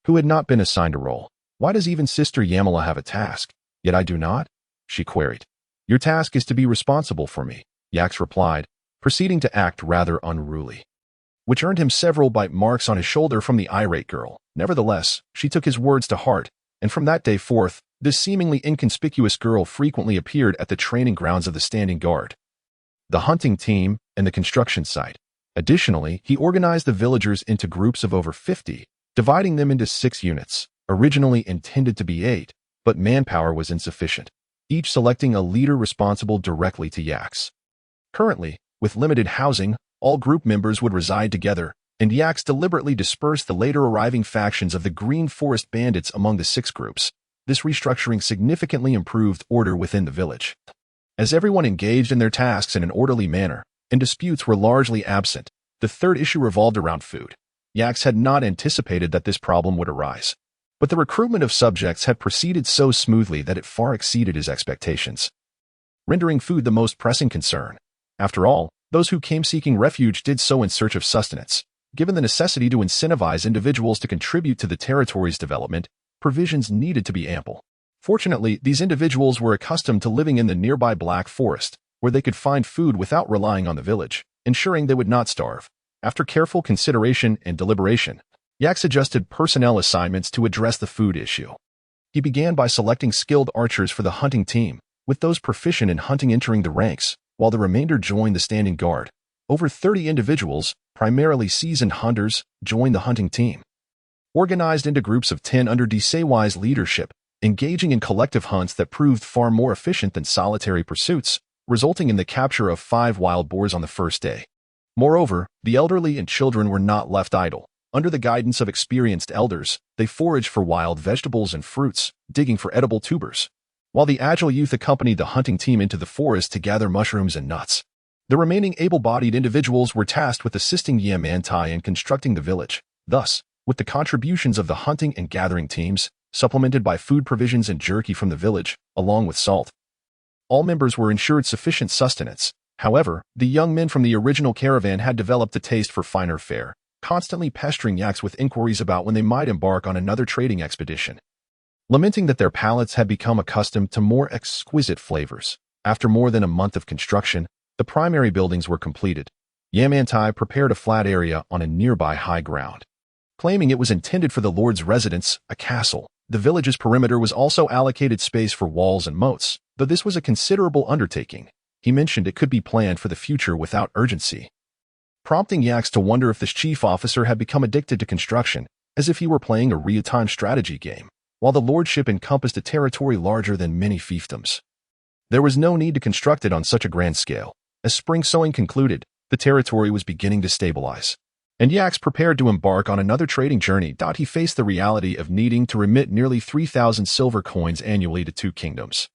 who had not been assigned a role. "Why does even Sister Yamala have a task, yet I do not?" she queried. "Your task is to be responsible for me," Yax replied, proceeding to act rather unruly, which earned him several bite marks on his shoulder from the irate girl. Nevertheless, she took his words to heart, and from that day forth, this seemingly inconspicuous girl frequently appeared at the training grounds of the Standing Guard, the hunting team, and the construction site. Additionally, he organized the villagers into groups of over 50, dividing them into 6 units, originally intended to be 8, but manpower was insufficient, each selecting a leader responsible directly to Yax. Currently, with limited housing, all group members would reside together, and Yax deliberately dispersed the later arriving factions of the Green Forest Bandits among the 6 groups. This restructuring significantly improved order within the village, as everyone engaged in their tasks in an orderly manner, and disputes were largely absent. The third issue revolved around food. Yax had not anticipated that this problem would arise, but the recruitment of subjects had proceeded so smoothly that it far exceeded his expectations, rendering food the most pressing concern. After all, those who came seeking refuge did so in search of sustenance. Given the necessity to incentivize individuals to contribute to the territory's development, provisions needed to be ample. Fortunately, these individuals were accustomed to living in the nearby Black Forest, where they could find food without relying on the village, ensuring they would not starve. After careful consideration and deliberation, Yax adjusted personnel assignments to address the food issue. He began by selecting skilled archers for the hunting team, with those proficient in hunting entering the ranks, while the remainder joined the Standing Guard. Over 30 individuals, primarily seasoned hunters, joined the hunting team, organized into groups of 10 under Desaiwai's leadership, engaging in collective hunts that proved far more efficient than solitary pursuits, resulting in the capture of 5 wild boars on the first day. Moreover, the elderly and children were not left idle. Under the guidance of experienced elders, they foraged for wild vegetables and fruits, digging for edible tubers, while the agile youth accompanied the hunting team into the forest to gather mushrooms and nuts. The remaining able-bodied individuals were tasked with assisting Yamantai in constructing the village. Thus, with the contributions of the hunting and gathering teams, supplemented by food provisions and jerky from the village, along with salt, all members were ensured sufficient sustenance. However, the young men from the original caravan had developed a taste for finer fare, constantly pestering Yax with inquiries about when they might embark on another trading expedition, lamenting that their palates had become accustomed to more exquisite flavors. After more than a month of construction, the primary buildings were completed. Yamantai prepared a flat area on a nearby high ground, claiming it was intended for the Lord's residence, a castle. The village's perimeter was also allocated space for walls and moats, though this was a considerable undertaking. He mentioned it could be planned for the future without urgency, prompting Yax to wonder if this chief officer had become addicted to construction, as if he were playing a real-time strategy game, while the lordship encompassed a territory larger than many fiefdoms. There was no need to construct it on such a grand scale. As spring sowing concluded, the territory was beginning to stabilize, and Yax prepared to embark on another trading journey. He faced the reality of needing to remit nearly 3,000 silver coins annually to 2 kingdoms.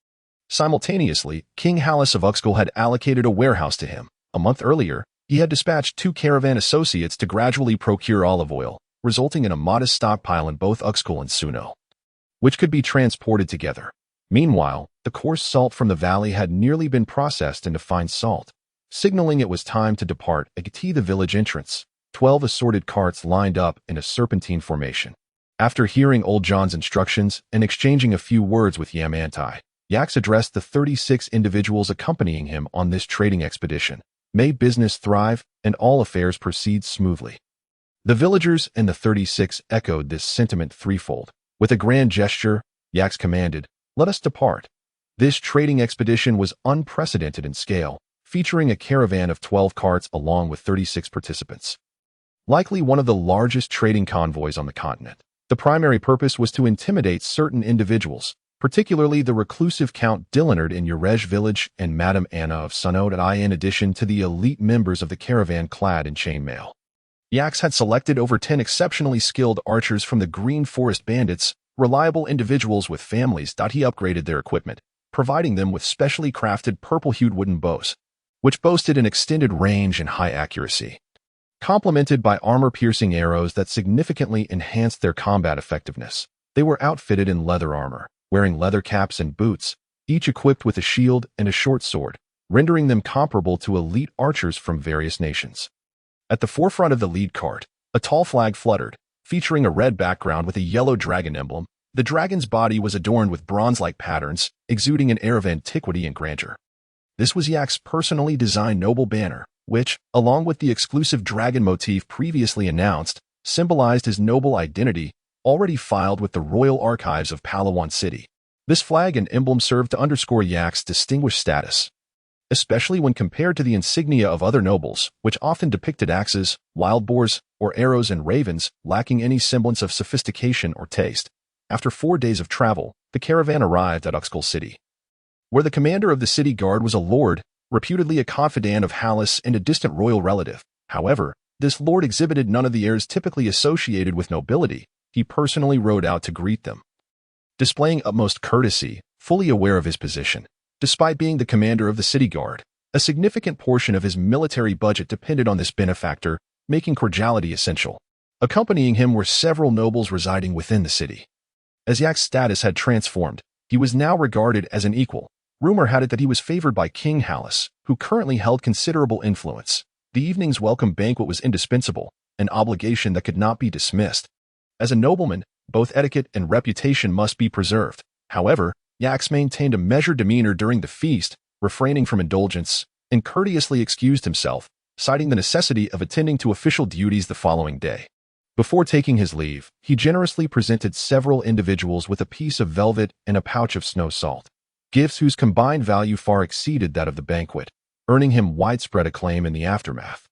Simultaneously, King Hallis of Uxkhal had allocated a warehouse to him. A month earlier, he had dispatched 2 caravan associates to gradually procure olive oil, resulting in a modest stockpile in both Uxkhal and Suno, which could be transported together. Meanwhile, the coarse salt from the valley had nearly been processed into fine salt, signaling it was time to depart. At the village entrance, 12 assorted carts lined up in a serpentine formation. After hearing Old John's instructions and exchanging a few words with Yamantai, Yax addressed the 36 individuals accompanying him on this trading expedition. May business thrive and all affairs proceed smoothly. The villagers and the 36 echoed this sentiment threefold. With a grand gesture, Yax commanded, "Let us depart." This trading expedition was unprecedented in scale, featuring a caravan of 12 carts along with 36 participants, likely one of the largest trading convoys on the continent. The primary purpose was to intimidate certain individuals, particularly the reclusive Count Dillinard in Urej village and Madame Anna of Sunod in addition to the elite members of the caravan clad in chainmail. Yax had selected over 10 exceptionally skilled archers from the Green Forest Bandits, reliable individuals with families. He upgraded their equipment, providing them with specially crafted purple-hued wooden bows, which boasted an extended range and high accuracy. Complemented by armor-piercing arrows that significantly enhanced their combat effectiveness, they were outfitted in leather armor, wearing leather caps and boots, each equipped with a shield and a short sword, rendering them comparable to elite archers from various nations. At the forefront of the lead cart, a tall flag fluttered, featuring a red background with a yellow dragon emblem. The dragon's body was adorned with bronze-like patterns, exuding an air of antiquity and grandeur. This was Yak's personally designed noble banner, which, along with the exclusive dragon motif previously announced, symbolized his noble identity, already filed with the royal archives of Palawan City. This flag and emblem served to underscore Yak's distinguished status, especially when compared to the insignia of other nobles, which often depicted axes, wild boars, or arrows and ravens, lacking any semblance of sophistication or taste. After 4 days of travel, the caravan arrived at Uxkhal City, where the commander of the city guard was a lord, reputedly a confidant of Hallis and a distant royal relative. However, this lord exhibited none of the airs typically associated with nobility. He personally rode out to greet them, displaying utmost courtesy, fully aware of his position. Despite being the commander of the city guard, a significant portion of his military budget depended on this benefactor, making cordiality essential. Accompanying him were several nobles residing within the city. As Yak's status had transformed, he was now regarded as an equal. Rumor had it that he was favored by King Hallis, who currently held considerable influence. The evening's welcome banquet was indispensable, an obligation that could not be dismissed. As a nobleman, both etiquette and reputation must be preserved. However, Yaks maintained a measured demeanor during the feast, refraining from indulgence, and courteously excused himself, citing the necessity of attending to official duties the following day. Before taking his leave, he generously presented several individuals with a piece of velvet and a pouch of snow salt, gifts whose combined value far exceeded that of the banquet, earning him widespread acclaim in the aftermath.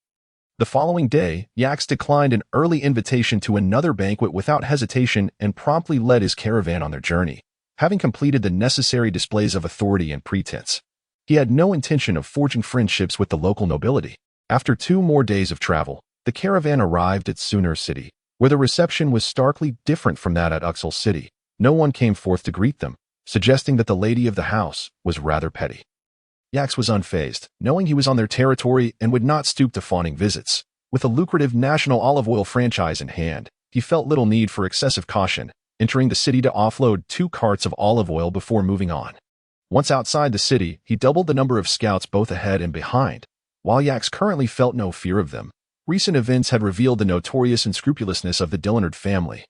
The following day, Yaks declined an early invitation to another banquet without hesitation and promptly led his caravan on their journey, having completed the necessary displays of authority and pretense. He had no intention of forging friendships with the local nobility. After 2 more days of travel, the caravan arrived at Sunar City, where the reception was starkly different from that at Uxkhal City. No one came forth to greet them, suggesting that the lady of the house was rather petty. Yaks was unfazed, knowing he was on their territory and would not stoop to fawning visits. With a lucrative national olive oil franchise in hand, he felt little need for excessive caution, entering the city to offload 2 carts of olive oil before moving on. Once outside the city, he doubled the number of scouts both ahead and behind. While Yaks currently felt no fear of them, recent events had revealed the notorious unscrupulousness of the Dillinard family,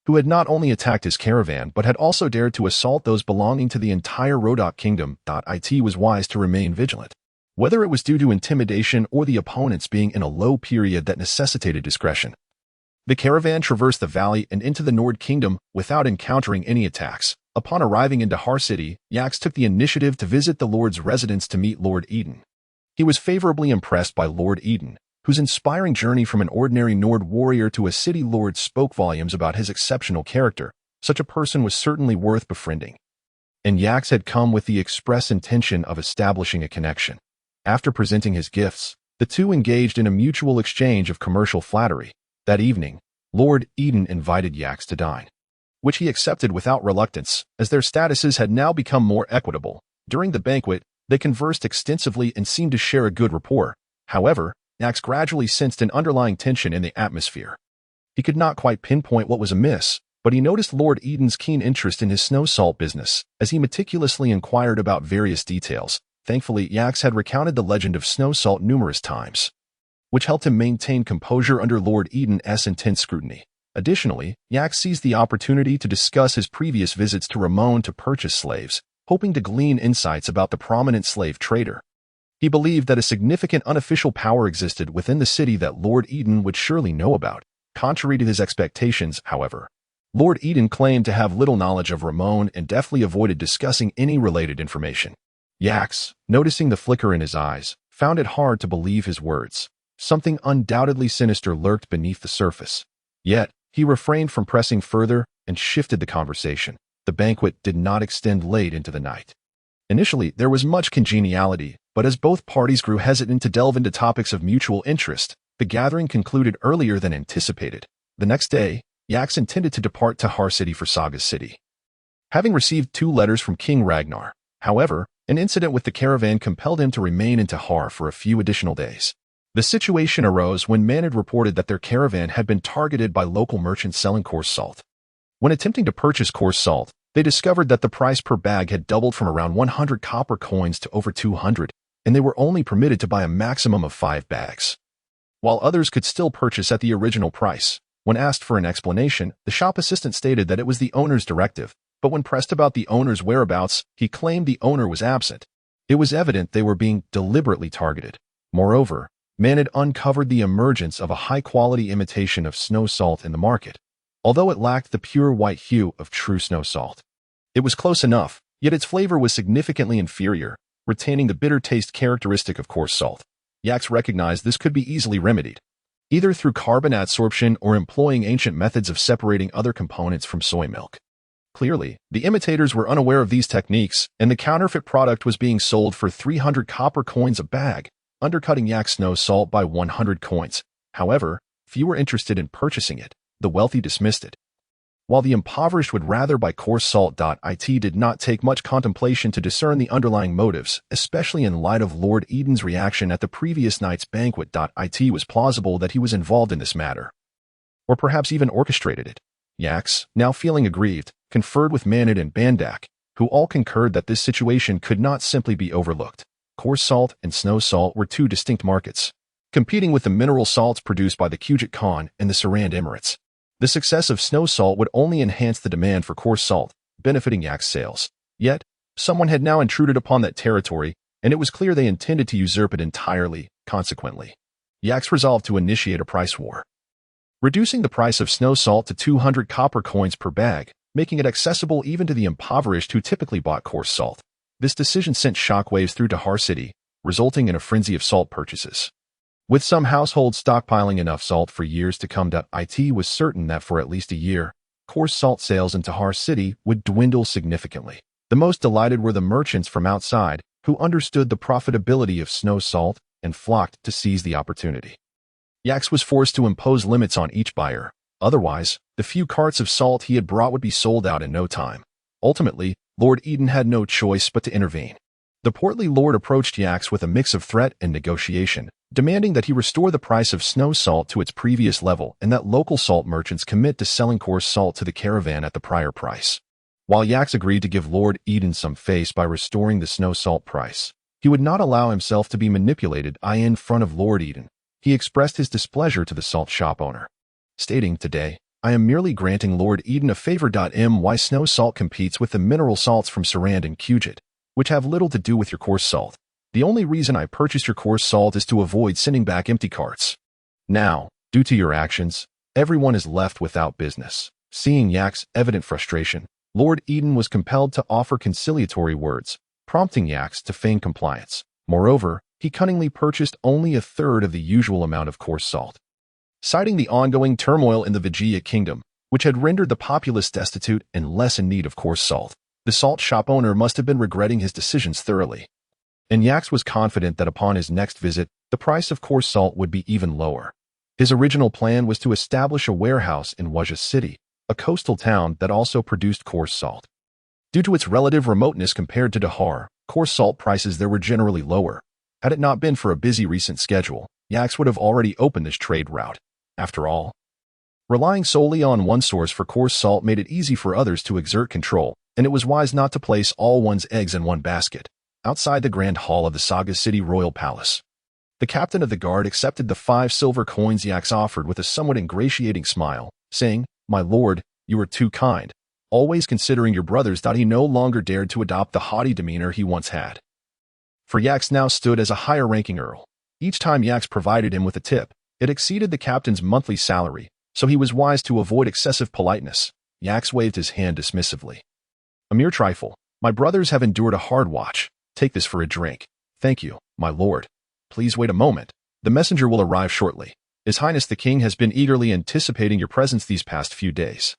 who had not only attacked his caravan but had also dared to assault those belonging to the entire Rodok kingdom. It was wise to remain vigilant. Whether it was due to intimidation or the opponents being in a low period that necessitated discretion, the caravan traversed the valley and into the Nord Kingdom without encountering any attacks. Upon arriving into Har City, Yaks took the initiative to visit the Lord's residence to meet Lord Eden. He was favorably impressed by Lord Eden, whose inspiring journey from an ordinary Nord warrior to a city lord spoke volumes about his exceptional character. Such a person was certainly worth befriending. And Yaks had come with the express intention of establishing a connection. After presenting his gifts, the two engaged in a mutual exchange of commercial flattery. That evening, Lord Eden invited Yaks to dine, which he accepted without reluctance, as their statuses had now become more equitable. During the banquet, they conversed extensively and seemed to share a good rapport. However, Yaks gradually sensed an underlying tension in the atmosphere. He could not quite pinpoint what was amiss, but he noticed Lord Eden's keen interest in his snow salt business, as he meticulously inquired about various details. Thankfully, Yaks had recounted the legend of snow salt numerous times, which helped him maintain composure under Lord Eden's intense scrutiny. Additionally, Yaks seized the opportunity to discuss his previous visits to Ramon to purchase slaves, hoping to glean insights about the prominent slave trader. He believed that a significant unofficial power existed within the city that Lord Eden would surely know about. Contrary to his expectations, however, Lord Eden claimed to have little knowledge of Ramon and deftly avoided discussing any related information. Yaks, noticing the flicker in his eyes, found it hard to believe his words. Something undoubtedly sinister lurked beneath the surface. Yet, he refrained from pressing further and shifted the conversation. The banquet did not extend late into the night. Initially, there was much congeniality, but as both parties grew hesitant to delve into topics of mutual interest, the gathering concluded earlier than anticipated. The next day, Yaks intended to depart to Har City for Saga City. Having received 2 letters from King Ragnar, However, an incident with the caravan compelled him to remain in Tahar for a few additional days. The situation arose when Manad reported that their caravan had been targeted by local merchants selling coarse salt. When attempting to purchase coarse salt, they discovered that the price per bag had doubled from around 100 copper coins to over 200, and they were only permitted to buy a maximum of 5 bags. While others could still purchase at the original price, when asked for an explanation, the shop assistant stated that it was the owner's directive, but when pressed about the owner's whereabouts, he claimed the owner was absent. It was evident they were being deliberately targeted. Moreover, Manad uncovered the emergence of a high-quality imitation of snow salt in the market, although it lacked the pure white hue of true snow salt. It was close enough, yet its flavor was significantly inferior, retaining the bitter taste characteristic of coarse salt. Yaks recognized this could be easily remedied, either through carbon adsorption or employing ancient methods of separating other components from soy milk. Clearly, the imitators were unaware of these techniques, and the counterfeit product was being sold for 300 copper coins a bag, undercutting Yak snow salt by 100 coins. However, few were interested in purchasing it. The wealthy dismissed it, while the impoverished would rather buy coarse salt. It did not take much contemplation to discern the underlying motives, especially in light of Lord Eden's reaction at the previous night's banquet. It was plausible that he was involved in this matter, or perhaps even orchestrated it. Yaks, now feeling aggrieved, conferred with Manad and Bandak, who all concurred that this situation could not simply be overlooked. Coarse salt and snow salt were two distinct markets, competing with the mineral salts produced by the Kujet Khan and the Sarand Emirates. The success of snow salt would only enhance the demand for coarse salt, benefiting Yak's sales. Yet, someone had now intruded upon that territory, and it was clear they intended to usurp it entirely. Consequently, Yaks resolved to initiate a price war, reducing the price of snow salt to 200 copper coins per bag, making it accessible even to the impoverished who typically bought coarse salt. This decision sent shockwaves through Tahar City, resulting in a frenzy of salt purchases. With some households stockpiling enough salt for years to come, it was certain that for at least a year, coarse salt sales in Tahar City would dwindle significantly. The most delighted were the merchants from outside, who understood the profitability of snow salt and flocked to seize the opportunity. Yaks was forced to impose limits on each buyer. Otherwise, the few carts of salt he had brought would be sold out in no time. Ultimately, Lord Eden had no choice but to intervene. The portly lord approached Yaks with a mix of threat and negotiation, demanding that he restore the price of snow salt to its previous level and that local salt merchants commit to selling coarse salt to the caravan at the prior price. While Yaks agreed to give Lord Eden some face by restoring the snow salt price, he would not allow himself to be manipulated in front of Lord Eden. He expressed his displeasure to the salt shop owner, stating, "Today, I am merely granting Lord Eden a favor. My snow salt competes with the mineral salts from Sarand and Kujet, which have little to do with your coarse salt. The only reason I purchased your coarse salt is to avoid sending back empty carts. Now, due to your actions, everyone is left without business." Seeing Yak's evident frustration, Lord Eden was compelled to offer conciliatory words, prompting Yaks to feign compliance. Moreover, he cunningly purchased only a third of the usual amount of coarse salt. Citing the ongoing turmoil in the Vijaya kingdom, which had rendered the populace destitute and less in need of coarse salt, the salt shop owner must have been regretting his decisions thoroughly. And Yaks was confident that upon his next visit, the price of coarse salt would be even lower. His original plan was to establish a warehouse in Wajah City, a coastal town that also produced coarse salt. Due to its relative remoteness compared to Tahar, coarse salt prices there were generally lower. Had it not been for a busy recent schedule, Yaks would have already opened this trade route. After all, relying solely on one source for coarse salt made it easy for others to exert control, and it was wise not to place all one's eggs in one basket. Outside the grand hall of the Saga City Royal Palace, the captain of the guard accepted the 5 silver coins Yaks offered with a somewhat ingratiating smile, saying, "My lord, you are too kind, always considering your brothers." He no longer dared to adopt the haughty demeanor he once had. For Yaks now stood as a higher-ranking earl. Each time Yaks provided him with a tip, it exceeded the captain's monthly salary, so he was wise to avoid excessive politeness. Yaks waved his hand dismissively. "A mere trifle. My brothers have endured a hard watch. Take this for a drink." "Thank you, my lord. Please wait a moment. The messenger will arrive shortly. His Highness the King has been eagerly anticipating your presence these past few days.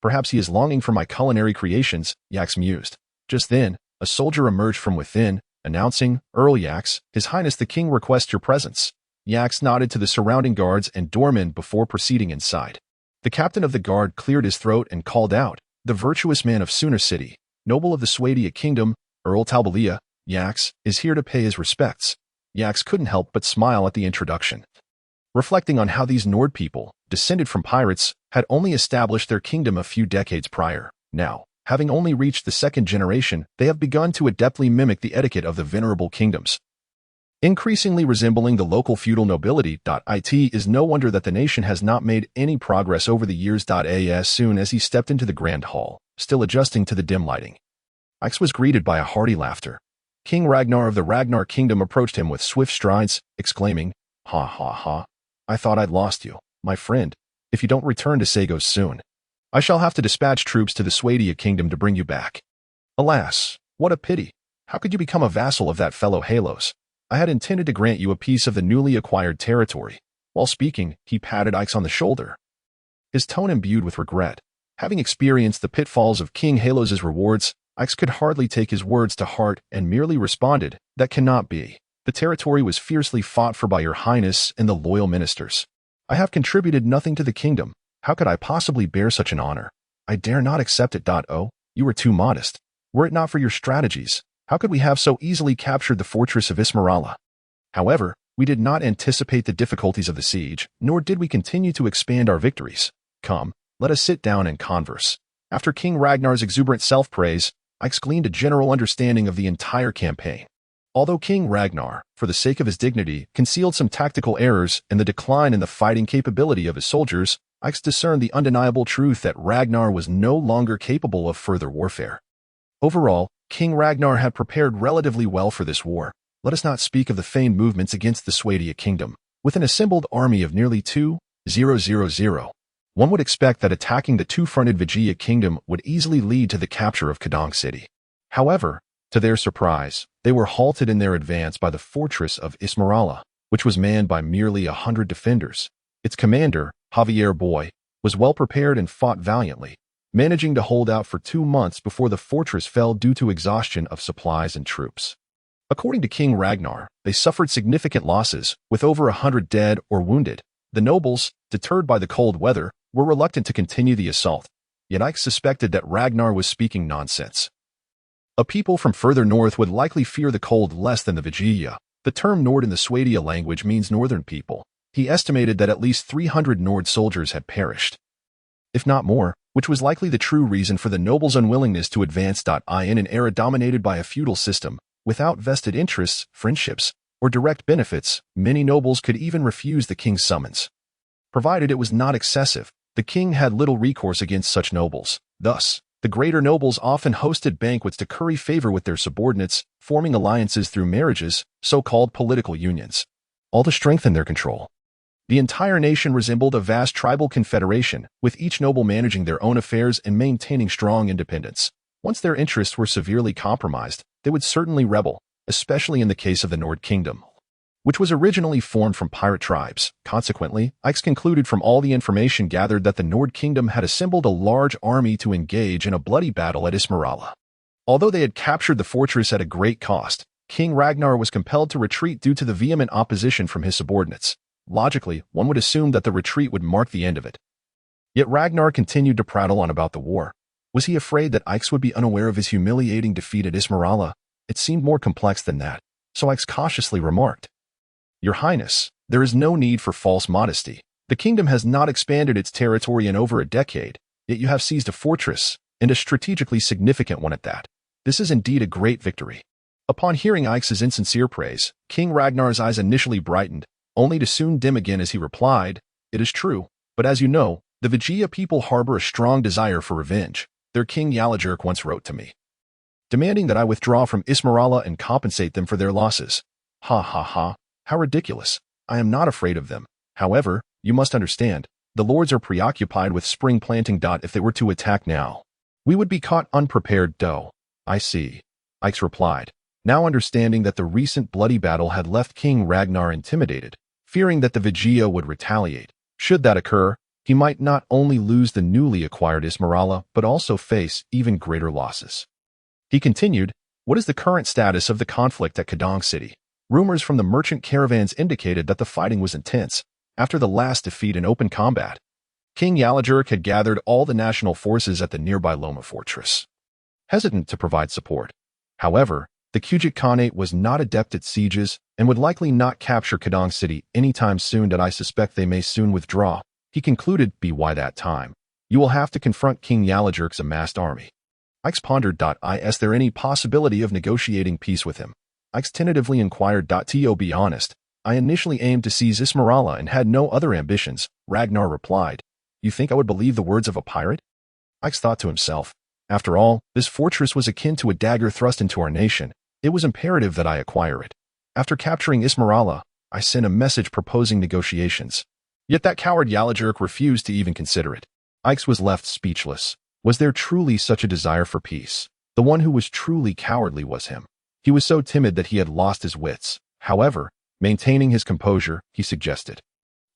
Perhaps he is longing for my culinary creations," Yaks mused. Just then, a soldier emerged from within, announcing, "Earl Yaks, His Highness the King requests your presence." Yaks nodded to the surrounding guards and doormen before proceeding inside. The captain of the guard cleared his throat and called out, "The virtuous man of Sooner City, noble of the Swadia Kingdom, Earl Talbalia, Yax, is here to pay his respects. Yax couldn't help but smile at the introduction, reflecting on how these Nord people, descended from pirates, had only established their kingdom a few decades prior. Now, having only reached the second generation, they have begun to adeptly mimic the etiquette of the venerable kingdoms, increasingly resembling the local feudal nobility. It is no wonder that the nation has not made any progress over the years. As soon as he stepped into the grand hall, still adjusting to the dim lighting, Ix was greeted by a hearty laughter. King Ragnar of the Ragnar Kingdom approached him with swift strides, exclaiming, "Ha ha ha. I thought I'd lost you, my friend. If you don't return to Sagos soon, I shall have to dispatch troops to the Swadia Kingdom to bring you back. Alas, what a pity. How could you become a vassal of that fellow Halos? I had intended to grant you a piece of the newly acquired territory." While speaking, he patted Ix on the shoulder, his tone imbued with regret. Having experienced the pitfalls of King Halos' rewards, Ix could hardly take his words to heart and merely responded, "That cannot be. The territory was fiercely fought for by your highness and the loyal ministers. I have contributed nothing to the kingdom. How could I possibly bear such an honor? I dare not accept it. Oh, you were too modest. Were it not for your strategies, how could we have so easily captured the fortress of Ismarala? However, we did not anticipate the difficulties of the siege, nor did we continue to expand our victories. Come, let us sit down and converse." After King Ragnar's exuberant self-praise, Ix gleaned a general understanding of the entire campaign. Although King Ragnar, for the sake of his dignity, concealed some tactical errors and the decline in the fighting capability of his soldiers, Ix discerned the undeniable truth that Ragnar was no longer capable of further warfare. Overall, King Ragnar had prepared relatively well for this war. Let us not speak of the feigned movements against the Swadia Kingdom. With an assembled army of nearly 2,000, one would expect that attacking the two-fronted Vigia Kingdom would easily lead to the capture of Kadang City. However, to their surprise, they were halted in their advance by the fortress of Ismarala, which was manned by merely 100 defenders. Its commander, Javier Boy, was well prepared and fought valiantly, managing to hold out for 2 months before the fortress fell due to exhaustion of supplies and troops. According to King Ragnar, they suffered significant losses, with over 100 dead or wounded. The nobles, deterred by the cold weather, were reluctant to continue the assault, yet Ix suspected that Ragnar was speaking nonsense. A people from further north would likely fear the cold less than the Vigia. The term Nord in the Swadia language means northern people. He estimated that at least 300 Nord soldiers had perished, if not more, which was likely the true reason for the nobles' unwillingness to advance. In an era dominated by a feudal system, without vested interests, friendships, or direct benefits, many nobles could even refuse the king's summons, provided it was not excessive. The king had little recourse against such nobles. Thus, the greater nobles often hosted banquets to curry favor with their subordinates, forming alliances through marriages, so-called political unions, all to strengthen their control. The entire nation resembled a vast tribal confederation, with each noble managing their own affairs and maintaining strong independence. Once their interests were severely compromised, they would certainly rebel, especially in the case of the Nord Kingdom, which was originally formed from pirate tribes. Consequently, Ix concluded from all the information gathered that the Nord Kingdom had assembled a large army to engage in a bloody battle at Ismarala. Although they had captured the fortress at a great cost, King Ragnar was compelled to retreat due to the vehement opposition from his subordinates. Logically, one would assume that the retreat would mark the end of it. Yet Ragnar continued to prattle on about the war. Was he afraid that Ix would be unaware of his humiliating defeat at Ismarala? It seemed more complex than that, so Ix cautiously remarked, "Your Highness, there is no need for false modesty. The kingdom has not expanded its territory in over a decade, yet you have seized a fortress, and a strategically significant one at that. This is indeed a great victory." Upon hearing Ix's insincere praise, King Ragnar's eyes initially brightened, only to soon dim again as he replied, "It is true, but as you know, the Vigia people harbor a strong desire for revenge. Their king Yalajurk once wrote to me, demanding that I withdraw from Ismarala and compensate them for their losses. Ha ha ha, how ridiculous. I am not afraid of them. However, you must understand, the lords are preoccupied with spring planting. If they were to attack now, we would be caught unprepared. I see, Ix replied, now understanding that the recent bloody battle had left King Ragnar intimidated, fearing that the Vigia would retaliate. Should that occur, he might not only lose the newly acquired Ismarala, but also face even greater losses. He continued, "What is the current status of the conflict at Kadang City?" Rumors from the merchant caravans indicated that the fighting was intense. After the last defeat in open combat, King Yalajurk had gathered all the national forces at the nearby Loma fortress, hesitant to provide support. However, the Kujik Khanate was not adept at sieges and would likely not capture Kadang City anytime soon, that I suspect they may soon withdraw. He concluded, by that time, you will have to confront King Yalajurk's amassed army. Ix pondered. Is there any possibility of negotiating peace with him? Ix tentatively inquired. To be honest, I initially aimed to seize Ismarala and had no other ambitions, Ragnar replied. You think I would believe the words of a pirate? Ix thought to himself. After all, this fortress was akin to a dagger thrust into our nation. It was imperative that I acquire it. After capturing Ismarala, I sent a message proposing negotiations. Yet that coward Yalajurk refused to even consider it. Ix was left speechless. Was there truly such a desire for peace? The one who was truly cowardly was him. He was so timid that he had lost his wits. However, maintaining his composure, he suggested,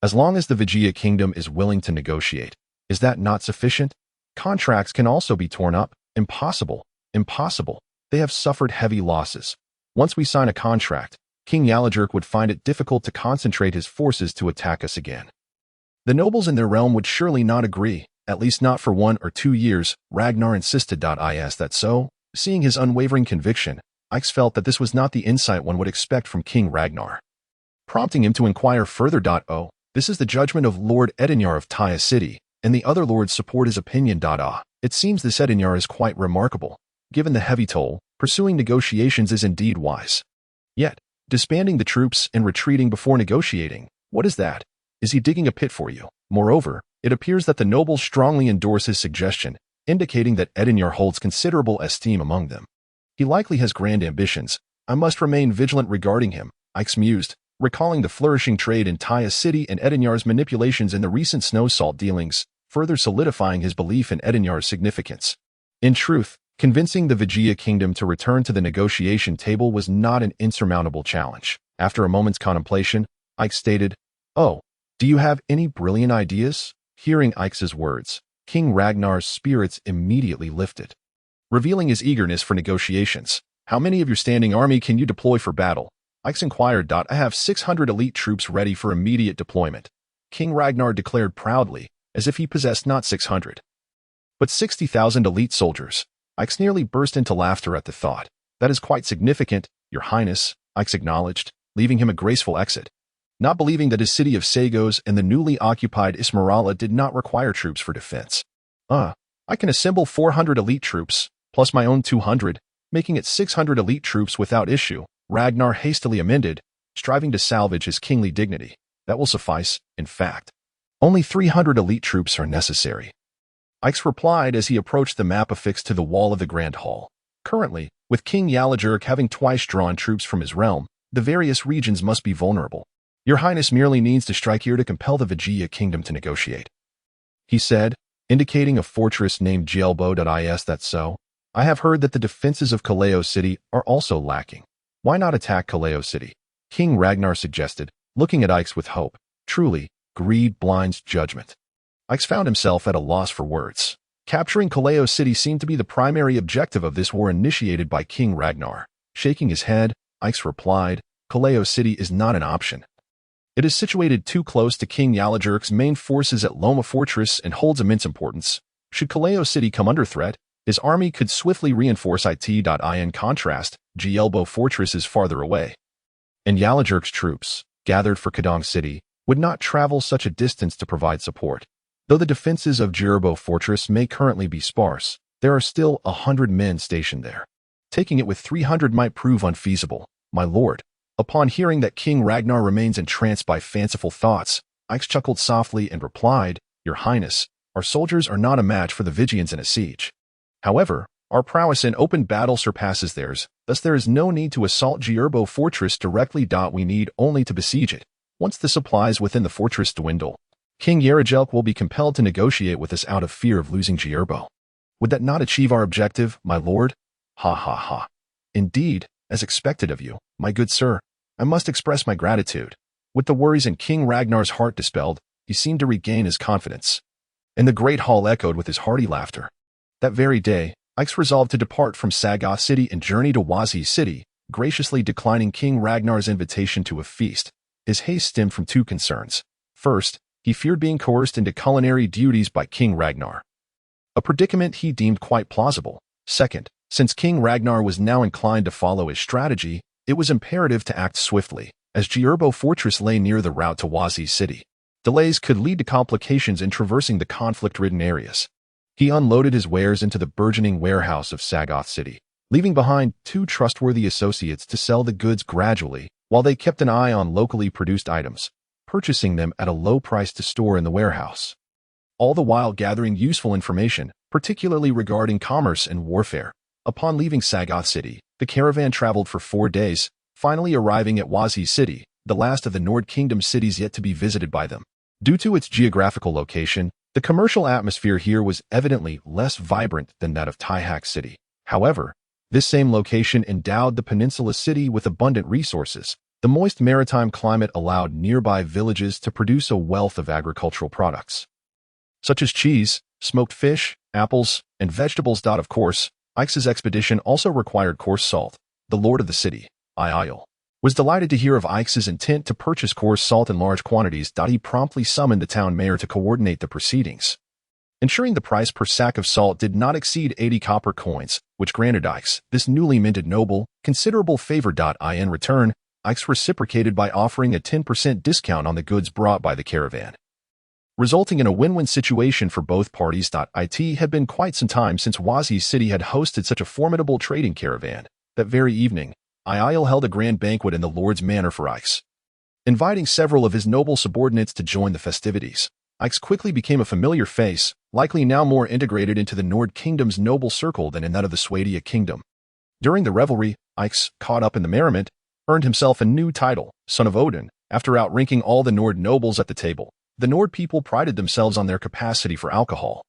as long as the Vijaya kingdom is willing to negotiate, is that not sufficient? Contracts can also be torn up. Impossible. Impossible. They have suffered heavy losses. Once we sign a contract, King Yalajurk would find it difficult to concentrate his forces to attack us again. The nobles in their realm would surely not agree, at least not for 1 or 2 years, Ragnar insisted. Is that so? Seeing his unwavering conviction, Ix felt that this was not the insight one would expect from King Ragnar, prompting him to inquire further. Oh, this is the judgment of Lord Edinyar of Taya City, and the other lords support his opinion. It seems this Edinyar is quite remarkable. Given the heavy toll, pursuing negotiations is indeed wise. Yet, disbanding the troops and retreating before negotiating, what is that? Is he digging a pit for you? Moreover, it appears that the nobles strongly endorse his suggestion, indicating that Edinyar holds considerable esteem among them. He likely has grand ambitions. I must remain vigilant regarding him, Ix mused, recalling the flourishing trade in Taya City and Edinyar's manipulations in the recent snow salt dealings, further solidifying his belief in Edinyar's significance. In truth, convincing the Vijaya kingdom to return to the negotiation table was not an insurmountable challenge. After a moment's contemplation, Ix stated, Oh, do you have any brilliant ideas? Hearing Ix's words, King Ragnar's spirits immediately lifted, revealing his eagerness for negotiations. How many of your standing army can you deploy for battle? Ix inquired. I have 600 elite troops ready for immediate deployment, King Ragnar declared proudly, as if he possessed not 600, but 60,000 elite soldiers. Ix nearly burst into laughter at the thought. That is quite significant, Your Highness, Ix acknowledged, leaving him a graceful exit, not believing that his city of Sagos and the newly occupied Ismarala did not require troops for defense. I can assemble 400 elite troops, plus my own 200, making it 600 elite troops without issue, Ragnar hastily amended, striving to salvage his kingly dignity. That will suffice, in fact. Only 300 elite troops are necessary, Ix replied as he approached the map affixed to the wall of the Grand Hall. Currently, with King Yalajurk having twice drawn troops from his realm, the various regions must be vulnerable. Your Highness merely needs to strike here to compel the Vijaya kingdom to negotiate, he said, indicating a fortress named Jelbo. Is that so? I have heard that the defenses of Kaleo City are also lacking. Why not attack Kaleo City? King Ragnar suggested, looking at Ix with hope. Truly, greed blinds judgment. Ix found himself at a loss for words. Capturing Kaleo City seemed to be the primary objective of this war initiated by King Ragnar. Shaking his head, Ix replied, Kaleo City is not an option. It is situated too close to King Yalajurk's main forces at Loma Fortress and holds immense importance. Should Kaleo City come under threat, his army could swiftly reinforce it. In contrast, Jelbo Fortress is farther away, and Yalajurk's troops, gathered for Kadang City, would not travel such a distance to provide support. Though the defenses of Jelbo Fortress may currently be sparse, there are still 100 men stationed there. Taking it with 300 might prove unfeasible, my lord. Upon hearing that King Ragnar remains entranced by fanciful thoughts, Ix chuckled softly and replied, Your Highness, our soldiers are not a match for the Vigians in a siege. However, our prowess in open battle surpasses theirs, thus there is no need to assault Jelbo Fortress directly. We need only to besiege it. Once the supplies within the fortress dwindle, King Yarajelk will be compelled to negotiate with us out of fear of losing Jelbo. Would that not achieve our objective, my lord? Ha ha ha. Indeed, as expected of you, my good sir. I must express my gratitude. With the worries in King Ragnar's heart dispelled, he seemed to regain his confidence, and the great hall echoed with his hearty laughter. That very day, Ix resolved to depart from Sagoth City and journey to Wazi City, graciously declining King Ragnar's invitation to a feast. His haste stemmed from 2 concerns. First, he feared being coerced into culinary duties by King Ragnar, a predicament he deemed quite plausible. Second, Since King Ragnar was now inclined to follow his strategy, it was imperative to act swiftly, as Geirbo Fortress lay near the route to Wazi City. Delays could lead to complications in traversing the conflict-ridden areas. He unloaded his wares into the burgeoning warehouse of Sagoth City, leaving behind 2 trustworthy associates to sell the goods gradually while they kept an eye on locally produced items, purchasing them at a low price to store in the warehouse. All the while gathering useful information, particularly regarding commerce and warfare. Upon leaving Sagoth City, the caravan traveled for 4 days, finally arriving at Wazi City, the last of the Nord Kingdom cities yet to be visited by them. Due to its geographical location, the commercial atmosphere here was evidently less vibrant than that of Taihak City. However, this same location endowed the peninsula city with abundant resources. The moist maritime climate allowed nearby villages to produce a wealth of agricultural products, such as cheese, smoked fish, apples, and vegetables. Of course, Ix's expedition also required coarse salt. The lord of the city, Iyal, was delighted to hear of Ix's intent to purchase coarse salt in large quantities. He promptly summoned the town mayor to coordinate the proceedings, ensuring the price per sack of salt did not exceed 80 copper coins, which granted Ix, this newly minted noble, considerable favor. In return, Ix reciprocated by offering a 10% discount on the goods brought by the caravan, resulting in a win-win situation for both parties. It had been quite some time since Wazi City had hosted such a formidable trading caravan. That very evening, Iyal held a grand banquet in the Lord's Manor for Ix, inviting several of his noble subordinates to join the festivities. Ix quickly became a familiar face, likely now more integrated into the Nord Kingdom's noble circle than in that of the Swadia Kingdom. During the revelry, Ix, caught up in the merriment, earned himself a new title, Son of Odin, after outranking all the Nord nobles at the table. The Nord people prided themselves on their capacity for alcohol,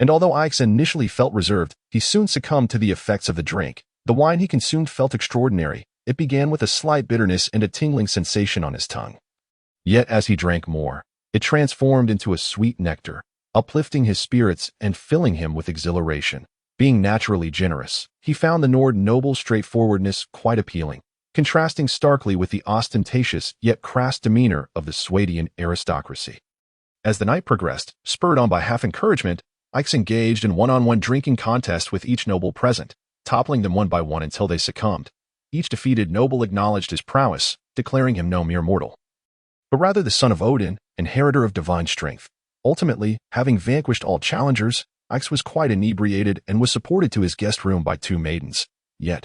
and although Ix initially felt reserved, he soon succumbed to the effects of the drink. The wine he consumed felt extraordinary. It began with a slight bitterness and a tingling sensation on his tongue. Yet as he drank more, it transformed into a sweet nectar, uplifting his spirits and filling him with exhilaration. Being naturally generous, he found the Nord noble straightforwardness quite appealing, contrasting starkly with the ostentatious yet crass demeanor of the Swadian aristocracy. As the night progressed, spurred on by half encouragement, Ix engaged in one-on-one drinking contest with each noble present, toppling them one by one until they succumbed. Each defeated noble acknowledged his prowess, declaring him no mere mortal, but rather the son of Odin, inheritor of divine strength. Ultimately, having vanquished all challengers, Ix was quite inebriated and was supported to his guest room by 2 maidens. Yet,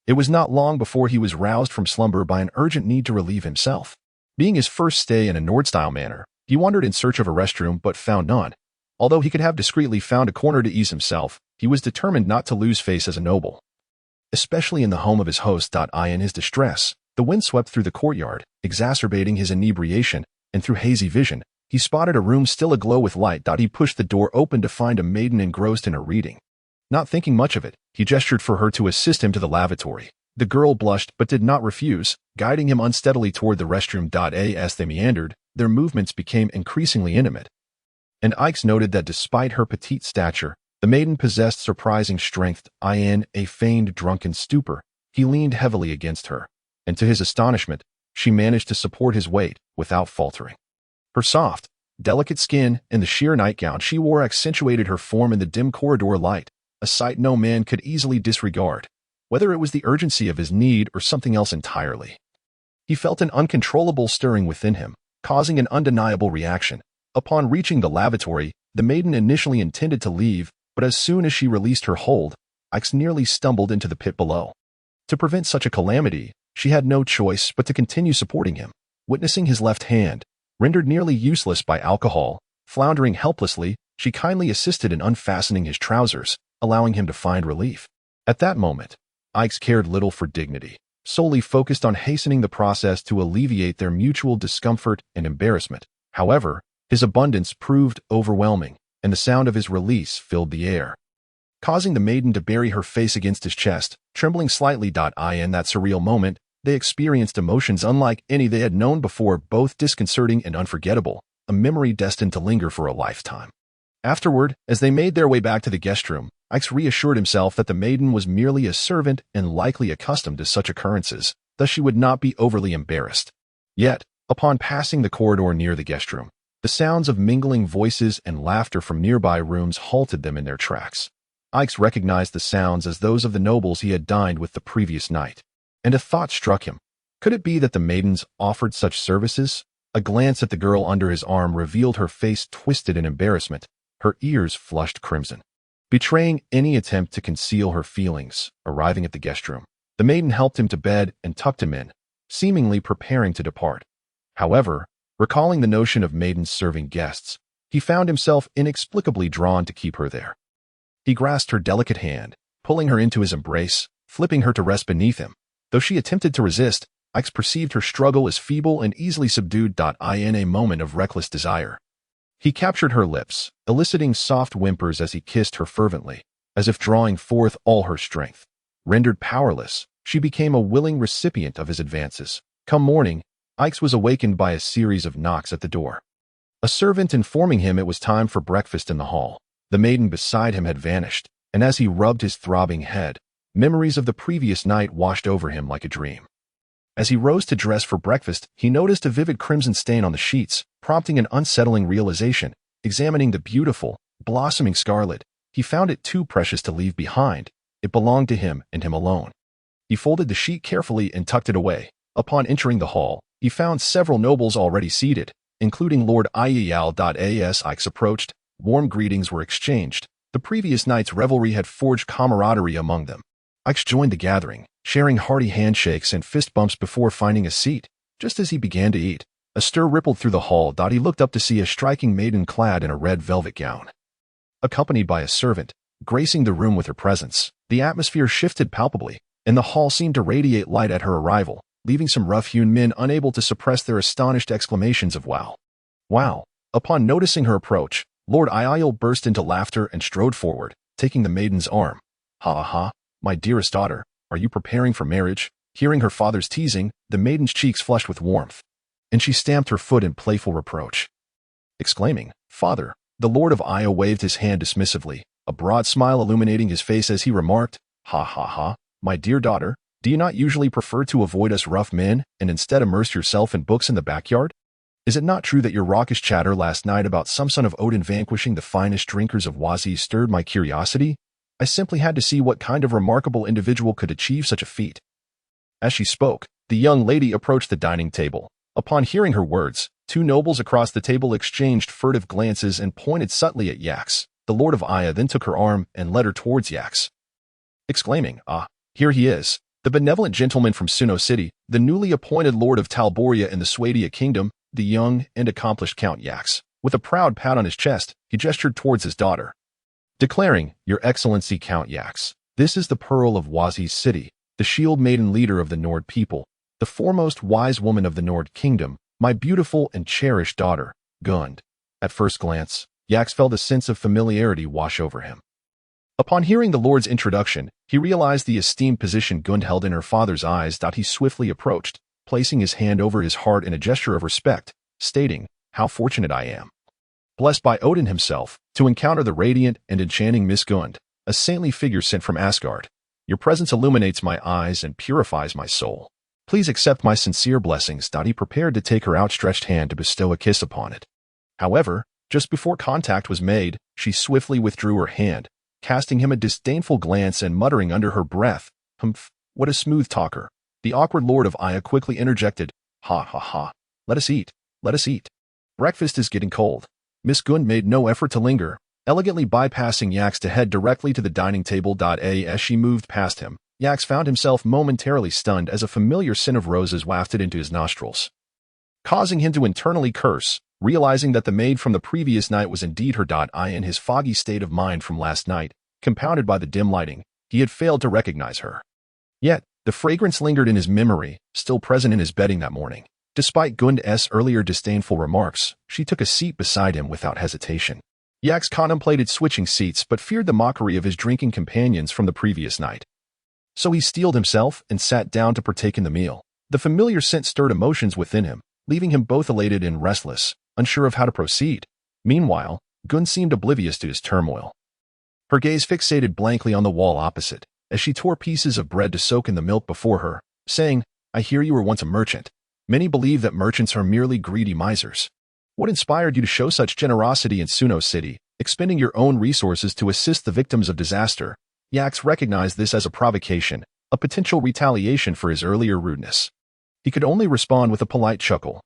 it was not long before he was roused from slumber by an urgent need to relieve himself. Being his first stay in a Nord-style manor, he wandered in search of a restroom but found none. Although he could have discreetly found a corner to ease himself, he was determined not to lose face as a noble, especially in the home of his host. In his distress, the wind swept through the courtyard, exacerbating his inebriation, and through hazy vision, he spotted a room still aglow with light. He pushed the door open to find a maiden engrossed in her reading. Not thinking much of it, he gestured for her to assist him to the lavatory. The girl blushed but did not refuse, guiding him unsteadily toward the restroom. As they meandered, their movements became increasingly intimate, and Ix noted that despite her petite stature, the maiden possessed surprising strength. In a feigned drunken stupor, he leaned heavily against her, and to his astonishment, she managed to support his weight without faltering. Her soft, delicate skin and the sheer nightgown she wore accentuated her form in the dim corridor light, a sight no man could easily disregard, whether it was the urgency of his need or something else entirely. He felt an uncontrollable stirring within him, causing an undeniable reaction. Upon reaching the lavatory, the maiden initially intended to leave, but as soon as she released her hold, Ix nearly stumbled into the pit below. To prevent such a calamity, she had no choice but to continue supporting him. Witnessing his left hand, rendered nearly useless by alcohol, floundering helplessly, she kindly assisted in unfastening his trousers, allowing him to find relief. At that moment, Ix cared little for dignity, solely focused on hastening the process to alleviate their mutual discomfort and embarrassment. However, his abundance proved overwhelming, and the sound of his release filled the air, causing the maiden to bury her face against his chest, trembling slightly. In that surreal moment, they experienced emotions unlike any they had known before, both disconcerting and unforgettable, a memory destined to linger for a lifetime. Afterward, as they made their way back to the guest room, Ix reassured himself that the maiden was merely a servant and likely accustomed to such occurrences, thus she would not be overly embarrassed. Yet, upon passing the corridor near the guest room, the sounds of mingling voices and laughter from nearby rooms halted them in their tracks. Ix recognized the sounds as those of the nobles he had dined with the previous night, and a thought struck him. Could it be that the maidens offered such services? A glance at the girl under his arm revealed her face twisted in embarrassment, her ears flushed crimson, betraying any attempt to conceal her feelings. Arriving at the guest room, the maiden helped him to bed and tucked him in, seemingly preparing to depart. However, recalling the notion of maidens serving guests, he found himself inexplicably drawn to keep her there. He grasped her delicate hand, pulling her into his embrace, flipping her to rest beneath him. Though she attempted to resist, Ix perceived her struggle as feeble and easily subdued. In a moment of reckless desire, he captured her lips, eliciting soft whimpers as he kissed her fervently, as if drawing forth all her strength. Rendered powerless, she became a willing recipient of his advances. Come morning, Ix was awakened by a series of knocks at the door. A servant informing him it was time for breakfast in the hall. The maiden beside him had vanished, and as he rubbed his throbbing head, memories of the previous night washed over him like a dream. As he rose to dress for breakfast, he noticed a vivid crimson stain on the sheets, prompting an unsettling realization. Examining the beautiful, blossoming scarlet, he found it too precious to leave behind. It belonged to him and him alone. He folded the sheet carefully and tucked it away. Upon entering the hall, he found several nobles already seated, including Lord Iyal. As Ix approached, warm greetings were exchanged. The previous night's revelry had forged camaraderie among them. Ix joined the gathering, sharing hearty handshakes and fist bumps before finding a seat. Just as he began to eat, a stir rippled through the hall. He looked up to see a striking maiden clad in a red velvet gown. Accompanied by a servant, gracing the room with her presence, the atmosphere shifted palpably, and the hall seemed to radiate light at her arrival, leaving some rough-hewn men unable to suppress their astonished exclamations of wow. Wow! Upon noticing her approach, Lord Iyal burst into laughter and strode forward, taking the maiden's arm. Ha ha, my dearest daughter, are you preparing for marriage? Hearing her father's teasing, the maiden's cheeks flushed with warmth, and she stamped her foot in playful reproach. Exclaiming, "Father," the Lord of Aya waved his hand dismissively, a broad smile illuminating his face as he remarked, "Ha ha ha, my dear daughter, do you not usually prefer to avoid us rough men and instead immerse yourself in books in the backyard? Is it not true that your raucous chatter last night about some son of Odin vanquishing the finest drinkers of Wazi stirred my curiosity? I simply had to see what kind of remarkable individual could achieve such a feat." As she spoke, the young lady approached the dining table. Upon hearing her words, two nobles across the table exchanged furtive glances and pointed subtly at Yax. The Lord of Aya then took her arm and led her towards Yax, exclaiming, "Ah, here he is, the benevolent gentleman from Suno City, the newly appointed Lord of Talboria in the Swadia Kingdom, the young and accomplished Count Yax." With a proud pat on his chest, he gestured towards his daughter, declaring, "Your Excellency Count Yax, this is the Pearl of Wazi's city, the shield maiden leader of the Nord people, the foremost wise woman of the Nord Kingdom, my beautiful and cherished daughter, Gund." At first glance, Yax felt a sense of familiarity wash over him. Upon hearing the Lord's introduction, he realized the esteemed position Gund held in her father's eyes. He swiftly approached, placing his hand over his heart in a gesture of respect, stating, "How fortunate I am, blessed by Odin himself, to encounter the radiant and enchanting Miss Gund, a saintly figure sent from Asgard. Your presence illuminates my eyes and purifies my soul. Please accept my sincere blessings." He prepared to take her outstretched hand to bestow a kiss upon it. However, just before contact was made, she swiftly withdrew her hand, casting him a disdainful glance and muttering under her breath, "Humph, what a smooth talker." The awkward Lord of Aya quickly interjected, "Ha ha ha, let us eat, let us eat. Breakfast is getting cold." Miss Gund made no effort to linger, elegantly bypassing Yax to head directly to the dining table. As she moved past him, Yax found himself momentarily stunned as a familiar scent of roses wafted into his nostrils, causing him to internally curse, realizing that the maid from the previous night was indeed her. In his foggy state of mind from last night, compounded by the dim lighting, he had failed to recognize her. Yet, the fragrance lingered in his memory, still present in his bedding that morning. Despite Gund's earlier disdainful remarks, she took a seat beside him without hesitation. Yax contemplated switching seats but feared the mockery of his drinking companions from the previous night. So he steeled himself and sat down to partake in the meal. The familiar scent stirred emotions within him, leaving him both elated and restless, unsure of how to proceed. Meanwhile, Gund seemed oblivious to his turmoil. Her gaze fixated blankly on the wall opposite, as she tore pieces of bread to soak in the milk before her, saying, "I hear you were once a merchant. Many believe that merchants are merely greedy misers. What inspired you to show such generosity in Suno City?" expending your own resources to assist the victims of disaster. Yax recognized this as a provocation, a potential retaliation for his earlier rudeness. He could only respond with a polite chuckle.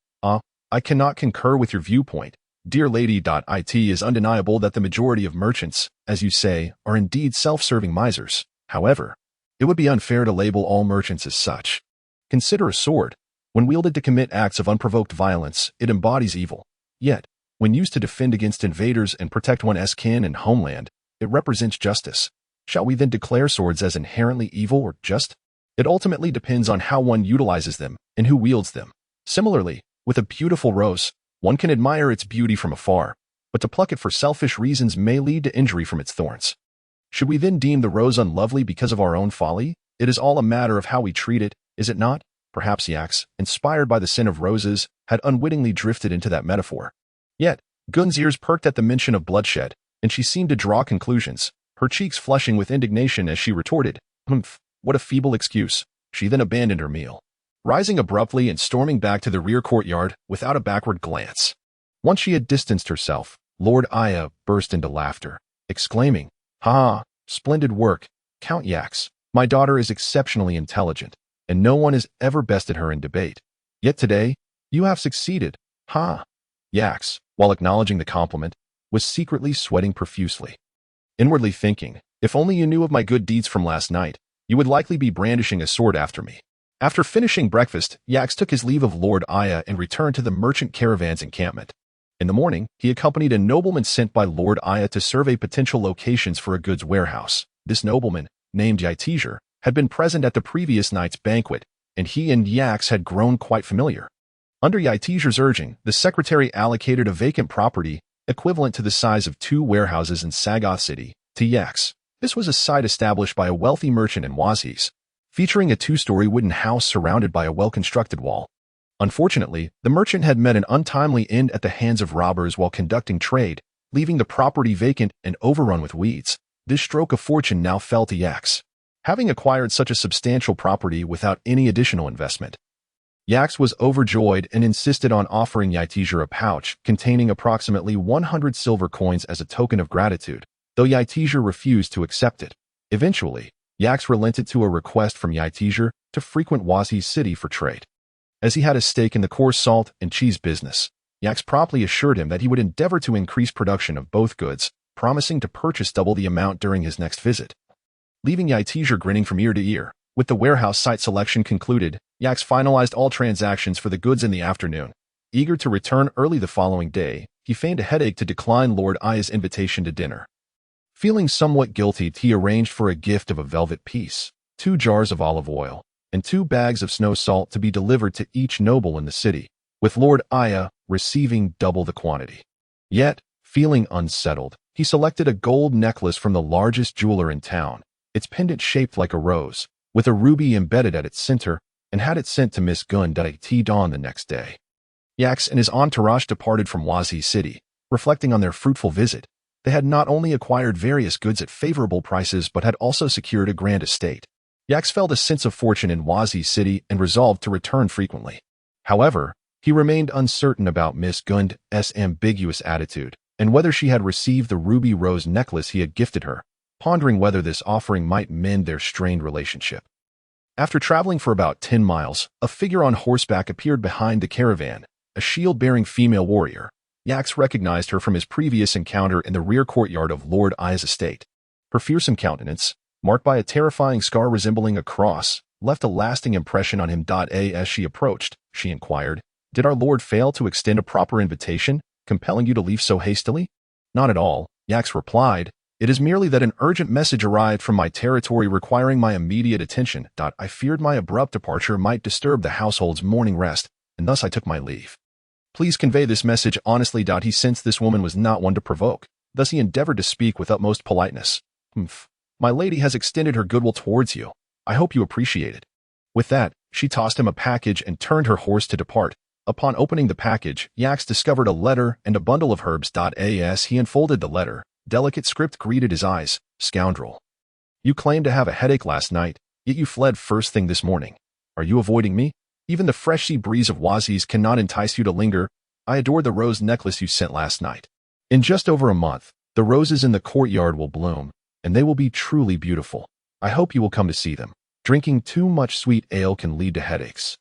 I cannot concur with your viewpoint, dear lady. It is undeniable that the majority of merchants, as you say, are indeed self-serving misers. However, it would be unfair to label all merchants as such. Consider a sword. When wielded to commit acts of unprovoked violence, it embodies evil. Yet, when used to defend against invaders and protect one's kin and homeland, it represents justice. Shall we then declare swords as inherently evil or just? It ultimately depends on how one utilizes them and who wields them. Similarly, with a beautiful rose, one can admire its beauty from afar, but to pluck it for selfish reasons may lead to injury from its thorns. Should we then deem the rose unlovely because of our own folly? It is all a matter of how we treat it, is it not? Perhaps Yax, inspired by the scent of roses, had unwittingly drifted into that metaphor. Yet, Gun's ears perked at the mention of bloodshed, and she seemed to draw conclusions, her cheeks flushing with indignation as she retorted, what a feeble excuse. She then abandoned her meal, rising abruptly and storming back to the rear courtyard without a backward glance. Once she had distanced herself, Lord Aya burst into laughter, exclaiming, "Ha! Splendid work, Count Yax. My daughter is exceptionally intelligent, and no one has ever bested her in debate. Yet today, you have succeeded. Ha!" Yax, while acknowledging the compliment, was secretly sweating profusely, inwardly thinking, if only you knew of my good deeds from last night, you would likely be brandishing a sword after me. After finishing breakfast, Yax took his leave of Lord Aya and returned to the merchant caravan's encampment. In the morning, he accompanied a nobleman sent by Lord Aya to survey potential locations for a goods warehouse. This nobleman, named Yaitiger, had been present at the previous night's banquet, and he and Yax had grown quite familiar. Under Yaitiger's urging, the secretary allocated a vacant property, equivalent to the size of 2 warehouses in Sagoth City, to Yax. This was a site established by a wealthy merchant in Wazis, featuring a 2-story wooden house surrounded by a well-constructed wall. Unfortunately, the merchant had met an untimely end at the hands of robbers while conducting trade, leaving the property vacant and overrun with weeds. This stroke of fortune now fell to Yax, having acquired such a substantial property without any additional investment. Yax was overjoyed and insisted on offering Yaitiger a pouch containing approximately 100 silver coins as a token of gratitude, though Yaitiger refused to accept it. Eventually, Yax relented to a request from Yaitiger to frequent Wazis City for trade. As he had a stake in the coarse salt and cheese business, Yax promptly assured him that he would endeavor to increase production of both goods, promising to purchase double the amount during his next visit. Leaving Yaitiger grinning from ear to ear, with the warehouse site selection concluded, Yax finalized all transactions for the goods in the afternoon. Eager to return early the following day, he feigned a headache to decline Lord Aya's invitation to dinner. Feeling somewhat guilty, he arranged for a gift of a velvet piece, 2 jars of olive oil, and 2 bags of snow salt to be delivered to each noble in the city, with Lord Aya receiving double the quantity. Yet, feeling unsettled, he selected a gold necklace from the largest jeweler in town, its pendant shaped like a rose, with a ruby embedded at its center, and had it sent to Miss Gun at dawn the next day. Yax and his entourage departed from Wazi City, reflecting on their fruitful visit. They had not only acquired various goods at favorable prices but had also secured a grand estate. Yax felt a sense of fortune in Wazi City and resolved to return frequently. However, he remained uncertain about Miss Gun's ambiguous attitude and whether she had received the ruby rose necklace he had gifted her, pondering whether this offering might mend their strained relationship. After traveling for about 10 miles, a figure on horseback appeared behind the caravan, a shield-bearing female warrior. Yax recognized her from his previous encounter in the rear courtyard of Lord Aya's estate. Her fearsome countenance, marked by a terrifying scar resembling a cross, left a lasting impression on him. As she approached, she inquired, "Did our lord fail to extend a proper invitation, compelling you to leave so hastily?" "Not at all," Yax replied. "It is merely that an urgent message arrived from my territory requiring my immediate attention. I feared my abrupt departure might disturb the household's morning rest, and thus I took my leave. Please convey this message honestly." He sensed this woman was not one to provoke, thus he endeavored to speak with utmost politeness. "My lady has extended her goodwill towards you. I hope you appreciate it." With that, she tossed him a package and turned her horse to depart. Upon opening the package, Yax discovered a letter and a bundle of herbs. As he unfolded the letter, delicate script greeted his eyes. "Scoundrel. You claimed to have a headache last night, yet you fled first thing this morning. Are you avoiding me? Even the fresh sea breeze of Wazis cannot entice you to linger. I adored the rose necklace you sent last night. In just over a month, The roses in the courtyard will bloom, and they will be truly beautiful. I hope you will come to see them. Drinking too much sweet ale can lead to headaches.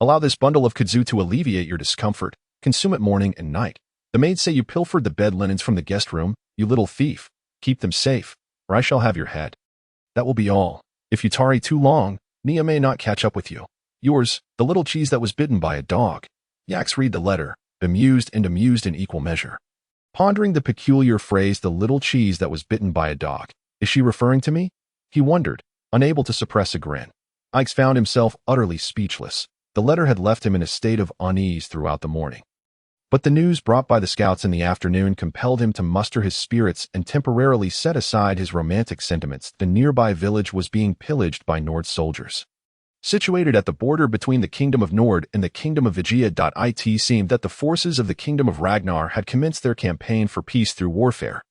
Allow this bundle of kudzu to alleviate your discomfort. Consume it morning and night. The maids say you pilfered the bed linens from the guest room, you little thief. Keep them safe, or I shall have your head. That will be all. If you tarry too long, Nia may not catch up with you. Yours, the little cheese that was bitten by a dog. Yaks read the letter, bemused and amused in equal measure. Pondering the peculiar phrase, the little cheese that was bitten by a dog. Is she referring to me? He wondered, unable to suppress a grin. Ix found himself utterly speechless. The letter had left him in a state of unease throughout the morning. But the news brought by the scouts in the afternoon compelled him to muster his spirits and temporarily set aside his romantic sentiments. The nearby village was being pillaged by Nord soldiers. Situated at the border between the Kingdom of Nord and the Kingdom of Vigia. It seemed that the forces of the Kingdom of Ragnar had commenced their campaign for peace through warfare.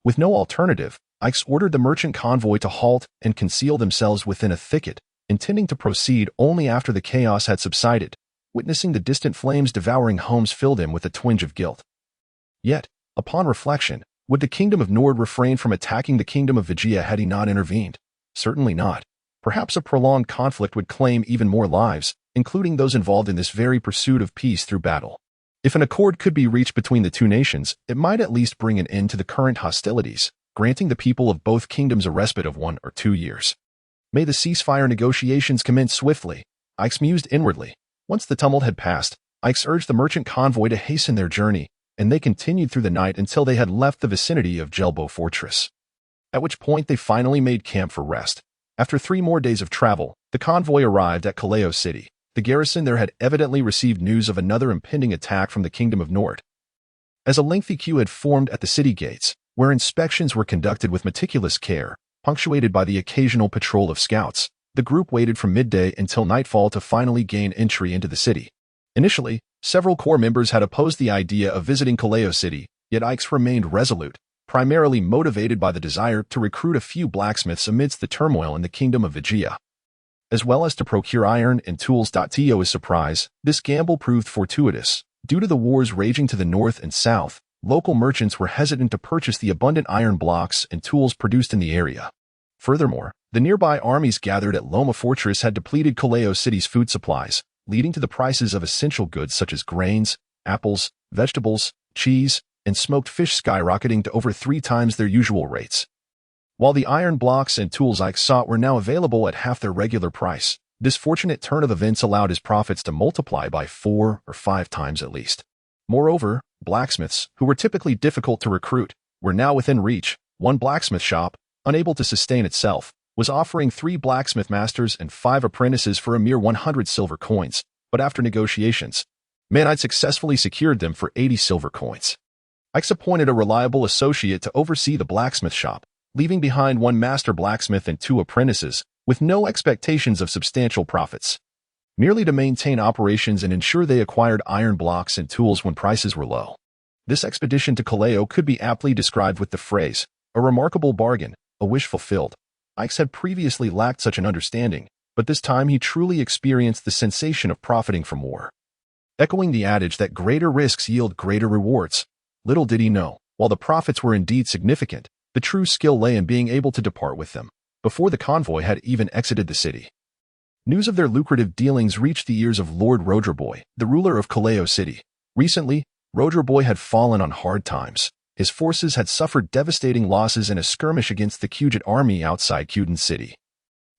With no alternative, Ix ordered the merchant convoy to halt and conceal themselves within a thicket, intending to proceed only after the chaos had subsided. Witnessing the distant flames devouring homes filled him with a twinge of guilt. Yet, upon reflection, would the Kingdom of Nord refrain from attacking the Kingdom of Vigia had he not intervened? Certainly not. Perhaps a prolonged conflict would claim even more lives, including those involved in this very pursuit of peace through battle. If an accord could be reached between the two nations, it might at least bring an end to the current hostilities, granting the people of both kingdoms a respite of 1 or 2 years. May the ceasefire negotiations commence swiftly, Ix mused inwardly. Once the tumult had passed, Ix urged the merchant convoy to hasten their journey, and they continued through the night until they had left the vicinity of Jelbo Fortress. At which point they finally made camp for rest. After 3 more days of travel, the convoy arrived at Kaleo City. The garrison there had evidently received news of another impending attack from the Kingdom of Nord. As a lengthy queue had formed at the city gates, where inspections were conducted with meticulous care, punctuated by the occasional patrol of scouts, the group waited from midday until nightfall to finally gain entry into the city. Initially, several core members had opposed the idea of visiting Kaleo City, yet Ix remained resolute, primarily motivated by the desire to recruit a few blacksmiths amidst the turmoil in the Kingdom of Vigia, as well as to procure iron and tools. To his surprise, this gamble proved fortuitous. Due to the wars raging to the north and south, local merchants were hesitant to purchase the abundant iron blocks and tools produced in the area. Furthermore, the nearby armies gathered at Loma Fortress had depleted Kaleo City's food supplies, leading to the prices of essential goods such as grains, apples, vegetables, cheese, and smoked fish skyrocketing to over 3 times their usual rates. While the iron blocks and tools Ix sought were now available at half their regular price, this fortunate turn of events allowed his profits to multiply by 4 or 5 times at least. Moreover, blacksmiths, who were typically difficult to recruit, were now within reach. One blacksmith shop, unable to sustain itself, was offering 3 blacksmith masters and 5 apprentices for a mere 100 silver coins, but after negotiations, Manite successfully secured them for 80 silver coins. Ix appointed a reliable associate to oversee the blacksmith shop, leaving behind 1 master blacksmith and 2 apprentices, with no expectations of substantial profits, merely to maintain operations and ensure they acquired iron blocks and tools when prices were low. This expedition to Kaleo could be aptly described with the phrase, a remarkable bargain, a wish fulfilled. Ix had previously lacked such an understanding, but this time he truly experienced the sensation of profiting from war. Echoing the adage that greater risks yield greater rewards, little did he know, while the profits were indeed significant, the true skill lay in being able to depart with them, before the convoy had even exited the city. News of their lucrative dealings reached the ears of Lord Rodraboy, the ruler of Kaleo City. Recently, Rodraboy had fallen on hard times. His forces had suffered devastating losses in a skirmish against the Kujit army outside Kuden City.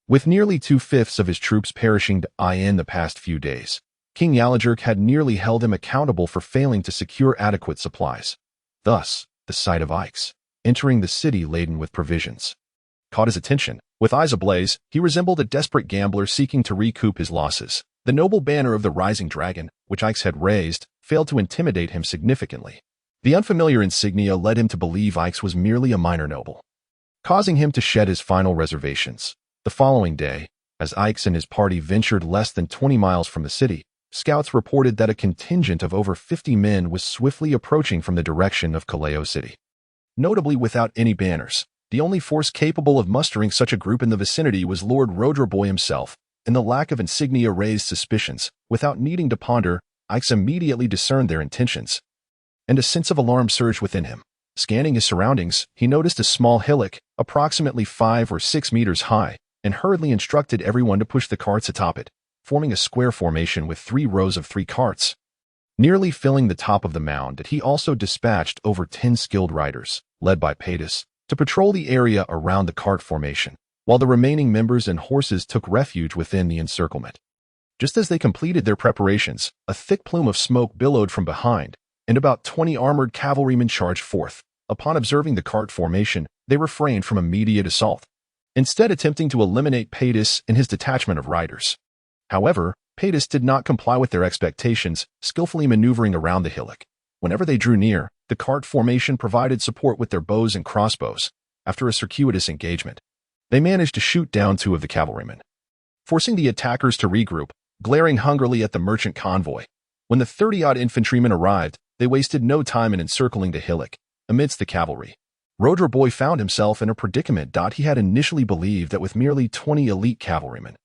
With nearly 2/5 of his troops perishing in the past few days, King Yalajurk had nearly held him accountable for failing to secure adequate supplies. Thus, the sight of Ix entering the city laden with provisions caught his attention. With eyes ablaze, he resembled a desperate gambler seeking to recoup his losses. The noble banner of the Rising Dragon, which Ix had raised, failed to intimidate him significantly. The unfamiliar insignia led him to believe Ix was merely a minor noble, causing him to shed his final reservations. The following day, as Ix and his party ventured less than 20 miles from the city, scouts reported that a contingent of over 50 men was swiftly approaching from the direction of Kaleo City. Notably without any banners, the only force capable of mustering such a group in the vicinity was Lord Rodraboy himself, and the lack of insignia raised suspicions. Without needing to ponder, Ix immediately discerned their intentions, and a sense of alarm surged within him. Scanning his surroundings, he noticed a small hillock, approximately 5 or 6 meters high, and hurriedly instructed everyone to push the carts atop it, forming a square formation with 3 rows of 3 carts. Nearly filling the top of the mound, he also dispatched over 10 skilled riders, led by Paetus, to patrol the area around the cart formation, while the remaining members and horses took refuge within the encirclement. Just as they completed their preparations, a thick plume of smoke billowed from behind, and about 20 armored cavalrymen charged forth. Upon observing the cart formation, they refrained from immediate assault, instead attempting to eliminate Paetus and his detachment of riders. However, Paetus did not comply with their expectations, skillfully maneuvering around the hillock. Whenever they drew near, the cart formation provided support with their bows and crossbows. After a circuitous engagement, they managed to shoot down 2 of the cavalrymen, forcing the attackers to regroup, glaring hungrily at the merchant convoy. When the 30-odd infantrymen arrived, they wasted no time in encircling the hillock. Amidst the cavalry, Rodra Boy found himself in a predicament. He had initially believed that with merely 20 elite cavalrymen,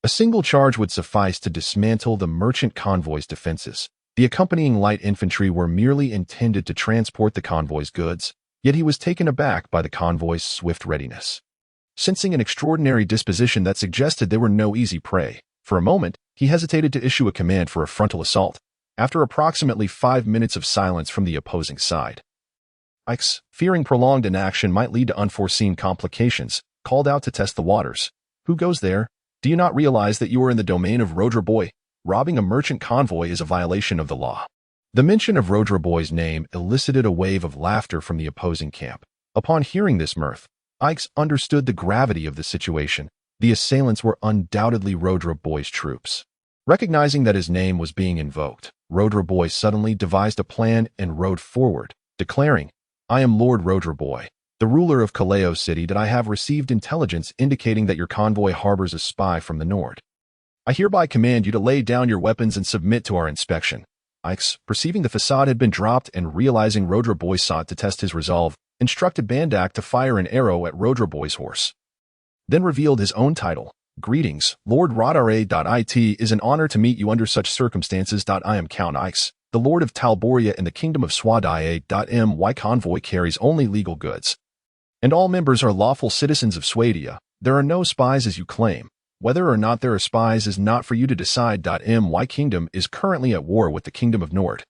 a single charge would suffice to dismantle the merchant convoy's defenses. The accompanying light infantry were merely intended to transport the convoy's goods, yet he was taken aback by the convoy's swift readiness. Sensing an extraordinary disposition that suggested they were no easy prey, for a moment, he hesitated to issue a command for a frontal assault. After approximately 5 minutes of silence from the opposing side, Ix, fearing prolonged inaction might lead to unforeseen complications, called out to test the waters. "Who goes there? Do you not realize that you are in the domain of Rodra Boy? Robbing a merchant convoy is a violation of the law." The mention of Rodra Boy's name elicited a wave of laughter from the opposing camp. Upon hearing this mirth, Ix understood the gravity of the situation. The assailants were undoubtedly Rodra Boy's troops. Recognizing that his name was being invoked, Rodra Boy suddenly devised a plan and rode forward, declaring, "I am Lord Rodra Boy, the ruler of Kaleo City. That I have received intelligence indicating that your convoy harbors a spy from the Nord. I hereby command you to lay down your weapons and submit to our inspection." Ix, perceiving the facade had been dropped and realizing Rodra Boy sought to test his resolve, instructed Bandak to fire an arrow at Rodra Boy's horse. Then revealed his own title. "Greetings, Lord Rodare. It is an honor to meet you under such circumstances. I am Count Ix, the Lord of Talboria in the Kingdom of Swadaye. My convoy carries only legal goods, and all members are lawful citizens of Swadia. There are no spies as you claim. Whether or not there are spies is not for you to decide. My kingdom is currently at war with the Kingdom of Nord,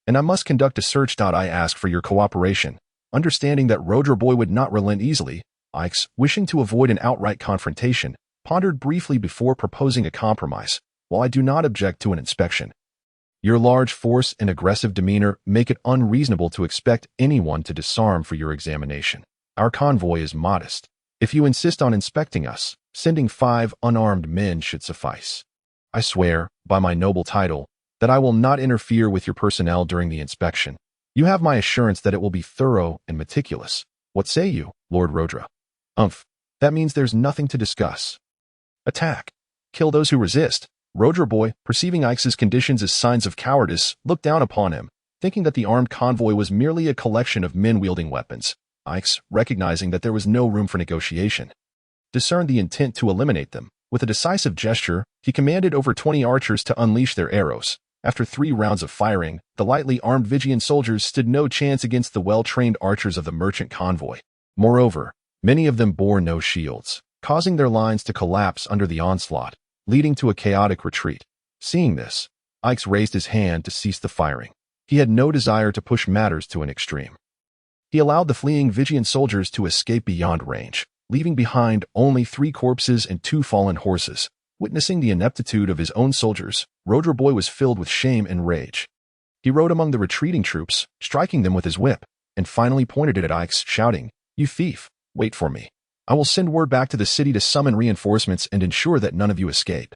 and I must conduct a search. I ask for your cooperation." Understanding that Rodra Boy would not relent easily, Ix, wishing to avoid an outright confrontation, pondered briefly before proposing a compromise. "While I do not object to an inspection, your large force and aggressive demeanor make it unreasonable to expect anyone to disarm for your examination. Our convoy is modest. If you insist on inspecting us, sending 5 unarmed men should suffice. I swear, by my noble title, that I will not interfere with your personnel during the inspection. You have my assurance that it will be thorough and meticulous. What say you, Lord Rodra?" That means there's nothing to discuss. Attack. Kill those who resist." Rodra Boy, perceiving Ix's conditions as signs of cowardice, looked down upon him, thinking that the armed convoy was merely a collection of men wielding weapons. Ix, recognizing that there was no room for negotiation, discerned the intent to eliminate them. With a decisive gesture, he commanded over 20 archers to unleash their arrows. After 3 rounds of firing, the lightly armed Vigian soldiers stood no chance against the well-trained archers of the merchant convoy. Moreover, many of them bore no shields, causing their lines to collapse under the onslaught, leading to a chaotic retreat. Seeing this, Ix raised his hand to cease the firing. He had no desire to push matters to an extreme. He allowed the fleeing Vigian soldiers to escape beyond range, leaving behind only 3 corpses and 2 fallen horses. Witnessing the ineptitude of his own soldiers, Rodra Boy was filled with shame and rage. He rode among the retreating troops, striking them with his whip, and finally pointed it at Ix, shouting, "You thief, wait for me. I will send word back to the city to summon reinforcements and ensure that none of you escape."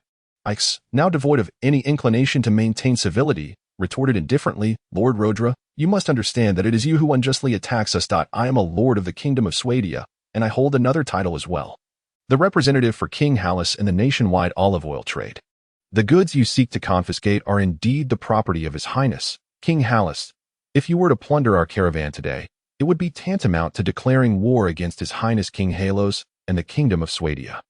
Ix, now devoid of any inclination to maintain civility, retorted indifferently, "Lord Rodra, you must understand that it is you who unjustly attacks us. I am a lord of the Kingdom of Swadia, and I hold another title as well. The representative for King Hallis in the nationwide olive oil trade. The goods you seek to confiscate are indeed the property of His Highness, King Hallis. If you were to plunder our caravan today, it would be tantamount to declaring war against His Highness King Halos and the Kingdom of Swadia.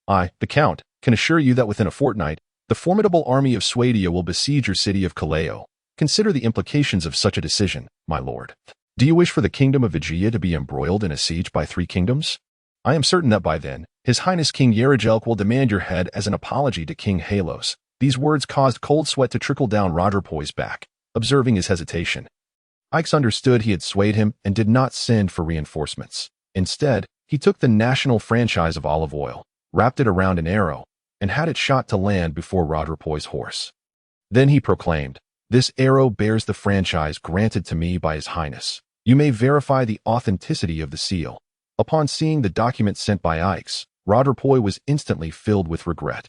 I, the Count, can assure you that within a fortnight, the formidable army of Swadia will besiege your city of Kaleo. Consider the implications of such a decision, my lord." Do you wish for the kingdom of Vijaya to be embroiled in a siege by 3 kingdoms? I am certain that by then, His Highness King Yerajelk will demand your head as an apology to King Halos. These words caused cold sweat to trickle down Radrapoy's back, observing his hesitation. Ix understood he had swayed him and did not send for reinforcements. Instead, he took the national franchise of olive oil, wrapped it around an arrow, and had it shot to land before Radrapoy's horse. Then he proclaimed, "This arrow bears the franchise granted to me by His Highness. You may verify the authenticity of the seal." Upon seeing the document sent by Ix, Radrapoy was instantly filled with regret.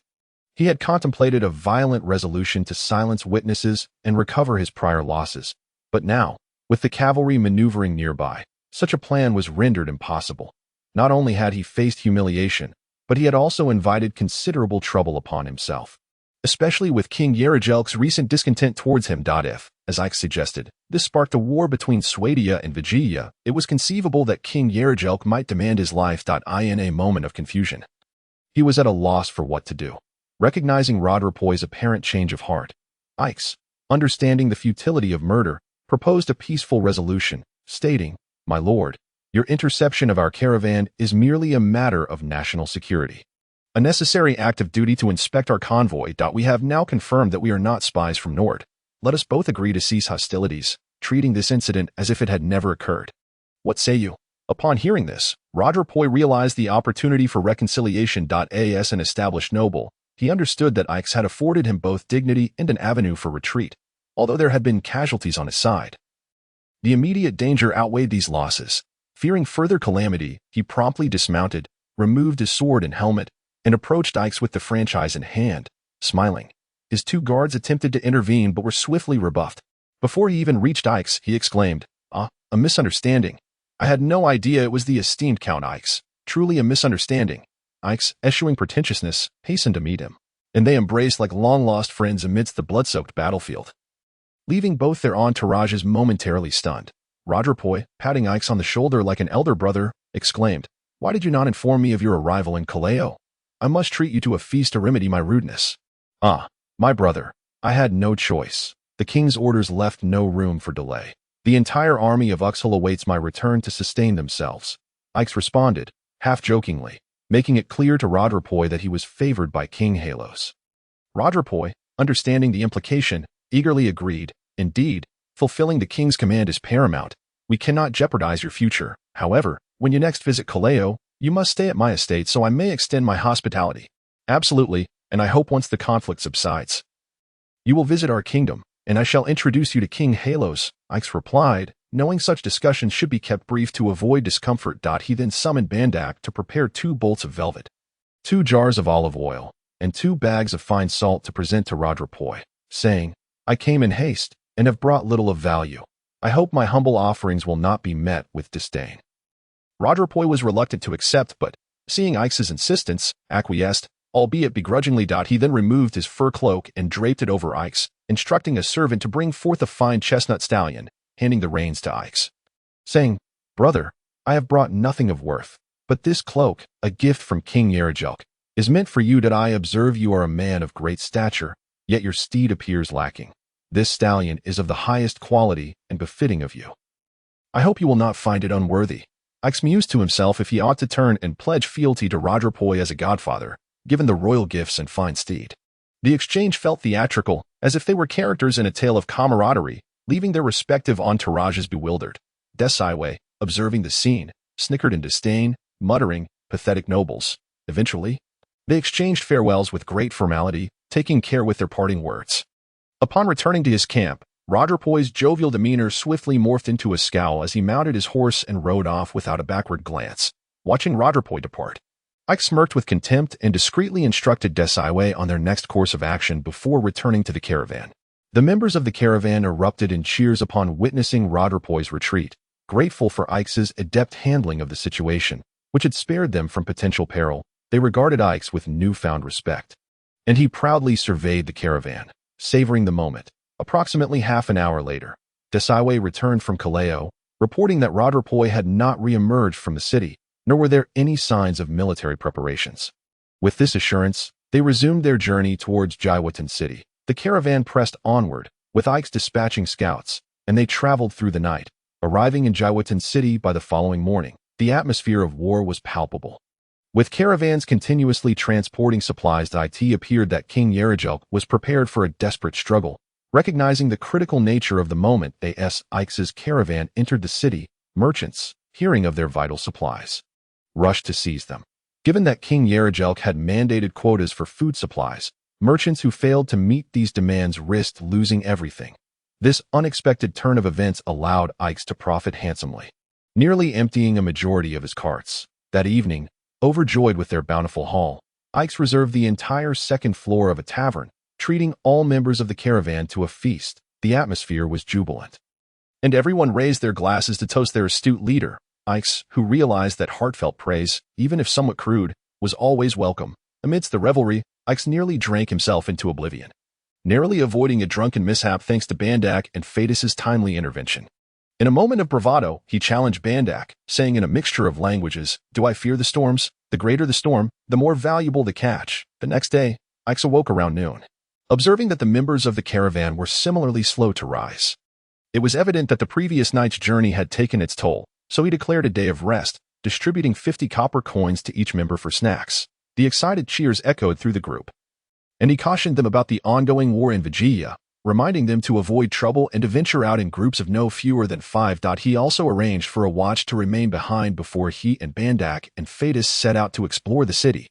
He had contemplated a violent resolution to silence witnesses and recover his prior losses, but now, with the cavalry maneuvering nearby, such a plan was rendered impossible. Not only had he faced humiliation, but he had also invited considerable trouble upon himself, especially with King Yerajelk's recent discontent towards him. If, as Ix suggested, this sparked a war between Swadia and Vijaya, it was conceivable that King Yerajelk might demand his life. In a moment of confusion, he was at a loss for what to do. Recognizing Radrapoy's apparent change of heart, Ix, understanding the futility of murder, proposed a peaceful resolution, stating, "My lord, your interception of our caravan is merely a matter of national security. A necessary act of duty to inspect our convoy. We have now confirmed that we are not spies from Nord. Let us both agree to cease hostilities, treating this incident as if it had never occurred. What say you?" Upon hearing this, Radrapoy realized the opportunity for reconciliation. As an established noble, he understood that Ix had afforded him both dignity and an avenue for retreat, although there had been casualties on his side. The immediate danger outweighed these losses. Fearing further calamity, he promptly dismounted, removed his sword and helmet, and approached Ix with the franchise in hand, smiling. His 2 guards attempted to intervene but were swiftly rebuffed. Before he even reached Ix, he exclaimed, "Ah, a misunderstanding. I had no idea it was the esteemed Count Ix. Truly a misunderstanding." Ix, eschewing pretentiousness, hastened to meet him, and they embraced like long-lost friends amidst the blood-soaked battlefield. Leaving both their entourages momentarily stunned, Radrapoy, patting Ix on the shoulder like an elder brother, exclaimed, "Why did you not inform me of your arrival in Kaleo? I must treat you to a feast to remedy my rudeness." "Ah, my brother, I had no choice. The king's orders left no room for delay. The entire army of Uxkhal awaits my return to sustain themselves," Ix responded, half-jokingly, making it clear to Radrapoy that he was favored by King Halos. Radrapoy, understanding the implication, eagerly agreed. "Indeed, fulfilling the king's command is paramount. We cannot jeopardize your future. However, when you next visit Kaleo, you must stay at my estate so I may extend my hospitality." "Absolutely, and I hope once the conflict subsides, you will visit our kingdom, and I shall introduce you to King Halos," Ix replied, knowing such discussions should be kept brief to avoid discomfort. He then summoned Bandak to prepare 2 bolts of velvet, 2 jars of olive oil, and 2 bags of fine salt to present to Radrapoy, saying, "I came in haste, and have brought little of value. I hope my humble offerings will not be met with disdain." Radrapoy was reluctant to accept, but, seeing Ix's insistence, acquiesced, albeit begrudgingly. He then removed his fur cloak and draped it over Ix, instructing a servant to bring forth a fine chestnut stallion, handing the reins to Ix, saying, "Brother, I have brought nothing of worth, but this cloak, a gift from King Yerajelk, is meant for you. I observe you are a man of great stature, yet your steed appears lacking. This stallion is of the highest quality and befitting of you. I hope you will not find it unworthy." Ix mused to himself if he ought to turn and pledge fealty to Radrapoy as a godfather, given the royal gifts and fine steed. The exchange felt theatrical, as if they were characters in a tale of camaraderie, leaving their respective entourages bewildered. Desaiwe, observing the scene, snickered in disdain, muttering, "Pathetic nobles." Eventually, they exchanged farewells with great formality, taking care with their parting words. Upon returning to his camp, Radrapoy's jovial demeanor swiftly morphed into a scowl as he mounted his horse and rode off without a backward glance. Watching Radrapoy depart, Ix smirked with contempt and discreetly instructed Desaiwe on their next course of action before returning to the caravan. The members of the caravan erupted in cheers upon witnessing Radrapoy's retreat, grateful for Ix's adept handling of the situation, which had spared them from potential peril. They regarded Ix with newfound respect, and he proudly surveyed the caravan, savoring the moment. Approximately half an hour later, Desaiwe returned from Kaleo, reporting that Radrapoy had not re-emerged from the city, nor were there any signs of military preparations. With this assurance, they resumed their journey towards Jaiwatan city. The caravan pressed onward, with Ix dispatching scouts, and they traveled through the night, Arriving in Jiaotan City by the following morning, the atmosphere of war was palpable. With caravans continuously transporting supplies, it appeared that King Yerejelk was prepared for a desperate struggle. Recognizing the critical nature of the moment, Ix's caravan entered the city, merchants, hearing of their vital supplies, rushed to seize them. Given that King Yerejelk had mandated quotas for food supplies, merchants who failed to meet these demands risked losing everything. This unexpected turn of events allowed Ix to profit handsomely, nearly emptying a majority of his carts. That evening, overjoyed with their bountiful haul, Ix reserved the entire second floor of a tavern, treating all members of the caravan to a feast. The atmosphere was jubilant, and everyone raised their glasses to toast their astute leader. Ix, who realized that heartfelt praise, even if somewhat crude, was always welcome. Amidst the revelry, Ix nearly drank himself into oblivion, narrowly avoiding a drunken mishap thanks to Bandak and Phaedus's timely intervention. In a moment of bravado, he challenged Bandak, saying in a mixture of languages, "Do I fear the storms? The greater the storm, the more valuable the catch." The next day, Ix awoke around noon, observing that the members of the caravan were similarly slow to rise. It was evident that the previous night's journey had taken its toll, so he declared a day of rest, distributing 50 copper coins to each member for snacks. The excited cheers echoed through the group, and he cautioned them about the ongoing war in Vigilia, reminding them to avoid trouble and to venture out in groups of no fewer than 5. He also arranged for a watch to remain behind before he and Bandak and Phaedus set out to explore the city.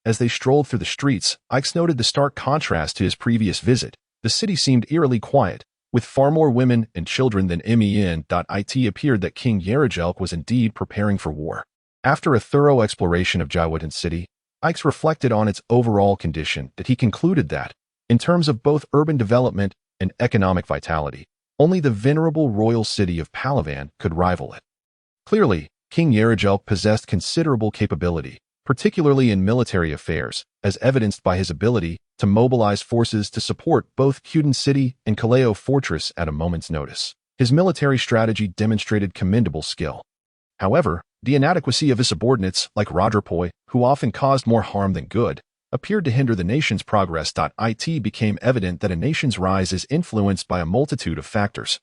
As they strolled through the streets, Ix noted the stark contrast to his previous visit. The city seemed eerily quiet, with far more women and children than men. It appeared that King Yerejelk was indeed preparing for war. After a thorough exploration of Jiaotan City, Ix reflected on its overall condition that he concluded that, in terms of both urban development and economic vitality, only the venerable royal city of Palavan could rival it. Clearly, King Yerejelk possessed considerable capability, particularly in military affairs, as evidenced by his ability to mobilize forces to support both Kuden City and Kaleo Fortress at a moment's notice. His military strategy demonstrated commendable skill. However, the inadequacy of his subordinates, like Radrapoi, who often caused more harm than good, appeared to hinder the nation's progress. It became evident that a nation's rise is influenced by a multitude of factors,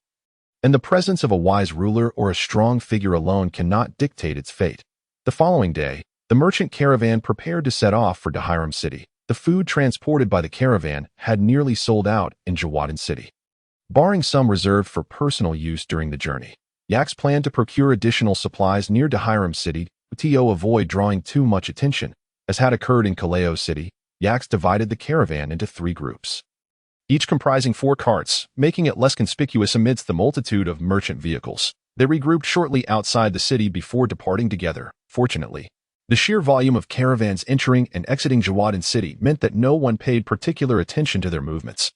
and the presence of a wise ruler or a strong figure alone cannot dictate its fate. The following day, the merchant caravan prepared to set off for Dahiram City. The food transported by the caravan had nearly sold out in Jiaotan City, barring some reserved for personal use during the journey. Yax planned to procure additional supplies near Dahiram City to avoid drawing too much attention. As had occurred in Kaleo City, Yax divided the caravan into 3 groups, each comprising 4 carts, making it less conspicuous amidst the multitude of merchant vehicles. They regrouped shortly outside the city before departing together. Fortunately, the sheer volume of caravans entering and exiting Jiaotan City meant that no one paid particular attention to their movements,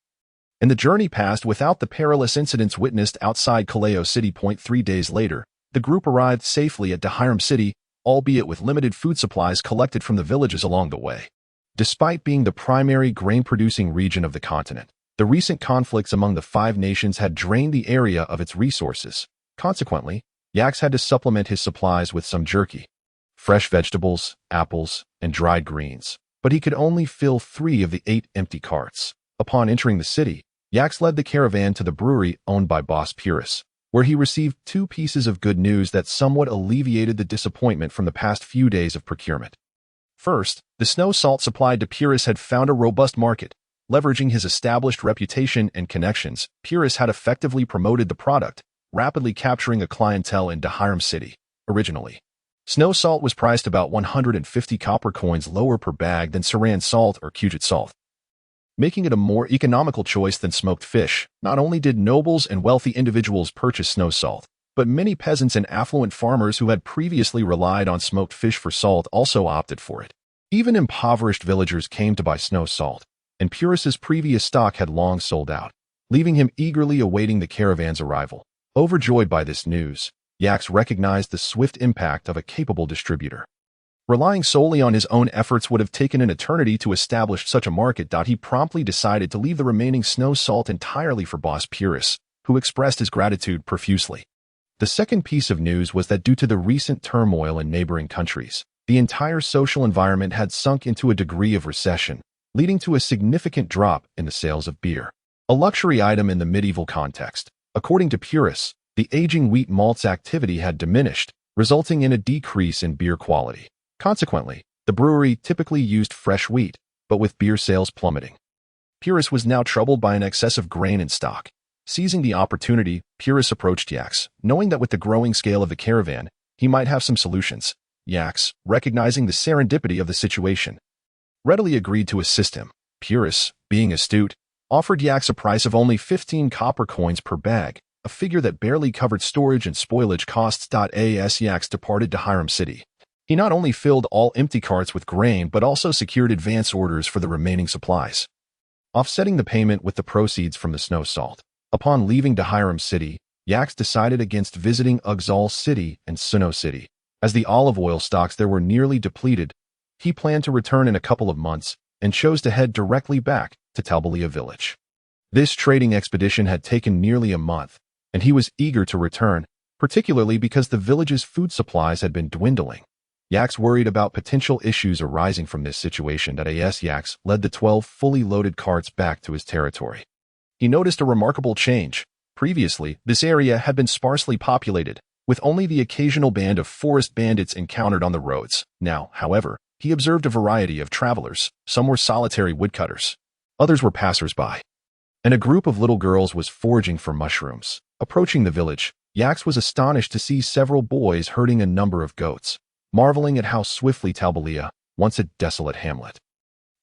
and the journey passed without the perilous incidents witnessed outside Kaleo City. 3 days later, the group arrived safely at Dahiram City, albeit with limited food supplies collected from the villages along the way. Despite being the primary grain-producing region of the continent, the recent conflicts among the 5 nations had drained the area of its resources. Consequently, Yax had to supplement his supplies with some jerky, fresh vegetables, apples, and dried greens, but he could only fill 3 of the 8 empty carts. Upon entering the city, Yax led the caravan to the brewery owned by Boss Purus, where he received 2 pieces of good news that somewhat alleviated the disappointment from the past few days of procurement. First, the snow salt supplied to Purus had found a robust market. Leveraging his established reputation and connections, Purus had effectively promoted the product, rapidly capturing a clientele in Dahiram City. Originally, snow salt was priced about 150 copper coins lower per bag than Saran salt or Kujet salt, making it a more economical choice than smoked fish. Not only did nobles and wealthy individuals purchase snow salt, but many peasants and affluent farmers who had previously relied on smoked fish for salt also opted for it. Even impoverished villagers came to buy snow salt, and Purus's previous stock had long sold out, leaving him eagerly awaiting the caravan's arrival. Overjoyed by this news, Yax recognized the swift impact of a capable distributor. Relying solely on his own efforts would have taken an eternity to establish such a market. He promptly decided to leave the remaining snow salt entirely for Boss Purus, who expressed his gratitude profusely. The second piece of news was that due to the recent turmoil in neighboring countries, the entire social environment had sunk into a degree of recession, leading to a significant drop in the sales of beer, a luxury item in the medieval context. According to Purus, The aging wheat malts activity had diminished, resulting in a decrease in beer quality. Consequently, the brewery typically used fresh wheat, but with beer sales plummeting. Purus was now troubled by an excess of grain in stock. Seizing the opportunity, Purus approached Yax, knowing that with the growing scale of the caravan, he might have some solutions. Yax, recognizing the serendipity of the situation, readily agreed to assist him. Purus, being astute, offered Yax a price of only 15 copper coins per bag, a figure that barely covered storage and spoilage costs. As Yax departed to Hiram City, he not only filled all empty carts with grain but also secured advance orders for the remaining supplies, offsetting the payment with the proceeds from the snow salt. Upon leaving to Hiram City, Yax decided against visiting Uxal City and Suno City. As the olive oil stocks there were nearly depleted, he planned to return in a couple of months and chose to head directly back to Talbalia village. This trading expedition had taken nearly a month, and he was eager to return, particularly because the village's food supplies had been dwindling. Yax worried about potential issues arising from this situation. As Yax led the 12 fully loaded carts back to his territory, he noticed a remarkable change. Previously, this area had been sparsely populated, with only the occasional band of forest bandits encountered on the roads. Now, however, he observed a variety of travelers. Some were solitary woodcutters, others were passers-by, and a group of little girls was foraging for mushrooms. Approaching the village, Yax was astonished to see several boys herding a number of goats, marveling at how swiftly Talbalia, once a desolate hamlet,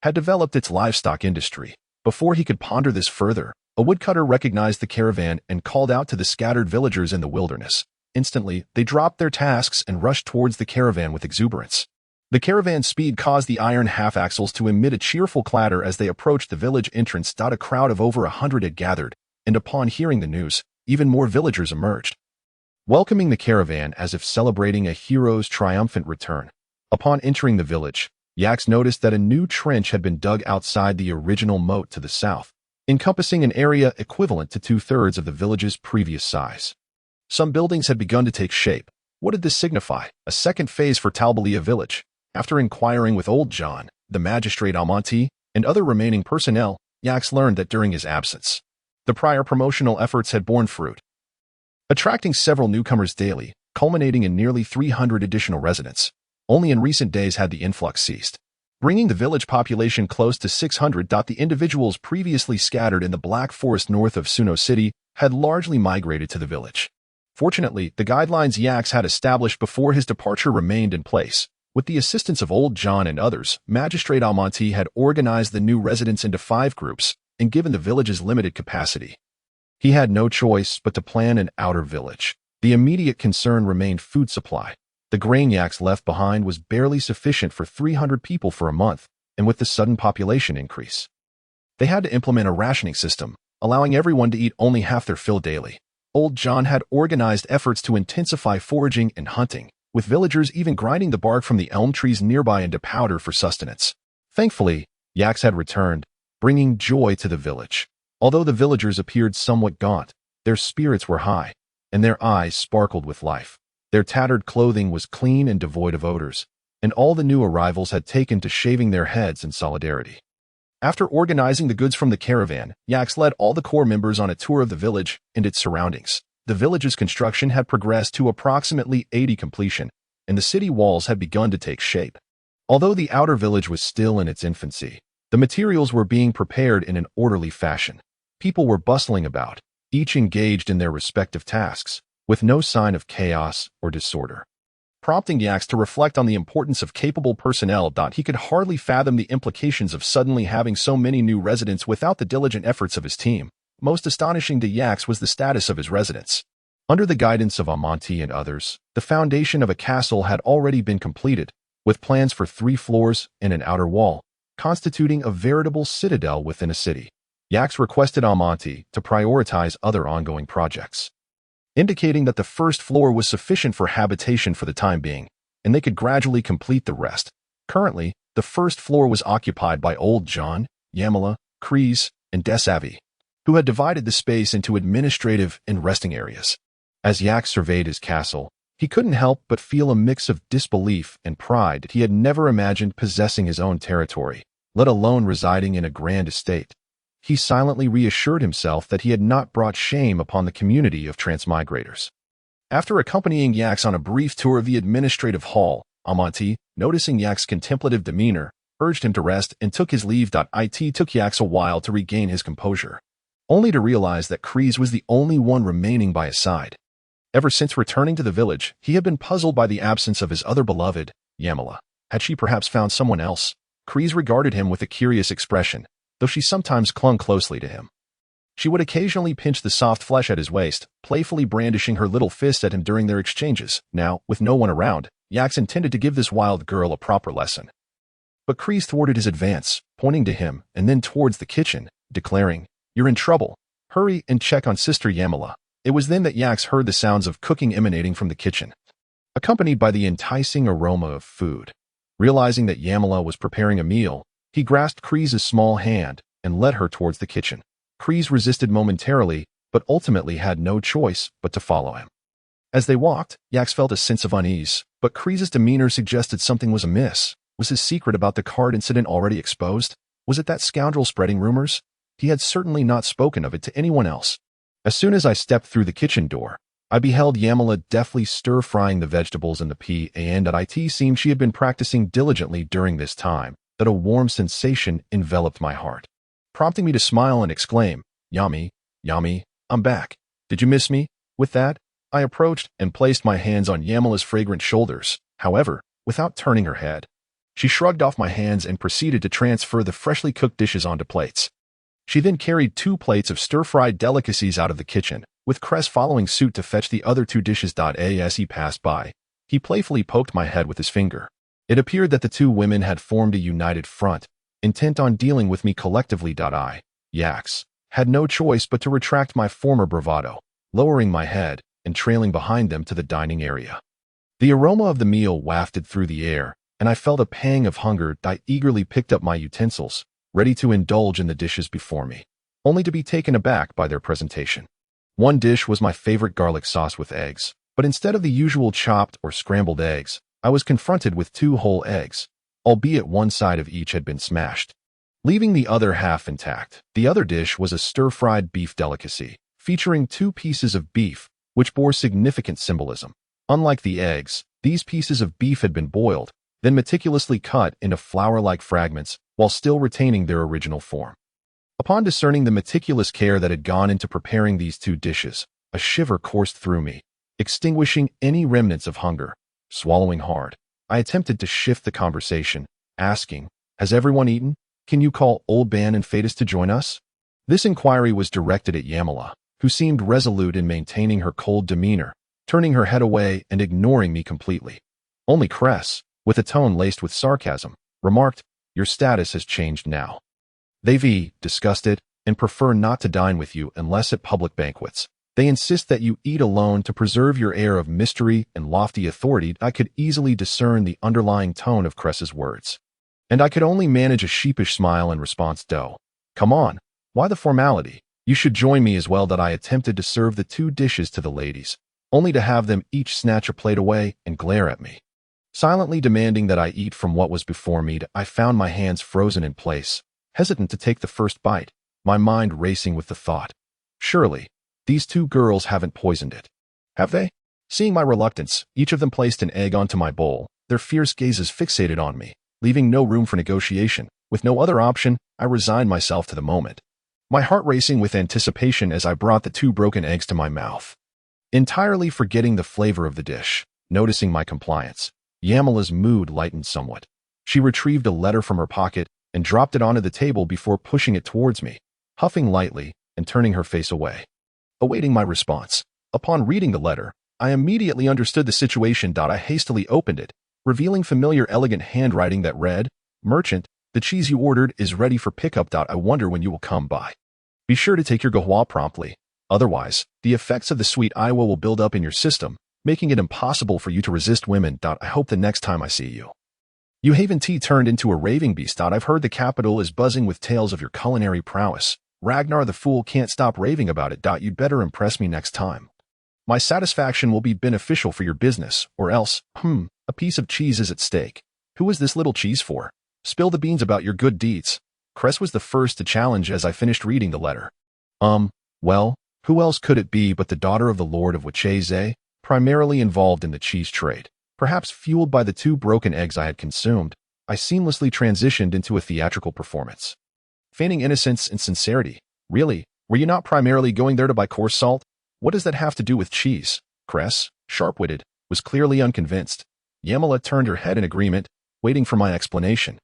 had developed its livestock industry. Before he could ponder this further, a woodcutter recognized the caravan and called out to the scattered villagers in the wilderness. Instantly, they dropped their tasks and rushed towards the caravan with exuberance. The caravan's speed caused the iron half-axles to emit a cheerful clatter as they approached the village entrance. A crowd of over 100 had gathered, and upon hearing the news, even more villagers emerged, welcoming the caravan as if celebrating a hero's triumphant return. Upon entering the village, Yax noticed that a new trench had been dug outside the original moat to the south, encompassing an area equivalent to 2/3 of the village's previous size. Some buildings had begun to take shape. What did this signify? A second phase for Talbalia village. After inquiring with Old John, the magistrate Almonte, and other remaining personnel, Yax learned that during his absence, the prior promotional efforts had borne fruit, attracting several newcomers daily, culminating in nearly 300 additional residents. Only in recent days had the influx ceased, bringing the village population close to 600. The individuals previously scattered in the Black Forest north of Suno City had largely migrated to the village. Fortunately, the guidelines Yax had established before his departure remained in place. With the assistance of Old John and others, Magistrate Almonte had organized the new residents into 5 groups and given the village's limited capacity, he had no choice but to plan an outer village. The immediate concern remained food supply. The grain Yax left behind was barely sufficient for 300 people for a month, and with the sudden population increase, they had to implement a rationing system, allowing everyone to eat only half their fill daily. Old John had organized efforts to intensify foraging and hunting, with villagers even grinding the bark from the elm trees nearby into powder for sustenance. Thankfully, Yax had returned, bringing joy to the village. Although the villagers appeared somewhat gaunt, their spirits were high, and their eyes sparkled with life. Their tattered clothing was clean and devoid of odors, and all the new arrivals had taken to shaving their heads in solidarity. After organizing the goods from the caravan, Yax led all the core members on a tour of the village and its surroundings. The village's construction had progressed to approximately 80 completion, and the city walls had begun to take shape. Although the outer village was still in its infancy, the materials were being prepared in an orderly fashion. People were bustling about, each engaged in their respective tasks, with no sign of chaos or disorder, prompting Yax to reflect on the importance of capable personnel. He could hardly fathom the implications of suddenly having so many new residents without the diligent efforts of his team. Most astonishing to Yax was the status of his residents. Under the guidance of Almonte and others, the foundation of a castle had already been completed, with plans for 3 floors and an outer wall, constituting a veritable citadel within a city. Yax requested Almonte to prioritize other ongoing projects, indicating that the first floor was sufficient for habitation for the time being, and they could gradually complete the rest. Currently, the first floor was occupied by Old John, Yamala, Kreese, and Desavi, who had divided the space into administrative and resting areas. As Yax surveyed his castle, he couldn't help but feel a mix of disbelief and pride. He had never imagined possessing his own territory, let alone residing in a grand estate. he silently reassured himself that he had not brought shame upon the community of transmigrators. After accompanying Yax on a brief tour of the administrative hall, Amonte, noticing Yax's contemplative demeanor, urged him to rest and took his leave. It took Yax a while to regain his composure, only to realize that Kreese was the only one remaining by his side. Ever since returning to the village, he had been puzzled by the absence of his other beloved, Yamala. Had she perhaps found someone else? Kreese regarded him with a curious expression, though she sometimes clung closely to him. She would occasionally pinch the soft flesh at his waist, playfully brandishing her little fist at him during their exchanges. Now, with no one around, Yax intended to give this wild girl a proper lesson. But Kreese thwarted his advance, pointing to him and then towards the kitchen, declaring, "You're in trouble. Hurry and check on Sister Yamala." It was then that Yax heard the sounds of cooking emanating from the kitchen, accompanied by the enticing aroma of food. Realizing that Yamala was preparing a meal, he grasped Kreese's small hand and led her towards the kitchen. Kreese resisted momentarily, but ultimately had no choice but to follow him. As they walked, Yax felt a sense of unease, but Kreese's demeanor suggested something was amiss. Was his secret about the card incident already exposed? Was it that scoundrel spreading rumors? He had certainly not spoken of it to anyone else. As soon as I stepped through the kitchen door, I beheld Yamala deftly stir-frying the vegetables in the pan. It seemed she had been practicing diligently during this time, that a warm sensation enveloped my heart, prompting me to smile and exclaim, "Yami, Yami, I'm back. Did you miss me?" With that, I approached and placed my hands on Yamala's fragrant shoulders. However, without turning her head, she shrugged off my hands and proceeded to transfer the freshly cooked dishes onto plates. She then carried 2 plates of stir-fried delicacies out of the kitchen, with Cress following suit to fetch the other 2 dishes. As he passed by, he playfully poked my head with his finger. It appeared that the 2 women had formed a united front, intent on dealing with me collectively. I, Yax, had no choice but to retract my former bravado, lowering my head and trailing behind them to the dining area. The aroma of the meal wafted through the air, and I felt a pang of hunger. I eagerly picked up my utensils, ready to indulge in the dishes before me, only to be taken aback by their presentation. One dish was my favorite garlic sauce with eggs, but instead of the usual chopped or scrambled eggs, I was confronted with 2 whole eggs, albeit one side of each had been smashed, leaving the other half intact. The other dish was a stir-fried beef delicacy, featuring 2 pieces of beef, which bore significant symbolism. Unlike the eggs, these pieces of beef had been boiled, then meticulously cut into flour-like fragments while still retaining their original form. Upon discerning the meticulous care that had gone into preparing these 2 dishes, a shiver coursed through me, extinguishing any remnants of hunger. Swallowing hard, I attempted to shift the conversation, asking, "Has everyone eaten? Can you call Old Ban and Fadus to join us?" This inquiry was directed at Yamala, who seemed resolute in maintaining her cold demeanor, turning her head away and ignoring me completely. Only Cress, with a tone laced with sarcasm, remarked, "Your status has changed now. They've discussed it and prefer not to dine with you unless at public banquets. They insist that you eat alone to preserve your air of mystery and lofty authority." I could easily discern the underlying tone of Cress's words, and I could only manage a sheepish smile in response. "Come on, why the formality? You should join me as well." I attempted to serve the 2 dishes to the ladies, only to have them each snatch a plate away and glare at me, silently demanding that I eat from what was before me. I found my hands frozen in place, hesitant to take the first bite, my mind racing with the thought, surely, these 2 girls haven't poisoned it, have they? Seeing my reluctance, each of them placed an egg onto my bowl, their fierce gazes fixated on me, leaving no room for negotiation. With no other option, I resigned myself to the moment, my heart racing with anticipation as I brought the 2 broken eggs to my mouth. Entirely forgetting the flavor of the dish, noticing my compliance, Yamala's mood lightened somewhat. She retrieved a letter from her pocket and dropped it onto the table before pushing it towards me, huffing lightly and turning her face away, awaiting my response. Upon reading the letter, I immediately understood the situation. I hastily opened it, revealing familiar elegant handwriting that read, "Merchant, the cheese you ordered is ready for pickup. I wonder when you will come by. Be sure to take your gahua promptly. Otherwise, the effects of the sweet Iowa will build up in your system, making it impossible for you to resist women. I hope the next time I see you, you haven't turned into a raving beast. I've heard the capital is buzzing with tales of your culinary prowess. Ragnar the Fool can't stop raving about it. You'd better impress me next time. My satisfaction will be beneficial for your business, or else, a piece of cheese is at stake. Who is this little cheese for? Spill the beans about your good deeds." Cress was the first to challenge as I finished reading the letter. Well, who else could it be but the daughter of the Lord of Wacheze, primarily involved in the cheese trade? Perhaps fueled by the 2 broken eggs I had consumed, I seamlessly transitioned into a theatrical performance. Feigning innocence and sincerity. Really, were you not primarily going there to buy coarse salt? What does that have to do with cheese? Cress, sharp-witted, was clearly unconvinced. Yamala turned her head in agreement, waiting for my explanation.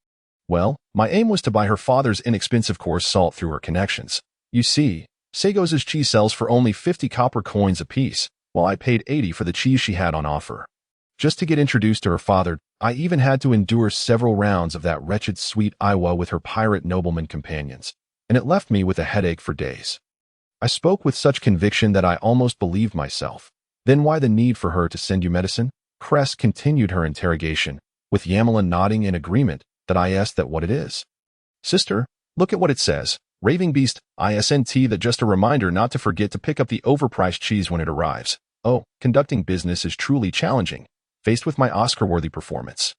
Well, my aim was to buy her father's inexpensive coarse salt through her connections. You see, Sagos's cheese sells for only 50 copper coins apiece, while I paid 80 for the cheese she had on offer. Just to get introduced to her father, I even had to endure several rounds of that wretched sweet Iwa with her pirate nobleman companions, and it left me with a headache for days. I spoke with such conviction that I almost believed myself. Then why the need for her to send you medicine? Cress continued her interrogation, with Yamala nodding in agreement that I asked that what it is. Sister, look at what it says. Raving Beast, ISNT, that just a reminder not to forget to pick up the overpriced cheese when it arrives. Oh, conducting business is truly challenging, faced with my Oscar-worthy performance.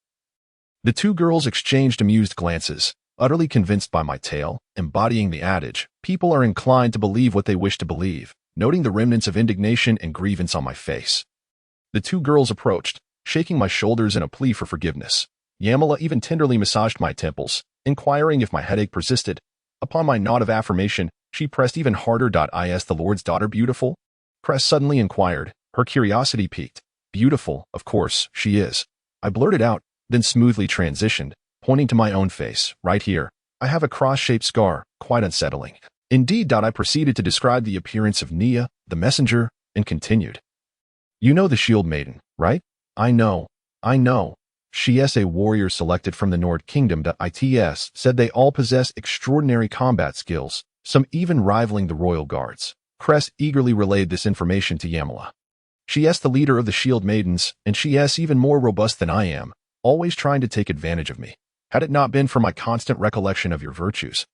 The 2 girls exchanged amused glances, utterly convinced by my tale, embodying the adage, people are inclined to believe what they wish to believe, noting the remnants of indignation and grievance on my face. The 2 girls approached, shaking my shoulders in a plea for forgiveness. Yamala even tenderly massaged my temples, inquiring if my headache persisted. Upon my nod of affirmation, she pressed even harder. Is the Lord's daughter beautiful? Cress suddenly inquired, her curiosity piqued. Beautiful, of course, she is. I blurted out, then smoothly transitioned, pointing to my own face, right here. I have a cross-shaped scar, quite unsettling. Indeed. I proceeded to describe the appearance of Nia, the messenger, and continued. You know the Shield Maiden, right? I know. She is a warrior selected from the Nord Kingdom. Its said they all possess extraordinary combat skills, some even rivaling the royal guards. Cress eagerly relayed this information to Yamala. She is the leader of the Shield Maidens, and she is even more robust than I am, always trying to take advantage of me. Had it not been for my constant recollection of your virtues,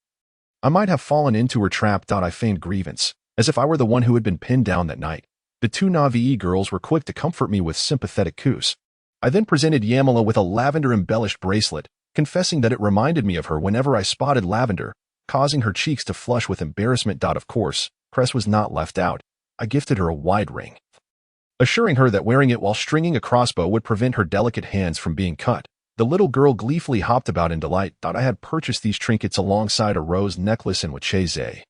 I might have fallen into her trap. I feigned grievance, as if I were the one who had been pinned down that night. The 2 Na'vi girls were quick to comfort me with sympathetic coos. I then presented Yamala with a lavender-embellished bracelet, confessing that it reminded me of her whenever I spotted lavender, causing her cheeks to flush with embarrassment. Of course, Cress was not left out. I gifted her a wide ring, assuring her that wearing it while stringing a crossbow would prevent her delicate hands from being cut. The little girl gleefully hopped about in delight. I had purchased these trinkets alongside a rose necklace in Wacheze,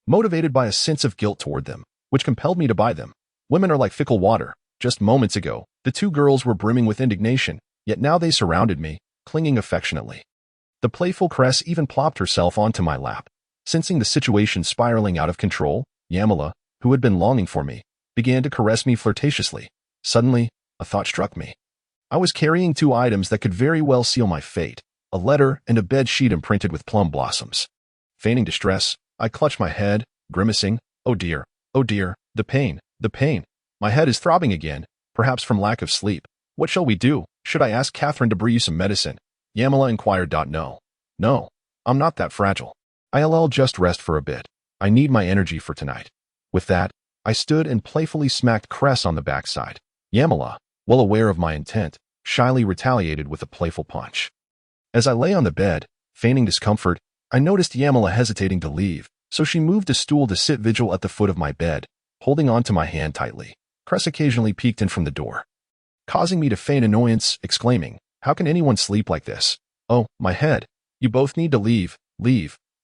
motivated by a sense of guilt toward them, which compelled me to buy them. Women are like fickle water. Just moments ago, the 2 girls were brimming with indignation, yet now they surrounded me, clinging affectionately. The playful Cress even plopped herself onto my lap. Sensing the situation spiraling out of control, Yamala, who had been longing for me, began to caress me flirtatiously. Suddenly, a thought struck me. I was carrying 2 items that could very well seal my fate, a letter and a bed sheet imprinted with plum blossoms. Feigning distress, I clutched my head, grimacing, oh dear, the pain. My head is throbbing again, perhaps from lack of sleep. What shall we do? Should I ask Catherine to brew you some medicine? Yamala inquired. No, I'm not that fragile. I'll just rest for a bit. I need my energy for tonight. With that, I stood and playfully smacked Cress on the backside. Yamala, well aware of my intent, shyly retaliated with a playful punch. As I lay on the bed, feigning discomfort, I noticed Yamala hesitating to leave, so she moved a stool to sit vigil at the foot of my bed, holding onto my hand tightly. Cress occasionally peeked in from the door, causing me to feign annoyance, exclaiming, "How can anyone sleep like this? Oh, my head. You both need to leave.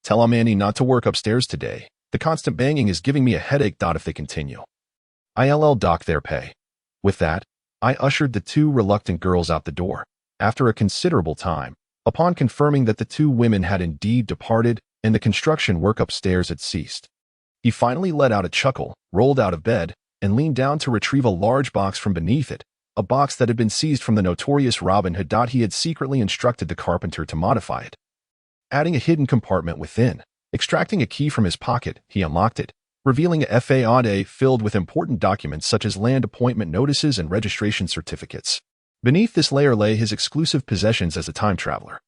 Tell Amani not to work upstairs today. The constant banging is giving me a headache. If they continue, I'll dock their pay." With that, I ushered the 2 reluctant girls out the door. After a considerable time, upon confirming that the 2 women had indeed departed and the construction work upstairs had ceased, he finally let out a chuckle, rolled out of bed, and leaned down to retrieve a large box from beneath it, a box that had been seized from the notorious Robin Hood. He had secretly instructed the carpenter to modify it, adding a hidden compartment within. Extracting a key from his pocket, he unlocked it, revealing a FAAD filled with important documents such as land appointment notices and registration certificates. Beneath this layer lay his exclusive possessions as a time traveler.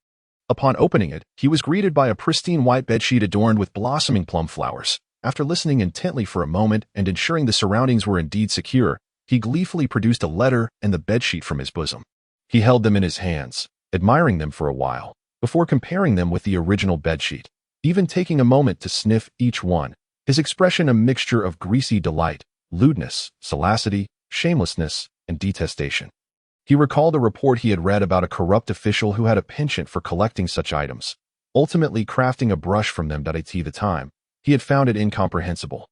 Upon opening it, he was greeted by a pristine white bedsheet adorned with blossoming plum flowers. After listening intently for a moment and ensuring the surroundings were indeed secure, he gleefully produced a letter and the bedsheet from his bosom. He held them in his hands, admiring them for a while, before comparing them with the original bedsheet, even taking a moment to sniff each one, his expression a mixture of greasy delight, lewdness, salacity, shamelessness, and detestation. He recalled a report he had read about a corrupt official who had a penchant for collecting such items, ultimately crafting a brush from them. At the time, he had found it incomprehensible,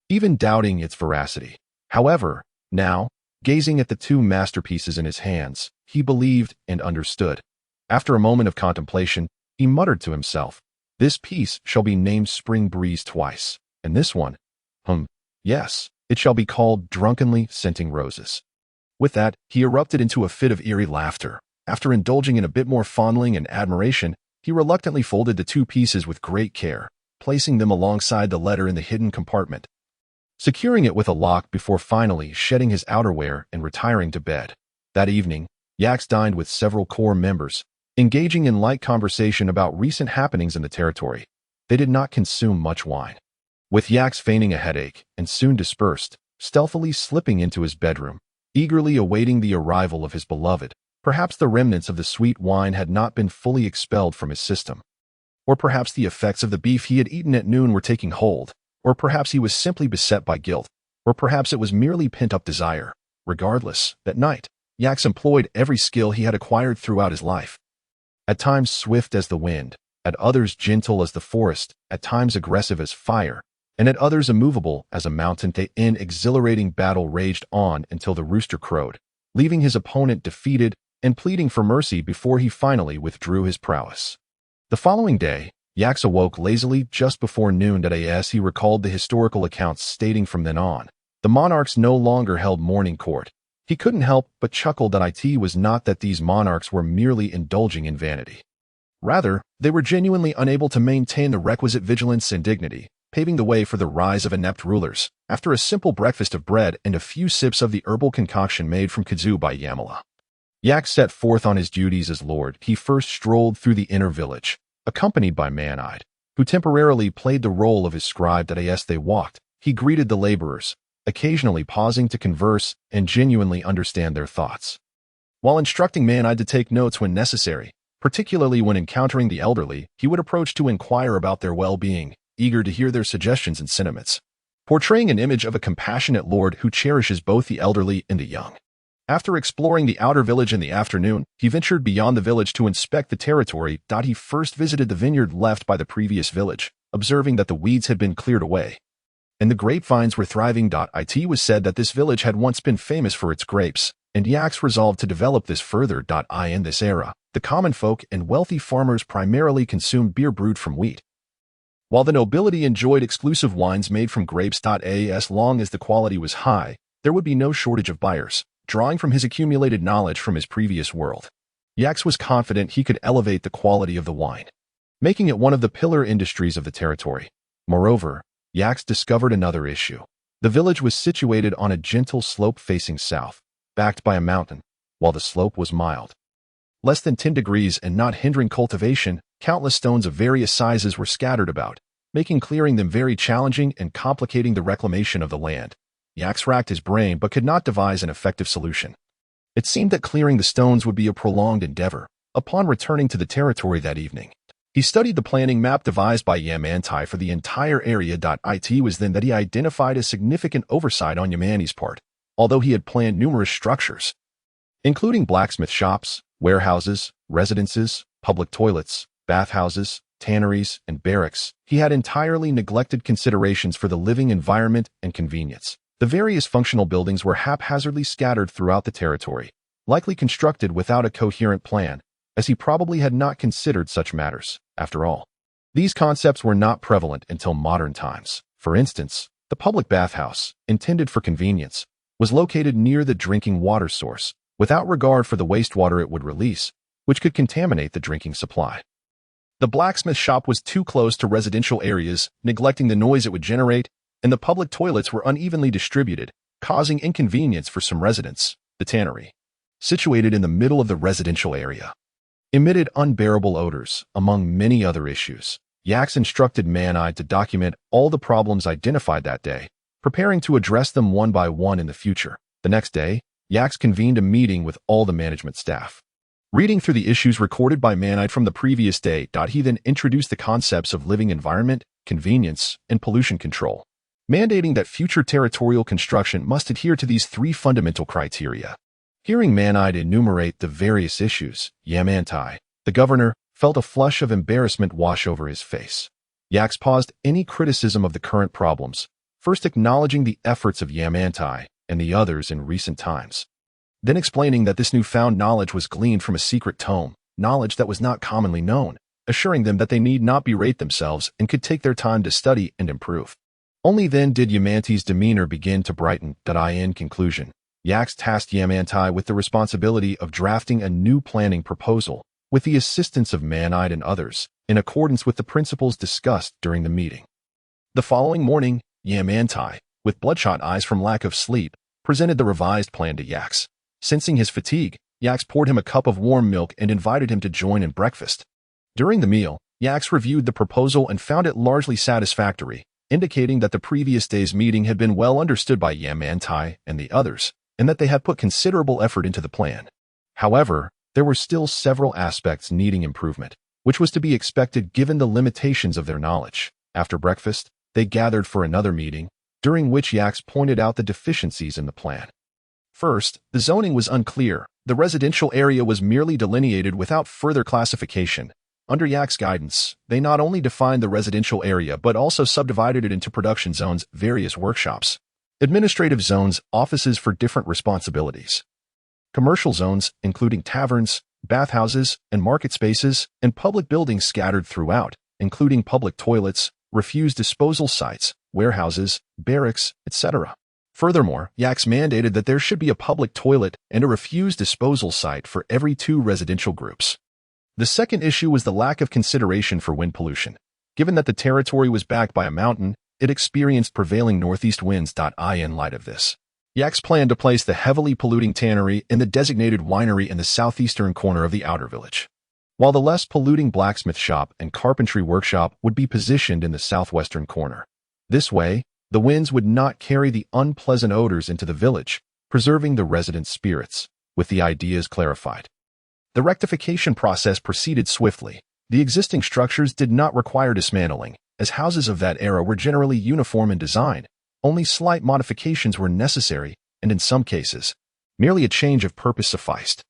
even doubting its veracity. However, now, gazing at the two masterpieces in his hands, he believed and understood. After a moment of contemplation, he muttered to himself, "This piece shall be named Spring Breeze twice, and this one, yes, it shall be called Drunkenly Scenting Roses." With that, he erupted into a fit of eerie laughter. After indulging in a bit more fondling and admiration, he reluctantly folded the two pieces with great care, placing them alongside the letter in the hidden compartment, securing it with a lock before finally shedding his outerwear and retiring to bed. That evening, Yax dined with several core members, engaging in light conversation about recent happenings in the territory. They did not consume much wine, with Yax feigning a headache and soon dispersed, stealthily slipping into his bedroom, eagerly awaiting the arrival of his beloved. Perhaps the remnants of the sweet wine had not been fully expelled from his system. Or perhaps the effects of the beef he had eaten at noon were taking hold. Or perhaps he was simply beset by guilt. Or perhaps it was merely pent-up desire. Regardless, that night, Yax employed every skill he had acquired throughout his life. At times swift as the wind, at others gentle as the forest, at times aggressive as fire, and at others immovable as a mountain. An exhilarating battle raged on until the rooster crowed, leaving his opponent defeated and pleading for mercy before he finally withdrew his prowess. The following day, Yax awoke lazily just before noon. As he recalled the historical accounts stating from then on, the monarchs no longer held morning court. He couldn't help but chuckle that it was not that these monarchs were merely indulging in vanity. Rather, they were genuinely unable to maintain the requisite vigilance and dignity, paving the way for the rise of inept rulers. After a simple breakfast of bread and a few sips of the herbal concoction made from kudzu by Yamala, Yax set forth on his duties as lord. He first strolled through the inner village, accompanied by Man-Eyed, who temporarily played the role of his scribe. As they walked, he greeted the laborers, occasionally pausing to converse and genuinely understand their thoughts, while instructing Man-Eyed to take notes when necessary. Particularly when encountering the elderly, he would approach to inquire about their well-being, eager to hear their suggestions and sentiments, portraying an image of a compassionate lord who cherishes both the elderly and the young. After exploring the outer village in the afternoon, he ventured beyond the village to inspect the territory. He first visited the vineyard left by the previous village, observing that the weeds had been cleared away, and the grapevines were thriving. It was said that this village had once been famous for its grapes, and Yax resolved to develop this further. In this era, the common folk and wealthy farmers primarily consumed beer brewed from wheat, while the nobility enjoyed exclusive wines made from grapes. As long as the quality was high, there would be no shortage of buyers. Drawing from his accumulated knowledge from his previous world, Yax was confident he could elevate the quality of the wine, making it one of the pillar industries of the territory. Moreover, Yax discovered another issue. The village was situated on a gentle slope facing south, backed by a mountain. While the slope was mild, less than 10 degrees, and not hindering cultivation, countless stones of various sizes were scattered about, making clearing them very challenging and complicating the reclamation of the land. Yax racked his brain but could not devise an effective solution. It seemed that clearing the stones would be a prolonged endeavor. Upon returning to the territory that evening, he studied the planning map devised by Yamantai for the entire area. It was then that he identified a significant oversight on Yamani's part. Although he had planned numerous structures, including blacksmith shops, warehouses, residences, public toilets, bathhouses, tanneries, and barracks, he had entirely neglected considerations for the living environment and convenience. The various functional buildings were haphazardly scattered throughout the territory, likely constructed without a coherent plan, as he probably had not considered such matters. After all, these concepts were not prevalent until modern times. For instance, the public bathhouse, intended for convenience, was located near the drinking water source, without regard for the wastewater it would release, which could contaminate the drinking supply. The blacksmith shop was too close to residential areas, neglecting the noise it would generate, and the public toilets were unevenly distributed, causing inconvenience for some residents. The tannery, situated in the middle of the residential area, emitted unbearable odors, among many other issues. Yax instructed Man-Eyed to document all the problems identified that day, preparing to address them one by one in the future. The next day, Yax convened a meeting with all the management staff, Reading through the issues recorded by Manide from the previous day, he then introduced the concepts of living environment, convenience, and pollution control, mandating that future territorial construction must adhere to these three fundamental criteria. Hearing Manide enumerate the various issues, Yamantai, the governor, felt a flush of embarrassment wash over his face. Yaks paused any criticism of the current problems, first acknowledging the efforts of Yamantai and the others in recent times, then explaining that this newfound knowledge was gleaned from a secret tome, knowledge that was not commonly known, assuring them that they need not berate themselves and could take their time to study and improve. Only then did Yamanti's demeanor begin to brighten. In conclusion, Yaks tasked Yamantai with the responsibility of drafting a new planning proposal, with the assistance of Manide and others, in accordance with the principles discussed during the meeting. The following morning, Yamantai, with bloodshot eyes from lack of sleep, presented the revised plan to Yaks. Sensing his fatigue, Yaks poured him a cup of warm milk and invited him to join in breakfast. During the meal, Yaks reviewed the proposal and found it largely satisfactory, indicating that the previous day's meeting had been well understood by Yamantai and the others, and that they had put considerable effort into the plan. However, there were still several aspects needing improvement, which was to be expected given the limitations of their knowledge. After breakfast, they gathered for another meeting, during which Yaks pointed out the deficiencies in the plan. First, the zoning was unclear. The residential area was merely delineated without further classification. Under Yaks' guidance, they not only defined the residential area but also subdivided it into production zones, various workshops, administrative zones, offices for different responsibilities, commercial zones, including taverns, bathhouses, and market spaces, and public buildings scattered throughout, including public toilets, refuse disposal sites, warehouses, barracks, etc. Furthermore, Yaks mandated that there should be a public toilet and a refuse disposal site for every 2 residential groups. The second issue was the lack of consideration for wind pollution. Given that the territory was backed by a mountain, it experienced prevailing northeast winds. In light of this, Yaks planned to place the heavily polluting tannery in the designated winery in the southeastern corner of the outer village, while the less polluting blacksmith shop and carpentry workshop would be positioned in the southwestern corner. This way, the winds would not carry the unpleasant odors into the village, preserving the residents' spirits, with the ideas clarified. The rectification process proceeded swiftly. The existing structures did not require dismantling, as houses of that era were generally uniform in design. Only slight modifications were necessary, and in some cases, merely a change of purpose sufficed.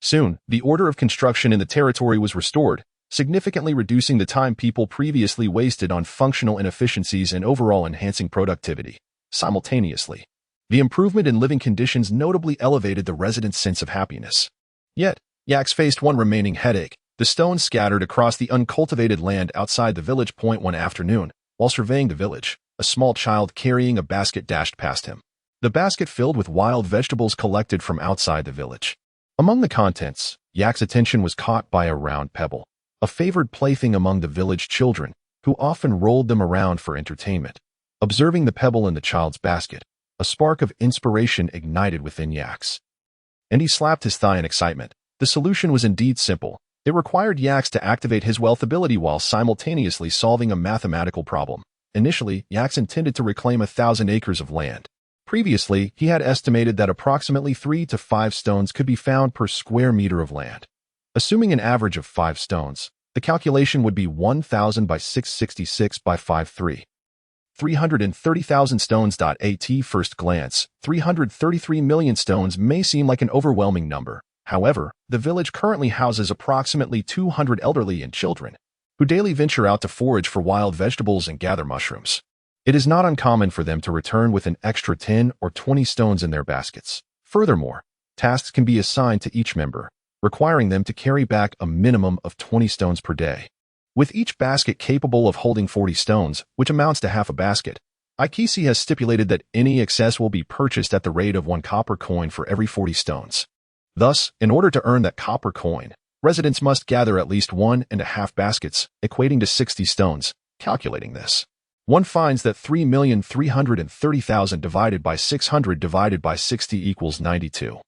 Soon, the order of construction in the territory was restored, significantly reducing the time people previously wasted on functional inefficiencies and overall enhancing productivity. Simultaneously, the improvement in living conditions notably elevated the residents' sense of happiness. Yet, Yaks faced one remaining headache: the stones scattered across the uncultivated land outside the village. One afternoon, while surveying the village, a small child carrying a basket dashed past him. The basket filled with wild vegetables collected from outside the village. Among the contents, Yaks' attention was caught by a round pebble, a favored plaything among the village children, who often rolled them around for entertainment. Observing the pebble in the child's basket, a spark of inspiration ignited within Yaks, and he slapped his thigh in excitement. The solution was indeed simple. It required Yaks to activate his wealth ability while simultaneously solving a mathematical problem. Initially, Yaks intended to reclaim 1,000 acres of land. Previously, he had estimated that approximately 3 to 5 stones could be found per square meter of land. Assuming an average of 5 stones, the calculation would be 1,000 by 666 by 53. 330,000 stones. At first glance, 333 million stones may seem like an overwhelming number. However, the village currently houses approximately 200 elderly and children, who daily venture out to forage for wild vegetables and gather mushrooms. It is not uncommon for them to return with an extra 10 or 20 stones in their baskets. Furthermore, tasks can be assigned to each member, requiring them to carry back a minimum of 20 stones per day. With each basket capable of holding 40 stones, which amounts to half a basket, Ikisi has stipulated that any excess will be purchased at the rate of 1 copper coin for every 40 stones. Thus, in order to earn that copper coin, residents must gather at least 1.5 baskets, equating to 60 stones. Calculating this, one finds that 3,330,000 divided by 600 divided by 60 equals 92.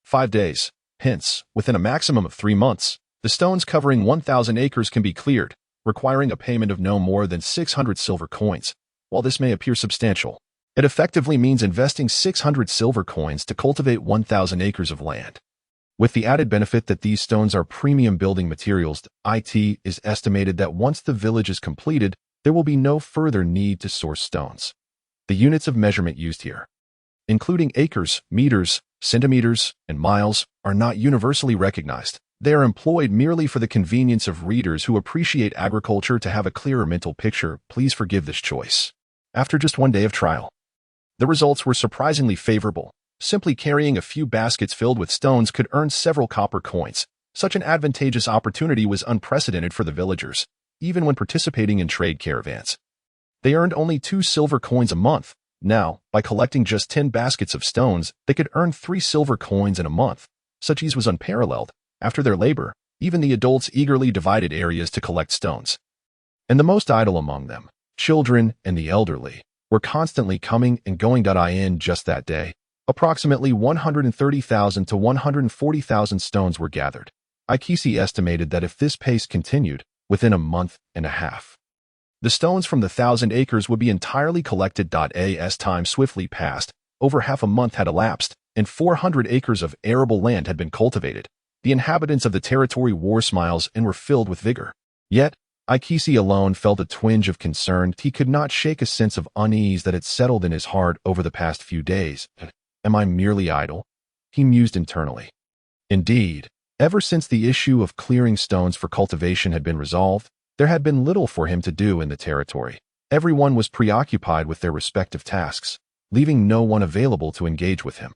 5 days. Hence, within a maximum of 3 months, the stones covering 1,000 acres can be cleared, requiring a payment of no more than 600 silver coins. While this may appear substantial, it effectively means investing 600 silver coins to cultivate 1,000 acres of land. With the added benefit that these stones are premium building materials, it is estimated that once the village is completed, there will be no further need to source stones. The units of measurement used here, including acres, meters, centimeters, and miles, are not universally recognized. They are employed merely for the convenience of readers who appreciate agriculture to have a clearer mental picture. Please forgive this choice. After just one day of trial, the results were surprisingly favorable. Simply carrying a few baskets filled with stones could earn several copper coins. Such an advantageous opportunity was unprecedented for the villagers, even when participating in trade caravans. They earned only 2 silver coins a month. Now, by collecting just 10 baskets of stones, they could earn 3 silver coins in a month. Such ease was unparalleled. After their labor, even the adults eagerly divided areas to collect stones. And the most idle among them, children and the elderly, were constantly coming and going. In just that day, approximately 130,000 to 140,000 stones were gathered. Ikisi estimated that if this pace continued, within a month and a half, the stones from the 1,000 acres would be entirely collected. As time swiftly passed, over half a month had elapsed, and 400 acres of arable land had been cultivated. The inhabitants of the territory wore smiles and were filled with vigor. Yet, Ikisi alone felt a twinge of concern. He could not shake a sense of unease that had settled in his heart over the past few days. Am I merely idle? He mused internally. Indeed, ever since the issue of clearing stones for cultivation had been resolved, there had been little for him to do in the territory. Everyone was preoccupied with their respective tasks, leaving no one available to engage with him.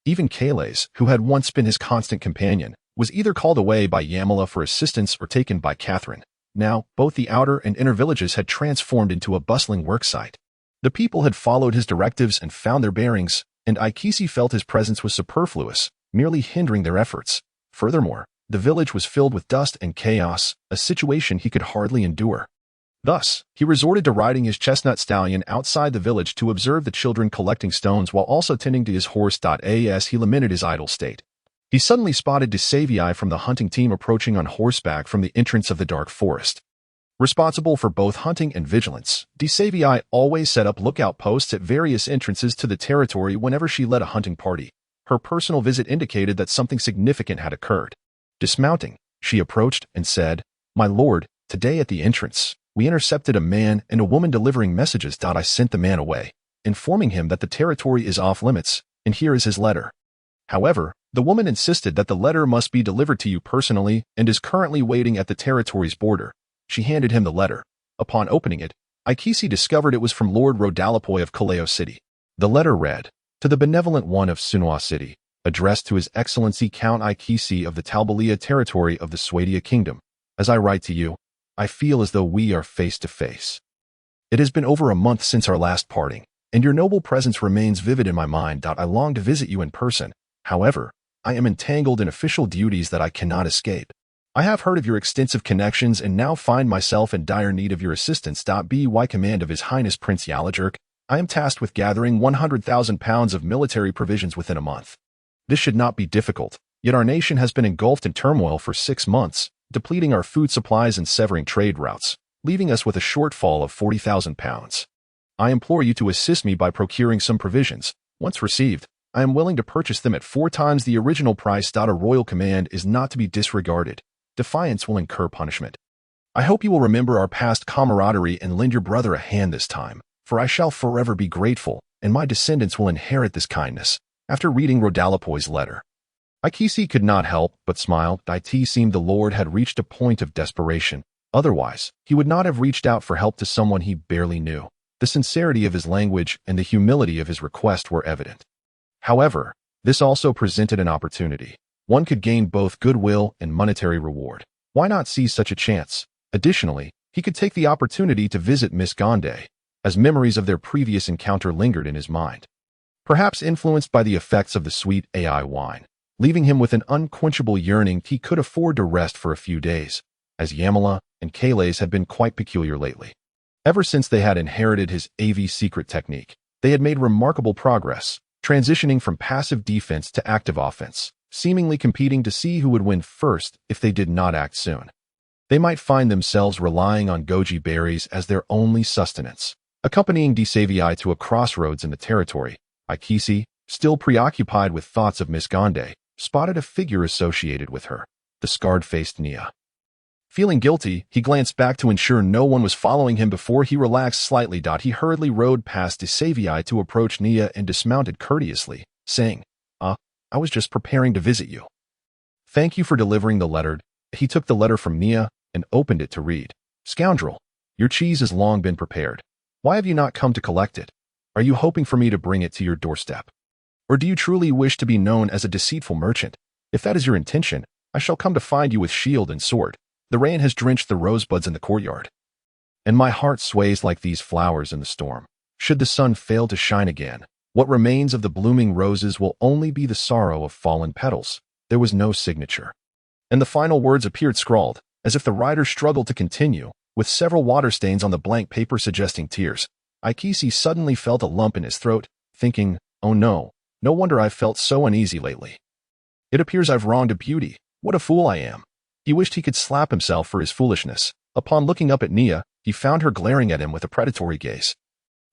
Even Kales, who had once been his constant companion, was either called away by Yamala for assistance or taken by Catherine. Now, both the outer and inner villages had transformed into a bustling worksite. The people had followed his directives and found their bearings, and Ikisi felt his presence was superfluous, merely hindering their efforts. Furthermore, the village was filled with dust and chaos, a situation he could hardly endure. Thus, he resorted to riding his chestnut stallion outside the village to observe the children collecting stones while also tending to his horse. As he lamented his idle state, he suddenly spotted DeSavii from the hunting team approaching on horseback from the entrance of the dark forest. Responsible for both hunting and vigilance, DeSavii always set up lookout posts at various entrances to the territory whenever she led a hunting party. Her personal visit indicated that something significant had occurred. Dismounting, she approached and said, "My lord, today at the entrance, we intercepted a man and a woman delivering messages. I sent the man away, informing him that the territory is off limits, and here is his letter. However, the woman insisted that the letter must be delivered to you personally and is currently waiting at the territory's border." She handed him the letter. Upon opening it, Ikisi discovered it was from Lord Rodalapoi of Kaleo City. The letter read, "To the benevolent one of Sunwa City, addressed to His Excellency Count Ikisi of the Talbalia territory of the Swadia Kingdom. As I write to you, I feel as though we are face to face. It has been over a month since our last parting, and your noble presence remains vivid in my mind. I long to visit you in person. However, I am entangled in official duties that I cannot escape. I have heard of your extensive connections and now find myself in dire need of your assistance. By command of His Highness Prince Yalajerk, I am tasked with gathering 100,000 pounds of military provisions within a month. This should not be difficult, yet our nation has been engulfed in turmoil for 6 months, depleting our food supplies and severing trade routes, leaving us with a shortfall of 40,000 pounds. I implore you to assist me by procuring some provisions. Once received, I am willing to purchase them at 4 times the original price. A royal command is not to be disregarded. Defiance will incur punishment. I hope you will remember our past camaraderie and lend your brother a hand this time, for I shall forever be grateful, and my descendants will inherit this kindness." After reading Rodalapoi's letter, Ikisi could not help but smile. It seemed the Lord had reached a point of desperation. Otherwise, he would not have reached out for help to someone he barely knew. The sincerity of his language and the humility of his request were evident. However, this also presented an opportunity. One could gain both goodwill and monetary reward. Why not seize such a chance? Additionally, he could take the opportunity to visit Miss Gonde, as memories of their previous encounter lingered in his mind. Perhaps influenced by the effects of the sweet AI wine, leaving him with an unquenchable yearning, he could afford to rest for a few days, as Yamala and Kales had been quite peculiar lately. Ever since they had inherited his AV secret technique, they had made remarkable progress, transitioning from passive defense to active offense, seemingly competing to see who would win first if they did not act soon. They might find themselves relying on goji berries as their only sustenance. Accompanying DeSavii to a crossroads in the territory, Ikisi, still preoccupied with thoughts of Miss Gonde, spotted a figure associated with her, the scarred-faced Nia. Feeling guilty, he glanced back to ensure no one was following him before he relaxed slightly. He hurriedly rode past Desaviai to approach Nia and dismounted courteously, saying, I was just preparing to visit you. Thank you for delivering the letter. He took the letter from Nia and opened it to read. Scoundrel, your cheese has long been prepared. Why have you not come to collect it? Are you hoping for me to bring it to your doorstep? Or do you truly wish to be known as a deceitful merchant? If that is your intention, I shall come to find you with shield and sword. The rain has drenched the rosebuds in the courtyard, and my heart sways like these flowers in the storm. Should the sun fail to shine again, what remains of the blooming roses will only be the sorrow of fallen petals. There was no signature, and the final words appeared scrawled, as if the writer struggled to continue, with several water stains on the blank paper suggesting tears. Aikisi suddenly felt a lump in his throat, thinking, oh no wonder I've felt so uneasy lately. It appears I've wronged a beauty. What a fool I am. He wished he could slap himself for his foolishness. Upon looking up at Nia, he found her glaring at him with a predatory gaze,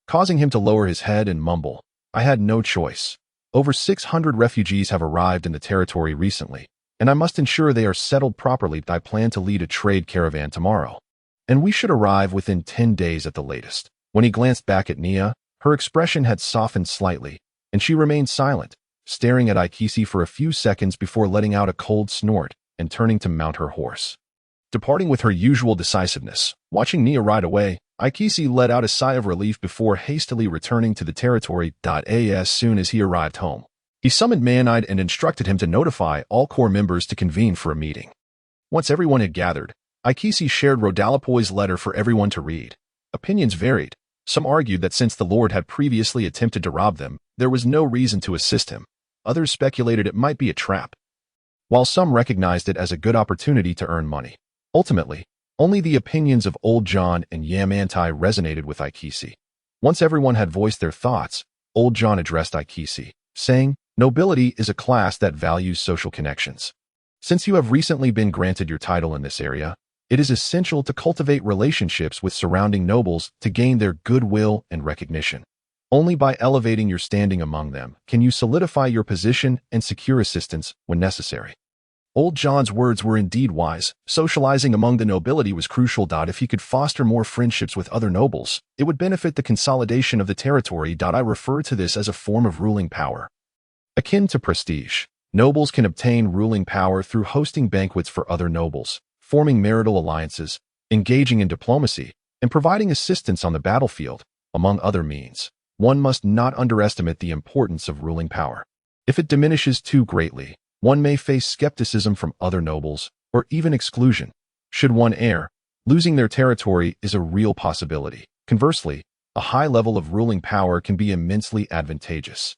causing him to lower his head and mumble, I had no choice. Over 600 refugees have arrived in the territory recently, and I must ensure they are settled properly. I plan to lead a trade caravan tomorrow, and we should arrive within 10 days at the latest. When he glanced back at Nia, her expression had softened slightly, and she remained silent, staring at Aikisi for a few seconds before letting out a cold snort and turning to mount her horse. Departing with her usual decisiveness, watching Nia ride away, Aikisi let out a sigh of relief before hastily returning to the territory. As soon as he arrived home, he summoned Manide and instructed him to notify all corps members to convene for a meeting. Once everyone had gathered, Aikisi shared Rodalipoi's letter for everyone to read. Opinions varied. Some argued that since the Lord had previously attempted to rob them, there was no reason to assist him. Others speculated it might be a trap, while some recognized it as a good opportunity to earn money. Ultimately, only the opinions of Old John and Yamantai resonated with Aikisi. Once everyone had voiced their thoughts, Old John addressed Aikisi, saying, nobility is a class that values social connections. Since you have recently been granted your title in this area, it is essential to cultivate relationships with surrounding nobles to gain their goodwill and recognition. Only by elevating your standing among them can you solidify your position and secure assistance when necessary. Old John's words were indeed wise. Socializing among the nobility was crucial. If he could foster more friendships with other nobles, it would benefit the consolidation of the territory. I refer to this as a form of ruling power, akin to prestige. Nobles can obtain ruling power through hosting banquets for other nobles, forming marital alliances, engaging in diplomacy, and providing assistance on the battlefield, among other means. One must not underestimate the importance of ruling power. If it diminishes too greatly, one may face skepticism from other nobles, or even exclusion. Should one err, losing their territory is a real possibility. Conversely, a high level of ruling power can be immensely advantageous,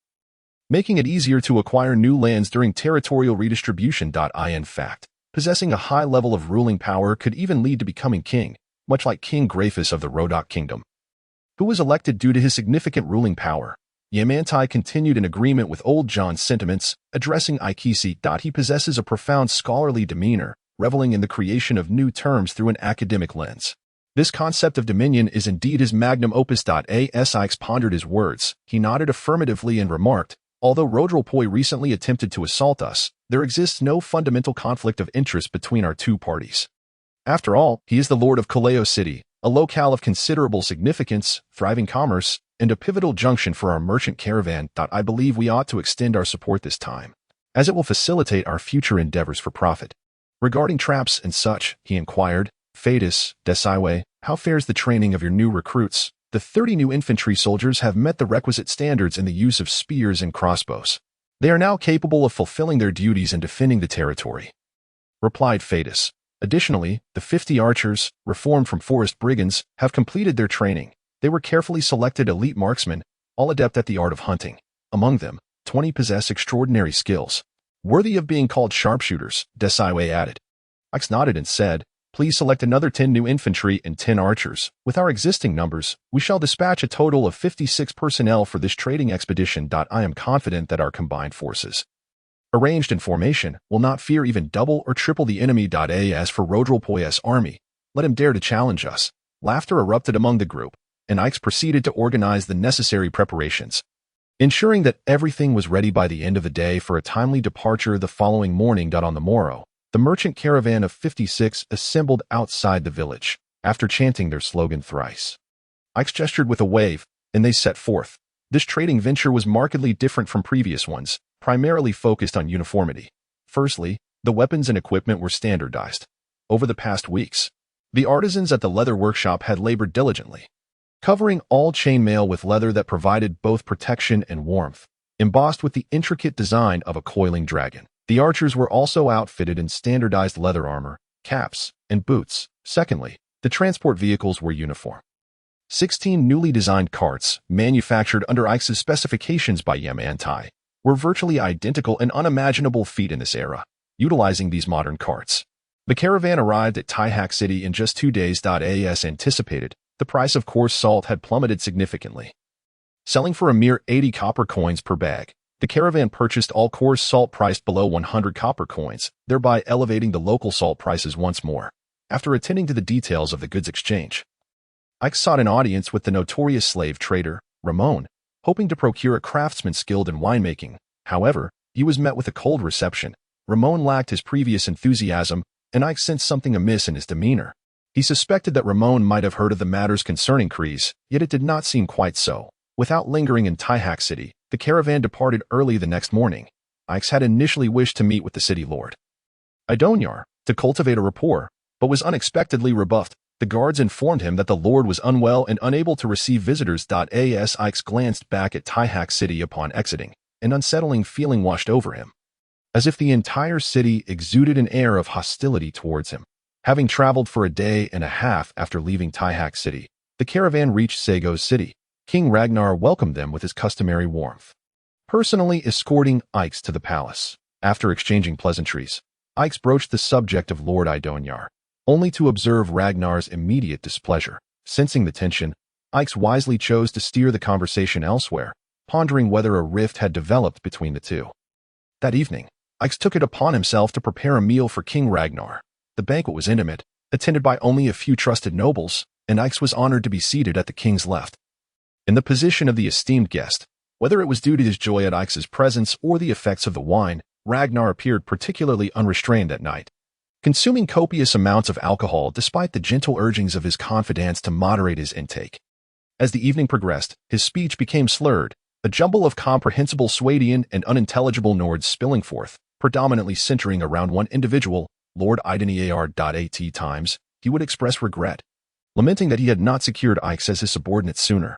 making it easier to acquire new lands during territorial redistribution. In fact, possessing a high level of ruling power could even lead to becoming king, much like King Grafus of the Rodok Kingdom, who was elected due to his significant ruling power. Yamantai continued in agreement with Old John's sentiments, addressing Aikisi. He possesses a profound scholarly demeanor, reveling in the creation of new terms through an academic lens. This concept of dominion is indeed his magnum opus. As Ix pondered his words, he nodded affirmatively and remarked, although Rodalpoi recently attempted to assault us, there exists no fundamental conflict of interest between our two parties. After all, he is the lord of Kaleo City, a locale of considerable significance, thriving commerce, and a pivotal junction for our merchant caravan. I believe we ought to extend our support this time, as it will facilitate our future endeavors for profit. Regarding traps and such, he inquired, Fadis, Desaiwe, how fares the training of your new recruits? The 30 new infantry soldiers have met the requisite standards in the use of spears and crossbows. They are now capable of fulfilling their duties and defending the territory, replied Fadis. Additionally, the 50 archers, reformed from forest brigands, have completed their training. They were carefully selected elite marksmen, all adept at the art of hunting. Among them, 20 possess extraordinary skills, worthy of being called sharpshooters, Desaiwe added. Ix nodded and said, please select another 10 new infantry and 10 archers. With our existing numbers, we shall dispatch a total of 56 personnel for this trading expedition. I am confident that our combined forces, arranged in formation, will not fear even double or triple the enemy. As for Rodalpoi's army, let him dare to challenge us. Laughter erupted among the group, and Ix proceeded to organize the necessary preparations. ensuring that everything was ready by the end of the day for a timely departure the following morning. On the morrow, the merchant caravan of 56 assembled outside the village, after chanting their slogan thrice. Ix gestured with a wave, and they set forth. This trading venture was markedly different from previous ones, primarily focused on uniformity. Firstly, the weapons and equipment were standardized. Over the past weeks, the artisans at the leather workshop had labored diligently, covering all chainmail with leather that provided both protection and warmth, embossed with the intricate design of a coiling dragon. The archers were also outfitted in standardized leather armor, caps, and boots. Secondly, the transport vehicles were uniform. 16 newly designed carts, manufactured under Ix's specifications by Yamantai, were virtually identical, an unimaginable feat in this era. Utilizing these modern carts, the caravan arrived at Taihak City in just 2 days. As anticipated, the price of coarse salt had plummeted significantly. Selling for a mere 80 copper coins per bag, the caravan purchased all coarse salt priced below 100 copper coins, thereby elevating the local salt prices once more. After attending to the details of the goods exchange, Ix sought an audience with the notorious slave trader, Ramon, hoping to procure a craftsman skilled in winemaking. However, he was met with a cold reception. Ramon lacked his previous enthusiasm, and Ix sensed something amiss in his demeanor. He suspected that Ramon might have heard of the matters concerning Kreese, yet it did not seem quite so. Without lingering in Taihak City, the caravan departed early the next morning. Ix had initially wished to meet with the city lord, Idonyar, to cultivate a rapport, but was unexpectedly rebuffed. The guards informed him that the lord was unwell and unable to receive visitors. As Ix glanced back at Taihak City upon exiting, an unsettling feeling washed over him, as if the entire city exuded an air of hostility towards him. Having traveled for a day and a half after leaving Taihak City, the caravan reached Sago's city. King Ragnar welcomed them with his customary warmth, personally escorting Ix to the palace. After exchanging pleasantries, Ix broached the subject of Lord Idonyar, only to observe Ragnar's immediate displeasure. Sensing the tension, Ix wisely chose to steer the conversation elsewhere, pondering whether a rift had developed between the two. That evening, Ix took it upon himself to prepare a meal for King Ragnar. The banquet was intimate, attended by only a few trusted nobles, and Ix was honored to be seated at the king's left, in the position of the esteemed guest. Whether it was due to his joy at Ix's presence or the effects of the wine, Ragnar appeared particularly unrestrained that night, consuming copious amounts of alcohol despite the gentle urgings of his confidants to moderate his intake. As the evening progressed, his speech became slurred, a jumble of comprehensible Swadian and unintelligible Nords spilling forth, predominantly centering around one individual, Lord Idonyar. At times, he would express regret, lamenting that he had not secured Ix as his subordinate sooner,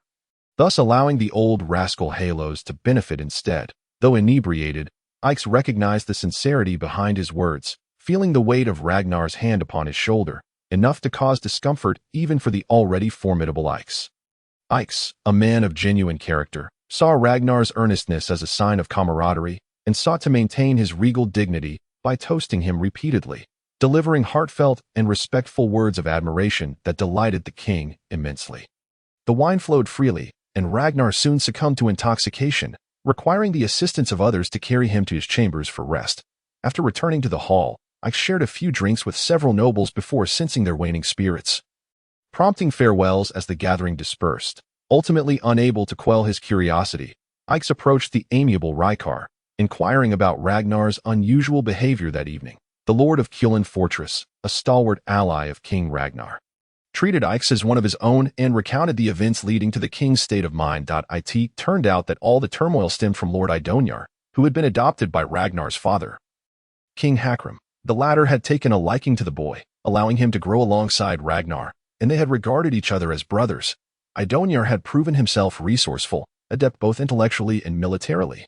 thus allowing the old rascal Halos to benefit instead. Though inebriated, Ix recognized the sincerity behind his words, feeling the weight of Ragnar's hand upon his shoulder, enough to cause discomfort even for the already formidable Ix. Ix, a man of genuine character, saw Ragnar's earnestness as a sign of camaraderie and sought to maintain his regal dignity by toasting him repeatedly, delivering heartfelt and respectful words of admiration that delighted the king immensely. The wine flowed freely, and Ragnar soon succumbed to intoxication, requiring the assistance of others to carry him to his chambers for rest. After returning to the hall, I shared a few drinks with several nobles before sensing their waning spirits, prompting farewells as the gathering dispersed. Ultimately unable to quell his curiosity, Ix approached the amiable Rykar, inquiring about Ragnar's unusual behavior that evening. The lord of Kjolin Fortress, a stalwart ally of King Ragnar, treated Ix as one of his own and recounted the events leading to the king's state of mind. It turned out that all the turmoil stemmed from Lord Idonyar, who had been adopted by Ragnar's father, King Hakram. The latter had taken a liking to the boy, allowing him to grow alongside Ragnar, and they had regarded each other as brothers. Idonyar had proven himself resourceful, adept both intellectually and militarily,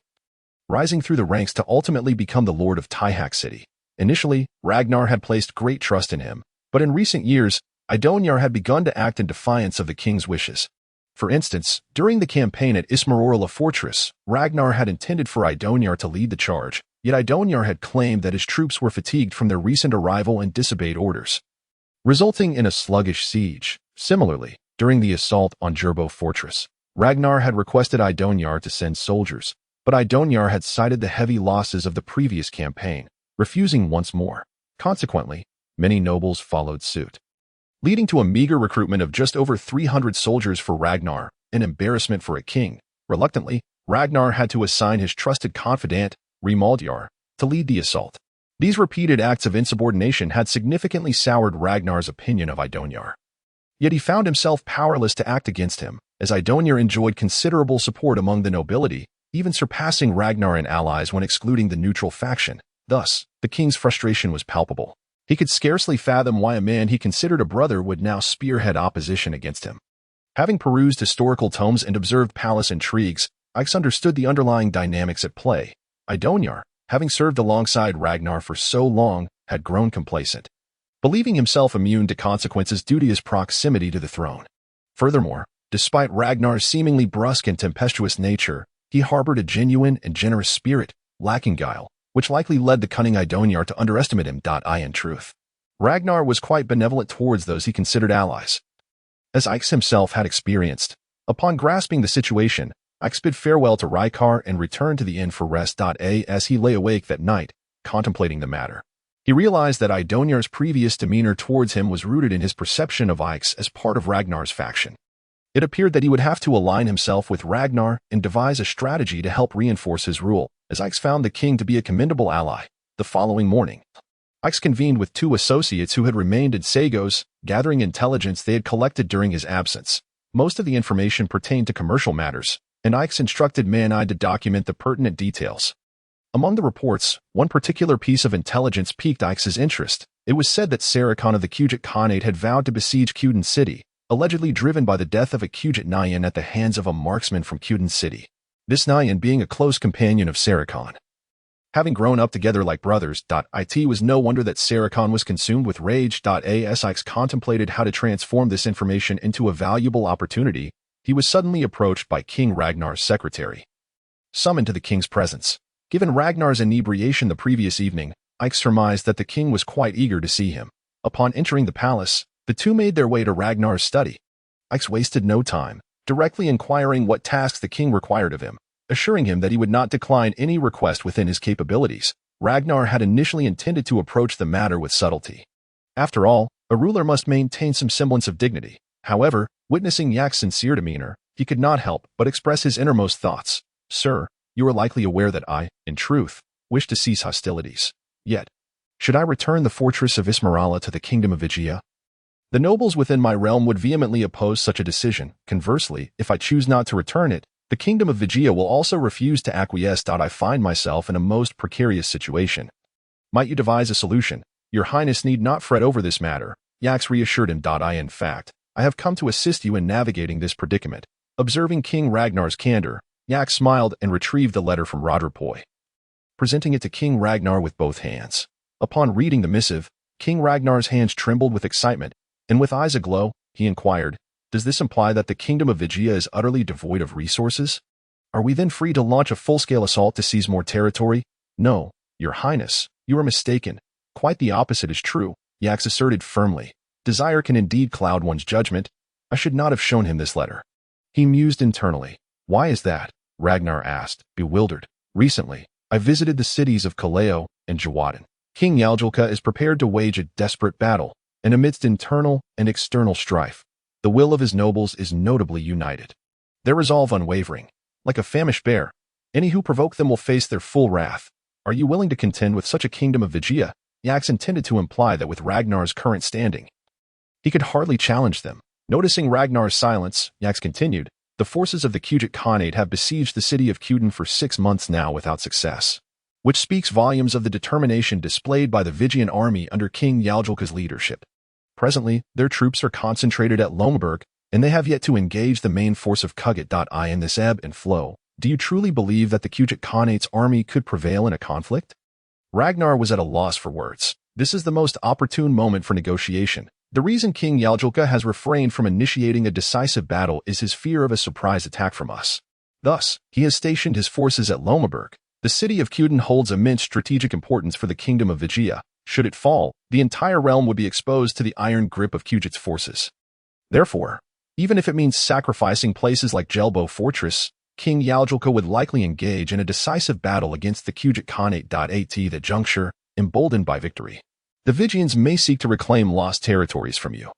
rising through the ranks to ultimately become the lord of Taihak City. Initially, Ragnar had placed great trust in him, but in recent years, Idonyar had begun to act in defiance of the king's wishes. For instance, during the campaign at Ismarorla Fortress, Ragnar had intended for Idonyar to lead the charge, yet Idonyar had claimed that his troops were fatigued from their recent arrival and disobeyed orders, resulting in a sluggish siege. Similarly, during the assault on Jerbo Fortress, Ragnar had requested Idonyar to send soldiers, but Idonyar had cited the heavy losses of the previous campaign, refusing once more. Consequently, many nobles followed suit, leading to a meager recruitment of just over 300 soldiers for Ragnar, an embarrassment for a king. Reluctantly, Ragnar had to assign his trusted confidant, Rimaldyar, to lead the assault. These repeated acts of insubordination had significantly soured Ragnar's opinion of Idonyar. Yet he found himself powerless to act against him, as Idonyar enjoyed considerable support among the nobility, even surpassing Ragnar in allies when excluding the neutral faction. Thus, the king's frustration was palpable. He could scarcely fathom why a man he considered a brother would now spearhead opposition against him. Having perused historical tomes and observed palace intrigues, Ix understood the underlying dynamics at play. Idonyar, having served alongside Ragnar for so long, had grown complacent, believing himself immune to consequences due to his proximity to the throne. Furthermore, despite Ragnar's seemingly brusque and tempestuous nature, he harbored a genuine and generous spirit, lacking guile, which likely led the cunning Idonyar to underestimate him. In truth, Ragnar was quite benevolent towards those he considered allies. As Ix himself had experienced, upon grasping the situation, Ix bid farewell to Rykar and returned to the inn for rest. As he lay awake that night, contemplating the matter, he realized that Idonyar's previous demeanor towards him was rooted in his perception of Ix as part of Ragnar's faction. It appeared that he would have to align himself with Ragnar and devise a strategy to help reinforce his rule, as Ix found the king to be a commendable ally. The following morning, Ix convened with two associates who had remained at Sagos, gathering intelligence they had collected during his absence. Most of the information pertained to commercial matters, and Ix instructed Man-I to document the pertinent details. Among the reports, one particular piece of intelligence piqued Ix's interest. It was said that Sarikon of the Kujit Khanate had vowed to besiege Kuden City, allegedly driven by the death of a Kujit Nyan at the hands of a marksman from Kuden City. This Nyan being a close companion of Sarikon. Having grown up together like brothers, it was no wonder that Sarikon was consumed with rage. As Ix contemplated how to transform this information into a valuable opportunity, he was suddenly approached by King Ragnar's secretary. Summoned to the king's presence. Given Ragnar's inebriation the previous evening, Ix surmised that the king was quite eager to see him. Upon entering the palace, the two made their way to Ragnar's study. Ix wasted no time, directly inquiring what tasks the king required of him, assuring him that he would not decline any request within his capabilities. Ragnar had initially intended to approach the matter with subtlety. After all, a ruler must maintain some semblance of dignity. However, witnessing Yak's sincere demeanor, he could not help but express his innermost thoughts. Sir, you are likely aware that I, in truth, wish to cease hostilities. Yet, should I return the fortress of Ismarala to the kingdom of Vijaya? The nobles within my realm would vehemently oppose such a decision. Conversely, if I choose not to return it, the kingdom of Vijaya will also refuse to acquiesce. I find myself in a most precarious situation. Might you devise a solution? Your Highness need not fret over this matter. Yax reassured him. In fact, I have come to assist you in navigating this predicament. Observing King Ragnar's candor, Yax smiled and retrieved the letter from Rodrapoi, presenting it to King Ragnar with both hands. Upon reading the missive, King Ragnar's hands trembled with excitement, and with eyes aglow, he inquired, "Does this imply that the kingdom of Vijaya is utterly devoid of resources? Are we then free to launch a full-scale assault to seize more territory?" "No, Your Highness, you are mistaken. Quite the opposite is true," Yax asserted firmly. "Desire can indeed cloud one's judgment. I should not have shown him this letter." He mused internally. "Why is that?" Ragnar asked, bewildered. "Recently, I visited the cities of Kaleo and Jawadin. King Yaljulka is prepared to wage a desperate battle, and amidst internal and external strife, the will of his nobles is notably united. Their resolve unwavering. Like a famished bear, any who provoke them will face their full wrath. Are you willing to contend with such a kingdom of Vijaya?" Yax intended to imply that with Ragnar's current standing, he could hardly challenge them. Noticing Ragnar's silence, Yax continued, "The forces of the Kujit Khanate have besieged the city of Kuden for 6 months now without success, which speaks volumes of the determination displayed by the Vijayan army under King Yaljulka's leadership. Presently, their troops are concentrated at Lomaberg, and they have yet to engage the main force of Kugut. In this ebb and flow, do you truly believe that the Kujit Khanate's army could prevail in a conflict?" Ragnar was at a loss for words. This is the most opportune moment for negotiation. The reason King Yaljulka has refrained from initiating a decisive battle is his fear of a surprise attack from us. Thus, he has stationed his forces at Lomaberg. The city of Kuden holds immense strategic importance for the kingdom of Vijaya. Should it fall, the entire realm would be exposed to the iron grip of Kujit's forces. Therefore, even if it means sacrificing places like Jelbo Fortress, King Yaljulka would likely engage in a decisive battle against the Kujit Khanate. At that juncture, emboldened by victory, the Vijayans may seek to reclaim lost territories from you,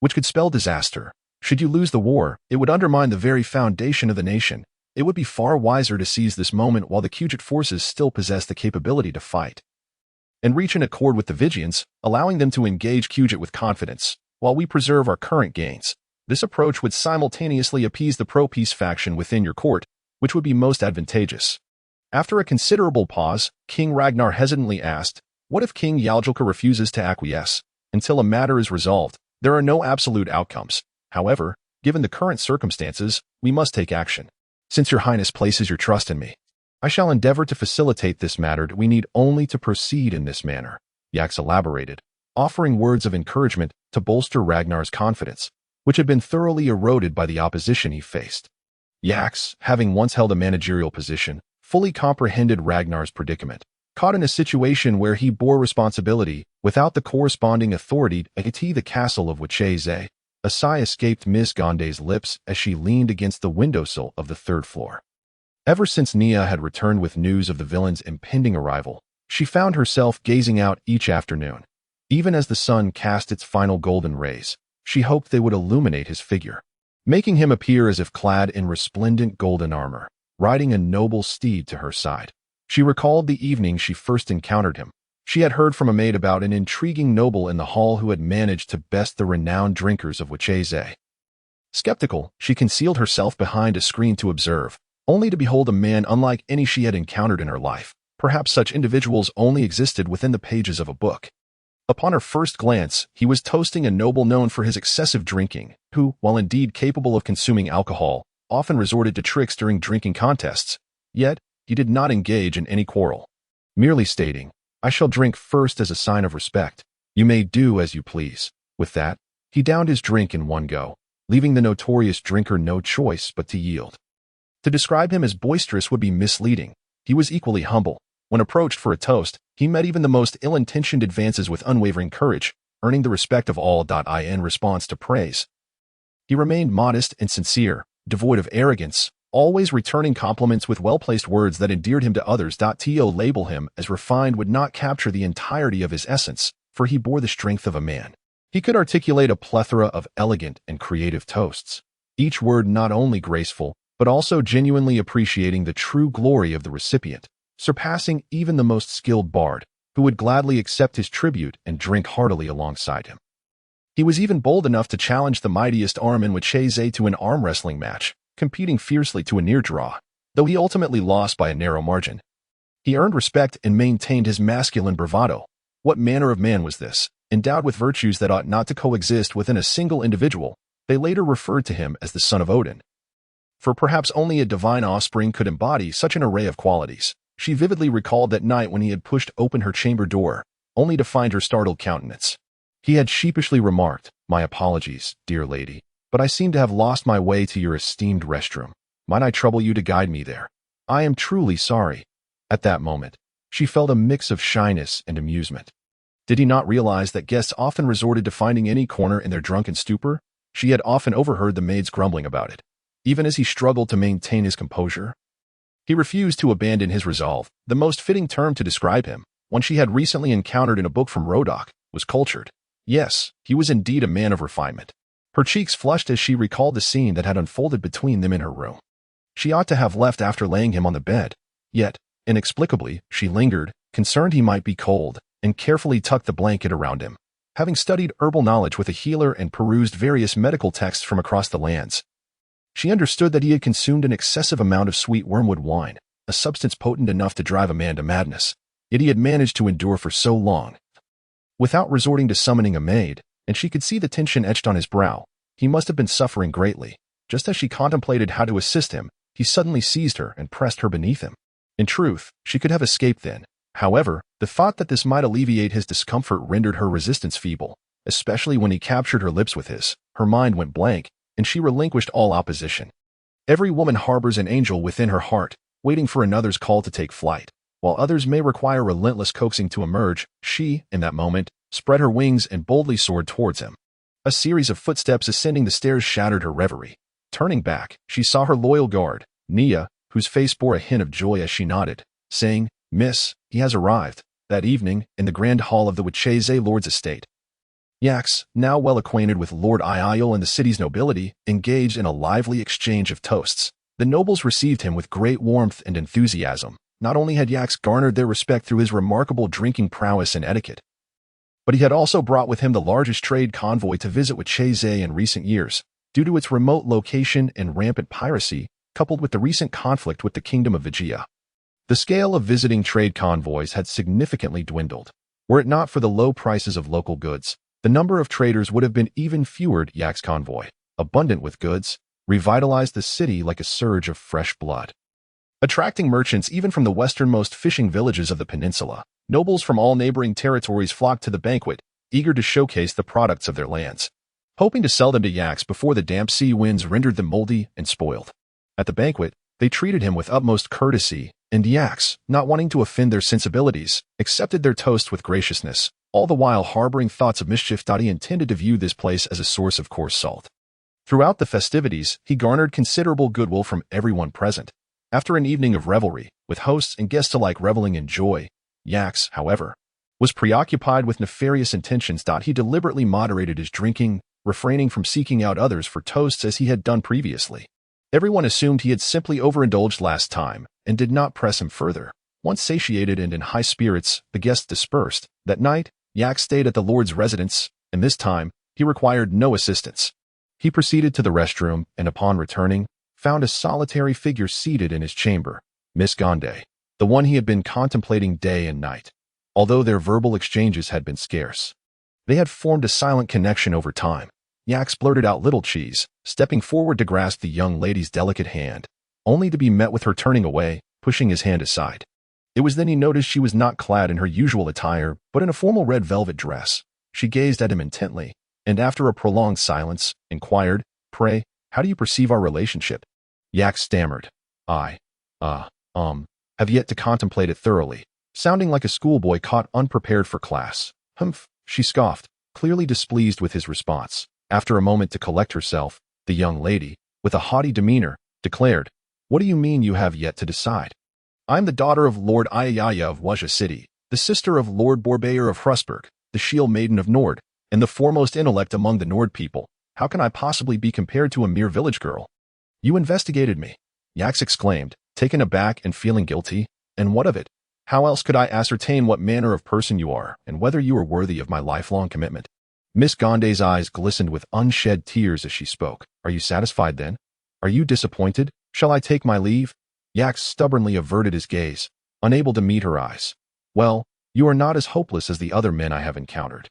which could spell disaster. Should you lose the war, it would undermine the very foundation of the nation. it would be far wiser to seize this moment while the Kujet forces still possess the capability to fight, and reach an accord with the Vigians, allowing them to engage Kujet with confidence, while we preserve our current gains. This approach would simultaneously appease the pro-peace faction within your court, which would be most advantageous. After a considerable pause, King Ragnar hesitantly asked, "What if King Yaljalka refuses to acquiesce? Until a matter is resolved, there are no absolute outcomes. However, given the current circumstances, we must take action. Since your highness places your trust in me, I shall endeavor to facilitate this matter. We need only to proceed in this manner," Yax elaborated, offering words of encouragement to bolster Ragnar's confidence, which had been thoroughly eroded by the opposition he faced. Yax, having once held a managerial position, fully comprehended Ragnar's predicament. Caught in a situation where he bore responsibility without the corresponding authority to the castle of Wacheze, a sigh escaped Miss Gonde's lips as she leaned against the windowsill of the third floor. Ever since Nia had returned with news of the villain's impending arrival, she found herself gazing out each afternoon. Even as the sun cast its final golden rays, she hoped they would illuminate his figure, making him appear as if clad in resplendent golden armor, riding a noble steed to her side. She recalled the evening she first encountered him. She had heard from a maid about an intriguing noble in the hall who had managed to best the renowned drinkers of Wacheze. Skeptical, she concealed herself behind a screen to observe, only to behold a man unlike any she had encountered in her life. Perhaps such individuals only existed within the pages of a book. Upon her first glance, he was toasting a noble known for his excessive drinking, who, while indeed capable of consuming alcohol, often resorted to tricks during drinking contests. Yet, he did not engage in any quarrel, merely stating, "I shall drink first as a sign of respect. You may do as you please." With that, he downed his drink in one go, leaving the notorious drinker no choice but to yield. To describe him as boisterous would be misleading. He was equally humble. When approached for a toast, he met even the most ill-intentioned advances with unwavering courage, earning the respect of all. In response to praise, he remained modest and sincere, devoid of arrogance, always returning compliments with well-placed words that endeared him to others. To label him as refined would not capture the entirety of his essence, for he bore the strength of a man. He could articulate a plethora of elegant and creative toasts, each word not only graceful, but also genuinely appreciating the true glory of the recipient, surpassing even the most skilled bard, who would gladly accept his tribute and drink heartily alongside him. He was even bold enough to challenge the mightiest arm in Wacheze to an arm wrestling match, competing fiercely to a near draw, though he ultimately lost by a narrow margin. He earned respect and maintained his masculine bravado. What manner of man was this? Endowed with virtues that ought not to coexist within a single individual, they later referred to him as the son of Odin. For perhaps only a divine offspring could embody such an array of qualities. She vividly recalled that night when he had pushed open her chamber door, only to find her startled countenance. He had sheepishly remarked, "My apologies, dear lady, but I seem to have lost my way to your esteemed restroom. Might I trouble you to guide me there? I am truly sorry." At that moment, she felt a mix of shyness and amusement. Did he not realize that guests often resorted to finding any corner in their drunken stupor? She had often overheard the maids grumbling about it, even as he struggled to maintain his composure. He refused to abandon his resolve. The most fitting term to describe him, one she had recently encountered in a book from Rodok, was cultured. Yes, he was indeed a man of refinement. Her cheeks flushed as she recalled the scene that had unfolded between them in her room. She ought to have left after laying him on the bed. Yet, inexplicably, she lingered, concerned he might be cold, and carefully tucked the blanket around him. Having studied herbal knowledge with a healer and perused various medical texts from across the lands, she understood that he had consumed an excessive amount of sweet wormwood wine, a substance potent enough to drive a man to madness. Yet he had managed to endure for so long, without resorting to summoning a maid, and she could see the tension etched on his brow. He must have been suffering greatly. Just as she contemplated how to assist him, he suddenly seized her and pressed her beneath him. In truth, she could have escaped then. However, the thought that this might alleviate his discomfort rendered her resistance feeble, especially when he captured her lips with his. Her mind went blank, and she relinquished all opposition. Every woman harbors an angel within her heart, waiting for another's call to take flight. While others may require relentless coaxing to emerge, she, in that moment, spread her wings and boldly soared towards him. A series of footsteps ascending the stairs shattered her reverie. Turning back, she saw her loyal guard, Nia, whose face bore a hint of joy as she nodded, saying, "Miss, he has arrived." That evening, in the grand hall of the Wacheze Lord's estate, Yax, now well acquainted with Lord Iayel and the city's nobility, engaged in a lively exchange of toasts. The nobles received him with great warmth and enthusiasm. Not only had Yaks garnered their respect through his remarkable drinking prowess and etiquette, but he had also brought with him the largest trade convoy to visit with Cheze in recent years. Due to its remote location and rampant piracy, coupled with the recent conflict with the Kingdom of Vigia, the scale of visiting trade convoys had significantly dwindled. Were it not for the low prices of local goods, the number of traders would have been even fewer. Yaks' convoy, abundant with goods, revitalized the city like a surge of fresh blood. Attracting merchants even from the westernmost fishing villages of the peninsula, nobles from all neighboring territories flocked to the banquet, eager to showcase the products of their lands, hoping to sell them to Yaks before the damp sea winds rendered them moldy and spoiled. At the banquet, they treated him with utmost courtesy, and Yaks, not wanting to offend their sensibilities, accepted their toast with graciousness, all the while harboring thoughts of mischief. He intended to view this place as a source of coarse salt. Throughout the festivities, he garnered considerable goodwill from everyone present. After an evening of revelry, with hosts and guests alike reveling in joy, Yaks, however, was preoccupied with nefarious intentions. He deliberately moderated his drinking, refraining from seeking out others for toasts as he had done previously. Everyone assumed he had simply overindulged last time and did not press him further. Once satiated and in high spirits, the guests dispersed. That night, Yaks stayed at the Lord's residence, and this time, he required no assistance. He proceeded to the restroom and upon returning, found a solitary figure seated in his chamber, Miss Gonde, the one he had been contemplating day and night. Although their verbal exchanges had been scarce, they had formed a silent connection over time. Yaks blurted out little cheese, stepping forward to grasp the young lady's delicate hand, only to be met with her turning away, pushing his hand aside. It was then he noticed she was not clad in her usual attire, but in a formal red velvet dress. She gazed at him intently, and after a prolonged silence, inquired, "Pray, how do you perceive our relationship?" Yaks stammered, "I have yet to contemplate it thoroughly," sounding like a schoolboy caught unprepared for class. "Humph," she scoffed, clearly displeased with his response. After a moment to collect herself, the young lady, with a haughty demeanor, declared, "What do you mean you have yet to decide? I am the daughter of Lord Ayaya of Waja City, the sister of Lord Borbeyer of Hrusberg, the Shield Maiden of Nord, and the foremost intellect among the Nord people. How can I possibly be compared to a mere village girl?" "You investigated me," Yaks exclaimed, taken aback and feeling guilty. "And what of it? How else could I ascertain what manner of person you are, and whether you are worthy of my lifelong commitment?" Miss Gonde's eyes glistened with unshed tears as she spoke. "Are you satisfied then? Are you disappointed? Shall I take my leave?" Yaks stubbornly averted his gaze, unable to meet her eyes. "Well, you are not as hopeless as the other men I have encountered,"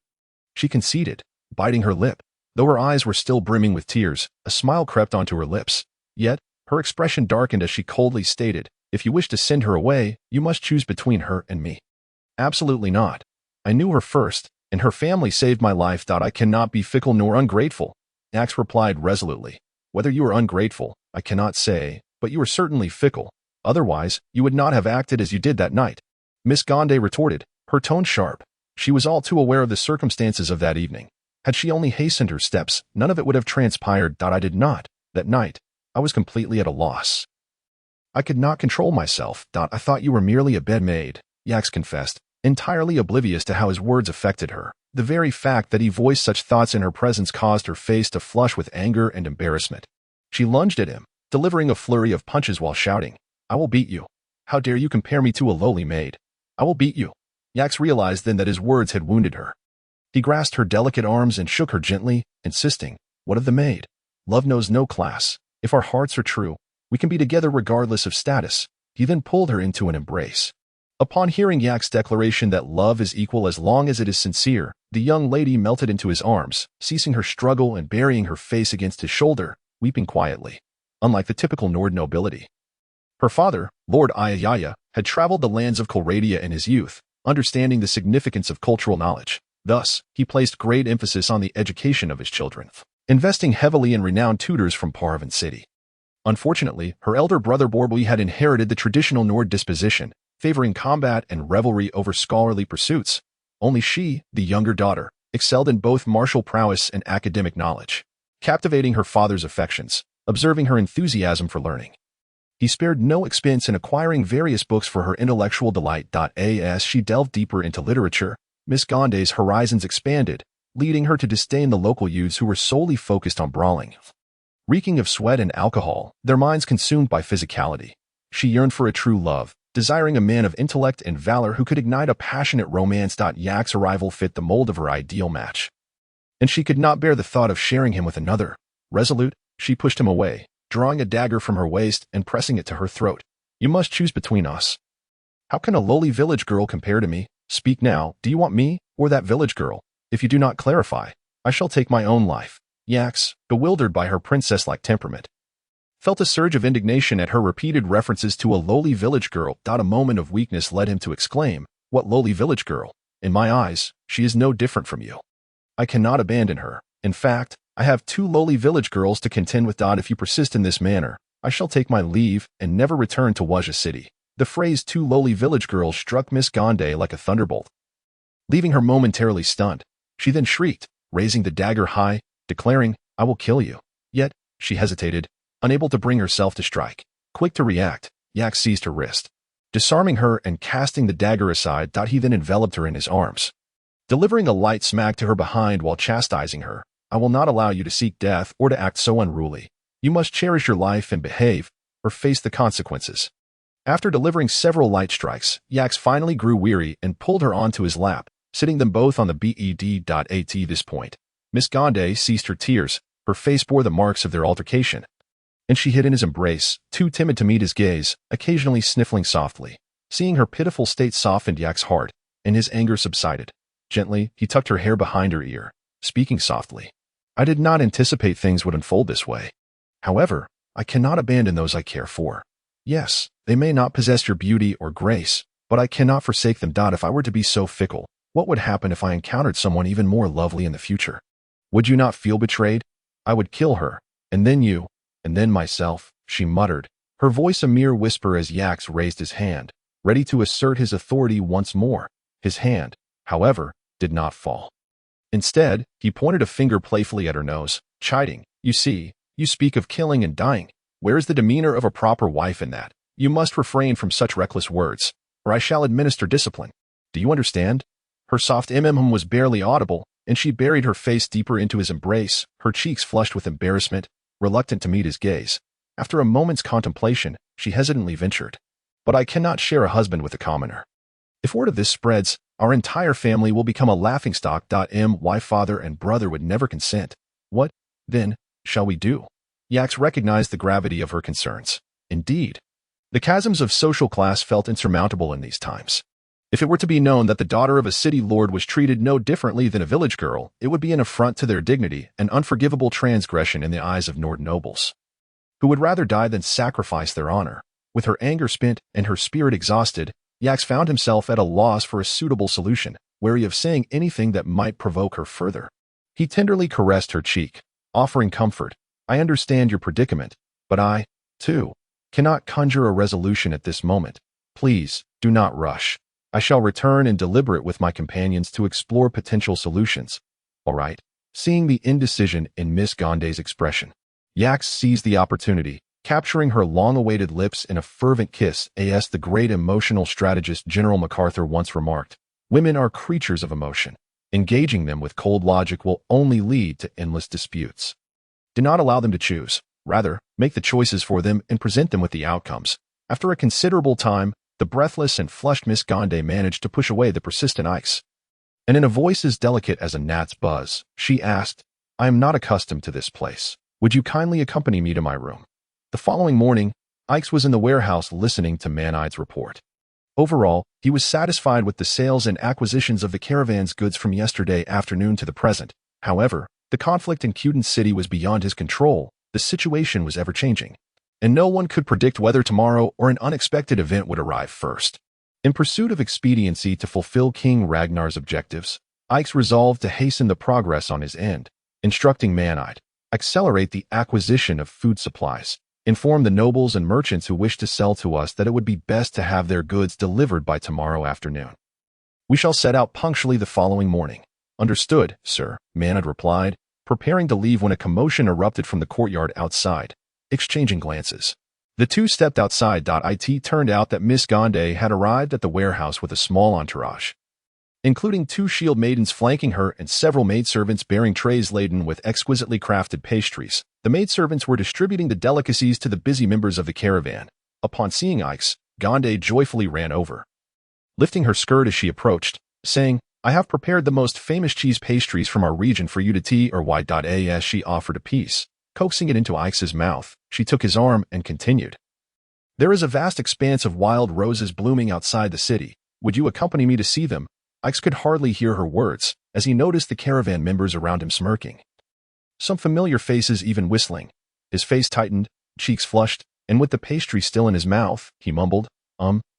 she conceded, biting her lip. Though her eyes were still brimming with tears, a smile crept onto her lips. Yet, her expression darkened as she coldly stated, "If you wish to send her away, you must choose between her and me." "Absolutely not. I knew her first, and her family saved my life. I cannot be fickle nor ungrateful," Yaks replied resolutely. "Whether you are ungrateful, I cannot say, but you are certainly fickle. Otherwise, you would not have acted as you did that night," Miss Gonde retorted, her tone sharp. She was all too aware of the circumstances of that evening. Had she only hastened her steps, none of it would have transpired. "I did not. That night, I was completely at a loss. I could not control myself. I thought you were merely a bed maid," Yaks confessed, entirely oblivious to how his words affected her. The very fact that he voiced such thoughts in her presence caused her face to flush with anger and embarrassment. She lunged at him, delivering a flurry of punches while shouting, "I will beat you. How dare you compare me to a lowly maid? I will beat you." Yaks realized then that his words had wounded her. He grasped her delicate arms and shook her gently, insisting, "What of the maid? Love knows no class. If our hearts are true, we can be together regardless of status." He then pulled her into an embrace. Upon hearing Yaks' declaration that love is equal as long as it is sincere, the young lady melted into his arms, ceasing her struggle and burying her face against his shoulder, weeping quietly. Unlike the typical Nord nobility, her father, Lord Ayaya, had traveled the lands of Colradia in his youth, understanding the significance of cultural knowledge. Thus, he placed great emphasis on the education of his children, investing heavily in renowned tutors from Parvin City. Unfortunately, her elder brother Borbui had inherited the traditional Nord disposition, favoring combat and revelry over scholarly pursuits. Only she, the younger daughter, excelled in both martial prowess and academic knowledge, captivating her father's affections, observing her enthusiasm for learning. He spared no expense in acquiring various books for her intellectual delight. As she delved deeper into literature, Miss Gonde's horizons expanded, leading her to disdain the local youths who were solely focused on brawling. reeking of sweat and alcohol, their minds consumed by physicality. She yearned for a true love, desiring a man of intellect and valor who could ignite a passionate romance. Yak's arrival fit the mold of her ideal match, and she could not bear the thought of sharing him with another. Resolute, she pushed him away, drawing a dagger from her waist and pressing it to her throat. You must choose between us. How can a lowly village girl compare to me? Speak now, do you want me, or that village girl? If you do not clarify, I shall take my own life. Yax, bewildered by her princess-like temperament, felt a surge of indignation at her repeated references to a lowly village girl. A moment of weakness led him to exclaim, What lowly village girl? In my eyes, she is no different from you. I cannot abandon her. In fact, I have 2 lowly village girls to contend with. If you persist in this manner, I shall take my leave and never return to Waja City. The phrase 2 lowly village girls struck Miss Gonde like a thunderbolt, leaving her momentarily stunned. She then shrieked, raising the dagger high, declaring, I will kill you. Yet, she hesitated, unable to bring herself to strike. Quick to react, Yak seized her wrist, disarming her and casting the dagger aside. He then enveloped her in his arms, delivering a light smack to her behind while chastising her. I will not allow you to seek death or to act so unruly. You must cherish your life and behave, or face the consequences. After delivering several light strikes, Yax finally grew weary and pulled her onto his lap, sitting them both on the bed. At this point, Miss Gonde ceased her tears. Her face bore the marks of their altercation, and she hid in his embrace, too timid to meet his gaze, occasionally sniffling softly. Seeing her pitiful state softened Yak's heart, and his anger subsided. Gently, he tucked her hair behind her ear, speaking softly. I did not anticipate things would unfold this way. However, I cannot abandon those I care for. Yes, they may not possess your beauty or grace, but I cannot forsake them. If I were to be so fickle, what would happen if I encountered someone even more lovely in the future? Would you not feel betrayed? I would kill her, and then you, and then myself, she muttered, her voice a mere whisper as Yax raised his hand, ready to assert his authority once more. His hand, however, did not fall. Instead, he pointed a finger playfully at her nose, chiding, You see, you speak of killing and dying. Where is the demeanor of a proper wife in that? You must refrain from such reckless words, or I shall administer discipline. Do you understand? Her soft was barely audible, and she buried her face deeper into his embrace, her cheeks flushed with embarrassment, reluctant to meet his gaze. After a moment's contemplation, she hesitantly ventured, But I cannot share a husband with a commoner. If word of this spreads, our entire family will become a laughingstock. My father and brother would never consent. What, then, shall we do? Yax recognized the gravity of her concerns. Indeed, the chasms of social class felt insurmountable in these times. If it were to be known that the daughter of a city lord was treated no differently than a village girl, it would be an affront to their dignity, an unforgivable transgression in the eyes of Nord nobles, who would rather die than sacrifice their honor. With her anger spent and her spirit exhausted, Yax found himself at a loss for a suitable solution, wary of saying anything that might provoke her further. He tenderly caressed her cheek, offering comfort. I understand your predicament, but I, too, cannot conjure a resolution at this moment. Please, do not rush. I shall return and deliberate with my companions to explore potential solutions. All right. Seeing the indecision in Miss Gonde's expression, Yax seized the opportunity, capturing her long-awaited lips in a fervent kiss. As the great emotional strategist General MacArthur once remarked, women are creatures of emotion. Engaging them with cold logic will only lead to endless disputes. Do not allow them to choose. Rather, make the choices for them and present them with the outcomes. After a considerable time, the breathless and flushed Miss Gonde managed to push away the persistent Ix. And in a voice as delicate as a gnat's buzz, she asked, I am not accustomed to this place. Would you kindly accompany me to my room? The following morning, Ix was in the warehouse listening to Manide's report. Overall, he was satisfied with the sales and acquisitions of the caravan's goods from yesterday afternoon to the present. However, the conflict in Cuden City was beyond his control. The situation was ever-changing, and no one could predict whether tomorrow or an unexpected event would arrive first. In pursuit of expediency to fulfill King Ragnar's objectives, Ix resolved to hasten the progress on his end, instructing Manide, accelerate the acquisition of food supplies, inform the nobles and merchants who wish to sell to us that it would be best to have their goods delivered by tomorrow afternoon. We shall set out punctually the following morning. Understood, sir, Manide replied, preparing to leave when a commotion erupted from the courtyard outside. Exchanging glances, the two stepped outside. It turned out that Miss Gonde had arrived at the warehouse with a small entourage, including 2 shield maidens flanking her and several maidservants bearing trays laden with exquisitely crafted pastries. The maidservants were distributing the delicacies to the busy members of the caravan. Upon seeing Ix, Gande joyfully ran over, lifting her skirt as she approached, saying, "I have prepared the most famous cheese pastries from our region for you to tea or y. As she offered a piece, coaxing it into Ix's mouth, she took his arm and continued, "There is a vast expanse of wild roses blooming outside the city. Would you accompany me to see them?" Ix could hardly hear her words, as he noticed the caravan members around him smirking, some familiar faces even whistling. His face tightened, cheeks flushed, and with the pastry still in his mouth, he mumbled,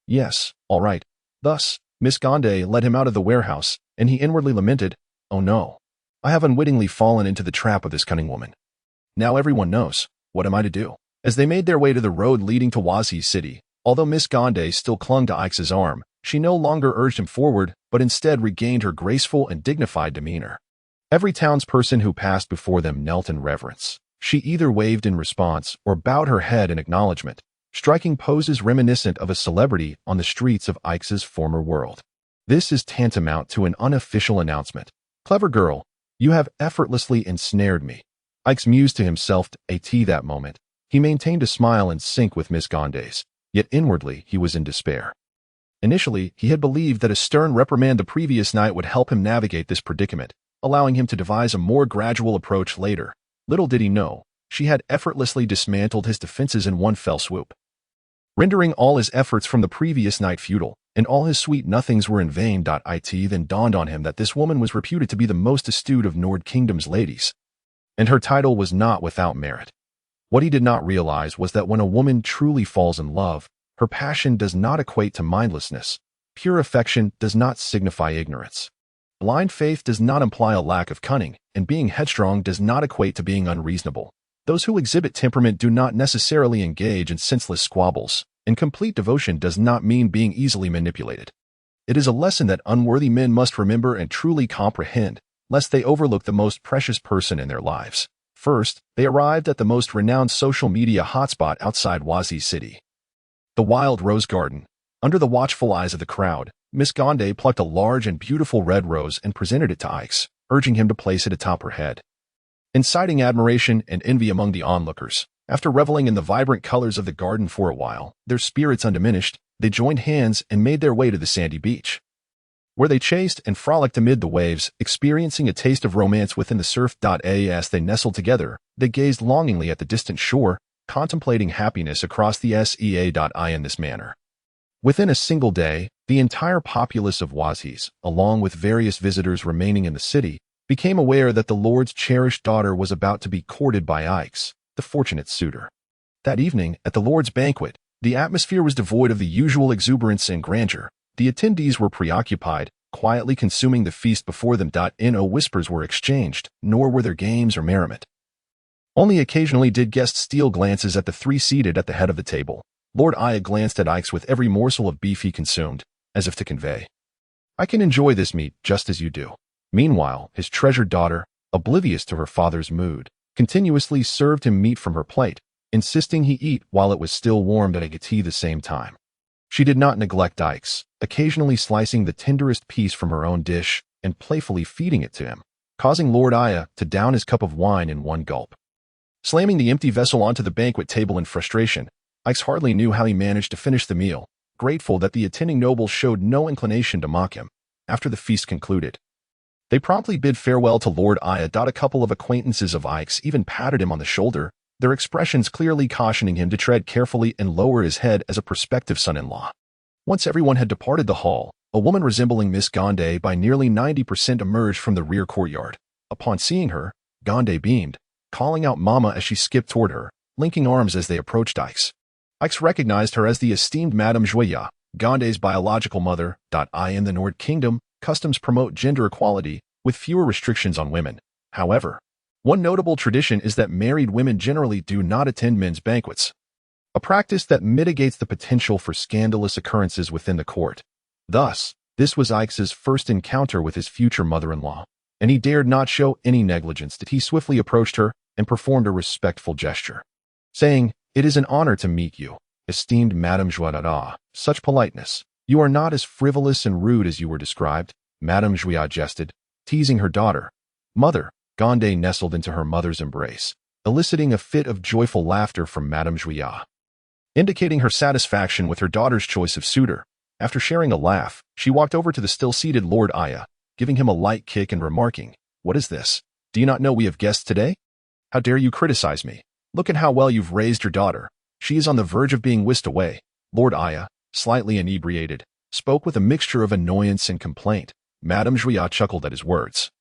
yes, all right." Thus, Miss Gande led him out of the warehouse, and he inwardly lamented, "Oh no, I have unwittingly fallen into the trap of this cunning woman. Now everyone knows. What am I to do?" As they made their way to the road leading to Wazi City, although Miss Gande still clung to Ix's arm, she no longer urged him forward, but instead regained her graceful and dignified demeanor. Every townsperson who passed before them knelt in reverence. She either waved in response or bowed her head in acknowledgement, striking poses reminiscent of a celebrity on the streets of Ix's former world. This is tantamount to an unofficial announcement. "Clever girl, you have effortlessly ensnared me." Ix mused to himself that moment. He maintained a smile in sync with Miss Gande's, yet inwardly he was in despair. Initially, he had believed that a stern reprimand the previous night would help him navigate this predicament, allowing him to devise a more gradual approach later. Little did he know, she had effortlessly dismantled his defenses in one fell swoop, rendering all his efforts from the previous night futile, and all his sweet nothings were in vain. It then dawned on him that this woman was reputed to be the most astute of Nord Kingdom's ladies, and her title was not without merit. What he did not realize was that when a woman truly falls in love, her passion does not equate to mindlessness. Pure affection does not signify ignorance. Blind faith does not imply a lack of cunning, and being headstrong does not equate to being unreasonable. Those who exhibit temperament do not necessarily engage in senseless squabbles, and complete devotion does not mean being easily manipulated. It is a lesson that unworthy men must remember and truly comprehend, lest they overlook the most precious person in their lives. First, they arrived at the most renowned social media hotspot outside Wazi City, the Wild Rose Garden. Under the watchful eyes of the crowd, Miss Gande plucked a large and beautiful red rose and presented it to Ix, urging him to place it atop her head, inciting admiration and envy among the onlookers. After reveling in the vibrant colors of the garden for a while, their spirits undiminished, they joined hands and made their way to the sandy beach, where they chased and frolicked amid the waves, experiencing a taste of romance within the surf. As they nestled together, they gazed longingly at the distant shore, contemplating happiness across the sea. In this manner, within a single day, the entire populace of Wazis, along with various visitors remaining in the city, became aware that the Lord's cherished daughter was about to be courted by Ix, the fortunate suitor. That evening, at the Lord's banquet, the atmosphere was devoid of the usual exuberance and grandeur. The attendees were preoccupied, quietly consuming the feast before them. No whispers were exchanged, nor were there games or merriment. Only occasionally did guests steal glances at the three seated at the head of the table. Lord Aya glanced at Ix with every morsel of beef he consumed, as if to convey, "I can enjoy this meat just as you do." Meanwhile, his treasured daughter, oblivious to her father's mood, continuously served him meat from her plate, insisting he eat while it was still warm at the same time. She did not neglect Ix, occasionally slicing the tenderest piece from her own dish and playfully feeding it to him, causing Lord Aya to down his cup of wine in one gulp. Slamming the empty vessel onto the banquet table in frustration, Ix hardly knew how he managed to finish the meal, grateful that the attending nobles showed no inclination to mock him. After the feast concluded, they promptly bid farewell to Lord Aya. A couple of acquaintances of Ix even patted him on the shoulder, their expressions clearly cautioning him to tread carefully and lower his head as a prospective son-in-law. Once everyone had departed the hall, a woman resembling Miss Gande by nearly 90% emerged from the rear courtyard. Upon seeing her, Gande beamed, calling out Mama as she skipped toward her, linking arms as they approached Ix. Ix recognized her as the esteemed Madame Joya, Gande's biological mother. In the Nord Kingdom, customs promote gender equality, with fewer restrictions on women. However, one notable tradition is that married women generally do not attend men's banquets, a practice that mitigates the potential for scandalous occurrences within the court. Thus, this was Ix's first encounter with his future mother-in-law, and he dared not show any negligence. He swiftly approached her and performed a respectful gesture, saying, "It is an honor to meet you, esteemed Madame Joie. Such politeness. You are not as frivolous and rude as you were described." Madame Juillat jested, teasing her daughter. Mother, Gonde nestled into her mother's embrace, eliciting a fit of joyful laughter from Madame Juillat. Indicating her satisfaction with her daughter's choice of suitor, after sharing a laugh, she walked over to the still-seated Lord Aya, giving him a light kick and remarking, "What is this? Do you not know we have guests today? How dare you criticize me? Look at how well you've raised your daughter. She is on the verge of being whisked away." Lord Aya, slightly inebriated, spoke with a mixture of annoyance and complaint. Madame Juillat chuckled at his words.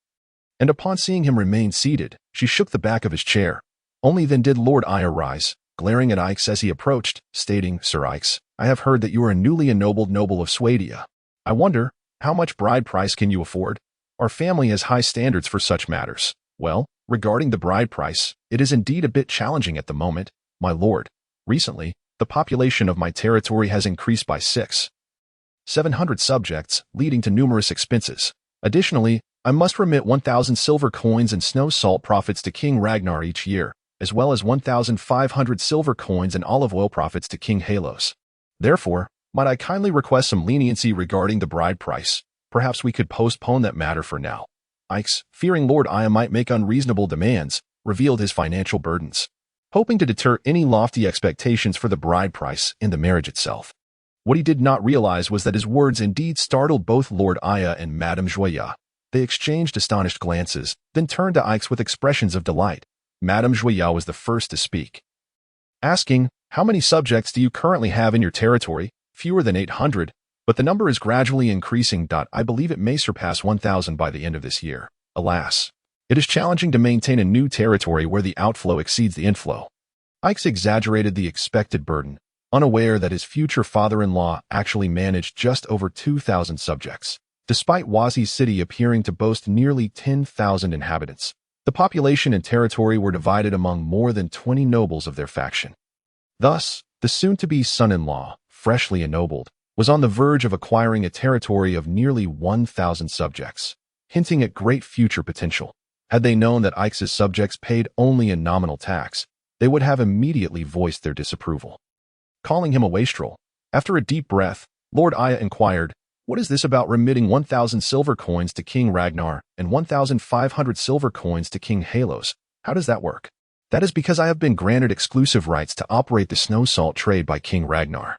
And upon seeing him remain seated, she shook the back of his chair. Only then did Lord Aya rise, glaring at Ix as he approached, stating, "Sir Ix, I have heard that you are a newly ennobled noble of Swadia. I wonder, how much bride price can you afford? Our family has high standards for such matters." "Well, regarding the bride price, it is indeed a bit challenging at the moment, my lord. Recently, the population of my territory has increased by 700 subjects, leading to numerous expenses. Additionally, I must remit 1,000 silver coins and snow salt profits to King Ragnar each year, as well as 1,500 silver coins and olive oil profits to King Halos. Therefore, might I kindly request some leniency regarding the bride price? Perhaps we could postpone that matter for now." Ix, fearing Lord Aya might make unreasonable demands, revealed his financial burdens, hoping to deter any lofty expectations for the bride price in the marriage itself. What he did not realize was that his words indeed startled both Lord Aya and Madame Juillat. They exchanged astonished glances, then turned to Ix with expressions of delight. Madame Juillat was the first to speak, asking, "How many subjects do you currently have in your territory?" "Fewer than 800, but the number is gradually increasing. I believe it may surpass 1,000 by the end of this year. Alas, it is challenging to maintain a new territory where the outflow exceeds the inflow." Ix exaggerated the expected burden, unaware that his future father-in-law actually managed just over 2,000 subjects. Despite Wazi's city appearing to boast nearly 10,000 inhabitants, the population and territory were divided among more than 20 nobles of their faction. Thus, the soon-to-be son-in-law, freshly ennobled, was on the verge of acquiring a territory of nearly 1,000 subjects, hinting at great future potential. Had they known that Ix's subjects paid only a nominal tax, they would have immediately voiced their disapproval. Calling him a wastrel, after a deep breath, Lord Aya inquired, "What is this about remitting 1,000 silver coins to King Ragnar and 1,500 silver coins to King Halos? How does that work?" "That is because I have been granted exclusive rights to operate the snow salt trade by King Ragnar,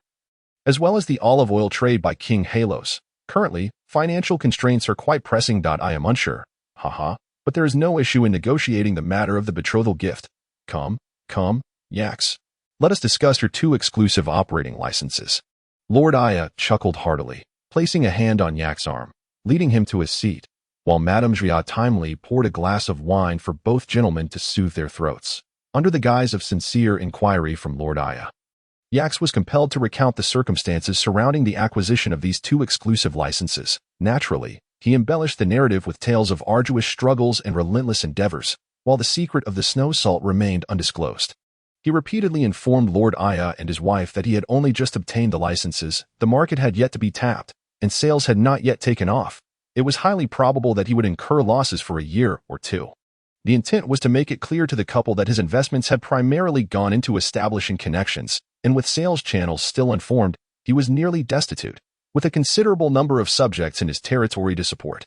as well as the olive oil trade by King Halos. Currently, financial constraints are quite pressing. I am unsure. Haha, but there is no issue in negotiating the matter of the betrothal gift. Come, Yax. Let us discuss your 2 exclusive operating licenses." Lord Aya chuckled heartily, placing a hand on Yak's arm, leading him to his seat, while Madame Juillat timely poured a glass of wine for both gentlemen to soothe their throats. Under the guise of sincere inquiry from Lord Aya, Yax was compelled to recount the circumstances surrounding the acquisition of these 2 exclusive licenses. Naturally, he embellished the narrative with tales of arduous struggles and relentless endeavors, while the secret of the snow salt remained undisclosed. He repeatedly informed Lord Aya and his wife that he had only just obtained the licenses, the market had yet to be tapped, and sales had not yet taken off. It was highly probable that he would incur losses for a year or 2. The intent was to make it clear to the couple that his investments had primarily gone into establishing connections, and with sales channels still unformed, he was nearly destitute, with a considerable number of subjects in his territory to support.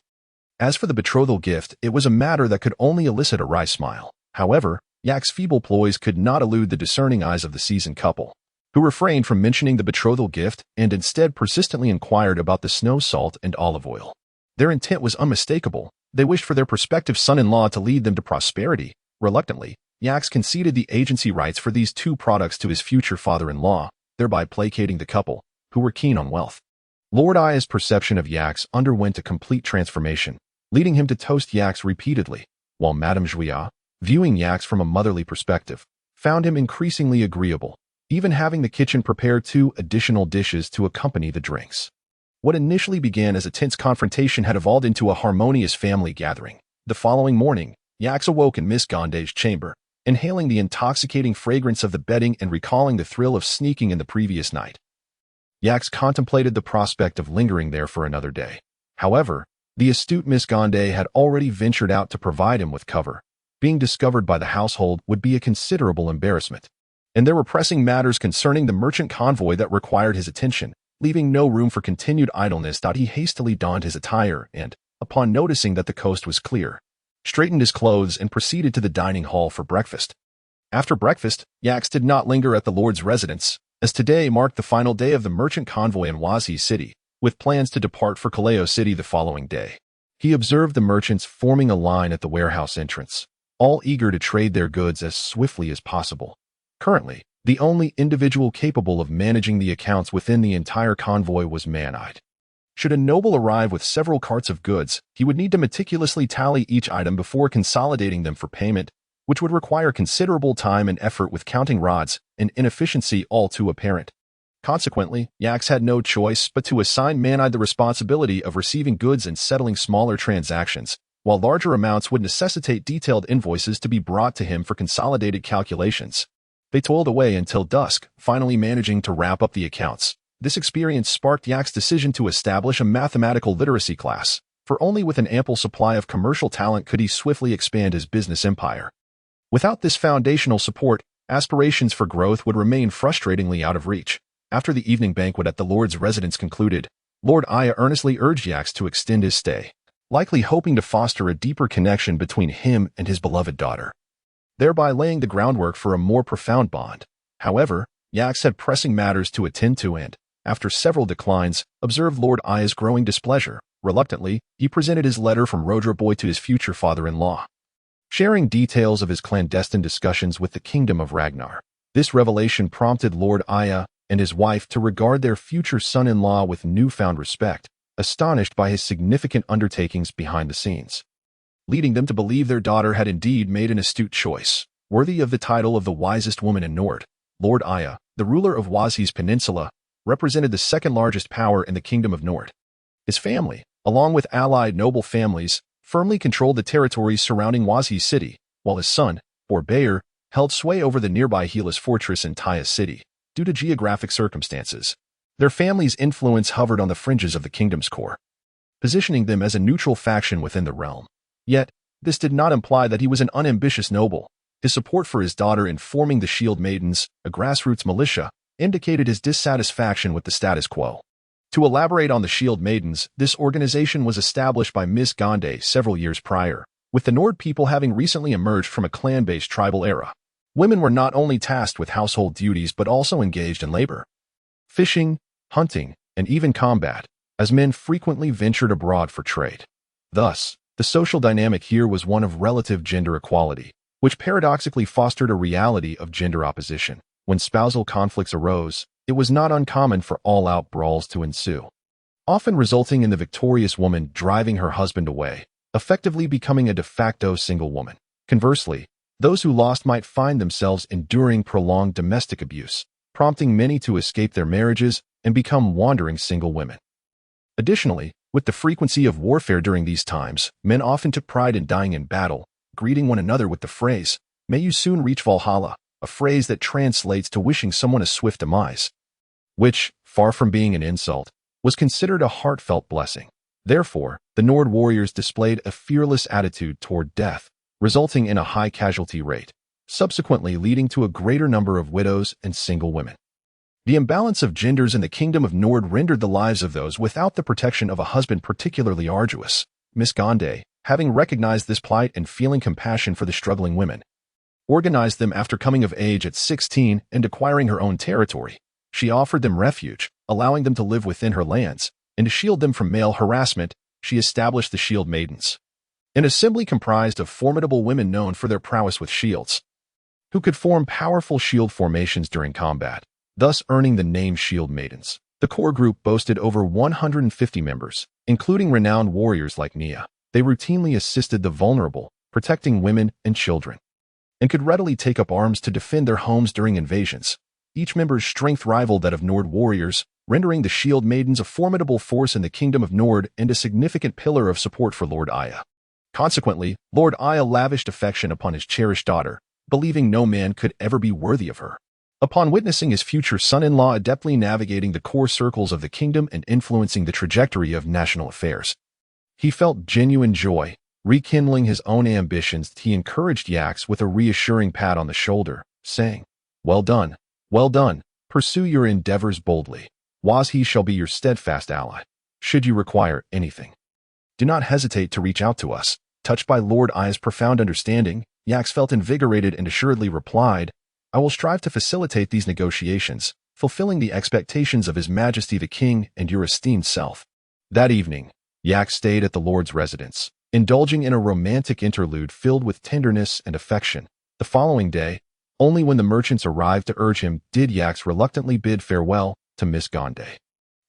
As for the betrothal gift, it was a matter that could only elicit a wry smile. However, Yak's feeble ploys could not elude the discerning eyes of the seasoned couple, who refrained from mentioning the betrothal gift and instead persistently inquired about the snow salt and olive oil. Their intent was unmistakable. They wished for their prospective son-in-law to lead them to prosperity. Reluctantly, Yax conceded the agency rights for these 2 products to his future father-in-law, thereby placating the couple, who were keen on wealth. Lord Aya's perception of Yax underwent a complete transformation, leading him to toast Yax repeatedly, while Madame Juillat, viewing Yax from a motherly perspective, found him increasingly agreeable, even having the kitchen prepare 2 additional dishes to accompany the drinks. What initially began as a tense confrontation had evolved into a harmonious family gathering. The following morning, Yax awoke in Miss Gonde's chamber, inhaling the intoxicating fragrance of the bedding and recalling the thrill of sneaking in the previous night. Yax contemplated the prospect of lingering there for another day. However, the astute Miss Gonde had already ventured out to provide him with cover. Being discovered by the household would be a considerable embarrassment, and there were pressing matters concerning the merchant convoy that required his attention. leaving no room for continued idleness. He hastily donned his attire and, upon noticing that the coast was clear, straightened his clothes and proceeded to the dining hall for breakfast. After breakfast, Yax did not linger at the Lord's residence, as today marked the final day of the merchant convoy in Wazi City, with plans to depart for Kaleo City the following day. He observed the merchants forming a line at the warehouse entrance, all eager to trade their goods as swiftly as possible. Currently, the only individual capable of managing the accounts within the entire convoy was Man-Eyed. Should a noble arrive with several carts of goods, he would need to meticulously tally each item before consolidating them for payment, which would require considerable time and effort with counting rods, an inefficiency all too apparent. Consequently, Yax had no choice but to assign Man-Eyed the responsibility of receiving goods and settling smaller transactions, while larger amounts would necessitate detailed invoices to be brought to him for consolidated calculations. They toiled away until dusk, finally managing to wrap up the accounts. This experience sparked Yax's decision to establish a mathematical literacy class, for only with an ample supply of commercial talent could he swiftly expand his business empire. Without this foundational support, aspirations for growth would remain frustratingly out of reach. After the evening banquet at the Lord's residence concluded, Lord Aya earnestly urged Yax to extend his stay, likely hoping to foster a deeper connection between him and his beloved daughter, thereby laying the groundwork for a more profound bond. However, Yax had pressing matters to attend to and, after several declines, observed Lord Aya's growing displeasure. Reluctantly, he presented his letter from Rodra Boy to his future father-in-law, sharing details of his clandestine discussions with the Kingdom of Ragnar. This revelation prompted Lord Aya and his wife to regard their future son-in-law with newfound respect, astonished by his significant undertakings behind the scenes, leading them to believe their daughter had indeed made an astute choice, worthy of the title of the wisest woman in Nord. Lord Aya, the ruler of Wazi's peninsula, represented the second-largest power in the Kingdom of Nord. His family, along with allied noble families, firmly controlled the territories surrounding Wazi City, while his son, Borbayer, held sway over the nearby Helis fortress in Taya City. Due to geographic circumstances, their family's influence hovered on the fringes of the kingdom's core, positioning them as a neutral faction within the realm. Yet, this did not imply that he was an unambitious noble. His support for his daughter in forming the Shield Maidens, a grassroots militia, indicated his dissatisfaction with the status quo. To elaborate on the Shield Maidens, this organization was established by Miss Gonde several years prior, with the Nord people having recently emerged from a clan-based tribal era. Women were not only tasked with household duties but also engaged in labor, fishing, hunting, and even combat, as men frequently ventured abroad for trade. Thus, the social dynamic here was one of relative gender equality, which paradoxically fostered a reality of gender opposition. When spousal conflicts arose, it was not uncommon for all-out brawls to ensue, often resulting in the victorious woman driving her husband away, effectively becoming a de facto single woman. Conversely, those who lost might find themselves enduring prolonged domestic abuse, prompting many to escape their marriages and become wandering single women. Additionally, with the frequency of warfare during these times, men often took pride in dying in battle, greeting one another with the phrase, "May you soon reach Valhalla," a phrase that translates to wishing someone a swift demise, which, far from being an insult, was considered a heartfelt blessing. Therefore, the Nord warriors displayed a fearless attitude toward death, resulting in a high casualty rate, subsequently leading to a greater number of widows and single women. The imbalance of genders in the Kingdom of Nord rendered the lives of those without the protection of a husband particularly arduous. Miss Gonde, having recognized this plight and feeling compassion for the struggling women, organized them after coming of age at 16 and acquiring her own territory. She offered them refuge, allowing them to live within her lands, and to shield them from male harassment, she established the Shield Maidens, an assembly comprised of formidable women known for their prowess with shields, who could form powerful shield formations during combat, thus earning the name Shield Maidens. The core group boasted over 150 members, including renowned warriors like Nia. They routinely assisted the vulnerable, protecting women and children, and could readily take up arms to defend their homes during invasions. Each member's strength rivaled that of Nord warriors, rendering the Shield Maidens a formidable force in the Kingdom of Nord and a significant pillar of support for Lord Aya. Consequently, Lord Aya lavished affection upon his cherished daughter, believing no man could ever be worthy of her. Upon witnessing his future son-in-law adeptly navigating the core circles of the kingdom and influencing the trajectory of national affairs, he felt genuine joy. Rekindling his own ambitions, he encouraged Yax with a reassuring pat on the shoulder, saying, "Well done, well done. Pursue your endeavors boldly. Wazhi shall be your steadfast ally. Should you require anything, do not hesitate to reach out to us. Touched by Lord Aya's profound understanding, Yax felt invigorated and assuredly replied, I will strive to facilitate these negotiations, fulfilling the expectations of His Majesty the King and your esteemed self. That evening, Yax stayed at the Lord's residence, indulging in a romantic interlude filled with tenderness and affection. The following day, only when the merchants arrived to urge him did Yax reluctantly bid farewell to Miss Gonde.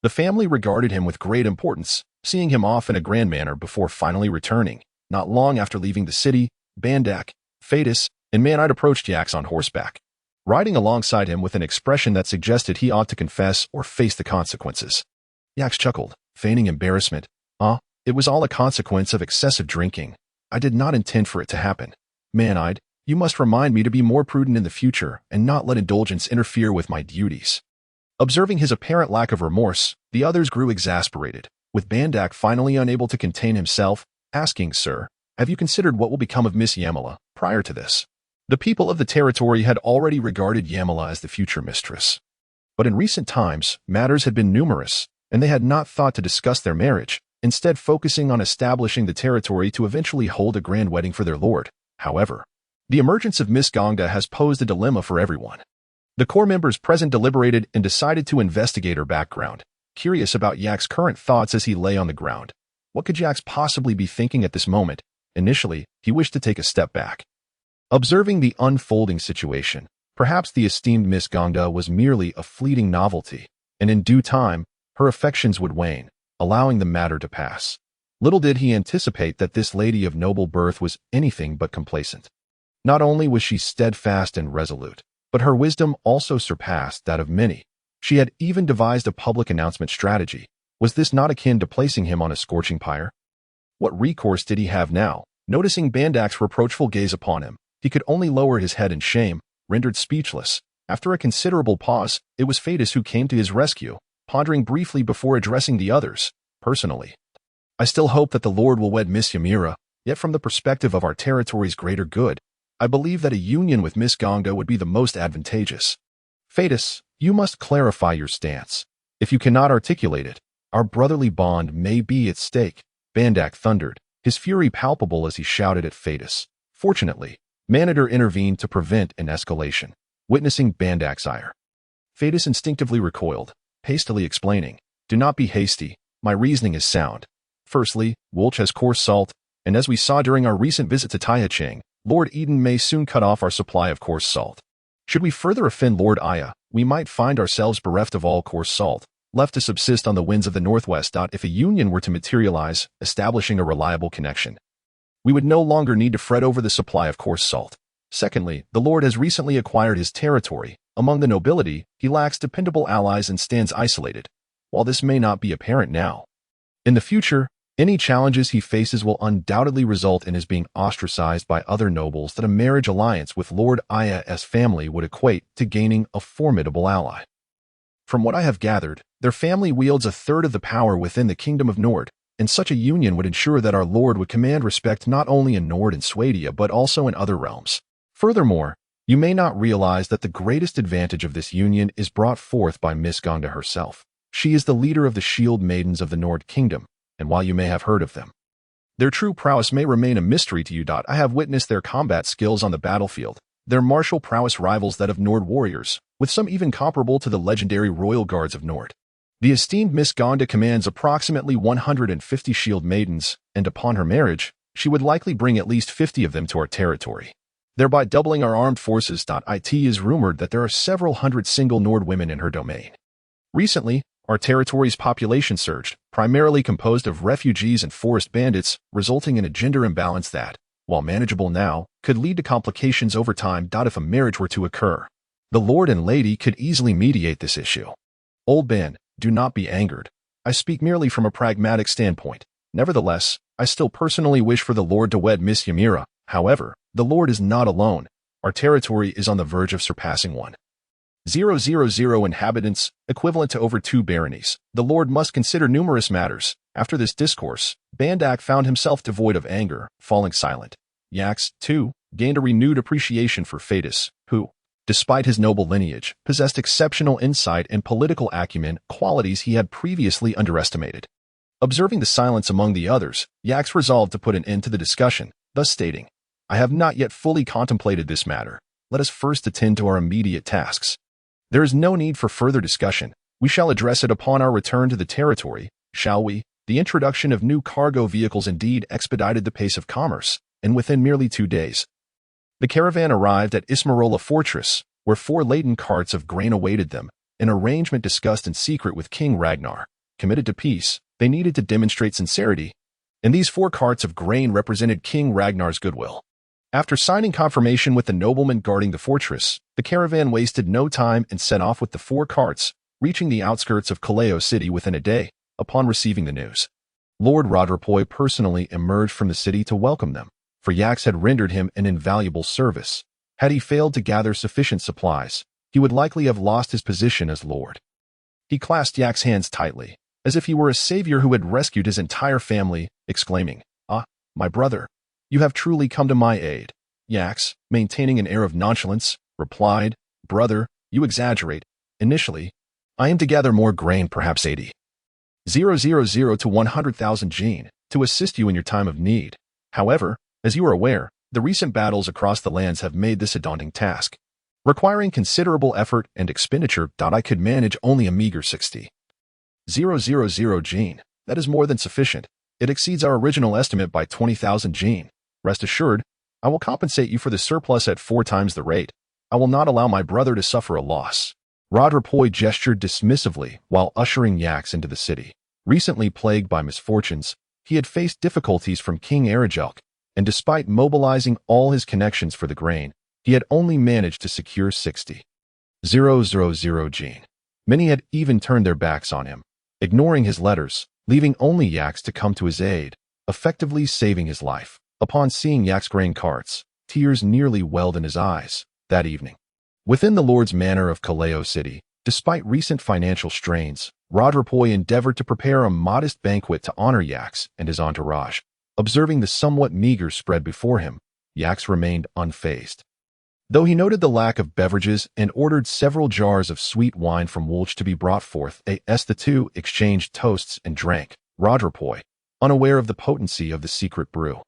The family regarded him with great importance, seeing him off in a grand manner before finally returning. Not long after leaving the city, Bandak, Phaedus, and Manite approached Yax on horseback, riding alongside him with an expression that suggested he ought to confess or face the consequences. Yax chuckled, feigning embarrassment. It was all a consequence of excessive drinking. I did not intend for it to happen. Manite, you must remind me to be more prudent in the future and not let indulgence interfere with my duties. Observing his apparent lack of remorse, the others grew exasperated, with Bandak finally unable to contain himself, asking, Sir, have you considered what will become of Miss Yamala prior to this? The people of the territory had already regarded Yamala as the future mistress. But in recent times, matters had been numerous, and they had not thought to discuss their marriage, instead focusing on establishing the territory to eventually hold a grand wedding for their lord. However, the emergence of Miss Ganga has posed a dilemma for everyone. The core members present deliberated and decided to investigate her background, curious about Yak's current thoughts as he lay on the ground. What could Yax possibly be thinking at this moment? Initially, he wished to take a step back. Observing the unfolding situation, perhaps the esteemed Miss Ganga was merely a fleeting novelty, and in due time, her affections would wane, allowing the matter to pass. Little did he anticipate that this lady of noble birth was anything but complacent. Not only was she steadfast and resolute, but her wisdom also surpassed that of many. She had even devised a public announcement strategy. Was this not akin to placing him on a scorching pyre? What recourse did he have now? Noticing Bandak's reproachful gaze upon him, he could only lower his head in shame, rendered speechless. After a considerable pause, it was Phaedus who came to his rescue, pondering briefly before addressing the others. Personally, I still hope that the Lord will wed Miss Ymira, yet from the perspective of our territory's greater good, I believe that a union with Miss Ganga would be the most advantageous. Phaedus, you must clarify your stance. If you cannot articulate it, our brotherly bond may be at stake. Bandak thundered, his fury palpable as he shouted at Phaedus. Fortunately, Manator intervened to prevent an escalation. Witnessing Bandak's ire, Phaedus instinctively recoiled, hastily explaining, Do not be hasty, my reasoning is sound. Firstly, Wulch has coarse salt, and as we saw during our recent visit to Taihacheng, Lord Eden may soon cut off our supply of coarse salt. Should we further offend Lord Aya, we might find ourselves bereft of all coarse salt, left to subsist on the winds of the northwest. If a union were to materialize, establishing a reliable connection, we would no longer need to fret over the supply of coarse salt. Secondly, the Lord has recently acquired his territory. Among the nobility, he lacks dependable allies and stands isolated. While this may not be apparent now, in the future, any challenges he faces will undoubtedly result in his being ostracized by other nobles that a marriage alliance with Lord Aya's family would equate to gaining a formidable ally. From what I have gathered, their family wields a third of the power within the Kingdom of Nord, and such a union would ensure that our Lord would command respect not only in Nord and Swadia but also in other realms. Furthermore, you may not realize that the greatest advantage of this union is brought forth by Miss Ganga herself. She is the leader of the Shield Maidens of the Nord Kingdom, and while you may have heard of them, their true prowess may remain a mystery to you. I have witnessed their combat skills on the battlefield. Their martial prowess rivals that of Nord warriors, with some even comparable to the legendary Royal Guards of Nord. The esteemed Miss Ganga commands approximately 150 Shield Maidens, and upon her marriage, she would likely bring at least 50 of them to our territory, thereby doubling our armed forces. It is rumored that there are several hundred single Nord women in her domain. Recently, our territory's population surged, primarily composed of refugees and forest bandits, resulting in a gender imbalance that, while manageable now, could lead to complications over time. If a marriage were to occur, the Lord and Lady could easily mediate this issue. Old Ben, do not be angered. I speak merely from a pragmatic standpoint. Nevertheless, I still personally wish for the Lord to wed Miss Ymira. However, the Lord is not alone. Our territory is on the verge of surpassing 1,000 inhabitants, equivalent to over 2 baronies. The Lord must consider numerous matters. After this discourse, Bandak found himself devoid of anger, falling silent. Yax, too, gained a renewed appreciation for Phaedus, who, despite his noble lineage, possessed exceptional insight and political acumen, qualities he had previously underestimated. Observing the silence among the others, Yax resolved to put an end to the discussion, thus stating, "I have not yet fully contemplated this matter. Let us first attend to our immediate tasks. There is no need for further discussion. We shall address it upon our return to the territory, shall we?" The introduction of new cargo vehicles indeed expedited the pace of commerce, and within merely 2 days, the caravan arrived at Ismarola Fortress, where 4 laden carts of grain awaited them, an arrangement discussed in secret with King Ragnar. Committed to peace, they needed to demonstrate sincerity, and these 4 carts of grain represented King Ragnar's goodwill. After signing confirmation with the nobleman guarding the fortress, the caravan wasted no time and set off with the 4 carts, reaching the outskirts of Kaleo City within a day. Upon receiving the news, Lord Rodrapoi personally emerged from the city to welcome them, for Yax had rendered him an invaluable service. Had he failed to gather sufficient supplies, he would likely have lost his position as lord. He clasped Yax's hands tightly, as if he were a savior who had rescued his entire family, exclaiming, "Ah, my brother, you have truly come to my aid." Yax, maintaining an air of nonchalance, replied, "Brother, you exaggerate. Initially, I aim to gather more grain, perhaps 80,000 to 100,000 gene, to assist you in your time of need. However, as you are aware, the recent battles across the lands have made this a daunting task, requiring considerable effort and expenditure. I could manage only a meager 60,000 gene. That is more than sufficient. It exceeds our original estimate by 20,000 gene. Rest assured, I will compensate you for the surplus at 4 times the rate. I will not allow my brother to suffer a loss." Rodrapoi gestured dismissively while ushering Yax into the city. Recently plagued by misfortunes, he had faced difficulties from King Arijelk, and despite mobilizing all his connections for the grain, he had only managed to secure 60,000 gene. Many had even turned their backs on him, ignoring his letters, leaving only Yax to come to his aid, effectively saving his life. Upon seeing Yax's grain carts, tears nearly welled in his eyes. That evening, within the Lord's Manor of Kaleo City, despite recent financial strains, Rodrapoi endeavored to prepare a modest banquet to honor Yax and his entourage. Observing the somewhat meager spread before him, Yax remained unfazed. Though he noted the lack of beverages and ordered several jars of sweet wine from Wulch to be brought forth, the 2 exchanged toasts and drank. Rodrapoi, unaware of the potency of the secret brew,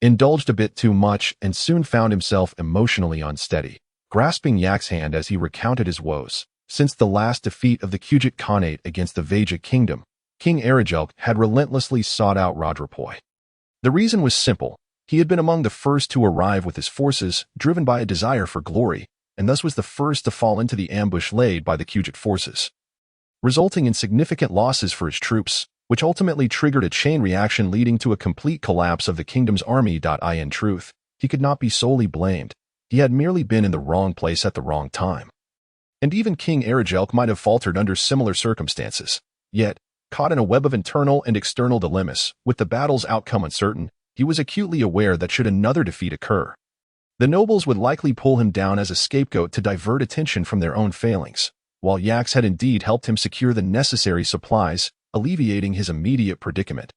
indulged a bit too much and soon found himself emotionally unsteady, grasping Yax's hand as he recounted his woes. Since the last defeat of the Kujuk Khanate against the Veja kingdom, King Arijelk had relentlessly sought out Rodrapoi. The reason was simple. He had been among the first to arrive with his forces, driven by a desire for glory, and thus was the first to fall into the ambush laid by the Kujuk forces, resulting in significant losses for his troops, which ultimately triggered a chain reaction leading to a complete collapse of the kingdom's army. In truth, he could not be solely blamed. He had merely been in the wrong place at the wrong time. And even King Arijelk might have faltered under similar circumstances. Yet, caught in a web of internal and external dilemmas, with the battle's outcome uncertain, he was acutely aware that should another defeat occur, the nobles would likely pull him down as a scapegoat to divert attention from their own failings, while Yax had indeed helped him secure the necessary supplies, alleviating his immediate predicament.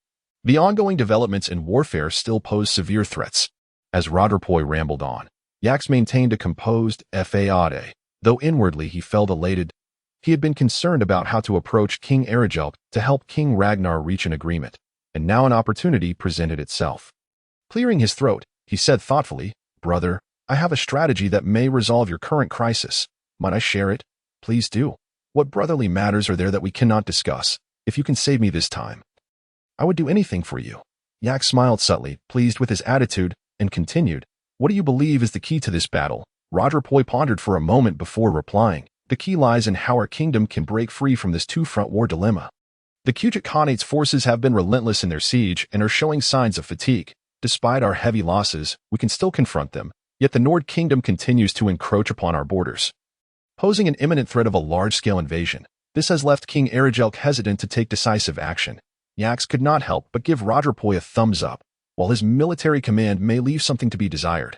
The ongoing developments in warfare still posed severe threats. As Rodrapoi rambled on, Yax maintained a composed faade, though inwardly he felt elated. He had been concerned about how to approach King Arijelk to help King Ragnar reach an agreement, and now an opportunity presented itself. Clearing his throat, he said thoughtfully, "Brother, I have a strategy that may resolve your current crisis. Might I share it?" "Please do. What brotherly matters are there that we cannot discuss? If you can save me this time, I would do anything for you." Yax smiled subtly, pleased with his attitude, and continued, "What do you believe is the key to this battle?" Rodrapoi pondered for a moment before replying, "The key lies in how our kingdom can break free from this 2-front war dilemma. The Kujuk Khanate's forces have been relentless in their siege and are showing signs of fatigue. Despite our heavy losses, we can still confront them, yet the Nord Kingdom continues to encroach upon our borders, posing an imminent threat of a large-scale invasion. This has left King Arijelk hesitant to take decisive action." Yax could not help but give Rodrapoi a thumbs up. While his military command may leave something to be desired,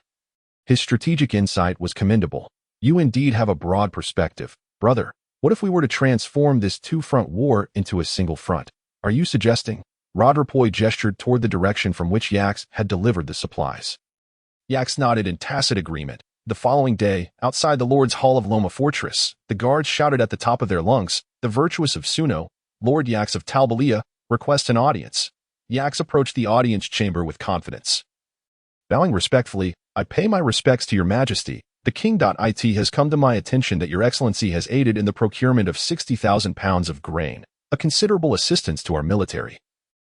his strategic insight was commendable. "You indeed have a broad perspective, brother. What if we were to transform this 2-front war into a single front? Are you suggesting?" Rodrapoi gestured toward the direction from which Yax had delivered the supplies. Yax nodded in tacit agreement, The following day, outside the Lord's Hall of Loma Fortress, the guards shouted at the top of their lungs, "The virtuous of Suno, Lord Yax of Talbalia, request an audience." Yax approached the audience chamber with confidence. Bowing respectfully, "I pay my respects to your majesty. The king.it has come to my attention that your excellency has aided in the procurement of 60,000 pounds of grain, a considerable assistance to our military,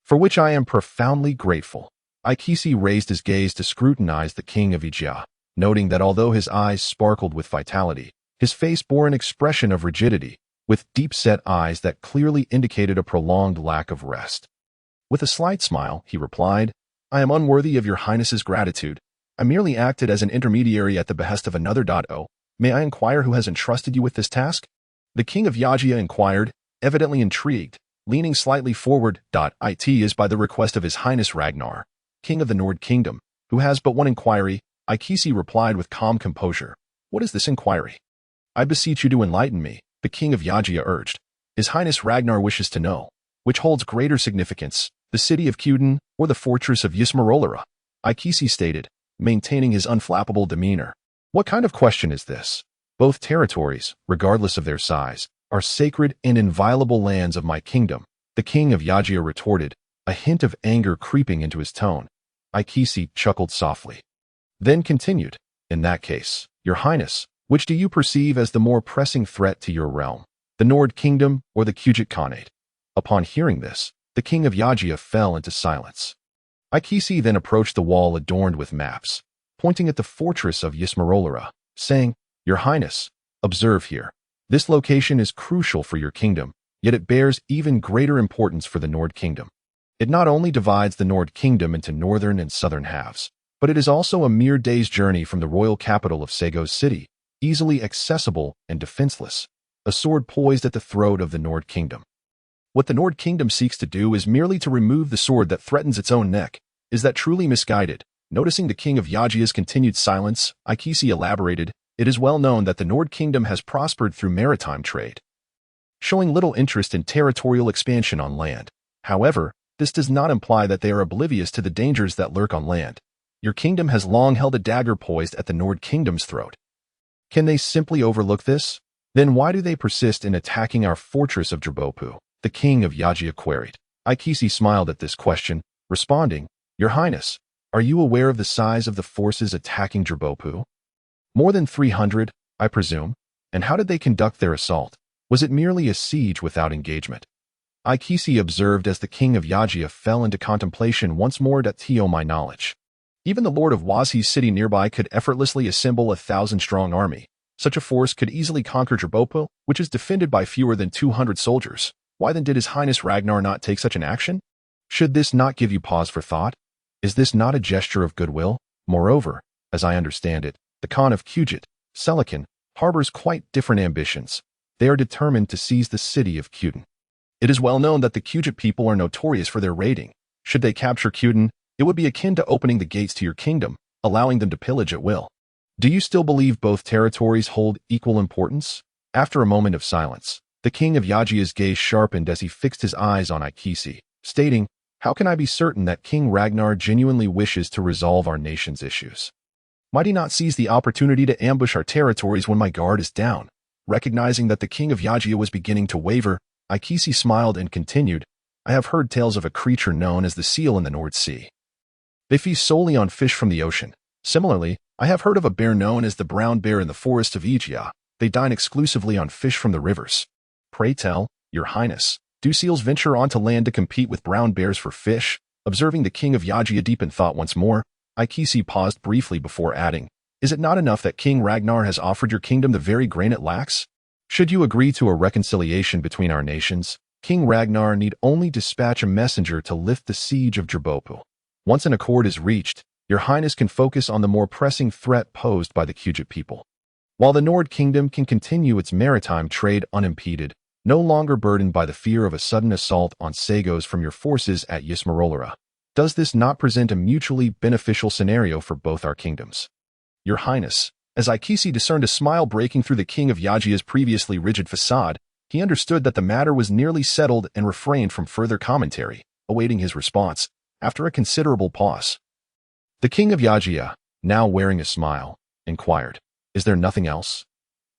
for which I am profoundly grateful." Aikisi raised his gaze to scrutinize the king of Ijia, noting that although his eyes sparkled with vitality, his face bore an expression of rigidity, with deep-set eyes that clearly indicated a prolonged lack of rest. With a slight smile, he replied, "I am unworthy of your highness's gratitude. I merely acted as an intermediary at the behest of another. May I inquire who has entrusted you with this task?" The king of Yajia inquired, evidently intrigued, leaning slightly forward. "It is by the request of his highness Ragnar, king of the Nord Kingdom, who has but one inquiry." Aikisi replied with calm composure. "What is this inquiry?" "I beseech you to enlighten me," the king of Yajia urged. "His highness Ragnar wishes to know, which holds greater significance, the city of Kuden or the fortress of Ysmarolera?" Aikisi stated, maintaining his unflappable demeanor. "What kind of question is this? Both territories, regardless of their size, are sacred and inviolable lands of my kingdom," the king of Yajia retorted, a hint of anger creeping into his tone. Aikisi chuckled softly, then continued, "In that case, your highness, which do you perceive as the more pressing threat to your realm, the Nord Kingdom or the Kujit Khanate?" Upon hearing this, the king of Yajia fell into silence. Aikisi then approached the wall adorned with maps, pointing at the fortress of Ysmarolera, saying, "Your highness, observe here. This location is crucial for your kingdom, yet it bears even greater importance for the Nord Kingdom. It not only divides the Nord Kingdom into northern and southern halves, but it is also a mere day's journey from the royal capital of Sagos City, easily accessible and defenseless, a sword poised at the throat of the Nord Kingdom. What the Nord Kingdom seeks to do is merely to remove the sword that threatens its own neck. Is that truly misguided?" Noticing the king of Yajia's continued silence, Aikisi elaborated, "It is well known that the Nord Kingdom has prospered through maritime trade, showing little interest in territorial expansion on land. However, this does not imply that they are oblivious to the dangers that lurk on land. Your kingdom has long held a dagger poised at the Nord Kingdom's throat. Can they simply overlook this? Then why do they persist in attacking our fortress of Drabopu?" the king of Yajia queried. Aikisi smiled at this question, responding, "Your highness, are you aware of the size of the forces attacking Drabopu? More than 300, I presume. And how did they conduct their assault? Was it merely a siege without engagement?" Aikisi observed as the king of Yajia fell into contemplation once more. "To my knowledge, even the lord of Wazi's city nearby could effortlessly assemble 1,000-strong army. Such a force could easily conquer Drabopu, which is defended by fewer than 200 soldiers. Why then did his highness Ragnar not take such an action? Should this not give you pause for thought? Is this not a gesture of goodwill? Moreover, as I understand it, the Khan of Kujit, Selican, harbors quite different ambitions. They are determined to seize the city of Kuden. It is well known that the Kujit people are notorious for their raiding. Should they capture Kuden, it would be akin to opening the gates to your kingdom, allowing them to pillage at will. Do you still believe both territories hold equal importance?" After a moment of silence, the king of Yajia's gaze sharpened as he fixed his eyes on Aikisi, stating, "How can I be certain that King Ragnar genuinely wishes to resolve our nation's issues? Might he not seize the opportunity to ambush our territories when my guard is down?" Recognizing that the king of Yajia was beginning to waver, Aikisi smiled and continued, "I have heard tales of a creature known as the seal in the North Sea. They feast solely on fish from the ocean. Similarly, I have heard of a bear known as the brown bear in the forest of Ijia. They dine exclusively on fish from the rivers. Pray tell, your highness, do seals venture onto land to compete with brown bears for fish?" Observing the king of Yajia deep in thought once more, Aikisi paused briefly before adding, "Is it not enough that King Ragnar has offered your kingdom the very grain it lacks? Should you agree to a reconciliation between our nations, King Ragnar need only dispatch a messenger to lift the siege of Drabopu. Once an accord is reached, your highness can focus on the more pressing threat posed by the Kujit people, while the Nord Kingdom can continue its maritime trade unimpeded, no longer burdened by the fear of a sudden assault on Sagos from your forces at Ysmarolera. Does this not present a mutually beneficial scenario for both our kingdoms?" "Your highness," as Aikisi discerned a smile breaking through the king of Yajia's previously rigid facade, he understood that the matter was nearly settled and refrained from further commentary, awaiting his response. After a considerable pause, the king of Yajia, now wearing a smile, inquired, Is there nothing else?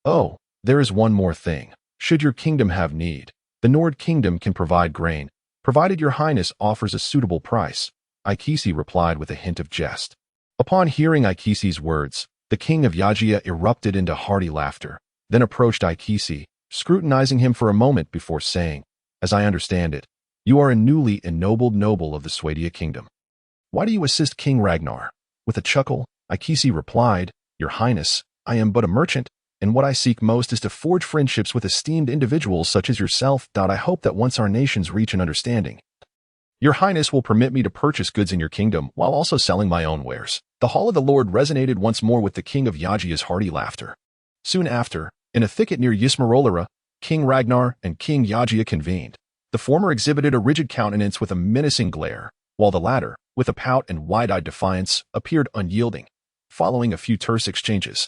Oh, there is one more thing. Should your kingdom have need, the Nord Kingdom can provide grain, provided your highness offers a suitable price. Aikisi replied with a hint of jest. Upon hearing Aikisi's words, the king of Yajia erupted into hearty laughter, then approached Aikisi, scrutinizing him for a moment before saying, "As I understand it, you are a newly ennobled noble of the Swadia kingdom. Why do you assist King Ragnar?" With a chuckle, Aikisi replied, "Your highness, I am but a merchant, and what I seek most is to forge friendships with esteemed individuals such as yourself. I hope that once our nations reach an understanding, your highness will permit me to purchase goods in your kingdom while also selling my own wares." The Hall of the Lord resonated once more with the king of Yajia's hearty laughter. Soon after, in a thicket near Ysmarolera, King Ragnar and King Yajia convened. The former exhibited a rigid countenance with a menacing glare, while the latter, with a pout and wide-eyed defiance, appeared unyielding. Following a few terse exchanges,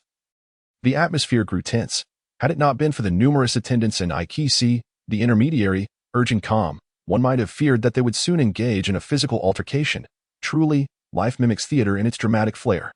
the atmosphere grew tense. Had it not been for the numerous attendants and Aikisi, the intermediary, urging calm, one might have feared that they would soon engage in a physical altercation. Truly, life mimics theater in its dramatic flair.